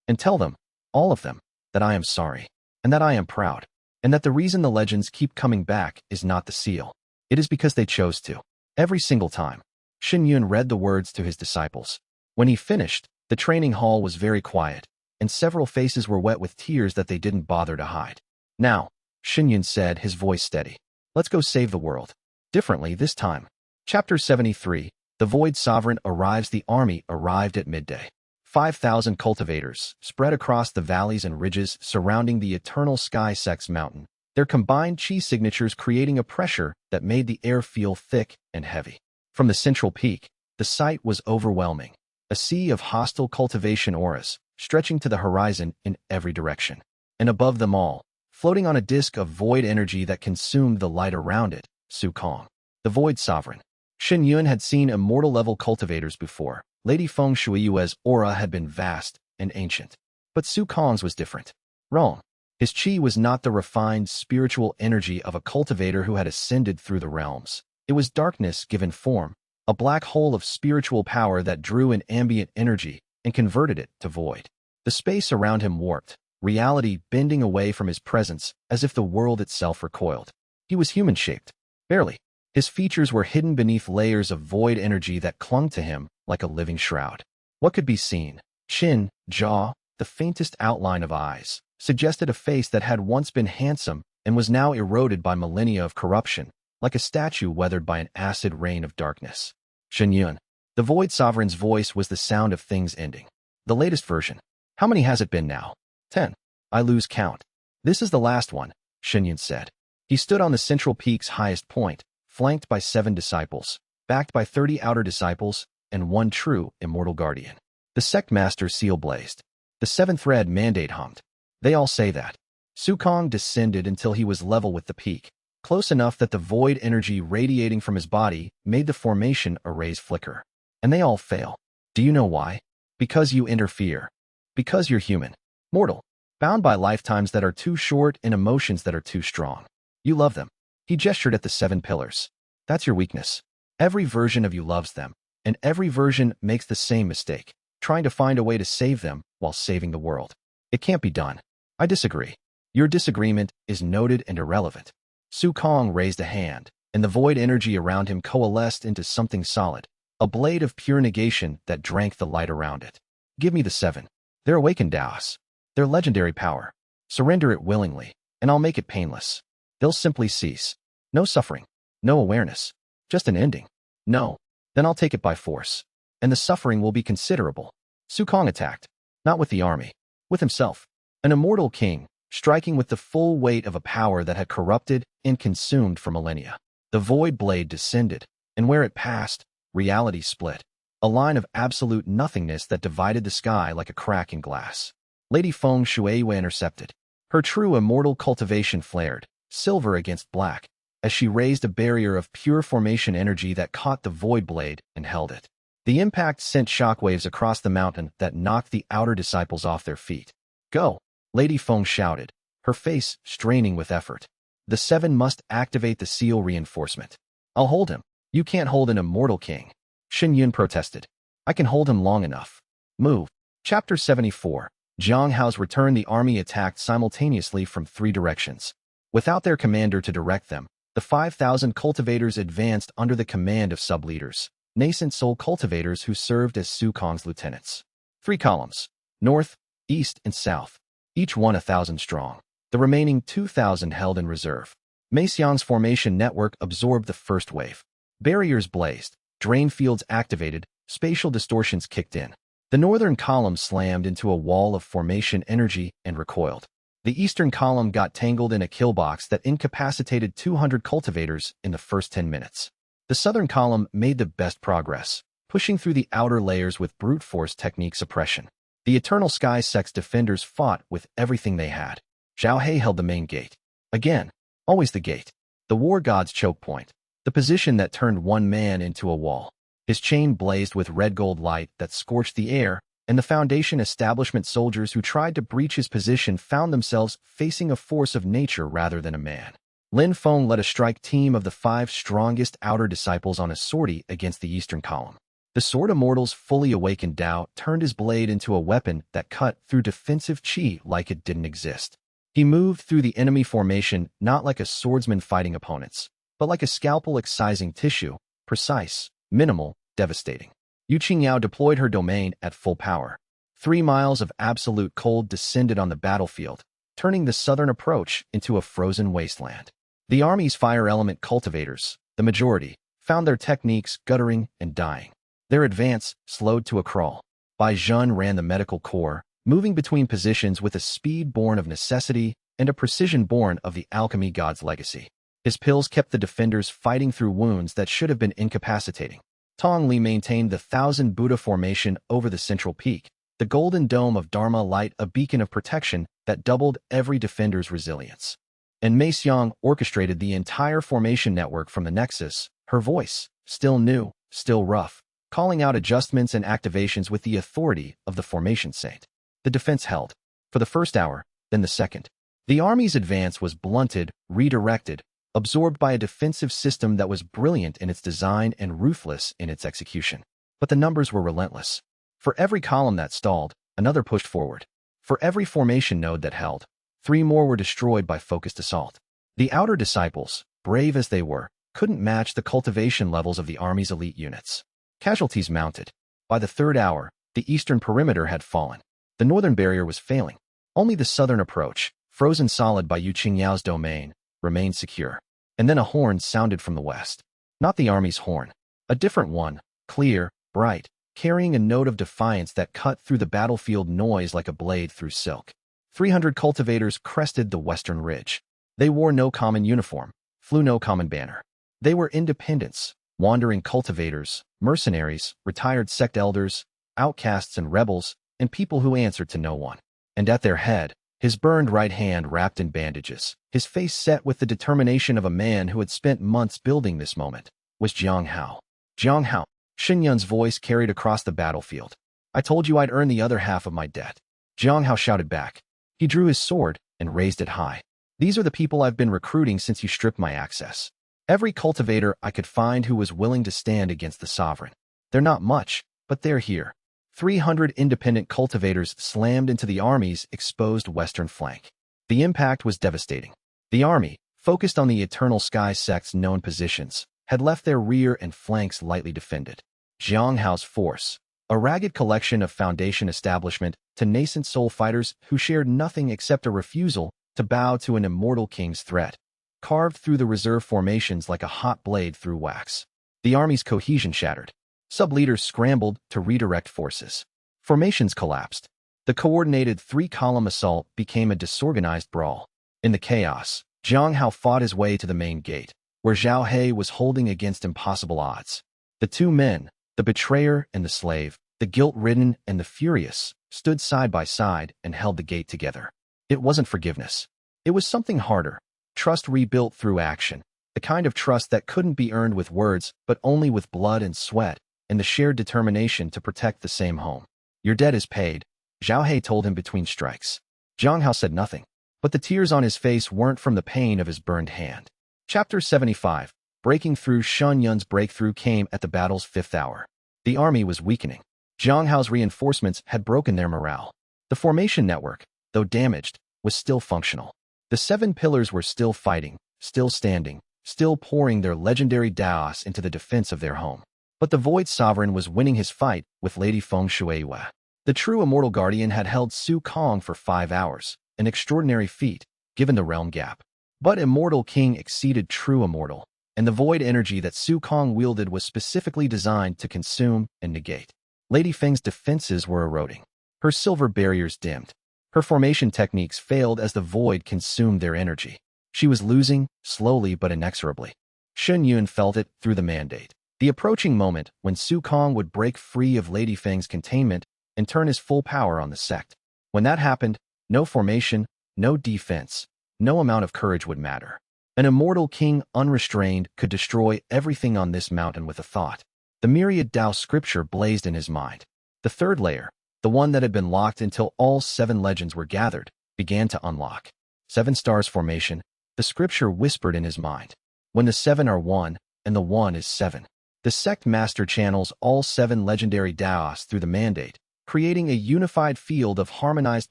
And tell them, all of them, that I am sorry, and that I am proud, and that the reason the legends keep coming back is not the seal. It is because they chose to. Every single time." Shen Yun read the words to his disciples. When he finished, the training hall was very quiet, and several faces were wet with tears that they didn't bother to hide. "Now," Shen Yun said, his voice steady, "let's go save the world. Differently this time." Chapter 73, The Void Sovereign Arrives. The army arrived at midday. 5,000 cultivators, spread across the valleys and ridges surrounding the eternal Sky Sect's mountain, their combined chi signatures creating a pressure that made the air feel thick and heavy. From the central peak, the sight was overwhelming, a sea of hostile cultivation auras, stretching to the horizon in every direction. And above them all, floating on a disk of void energy that consumed the light around it, Su Kong, the Void Sovereign. Shen Yun had seen immortal-level cultivators before. Lady Feng Shuiyue's aura had been vast and ancient. But Su Kong's was different. Wrong. His chi was not the refined spiritual energy of a cultivator who had ascended through the realms. It was darkness given form, a black hole of spiritual power that drew in ambient energy and converted it to void. The space around him warped, reality bending away from his presence as if the world itself recoiled. He was human-shaped, barely. His features were hidden beneath layers of void energy that clung to him like a living shroud. What could be seen? Chin, jaw, the faintest outline of eyes, suggested a face that had once been handsome and was now eroded by millennia of corruption, like a statue weathered by an acid rain of darkness. Shen Yun. The Void Sovereign's voice was the sound of things ending. The latest version. How many has it been now? 10. I lose count. This is the last one, Shen Yun said. He stood on the central peak's highest point, flanked by 7 disciples, backed by 30 outer disciples, and 1 true, immortal guardian. The Sect Master seal blazed. The 7th red mandate hummed. They all say that. Sukong descended until he was level with the peak, close enough that the void energy radiating from his body made the formation arrays flicker. And they all fail. Do you know why? Because you interfere. Because you're human. Mortal. Bound by lifetimes that are too short and emotions that are too strong. You love them. He gestured at the 7 pillars. That's your weakness. Every version of you loves them, and every version makes the same mistake, trying to find a way to save them while saving the world. It can't be done. I disagree. Your disagreement is noted and irrelevant. Su Kong raised a hand, and the void energy around him coalesced into something solid, a blade of pure negation that drank the light around it. Give me the 7. They're awakened Daos. Their legendary power. Surrender it willingly, and I'll make it painless. They'll simply cease. No suffering. No awareness. Just an ending. No. Then I'll take it by force. And the suffering will be considerable. Su Kong attacked. Not with the army. With himself. An immortal king, striking with the full weight of a power that had corrupted and consumed for millennia. The void blade descended, and where it passed, reality split. A line of absolute nothingness that divided the sky like a crack in glass. Lady Feng Shuiyue intercepted. Her true immortal cultivation flared, silver against black, as she raised a barrier of pure formation energy that caught the void blade and held it. The impact sent shockwaves across the mountain that knocked the outer disciples off their feet. Go! Lady Feng shouted, her face straining with effort. The 7 must activate the seal reinforcement. I'll hold him. You can't hold an immortal king. Shen Yun protested. I can hold him long enough. Move. Chapter 74. Jiang Hao's return. The army attacked simultaneously from 3 directions. Without their commander to direct them, the 5,000 cultivators advanced under the command of sub-leaders, nascent soul cultivators who served as Su Kong's lieutenants. 3 columns. North, east, and south. Each one 1,000 strong. The remaining 2,000 held in reserve. Mei Xiang's formation network absorbed the first wave. Barriers blazed, drain fields activated, spatial distortions kicked in. The northern column slammed into a wall of formation energy and recoiled. The eastern column got tangled in a kill box that incapacitated 200 cultivators in the first 10 minutes. The southern column made the best progress, pushing through the outer layers with brute force technique suppression. The Eternal Sky Sect's defenders fought with everything they had. Zhao He held the main gate. Again, always the gate. The war god's choke point. The position that turned one man into a wall. His chain blazed with red gold light that scorched the air, and the Foundation establishment soldiers who tried to breach his position found themselves facing a force of nature rather than a man. Lin Feng led a strike team of the 5 strongest outer disciples on a sortie against the eastern column. The Sword Immortal's fully awakened Dao turned his blade into a weapon that cut through defensive chi like it didn't exist. He moved through the enemy formation not like a swordsman fighting opponents, but like a scalpel excising tissue, precise, minimal, devastating. Yu Qingyao deployed her domain at full power. 3 miles of absolute cold descended on the battlefield, turning the southern approach into a frozen wasteland. The army's fire element cultivators, the majority, found their techniques guttering and dying. Their advance slowed to a crawl. Bai Zhen ran the medical corps, moving between positions with a speed born of necessity and a precision born of the alchemy god's legacy. His pills kept the defenders fighting through wounds that should have been incapacitating. Tong Li maintained the 1,000 Buddha formation over the central peak, the golden dome of Dharma light a beacon of protection that doubled every defender's resilience. And Mei Xiang orchestrated the entire formation network from the Nexus, her voice, still new, still rough, calling out adjustments and activations with the authority of the formation saint. The defense held. For the first hour, then the second. The army's advance was blunted, redirected, absorbed by a defensive system that was brilliant in its design and ruthless in its execution. But the numbers were relentless. For every column that stalled, another pushed forward. For every formation node that held, 3 more were destroyed by focused assault. The outer disciples, brave as they were, couldn't match the cultivation levels of the army's elite units. Casualties mounted. By the 3rd hour, the eastern perimeter had fallen. The northern barrier was failing. Only the southern approach, frozen solid by Yu Qingyao's domain, remained secure. And then a horn sounded from the west. Not the army's horn. A different one, clear, bright, carrying a note of defiance that cut through the battlefield noise like a blade through silk. 300 cultivators crested the western ridge. They wore no common uniform, flew no common banner. They were independents, wandering cultivators, mercenaries, retired sect elders, outcasts and rebels, and people who answered to no one. And at their head, his burned right hand wrapped in bandages, his face set with the determination of a man who had spent months building this moment, was Jiang Hao. Jiang Hao, Shen Yun's voice carried across the battlefield. I told you I'd earn the other half of my debt. Jiang Hao shouted back. He drew his sword and raised it high. These are the people I've been recruiting since you stripped my access. Every cultivator I could find who was willing to stand against the sovereign. They're not much, but they're here. 300 independent cultivators slammed into the army's exposed western flank. The impact was devastating. The army, focused on the Eternal Sky Sect's known positions, had left their rear and flanks lightly defended. Jiang Hao's force, a ragged collection of Foundation establishment to nascent soul fighters who shared nothing except a refusal to bow to an immortal king's threat, carved through the reserve formations like a hot blade through wax. The army's cohesion shattered. Sub-leaders scrambled to redirect forces. Formations collapsed. The coordinated 3-column assault became a disorganized brawl. In the chaos, Jiang Hao fought his way to the main gate, where Zhao He was holding against impossible odds. The 2 men, the betrayer and the slave, the guilt-ridden and the furious, stood side by side and held the gate together. It wasn't forgiveness. It was something harder. Trust rebuilt through action. The kind of trust that couldn't be earned with words, but only with blood and sweat, and the shared determination to protect the same home. Your debt is paid, Zhao He told him between strikes. Jiang Hao said nothing, but the tears on his face weren't from the pain of his burned hand. Chapter 75. Breaking through. Shen Yun's breakthrough came at the battle's 5th hour. The army was weakening. Jiang Hao's reinforcements had broken their morale. The formation network, though damaged, was still functional. The 7 pillars were still fighting, still standing, still pouring their legendary Daos into the defense of their home. But the Void Sovereign was winning his fight with Lady Feng Shuiyue. The true Immortal Guardian had held Su Kong for 5 hours, an extraordinary feat, given the realm gap. But Immortal King exceeded true Immortal, and the void energy that Su Kong wielded was specifically designed to consume and negate. Lady Feng's defenses were eroding. Her silver barriers dimmed. Her formation techniques failed as the void consumed their energy. She was losing, slowly but inexorably. Shen Yun felt it through the mandate. The approaching moment when Su Kong would break free of Lady Feng's containment and turn his full power on the sect. When that happened, no formation, no defense, no amount of courage would matter. An immortal king, unrestrained, could destroy everything on this mountain with a thought. The myriad Tao scripture blazed in his mind. The 3rd layer, the one that had been locked until all 7 legends were gathered, began to unlock. 7 stars formation, the scripture whispered in his mind. When the 7 are 1, and the 1 is 7. The sect master channels all 7 legendary Daos through the mandate, creating a unified field of harmonized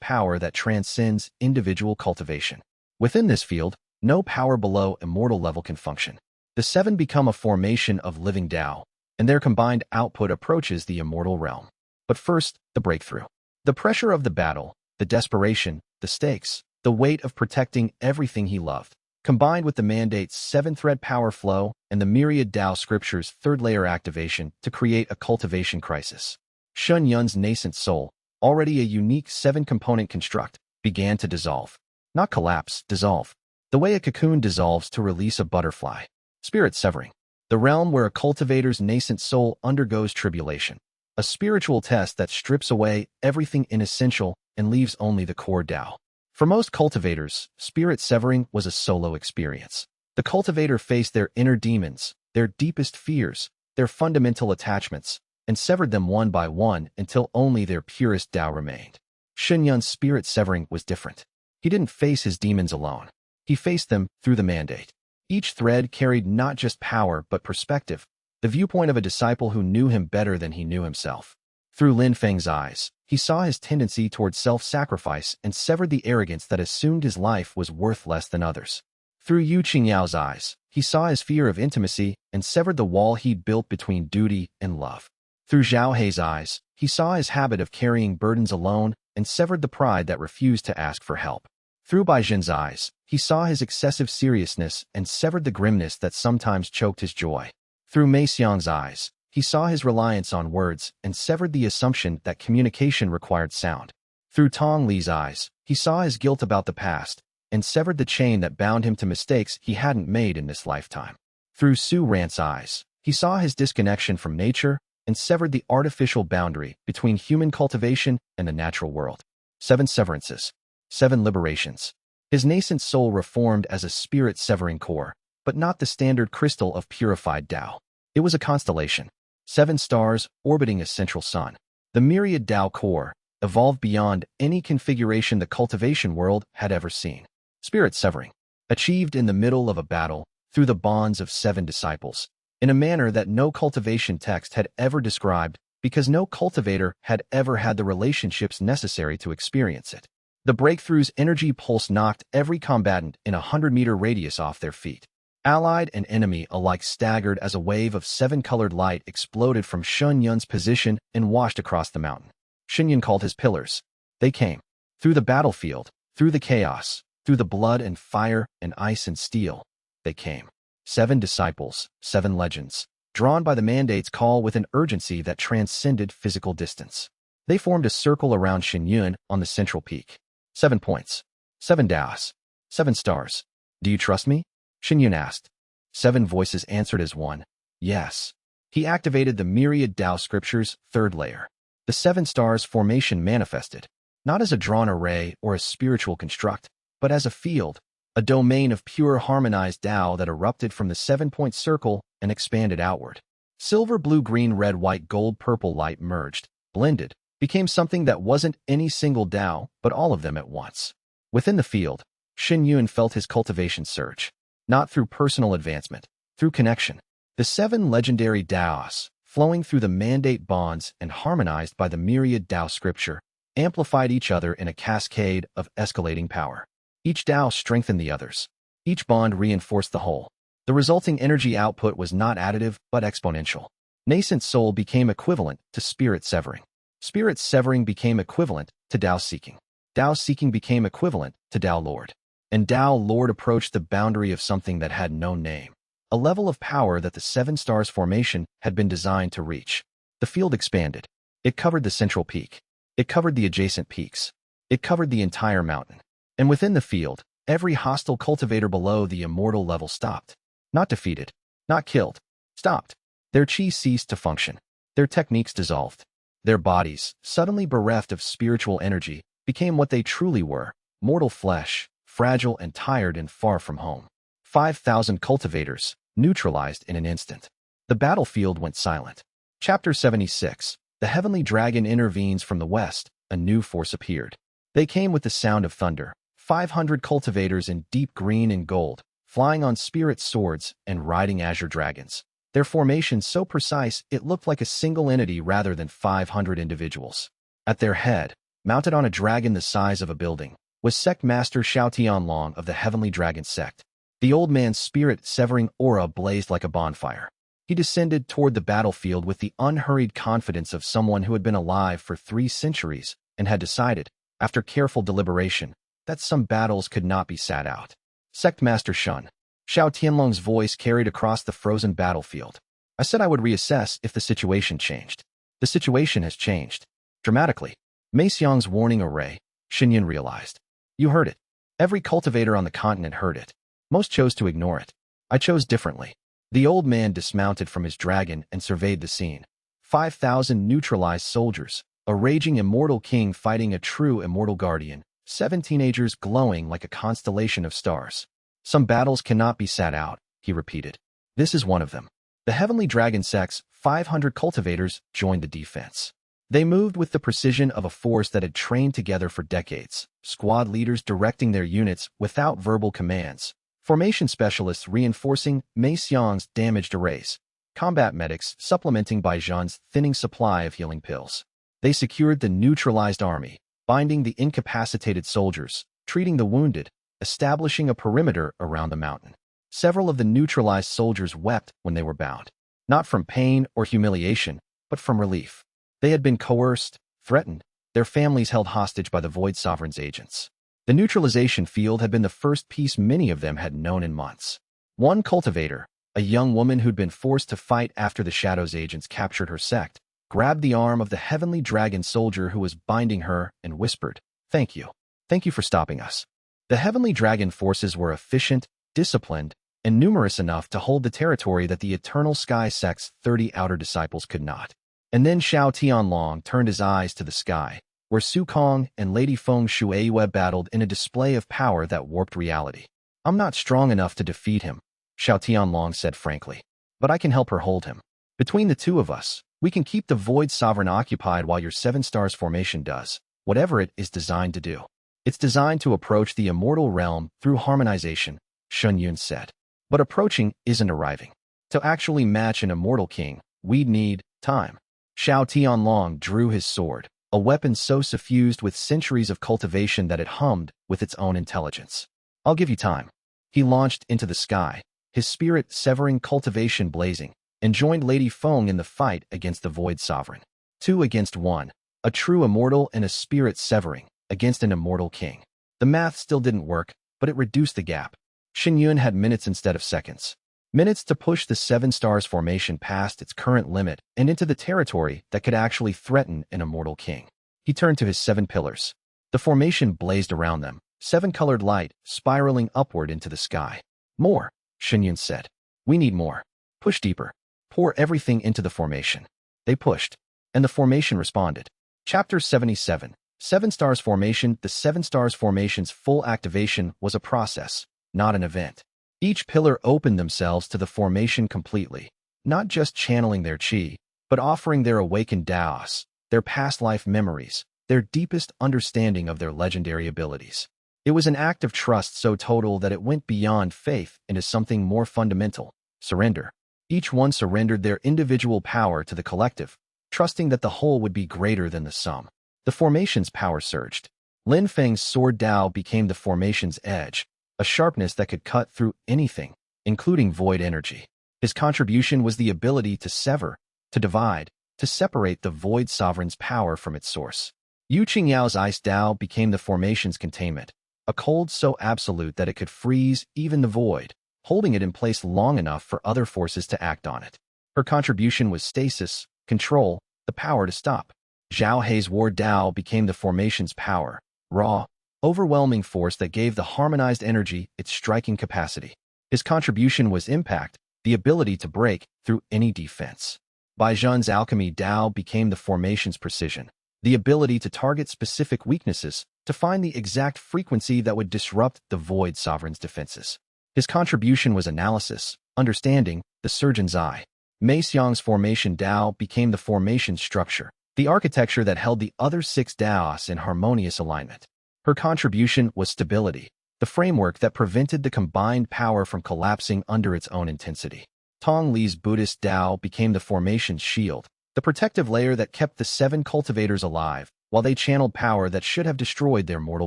power that transcends individual cultivation. Within this field, no power below immortal level can function. The 7 become a formation of living Tao, and their combined output approaches the immortal realm. But first, the breakthrough. The pressure of the battle, the desperation, the stakes, the weight of protecting everything he loved, combined with the mandate's 7-thread power flow and the myriad Tao scripture's 3rd layer activation to create a cultivation crisis. Shen Yun's nascent soul, already a unique 7-component construct, began to dissolve. Not collapse, dissolve. The way a cocoon dissolves to release a butterfly. Spirit severing. The realm where a cultivator's nascent soul undergoes tribulation. A spiritual test that strips away everything inessential and leaves only the core Tao. For most cultivators, spirit severing was a solo experience. The cultivator faced their inner demons, their deepest fears, their fundamental attachments, and severed them one by one until only their purest Tao remained. Shen Yun's spirit severing was different. He didn't face his demons alone. He faced them through the mandate. Each thread carried not just power but perspective, the viewpoint of a disciple who knew him better than he knew himself. Through Lin Feng's eyes, he saw his tendency toward self-sacrifice and severed the arrogance that assumed his life was worth less than others. Through Yu Qingyao's eyes, he saw his fear of intimacy and severed the wall he'd built between duty and love. Through Zhao Hei's eyes, he saw his habit of carrying burdens alone and severed the pride that refused to ask for help. Through Bai Zhen's eyes, he saw his excessive seriousness and severed the grimness that sometimes choked his joy. Through Mei Xiang's eyes, he saw his reliance on words and severed the assumption that communication required sound. Through Tong Li's eyes, he saw his guilt about the past and severed the chain that bound him to mistakes he hadn't made in this lifetime. Through Su Rant's eyes, he saw his disconnection from nature and severed the artificial boundary between human cultivation and the natural world. 7 severances. 7 liberations. His nascent soul reformed as a spirit-severing core, but not the standard crystal of purified Tao. It was a constellation. 7 stars orbiting a central sun. The myriad Tao core evolved beyond any configuration the cultivation world had ever seen. Spirit severing. Achieved in the middle of a battle, through the bonds of 7 disciples, in a manner that no cultivation text had ever described, because no cultivator had ever had the relationships necessary to experience it. The breakthrough's energy pulse knocked every combatant in a 100-meter radius off their feet. Allied and enemy alike staggered as a wave of 7-colored light exploded from Shen Yun's position and washed across the mountain. Shen Yun called his pillars. They came. Through the battlefield, through the chaos, through the blood and fire and ice and steel, they came. 7 disciples, 7 legends, drawn by the mandate's call with an urgency that transcended physical distance. They formed a circle around Shen Yun on the central peak. 7 points. 7 Daos. 7 stars. Do you trust me? Shen Yun asked. 7 voices answered as one. Yes. He activated the myriad Tao scriptures' 3rd layer. The 7 stars formation manifested, not as a drawn array or a spiritual construct, but as a field, a domain of pure harmonized Tao that erupted from the 7-point circle and expanded outward. Silver, blue, green, red, white, gold, purple light merged, blended, became something that wasn't any single Tao, but all of them at once. Within the field, Shen Yun felt his cultivation surge, not through personal advancement, through connection. The 7 legendary Taos, flowing through the mandate bonds and harmonized by the myriad Tao scripture, amplified each other in a cascade of escalating power. Each Tao strengthened the others. Each bond reinforced the whole. The resulting energy output was not additive, but exponential. Nascent soul became equivalent to spirit severing. Spirit severing became equivalent to Tao seeking. Tao seeking became equivalent to Tao Lord. And Tao Lord approached the boundary of something that had no name. A level of power that the 7 stars formation had been designed to reach. The field expanded. It covered the central peak. It covered the adjacent peaks. It covered the entire mountain. And within the field, every hostile cultivator below the immortal level stopped. Not defeated. Not killed. Stopped. Their chi ceased to function. Their techniques dissolved. Their bodies, suddenly bereft of spiritual energy, became what they truly were, mortal flesh, fragile and tired and far from home. 5,000 cultivators, neutralized in an instant. The battlefield went silent. Chapter 76. The heavenly dragon intervenes from the west. A new force appeared. They came with the sound of thunder. 500 cultivators in deep green and gold, flying on spirit swords and riding azure dragons. Their formation so precise it looked like a single entity rather than 500 individuals. At their head, mounted on a dragon the size of a building, was Sect Master Xiao Tianlong of the Heavenly Dragon Sect. The old man's spirit-severing aura blazed like a bonfire. He descended toward the battlefield with the unhurried confidence of someone who had been alive for 3 centuries and had decided, after careful deliberation, that some battles could not be sat out. Sect Master Shen. Xiao Tianlong's voice carried across the frozen battlefield. I said I would reassess if the situation changed. The situation has changed. Dramatically. Mei Xiang's warning array, Shen Yun realized. You heard it. Every cultivator on the continent heard it. Most chose to ignore it. I chose differently. The old man dismounted from his dragon and surveyed the scene. 5,000 neutralized soldiers, a raging immortal king fighting a true immortal guardian, 7 teenagers glowing like a constellation of stars. Some battles cannot be sat out, he repeated. This is one of them. The Heavenly Dragon Sect's 500 cultivators joined the defense. They moved with the precision of a force that had trained together for decades, squad leaders directing their units without verbal commands, formation specialists reinforcing Mei Xiang's damaged arrays, combat medics supplementing Bai Zhan's thinning supply of healing pills. They secured the neutralized army, binding the incapacitated soldiers, treating the wounded, establishing a perimeter around the mountain. Several of the neutralized soldiers wept when they were bound, not from pain or humiliation, but from relief. They had been coerced, threatened, their families held hostage by the Void Sovereign's agents. The neutralization field had been the first peace many of them had known in months. One cultivator, a young woman who'd been forced to fight after the Shadow's agents captured her sect, grabbed the arm of the Heavenly Dragon soldier who was binding her and whispered, "Thank you. Thank you for stopping us." The Heavenly Dragon forces were efficient, disciplined, and numerous enough to hold the territory that the Eternal Sky Sect's 30 outer disciples could not. And then Xiao Tianlong turned his eyes to the sky, where Su Kong and Lady Feng Shuiyue battled in a display of power that warped reality. "I'm not strong enough to defeat him," Xiao Tianlong said frankly, "but I can help her hold him. Between the two of us, we can keep the Void Sovereign occupied while your 7 stars formation does whatever it is designed to do. It's designed to approach the immortal realm through harmonization," Shen said. "But approaching isn't arriving. To actually match an immortal king, we'd need time." Xiao Tianlong drew his sword, a weapon so suffused with centuries of cultivation that it hummed with its own intelligence. "I'll give you time." He launched into the sky, his spirit severing cultivation blazing, and joined Lady Feng in the fight against the Void Sovereign. 2 against 1, a true immortal and a spirit severing, against an immortal king. The math still didn't work, but it reduced the gap. Shen had minutes instead of seconds. Minutes to push the 7 stars formation past its current limit and into the territory that could actually threaten an immortal king. He turned to his 7 pillars. The formation blazed around them, 7-colored light spiraling upward into the sky. "More," Shen said. "We need more. Push deeper. Pour everything into the formation." They pushed, and the formation responded. Chapter 77, 7 stars formation. The 7 stars formation's full activation was a process, not an event. Each pillar opened themselves to the formation completely, not just channeling their chi, but offering their awakened Daos, their past life memories, their deepest understanding of their legendary abilities. It was an act of trust so total that it went beyond faith into something more fundamental: surrender. Each one surrendered their individual power to the collective, trusting that the whole would be greater than the sum. The formation's power surged. Lin Feng's sword Dao became the formation's edge, a sharpness that could cut through anything, including void energy. His contribution was the ability to sever, to divide, to separate the Void Sovereign's power from its source. Yu Qingyao's ice Dao became the formation's containment, a cold so absolute that it could freeze even the void, holding it in place long enough for other forces to act on it. Her contribution was stasis, control, the power to stop. Zhao Hei's war Dao became the formation's power, raw, overwhelming force that gave the harmonized energy its striking capacity. His contribution was impact, the ability to break through any defense. Bai Zhan's alchemy Dao became the formation's precision, the ability to target specific weaknesses, to find the exact frequency that would disrupt the Void Sovereign's defenses. His contribution was analysis, understanding, the surgeon's eye. Mei Xiang's formation Dao became the formation's structure, the architecture that held the other 6 Daos in harmonious alignment. Her contribution was stability, the framework that prevented the combined power from collapsing under its own intensity. Tong Li's Buddhist Dao became the formation's shield, the protective layer that kept the 7 cultivators alive, while they channeled power that should have destroyed their mortal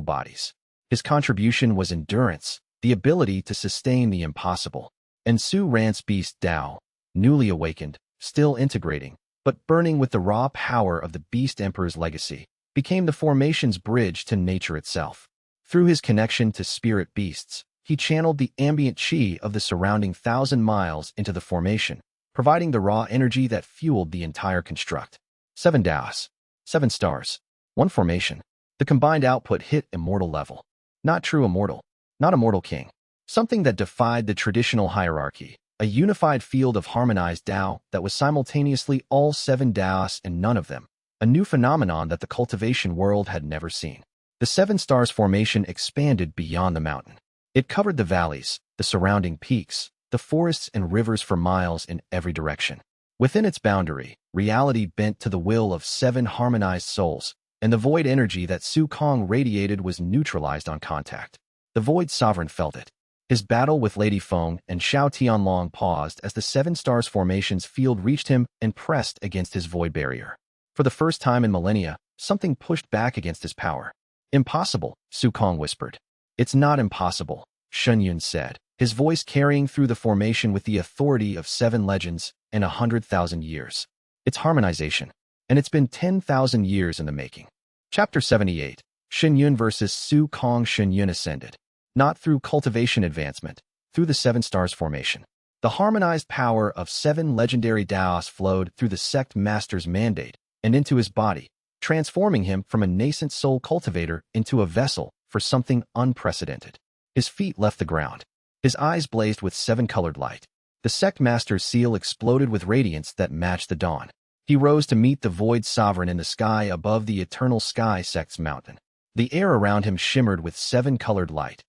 bodies. His contribution was endurance, the ability to sustain the impossible. And Su Ran's Beast Dao, newly awakened, still integrating, but burning with the raw power of the Beast Emperor's legacy, became the formation's bridge to nature itself. Through his connection to spirit beasts, he channeled the ambient chi of the surrounding 1,000 miles into the formation, providing the raw energy that fueled the entire construct. 7 Daos, 7 stars, 1 formation. The combined output hit immortal level. Not true immortal, not immortal king. Something that defied the traditional hierarchy, a unified field of harmonized Dao that was simultaneously all 7 Daos and none of them. A new phenomenon that the cultivation world had never seen. The 7 stars formation expanded beyond the mountain. It covered the valleys, the surrounding peaks, the forests and rivers for miles in every direction. Within its boundary, reality bent to the will of 7 harmonized souls, and the void energy that Su Kong radiated was neutralized on contact. The Void Sovereign felt it. His battle with Lady Feng and Xiao Tianlong paused as the 7 Stars formation's field reached him and pressed against his void barrier. For the first time in millennia, something pushed back against his power. Impossible, Su Kong whispered. It's not impossible, Shen Yun said, his voice carrying through the formation with the authority of 7 legends and 100,000 years. It's harmonization, and it's been 10,000 years in the making. Chapter 78, Shen Yun versus Su Kong. Shen Yun ascended. Not through cultivation advancement, through the 7 Stars formation. The harmonized power of 7 legendary Daos flowed through the Sect Master's mandate and into his body, transforming him from a nascent soul cultivator into a vessel for something unprecedented. His feet left the ground. His eyes blazed with 7-colored light. The Sect Master's seal exploded with radiance that matched the dawn. He rose to meet the Void Sovereign in the sky above the Eternal Sky Sect's mountain. The air around him shimmered with 7-colored light,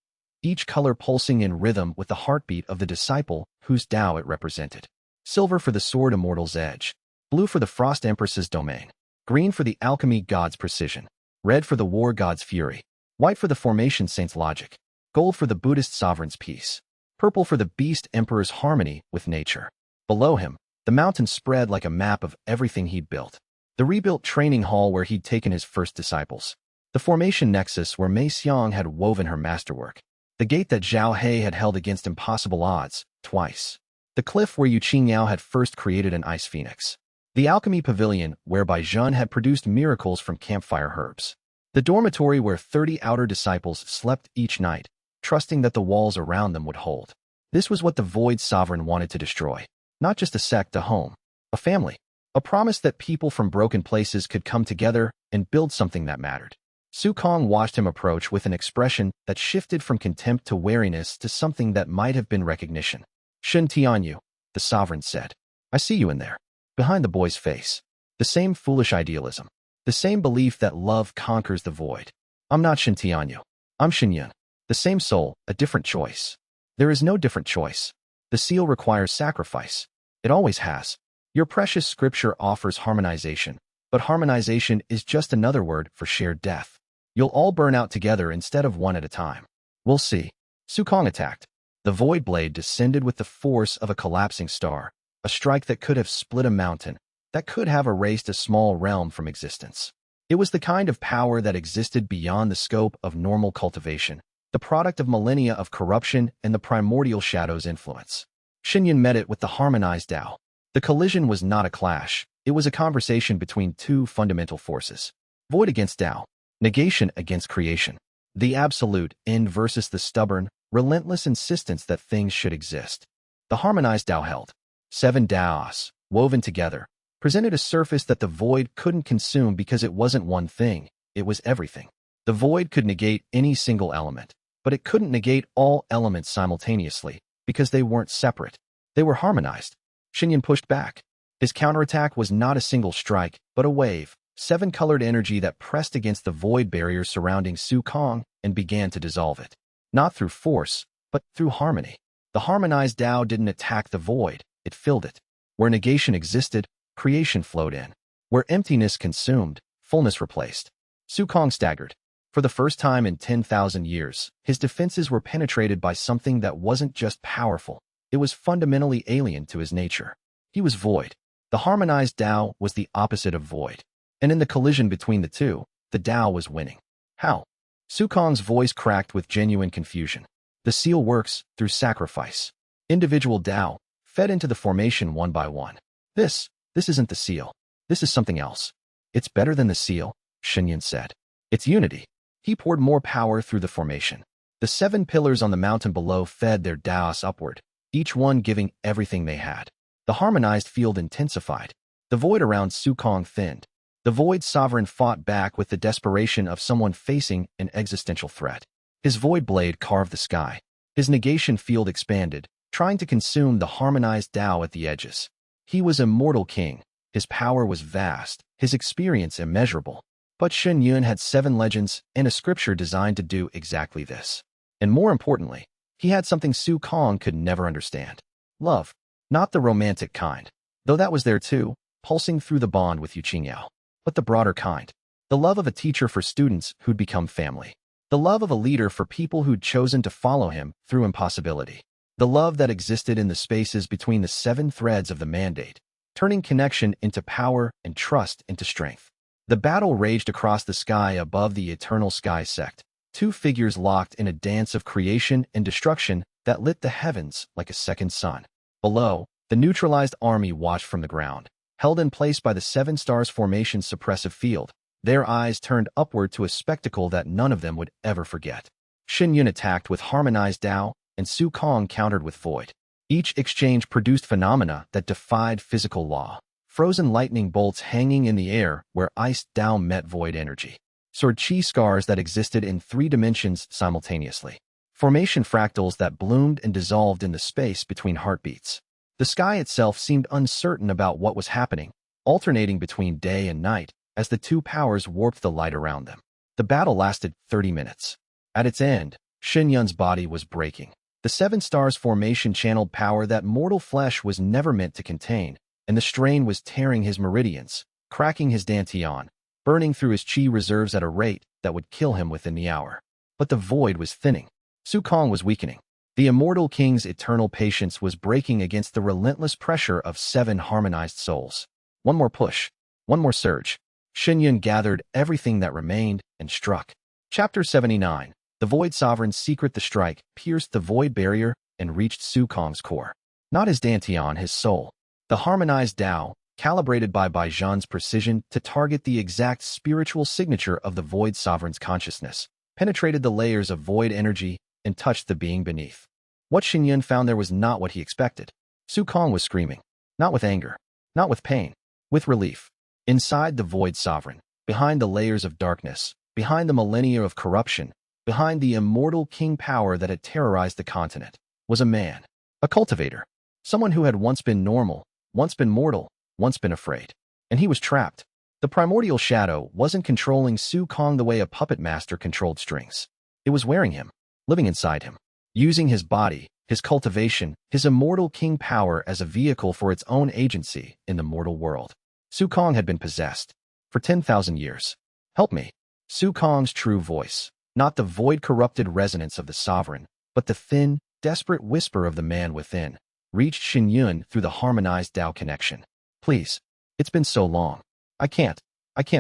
each color pulsing in rhythm with the heartbeat of the disciple whose Tao it represented. Silver for the Sword Immortal's edge, blue for the Frost Empress's domain, green for the Alchemy God's precision, red for the War God's fury, white for the Formation Saint's logic, gold for the Buddhist Sovereign's peace, purple for the Beast Emperor's harmony with nature. Below him, the mountain spread like a map of everything he'd built. The rebuilt training hall where he'd taken his first disciples. The Formation Nexus where Mei Xiang had woven her masterwork. The gate that Zhao He had held against impossible odds, twice. The cliff where Yu Qingyao had first created an ice phoenix. The alchemy pavilion whereby Zhen had produced miracles from campfire herbs. The dormitory where 30 outer disciples slept each night, trusting that the walls around them would hold. This was what the Void Sovereign wanted to destroy. Not just a sect, a home, a family, a promise that people from broken places could come together and build something that mattered. Su Kong watched him approach with an expression that shifted from contempt to wariness to something that might have been recognition. Shen Tianyu, the Sovereign said. I see you in there. Behind the boy's face. The same foolish idealism. The same belief that love conquers the void. I'm not Shen Tianyu. I'm Shen Yun. The same soul, a different choice. There is no different choice. The seal requires sacrifice. It always has. Your precious scripture offers harmonization, but harmonization is just another word for shared death. You'll all burn out together instead of one at a time. We'll see. Su Kong attacked. The void blade descended with the force of a collapsing star, a strike that could have split a mountain, that could have erased a small realm from existence. It was the kind of power that existed beyond the scope of normal cultivation, the product of millennia of corruption and the primordial shadow's influence. Shen Yun met it with the harmonized Tao. The collision was not a clash, it was a conversation between 2 fundamental forces. Void against Tao. Negation against creation. The absolute end versus the stubborn, relentless insistence that things should exist. The harmonized Tao held. 7 Daos, woven together, presented a surface that the void couldn't consume because it wasn't one thing, it was everything. The void could negate any single element, but it couldn't negate all elements simultaneously because they weren't separate. They were harmonized. Shen Yun pushed back. His counterattack was not a single strike, but a wave. 7-colored energy that pressed against the void barrier surrounding Su Kong and began to dissolve it. Not through force, but through harmony. The harmonized Tao didn't attack the void, it filled it. Where negation existed, creation flowed in. Where emptiness consumed, fullness replaced. Su Kong staggered. For the first time in 10,000 years, his defenses were penetrated by something that wasn't just powerful, it was fundamentally alien to his nature. He was void. The harmonized Tao was the opposite of void. And in the collision between the two, the Tao was winning. How? Su Kong's voice cracked with genuine confusion. The seal works through sacrifice. Individual Tao, fed into the formation one by one. This isn't the seal. This is something else. It's better than the seal, Shen Yun said. It's unity. He poured more power through the formation. The 7 pillars on the mountain below fed their Daos upward, each one giving everything they had. The harmonized field intensified. The void around Su Kong thinned. The Void Sovereign fought back with the desperation of someone facing an existential threat. His void blade carved the sky. His negation field expanded, trying to consume the harmonized Tao at the edges. He was immortal king. His power was vast, his experience immeasurable. But Shen Yun had 7 legends and a scripture designed to do exactly this. And more importantly, he had something Su Kong could never understand. Love. Not the romantic kind. though that was there too, pulsing through the bond with Yuqingyao. But the broader kind. The love of a teacher for students who'd become family. The love of a leader for people who'd chosen to follow him through impossibility. The love that existed in the spaces between the 7 threads of the mandate, turning connection into power and trust into strength. The battle raged across the sky above the eternal sky sect, 2 figures locked in a dance of creation and destruction that lit the heavens like a second sun. Below, the neutralized army watched from the ground, held in place by the 7 stars formation suppressive field, their eyes turned upward to a spectacle that none of them would ever forget. Xinyun attacked with harmonized Tao, and Su Kong countered with void. Each exchange produced phenomena that defied physical law. Frozen lightning bolts hanging in the air where iced Tao met void energy. Sword chi scars that existed in 3 dimensions simultaneously. Formation fractals that bloomed and dissolved in the space between heartbeats. The sky itself seemed uncertain about what was happening, alternating between day and night as the 2 powers warped the light around them. The battle lasted 30 minutes. At its end, Xinyun's body was breaking. The 7 stars formation channeled power that mortal flesh was never meant to contain, and the strain was tearing his meridians, cracking his dantian, burning through his chi reserves at a rate that would kill him within the hour. But the void was thinning. Su Kong was weakening. The immortal king's eternal patience was breaking against the relentless pressure of 7 harmonized souls. One more push. One more surge. Xinyun gathered everything that remained and struck. Chapter 79. The Void Sovereign's secret. The strike pierced the void barrier and reached Su Kong's core. Not his dantian, his soul. The harmonized Tao, calibrated by Zhen's precision to target the exact spiritual signature of the Void Sovereign's consciousness, penetrated the layers of void energy and touched the being beneath. What Xinyun found there was not what he expected. Su Kong was screaming. Not with anger. Not with pain. With relief. Inside the Void Sovereign, behind the layers of darkness, behind the millennia of corruption, behind the immortal king power that had terrorized the continent, was a man. A cultivator. Someone who had once been normal, once been mortal, once been afraid. And he was trapped. The primordial shadow wasn't controlling Su Kong the way a puppet master controlled strings. It was wearing him, living inside him, using his body, his cultivation, his immortal king power as a vehicle for its own agency in the mortal world. Su Kong had been possessed for 10,000 years. Help me. Su Kong's true voice, not the void-corrupted resonance of the sovereign, but the thin, desperate whisper of the man within, reached Xinyun through the harmonized Tao connection. Please. It's been so long. I can't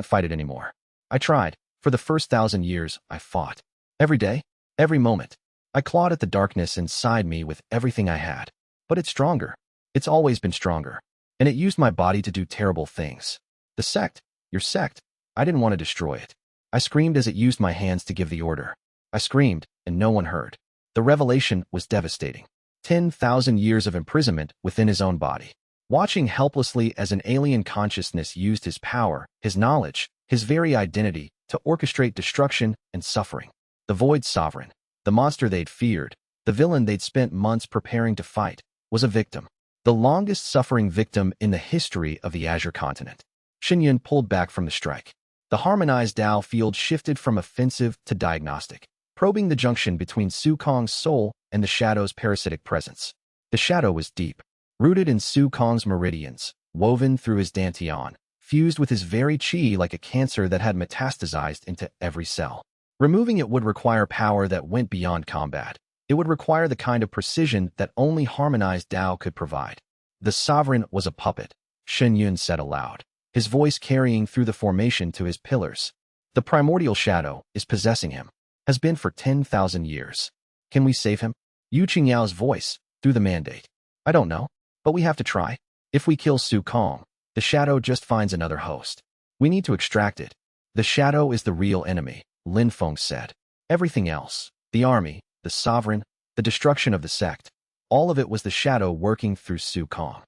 fight it anymore. I tried. For the first 1,000 years, I fought. Every day, every moment. I clawed at the darkness inside me with everything I had. But it's stronger. It's always been stronger. And it used my body to do terrible things. The sect, your sect, I didn't want to destroy it. I screamed as it used my hands to give the order. I screamed, and no one heard. The revelation was devastating. 10,000 years of imprisonment within his own body. Watching helplessly as an alien consciousness used his power, his knowledge, his very identity to orchestrate destruction and suffering. The Void Sovereign, the monster they'd feared, the villain they'd spent months preparing to fight, was a victim. The longest suffering victim in the history of the Azure continent. Xinyun pulled back from the strike. The harmonized Tao field shifted from offensive to diagnostic, probing the junction between Su Kong's soul and the shadow's parasitic presence. The shadow was deep, rooted in Su Kong's meridians, woven through his dantian, fused with his very chi like a cancer that had metastasized into every cell. Removing it would require power that went beyond combat. It would require the kind of precision that only harmonized Tao could provide. The sovereign was a puppet, Xinyun said aloud, his voice carrying through the formation to his pillars. The primordial shadow is possessing him, has been for 10,000 years. Can we save him? Yu Qingyao's voice, through the mandate. I don't know, but we have to try. If we kill Su Kong, the shadow just finds another host. We need to extract it. The shadow is the real enemy, Feng said. Everything else, the army, the sovereign, the destruction of the sect, all of it was the shadow working through Su Kong.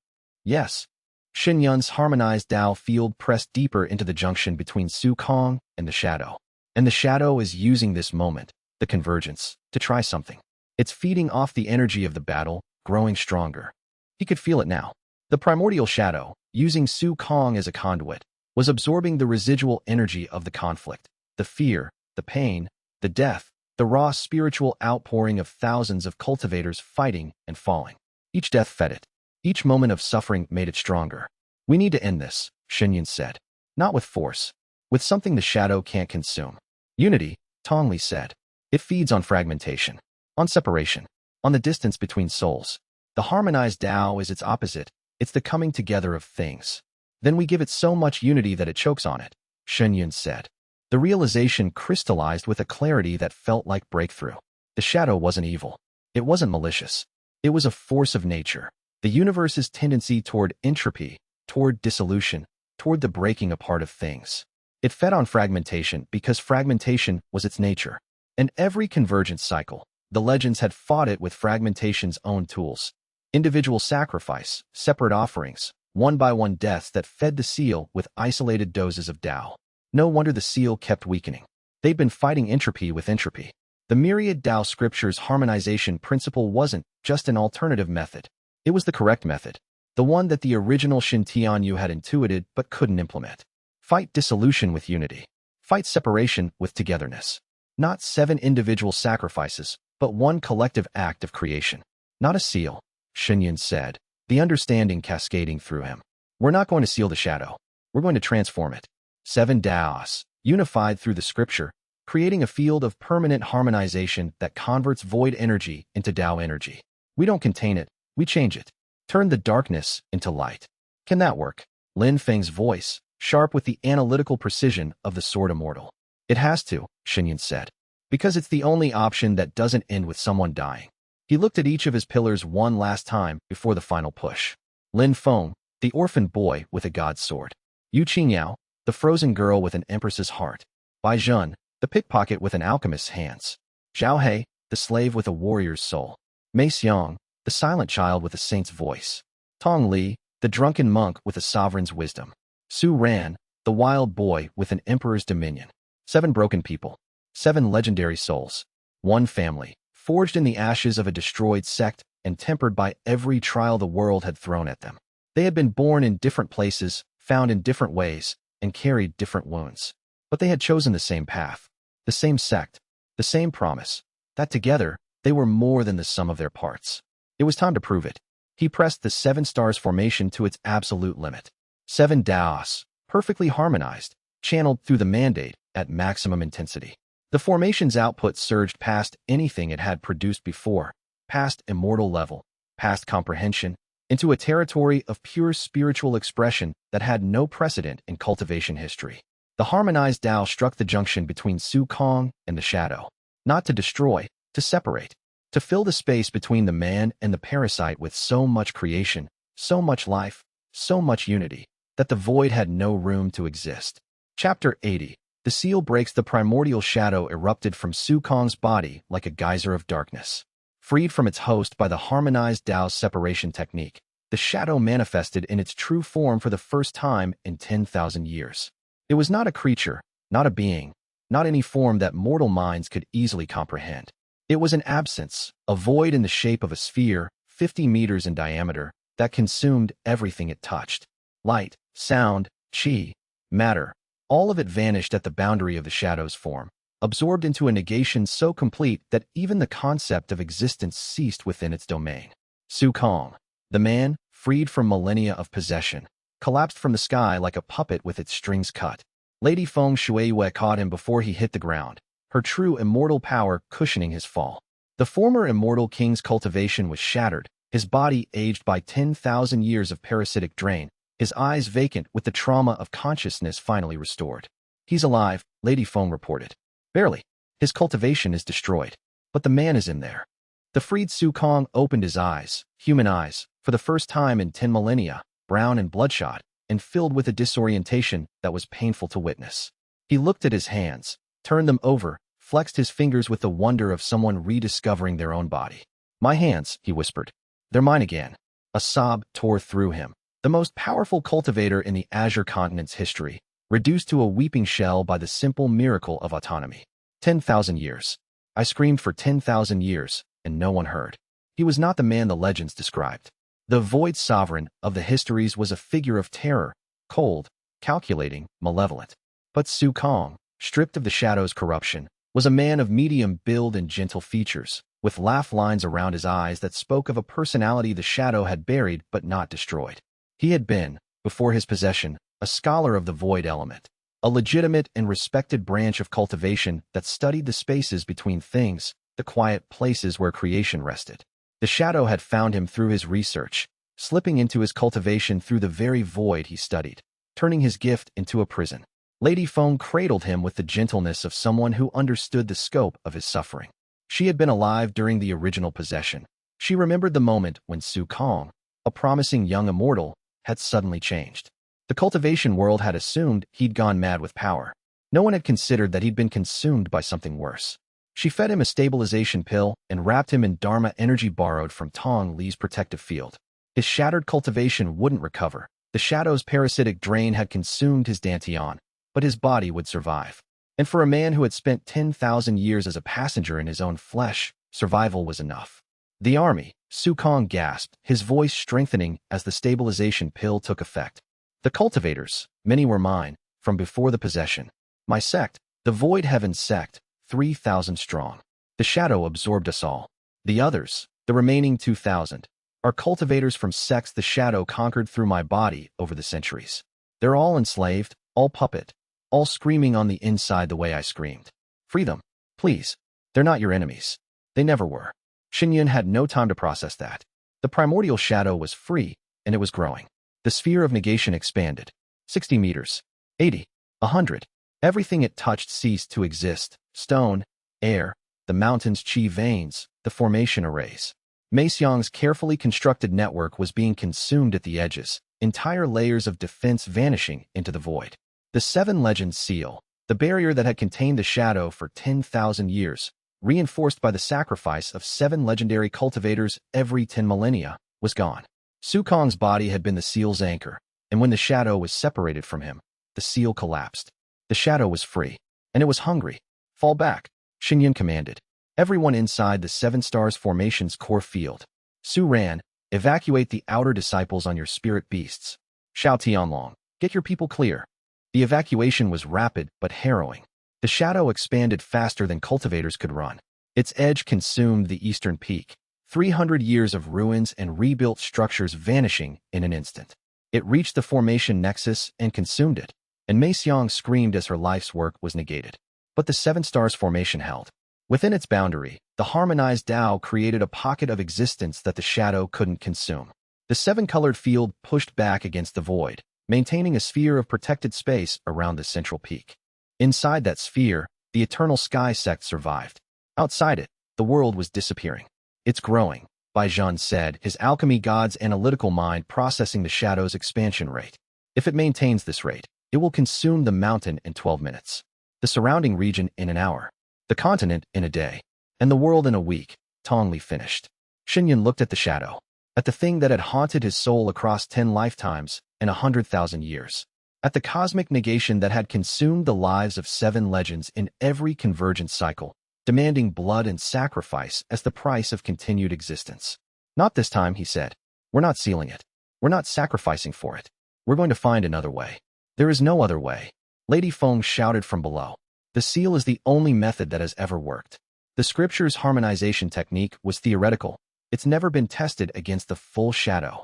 Yes. Xinyun's harmonized Tao field pressed deeper into the junction between Su Kong and the shadow. And the shadow is using this moment, the convergence, to try something. It's feeding off the energy of the battle, growing stronger. He could feel it now. The primordial shadow, using Su Kong as a conduit, was absorbing the residual energy of the conflict, the fear, the pain, the death, the raw spiritual outpouring of thousands of cultivators fighting and falling. Each death fed it. Each moment of suffering made it stronger. We need to end this, Shen said. Not with force. With something the shadow can't consume. Unity, Tong Li said. It feeds on fragmentation. On separation. On the distance between souls. The harmonized Tao is its opposite. It's the coming together of things. Then we give it so much unity that it chokes on it, Shen said. The realization crystallized with a clarity that felt like breakthrough. The shadow wasn't evil. It wasn't malicious. It was a force of nature. The universe's tendency toward entropy, toward dissolution, toward the breaking apart of things. It fed on fragmentation because fragmentation was its nature. In every convergence cycle, the legends had fought it with fragmentation's own tools. Individual sacrifice, separate offerings, one-by-one deaths that fed the seal with isolated doses of Tao. No wonder the seal kept weakening. They'd been fighting entropy with entropy. The myriad Tao scriptures' harmonization principle wasn't just an alternative method. It was the correct method. The one that the original Shen Tianyu had intuited but couldn't implement. Fight dissolution with unity. Fight separation with togetherness. Not 7 individual sacrifices, but one collective act of creation. Not a seal, Shen said, the understanding cascading through him. We're not going to seal the shadow. We're going to transform it. 7 Taos, unified through the scripture, creating a field of permanent harmonization that converts void energy into Tao energy. We don't contain it, we change it. Turn the darkness into light. Can that work? Lin Feng's voice, sharp with the analytical precision of the sword immortal. It has to, Shen said. Because it's the only option that doesn't end with someone dying. He looked at each of his pillars one last time before the final push. Lin Feng, the orphan boy with a god's sword. Yu Qingyao, the frozen girl with an empress's heart. Bai Zhen, the pickpocket with an alchemist's hands. Zhao He, the slave with a warrior's soul. Mei Xiang, the silent child with a saint's voice. Tong Li, the drunken monk with a sovereign's wisdom. Su Ran, the wild boy with an emperor's dominion. 7 broken people. 7 legendary souls. 1 family, forged in the ashes of a destroyed sect and tempered by every trial the world had thrown at them. They had been born in different places, found in different ways, and carried different wounds. But they had chosen the same path, the same sect, the same promise, that together they were more than the sum of their parts. It was time to prove it. He pressed the 7 stars formation to its absolute limit. 7 Taos, perfectly harmonized, channeled through the mandate at maximum intensity. The formation's output surged past anything it had produced before, past immortal level, past comprehension, into a territory of pure spiritual expression that had no precedent in cultivation history. The harmonized Tao struck the junction between Su Kong and the shadow, not to destroy, to separate, to fill the space between the man and the parasite with so much creation, so much life, so much unity, that the void had no room to exist. Chapter 80. The seal breaks. The primordial shadow erupted from Su Kong's body like a geyser of darkness. Freed from its host by the harmonized Tao's separation technique, the shadow manifested in its true form for the first time in 10,000 years. It was not a creature, not a being, not any form that mortal minds could easily comprehend. It was an absence, a void in the shape of a sphere, 50 meters in diameter, that consumed everything it touched. Light, sound, qi, matter, all of it vanished at the boundary of the shadow's form, absorbed into a negation so complete that even the concept of existence ceased within its domain. Su Kong, the man, freed from millennia of possession, collapsed from the sky like a puppet with its strings cut. Lady Feng Shuiyue caught him before he hit the ground, her true immortal power cushioning his fall. The former immortal king's cultivation was shattered, his body aged by 10,000 years of parasitic drain, his eyes vacant with the trauma of consciousness finally restored. He's alive, Lady Feng reported. Barely. His cultivation is destroyed. But the man is in there. The freed Su Kong opened his eyes, human eyes, for the first time in 10 millennia, brown and bloodshot, and filled with a disorientation that was painful to witness. He looked at his hands, turned them over, flexed his fingers with the wonder of someone rediscovering their own body. My hands, he whispered. They're mine again. A sob tore through him. The most powerful cultivator in the Azure continent's history, reduced to a weeping shell by the simple miracle of autonomy. 10,000 years. I screamed for 10,000 years, and no one heard. He was not the man the legends described. The void sovereign of the histories was a figure of terror, cold, calculating, malevolent. But Su Kong, stripped of the shadow's corruption, was a man of medium build and gentle features, with laugh lines around his eyes that spoke of a personality the shadow had buried but not destroyed. He had been, before his possession, a scholar of the void element, a legitimate and respected branch of cultivation that studied the spaces between things, the quiet places where creation rested. The shadow had found him through his research, slipping into his cultivation through the very void he studied, turning his gift into a prison. Lady Feng cradled him with the gentleness of someone who understood the scope of his suffering. She had been alive during the original possession. She remembered the moment when Su Kong, a promising young immortal, had suddenly changed. The cultivation world had assumed he'd gone mad with power. No one had considered that he'd been consumed by something worse. She fed him a stabilization pill and wrapped him in Dharma energy borrowed from Tong Li's protective field. His shattered cultivation wouldn't recover. The shadow's parasitic drain had consumed his dantian, but his body would survive. And for a man who had spent 10,000 years as a passenger in his own flesh, survival was enough. The army, Su Kong gasped, his voice strengthening as the stabilization pill took effect. The cultivators, many were mine, from before the possession. My sect, the Void Heaven sect, 3,000 strong. The shadow absorbed us all. The others, the remaining 2,000, are cultivators from sects the shadow conquered through my body over the centuries. They're all enslaved, all puppet, all screaming on the inside the way I screamed. Free them, please. They're not your enemies. They never were. Shuiyue had no time to process that. The primordial shadow was free, and it was growing. The sphere of negation expanded. 60 meters. 80. 100. Everything it touched ceased to exist. Stone, air, the mountain's chi veins, the formation arrays. Xiang's carefully constructed network was being consumed at the edges, entire layers of defense vanishing into the void. The Seven Legends seal, the barrier that had contained the shadow for 10,000 years, reinforced by the sacrifice of 7 legendary cultivators every 10 millennia, was gone. Su Kong's body had been the seal's anchor, and when the shadow was separated from him, the seal collapsed. The shadow was free, and it was hungry. Fall back, Shuiyue commanded. Everyone inside the Seven Stars formation's core field. Su ran, evacuate the outer disciples on your spirit beasts. Shao Tianlong, get your people clear. The evacuation was rapid but harrowing. The shadow expanded faster than cultivators could run. Its edge consumed the eastern peak, 300 years of ruins and rebuilt structures vanishing in an instant. It reached the formation nexus and consumed it, and Xiang screamed as her life's work was negated. But the Seven Stars formation held. Within its boundary, the harmonized Tao created a pocket of existence that the shadow couldn't consume. The seven-colored field pushed back against the void, maintaining a sphere of protected space around the central peak. Inside that sphere, the Eternal Sky Sect survived. Outside it, the world was disappearing. It's growing, Zhen said, his alchemy god's analytical mind processing the shadow's expansion rate. If it maintains this rate, it will consume the mountain in 12 minutes, the surrounding region in an hour, the continent in a day, and the world in a week. Tong Li finished. Shuiyue looked at the shadow, at the thing that had haunted his soul across 10 lifetimes and 100,000 years, at the cosmic negation that had consumed the lives of 7 legends in every convergence cycle, demanding blood and sacrifice as the price of continued existence. Not this time, he said. We're not sealing it. We're not sacrificing for it. We're going to find another way. There is no other way. Lady Feng shouted from below. The seal is the only method that has ever worked. The scripture's harmonization technique was theoretical. It's never been tested against the full shadow.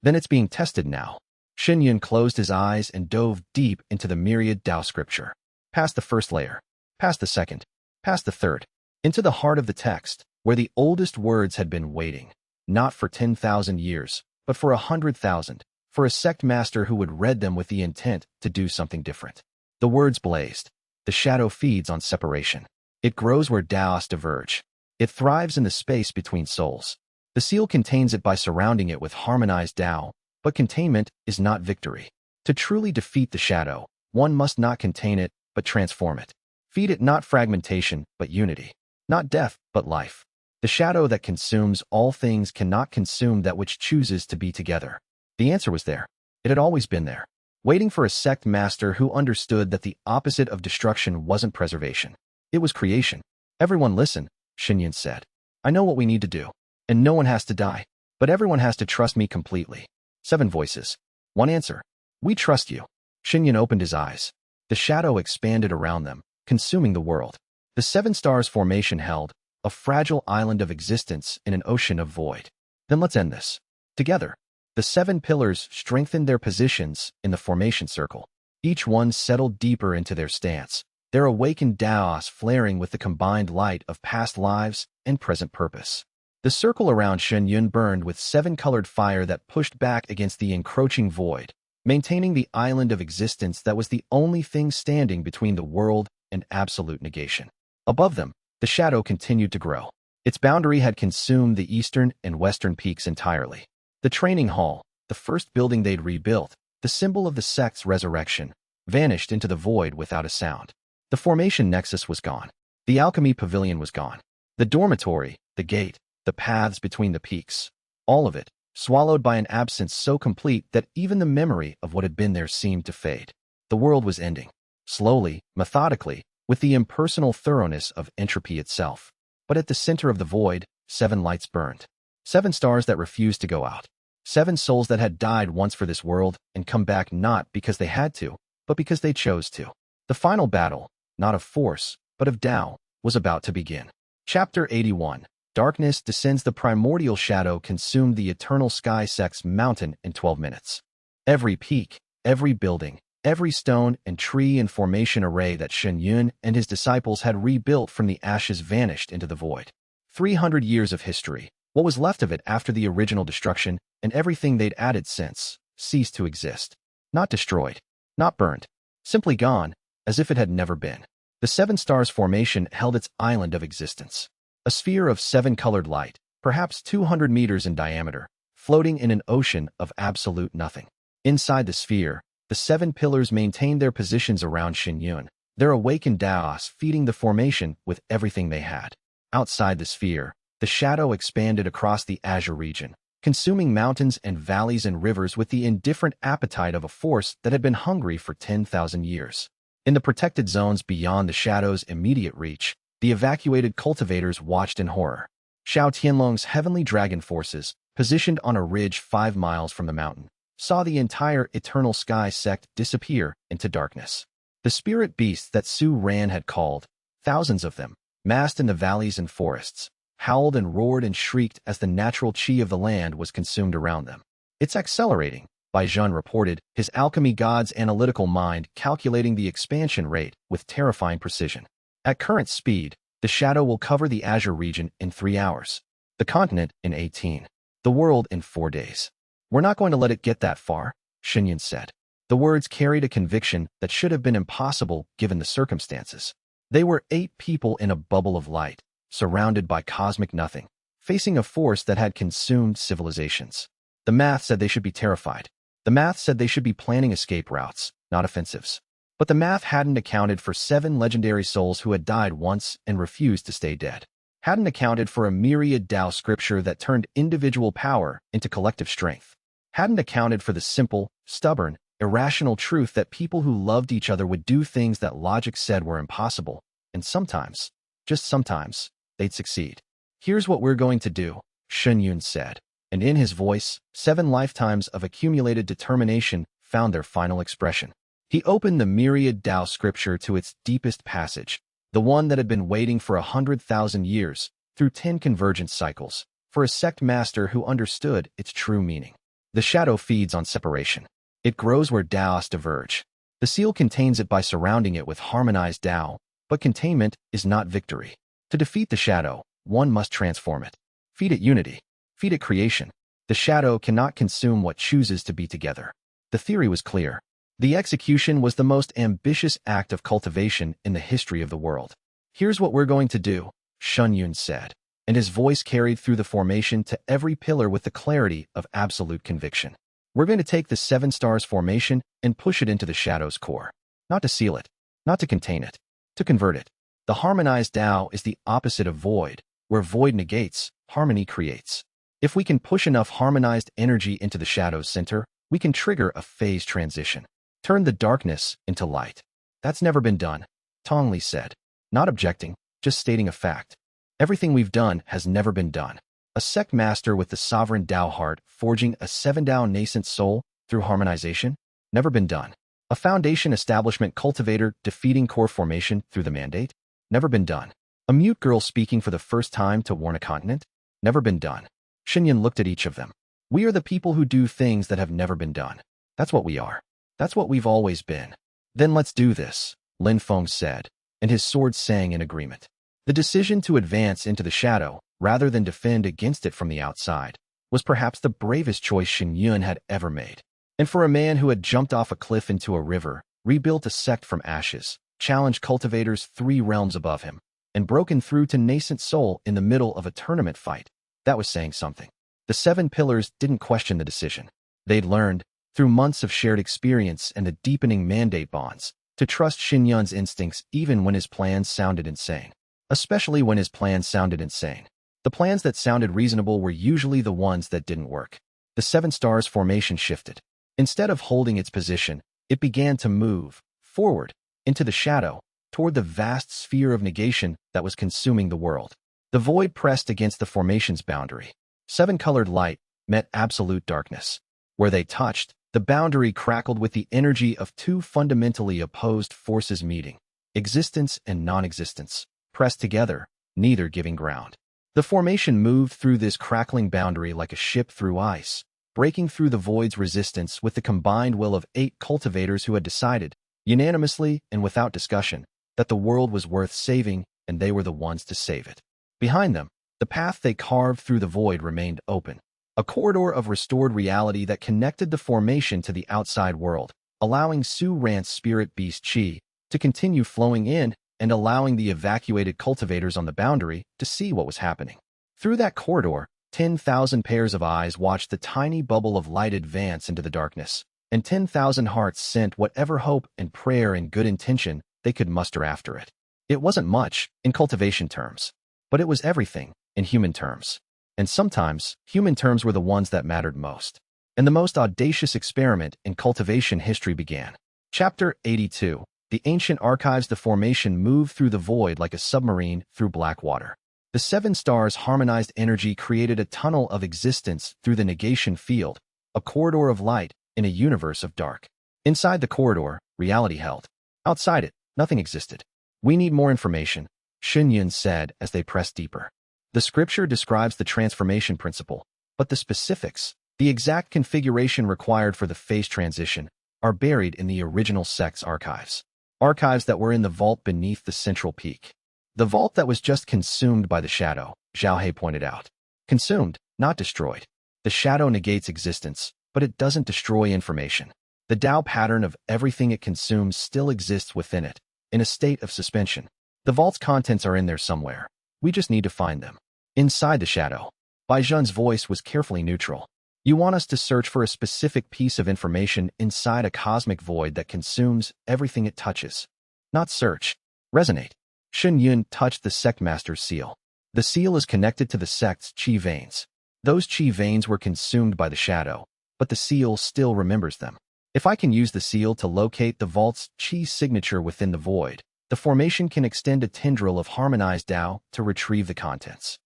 Then it's being tested now. Shuiyue closed his eyes and dove deep into the myriad Tao scripture. Past the first layer. Past the second. Past the third. Into the heart of the text, where the oldest words had been waiting. Not for 10,000 years, but for 100,000. For a sect master who would read them with the intent to do something different. The words blazed. The shadow feeds on separation. It grows where Taoists diverge. It thrives in the space between souls. The seal contains it by surrounding it with harmonized Tao, but containment is not victory. To truly defeat the shadow, one must not contain it, but transform it. Feed it not fragmentation, but unity. Not death, but life. The shadow that consumes all things cannot consume that which chooses to be together. The answer was there. It had always been there. Waiting for a sect master who understood that the opposite of destruction wasn't preservation. It was creation. Everyone listen, Shuiyue said. I know what we need to do. And no one has to die. But everyone has to trust me completely. 7 voices. One answer. We trust you. Shuiyue opened his eyes. The shadow expanded around them, consuming the world. The 7 stars formation held, a fragile island of existence in an ocean of void. Then let's end this. Together, the 7 pillars strengthened their positions in the formation circle. Each one settled deeper into their stance, their awakened Daos flaring with the combined light of past lives and present purpose. The circle around Shen burned with 7-colored fire that pushed back against the encroaching void, maintaining the island of existence that was the only thing standing between the world and absolute negation. Above them, the shadow continued to grow. Its boundary had consumed the eastern and western peaks entirely. The training hall, the first building they'd rebuilt, the symbol of the sect's resurrection, vanished into the void without a sound. The formation nexus was gone. The alchemy pavilion was gone. The dormitory, the gate, the paths between the peaks, all of it, swallowed by an absence so complete that even the memory of what had been there seemed to fade. The world was ending. Slowly, methodically, with the impersonal thoroughness of entropy itself. But at the center of the void, 7 lights burned. 7 stars that refused to go out. 7 souls that had died once for this world and come back not because they had to, but because they chose to. The final battle, not of force, but of Tao, was about to begin. Chapter 81. Darkness descends. The primordial shadow consumed the eternal sky Sect's mountain in 12 minutes. Every peak, every building, every stone and tree and formation array that Shen and his disciples had rebuilt from the ashes vanished into the void. 300 years of history, what was left of it after the original destruction, and everything they'd added since, ceased to exist. Not destroyed, not burned, simply gone, as if it had never been. The 7 stars formation held its island of existence. A sphere of 7-colored light, perhaps 200 meters in diameter, floating in an ocean of absolute nothing. Inside the sphere, the 7 pillars maintained their positions around Shen, their awakened Daos feeding the formation with everything they had. Outside the sphere, the shadow expanded across the azure region, consuming mountains and valleys and rivers with the indifferent appetite of a force that had been hungry for 10,000 years. In the protected zones beyond the shadow's immediate reach, the evacuated cultivators watched in horror. Xiao Tianlong's heavenly dragon forces, positioned on a ridge 5 miles from the mountain, saw the entire eternal sky sect disappear into darkness. The spirit beasts that Su Ran had called, thousands of them, massed in the valleys and forests, howled and roared and shrieked as the natural qi of the land was consumed around them. "It's accelerating," Zhen reported, his alchemy god's analytical mind calculating the expansion rate with terrifying precision. At current speed, the shadow will cover the azure region in 3 hours, the continent in 18, the world in 4 days. "We're not going to let it get that far," Shen said. The words carried a conviction that should have been impossible given the circumstances. They were 8 people in a bubble of light, surrounded by cosmic nothing, facing a force that had consumed civilizations. The math said they should be terrified. The math said they should be planning escape routes, not offensives. But the math hadn't accounted for 7 legendary souls who had died once and refused to stay dead. Hadn't accounted for a myriad Tao scripture that turned individual power into collective strength. Hadn't accounted for the simple, stubborn, irrational truth that people who loved each other would do things that logic said were impossible, and sometimes, just sometimes, they'd succeed. "Here's what we're going to do," Shen said, and in his voice, 7 lifetimes of accumulated determination found their final expression. He opened the myriad Tao scripture to its deepest passage, the one that had been waiting for 100,000 years, through 10 convergence cycles, for a sect master who understood its true meaning. The shadow feeds on separation. It grows where Daos diverge. The seal contains it by surrounding it with harmonized Tao, but containment is not victory. To defeat the shadow, one must transform it. Feed it unity. Feed it creation. The shadow cannot consume what chooses to be together. The theory was clear. The execution was the most ambitious act of cultivation in the history of the world. "Here's what we're going to do," Shen said, and his voice carried through the formation to every pillar with the clarity of absolute conviction. "We're going to take the 7 stars formation and push it into the shadow's core. Not to seal it, not to contain it, to convert it. The harmonized Tao is the opposite of void. Where void negates, harmony creates. If we can push enough harmonized energy into the shadow's center, we can trigger a phase transition. Turn the darkness into light." "That's never been done," Tong Li said, not objecting, just stating a fact. "Everything we've done has never been done. A sect master with the sovereign Tao heart forging a 7 Tao nascent soul through harmonization? Never been done. A foundation establishment cultivator defeating core formation through the mandate? Never been done. A mute girl speaking for the first time to warn a continent? Never been done. Shen looked at each of them. We are the people who do things that have never been done. That's what we are. That's what we've always been. Then let's do this, Feng said, and his sword sang in agreement. The decision to advance into the shadow, rather than defend against it from the outside, was perhaps the bravest choice Shuiyue had ever made. And for a man who had jumped off a cliff into a river, rebuilt a sect from ashes, challenged cultivators 3 realms above him, and broken through to nascent soul in the middle of a tournament fight, that was saying something. The 7 pillars didn't question the decision. They'd learned, through months of shared experience and the deepening mandate bonds, to trust Shuiyue's instincts even when his plans sounded insane. Especially when his plans sounded insane. The plans that sounded reasonable were usually the ones that didn't work. The 7 stars formation shifted. Instead of holding its position, it began to move forward into the shadow, toward the vast sphere of negation that was consuming the world. The void pressed against the formation's boundary. 7-colored light met absolute darkness. Where they touched, the boundary crackled with the energy of 2 fundamentally opposed forces meeting. Existence and non-existence, pressed together, neither giving ground. The formation moved through this crackling boundary like a ship through ice, breaking through the void's resistance with the combined will of 8 cultivators who had decided, unanimously and without discussion, that the world was worth saving and they were the ones to save it. Behind them, the path they carved through the void remained open, a corridor of restored reality that connected the formation to the outside world, allowing Su Rant's spirit beast Qi to continue flowing in and allowing the evacuated cultivators on the boundary to see what was happening. Through that corridor, 10,000 pairs of eyes watched the tiny bubble of light advance into the darkness, and 10,000 hearts sent whatever hope and prayer and good intention they could muster after it. It wasn't much, in cultivation terms, but it was everything, in human terms. And sometimes, human terms were the ones that mattered most. And the most audacious experiment in cultivation history began. Chapter 82. The ancient archives. The formation moved through the void like a submarine through black water. The 7 stars' harmonized energy created a tunnel of existence through the negation field, a corridor of light in a universe of dark. Inside the corridor, reality held. Outside it, nothing existed. We need more information, Shuiyue said as they pressed deeper. The scripture describes the transformation principle, but the specifics, the exact configuration required for the phase transition, are buried in the original Sect's archives. Archives that were in the vault beneath the central peak. The vault that was just consumed by the shadow, Zhao He pointed out. Consumed, not destroyed. The shadow negates existence, but it doesn't destroy information. The Tao pattern of everything it consumes still exists within it, in a state of suspension. The vault's contents are in there somewhere. We just need to find them. Inside the shadow. Bai Zhen's voice was carefully neutral. You want us to search for a specific piece of information inside a cosmic void that consumes everything it touches. Not search. Resonate. Shuiyue touched the Sect Master's seal. The seal is connected to the Sect's Qi veins. Those Qi veins were consumed by the shadow, but the seal still remembers them. If I can use the seal to locate the vault's Qi signature within the void, the formation can extend a tendril of harmonized Tao to retrieve the contents.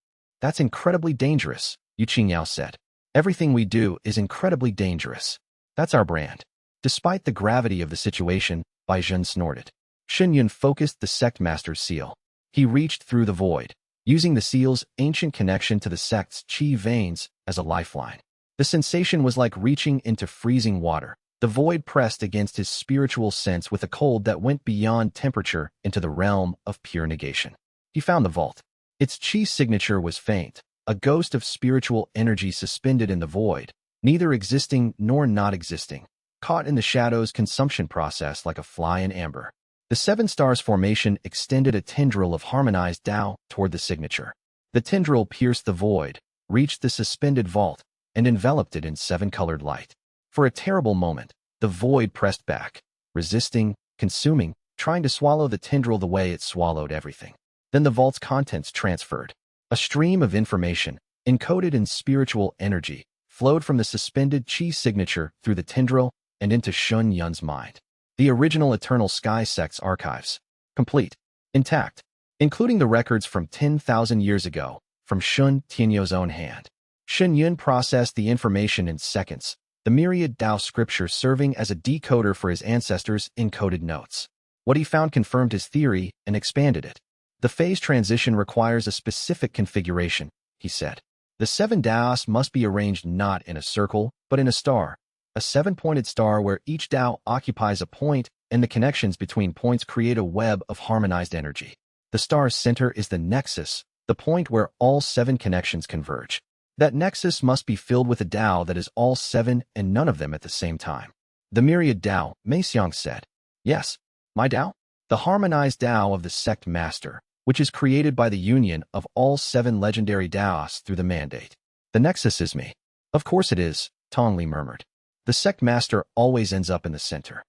That's incredibly dangerous, Yu Qingyao said. Everything we do is incredibly dangerous. That's our brand. Despite the gravity of the situation, Bai Zhen snorted. Shuiyue focused the Sect Master's seal. He reached through the void, using the seal's ancient connection to the Sect's Qi veins as a lifeline. The sensation was like reaching into freezing water. The void pressed against his spiritual sense with a cold that went beyond temperature into the realm of pure negation. He found the vault. Its Qi signature was faint, a ghost of spiritual energy suspended in the void, neither existing nor not existing, caught in the shadow's consumption process like a fly in amber. The 7 stars formation extended a tendril of harmonized Tao toward the signature. The tendril pierced the void, reached the suspended vault, and enveloped it in 7-colored light. For a terrible moment, the void pressed back, resisting, consuming, trying to swallow the tendril the way it swallowed everything. Then the vault's contents transferred. A stream of information, encoded in spiritual energy, flowed from the suspended Qi signature through the tendril and into Shuiyue's mind. The original Eternal Sky Sect's archives. Complete. Intact. Including the records from 10,000 years ago, from Shun Tianyou's own hand. Shuiyue processed the information in seconds, the myriad Tao scripture serving as a decoder for his ancestors' encoded notes. What he found confirmed his theory and expanded it. The phase transition requires a specific configuration, he said. The 7 Daos must be arranged not in a circle, but in a star. A 7-pointed star where each Dao occupies a point, and the connections between points create a web of harmonized energy. The star's center is the nexus, the point where all 7 connections converge. That nexus must be filled with a Dao that is all 7 and none of them at the same time. The myriad Dao, Jiang said. Yes, my Dao? The harmonized Dao of the Sect Master, which is created by the union of all 7 legendary Daos through the mandate. The nexus is me. Of course it is, Tong Li murmured. The Sect Master always ends up in the center.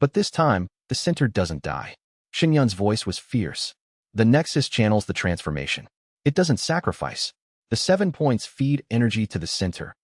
But this time, the center doesn't die. Shen Yun's voice was fierce. The nexus channels the transformation. It doesn't sacrifice. The 7 points feed energy to the center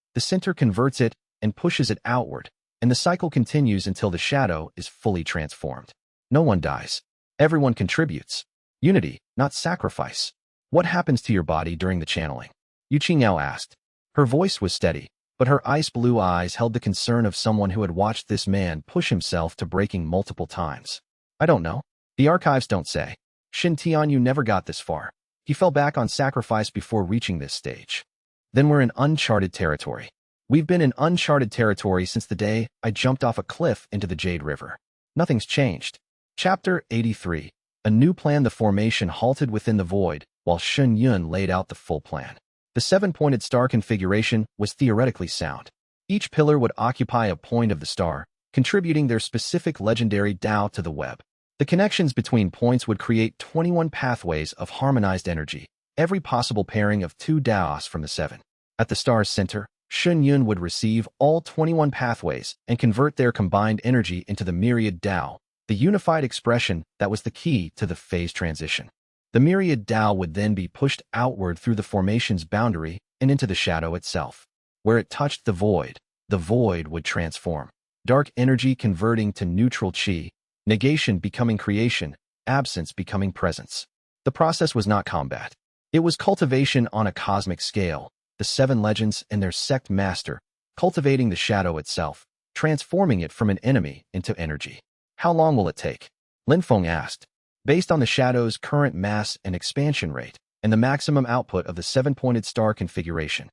converts it and pushes it outward, and the cycle continues until the shadow is fully transformed. No one dies. Everyone contributes. Unity, not sacrifice. What happens to your body during the channeling? Yu Qingao asked. Her voice was steady, but her ice-blue eyes held the concern of someone who had watched this man push himself to breaking multiple times. I don't know. The archives don't say. Shin Tianyu never got this far. He fell back on sacrifice before reaching this stage. Then we're in uncharted territory. We've been in uncharted territory since the day I jumped off a cliff into the Jade River. Nothing's changed. Chapter 83. A new plan. The formation halted within the void, while Shen Yun laid out the full plan. The 7-pointed star configuration was theoretically sound. Each pillar would occupy a point of the star, contributing their specific legendary Dao to the web. The connections between points would create 21 pathways of harmonized energy, every possible pairing of 2 Daos from the 7. At the star's center, Shen Yun would receive all 21 pathways and convert their combined energy into the myriad Dao, the unified expression that was the key to the phase transition. The myriad Dao would then be pushed outward through the formation's boundary and into the shadow itself. Where it touched the void would transform. Dark energy converting to neutral chi, negation becoming creation, absence becoming presence. The process was not combat. It was cultivation on a cosmic scale, the 7 legends and their sect master, cultivating the shadow itself, transforming it from an enemy into energy. How long will it take? Feng asked. Based on the shadow's current mass and expansion rate, and the maximum output of the 7-pointed star configuration.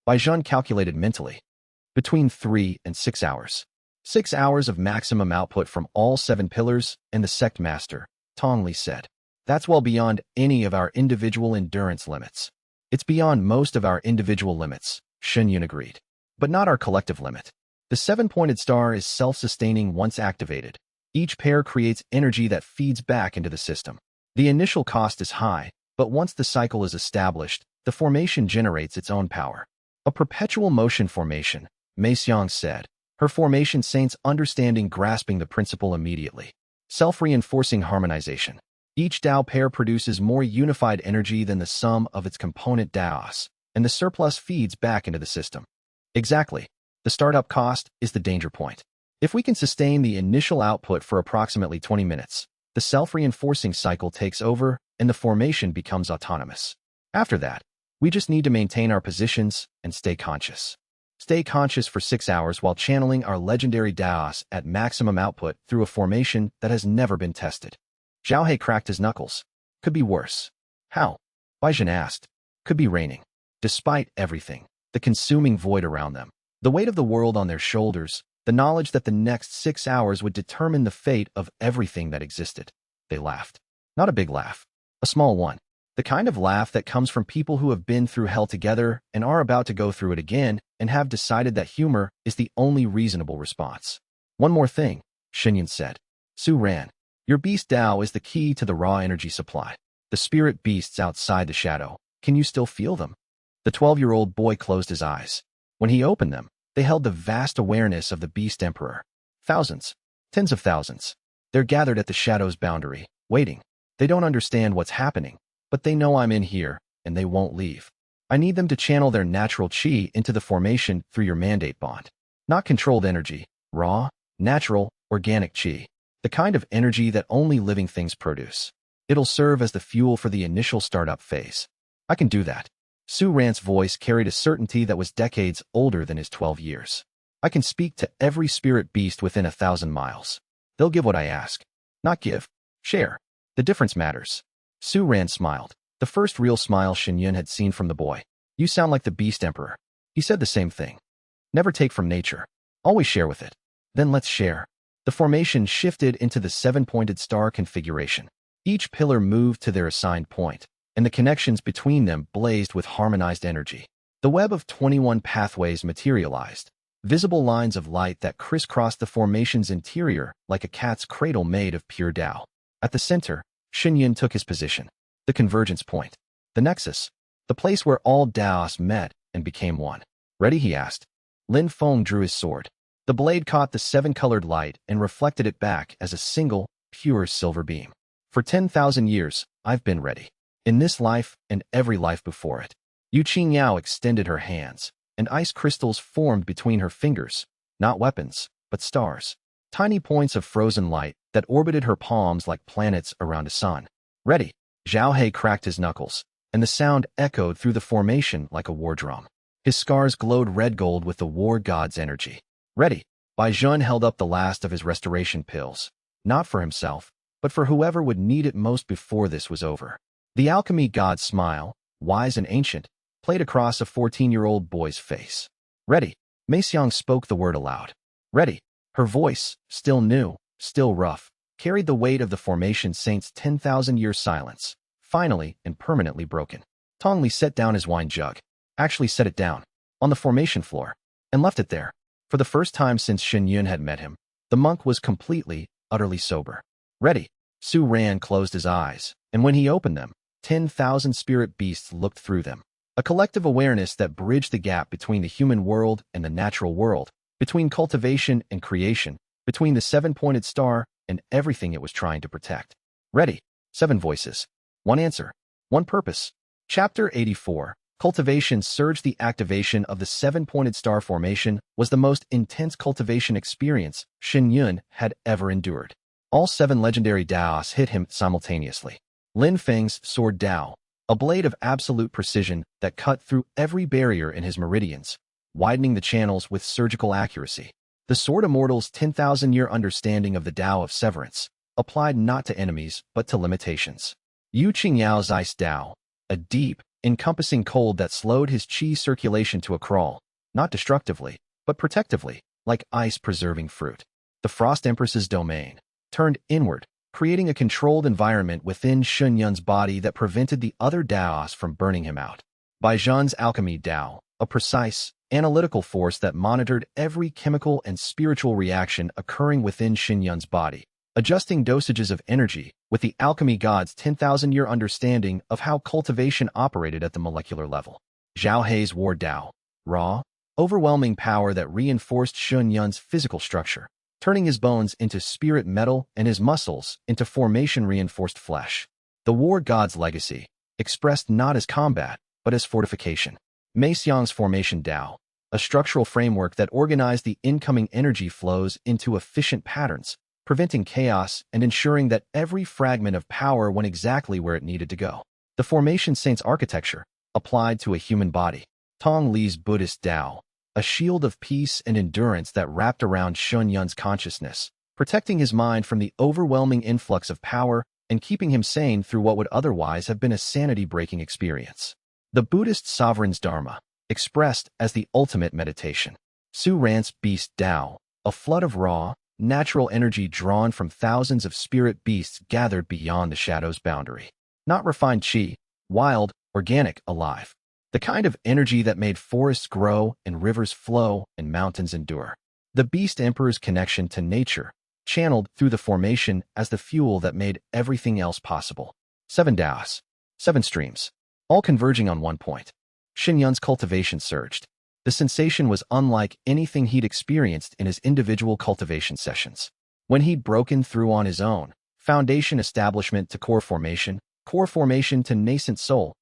Zhen calculated mentally. Between 3 and 6 hours. 6 hours of maximum output from all 7 pillars and the sect master, Tong Li said. That's well beyond any of our individual endurance limits. It's beyond most of our individual limits, Shen Yun agreed. But not our collective limit. The 7-pointed star is self-sustaining once activated. Each pair creates energy that feeds back into the system. The initial cost is high, but once the cycle is established, the formation generates its own power. A perpetual motion formation, Jiang said. Her formation saints understanding grasping the principle immediately. Self-reinforcing harmonization. Each Dao pair produces more unified energy than the sum of its component Daos, and the surplus feeds back into the system. Exactly. The startup cost is the danger point. If we can sustain the initial output for approximately 20 minutes, the self-reinforcing cycle takes over and the formation becomes autonomous. After that, we just need to maintain our positions and stay conscious. Stay conscious for 6 hours while channeling our legendary Daos at maximum output through a formation that has never been tested. Zhao He cracked his knuckles. Could be worse. How? Zhen asked. Could be raining. Despite everything, the consuming void around them, the weight of the world on their shoulders, the knowledge that the next 6 hours would determine the fate of everything that existed. They laughed. Not a big laugh. A small one. The kind of laugh that comes from people who have been through hell together and are about to go through it again and have decided that humor is the only reasonable response. One more thing, Shen Yun said. Su ran. Your beast Dao is the key to the raw energy supply. The spirit beasts outside the shadow. Can you still feel them? The 12-year-old boy closed his eyes. When he opened them, they held the vast awareness of the beast emperor. Thousands. Tens of thousands. They're gathered at the shadow's boundary, waiting. They don't understand what's happening, but they know I'm in here, and they won't leave. I need them to channel their natural chi into the formation through your mandate bond. Not controlled energy, raw, natural, organic chi. The kind of energy that only living things produce. It'll serve as the fuel for the initial startup phase. I can do that. Su Ran's voice carried a certainty that was decades older than his 12 years. I can speak to every spirit beast within 1,000 miles. They'll give what I ask. Not give. Share. The difference matters. Su Ran smiled, the first real smile Shen Yun had seen from the boy. You sound like the Beast Emperor. He said the same thing. Never take from nature. Always share with it. Then let's share. The formation shifted into the seven-pointed star configuration. Each pillar moved to their assigned point, and the connections between them blazed with harmonized energy. The web of 21 pathways materialized, visible lines of light that crisscrossed the formation's interior like a cat's cradle made of pure Tao. At the center, Shen Yun took his position, the convergence point, the nexus, the place where all Taos met and became one. Ready? He asked. Feng drew his sword. The blade caught the seven-colored light and reflected it back as a single, pure silver beam. For 10,000 years, I've been ready. In this life and every life before it. Yu Qingyao extended her hands, and ice crystals formed between her fingers, not weapons, but stars. Tiny points of frozen light that orbited her palms like planets around a sun. Ready. Zhao He cracked his knuckles, and the sound echoed through the formation like a war drum. His scars glowed red-gold with the war god's energy. Ready. Bai Zhen held up the last of his restoration pills, not for himself, but for whoever would need it most before this was over. The alchemy god's smile, wise and ancient, played across a 14-year-old boy's face. Ready. Mei Xiang spoke the word aloud. Ready. Her voice, still new, still rough, carried the weight of the formation saint's 10,000-year silence, finally and permanently broken. Tong Li set down his wine jug, actually set it down, on the formation floor, and left it there. For the first time since Shen Yun had met him, the monk was completely, utterly sober. Ready. Su Ran closed his eyes, and when he opened them, 10,000 spirit beasts looked through them. A collective awareness that bridged the gap between the human world and the natural world, between cultivation and creation, between the seven-pointed star and everything it was trying to protect. Ready. 7 voices. 1 answer. 1 purpose. Chapter 84. Cultivation surged. The activation of the seven-pointed star formation was the most intense cultivation experience Shen Yun had ever endured. All 7 legendary Daos hit him simultaneously. Feng's sword Dao, a blade of absolute precision that cut through every barrier in his meridians, widening the channels with surgical accuracy. The Sword Immortal's 10,000-year understanding of the Dao of Severance, applied not to enemies but to limitations. Yu Qingyao's Ice Dao, a deep, encompassing cold that slowed his qi circulation to a crawl, not destructively, but protectively, like ice-preserving fruit. The Frost Empress's domain turned inward, creating a controlled environment within Shen Yun's body that prevented the other Daos from burning him out. Bai Zhen's alchemy Dao, a precise, analytical force that monitored every chemical and spiritual reaction occurring within Shen Yun's body, adjusting dosages of energy with the alchemy god's 10,000-year understanding of how cultivation operated at the molecular level. Zhao He's war Dao, raw, overwhelming power that reinforced Shen Yun's physical structure, turning his bones into spirit metal and his muscles into formation-reinforced flesh. The war god's legacy, expressed not as combat, but as fortification. Mei Xiang's formation Dao, a structural framework that organized the incoming energy flows into efficient patterns, preventing chaos and ensuring that every fragment of power went exactly where it needed to go. The formation saint's architecture, applied to a human body. Tong Li's Buddhist Dao, a shield of peace and endurance that wrapped around Shen Yun's consciousness, protecting his mind from the overwhelming influx of power and keeping him sane through what would otherwise have been a sanity-breaking experience. The Buddhist sovereign's Dharma, expressed as the ultimate meditation. Su Ran's Beast Dao, a flood of raw, natural energy drawn from thousands of spirit beasts gathered beyond the shadow's boundary. Not refined qi, wild, organic, alive. The kind of energy that made forests grow and rivers flow and mountains endure. The Beast Emperor's connection to nature, channeled through the formation as the fuel that made everything else possible. 7 Daos, 7 streams, all converging on one point. Shen Yun's cultivation surged. The sensation was unlike anything he'd experienced in his individual cultivation sessions. When he'd broken through on his own, foundation establishment to core formation to nascent soul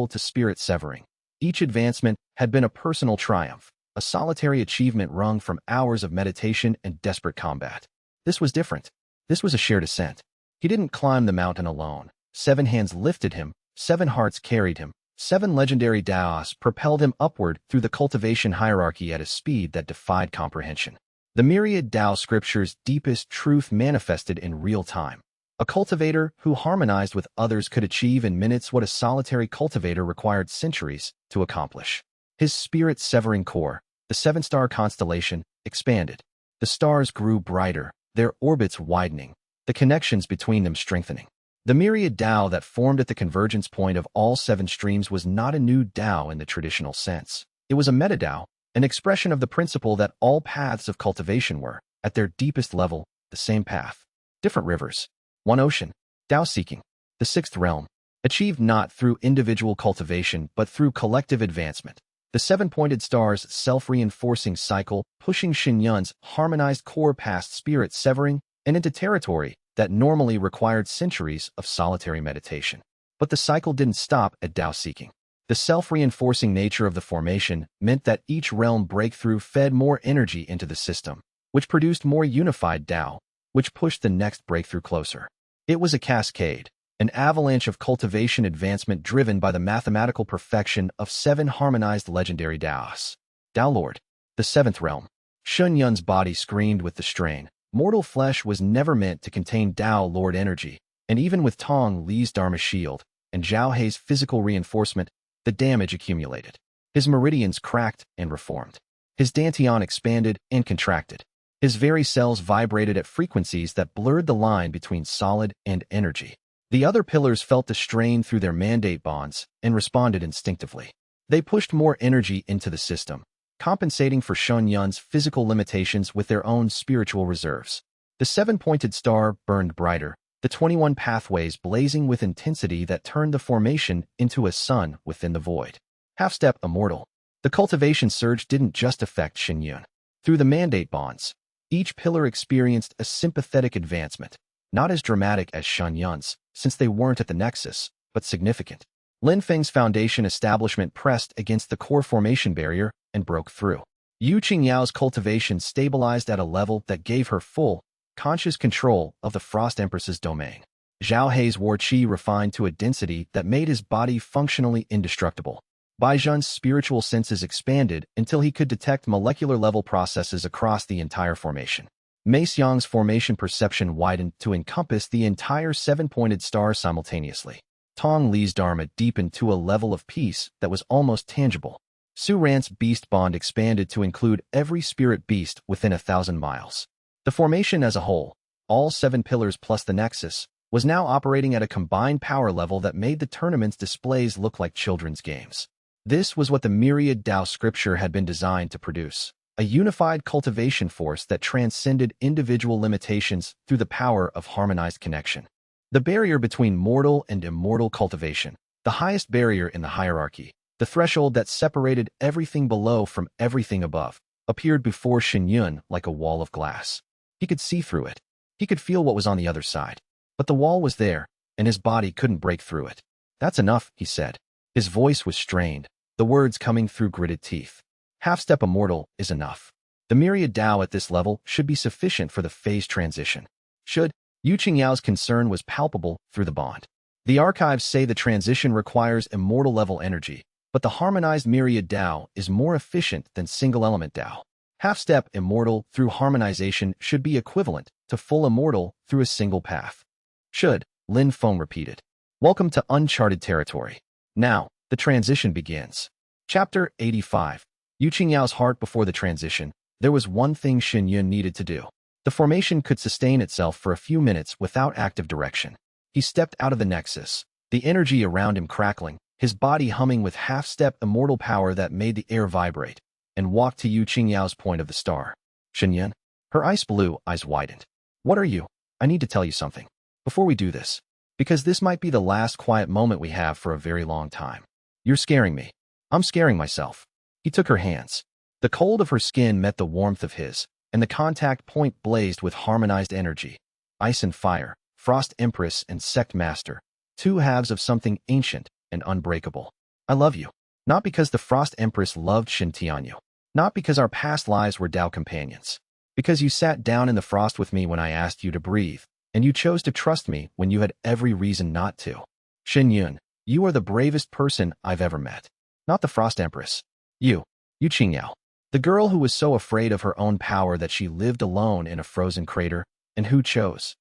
to spirit severing. Each advancement had been a personal triumph, a solitary achievement wrung from hours of meditation and desperate combat. This was different. This was a shared ascent. He didn't climb the mountain alone. 7 hands lifted him, 7 hearts carried him, 7 legendary Daos propelled him upward through the cultivation hierarchy at a speed that defied comprehension. The myriad Dao scripture's deepest truth manifested in real time. A cultivator who harmonized with others could achieve in minutes what a solitary cultivator required centuries to accomplish. His spirit-severing core, the seven-star constellation, expanded. The stars grew brighter, their orbits widening, the connections between them strengthening. The myriad Tao that formed at the convergence point of all seven streams was not a new Tao in the traditional sense. It was a meta-Tao, an expression of the principle that all paths of cultivation were, at their deepest level, the same path. Different rivers, one ocean, Tao-seeking. The sixth realm, achieved not through individual cultivation but through collective advancement. The seven-pointed star's self-reinforcing cycle pushing Shen Yun's harmonized core past spirit-severing and into territory that normally required centuries of solitary meditation. But the cycle didn't stop at Tao-seeking. The self-reinforcing nature of the formation meant that each realm breakthrough fed more energy into the system, which produced more unified Tao, which pushed the next breakthrough closer. It was a cascade, an avalanche of cultivation advancement driven by the mathematical perfection of seven harmonized legendary Taos. Tao Lord, the seventh realm. Shen Yun's body screamed with the strain. Mortal flesh was never meant to contain Tao Lord energy, and even with Tong Li's Dharma shield and Zhao Hei's physical reinforcement, the damage accumulated. His meridians cracked and reformed. His dantian expanded and contracted. His very cells vibrated at frequencies that blurred the line between solid and energy. The other pillars felt the strain through their mandate bonds and responded instinctively. They pushed more energy into the system, compensating for Shen Yun's physical limitations with their own spiritual reserves. The seven-pointed star burned brighter, the 21 pathways blazing with intensity that turned the formation into a sun within the void. Half-step immortal. The cultivation surge didn't just affect Shen Yun. Through the mandate bonds, each pillar experienced a sympathetic advancement, not as dramatic as Shen Yun's, since they weren't at the nexus, but significant. Lin Feng's foundation establishment pressed against the core formation barrier and broke through. Yu Qingyao's cultivation stabilized at a level that gave her full, conscious control of the Frost Empress's domain. Zhao Hei's war qi refined to a density that made his body functionally indestructible. Bai Zhen's spiritual senses expanded until he could detect molecular-level processes across the entire formation. Mei Xiang's formation perception widened to encompass the entire seven-pointed star simultaneously. Tong Li's Dharma deepened to a level of peace that was almost tangible. Su Ran's beast bond expanded to include every spirit beast within 1,000 miles. The formation as a whole, all seven pillars plus the nexus, was now operating at a combined power level that made the tournament's displays look like children's games. This was what the myriad Tao scripture had been designed to produce, a unified cultivation force that transcended individual limitations through the power of harmonized connection. The barrier between mortal and immortal cultivation, the highest barrier in the hierarchy, the threshold that separated everything below from everything above, appeared before Shen Yun like a wall of glass. He could see through it. He could feel what was on the other side. But the wall was there, and his body couldn't break through it. "That's enough," he said. His voice was strained, the words coming through gritted teeth. "Half-step immortal is enough. The myriad Tao at this level should be sufficient for the phase transition." Yu Qingyao's concern was palpable through the bond. The archives say the transition requires immortal-level energy, but the harmonized myriad Tao is more efficient than single-element Tao. Half-step immortal through harmonization should be equivalent to full immortal through a single path. Lin Feng repeated. "Welcome to uncharted territory. Now, the transition begins." Chapter 85. Yu Qingyao's heart before the transition. There was one thing Shen Yun needed to do. The formation could sustain itself for a few minutes without active direction. He stepped out of the nexus, the energy around him crackling, his body humming with half-step immortal power that made the air vibrate, and walked to Yu Qingyao's point of the star. "Shen Yun?" Her ice blue eyes widened. "What are you? I need to tell you something. Before we do this, because this might be the last quiet moment we have for a very long time. You're scaring me. I'm scaring myself." He took her hands. The cold of her skin met the warmth of his, and the contact point blazed with harmonized energy. Ice and fire, Frost Empress and Sect Master, two halves of something ancient and unbreakable. "I love you. Not because the Frost Empress loved Shen Tianyu. Not because our past lives were Tao companions. Because you sat down in the frost with me when I asked you to breathe, and you chose to trust me when you had every reason not to. Shen Yun, you are the bravest person I've ever met. Not the Frost Empress. Yu Qingyao. The girl who was so afraid of her own power that she lived alone in a frozen crater, and who chose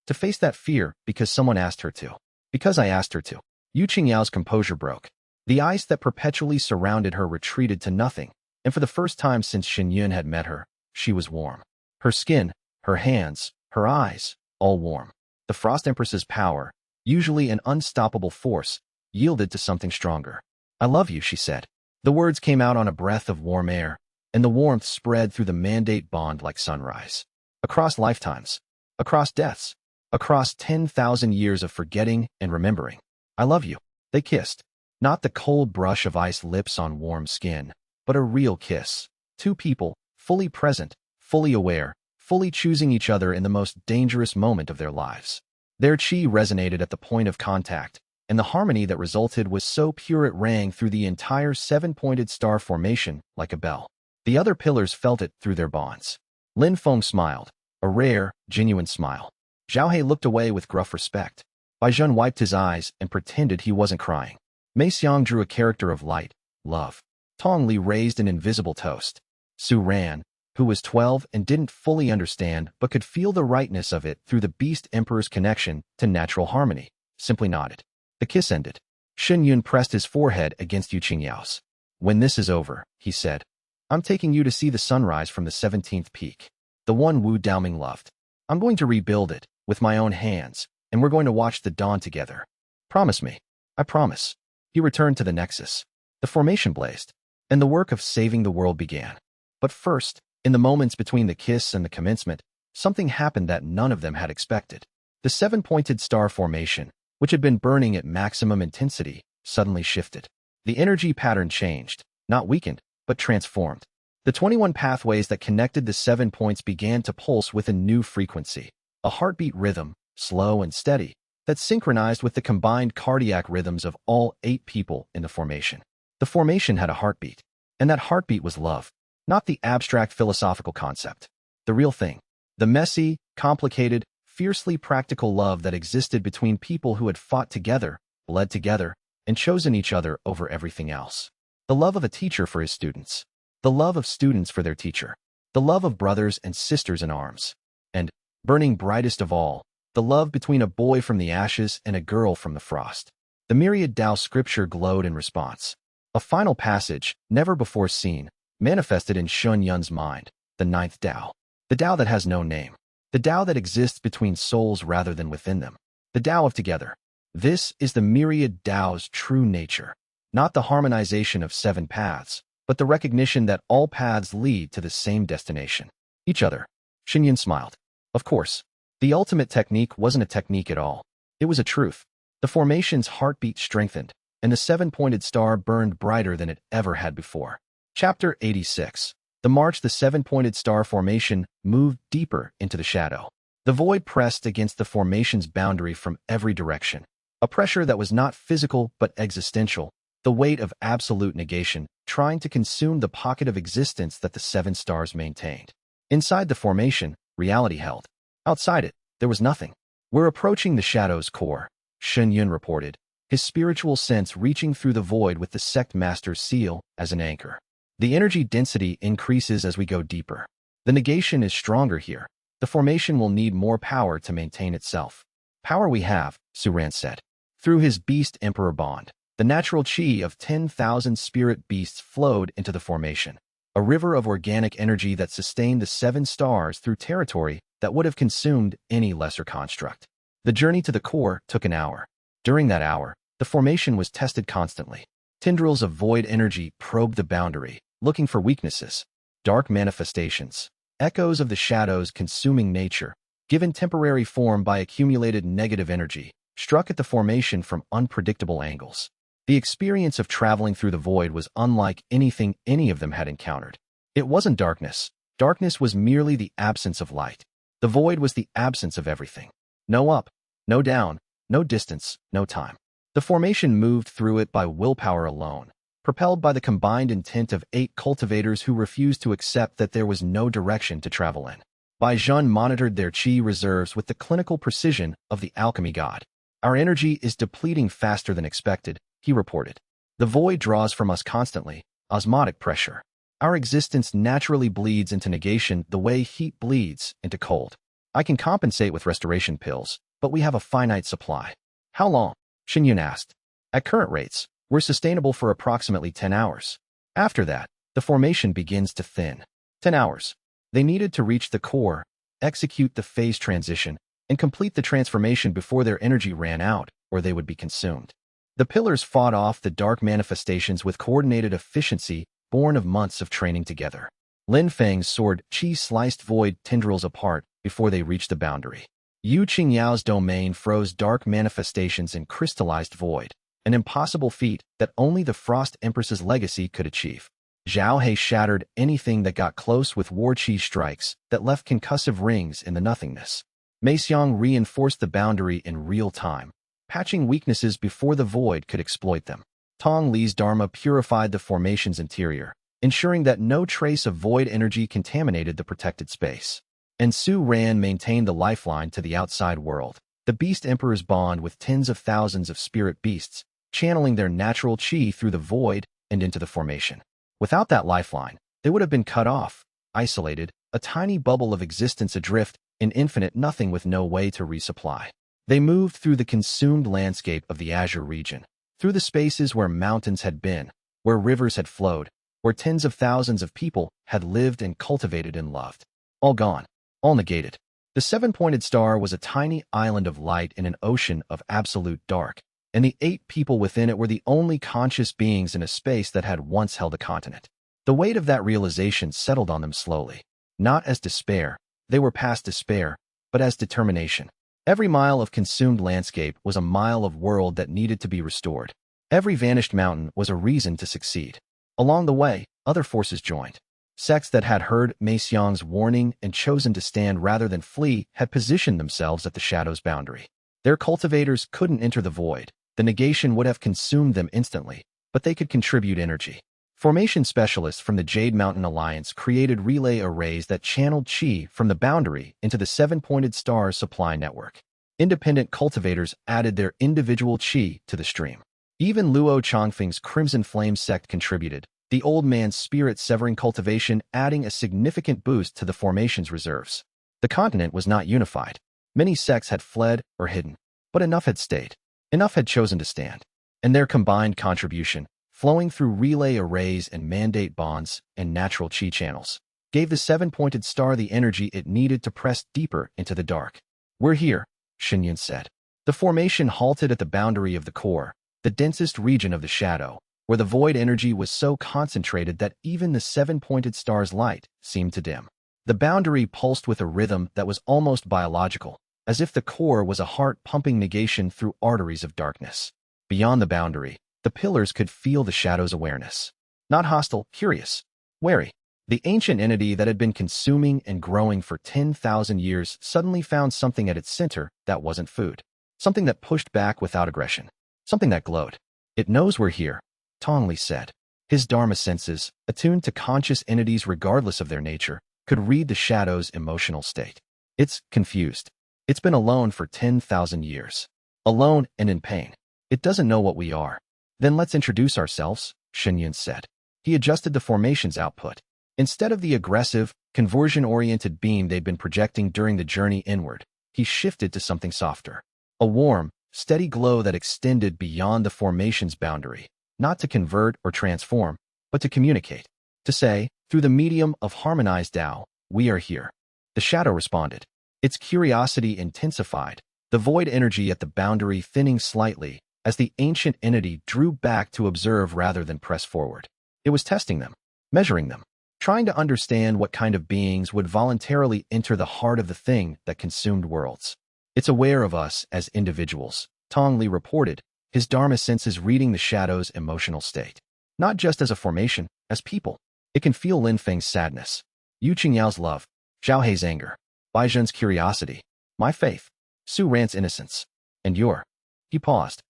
To face that fear because someone asked her to. Because I asked her to. Yu Qingyao's composure broke. The ice that perpetually surrounded her retreated to nothing, and for the first time since Shen had met her, she was warm. Her skin, her hands, her eyes, all warm. The Frost Empress's power, usually an unstoppable force, yielded to something stronger. I love you, she said. The words came out on a breath of warm air, and the warmth spread through the mandate bond like sunrise. Across lifetimes, across deaths, across 10,000 years of forgetting and remembering. I love you. They kissed. Not the cold brush of ice lips on warm skin, but a real kiss. Two people, fully present, fully aware, fully choosing each other in the most dangerous moment of their lives. Their chi resonated at the point of contact, and the harmony that resulted was so pure it rang through the entire seven-pointed star formation like a bell. The other pillars felt it through their bonds. Feng smiled, a rare, genuine smile. Zhao He looked away with gruff respect. Bai Zhen wiped his eyes and pretended he wasn't crying. Mei Xiang drew a character of light, love. Tong Li raised an invisible toast. Su Ran, who was 12 and didn't fully understand but could feel the rightness of it through the Beast Emperor's connection to natural harmony, simply nodded. The kiss ended. Shen Yun pressed his forehead against Yu Qingyao's. When this is over, he said, I'm taking you to see the sunrise from the 17th peak. The one Wu Daoming loved. I'm going to rebuild it, with my own hands, and we're going to watch the dawn together. Promise me. I promise. He returned to the Nexus. The formation blazed, and the work of saving the world began. But first, in the moments between the kiss and the commencement, something happened that none of them had expected. The seven-pointed star formation, which had been burning at maximum intensity, suddenly shifted. The energy pattern changed, not weakened, but transformed. The 21 pathways that connected the 7 points began to pulse with a new frequency, a heartbeat rhythm, slow and steady, that synchronized with the combined cardiac rhythms of all 8 people in the formation. The formation had a heartbeat, and that heartbeat was love, not the abstract philosophical concept. The real thing. The messy, complicated, fiercely practical love that existed between people who had fought together, bled together, and chosen each other over everything else. The love of a teacher for his students. The love of students for their teacher. The love of brothers and sisters in arms. And, burning brightest of all, the love between a boy from the ashes and a girl from the frost. The myriad Tao scripture glowed in response. A final passage, never before seen, manifested in Shun Yun's mind, the 9th Tao. The Tao that has no name. The Tao that exists between souls rather than within them. The Tao of together. This is the myriad Tao's true nature. Not the harmonization of 7 paths, but the recognition that all paths lead to the same destination. Each other. Shen smiled. Of course. The ultimate technique wasn't a technique at all. It was a truth. The formation's heartbeat strengthened, and the 7-pointed star burned brighter than it ever had before. Chapter 86. The march. The 7-pointed star formation moved deeper into the shadow. The void pressed against the formation's boundary from every direction. A pressure that was not physical but existential, the weight of absolute negation, trying to consume the pocket of existence that the 7 stars maintained. Inside the formation, reality held. Outside it, there was nothing. We're approaching the shadow's core, Shen Yun reported, his spiritual sense reaching through the void with the sect master's seal as an anchor. The energy density increases as we go deeper. The negation is stronger here. The formation will need more power to maintain itself. Power we have, Suran said. Through his Beast Emperor bond, the natural chi of 10,000 spirit beasts flowed into the formation. A river of organic energy that sustained the 7 stars through territory that would have consumed any lesser construct. The journey to the core took an hour. During that hour, the formation was tested constantly. Tendrils of void energy probed the boundary, looking for weaknesses, dark manifestations, echoes of the shadows consuming nature, given temporary form by accumulated negative energy, struck at the formation from unpredictable angles. The experience of traveling through the void was unlike anything any of them had encountered. It wasn't darkness. Darkness was merely the absence of light. The void was the absence of everything. No up, no down, no distance, no time. The formation moved through it by willpower alone, propelled by the combined intent of 8 cultivators who refused to accept that there was no direction to travel in. Bai Zhen monitored their chi reserves with the clinical precision of the alchemy god. Our energy is depleting faster than expected, he reported. The void draws from us constantly, osmotic pressure. Our existence naturally bleeds into negation the way heat bleeds into cold. I can compensate with restoration pills, but we have a finite supply. How long? Shuiyue asked. At current rates, we're sustainable for approximately 10 hours. After that, the formation begins to thin. 10 hours. They needed to reach the core, execute the phase transition, and complete the transformation before their energy ran out, or they would be consumed. The pillars fought off the dark manifestations with coordinated efficiency born of months of training together. Lin Feng's sword Qi sliced void tendrils apart before they reached the boundary. Yu Qingyao's domain froze dark manifestations in crystallized void, an impossible feat that only the Frost Empress's legacy could achieve. Zhao He shattered anything that got close with war qi strikes that left concussive rings in the nothingness. Mei Xiang reinforced the boundary in real time, patching weaknesses before the void could exploit them. Tong Li's Dharma purified the formation's interior, ensuring that no trace of void energy contaminated the protected space. And Su Ran maintained the lifeline to the outside world, the Beast Emperor's bond with tens of thousands of spirit beasts, channeling their natural qi through the void and into the formation. Without that lifeline, they would have been cut off, isolated, a tiny bubble of existence adrift in infinite nothing with no way to resupply. They moved through the consumed landscape of the Azure region, through the spaces where mountains had been, where rivers had flowed, where tens of thousands of people had lived and cultivated and loved. All gone, all negated. The seven-pointed star was a tiny island of light in an ocean of absolute dark, and the 8 people within it were the only conscious beings in a space that had once held a continent. The weight of that realization settled on them slowly. Not as despair, they were past despair, but as determination. Every mile of consumed landscape was a mile of world that needed to be restored. Every vanished mountain was a reason to succeed. Along the way, other forces joined. Sects that had heard Mei Xiang's warning and chosen to stand rather than flee had positioned themselves at the shadow's boundary. Their cultivators couldn't enter the void. The negation would have consumed them instantly, but they could contribute energy. Formation specialists from the Jade Mountain Alliance created relay arrays that channeled qi from the boundary into the seven-pointed star supply network. Independent cultivators added their individual qi to the stream. Even Luo Chongfeng's Crimson Flame sect contributed, the old man's spirit-severing cultivation adding a significant boost to the formation's reserves. The continent was not unified. Many sects had fled or hidden, but enough had stayed. Enough had chosen to stand. And their combined contribution, flowing through relay arrays and mandate bonds and natural qi channels, gave the seven-pointed star the energy it needed to press deeper into the dark. We're here, Shuiyue said. The formation halted at the boundary of the core, the densest region of the shadow, where the void energy was so concentrated that even the seven-pointed star's light seemed to dim. The boundary pulsed with a rhythm that was almost biological, as if the core was a heart pumping negation through arteries of darkness. Beyond the boundary, the pillars could feel the shadow's awareness. Not hostile, curious, wary. The ancient entity that had been consuming and growing for 10,000 years suddenly found something at its center that wasn't food. Something that pushed back without aggression. Something that glowed. It knows we're here, Tong Li said. His Dharma senses, attuned to conscious entities regardless of their nature, could read the shadow's emotional state. It's confused. It's been alone for 10,000 years. Alone and in pain. It doesn't know what we are. Then let's introduce ourselves, Shuiyue said. He adjusted the formation's output. Instead of the aggressive, conversion-oriented beam they'd been projecting during the journey inward, he shifted to something softer. A warm, steady glow that extended beyond the formation's boundary, not to convert or transform, but to communicate. To say, through the medium of harmonized Tao, we are here. The shadow responded. Its curiosity intensified, the void energy at the boundary thinning slightly as the ancient entity drew back to observe rather than press forward. It was testing them, measuring them, trying to understand what kind of beings would voluntarily enter the heart of the thing that consumed worlds. It's aware of us as individuals, Tong Li reported, his Dharma senses reading the shadow's emotional state. Not just as a formation, as people. It can feel Lin Feng's sadness, Yu Qingyao's love, Zhao Hei's anger, Bai Zhen's curiosity, my faith, Su Ran's innocence, and your. He paused.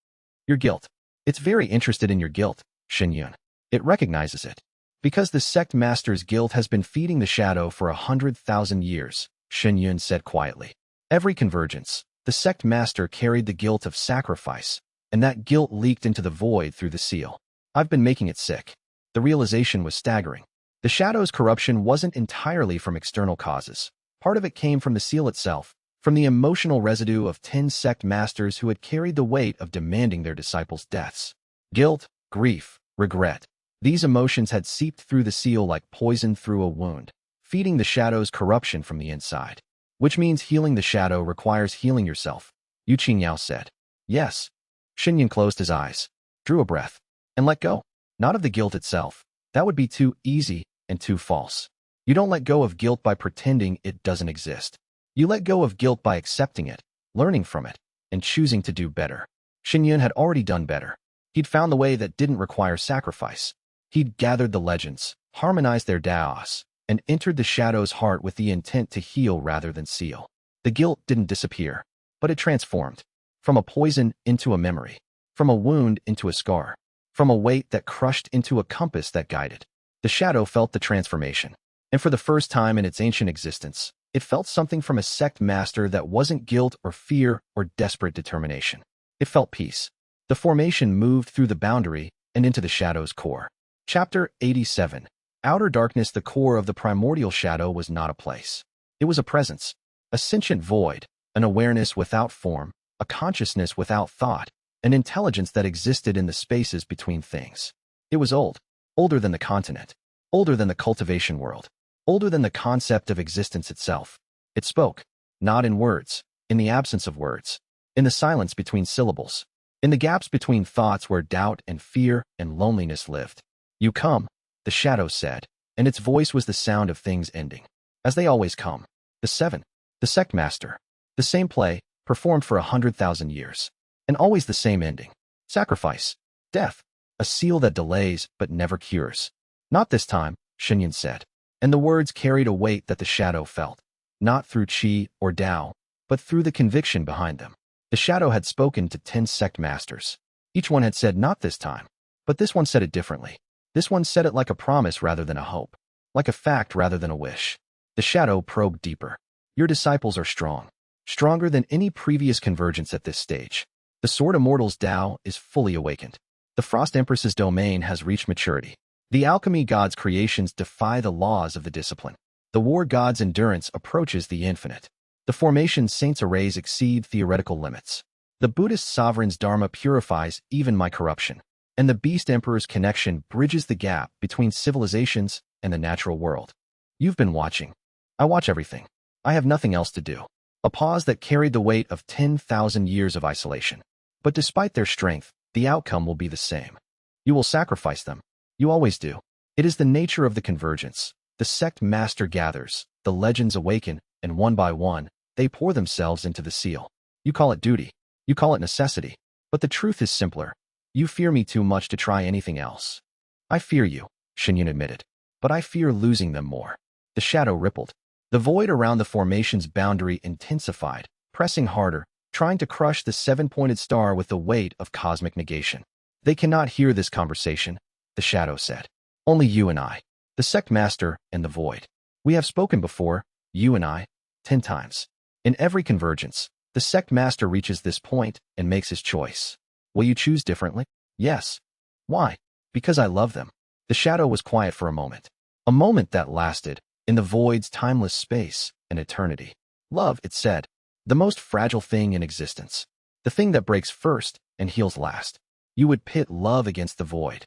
Your guilt. It's very interested in your guilt, Shuiyue. It recognizes it. Because the sect master's guilt has been feeding the shadow for 100,000 years, Shuiyue said quietly. Every convergence, the sect master carried the guilt of sacrifice, and that guilt leaked into the void through the seal. I've been making it sick. The realization was staggering. The shadow's corruption wasn't entirely from external causes. Part of it came from the seal itself, from the emotional residue of 10 sect masters who had carried the weight of demanding their disciples' deaths. Guilt, grief, regret. These emotions had seeped through the seal like poison through a wound, feeding the shadow's corruption from the inside. Which means healing the shadow requires healing yourself, Yu Qingyao said. Yes. Shen closed his eyes, drew a breath, and let go. Not of the guilt itself. That would be too easy and too false. You don't let go of guilt by pretending it doesn't exist. You let go of guilt by accepting it, learning from it, and choosing to do better. Shen had already done better. He'd found the way that didn't require sacrifice. He'd gathered the legends, harmonized their daos, and entered the shadow's heart with the intent to heal rather than seal. The guilt didn't disappear, but it transformed. From a poison into a memory. From a wound into a scar. From a weight that crushed into a compass that guided. The shadow felt the transformation. And for the first time in its ancient existence, it felt something from a sect master that wasn't guilt or fear or desperate determination. It felt peace. The formation moved through the boundary and into the shadow's core. Chapter 87. Outer darkness. The core of the primordial shadow was not a place. It was a presence. A sentient void, an awareness without form, a consciousness without thought, an intelligence that existed in the spaces between things. It was old, older than the continent, older than the cultivation world, older than the concept of existence itself. It spoke, not in words, in the absence of words, in the silence between syllables, in the gaps between thoughts where doubt and fear and loneliness lived. You come, the shadow said, and its voice was the sound of things ending. As they always come. The seven. The sect master. The same play, performed for 100,000 years. And always the same ending. Sacrifice. Death. A seal that delays but never cures. Not this time, Shen said. And the words carried a weight that the shadow felt. Not through qi or Tao, but through the conviction behind them. The shadow had spoken to 10 sect masters. Each one had said not this time. But this one said it differently. This one said it like a promise rather than a hope. Like a fact rather than a wish. The shadow probed deeper. Your disciples are strong. Stronger than any previous convergence at this stage. The Sword Immortal's Tao is fully awakened. The Frost Empress's domain has reached maturity. The alchemy god's creations defy the laws of the discipline. The war god's endurance approaches the infinite. The formation saints' arrays exceed theoretical limits. The Buddhist sovereign's dharma purifies even my corruption. And the beast emperor's connection bridges the gap between civilizations and the natural world. You've been watching. I watch everything. I have nothing else to do. A pause that carried the weight of 10,000 years of isolation. But despite their strength, the outcome will be the same. You will sacrifice them. You always do. It is the nature of the convergence. The sect master gathers, the legends awaken, and one by one, they pour themselves into the seal. You call it duty. You call it necessity. But the truth is simpler. You fear me too much to try anything else. I fear you, Shen admitted. But I fear losing them more. The shadow rippled. The void around the formation's boundary intensified, pressing harder, trying to crush the seven-pointed star with the weight of cosmic negation. They cannot hear this conversation, the shadow said. Only you and I, the sect master and the void. We have spoken before, you and I, 10 times. In every convergence, the sect master reaches this point and makes his choice. Will you choose differently? Yes. Why? Because I love them. The shadow was quiet for a moment that lasted, in the void's timeless space, an eternity. Love, it said, the most fragile thing in existence. The thing that breaks first and heals last. You would pit love against the void.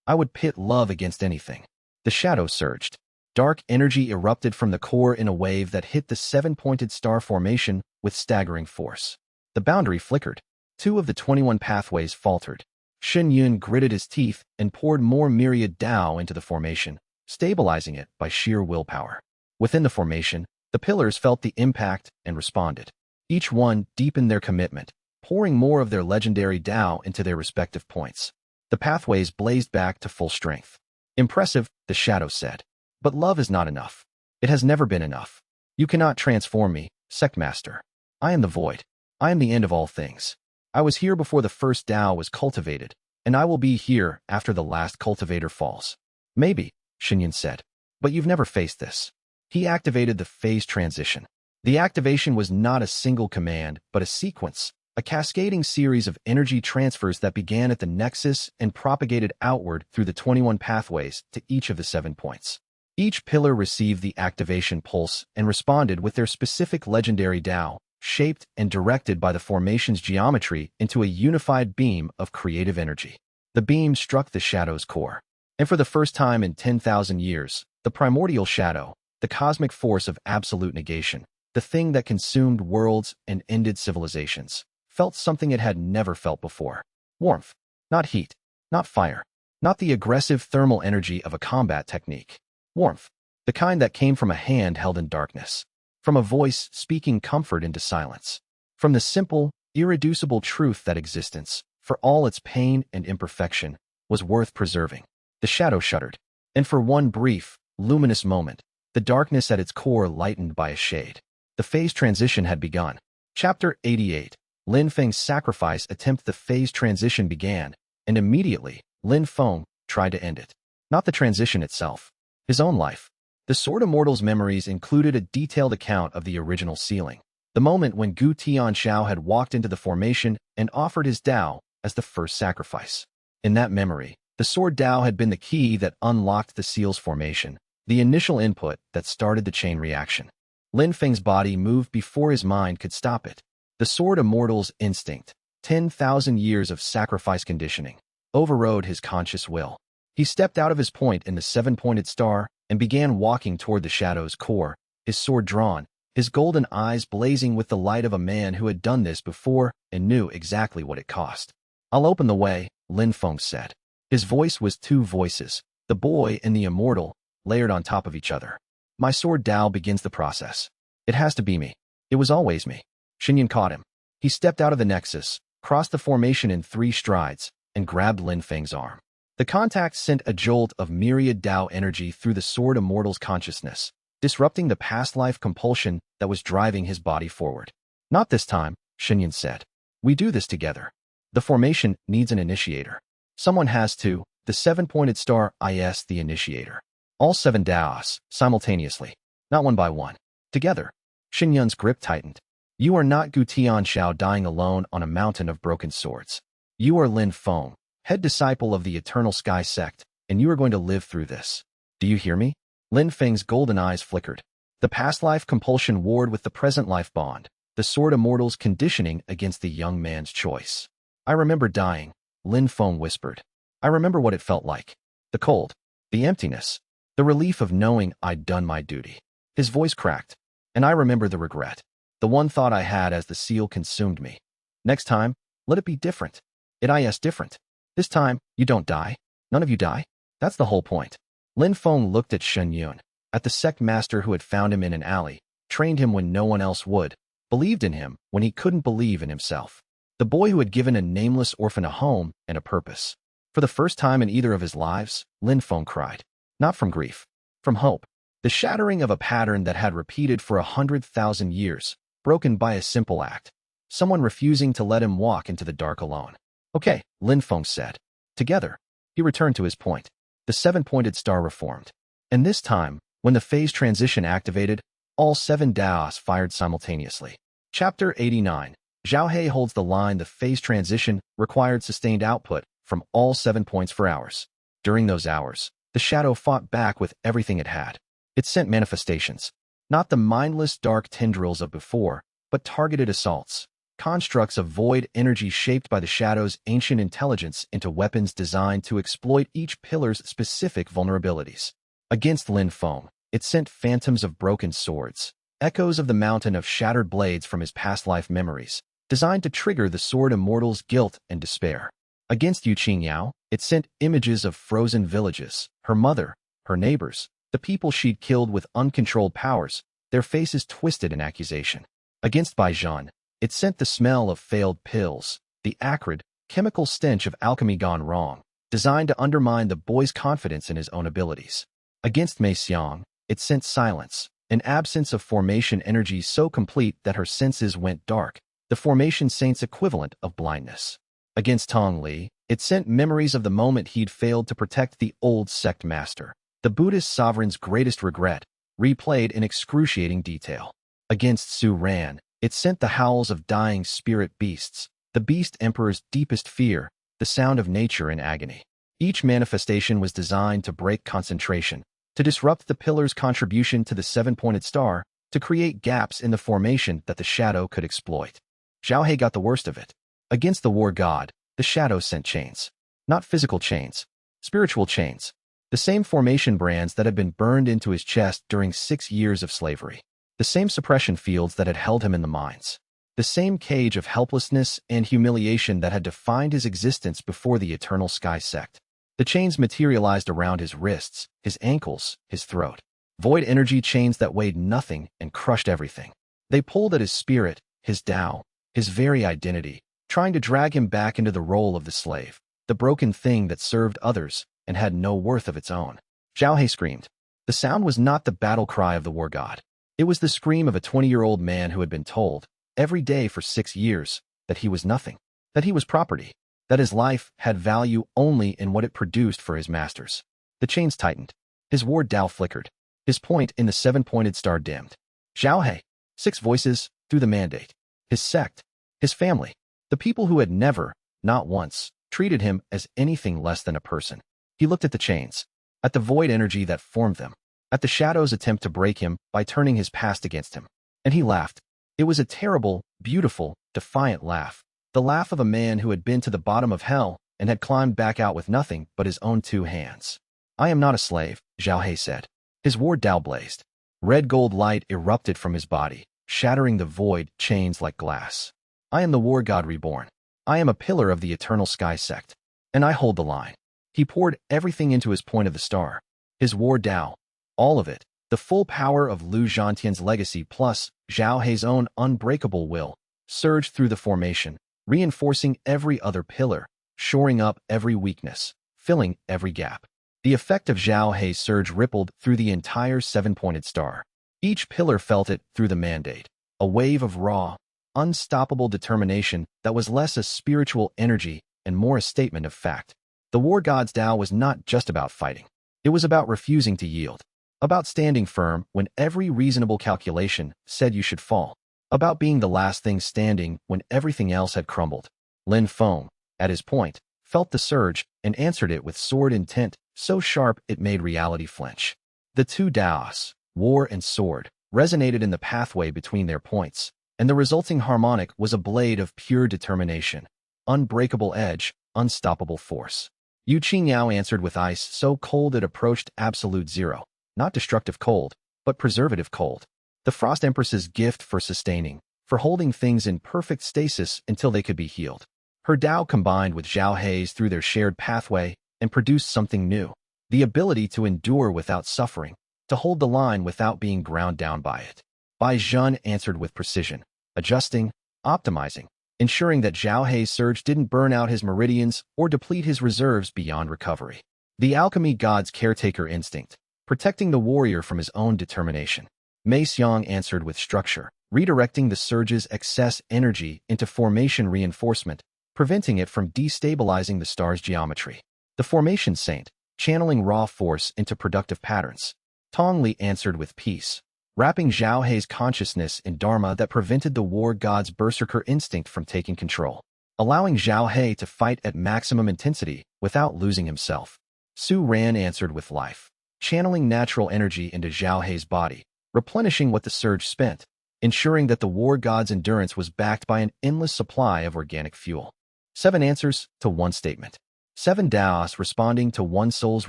I would pit love against anything. The shadow surged. Dark energy erupted from the core in a wave that hit the seven-pointed star formation with staggering force. The boundary flickered. 2 of the 21 pathways faltered. Shen gritted his teeth and poured more myriad Tao into the formation, stabilizing it by sheer willpower. Within the formation, the pillars felt the impact and responded. Each one deepened their commitment, pouring more of their legendary Tao into their respective points. The pathways blazed back to full strength. Impressive, the shadow said. But love is not enough. It has never been enough. You cannot transform me, sect master. I am the void. I am the end of all things. I was here before the first Tao was cultivated, and I will be here after the last cultivator falls. Maybe, Shen said. But you've never faced this. He activated the phase transition. The activation was not a single command, but a sequence, a cascading series of energy transfers that began at the nexus and propagated outward through the 21 pathways to each of the 7 points. Each pillar received the activation pulse and responded with their specific legendary Tao, shaped and directed by the formation's geometry into a unified beam of creative energy. The beam struck the shadow's core, and for the first time in 10,000 years, the primordial shadow, the cosmic force of absolute negation, the thing that consumed worlds and ended civilizations, felt something it had never felt before. Warmth. Not heat. Not fire. Not the aggressive thermal energy of a combat technique. Warmth. The kind that came from a hand held in darkness. From a voice speaking comfort into silence. From the simple, irreducible truth that existence, for all its pain and imperfection, was worth preserving. The shadow shuddered, and for one brief, luminous moment, the darkness at its core lightened by a shade. The phase transition had begun. Chapter 88. Lin Feng's sacrifice attempt. The phase transition began, and immediately, Lin Feng tried to end it. Not the transition itself. His own life. The Sword Immortal's memories included a detailed account of the original sealing. The moment when Gu Tianxiao had walked into the formation and offered his Tao as the first sacrifice. In that memory, the sword Tao had been the key that unlocked the seal's formation, the initial input that started the chain reaction. Lin Feng's body moved before his mind could stop it. The Sword Immortal's instinct, 10,000 years of sacrifice conditioning, overrode his conscious will. He stepped out of his point in the seven-pointed star and began walking toward the shadow's core, his sword drawn, his golden eyes blazing with the light of a man who had done this before and knew exactly what it cost. "I'll open the way," Lin Feng said. His voice was two voices, the boy and the immortal, layered on top of each other. "My sword Tao begins the process. It has to be me. It was always me." Shen caught him. He stepped out of the nexus, crossed the formation in 3 strides, and grabbed Lin Feng's arm. The contact sent a jolt of myriad Tao energy through the Sword Immortal's consciousness, disrupting the past life compulsion that was driving his body forward. "Not this time," Shen said. "We do this together. The formation needs an initiator. Someone has to." The seven-pointed star is the initiator. All 7 Taos, simultaneously, not one by one. Together. Shen Yun's grip tightened. "You are not Gu Tianxiao dying alone on a mountain of broken swords. You are Lin Feng, head disciple of the Eternal Sky Sect, and you are going to live through this. Do you hear me?" Lin Feng's golden eyes flickered. The past life compulsion warred with the present life bond, the Sword Immortal's conditioning against the young man's choice. "I remember dying," Lin Feng whispered. "I remember what it felt like. The cold, the emptiness, the relief of knowing I'd done my duty." His voice cracked. "And I remember the regret, the one thought I had as the seal consumed me. Next time, let it be different. It is different. This time, you don't die. None of you die. That's the whole point." Lin Feng looked at Shen Yun, at the sect master who had found him in an alley, trained him when no one else would, believed in him when he couldn't believe in himself. The boy who had given a nameless orphan a home and a purpose. For the first time in either of his lives, Lin Feng cried. Not from grief. From hope. The shattering of a pattern that had repeated for 100,000 years, broken by a simple act. Someone refusing to let him walk into the dark alone. "Okay," Lin Feng said. "Together." He returned to his point. The seven-pointed star reformed. And this time, when the phase transition activated, all 7 Taos fired simultaneously. Chapter 89. Zhao He holds the line. The phase transition required sustained output from all 7 points for hours. During those hours, the shadow fought back with everything it had. It sent manifestations. Not the mindless dark tendrils of before, but targeted assaults. Constructs of void energy shaped by the shadow's ancient intelligence into weapons designed to exploit each pillar's specific vulnerabilities. Against Lin Feng, it sent phantoms of broken swords, echoes of the mountain of shattered blades from his past life memories, designed to trigger the Sword Immortal's guilt and despair. Against Yu Qingyao, it sent images of frozen villages, her mother, her neighbors, the people she'd killed with uncontrolled powers, their faces twisted in accusation. Against Baijian, it sent the smell of failed pills, the acrid, chemical stench of alchemy gone wrong, designed to undermine the boy's confidence in his own abilities. Against Mei Xiang, it sent silence, an absence of formation energy so complete that her senses went dark, the formation saint's equivalent of blindness. Against Tong Li, it sent memories of the moment he'd failed to protect the old sect master, the Buddhist sovereign's greatest regret, replayed in excruciating detail. Against Su Ran, it sent the howls of dying spirit beasts, the beast emperor's deepest fear, the sound of nature in agony. Each manifestation was designed to break concentration, to disrupt the pillar's contribution to the seven-pointed star, to create gaps in the formation that the shadow could exploit. Zhao He got the worst of it. Against the war god, the shadow sent chains. Not physical chains, spiritual chains. The same formation brands that had been burned into his chest during 6 years of slavery. The same suppression fields that had held him in the mines. The same cage of helplessness and humiliation that had defined his existence before the Eternal Sky Sect. The chains materialized around his wrists, his ankles, his throat. Void energy chains that weighed nothing and crushed everything. They pulled at his spirit, his Tao, his very identity, trying to drag him back into the role of the slave, the broken thing that served others and had no worth of its own. Zhao He screamed. The sound was not the battle cry of the war god. It was the scream of a 20-year-old man who had been told, every day for 6 years, that he was nothing, that he was property, that his life had value only in what it produced for his masters. The chains tightened. His war Tao flickered. His point in the seven-pointed star dimmed. Zhao He. 6 voices, through the mandate. His sect. His family. The people who had never, not once, treated him as anything less than a person. He looked at the chains. At the void energy that formed them. At the shadow's attempt to break him by turning his past against him. And he laughed. It was a terrible, beautiful, defiant laugh. The laugh of a man who had been to the bottom of hell and had climbed back out with nothing but his own 2 hands. I am not a slave, Zhao He said. His war Tao blazed. Red gold light erupted from his body, shattering the void chains like glass. I am the war god reborn. I am a pillar of the Eternal Sky Sect. And I hold the line. He poured everything into his point of the star. His war Tao. All of it. The full power of Lu Zhantian's legacy plus Zhao He's own unbreakable will surged through the formation, reinforcing every other pillar, shoring up every weakness, filling every gap. The effect of Zhao He's surge rippled through the entire seven-pointed star. Each pillar felt it through the mandate, a wave of raw, unstoppable determination that was less a spiritual energy and more a statement of fact. The war god's Tao was not just about fighting. It was about refusing to yield, about standing firm when every reasonable calculation said you should fall, about being the last thing standing when everything else had crumbled. Feng, at his point, felt the surge and answered it with sword intent, so sharp it made reality flinch. The 2 Taos, war and sword, resonated in the pathway between their points, and the resulting harmonic was a blade of pure determination, unbreakable edge, unstoppable force. Yu Qingyao answered with ice so cold it approached absolute zero, not destructive cold, but preservative cold. The Frost Empress's gift for sustaining, for holding things in perfect stasis until they could be healed. Her Tao combined with Zhao He's through their shared pathway and produced something new, the ability to endure without suffering, to hold the line without being ground down by it. Bai Zhen answered with precision, adjusting, optimizing, ensuring that Zhao He's surge didn't burn out his meridians or deplete his reserves beyond recovery. The alchemy god's caretaker instinct, protecting the warrior from his own determination. Mei Xiang answered with structure, redirecting the surge's excess energy into formation reinforcement, preventing it from destabilizing the star's geometry. The formation saint, channeling raw force into productive patterns. Tong Li answered with peace, wrapping Zhao He's consciousness in dharma that prevented the war god's berserker instinct from taking control, allowing Zhao He to fight at maximum intensity without losing himself. Su Ran answered with life, channeling natural energy into Zhao He's body, replenishing what the surge spent, ensuring that the war god's endurance was backed by an endless supply of organic fuel. 7 answers to 1 statement. 7 Daos responding to 1 soul's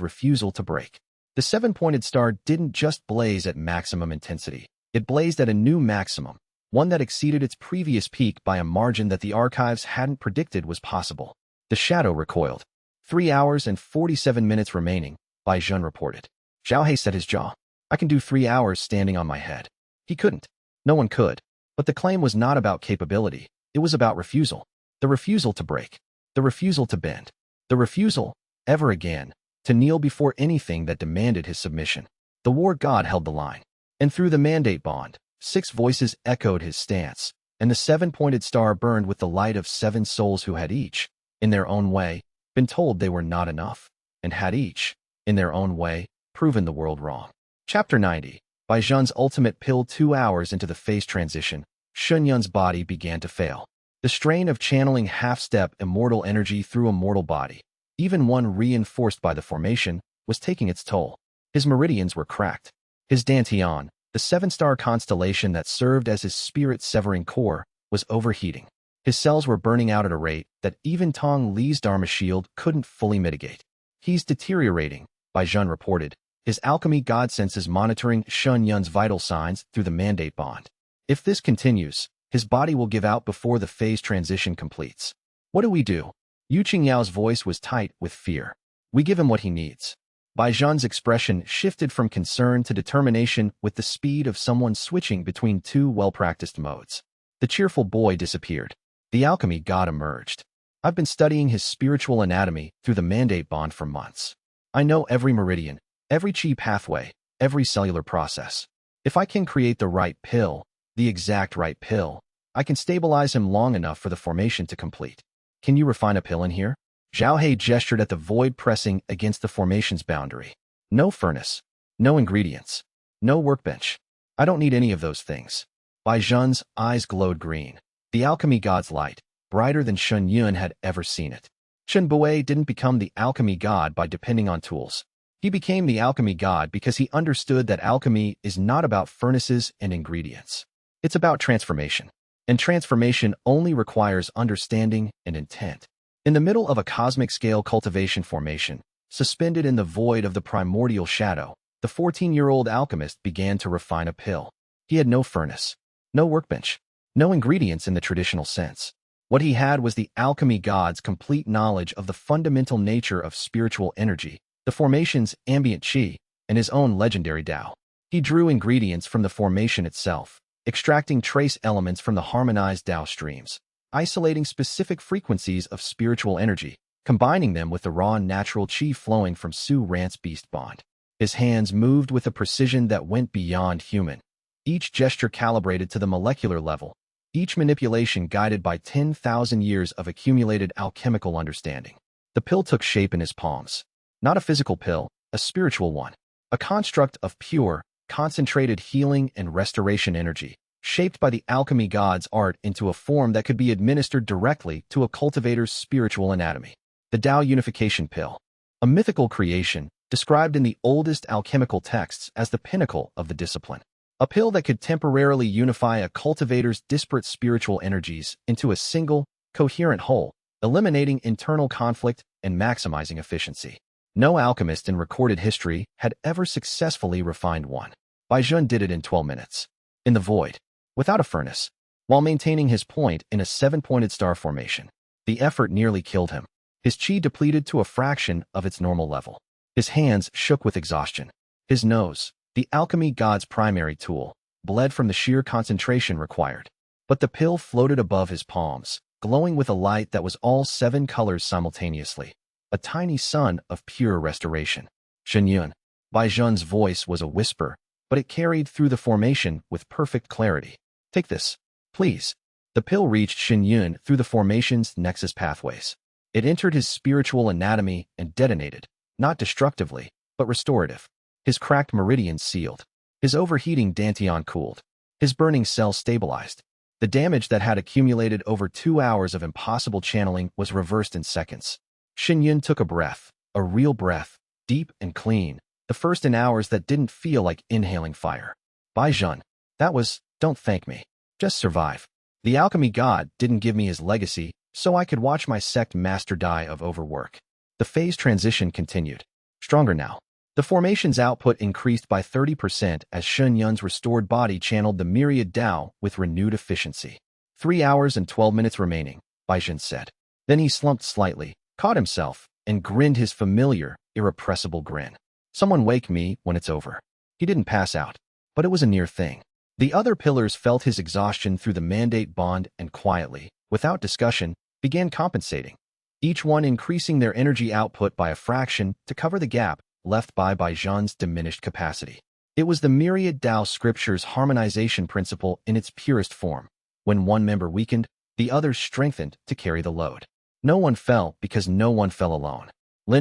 refusal to break. The seven-pointed star didn't just blaze at maximum intensity. It blazed at a new maximum, one that exceeded its previous peak by a margin that the archives hadn't predicted was possible. The shadow recoiled. 3 hours and 47 minutes remaining, Bai Zhen reported. Zhao He set his jaw. I can do 3 hours standing on my head. He couldn't. No one could. But the claim was not about capability. It was about refusal. The refusal to break. The refusal to bend. The refusal, ever again, to kneel before anything that demanded his submission. The war god held the line. And through the mandate bond, 6 voices echoed his stance, and the seven-pointed star burned with the light of 7 souls who had each, in their own way, been told they were not enough, and had each, in their own way, proven the world wrong. Chapter 90. Bai Zhen's ultimate pill. 2 hours into the phase transition, Shun Yun's body began to fail. The strain of channeling half-step immortal energy through a mortal body, even one reinforced by the formation, was taking its toll. His meridians were cracked. His dantian, the seven-star constellation that served as his spirit-severing core, was overheating. His cells were burning out at a rate that even Tong Li's Dharma shield couldn't fully mitigate. "He's deteriorating," Zhen reported, his alchemy god senses monitoring Shen Yun's vital signs through the mandate bond. "If this continues, his body will give out before the phase transition completes." "What do we do?" Yu Qingyao's voice was tight with fear. "We give him what he needs." Zhen's expression shifted from concern to determination with the speed of someone switching between two well-practiced modes. The cheerful boy disappeared. The alchemy god emerged. "I've been studying his spiritual anatomy through the mandate bond for months. I know every meridian, every chi pathway, every cellular process. If I can create the right pill, the exact right pill, I can stabilize him long enough for the formation to complete." "Can you refine a pill in here?" Zhao He gestured at the void pressing against the formation's boundary. "No furnace, no ingredients, no workbench. I don't need any of those things." Zhen's eyes glowed green. The alchemy god's light, brighter than Shen Yun had ever seen it. Shen Bui didn't become the alchemy god by depending on tools. He became the alchemy god because he understood that alchemy is not about furnaces and ingredients. It's about transformation. And transformation only requires understanding and intent. In the middle of a cosmic-scale cultivation formation, suspended in the void of the primordial shadow, the 14-year-old alchemist began to refine a pill. He had no furnace, no workbench, no ingredients in the traditional sense. What he had was the alchemy god's complete knowledge of the fundamental nature of spiritual energy, the formation's ambient chi, and his own legendary Tao. He drew ingredients from the formation itself, extracting trace elements from the harmonized Tao streams, isolating specific frequencies of spiritual energy, combining them with the raw natural chi flowing from Su Rant's beast bond. His hands moved with a precision that went beyond human, each gesture calibrated to the molecular level, each manipulation guided by 10,000 years of accumulated alchemical understanding. The pill took shape in his palms. Not a physical pill, a spiritual one. A construct of pure, concentrated healing and restoration energy, shaped by the alchemy god's art into a form that could be administered directly to a cultivator's spiritual anatomy. The Tao Unification Pill. A mythical creation, described in the oldest alchemical texts as the pinnacle of the discipline. A pill that could temporarily unify a cultivator's disparate spiritual energies into a single, coherent whole, eliminating internal conflict and maximizing efficiency. No alchemist in recorded history had ever successfully refined one. Zhen did it in 12 minutes. In the void, without a furnace, while maintaining his point in a 7-pointed star formation. The effort nearly killed him. His chi depleted to a fraction of its normal level. His hands shook with exhaustion. His nose, the alchemy god's primary tool, bled from the sheer concentration required. But the pill floated above his palms, glowing with a light that was all 7 colors simultaneously. A tiny sun of pure restoration. "Shen Yun." Zhen's voice was a whisper, but it carried through the formation with perfect clarity. "Take this, please." The pill reached Shen Yun through the formation's nexus pathways. It entered his spiritual anatomy and detonated, not destructively, but restorative. His cracked meridians sealed. His overheating dantian cooled. His burning cells stabilized. The damage that had accumulated over 2 hours of impossible channeling was reversed in seconds. Shen Yun took a breath, a real breath, deep and clean, the first in hours that didn't feel like inhaling fire. Zhen, that was, don't thank me. Just survive. The alchemy god didn't give me his legacy, so I could watch my sect master die of overwork. The phase transition continued. Stronger now. The formation's output increased by 30% as Shen Yun's restored body channeled the myriad Tao with renewed efficiency. 3 hours and 12 minutes remaining, Zhen said. Then he slumped slightly, caught himself, and grinned his familiar, irrepressible grin. "Someone wake me when it's over." He didn't pass out, but it was a near thing. The other pillars felt his exhaustion through the mandate bond and quietly, without discussion, began compensating, each one increasing their energy output by a fraction to cover the gap left by Zhen's diminished capacity. It was the myriad Tao scripture's harmonization principle in its purest form. When one member weakened, the others strengthened to carry the load. No one fell because no one fell alone.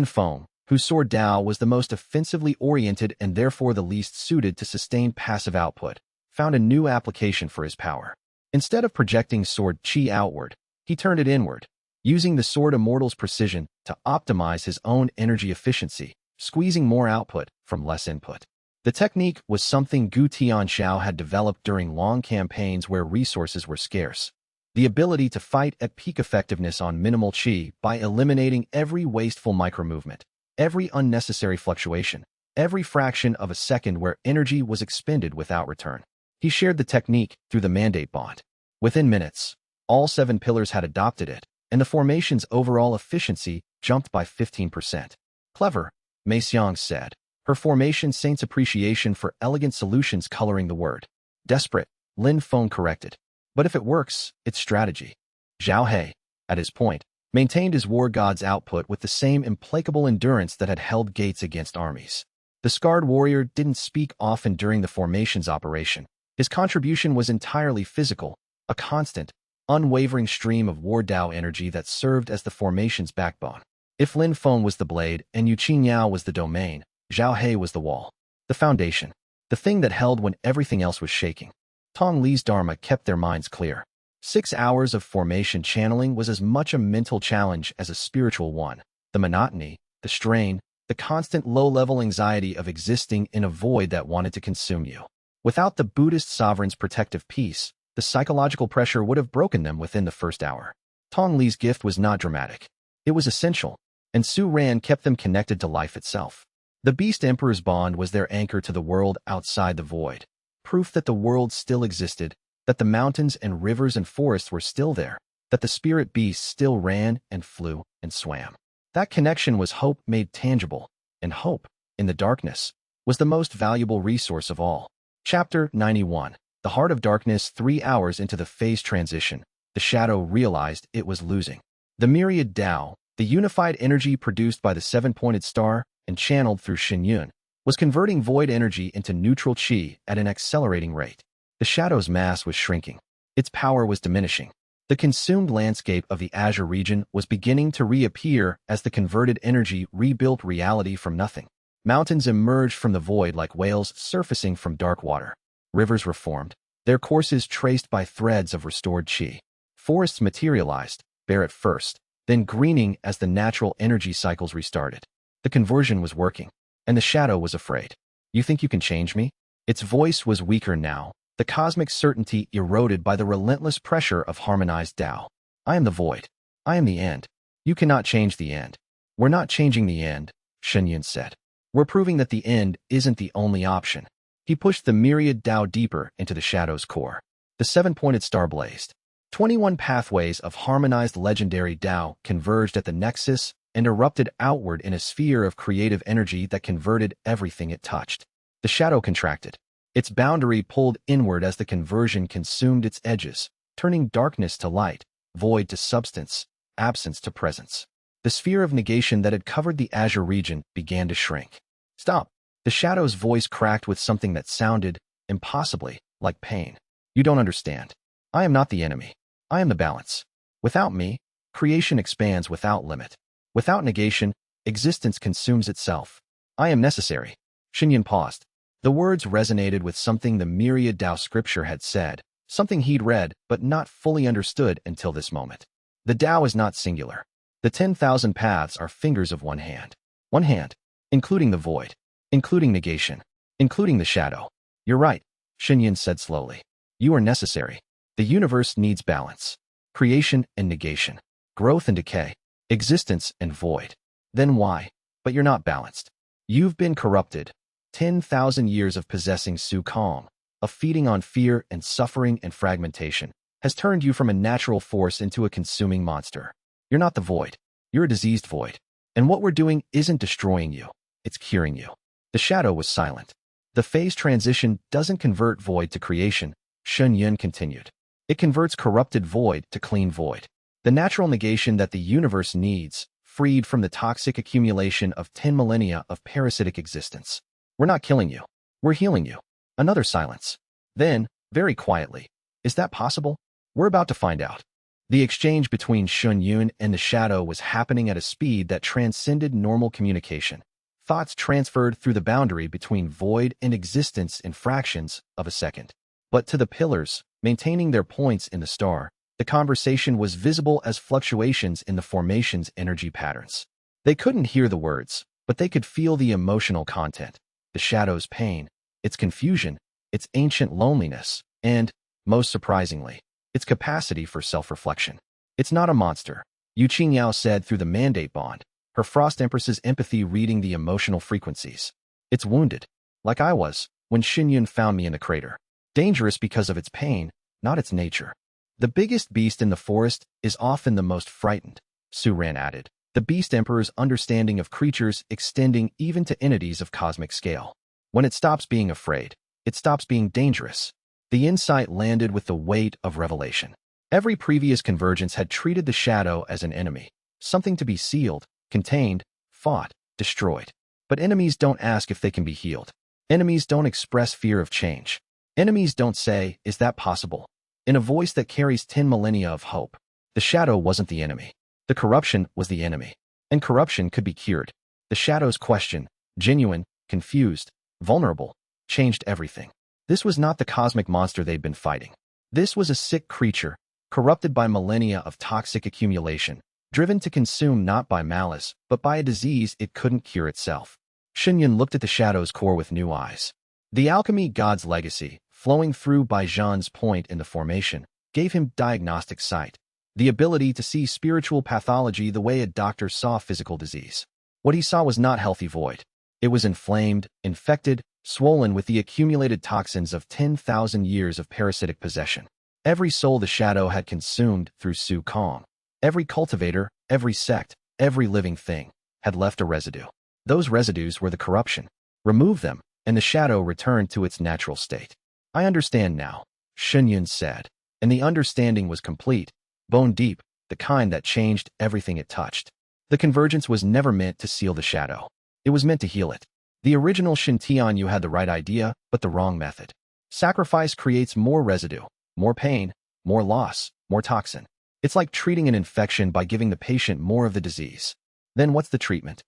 Feng, whose sword Tao was the most offensively oriented and therefore the least suited to sustain passive output, found a new application for his power. Instead of projecting sword chi outward, he turned it inward, using the sword immortal's precision to optimize his own energy efficiency, squeezing more output from less input. The technique was something Gu Tianxiao had developed during long campaigns where resources were scarce. The ability to fight at peak effectiveness on minimal qi by eliminating every wasteful micromovement, every unnecessary fluctuation, every fraction of a second where energy was expended without return. He shared the technique through the mandate bond. Within minutes, all 7 pillars had adopted it, and the formation's overall efficiency jumped by 15%. Clever, Mei Xiang said, her formation saint's appreciation for elegant solutions coloring the word. Desperate, Lin Feng corrected. But if it works, it's strategy. Zhao He, at his point, maintained his war god's output with the same implacable endurance that had held gates against armies. The scarred warrior didn't speak often during the formation's operation. His contribution was entirely physical, a constant, unwavering stream of war Dao energy that served as the formation's backbone. If Lin Feng was the blade and Yu Qingyao was the domain, Zhao He was the wall, the foundation, the thing that held when everything else was shaking. Tong Li's dharma kept their minds clear. 6 hours of formation channeling was as much a mental challenge as a spiritual one. The monotony, the strain, the constant low-level anxiety of existing in a void that wanted to consume you. Without the Buddhist sovereign's protective peace, the psychological pressure would have broken them within the first hour. Tong Li's gift was not dramatic. It was essential, and Su Ran kept them connected to life itself. The Beast Emperor's bond was their anchor to the world outside the void, proof that the world still existed, that the mountains and rivers and forests were still there, that the spirit beasts still ran and flew and swam. That connection was hope made tangible, and hope, in the darkness, was the most valuable resource of all. Chapter 91. The Heart of Darkness. 3 hours into the phase transition, the shadow realized it was losing. The myriad Tao, the unified energy produced by the 7-pointed star and channeled through Shenyun, was converting void energy into neutral qi at an accelerating rate. The shadow's mass was shrinking. Its power was diminishing. The consumed landscape of the Azure region was beginning to reappear as the converted energy rebuilt reality from nothing. Mountains emerged from the void like whales surfacing from dark water. Rivers reformed, their courses traced by threads of restored qi. Forests materialized, bare at first, then greening as the natural energy cycles restarted. The conversion was working, and the shadow was afraid. You think you can change me? Its voice was weaker now, the cosmic certainty eroded by the relentless pressure of harmonized Tao. I am the void. I am the end. You cannot change the end. We're not changing the end, Shenyun said. We're proving that the end isn't the only option. He pushed the myriad Tao deeper into the shadow's core. The 7-pointed star blazed. 21 pathways of harmonized legendary Tao converged at the nexus and erupted outward in a sphere of creative energy that converted everything it touched. The shadow contracted. Its boundary pulled inward as the conversion consumed its edges, turning darkness to light, void to substance, absence to presence. The sphere of negation that had covered the Azure region began to shrink. Stop! The shadow's voice cracked with something that sounded, impossibly, like pain. You don't understand. I am not the enemy. I am the balance. Without me, creation expands without limit. Without negation, existence consumes itself. I am necessary. Shenyun paused. The words resonated with something the myriad Tao scripture had said, something he'd read but not fully understood until this moment. The Tao is not singular. The 10,000 paths are fingers of one hand. One hand, including the void, including negation, including the shadow. You're right, Shenyun said slowly. You are necessary. The universe needs balance. Creation and negation. Growth and decay. Existence and void. Then why? But you're not balanced. You've been corrupted. 10,000 years of possessing Su Kong, of feeding on fear and suffering and fragmentation, has turned you from a natural force into a consuming monster. You're not the void. You're a diseased void. And what we're doing isn't destroying you. It's curing you. The shadow was silent. The phase transition doesn't convert void to creation, Shenyun continued. It converts corrupted void to clean void. The natural negation that the universe needs, freed from the toxic accumulation of 10 millennia of parasitic existence. We're not killing you. We're healing you. Another silence. Then, very quietly, is that possible? We're about to find out. The exchange between Shenyun and the shadow was happening at a speed that transcended normal communication. Thoughts transferred through the boundary between void and existence in fractions of a second. But to the pillars, maintaining their points in the star, the conversation was visible as fluctuations in the formation's energy patterns. They couldn't hear the words, but they could feel the emotional content. the shadow's pain, its confusion, its ancient loneliness, and, most surprisingly, its capacity for self-reflection. It's not a monster, Yu Qingyao said through the mandate bond, her Frost Empress's empathy reading the emotional frequencies. It's wounded, like I was, when Xinyun found me in the crater. Dangerous because of its pain, not its nature. The biggest beast in the forest is often the most frightened, Su Ran added, the Beast Emperor's understanding of creatures extending even to entities of cosmic scale. When it stops being afraid, it stops being dangerous. The insight landed with the weight of revelation. Every previous convergence had treated the shadow as an enemy, something to be sealed, contained, fought, destroyed. But enemies don't ask if they can be healed. Enemies don't express fear of change. Enemies don't say, "Is that possible?" in a voice that carries 10 millennia of hope. The shadow wasn't the enemy. The corruption was the enemy. And corruption could be cured. The shadow's question, genuine, confused, vulnerable, changed everything. This was not the cosmic monster they'd been fighting. This was a sick creature, corrupted by millennia of toxic accumulation, driven to consume not by malice, but by a disease it couldn't cure itself. Xinyun looked at the shadow's core with new eyes. The alchemy god's legacy, flowing through Bai Zhan's point in the formation, gave him diagnostic sight, the ability to see spiritual pathology the way a doctor saw physical disease. What he saw was not healthy void. It was inflamed, infected, swollen with the accumulated toxins of 10,000 years of parasitic possession. Every soul the shadow had consumed through Su Kong, every cultivator, every sect, every living thing, had left a residue. Those residues were the corruption. Remove them, and the shadow returned to its natural state. I understand now, Xinyun said, and the understanding was complete, bone deep, the kind that changed everything it touched. The convergence was never meant to seal the shadow. It was meant to heal it. The original Shen Tianyu had the right idea, but the wrong method. Sacrifice creates more residue, more pain, more loss, more toxin. It's like treating an infection by giving the patient more of the disease. Then what's the treatment?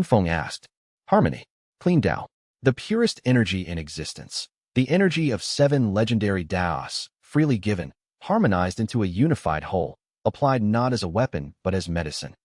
Feng asked. Harmony. Clean Dao. The purest energy in existence. The energy of 7 legendary Daos, freely given, harmonized into a unified whole, applied not as a weapon but as medicine.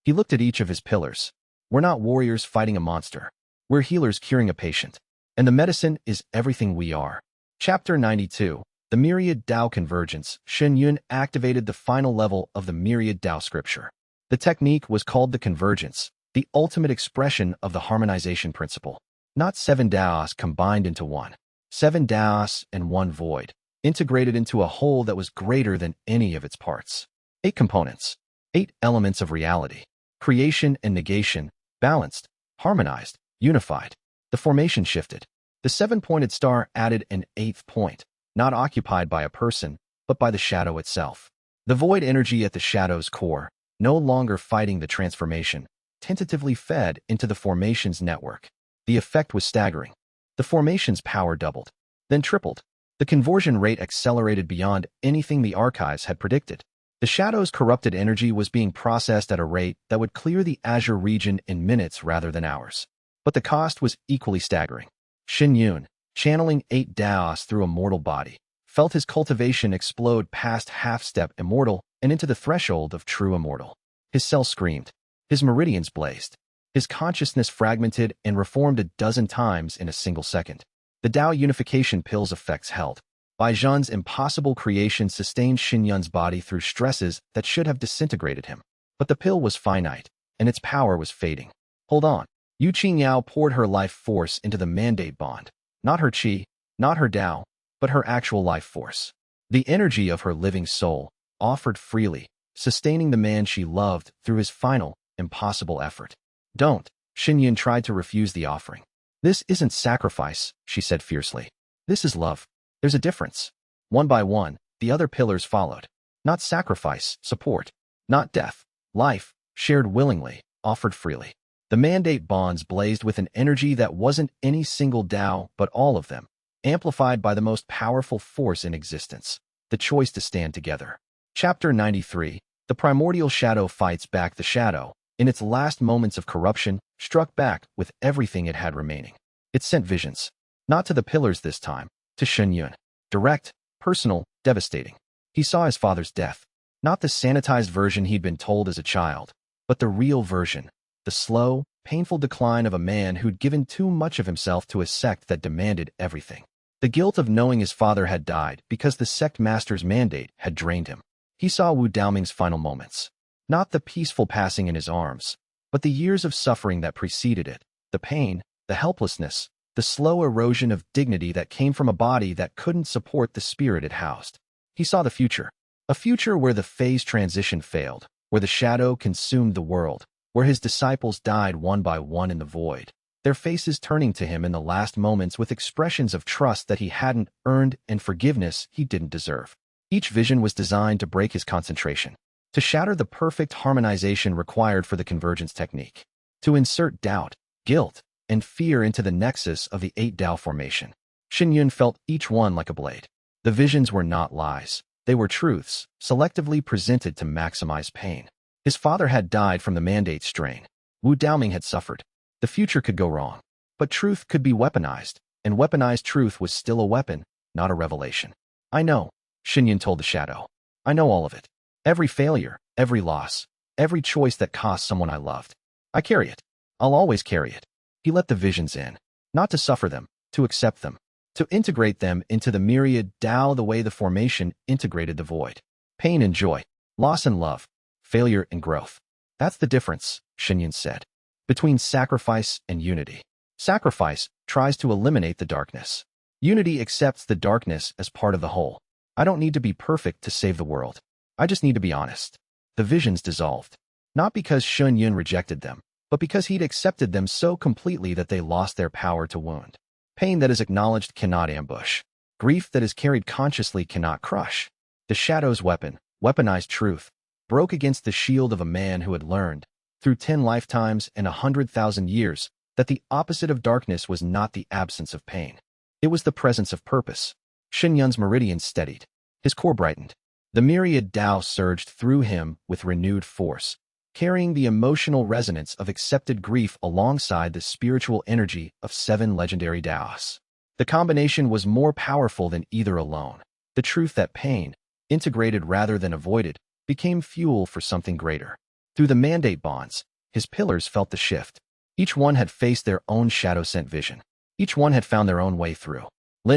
He looked at each of his pillars. We're not warriors fighting a monster. We're healers curing a patient. And the medicine is everything we are. Chapter 92. The Myriad Dao Convergence. Shen Yun activated the final level of the Myriad Dao scripture. The technique was called the convergence, the ultimate expression of the harmonization principle. Not 7 Daos combined into one. 7 Daos and 1 void, integrated into a whole that was greater than any of its parts. 8 components. 8 elements of reality. Creation and negation, balanced, harmonized, unified. The formation shifted. The 7-pointed star added an 8th point, not occupied by a person, but by the shadow itself. The void energy at the shadow's core, no longer fighting the transformation, tentatively fed into the formation's network. The effect was staggering. The formation's power doubled, then tripled. The conversion rate accelerated beyond anything the archives had predicted. The shadow's corrupted energy was being processed at a rate that would clear the Azure region in minutes rather than hours. But the cost was equally staggering. Shen Yun, channeling 8 Daos through a mortal body, felt his cultivation explode past half-step immortal and into the threshold of true immortal. His cells screamed. His meridians blazed. His consciousness fragmented and reformed a dozen times in a single second. The Dao unification pill's effects held. Bai Zhan's impossible creation sustained Shen Yun's body through stresses that should have disintegrated him. But the pill was finite, and its power was fading. Hold on. Yu Qingyao poured her life force into the mandate bond. Not her qi, not her Dao, but her actual life force. The energy of her living soul, offered freely, sustaining the man she loved through his final, impossible effort. Don't. Shen Yun tried to refuse the offering. This isn't sacrifice, she said fiercely. This is love. There's a difference. One by one, the other pillars followed. Not sacrifice, support. Not death. Life, shared willingly, offered freely. The mandate bonds blazed with an energy that wasn't any single Dao, but all of them, amplified by the most powerful force in existence, the choice to stand together. Chapter 93. The primordial shadow fights back. The shadow, in its last moments of corruption, struck back with everything it had remaining. It sent visions. Not to the pillars this time, to Shen Yun. Direct, personal, devastating. He saw his father's death. Not the sanitized version he'd been told as a child, but the real version. The slow, painful decline of a man who'd given too much of himself to a sect that demanded everything. The guilt of knowing his father had died because the sect master's mandate had drained him. He saw Wu Daoming's final moments. Not the peaceful passing in his arms, but the years of suffering that preceded it, the pain, the helplessness, the slow erosion of dignity that came from a body that couldn't support the spirit it housed. He saw the future. A future where the phase transition failed, where the shadow consumed the world, where his disciples died one by one in the void, their faces turning to him in the last moments with expressions of trust that he hadn't earned and forgiveness he didn't deserve. Each vision was designed to break his concentration, to shatter the perfect harmonization required for the convergence technique, to insert doubt, guilt, and fear into the nexus of the 8 Dao formation. Shen felt each one like a blade. The visions were not lies. They were truths, selectively presented to maximize pain. His father had died from the mandate strain. Wu Daoming had suffered. The future could go wrong. But truth could be weaponized, and weaponized truth was still a weapon, not a revelation. I know, Shen told the shadow. I know all of it. Every failure, every loss, every choice that cost someone I loved. I carry it. I'll always carry it. He let the visions in, not to suffer them, to accept them, to integrate them into the myriad Dao the way the formation integrated the void. Pain and joy, loss and love, failure and growth. That's the difference, Shen said, between sacrifice and unity. Sacrifice tries to eliminate the darkness. Unity accepts the darkness as part of the whole. I don't need to be perfect to save the world. I just need to be honest. The visions dissolved, not because Shen rejected them, but because he'd accepted them so completely that they lost their power to wound. Pain that is acknowledged cannot ambush. Grief that is carried consciously cannot crush. The shadow's weapon, weaponized truth, broke against the shield of a man who had learned, through 10 lifetimes and 100,000 years, that the opposite of darkness was not the absence of pain. It was the presence of purpose. Shen meridians steadied. His core brightened. The myriad Dao surged through him with renewed force, carrying the emotional resonance of accepted grief alongside the spiritual energy of 7 legendary Daos. The combination was more powerful than either alone. The truth that pain, integrated rather than avoided, became fuel for something greater. Through the mandate bonds, his pillars felt the shift. Each one had faced their own shadow-sent vision. Each one had found their own way through.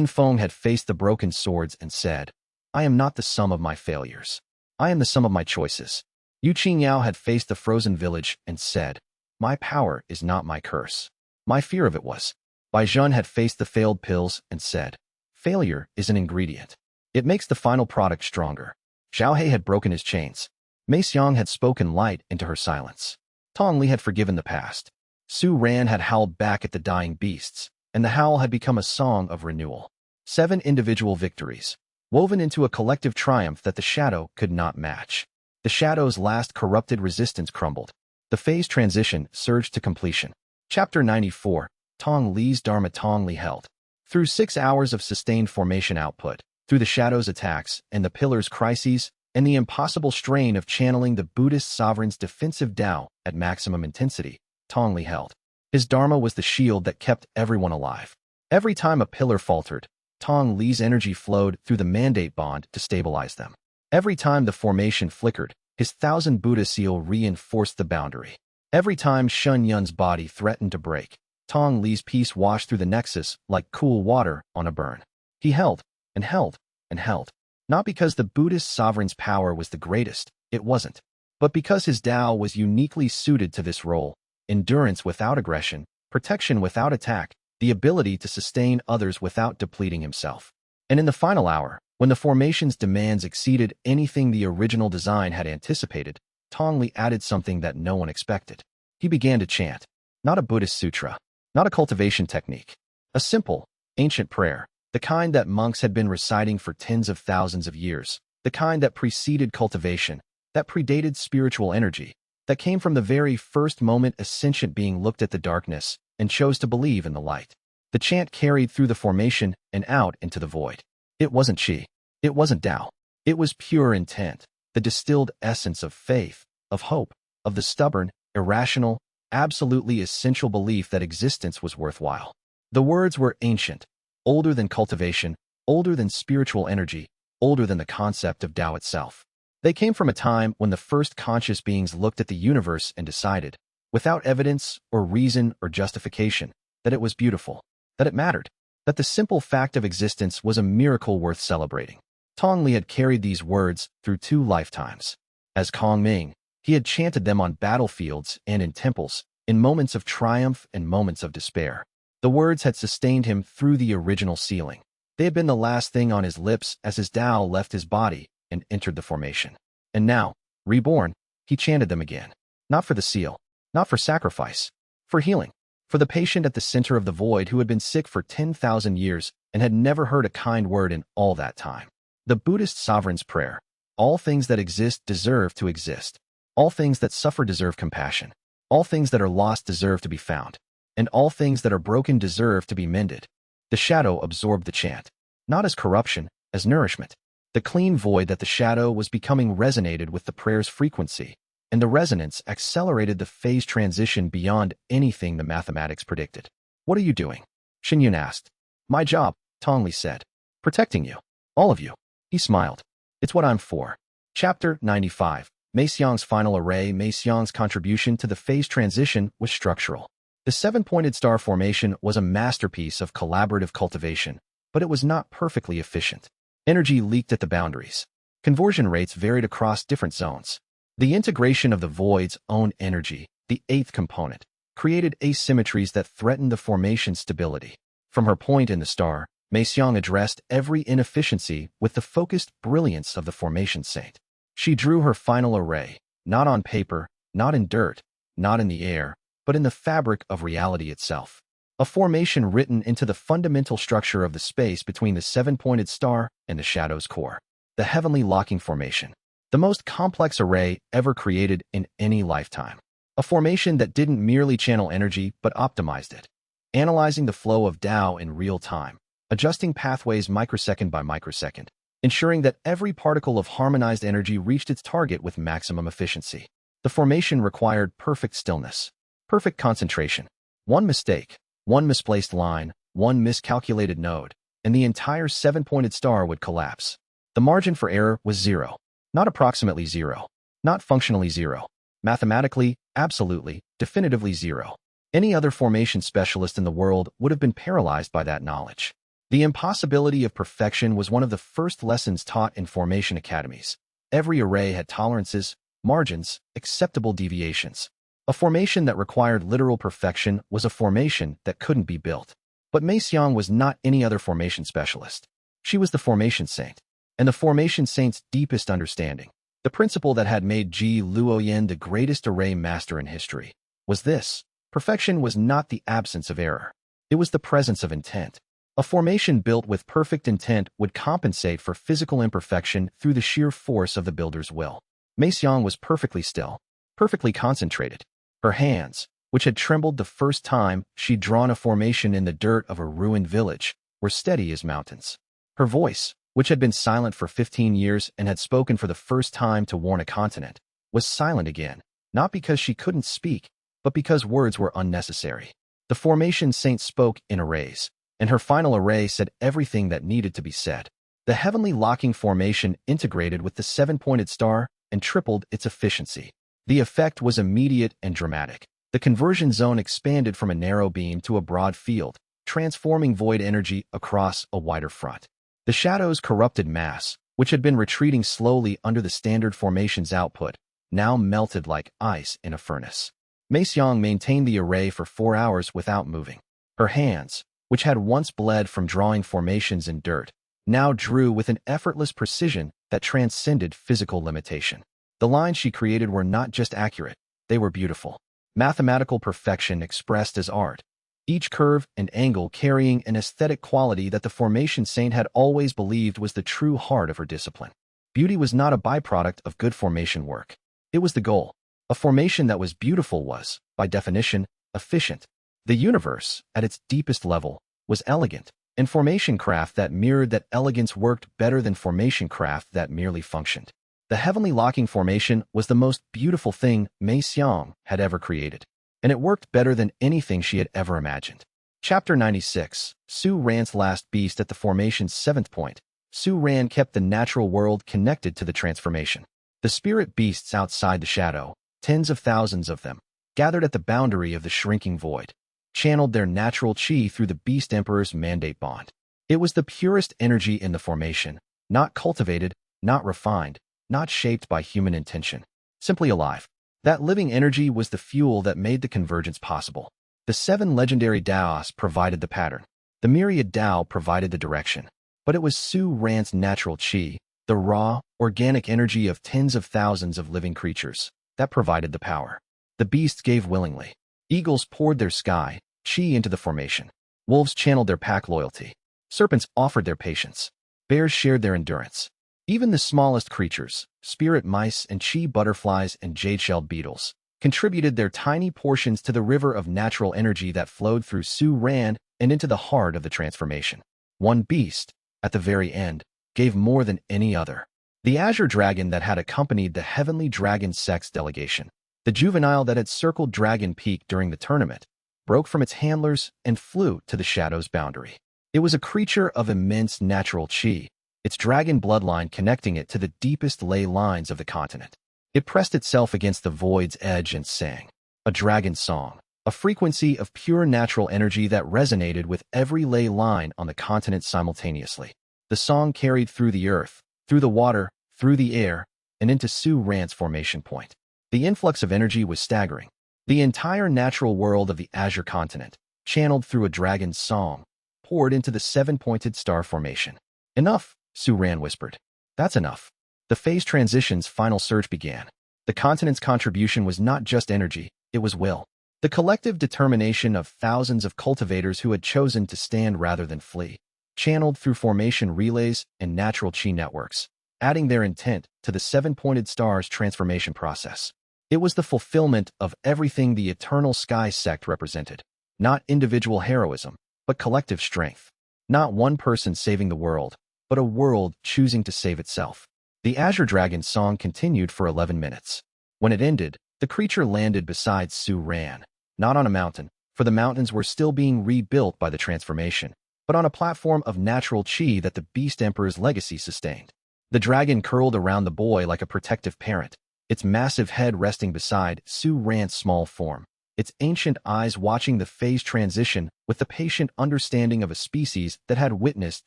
Feng had faced the broken swords and said, I am not the sum of my failures. I am the sum of my choices. Yao had faced the frozen village and said, my power is not my curse. My fear of it was. Zhen had faced the failed pills and said, failure is an ingredient. It makes the final product stronger. Xiaohe had broken his chains. Mei Xiang had spoken light into her silence. Tong Li had forgiven the past. Su Ran had howled back at the dying beasts, and the howl had become a song of renewal. 7 individual victories, woven into a collective triumph that the shadow could not match. The shadow's last corrupted resistance crumbled. The phase transition surged to completion. Chapter 94, Tong Li's Dharma. Tong Li held. Through 6 hours of sustained formation output, through the shadow's attacks and the pillar's crises, and the impossible strain of channeling the Buddhist sovereign's defensive Tao at maximum intensity, Tong Li held. His Dharma was the shield that kept everyone alive. Every time a pillar faltered, Tong Li's energy flowed through the mandate bond to stabilize them. Every time the formation flickered, his 1,000 Buddha seal reinforced the boundary. Every time Shen Yun's body threatened to break, Tong Li's peace washed through the nexus like cool water on a burn. He held, and held, and held. Not because the Buddhist sovereign's power was the greatest, it wasn't, but because his Tao was uniquely suited to this role: endurance without aggression, protection without attack, the ability to sustain others without depleting himself. And in the final hour, when the formation's demands exceeded anything the original design had anticipated, Tong Li added something that no one expected. He began to chant, not a Buddhist sutra, not a cultivation technique, a simple, ancient prayer, the kind that monks had been reciting for tens of thousands of years, the kind that preceded cultivation, that predated spiritual energy, that came from the very first moment a sentient being looked at the darkness and chose to believe in the light. The chant carried through the formation and out into the void. It wasn't Qi. It wasn't Tao. It was pure intent, the distilled essence of faith, of hope, of the stubborn, irrational, absolutely essential belief that existence was worthwhile. The words were ancient, older than cultivation, older than spiritual energy, older than the concept of Tao itself. They came from a time when the first conscious beings looked at the universe and decided, without evidence or reason or justification, that it was beautiful, that it mattered, that the simple fact of existence was a miracle worth celebrating. Tong Li had carried these words through 2 lifetimes. As Kong Ming, he had chanted them on battlefields and in temples, in moments of triumph and moments of despair. The words had sustained him through the original sealing. They had been the last thing on his lips as his Tao left his body and entered the formation. And now, reborn, he chanted them again. Not for the seal, not for sacrifice, for healing, for the patient at the center of the void who had been sick for 10,000 years and had never heard a kind word in all that time. The Buddhist sovereign's prayer. All things that exist deserve to exist. All things that suffer deserve compassion. All things that are lost deserve to be found. And all things that are broken deserve to be mended. The shadow absorbed the chant, not as corruption, as nourishment. The clean void that the shadow was becoming resonated with the prayer's frequency, and the resonance accelerated the phase transition beyond anything the mathematics predicted. What are you doing? Shen asked. My job, Tong Li said. Protecting you. All of you. He smiled. It's what I'm for. Chapter 95. Mei Xiang's final array. Mei Xiang's contribution to the phase transition was structural. The 7-pointed star formation was a masterpiece of collaborative cultivation, but it was not perfectly efficient. Energy leaked at the boundaries. Conversion rates varied across different zones. The integration of the void's own energy, the 8th component, created asymmetries that threatened the formation's stability. From her point in the star, Mei Xiang addressed every inefficiency with the focused brilliance of the formation saint. She drew her final array, not on paper, not in dirt, not in the air, but in the fabric of reality itself. A formation written into the fundamental structure of the space between the 7-pointed star and the shadow's core. The heavenly locking formation. The most complex array ever created in any lifetime. A formation that didn't merely channel energy but optimized it. Analyzing the flow of Tao in real time. Adjusting pathways microsecond by microsecond. Ensuring that every particle of harmonized energy reached its target with maximum efficiency. The formation required perfect stillness. Perfect concentration. One mistake, one misplaced line, one miscalculated node, and the entire 7-pointed star would collapse. The margin for error was 0. Not approximately 0. Not functionally 0. Mathematically, absolutely, definitively 0. Any other formation specialist in the world would have been paralyzed by that knowledge. The impossibility of perfection was one of the first lessons taught in formation academies. Every array had tolerances, margins, acceptable deviations. A formation that required literal perfection was a formation that couldn't be built. But Mei Xiang was not any other formation specialist. She was the formation saint, and the formation saint's deepest understanding, the principle that had made Ji Luoyan the greatest array master in history, was this: perfection was not the absence of error. It was the presence of intent. A formation built with perfect intent would compensate for physical imperfection through the sheer force of the builder's will. Mei Xiang was perfectly still, perfectly concentrated. Her hands, which had trembled the first time she'd drawn a formation in the dirt of a ruined village, were steady as mountains. Her voice, which had been silent for 15 years and had spoken for the first time to warn a continent, was silent again, not because she couldn't speak, but because words were unnecessary. The formation saint spoke in arrays, and her final array said everything that needed to be said. The heavenly locking formation integrated with the 7-pointed star and tripled its efficiency. The effect was immediate and dramatic. The conversion zone expanded from a narrow beam to a broad field, transforming void energy across a wider front. The shadow's corrupted mass, which had been retreating slowly under the standard formation's output, now melted like ice in a furnace. Mei Xiang maintained the array for 4 hours without moving. Her hands, which had once bled from drawing formations in dirt, now drew with an effortless precision that transcended physical limitation. The lines she created were not just accurate, they were beautiful. Mathematical perfection expressed as art. Each curve and angle carrying an aesthetic quality that the formation saint had always believed was the true heart of her discipline. Beauty was not a byproduct of good formation work. It was the goal. A formation that was beautiful was, by definition, efficient. The universe, at its deepest level, was elegant, and formation craft that mirrored that elegance worked better than formation craft that merely functioned. The heavenly locking formation was the most beautiful thing Mei Xiang had ever created, and it worked better than anything she had ever imagined. Chapter 96. Su Ran's last beast at the formation's 7th point. Su Ran kept the natural world connected to the transformation. The spirit beasts outside the shadow, tens of thousands of them, gathered at the boundary of the shrinking void, channeled their natural chi through the Beast Emperor's mandate bond. It was the purest energy in the formation, not cultivated, not refined, not shaped by human intention, simply alive. That living energy was the fuel that made the convergence possible. The 7 legendary Daos provided the pattern. The myriad Dao provided the direction. But it was Su Ran's natural chi, the raw, organic energy of tens of thousands of living creatures, that provided the power. The beasts gave willingly. Eagles poured their sky, chi into the formation. Wolves channeled their pack loyalty. Serpents offered their patience. Bears shared their endurance. Even the smallest creatures, spirit mice and chi butterflies and jade-shelled beetles, contributed their tiny portions to the river of natural energy that flowed through Su Ran and into the heart of the transformation. One beast, at the very end, gave more than any other. The azure dragon that had accompanied the heavenly dragon Sect's delegation, the juvenile that had circled Dragon Peak during the tournament, broke from its handlers and flew to the shadow's boundary. It was a creature of immense natural chi, its dragon bloodline connecting it to the deepest ley lines of the continent. It pressed itself against the void's edge and sang a dragon song, a frequency of pure natural energy that resonated with every ley line on the continent simultaneously. The song carried through the earth, through the water, through the air, and into Su Ran's formation point. The influx of energy was staggering. The entire natural world of the Azure continent, channeled through a dragon's song, poured into the 7-pointed star formation. Enough, Su Ran whispered. That's enough. The phase transition's final surge began. The continent's contribution was not just energy, it was will. The collective determination of thousands of cultivators who had chosen to stand rather than flee, channeled through formation relays and natural chi networks, adding their intent to the 7-pointed star's transformation process. It was the fulfillment of everything the Eternal Sky Sect represented. Not individual heroism, but collective strength. Not one person saving the world, but a world choosing to save itself. The Azure Dragon's song continued for 11 minutes. When it ended, the creature landed beside Su Ran, not on a mountain, for the mountains were still being rebuilt by the transformation, but on a platform of natural chi that the Beast Emperor's legacy sustained. The dragon curled around the boy like a protective parent, its massive head resting beside Su Ran's small form, its ancient eyes watching the phase transition with the patient understanding of a species that had witnessed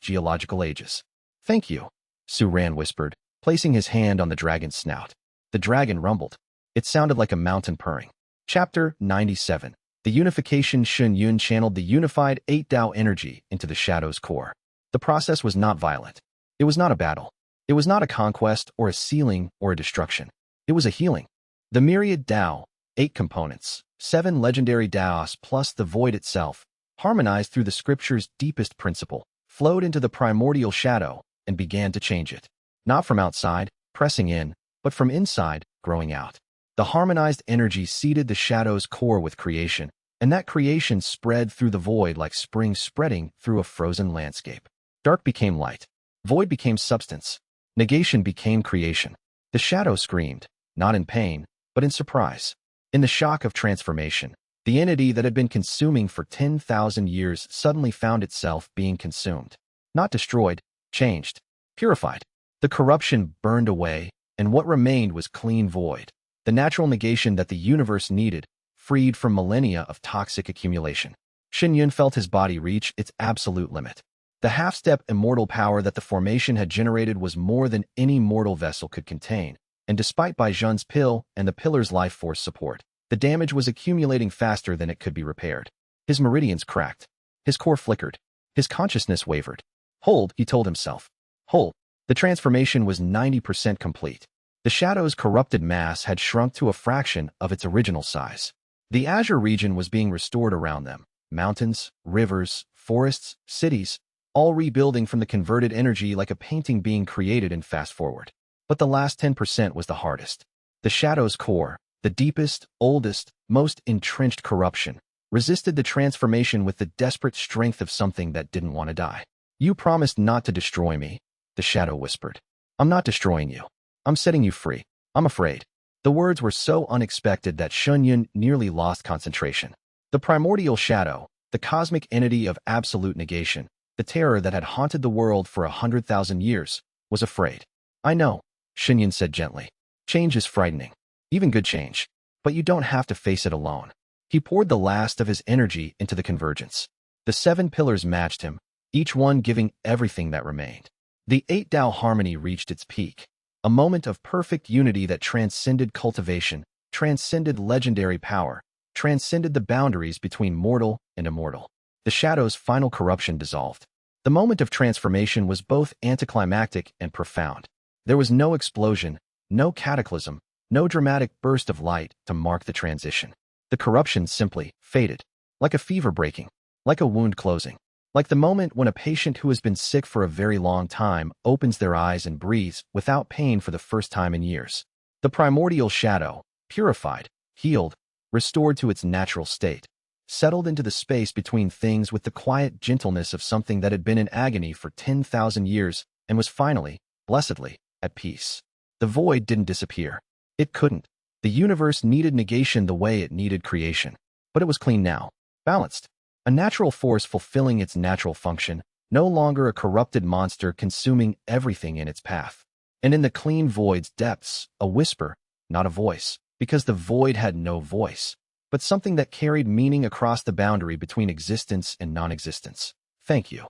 geological ages. Thank you, Su Ran whispered, placing his hand on the dragon's snout. The dragon rumbled. It sounded like a mountain purring. Chapter 97. The unification. Shen Yun channeled the unified 8 Dao energy into the shadow's core. The process was not violent. It was not a battle. It was not a conquest or a sealing or a destruction. It was a healing. The myriad Dao, 8 components, 7 legendary Daos plus the void itself, harmonized through the scripture's deepest principle, flowed into the primordial shadow and began to change it. Not from outside, pressing in, but from inside, growing out. The harmonized energy seeded the shadow's core with creation, and that creation spread through the void like spring spreading through a frozen landscape. Dark became light. Void became substance. Negation became creation. The shadow screamed, not in pain, but in surprise. In the shock of transformation, the entity that had been consuming for 10,000 years suddenly found itself being consumed. Not destroyed, changed, purified. The corruption burned away, and what remained was clean void. The natural negation that the universe needed, freed from millennia of toxic accumulation. Shen Yun felt his body reach its absolute limit. The half-step immortal power that the formation had generated was more than any mortal vessel could contain, and despite Bai Zhen's pill and the pillar's life force support, the damage was accumulating faster than it could be repaired. His meridians cracked. His core flickered. His consciousness wavered. Hold, he told himself. Hold. The transformation was 90% complete. The shadow's corrupted mass had shrunk to a fraction of its original size. The azure region was being restored around them. Mountains, rivers, forests, cities, all rebuilding from the converted energy like a painting being created in fast forward. But the last 10% was the hardest. The shadow's core, the deepest, oldest, most entrenched corruption, resisted the transformation with the desperate strength of something that didn't want to die. You promised not to destroy me, the shadow whispered. I'm not destroying you. I'm setting you free. I'm afraid. The words were so unexpected that Shen Yun nearly lost concentration. The primordial shadow, the cosmic entity of absolute negation, the terror that had haunted the world for 100,000 years, was afraid. I know, Shen Yun said gently. Change is frightening. Even good change. But you don't have to face it alone. He poured the last of his energy into the convergence. The 7 pillars matched him, each one giving everything that remained. The 8 Tao harmony reached its peak, a moment of perfect unity that transcended cultivation, transcended legendary power, transcended the boundaries between mortal and immortal. The shadow's final corruption dissolved. The moment of transformation was both anticlimactic and profound. There was no explosion, no cataclysm, no dramatic burst of light to mark the transition. The corruption simply faded, like a fever breaking, like a wound closing, like the moment when a patient who has been sick for a very long time opens their eyes and breathes without pain for the first time in years. The primordial shadow, purified, healed, restored to its natural state, settled into the space between things with the quiet gentleness of something that had been in agony for 10,000 years and was finally, blessedly, at peace. The void didn't disappear. It couldn't. The universe needed negation the way it needed creation. But it was clean now, balanced. A natural force fulfilling its natural function, no longer a corrupted monster consuming everything in its path. And in the clean void's depths, a whisper, not a voice, because the void had no voice, but something that carried meaning across the boundary between existence and non-existence. Thank you.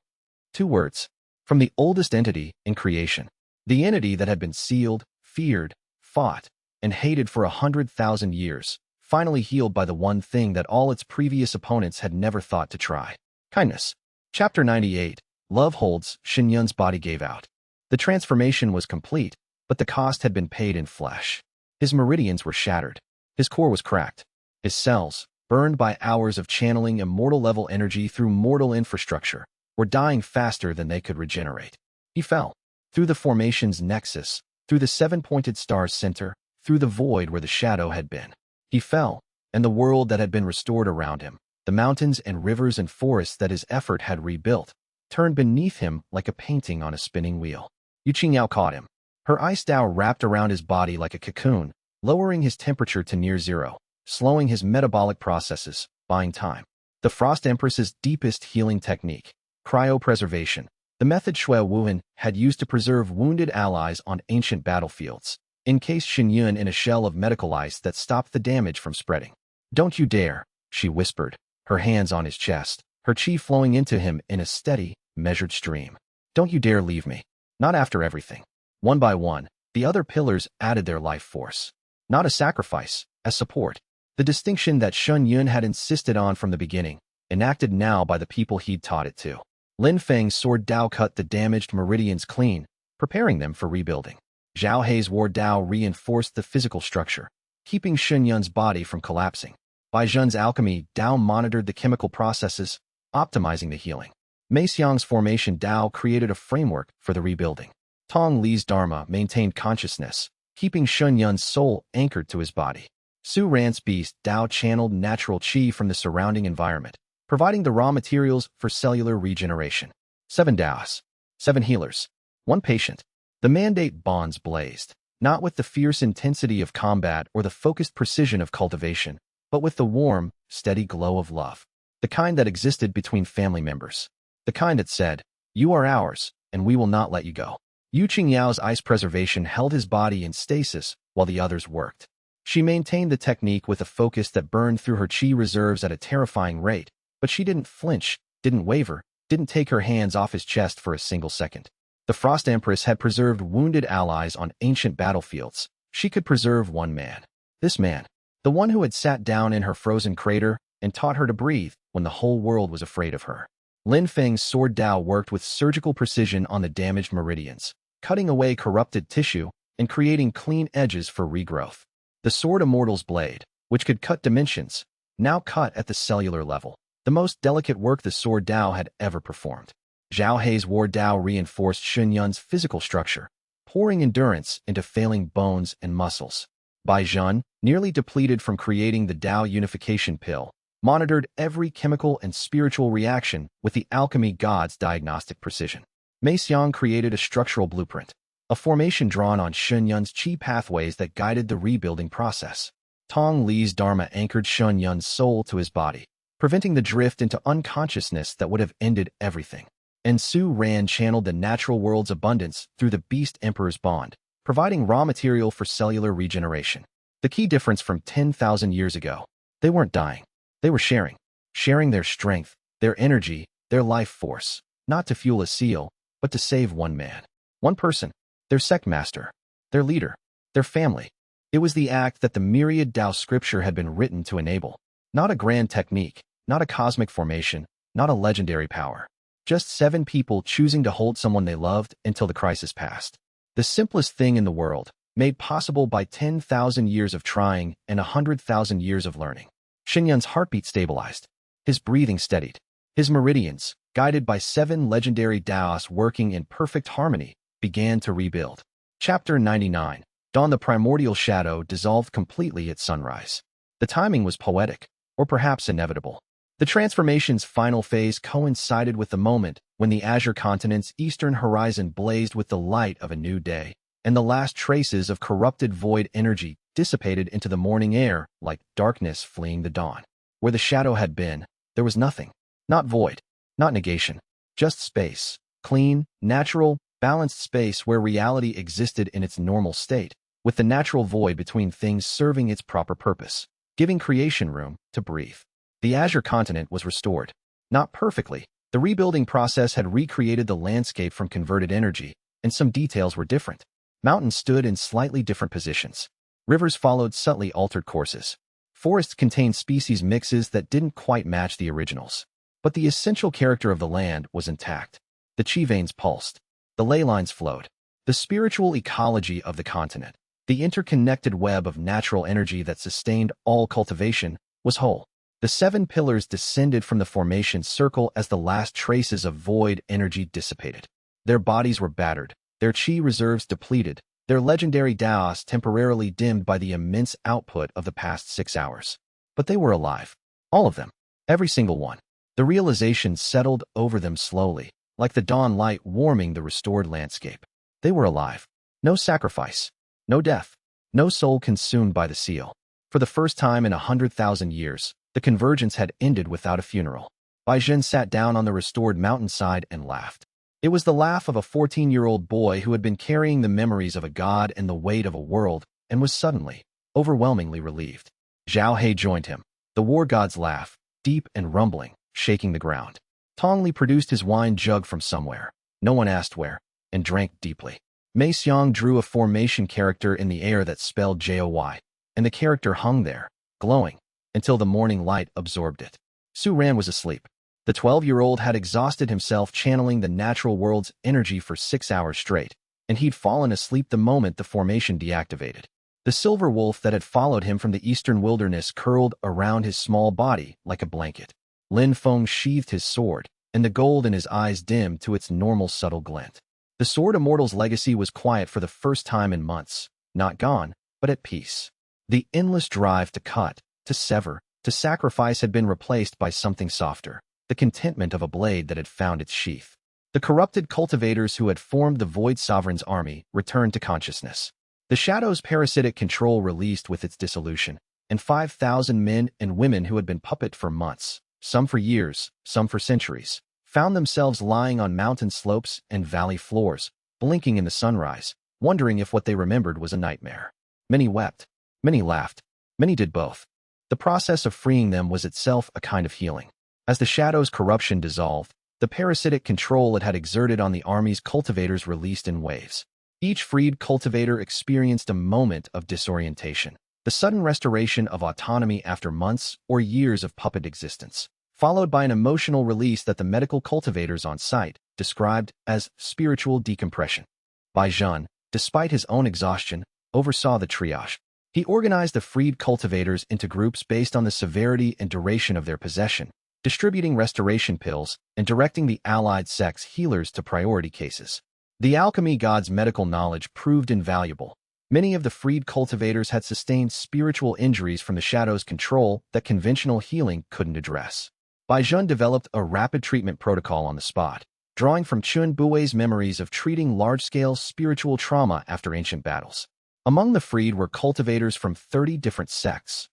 2 words. From the oldest entity in creation. The entity that had been sealed, feared, fought, and hated for 100,000 years, finally healed by the one thing that all its previous opponents had never thought to try. Kindness. Chapter 98. Love holds. Shen Yun's body gave out. The transformation was complete, but the cost had been paid in flesh. His meridians were shattered. His core was cracked. His cells, burned by hours of channeling immortal-level energy through mortal infrastructure, were dying faster than they could regenerate. He fell. Through the formation's nexus, through the 7-pointed star's center, through the void where the shadow had been. He fell, and the world that had been restored around him, the mountains and rivers and forests that his effort had rebuilt, turned beneath him like a painting on a spinning wheel. Yuqingyao caught him. Her ice Tao wrapped around his body like a cocoon, lowering his temperature to near zero, slowing his metabolic processes, buying time. The Frost Empress's deepest healing technique, cryopreservation, the method Shuiyue had used to preserve wounded allies on ancient battlefields, encased Shen Yun in a shell of medical ice that stopped the damage from spreading. "Don't you dare," she whispered, her hands on his chest, her chi flowing into him in a steady, measured stream. "Don't you dare leave me. Not after everything." One by one, the other pillars added their life force. Not a sacrifice, as support. The distinction that Shen Yun had insisted on from the beginning, enacted now by the people he'd taught it to. Lin Feng's sword Dao cut the damaged meridians clean, preparing them for rebuilding. Zhao Hei's war Dao reinforced the physical structure, keeping Shen Yun's body from collapsing. Bai Zhen's alchemy Dao monitored the chemical processes, optimizing the healing. Mei Xiang's formation Dao created a framework for the rebuilding. Tong Li's Dharma maintained consciousness, keeping Shen Yun's soul anchored to his body. Su Ran's beast Dao channeled natural qi from the surrounding environment, providing the raw materials for cellular regeneration. 7 Daos. 7 healers. 1 patient. The mandate bonds blazed, not with the fierce intensity of combat or the focused precision of cultivation, but with the warm, steady glow of love. The kind that existed between family members. The kind that said, "You are ours, and we will not let you go." Yu Qingyao's ice preservation held his body in stasis while the others worked. She maintained the technique with a focus that burned through her chi reserves at a terrifying rate, but she didn't flinch, didn't waver, didn't take her hands off his chest for a single second. The Frost Empress had preserved wounded allies on ancient battlefields. She could preserve one man. This man. The one who had sat down in her frozen crater and taught her to breathe when the whole world was afraid of her. Lin Feng's sword Dao worked with surgical precision on the damaged meridians, cutting away corrupted tissue and creating clean edges for regrowth. The sword Immortal's blade, which could cut dimensions, now cut at the cellular level, the most delicate work the sword Dao had ever performed. Zhao Hei's war Dao reinforced Shen Yun's physical structure, pouring endurance into failing bones and muscles. Bai Zhen, nearly depleted from creating the Dao unification pill, monitored every chemical and spiritual reaction with the alchemy god's diagnostic precision. Mei Xiang created a structural blueprint, a formation drawn on Shen Yun's chi pathways that guided the rebuilding process. Tong Li's Dharma anchored Shen Yun's soul to his body, preventing the drift into unconsciousness that would have ended everything. And Su Ran channeled the natural world's abundance through the Beast Emperor's bond, providing raw material for cellular regeneration. The key difference from 10,000 years ago. They weren't dying. They were sharing their strength, their energy, their life force, not to fuel a seal, but to save one man, one person, their sect master, their leader, their family. It was the act that the myriad Tao scripture had been written to enable. Not a grand technique, not a cosmic formation, not a legendary power. Just 7 people choosing to hold someone they loved until the crisis passed. The simplest thing in the world, made possible by 10,000 years of trying and 100,000 years of learning. Shen Yun's heartbeat stabilized. His breathing steadied. His meridians, guided by 7 legendary Daos working in perfect harmony, began to rebuild. Chapter 99. Dawn. The primordial shadow dissolved completely at sunrise. The timing was poetic, or perhaps inevitable. The transformation's final phase coincided with the moment when the Azure continent's eastern horizon blazed with the light of a new day, and the last traces of corrupted void energy dissipated into the morning air like darkness fleeing the dawn. Where the shadow had been, there was nothing. Not void, not negation, just space. Clean, natural, balanced space where reality existed in its normal state, with the natural void between things serving its proper purpose, giving creation room to breathe. The Azure continent was restored. Not perfectly. The rebuilding process had recreated the landscape from converted energy, and some details were different. Mountains stood in slightly different positions. Rivers followed subtly altered courses. Forests contained species mixes that didn't quite match the originals. But the essential character of the land was intact. The chi veins pulsed. The ley lines flowed. The spiritual ecology of the continent, the interconnected web of natural energy that sustained all cultivation, was whole. The 7 pillars descended from the formation circle as the last traces of void energy dissipated. Their bodies were battered, their chi reserves depleted, their legendary Daos temporarily dimmed by the immense output of the past 6 hours. But they were alive. All of them. Every single one. The realization settled over them slowly, like the dawn light warming the restored landscape. They were alive. No sacrifice. No death. No soul consumed by the seal. For the first time in 100,000 years, the convergence had ended without a funeral. Zhen sat down on the restored mountainside and laughed. It was the laugh of a 14-year-old boy who had been carrying the memories of a god and the weight of a world, and was suddenly, overwhelmingly relieved. Zhao He joined him. The war god's laugh, deep and rumbling, shaking the ground. Tong Li produced his wine jug from somewhere, no one asked where, and drank deeply. Mei Xiang drew a formation character in the air that spelled JOY, and the character hung there, glowing, until the morning light absorbed it. Su Ran was asleep. The 12-year-old had exhausted himself channeling the natural world's energy for 6 hours straight, and he'd fallen asleep the moment the formation deactivated. The silver wolf that had followed him from the eastern wilderness curled around his small body like a blanket. Feng sheathed his sword, and the gold in his eyes dimmed to its normal subtle glint. The Sword Immortal's legacy was quiet for the first time in months, not gone, but at peace. The endless drive to cut, to sever, to sacrifice had been replaced by something softer, the contentment of a blade that had found its sheath. The corrupted cultivators who had formed the Void Sovereign's army returned to consciousness. The Shadow's parasitic control released with its dissolution, and 5,000 men and women who had been puppet for months, some for years, some for centuries, found themselves lying on mountain slopes and valley floors, blinking in the sunrise, wondering if what they remembered was a nightmare. Many wept. Many laughed. Many did both. The process of freeing them was itself a kind of healing. As the Shadow's corruption dissolved, the parasitic control it had exerted on the army's cultivators released in waves. Each freed cultivator experienced a moment of disorientation, the sudden restoration of autonomy after months or years of puppet existence, followed by an emotional release that the medical cultivators on site described as spiritual decompression. Zhen, despite his own exhaustion, oversaw the triage. He organized the freed cultivators into groups based on the severity and duration of their possession, distributing restoration pills and directing the allied sect's healers to priority cases. The alchemy god's medical knowledge proved invaluable. Many of the freed cultivators had sustained spiritual injuries from the Shadow's control that conventional healing couldn't address. Zhen developed a rapid treatment protocol on the spot, drawing from Chun Bui's memories of treating large-scale spiritual trauma after ancient battles. Among the freed were cultivators from 30 different sects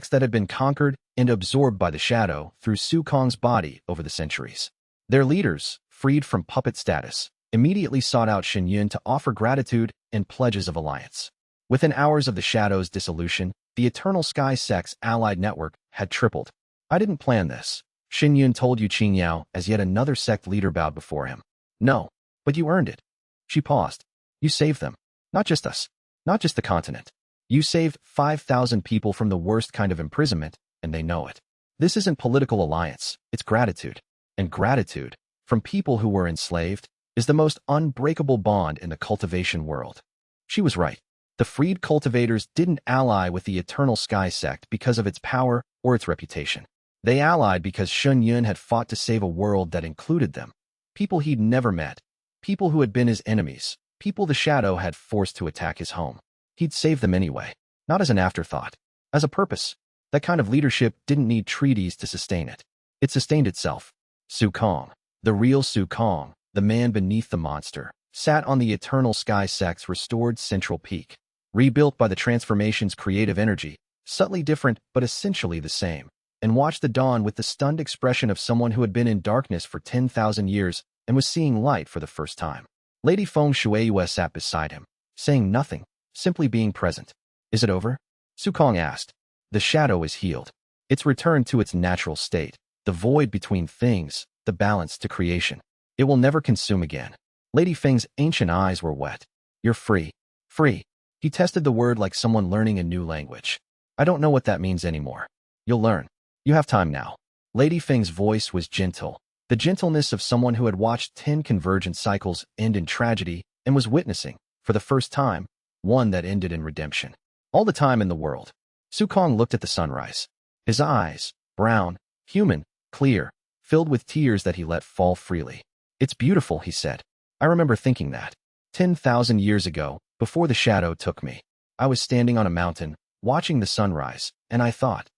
that had been conquered and absorbed by the Shadow through Su Kong's body over the centuries. Their leaders, freed from puppet status, immediately sought out Shen Yun to offer gratitude and pledges of alliance. Within hours of the Shadow's dissolution, the Eternal Sky Sect's allied network had tripled. I didn't plan this, Shuiyue told Yu Qingyao as yet another sect leader bowed before him. No, but you earned it. She paused. You saved them. Not just us. Not just the continent. You saved 5,000 people from the worst kind of imprisonment, and they know it. This isn't political alliance, it's gratitude. And gratitude, from people who were enslaved, is the most unbreakable bond in the cultivation world. She was right. The freed cultivators didn't ally with the Eternal Sky Sect because of its power or its reputation. They allied because Shuiyue had fought to save a world that included them. People he'd never met. People who had been his enemies. People the Shadow had forced to attack his home. He'd save them anyway. Not as an afterthought. As a purpose. That kind of leadership didn't need treaties to sustain it. It sustained itself. Su Kong, the real Su Kong, the man beneath the monster, sat on the Eternal Sky Sect's restored central peak. Rebuilt by the transformation's creative energy, subtly different but essentially the same, and watched the dawn with the stunned expression of someone who had been in darkness for 10,000 years and was seeing light for the first time. Lady Feng Shuiyue sat beside him, saying nothing, simply being present. Is it over? Su Kong asked. The shadow is healed. It's returned to its natural state, the void between things, the balance to creation. It will never consume again. Lady Feng's ancient eyes were wet. You're free. Free. He tested the word like someone learning a new language. I don't know what that means anymore. You'll learn. You have time now. Lady Feng's voice was gentle, the gentleness of someone who had watched 10 convergent cycles end in tragedy and was witnessing, for the first time, one that ended in redemption. All the time in the world. Su Kong looked at the sunrise. His eyes, brown, human, clear, filled with tears that he let fall freely. It's beautiful, he said. I remember thinking that. 10,000 years ago, before the shadow took me, I was standing on a mountain, watching the sunrise, and I thought,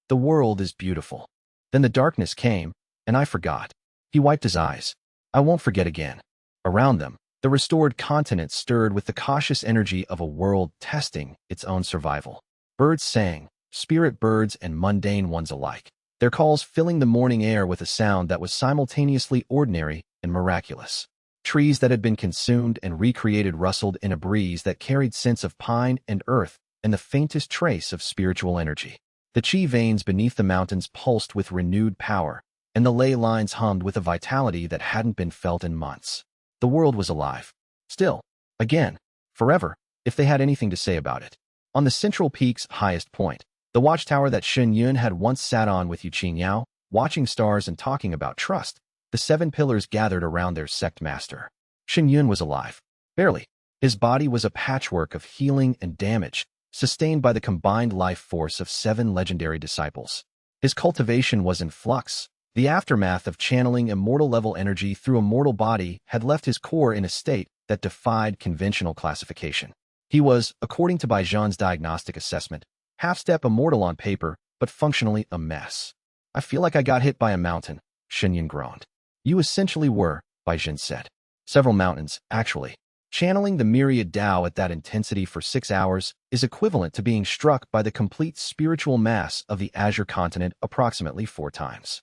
the world is beautiful. Then the darkness came, and I forgot. He wiped his eyes. I won't forget again. Around them, the restored continent stirred with the cautious energy of a world testing its own survival. Birds sang, spirit birds and mundane ones alike, their calls filling the morning air with a sound that was simultaneously ordinary and miraculous. Trees that had been consumed and recreated rustled in a breeze that carried scents of pine and earth and the faintest trace of spiritual energy. The chi veins beneath the mountains pulsed with renewed power, and the ley lines hummed with a vitality that hadn't been felt in months. The world was alive. Still. Again. Forever, if they had anything to say about it. On the central peak's highest point, the watchtower that Shuiyue had once sat on with Yu Qingyao, watching stars and talking about trust, the 7 pillars gathered around their sect master. Shuiyue was alive. Barely. His body was a patchwork of healing and damage, sustained by the combined life force of 7 legendary disciples. His cultivation was in flux. The aftermath of channeling immortal-level energy through a mortal body had left his core in a state that defied conventional classification. He was, according to Bai Zhan's diagnostic assessment, half-step immortal on paper, but functionally a mess. I feel like I got hit by a mountain, Shuiyue groaned. You essentially were, Bai Zhan said. Several mountains, actually. Channeling the myriad Tao at that intensity for 6 hours is equivalent to being struck by the complete spiritual mass of the Azure continent approximately 4 times.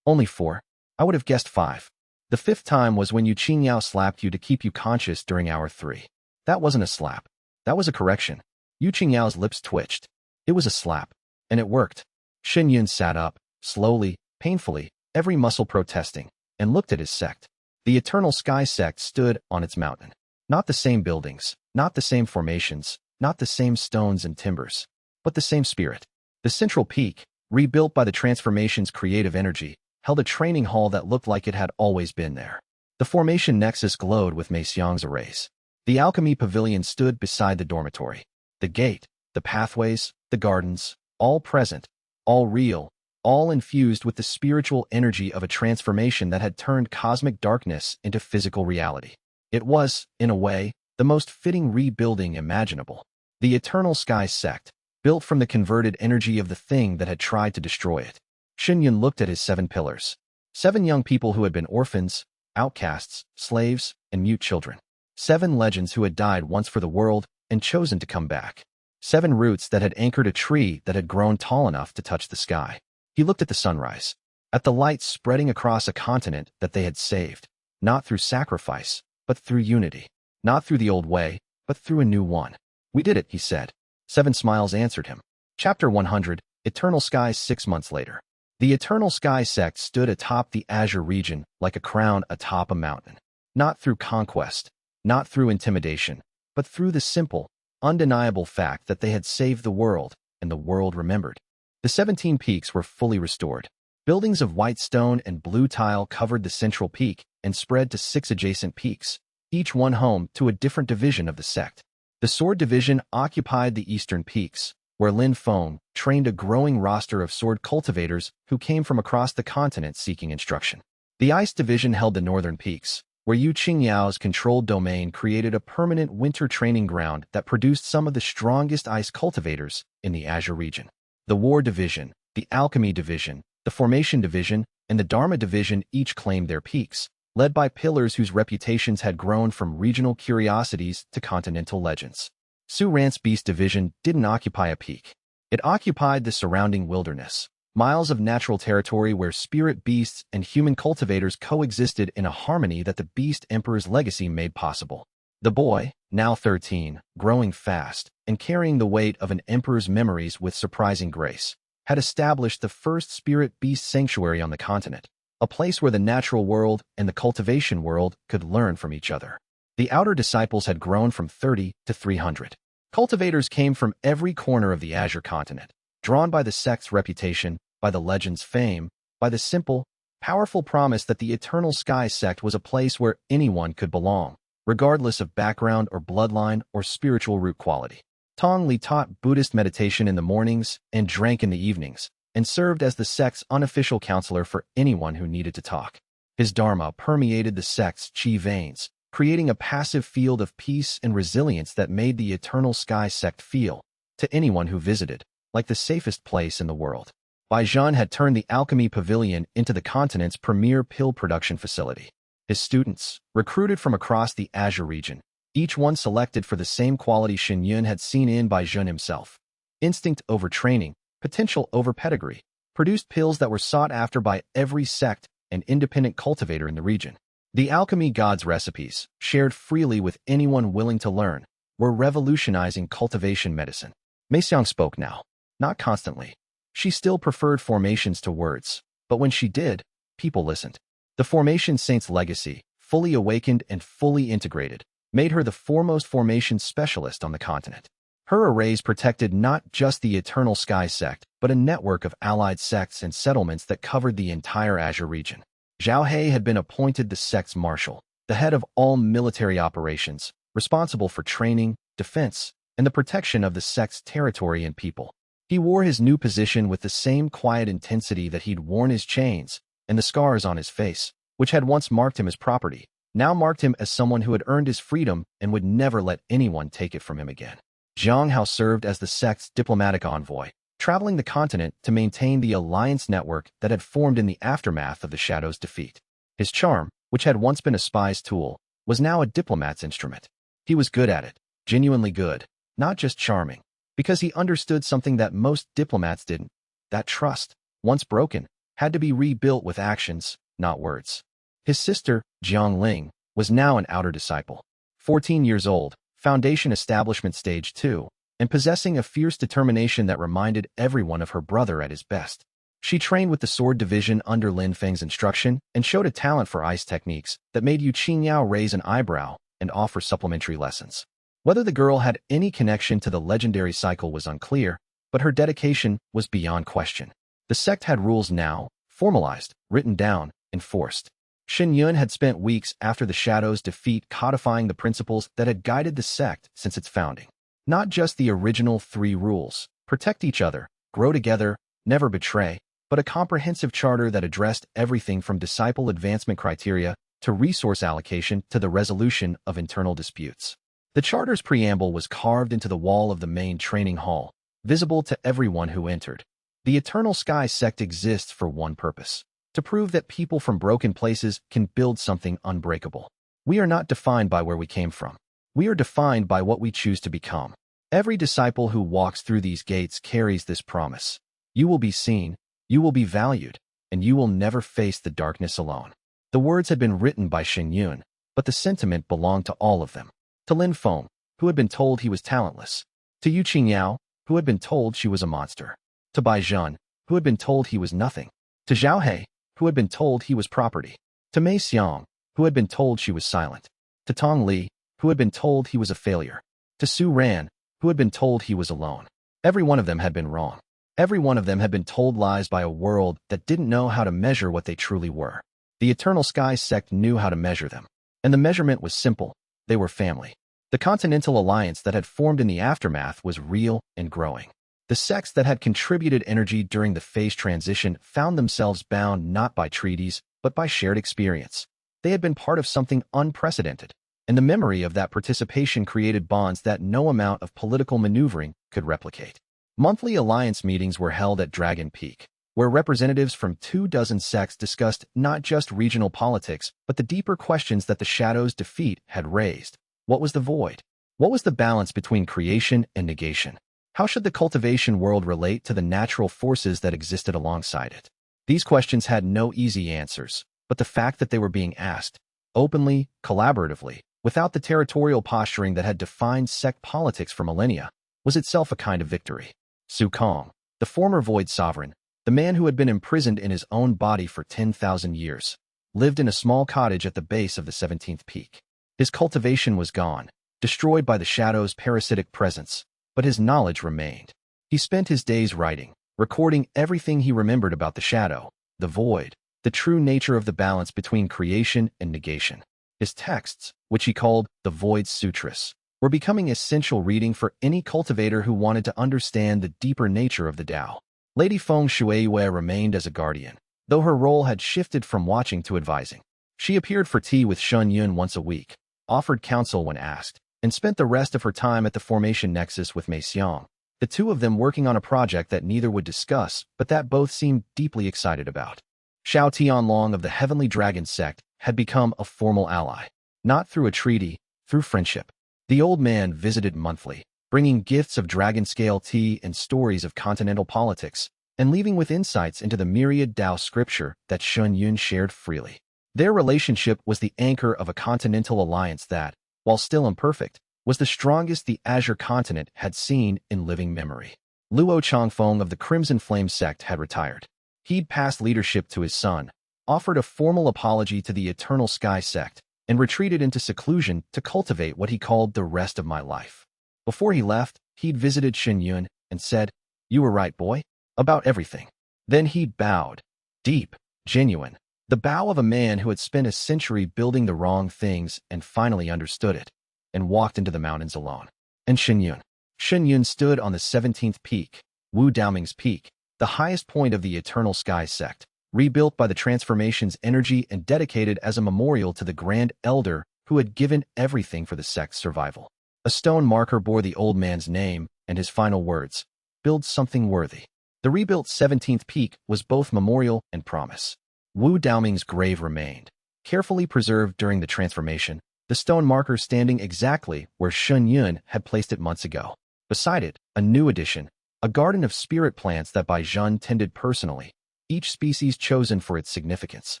Only 4. I would have guessed 5. The 5th time was when Yu Qingyao slapped you to keep you conscious during hour 3. That wasn't a slap. That was a correction. Yu Qingyao's lips twitched. It was a slap. And it worked. Shuiyue sat up, slowly, painfully, every muscle protesting, and looked at his sect. The Eternal Sky Sect stood on its mountain. Not the same buildings, not the same formations, not the same stones and timbers, but the same spirit. The central peak, rebuilt by the transformation's creative energy, held a training hall that looked like it had always been there. The formation nexus glowed with Mei Xiang's arrays. The alchemy pavilion stood beside the dormitory. The gate, the pathways, the gardens, all present, all real, all infused with the spiritual energy of a transformation that had turned cosmic darkness into physical reality. It was, in a way, the most fitting rebuilding imaginable. The Eternal Sky Sect, built from the converted energy of the thing that had tried to destroy it. Shuiyue looked at his 7 pillars. 7 young people who had been orphans, outcasts, slaves, and mute children. 7 legends who had died once for the world and chosen to come back. 7 roots that had anchored a tree that had grown tall enough to touch the sky. He looked at the sunrise, at the light spreading across a continent that they had saved, not through sacrifice, but through unity. Not through the old way, but through a new one. We did it, he said. 7 smiles answered him. Chapter 100, Eternal Skies 6 months later. The Eternal Sky Sect stood atop the Azure region like a crown atop a mountain. Not through conquest, not through intimidation, but through the simple, undeniable fact that they had saved the world, and the world remembered. The 17 peaks were fully restored. Buildings of white stone and blue tile covered the central peak and spread to 6 adjacent peaks, each one home to a different division of the sect. The Sword Division occupied the eastern peaks, where Feng trained a growing roster of sword cultivators who came from across the continent seeking instruction. The Ice Division held the northern peaks, where Yu Qingyao's controlled domain created a permanent winter training ground that produced some of the strongest ice cultivators in the Azure region. The War Division, the Alchemy Division, the Formation Division, and the Dharma Division each claimed their peaks, led by pillars whose reputations had grown from regional curiosities to continental legends. Su Ran's Beast Division didn't occupy a peak. It occupied the surrounding wilderness, miles of natural territory where spirit beasts and human cultivators coexisted in a harmony that the Beast Emperor's legacy made possible. The boy, now 13, growing fast, and carrying the weight of an emperor's memories with surprising grace, had established the first spirit beast sanctuary on the continent, a place where the natural world and the cultivation world could learn from each other. The outer disciples had grown from 30 to 300. Cultivators came from every corner of the Azure continent, drawn by the sect's reputation, by the legend's fame, by the simple, powerful promise that the Eternal Sky Sect was a place where anyone could belong, regardless of background or bloodline or spiritual root quality. Tong Li taught Buddhist meditation in the mornings and drank in the evenings, and served as the sect's unofficial counselor for anyone who needed to talk. His dharma permeated the sect's chi veins, creating a passive field of peace and resilience that made the Eternal Sky Sect feel, to anyone who visited, like the safest place in the world. Zhen had turned the Alchemy Pavilion into the continent's premier pill production facility. His students, recruited from across the Azure region, each one selected for the same quality Shen had seen in Zhen himself. Instinct over training, potential over pedigree, produced pills that were sought after by every sect and independent cultivator in the region. The alchemy god's recipes, shared freely with anyone willing to learn, were revolutionizing cultivation medicine. Meixiang spoke now, not constantly. She still preferred formations to words, but when she did, people listened. The Formation Saint's legacy, fully awakened and fully integrated, made her the foremost formation specialist on the continent. Her arrays protected not just the Eternal Sky Sect, but a network of allied sects and settlements that covered the entire Azure region. Zhao He had been appointed the sect's marshal, the head of all military operations, responsible for training, defense, and the protection of the sect's territory and people. He wore his new position with the same quiet intensity that he'd worn his chains, and the scars on his face, which had once marked him as property, now marked him as someone who had earned his freedom and would never let anyone take it from him again. Jiang served as the sect's diplomatic envoy, traveling the continent to maintain the alliance network that had formed in the aftermath of the Shadow's defeat. His charm, which had once been a spy's tool, was now a diplomat's instrument. He was good at it, genuinely good, not just charming, because he understood something that most diplomats didn't. That trust, once broken, had to be rebuilt with actions, not words. His sister, Jiang, was now an outer disciple. 14 years old, Foundation Establishment Stage 2, and possessing a fierce determination that reminded everyone of her brother at his best. She trained with the Sword Division under Feng's instruction and showed a talent for ice techniques that made Yu Qingyao raise an eyebrow and offer supplementary lessons. Whether the girl had any connection to the legendary cycle was unclear, but her dedication was beyond question. The sect had rules now, formalized, written down, enforced. Shen had spent weeks after the Shadow's defeat codifying the principles that had guided the sect since its founding. Not just the original 3 rules, protect each other, grow together, never betray, but a comprehensive charter that addressed everything from disciple advancement criteria to resource allocation to the resolution of internal disputes. The charter's preamble was carved into the wall of the main training hall, visible to everyone who entered. The Eternal Sky Sect exists for one purpose: to prove that people from broken places can build something unbreakable. We are not defined by where we came from. We are defined by what we choose to become. Every disciple who walks through these gates carries this promise. You will be seen, you will be valued, and you will never face the darkness alone. The words had been written by Shen, but the sentiment belonged to all of them. To Feng, who had been told he was talentless. To Yu Qingyao, who had been told she was a monster. To Bai Zhen, who had been told he was nothing. To Zhao He, who had been told he was property. To Mei Xiang, who had been told she was silent. To Tong Li, who had been told he was a failure. To Su Ran, who had been told he was alone. Every one of them had been wrong. Every one of them had been told lies by a world that didn't know how to measure what they truly were. The Eternal Sky Sect knew how to measure them. And the measurement was simple. They were family. The continental alliance that had formed in the aftermath was real and growing. The sects that had contributed energy during the phase transition found themselves bound not by treaties, but by shared experience. They had been part of something unprecedented, and the memory of that participation created bonds that no amount of political maneuvering could replicate. Monthly alliance meetings were held at Dragon Peak, where representatives from 24 sects discussed not just regional politics, but the deeper questions that the Shadow's defeat had raised. What was the void? What was the balance between creation and negation? How should the cultivation world relate to the natural forces that existed alongside it? These questions had no easy answers, but the fact that they were being asked, openly, collaboratively, without the territorial posturing that had defined sect politics for millennia, was itself a kind of victory. Su Kong, the former Void Sovereign, the man who had been imprisoned in his own body for 10,000 years, lived in a small cottage at the base of the 17th peak. His cultivation was gone, destroyed by the Shadow's parasitic presence, but his knowledge remained. He spent his days writing, recording everything he remembered about the Shadow, the void, the true nature of the balance between creation and negation. His texts, which he called the Void Sutras, were becoming essential reading for any cultivator who wanted to understand the deeper nature of the Tao. Lady Feng Shuiyue remained as a guardian, though her role had shifted from watching to advising. She appeared for tea with Shen Yun once a week, offered counsel when asked, and spent the rest of her time at the Formation Nexus with Mei Xiang, the two of them working on a project that neither would discuss, but that both seemed deeply excited about. Xiao Tianlong of the Heavenly Dragon Sect had become a formal ally, not through a treaty, through friendship. The old man visited monthly, bringing gifts of dragon-scale tea and stories of continental politics, and leaving with insights into the myriad Tao scripture that Shen Yun shared freely. Their relationship was the anchor of a continental alliance that, while still imperfect, was the strongest the Azure continent had seen in living memory. Luo Changfeng of the Crimson Flame sect had retired. He'd passed leadership to his son, offered a formal apology to the Eternal Sky sect, and retreated into seclusion to cultivate what he called the rest of my life. Before he left, he'd visited Shen Yun and said, "You were right, boy, about everything." Then he'd bowed, deep, genuine, the bow of a man who had spent a century building the wrong things and finally understood it, and walked into the mountains alone. And Shen Yun stood on the 17th peak, Wu Daoming's peak, the highest point of the Eternal Sky sect, rebuilt by the transformation's energy and dedicated as a memorial to the Grand Elder who had given everything for the sect's survival. A stone marker bore the old man's name and his final words, "Build something worthy." The rebuilt 17th peak was both memorial and promise. Wu Daoming's grave remained, carefully preserved during the transformation, the stone marker standing exactly where Shen Yun had placed it months ago. Beside it, a new addition, a garden of spirit plants that Bai Zhen tended personally, each species chosen for its significance.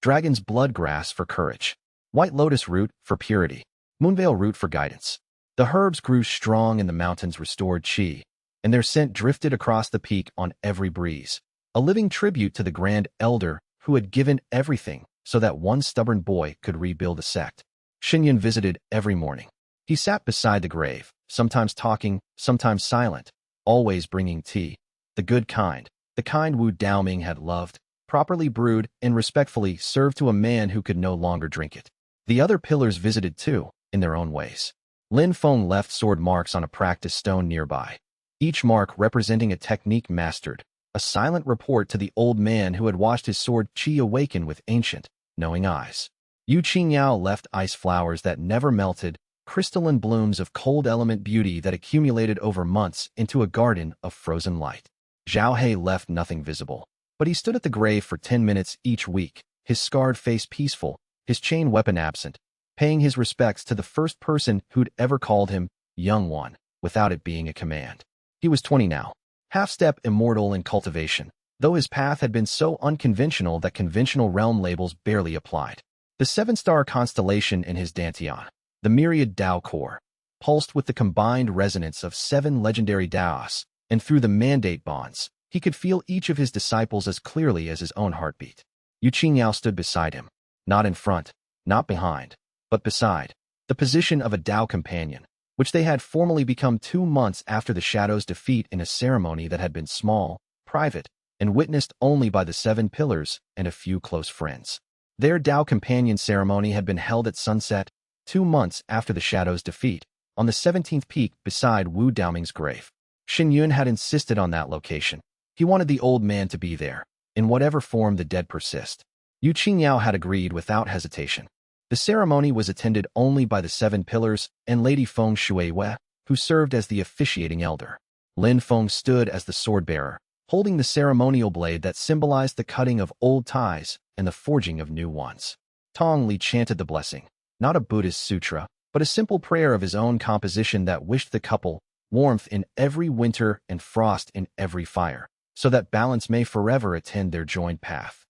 Dragon's blood grass for courage, white lotus root for purity, moonveil root for guidance. The herbs grew strong and the mountains restored qi, and their scent drifted across the peak on every breeze, a living tribute to the Grand Elder who had given everything so that one stubborn boy could rebuild a sect. Shen Yun visited every morning. He sat beside the grave, sometimes talking, sometimes silent, always bringing tea, the good kind, the kind Wu Daoming had loved, properly brewed and respectfully served to a man who could no longer drink it. The other pillars visited too, in their own ways. Lin Feng left sword marks on a practice stone nearby, each mark representing a technique mastered, a silent report to the old man who had watched his sword qi awaken with ancient, knowing eyes. Yu Qingyao left ice flowers that never melted, crystalline blooms of cold element beauty that accumulated over months into a garden of frozen light. Zhao He left nothing visible, but he stood at the grave for 10 minutes each week, his scarred face peaceful, his chain weapon absent, paying his respects to the first person who'd ever called him Young One, without it being a command. He was 20 now, half-step immortal in cultivation, though his path had been so unconventional that conventional realm labels barely applied. The 7-star constellation in his dantian, the myriad Tao core, pulsed with the combined resonance of 7 legendary Daos, and through the mandate bonds, he could feel each of his disciples as clearly as his own heartbeat. Yu Qingyao stood beside him, not in front, not behind, but beside, the position of a Dao companion, which they had formally become 2 months after the Shadow's defeat in a ceremony that had been small, private, and witnessed only by the 7 pillars and a few close friends. Their Dao companion ceremony had been held at sunset, 2 months after the Shadow's defeat, on the 17th peak beside Wu Daoming's grave. Shen had insisted on that location. He wanted the old man to be there, in whatever form the dead persist. Yu Qingyao had agreed without hesitation. The ceremony was attended only by the 7 pillars and Lady Feng Shuiyue, who served as the officiating elder. Lin Feng stood as the sword-bearer, holding the ceremonial blade that symbolized the cutting of old ties and the forging of new ones. Tong Li chanted the blessing, not a Buddhist sutra, but a simple prayer of his own composition that wished the couple warmth in every winter and frost in every fire, so that balance may forever attend their joined path.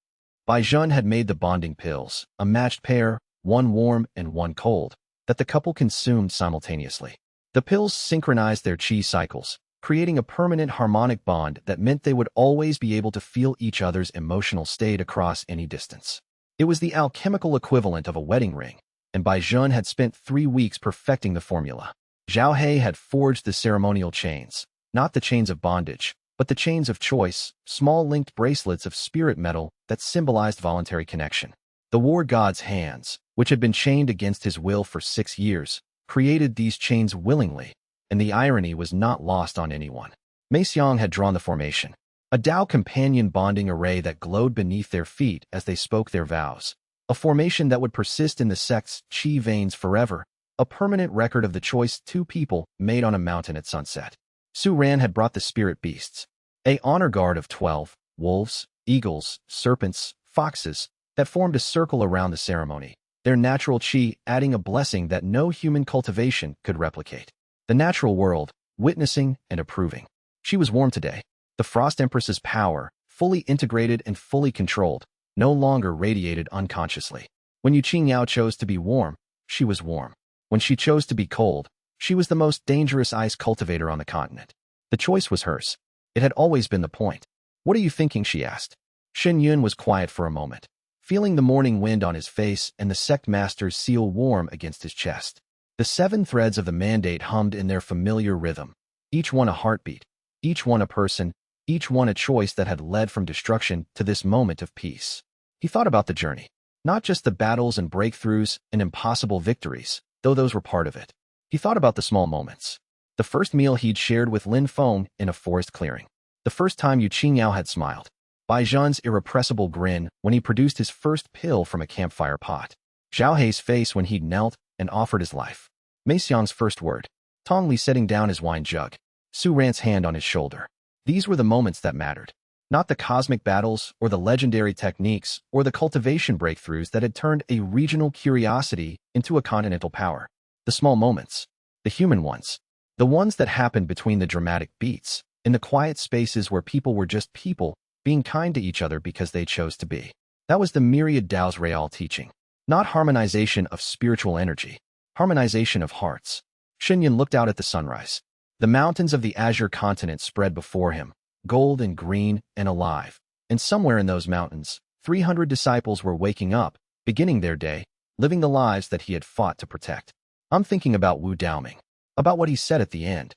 Bai Zhen had made the bonding pills, a matched pair, one warm and one cold, that the couple consumed simultaneously. The pills synchronized their qi cycles, creating a permanent harmonic bond that meant they would always be able to feel each other's emotional state across any distance. It was the alchemical equivalent of a wedding ring, and Bai Zhen had spent 3 weeks perfecting the formula. Zhao He had forged the ceremonial chains, not the chains of bondage, but the chains of choice, small linked bracelets of spirit metal that symbolized voluntary connection. The war god's hands, which had been chained against his will for 6 years, created these chains willingly, and the irony was not lost on anyone. Xiang had drawn the formation, a Dao companion bonding array that glowed beneath their feet as they spoke their vows, a formation that would persist in the sect's qi veins forever, a permanent record of the choice 2 people made on a mountain at sunset. Su Ran had brought the spirit beasts, a honor guard of 12 wolves, eagles, serpents, foxes, that formed a circle around the ceremony, their natural qi adding a blessing that no human cultivation could replicate. The natural world, witnessing and approving. She was warm today. The Frost Empress's power, fully integrated and fully controlled, no longer radiated unconsciously. When Yu Qingyao chose to be warm, she was warm. When she chose to be cold, she was the most dangerous ice cultivator on the continent. The choice was hers. It had always been the point. "What are you thinking?" she asked. Shen Yun was quiet for a moment, feeling the morning wind on his face and the sect master's seal warm against his chest. The 7 threads of the mandate hummed in their familiar rhythm, each one a heartbeat, each one a person, each one a choice that had led from destruction to this moment of peace. He thought about the journey, not just the battles and breakthroughs and impossible victories, though those were part of it. He thought about the small moments. The first meal he'd shared with Lin Feng in a forest clearing. The first time Yu Qingyao had smiled. Bai Zhen's irrepressible grin when he produced his first pill from a campfire pot. Zhao Hei's face when he'd knelt and offered his life. Xiang's first word. Tong Li setting down his wine jug. Su Ran's hand on his shoulder. These were the moments that mattered. Not the cosmic battles or the legendary techniques or the cultivation breakthroughs that had turned a regional curiosity into a continental power. The small moments. The human ones. The ones that happened between the dramatic beats, in the quiet spaces where people were just people, being kind to each other because they chose to be. That was the myriad Dao's Real teaching. Not harmonization of spiritual energy. Harmonization of hearts. Shen looked out at the sunrise. The mountains of the Azure continent spread before him, gold and green and alive. And somewhere in those mountains, 300 disciples were waking up, beginning their day, living the lives that he had fought to protect. "I'm thinking about Wu Daoming. About what he said at the end.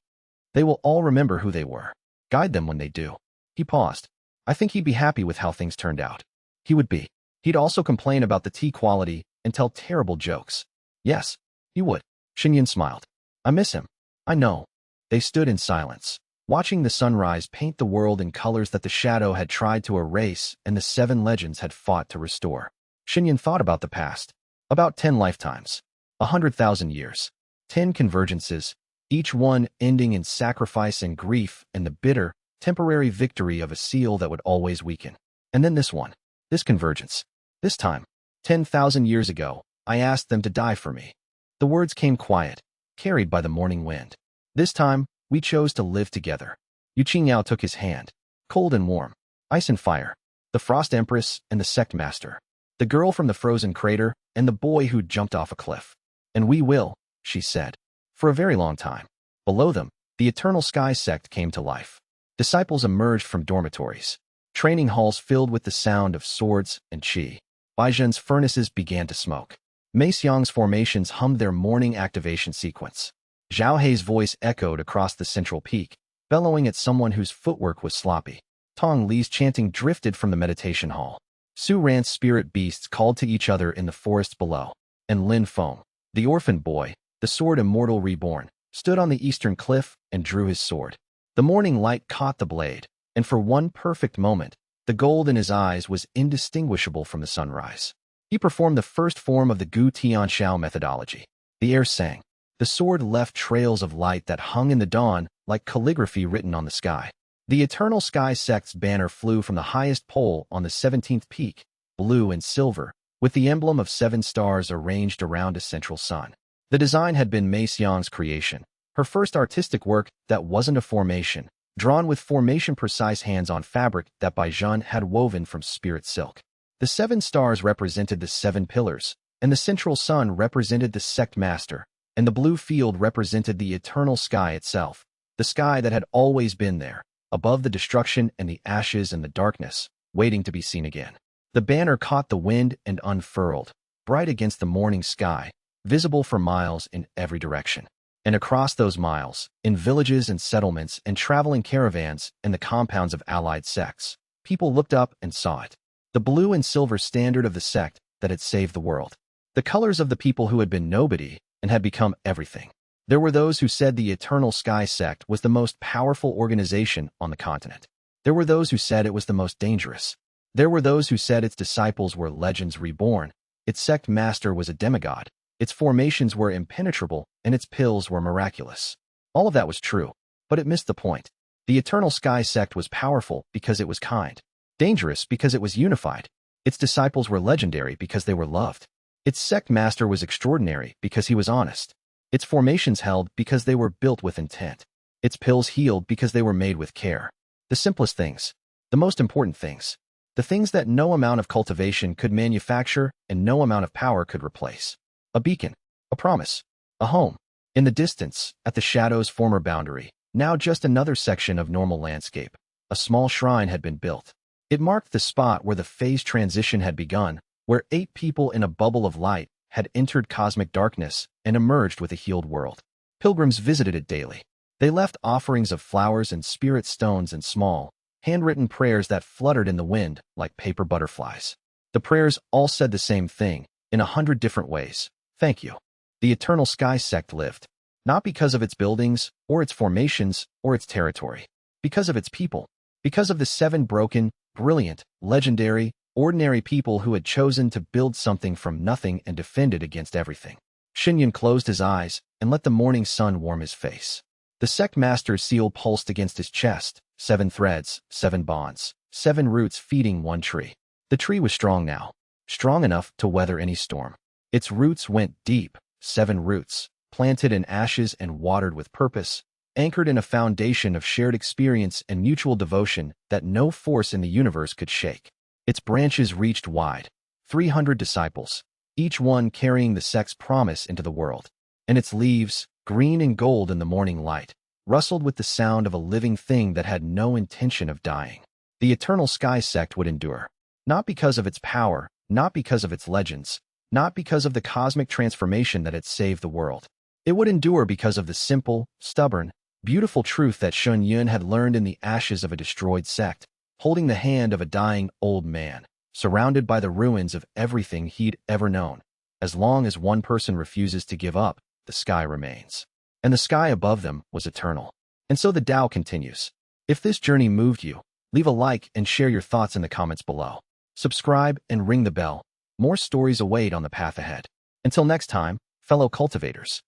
They will all remember who they were. Guide them when they do." He paused. "I think he'd be happy with how things turned out." He would be. He'd also complain about the tea quality and tell terrible jokes. Yes, he would. Shen smiled. "I miss him." "I know." They stood in silence, watching the sunrise paint the world in colors that the shadow had tried to erase and the 7 legends had fought to restore. Shen thought about the past. About 10 lifetimes. 100,000 years. 10 convergences, each one ending in sacrifice and grief and the bitter, temporary victory of a seal that would always weaken. And then this one. This convergence. This time. 10,000 years ago, I asked them to die for me. The words came quiet, carried by the morning wind. This time, we chose to live together. Yu Qingyao took his hand. Cold and warm. Ice and fire. The Frost Empress and the Sect Master. The girl from the frozen crater and the boy who jumped off a cliff. "And we will," she said. For a very long time. Below them, the Eternal Sky Sect came to life. Disciples emerged from dormitories. Training halls filled with the sound of swords and qi. Baijian's furnaces began to smoke. Mei Xiang's formations hummed their morning activation sequence. Zhao Hei's voice echoed across the central peak, bellowing at someone whose footwork was sloppy. Tong Li's chanting drifted from the meditation hall. Su Ran's spirit beasts called to each other in the forests below. And Lin Feng, the orphan boy, the sword immortal reborn, stood on the eastern cliff and drew his sword. The morning light caught the blade, and for one perfect moment, the gold in his eyes was indistinguishable from the sunrise. He performed the first form of the Gu Tianxiao methodology. The air sang. The sword left trails of light that hung in the dawn like calligraphy written on the sky. The Eternal Sky Sect's banner flew from the highest pole on the 17th peak, blue and silver, with the emblem of 7 stars arranged around a central sun. The design had been Mei Xiang's creation, her first artistic work that wasn't a formation, drawn with formation-precise hands on fabric that Baijian had woven from spirit silk. The 7 stars represented the 7 pillars, and the central sun represented the sect master, and the blue field represented the eternal sky itself, the sky that had always been there, above the destruction and the ashes and the darkness, waiting to be seen again. The banner caught the wind and unfurled, bright against the morning sky, visible for miles in every direction. And across those miles, in villages and settlements and traveling caravans and the compounds of allied sects, people looked up and saw it. The blue and silver standard of the sect that had saved the world. The colors of the people who had been nobody and had become everything. There were those who said the Eternal Sky Sect was the most powerful organization on the continent. There were those who said it was the most dangerous. There were those who said its disciples were legends reborn, its sect master was a demigod, its formations were impenetrable, and its pills were miraculous. All of that was true, but it missed the point. The Eternal Sky Sect was powerful because it was kind, dangerous because it was unified. Its disciples were legendary because they were loved. Its sect master was extraordinary because he was honest. Its formations held because they were built with intent. Its pills healed because they were made with care. The simplest things, the most important things, the things that no amount of cultivation could manufacture and no amount of power could replace. A beacon, a promise, a home. In the distance, at the shadow's former boundary, now just another section of normal landscape, a small shrine had been built. It marked the spot where the phase transition had begun, where 8 people in a bubble of light had entered cosmic darkness and emerged with a healed world. Pilgrims visited it daily. They left offerings of flowers and spirit stones and small, handwritten prayers that fluttered in the wind like paper butterflies. The prayers all said the same thing, in 100 different ways. Thank you. The Eternal Sky Sect lived, not because of its buildings, or its formations, or its territory, because of its people, because of the 7 broken, brilliant, legendary, ordinary people who had chosen to build something from nothing and defend it against everything. Shen closed his eyes and let the morning sun warm his face. The sect master's seal pulsed against his chest, 7 threads, 7 bonds, 7 roots feeding one tree. The tree was strong now, strong enough to weather any storm. Its roots went deep, 7 roots, planted in ashes and watered with purpose, anchored in a foundation of shared experience and mutual devotion that no force in the universe could shake. Its branches reached wide, 300 disciples, each one carrying the sect's promise into the world. And its leaves, green and gold in the morning light, rustled with the sound of a living thing that had no intention of dying. The Eternal Sky Sect would endure, not because of its power, not because of its legends, not because of the cosmic transformation that had saved the world. It would endure because of the simple, stubborn, beautiful truth that Shuiyue had learned in the ashes of a destroyed sect, holding the hand of a dying old man, surrounded by the ruins of everything he'd ever known. As long as one person refuses to give up, the sky remains. And the sky above them was eternal. And so the Tao continues. If this journey moved you, leave a like and share your thoughts in the comments below. Subscribe and ring the bell. More stories await on the path ahead. Until next time, fellow cultivators.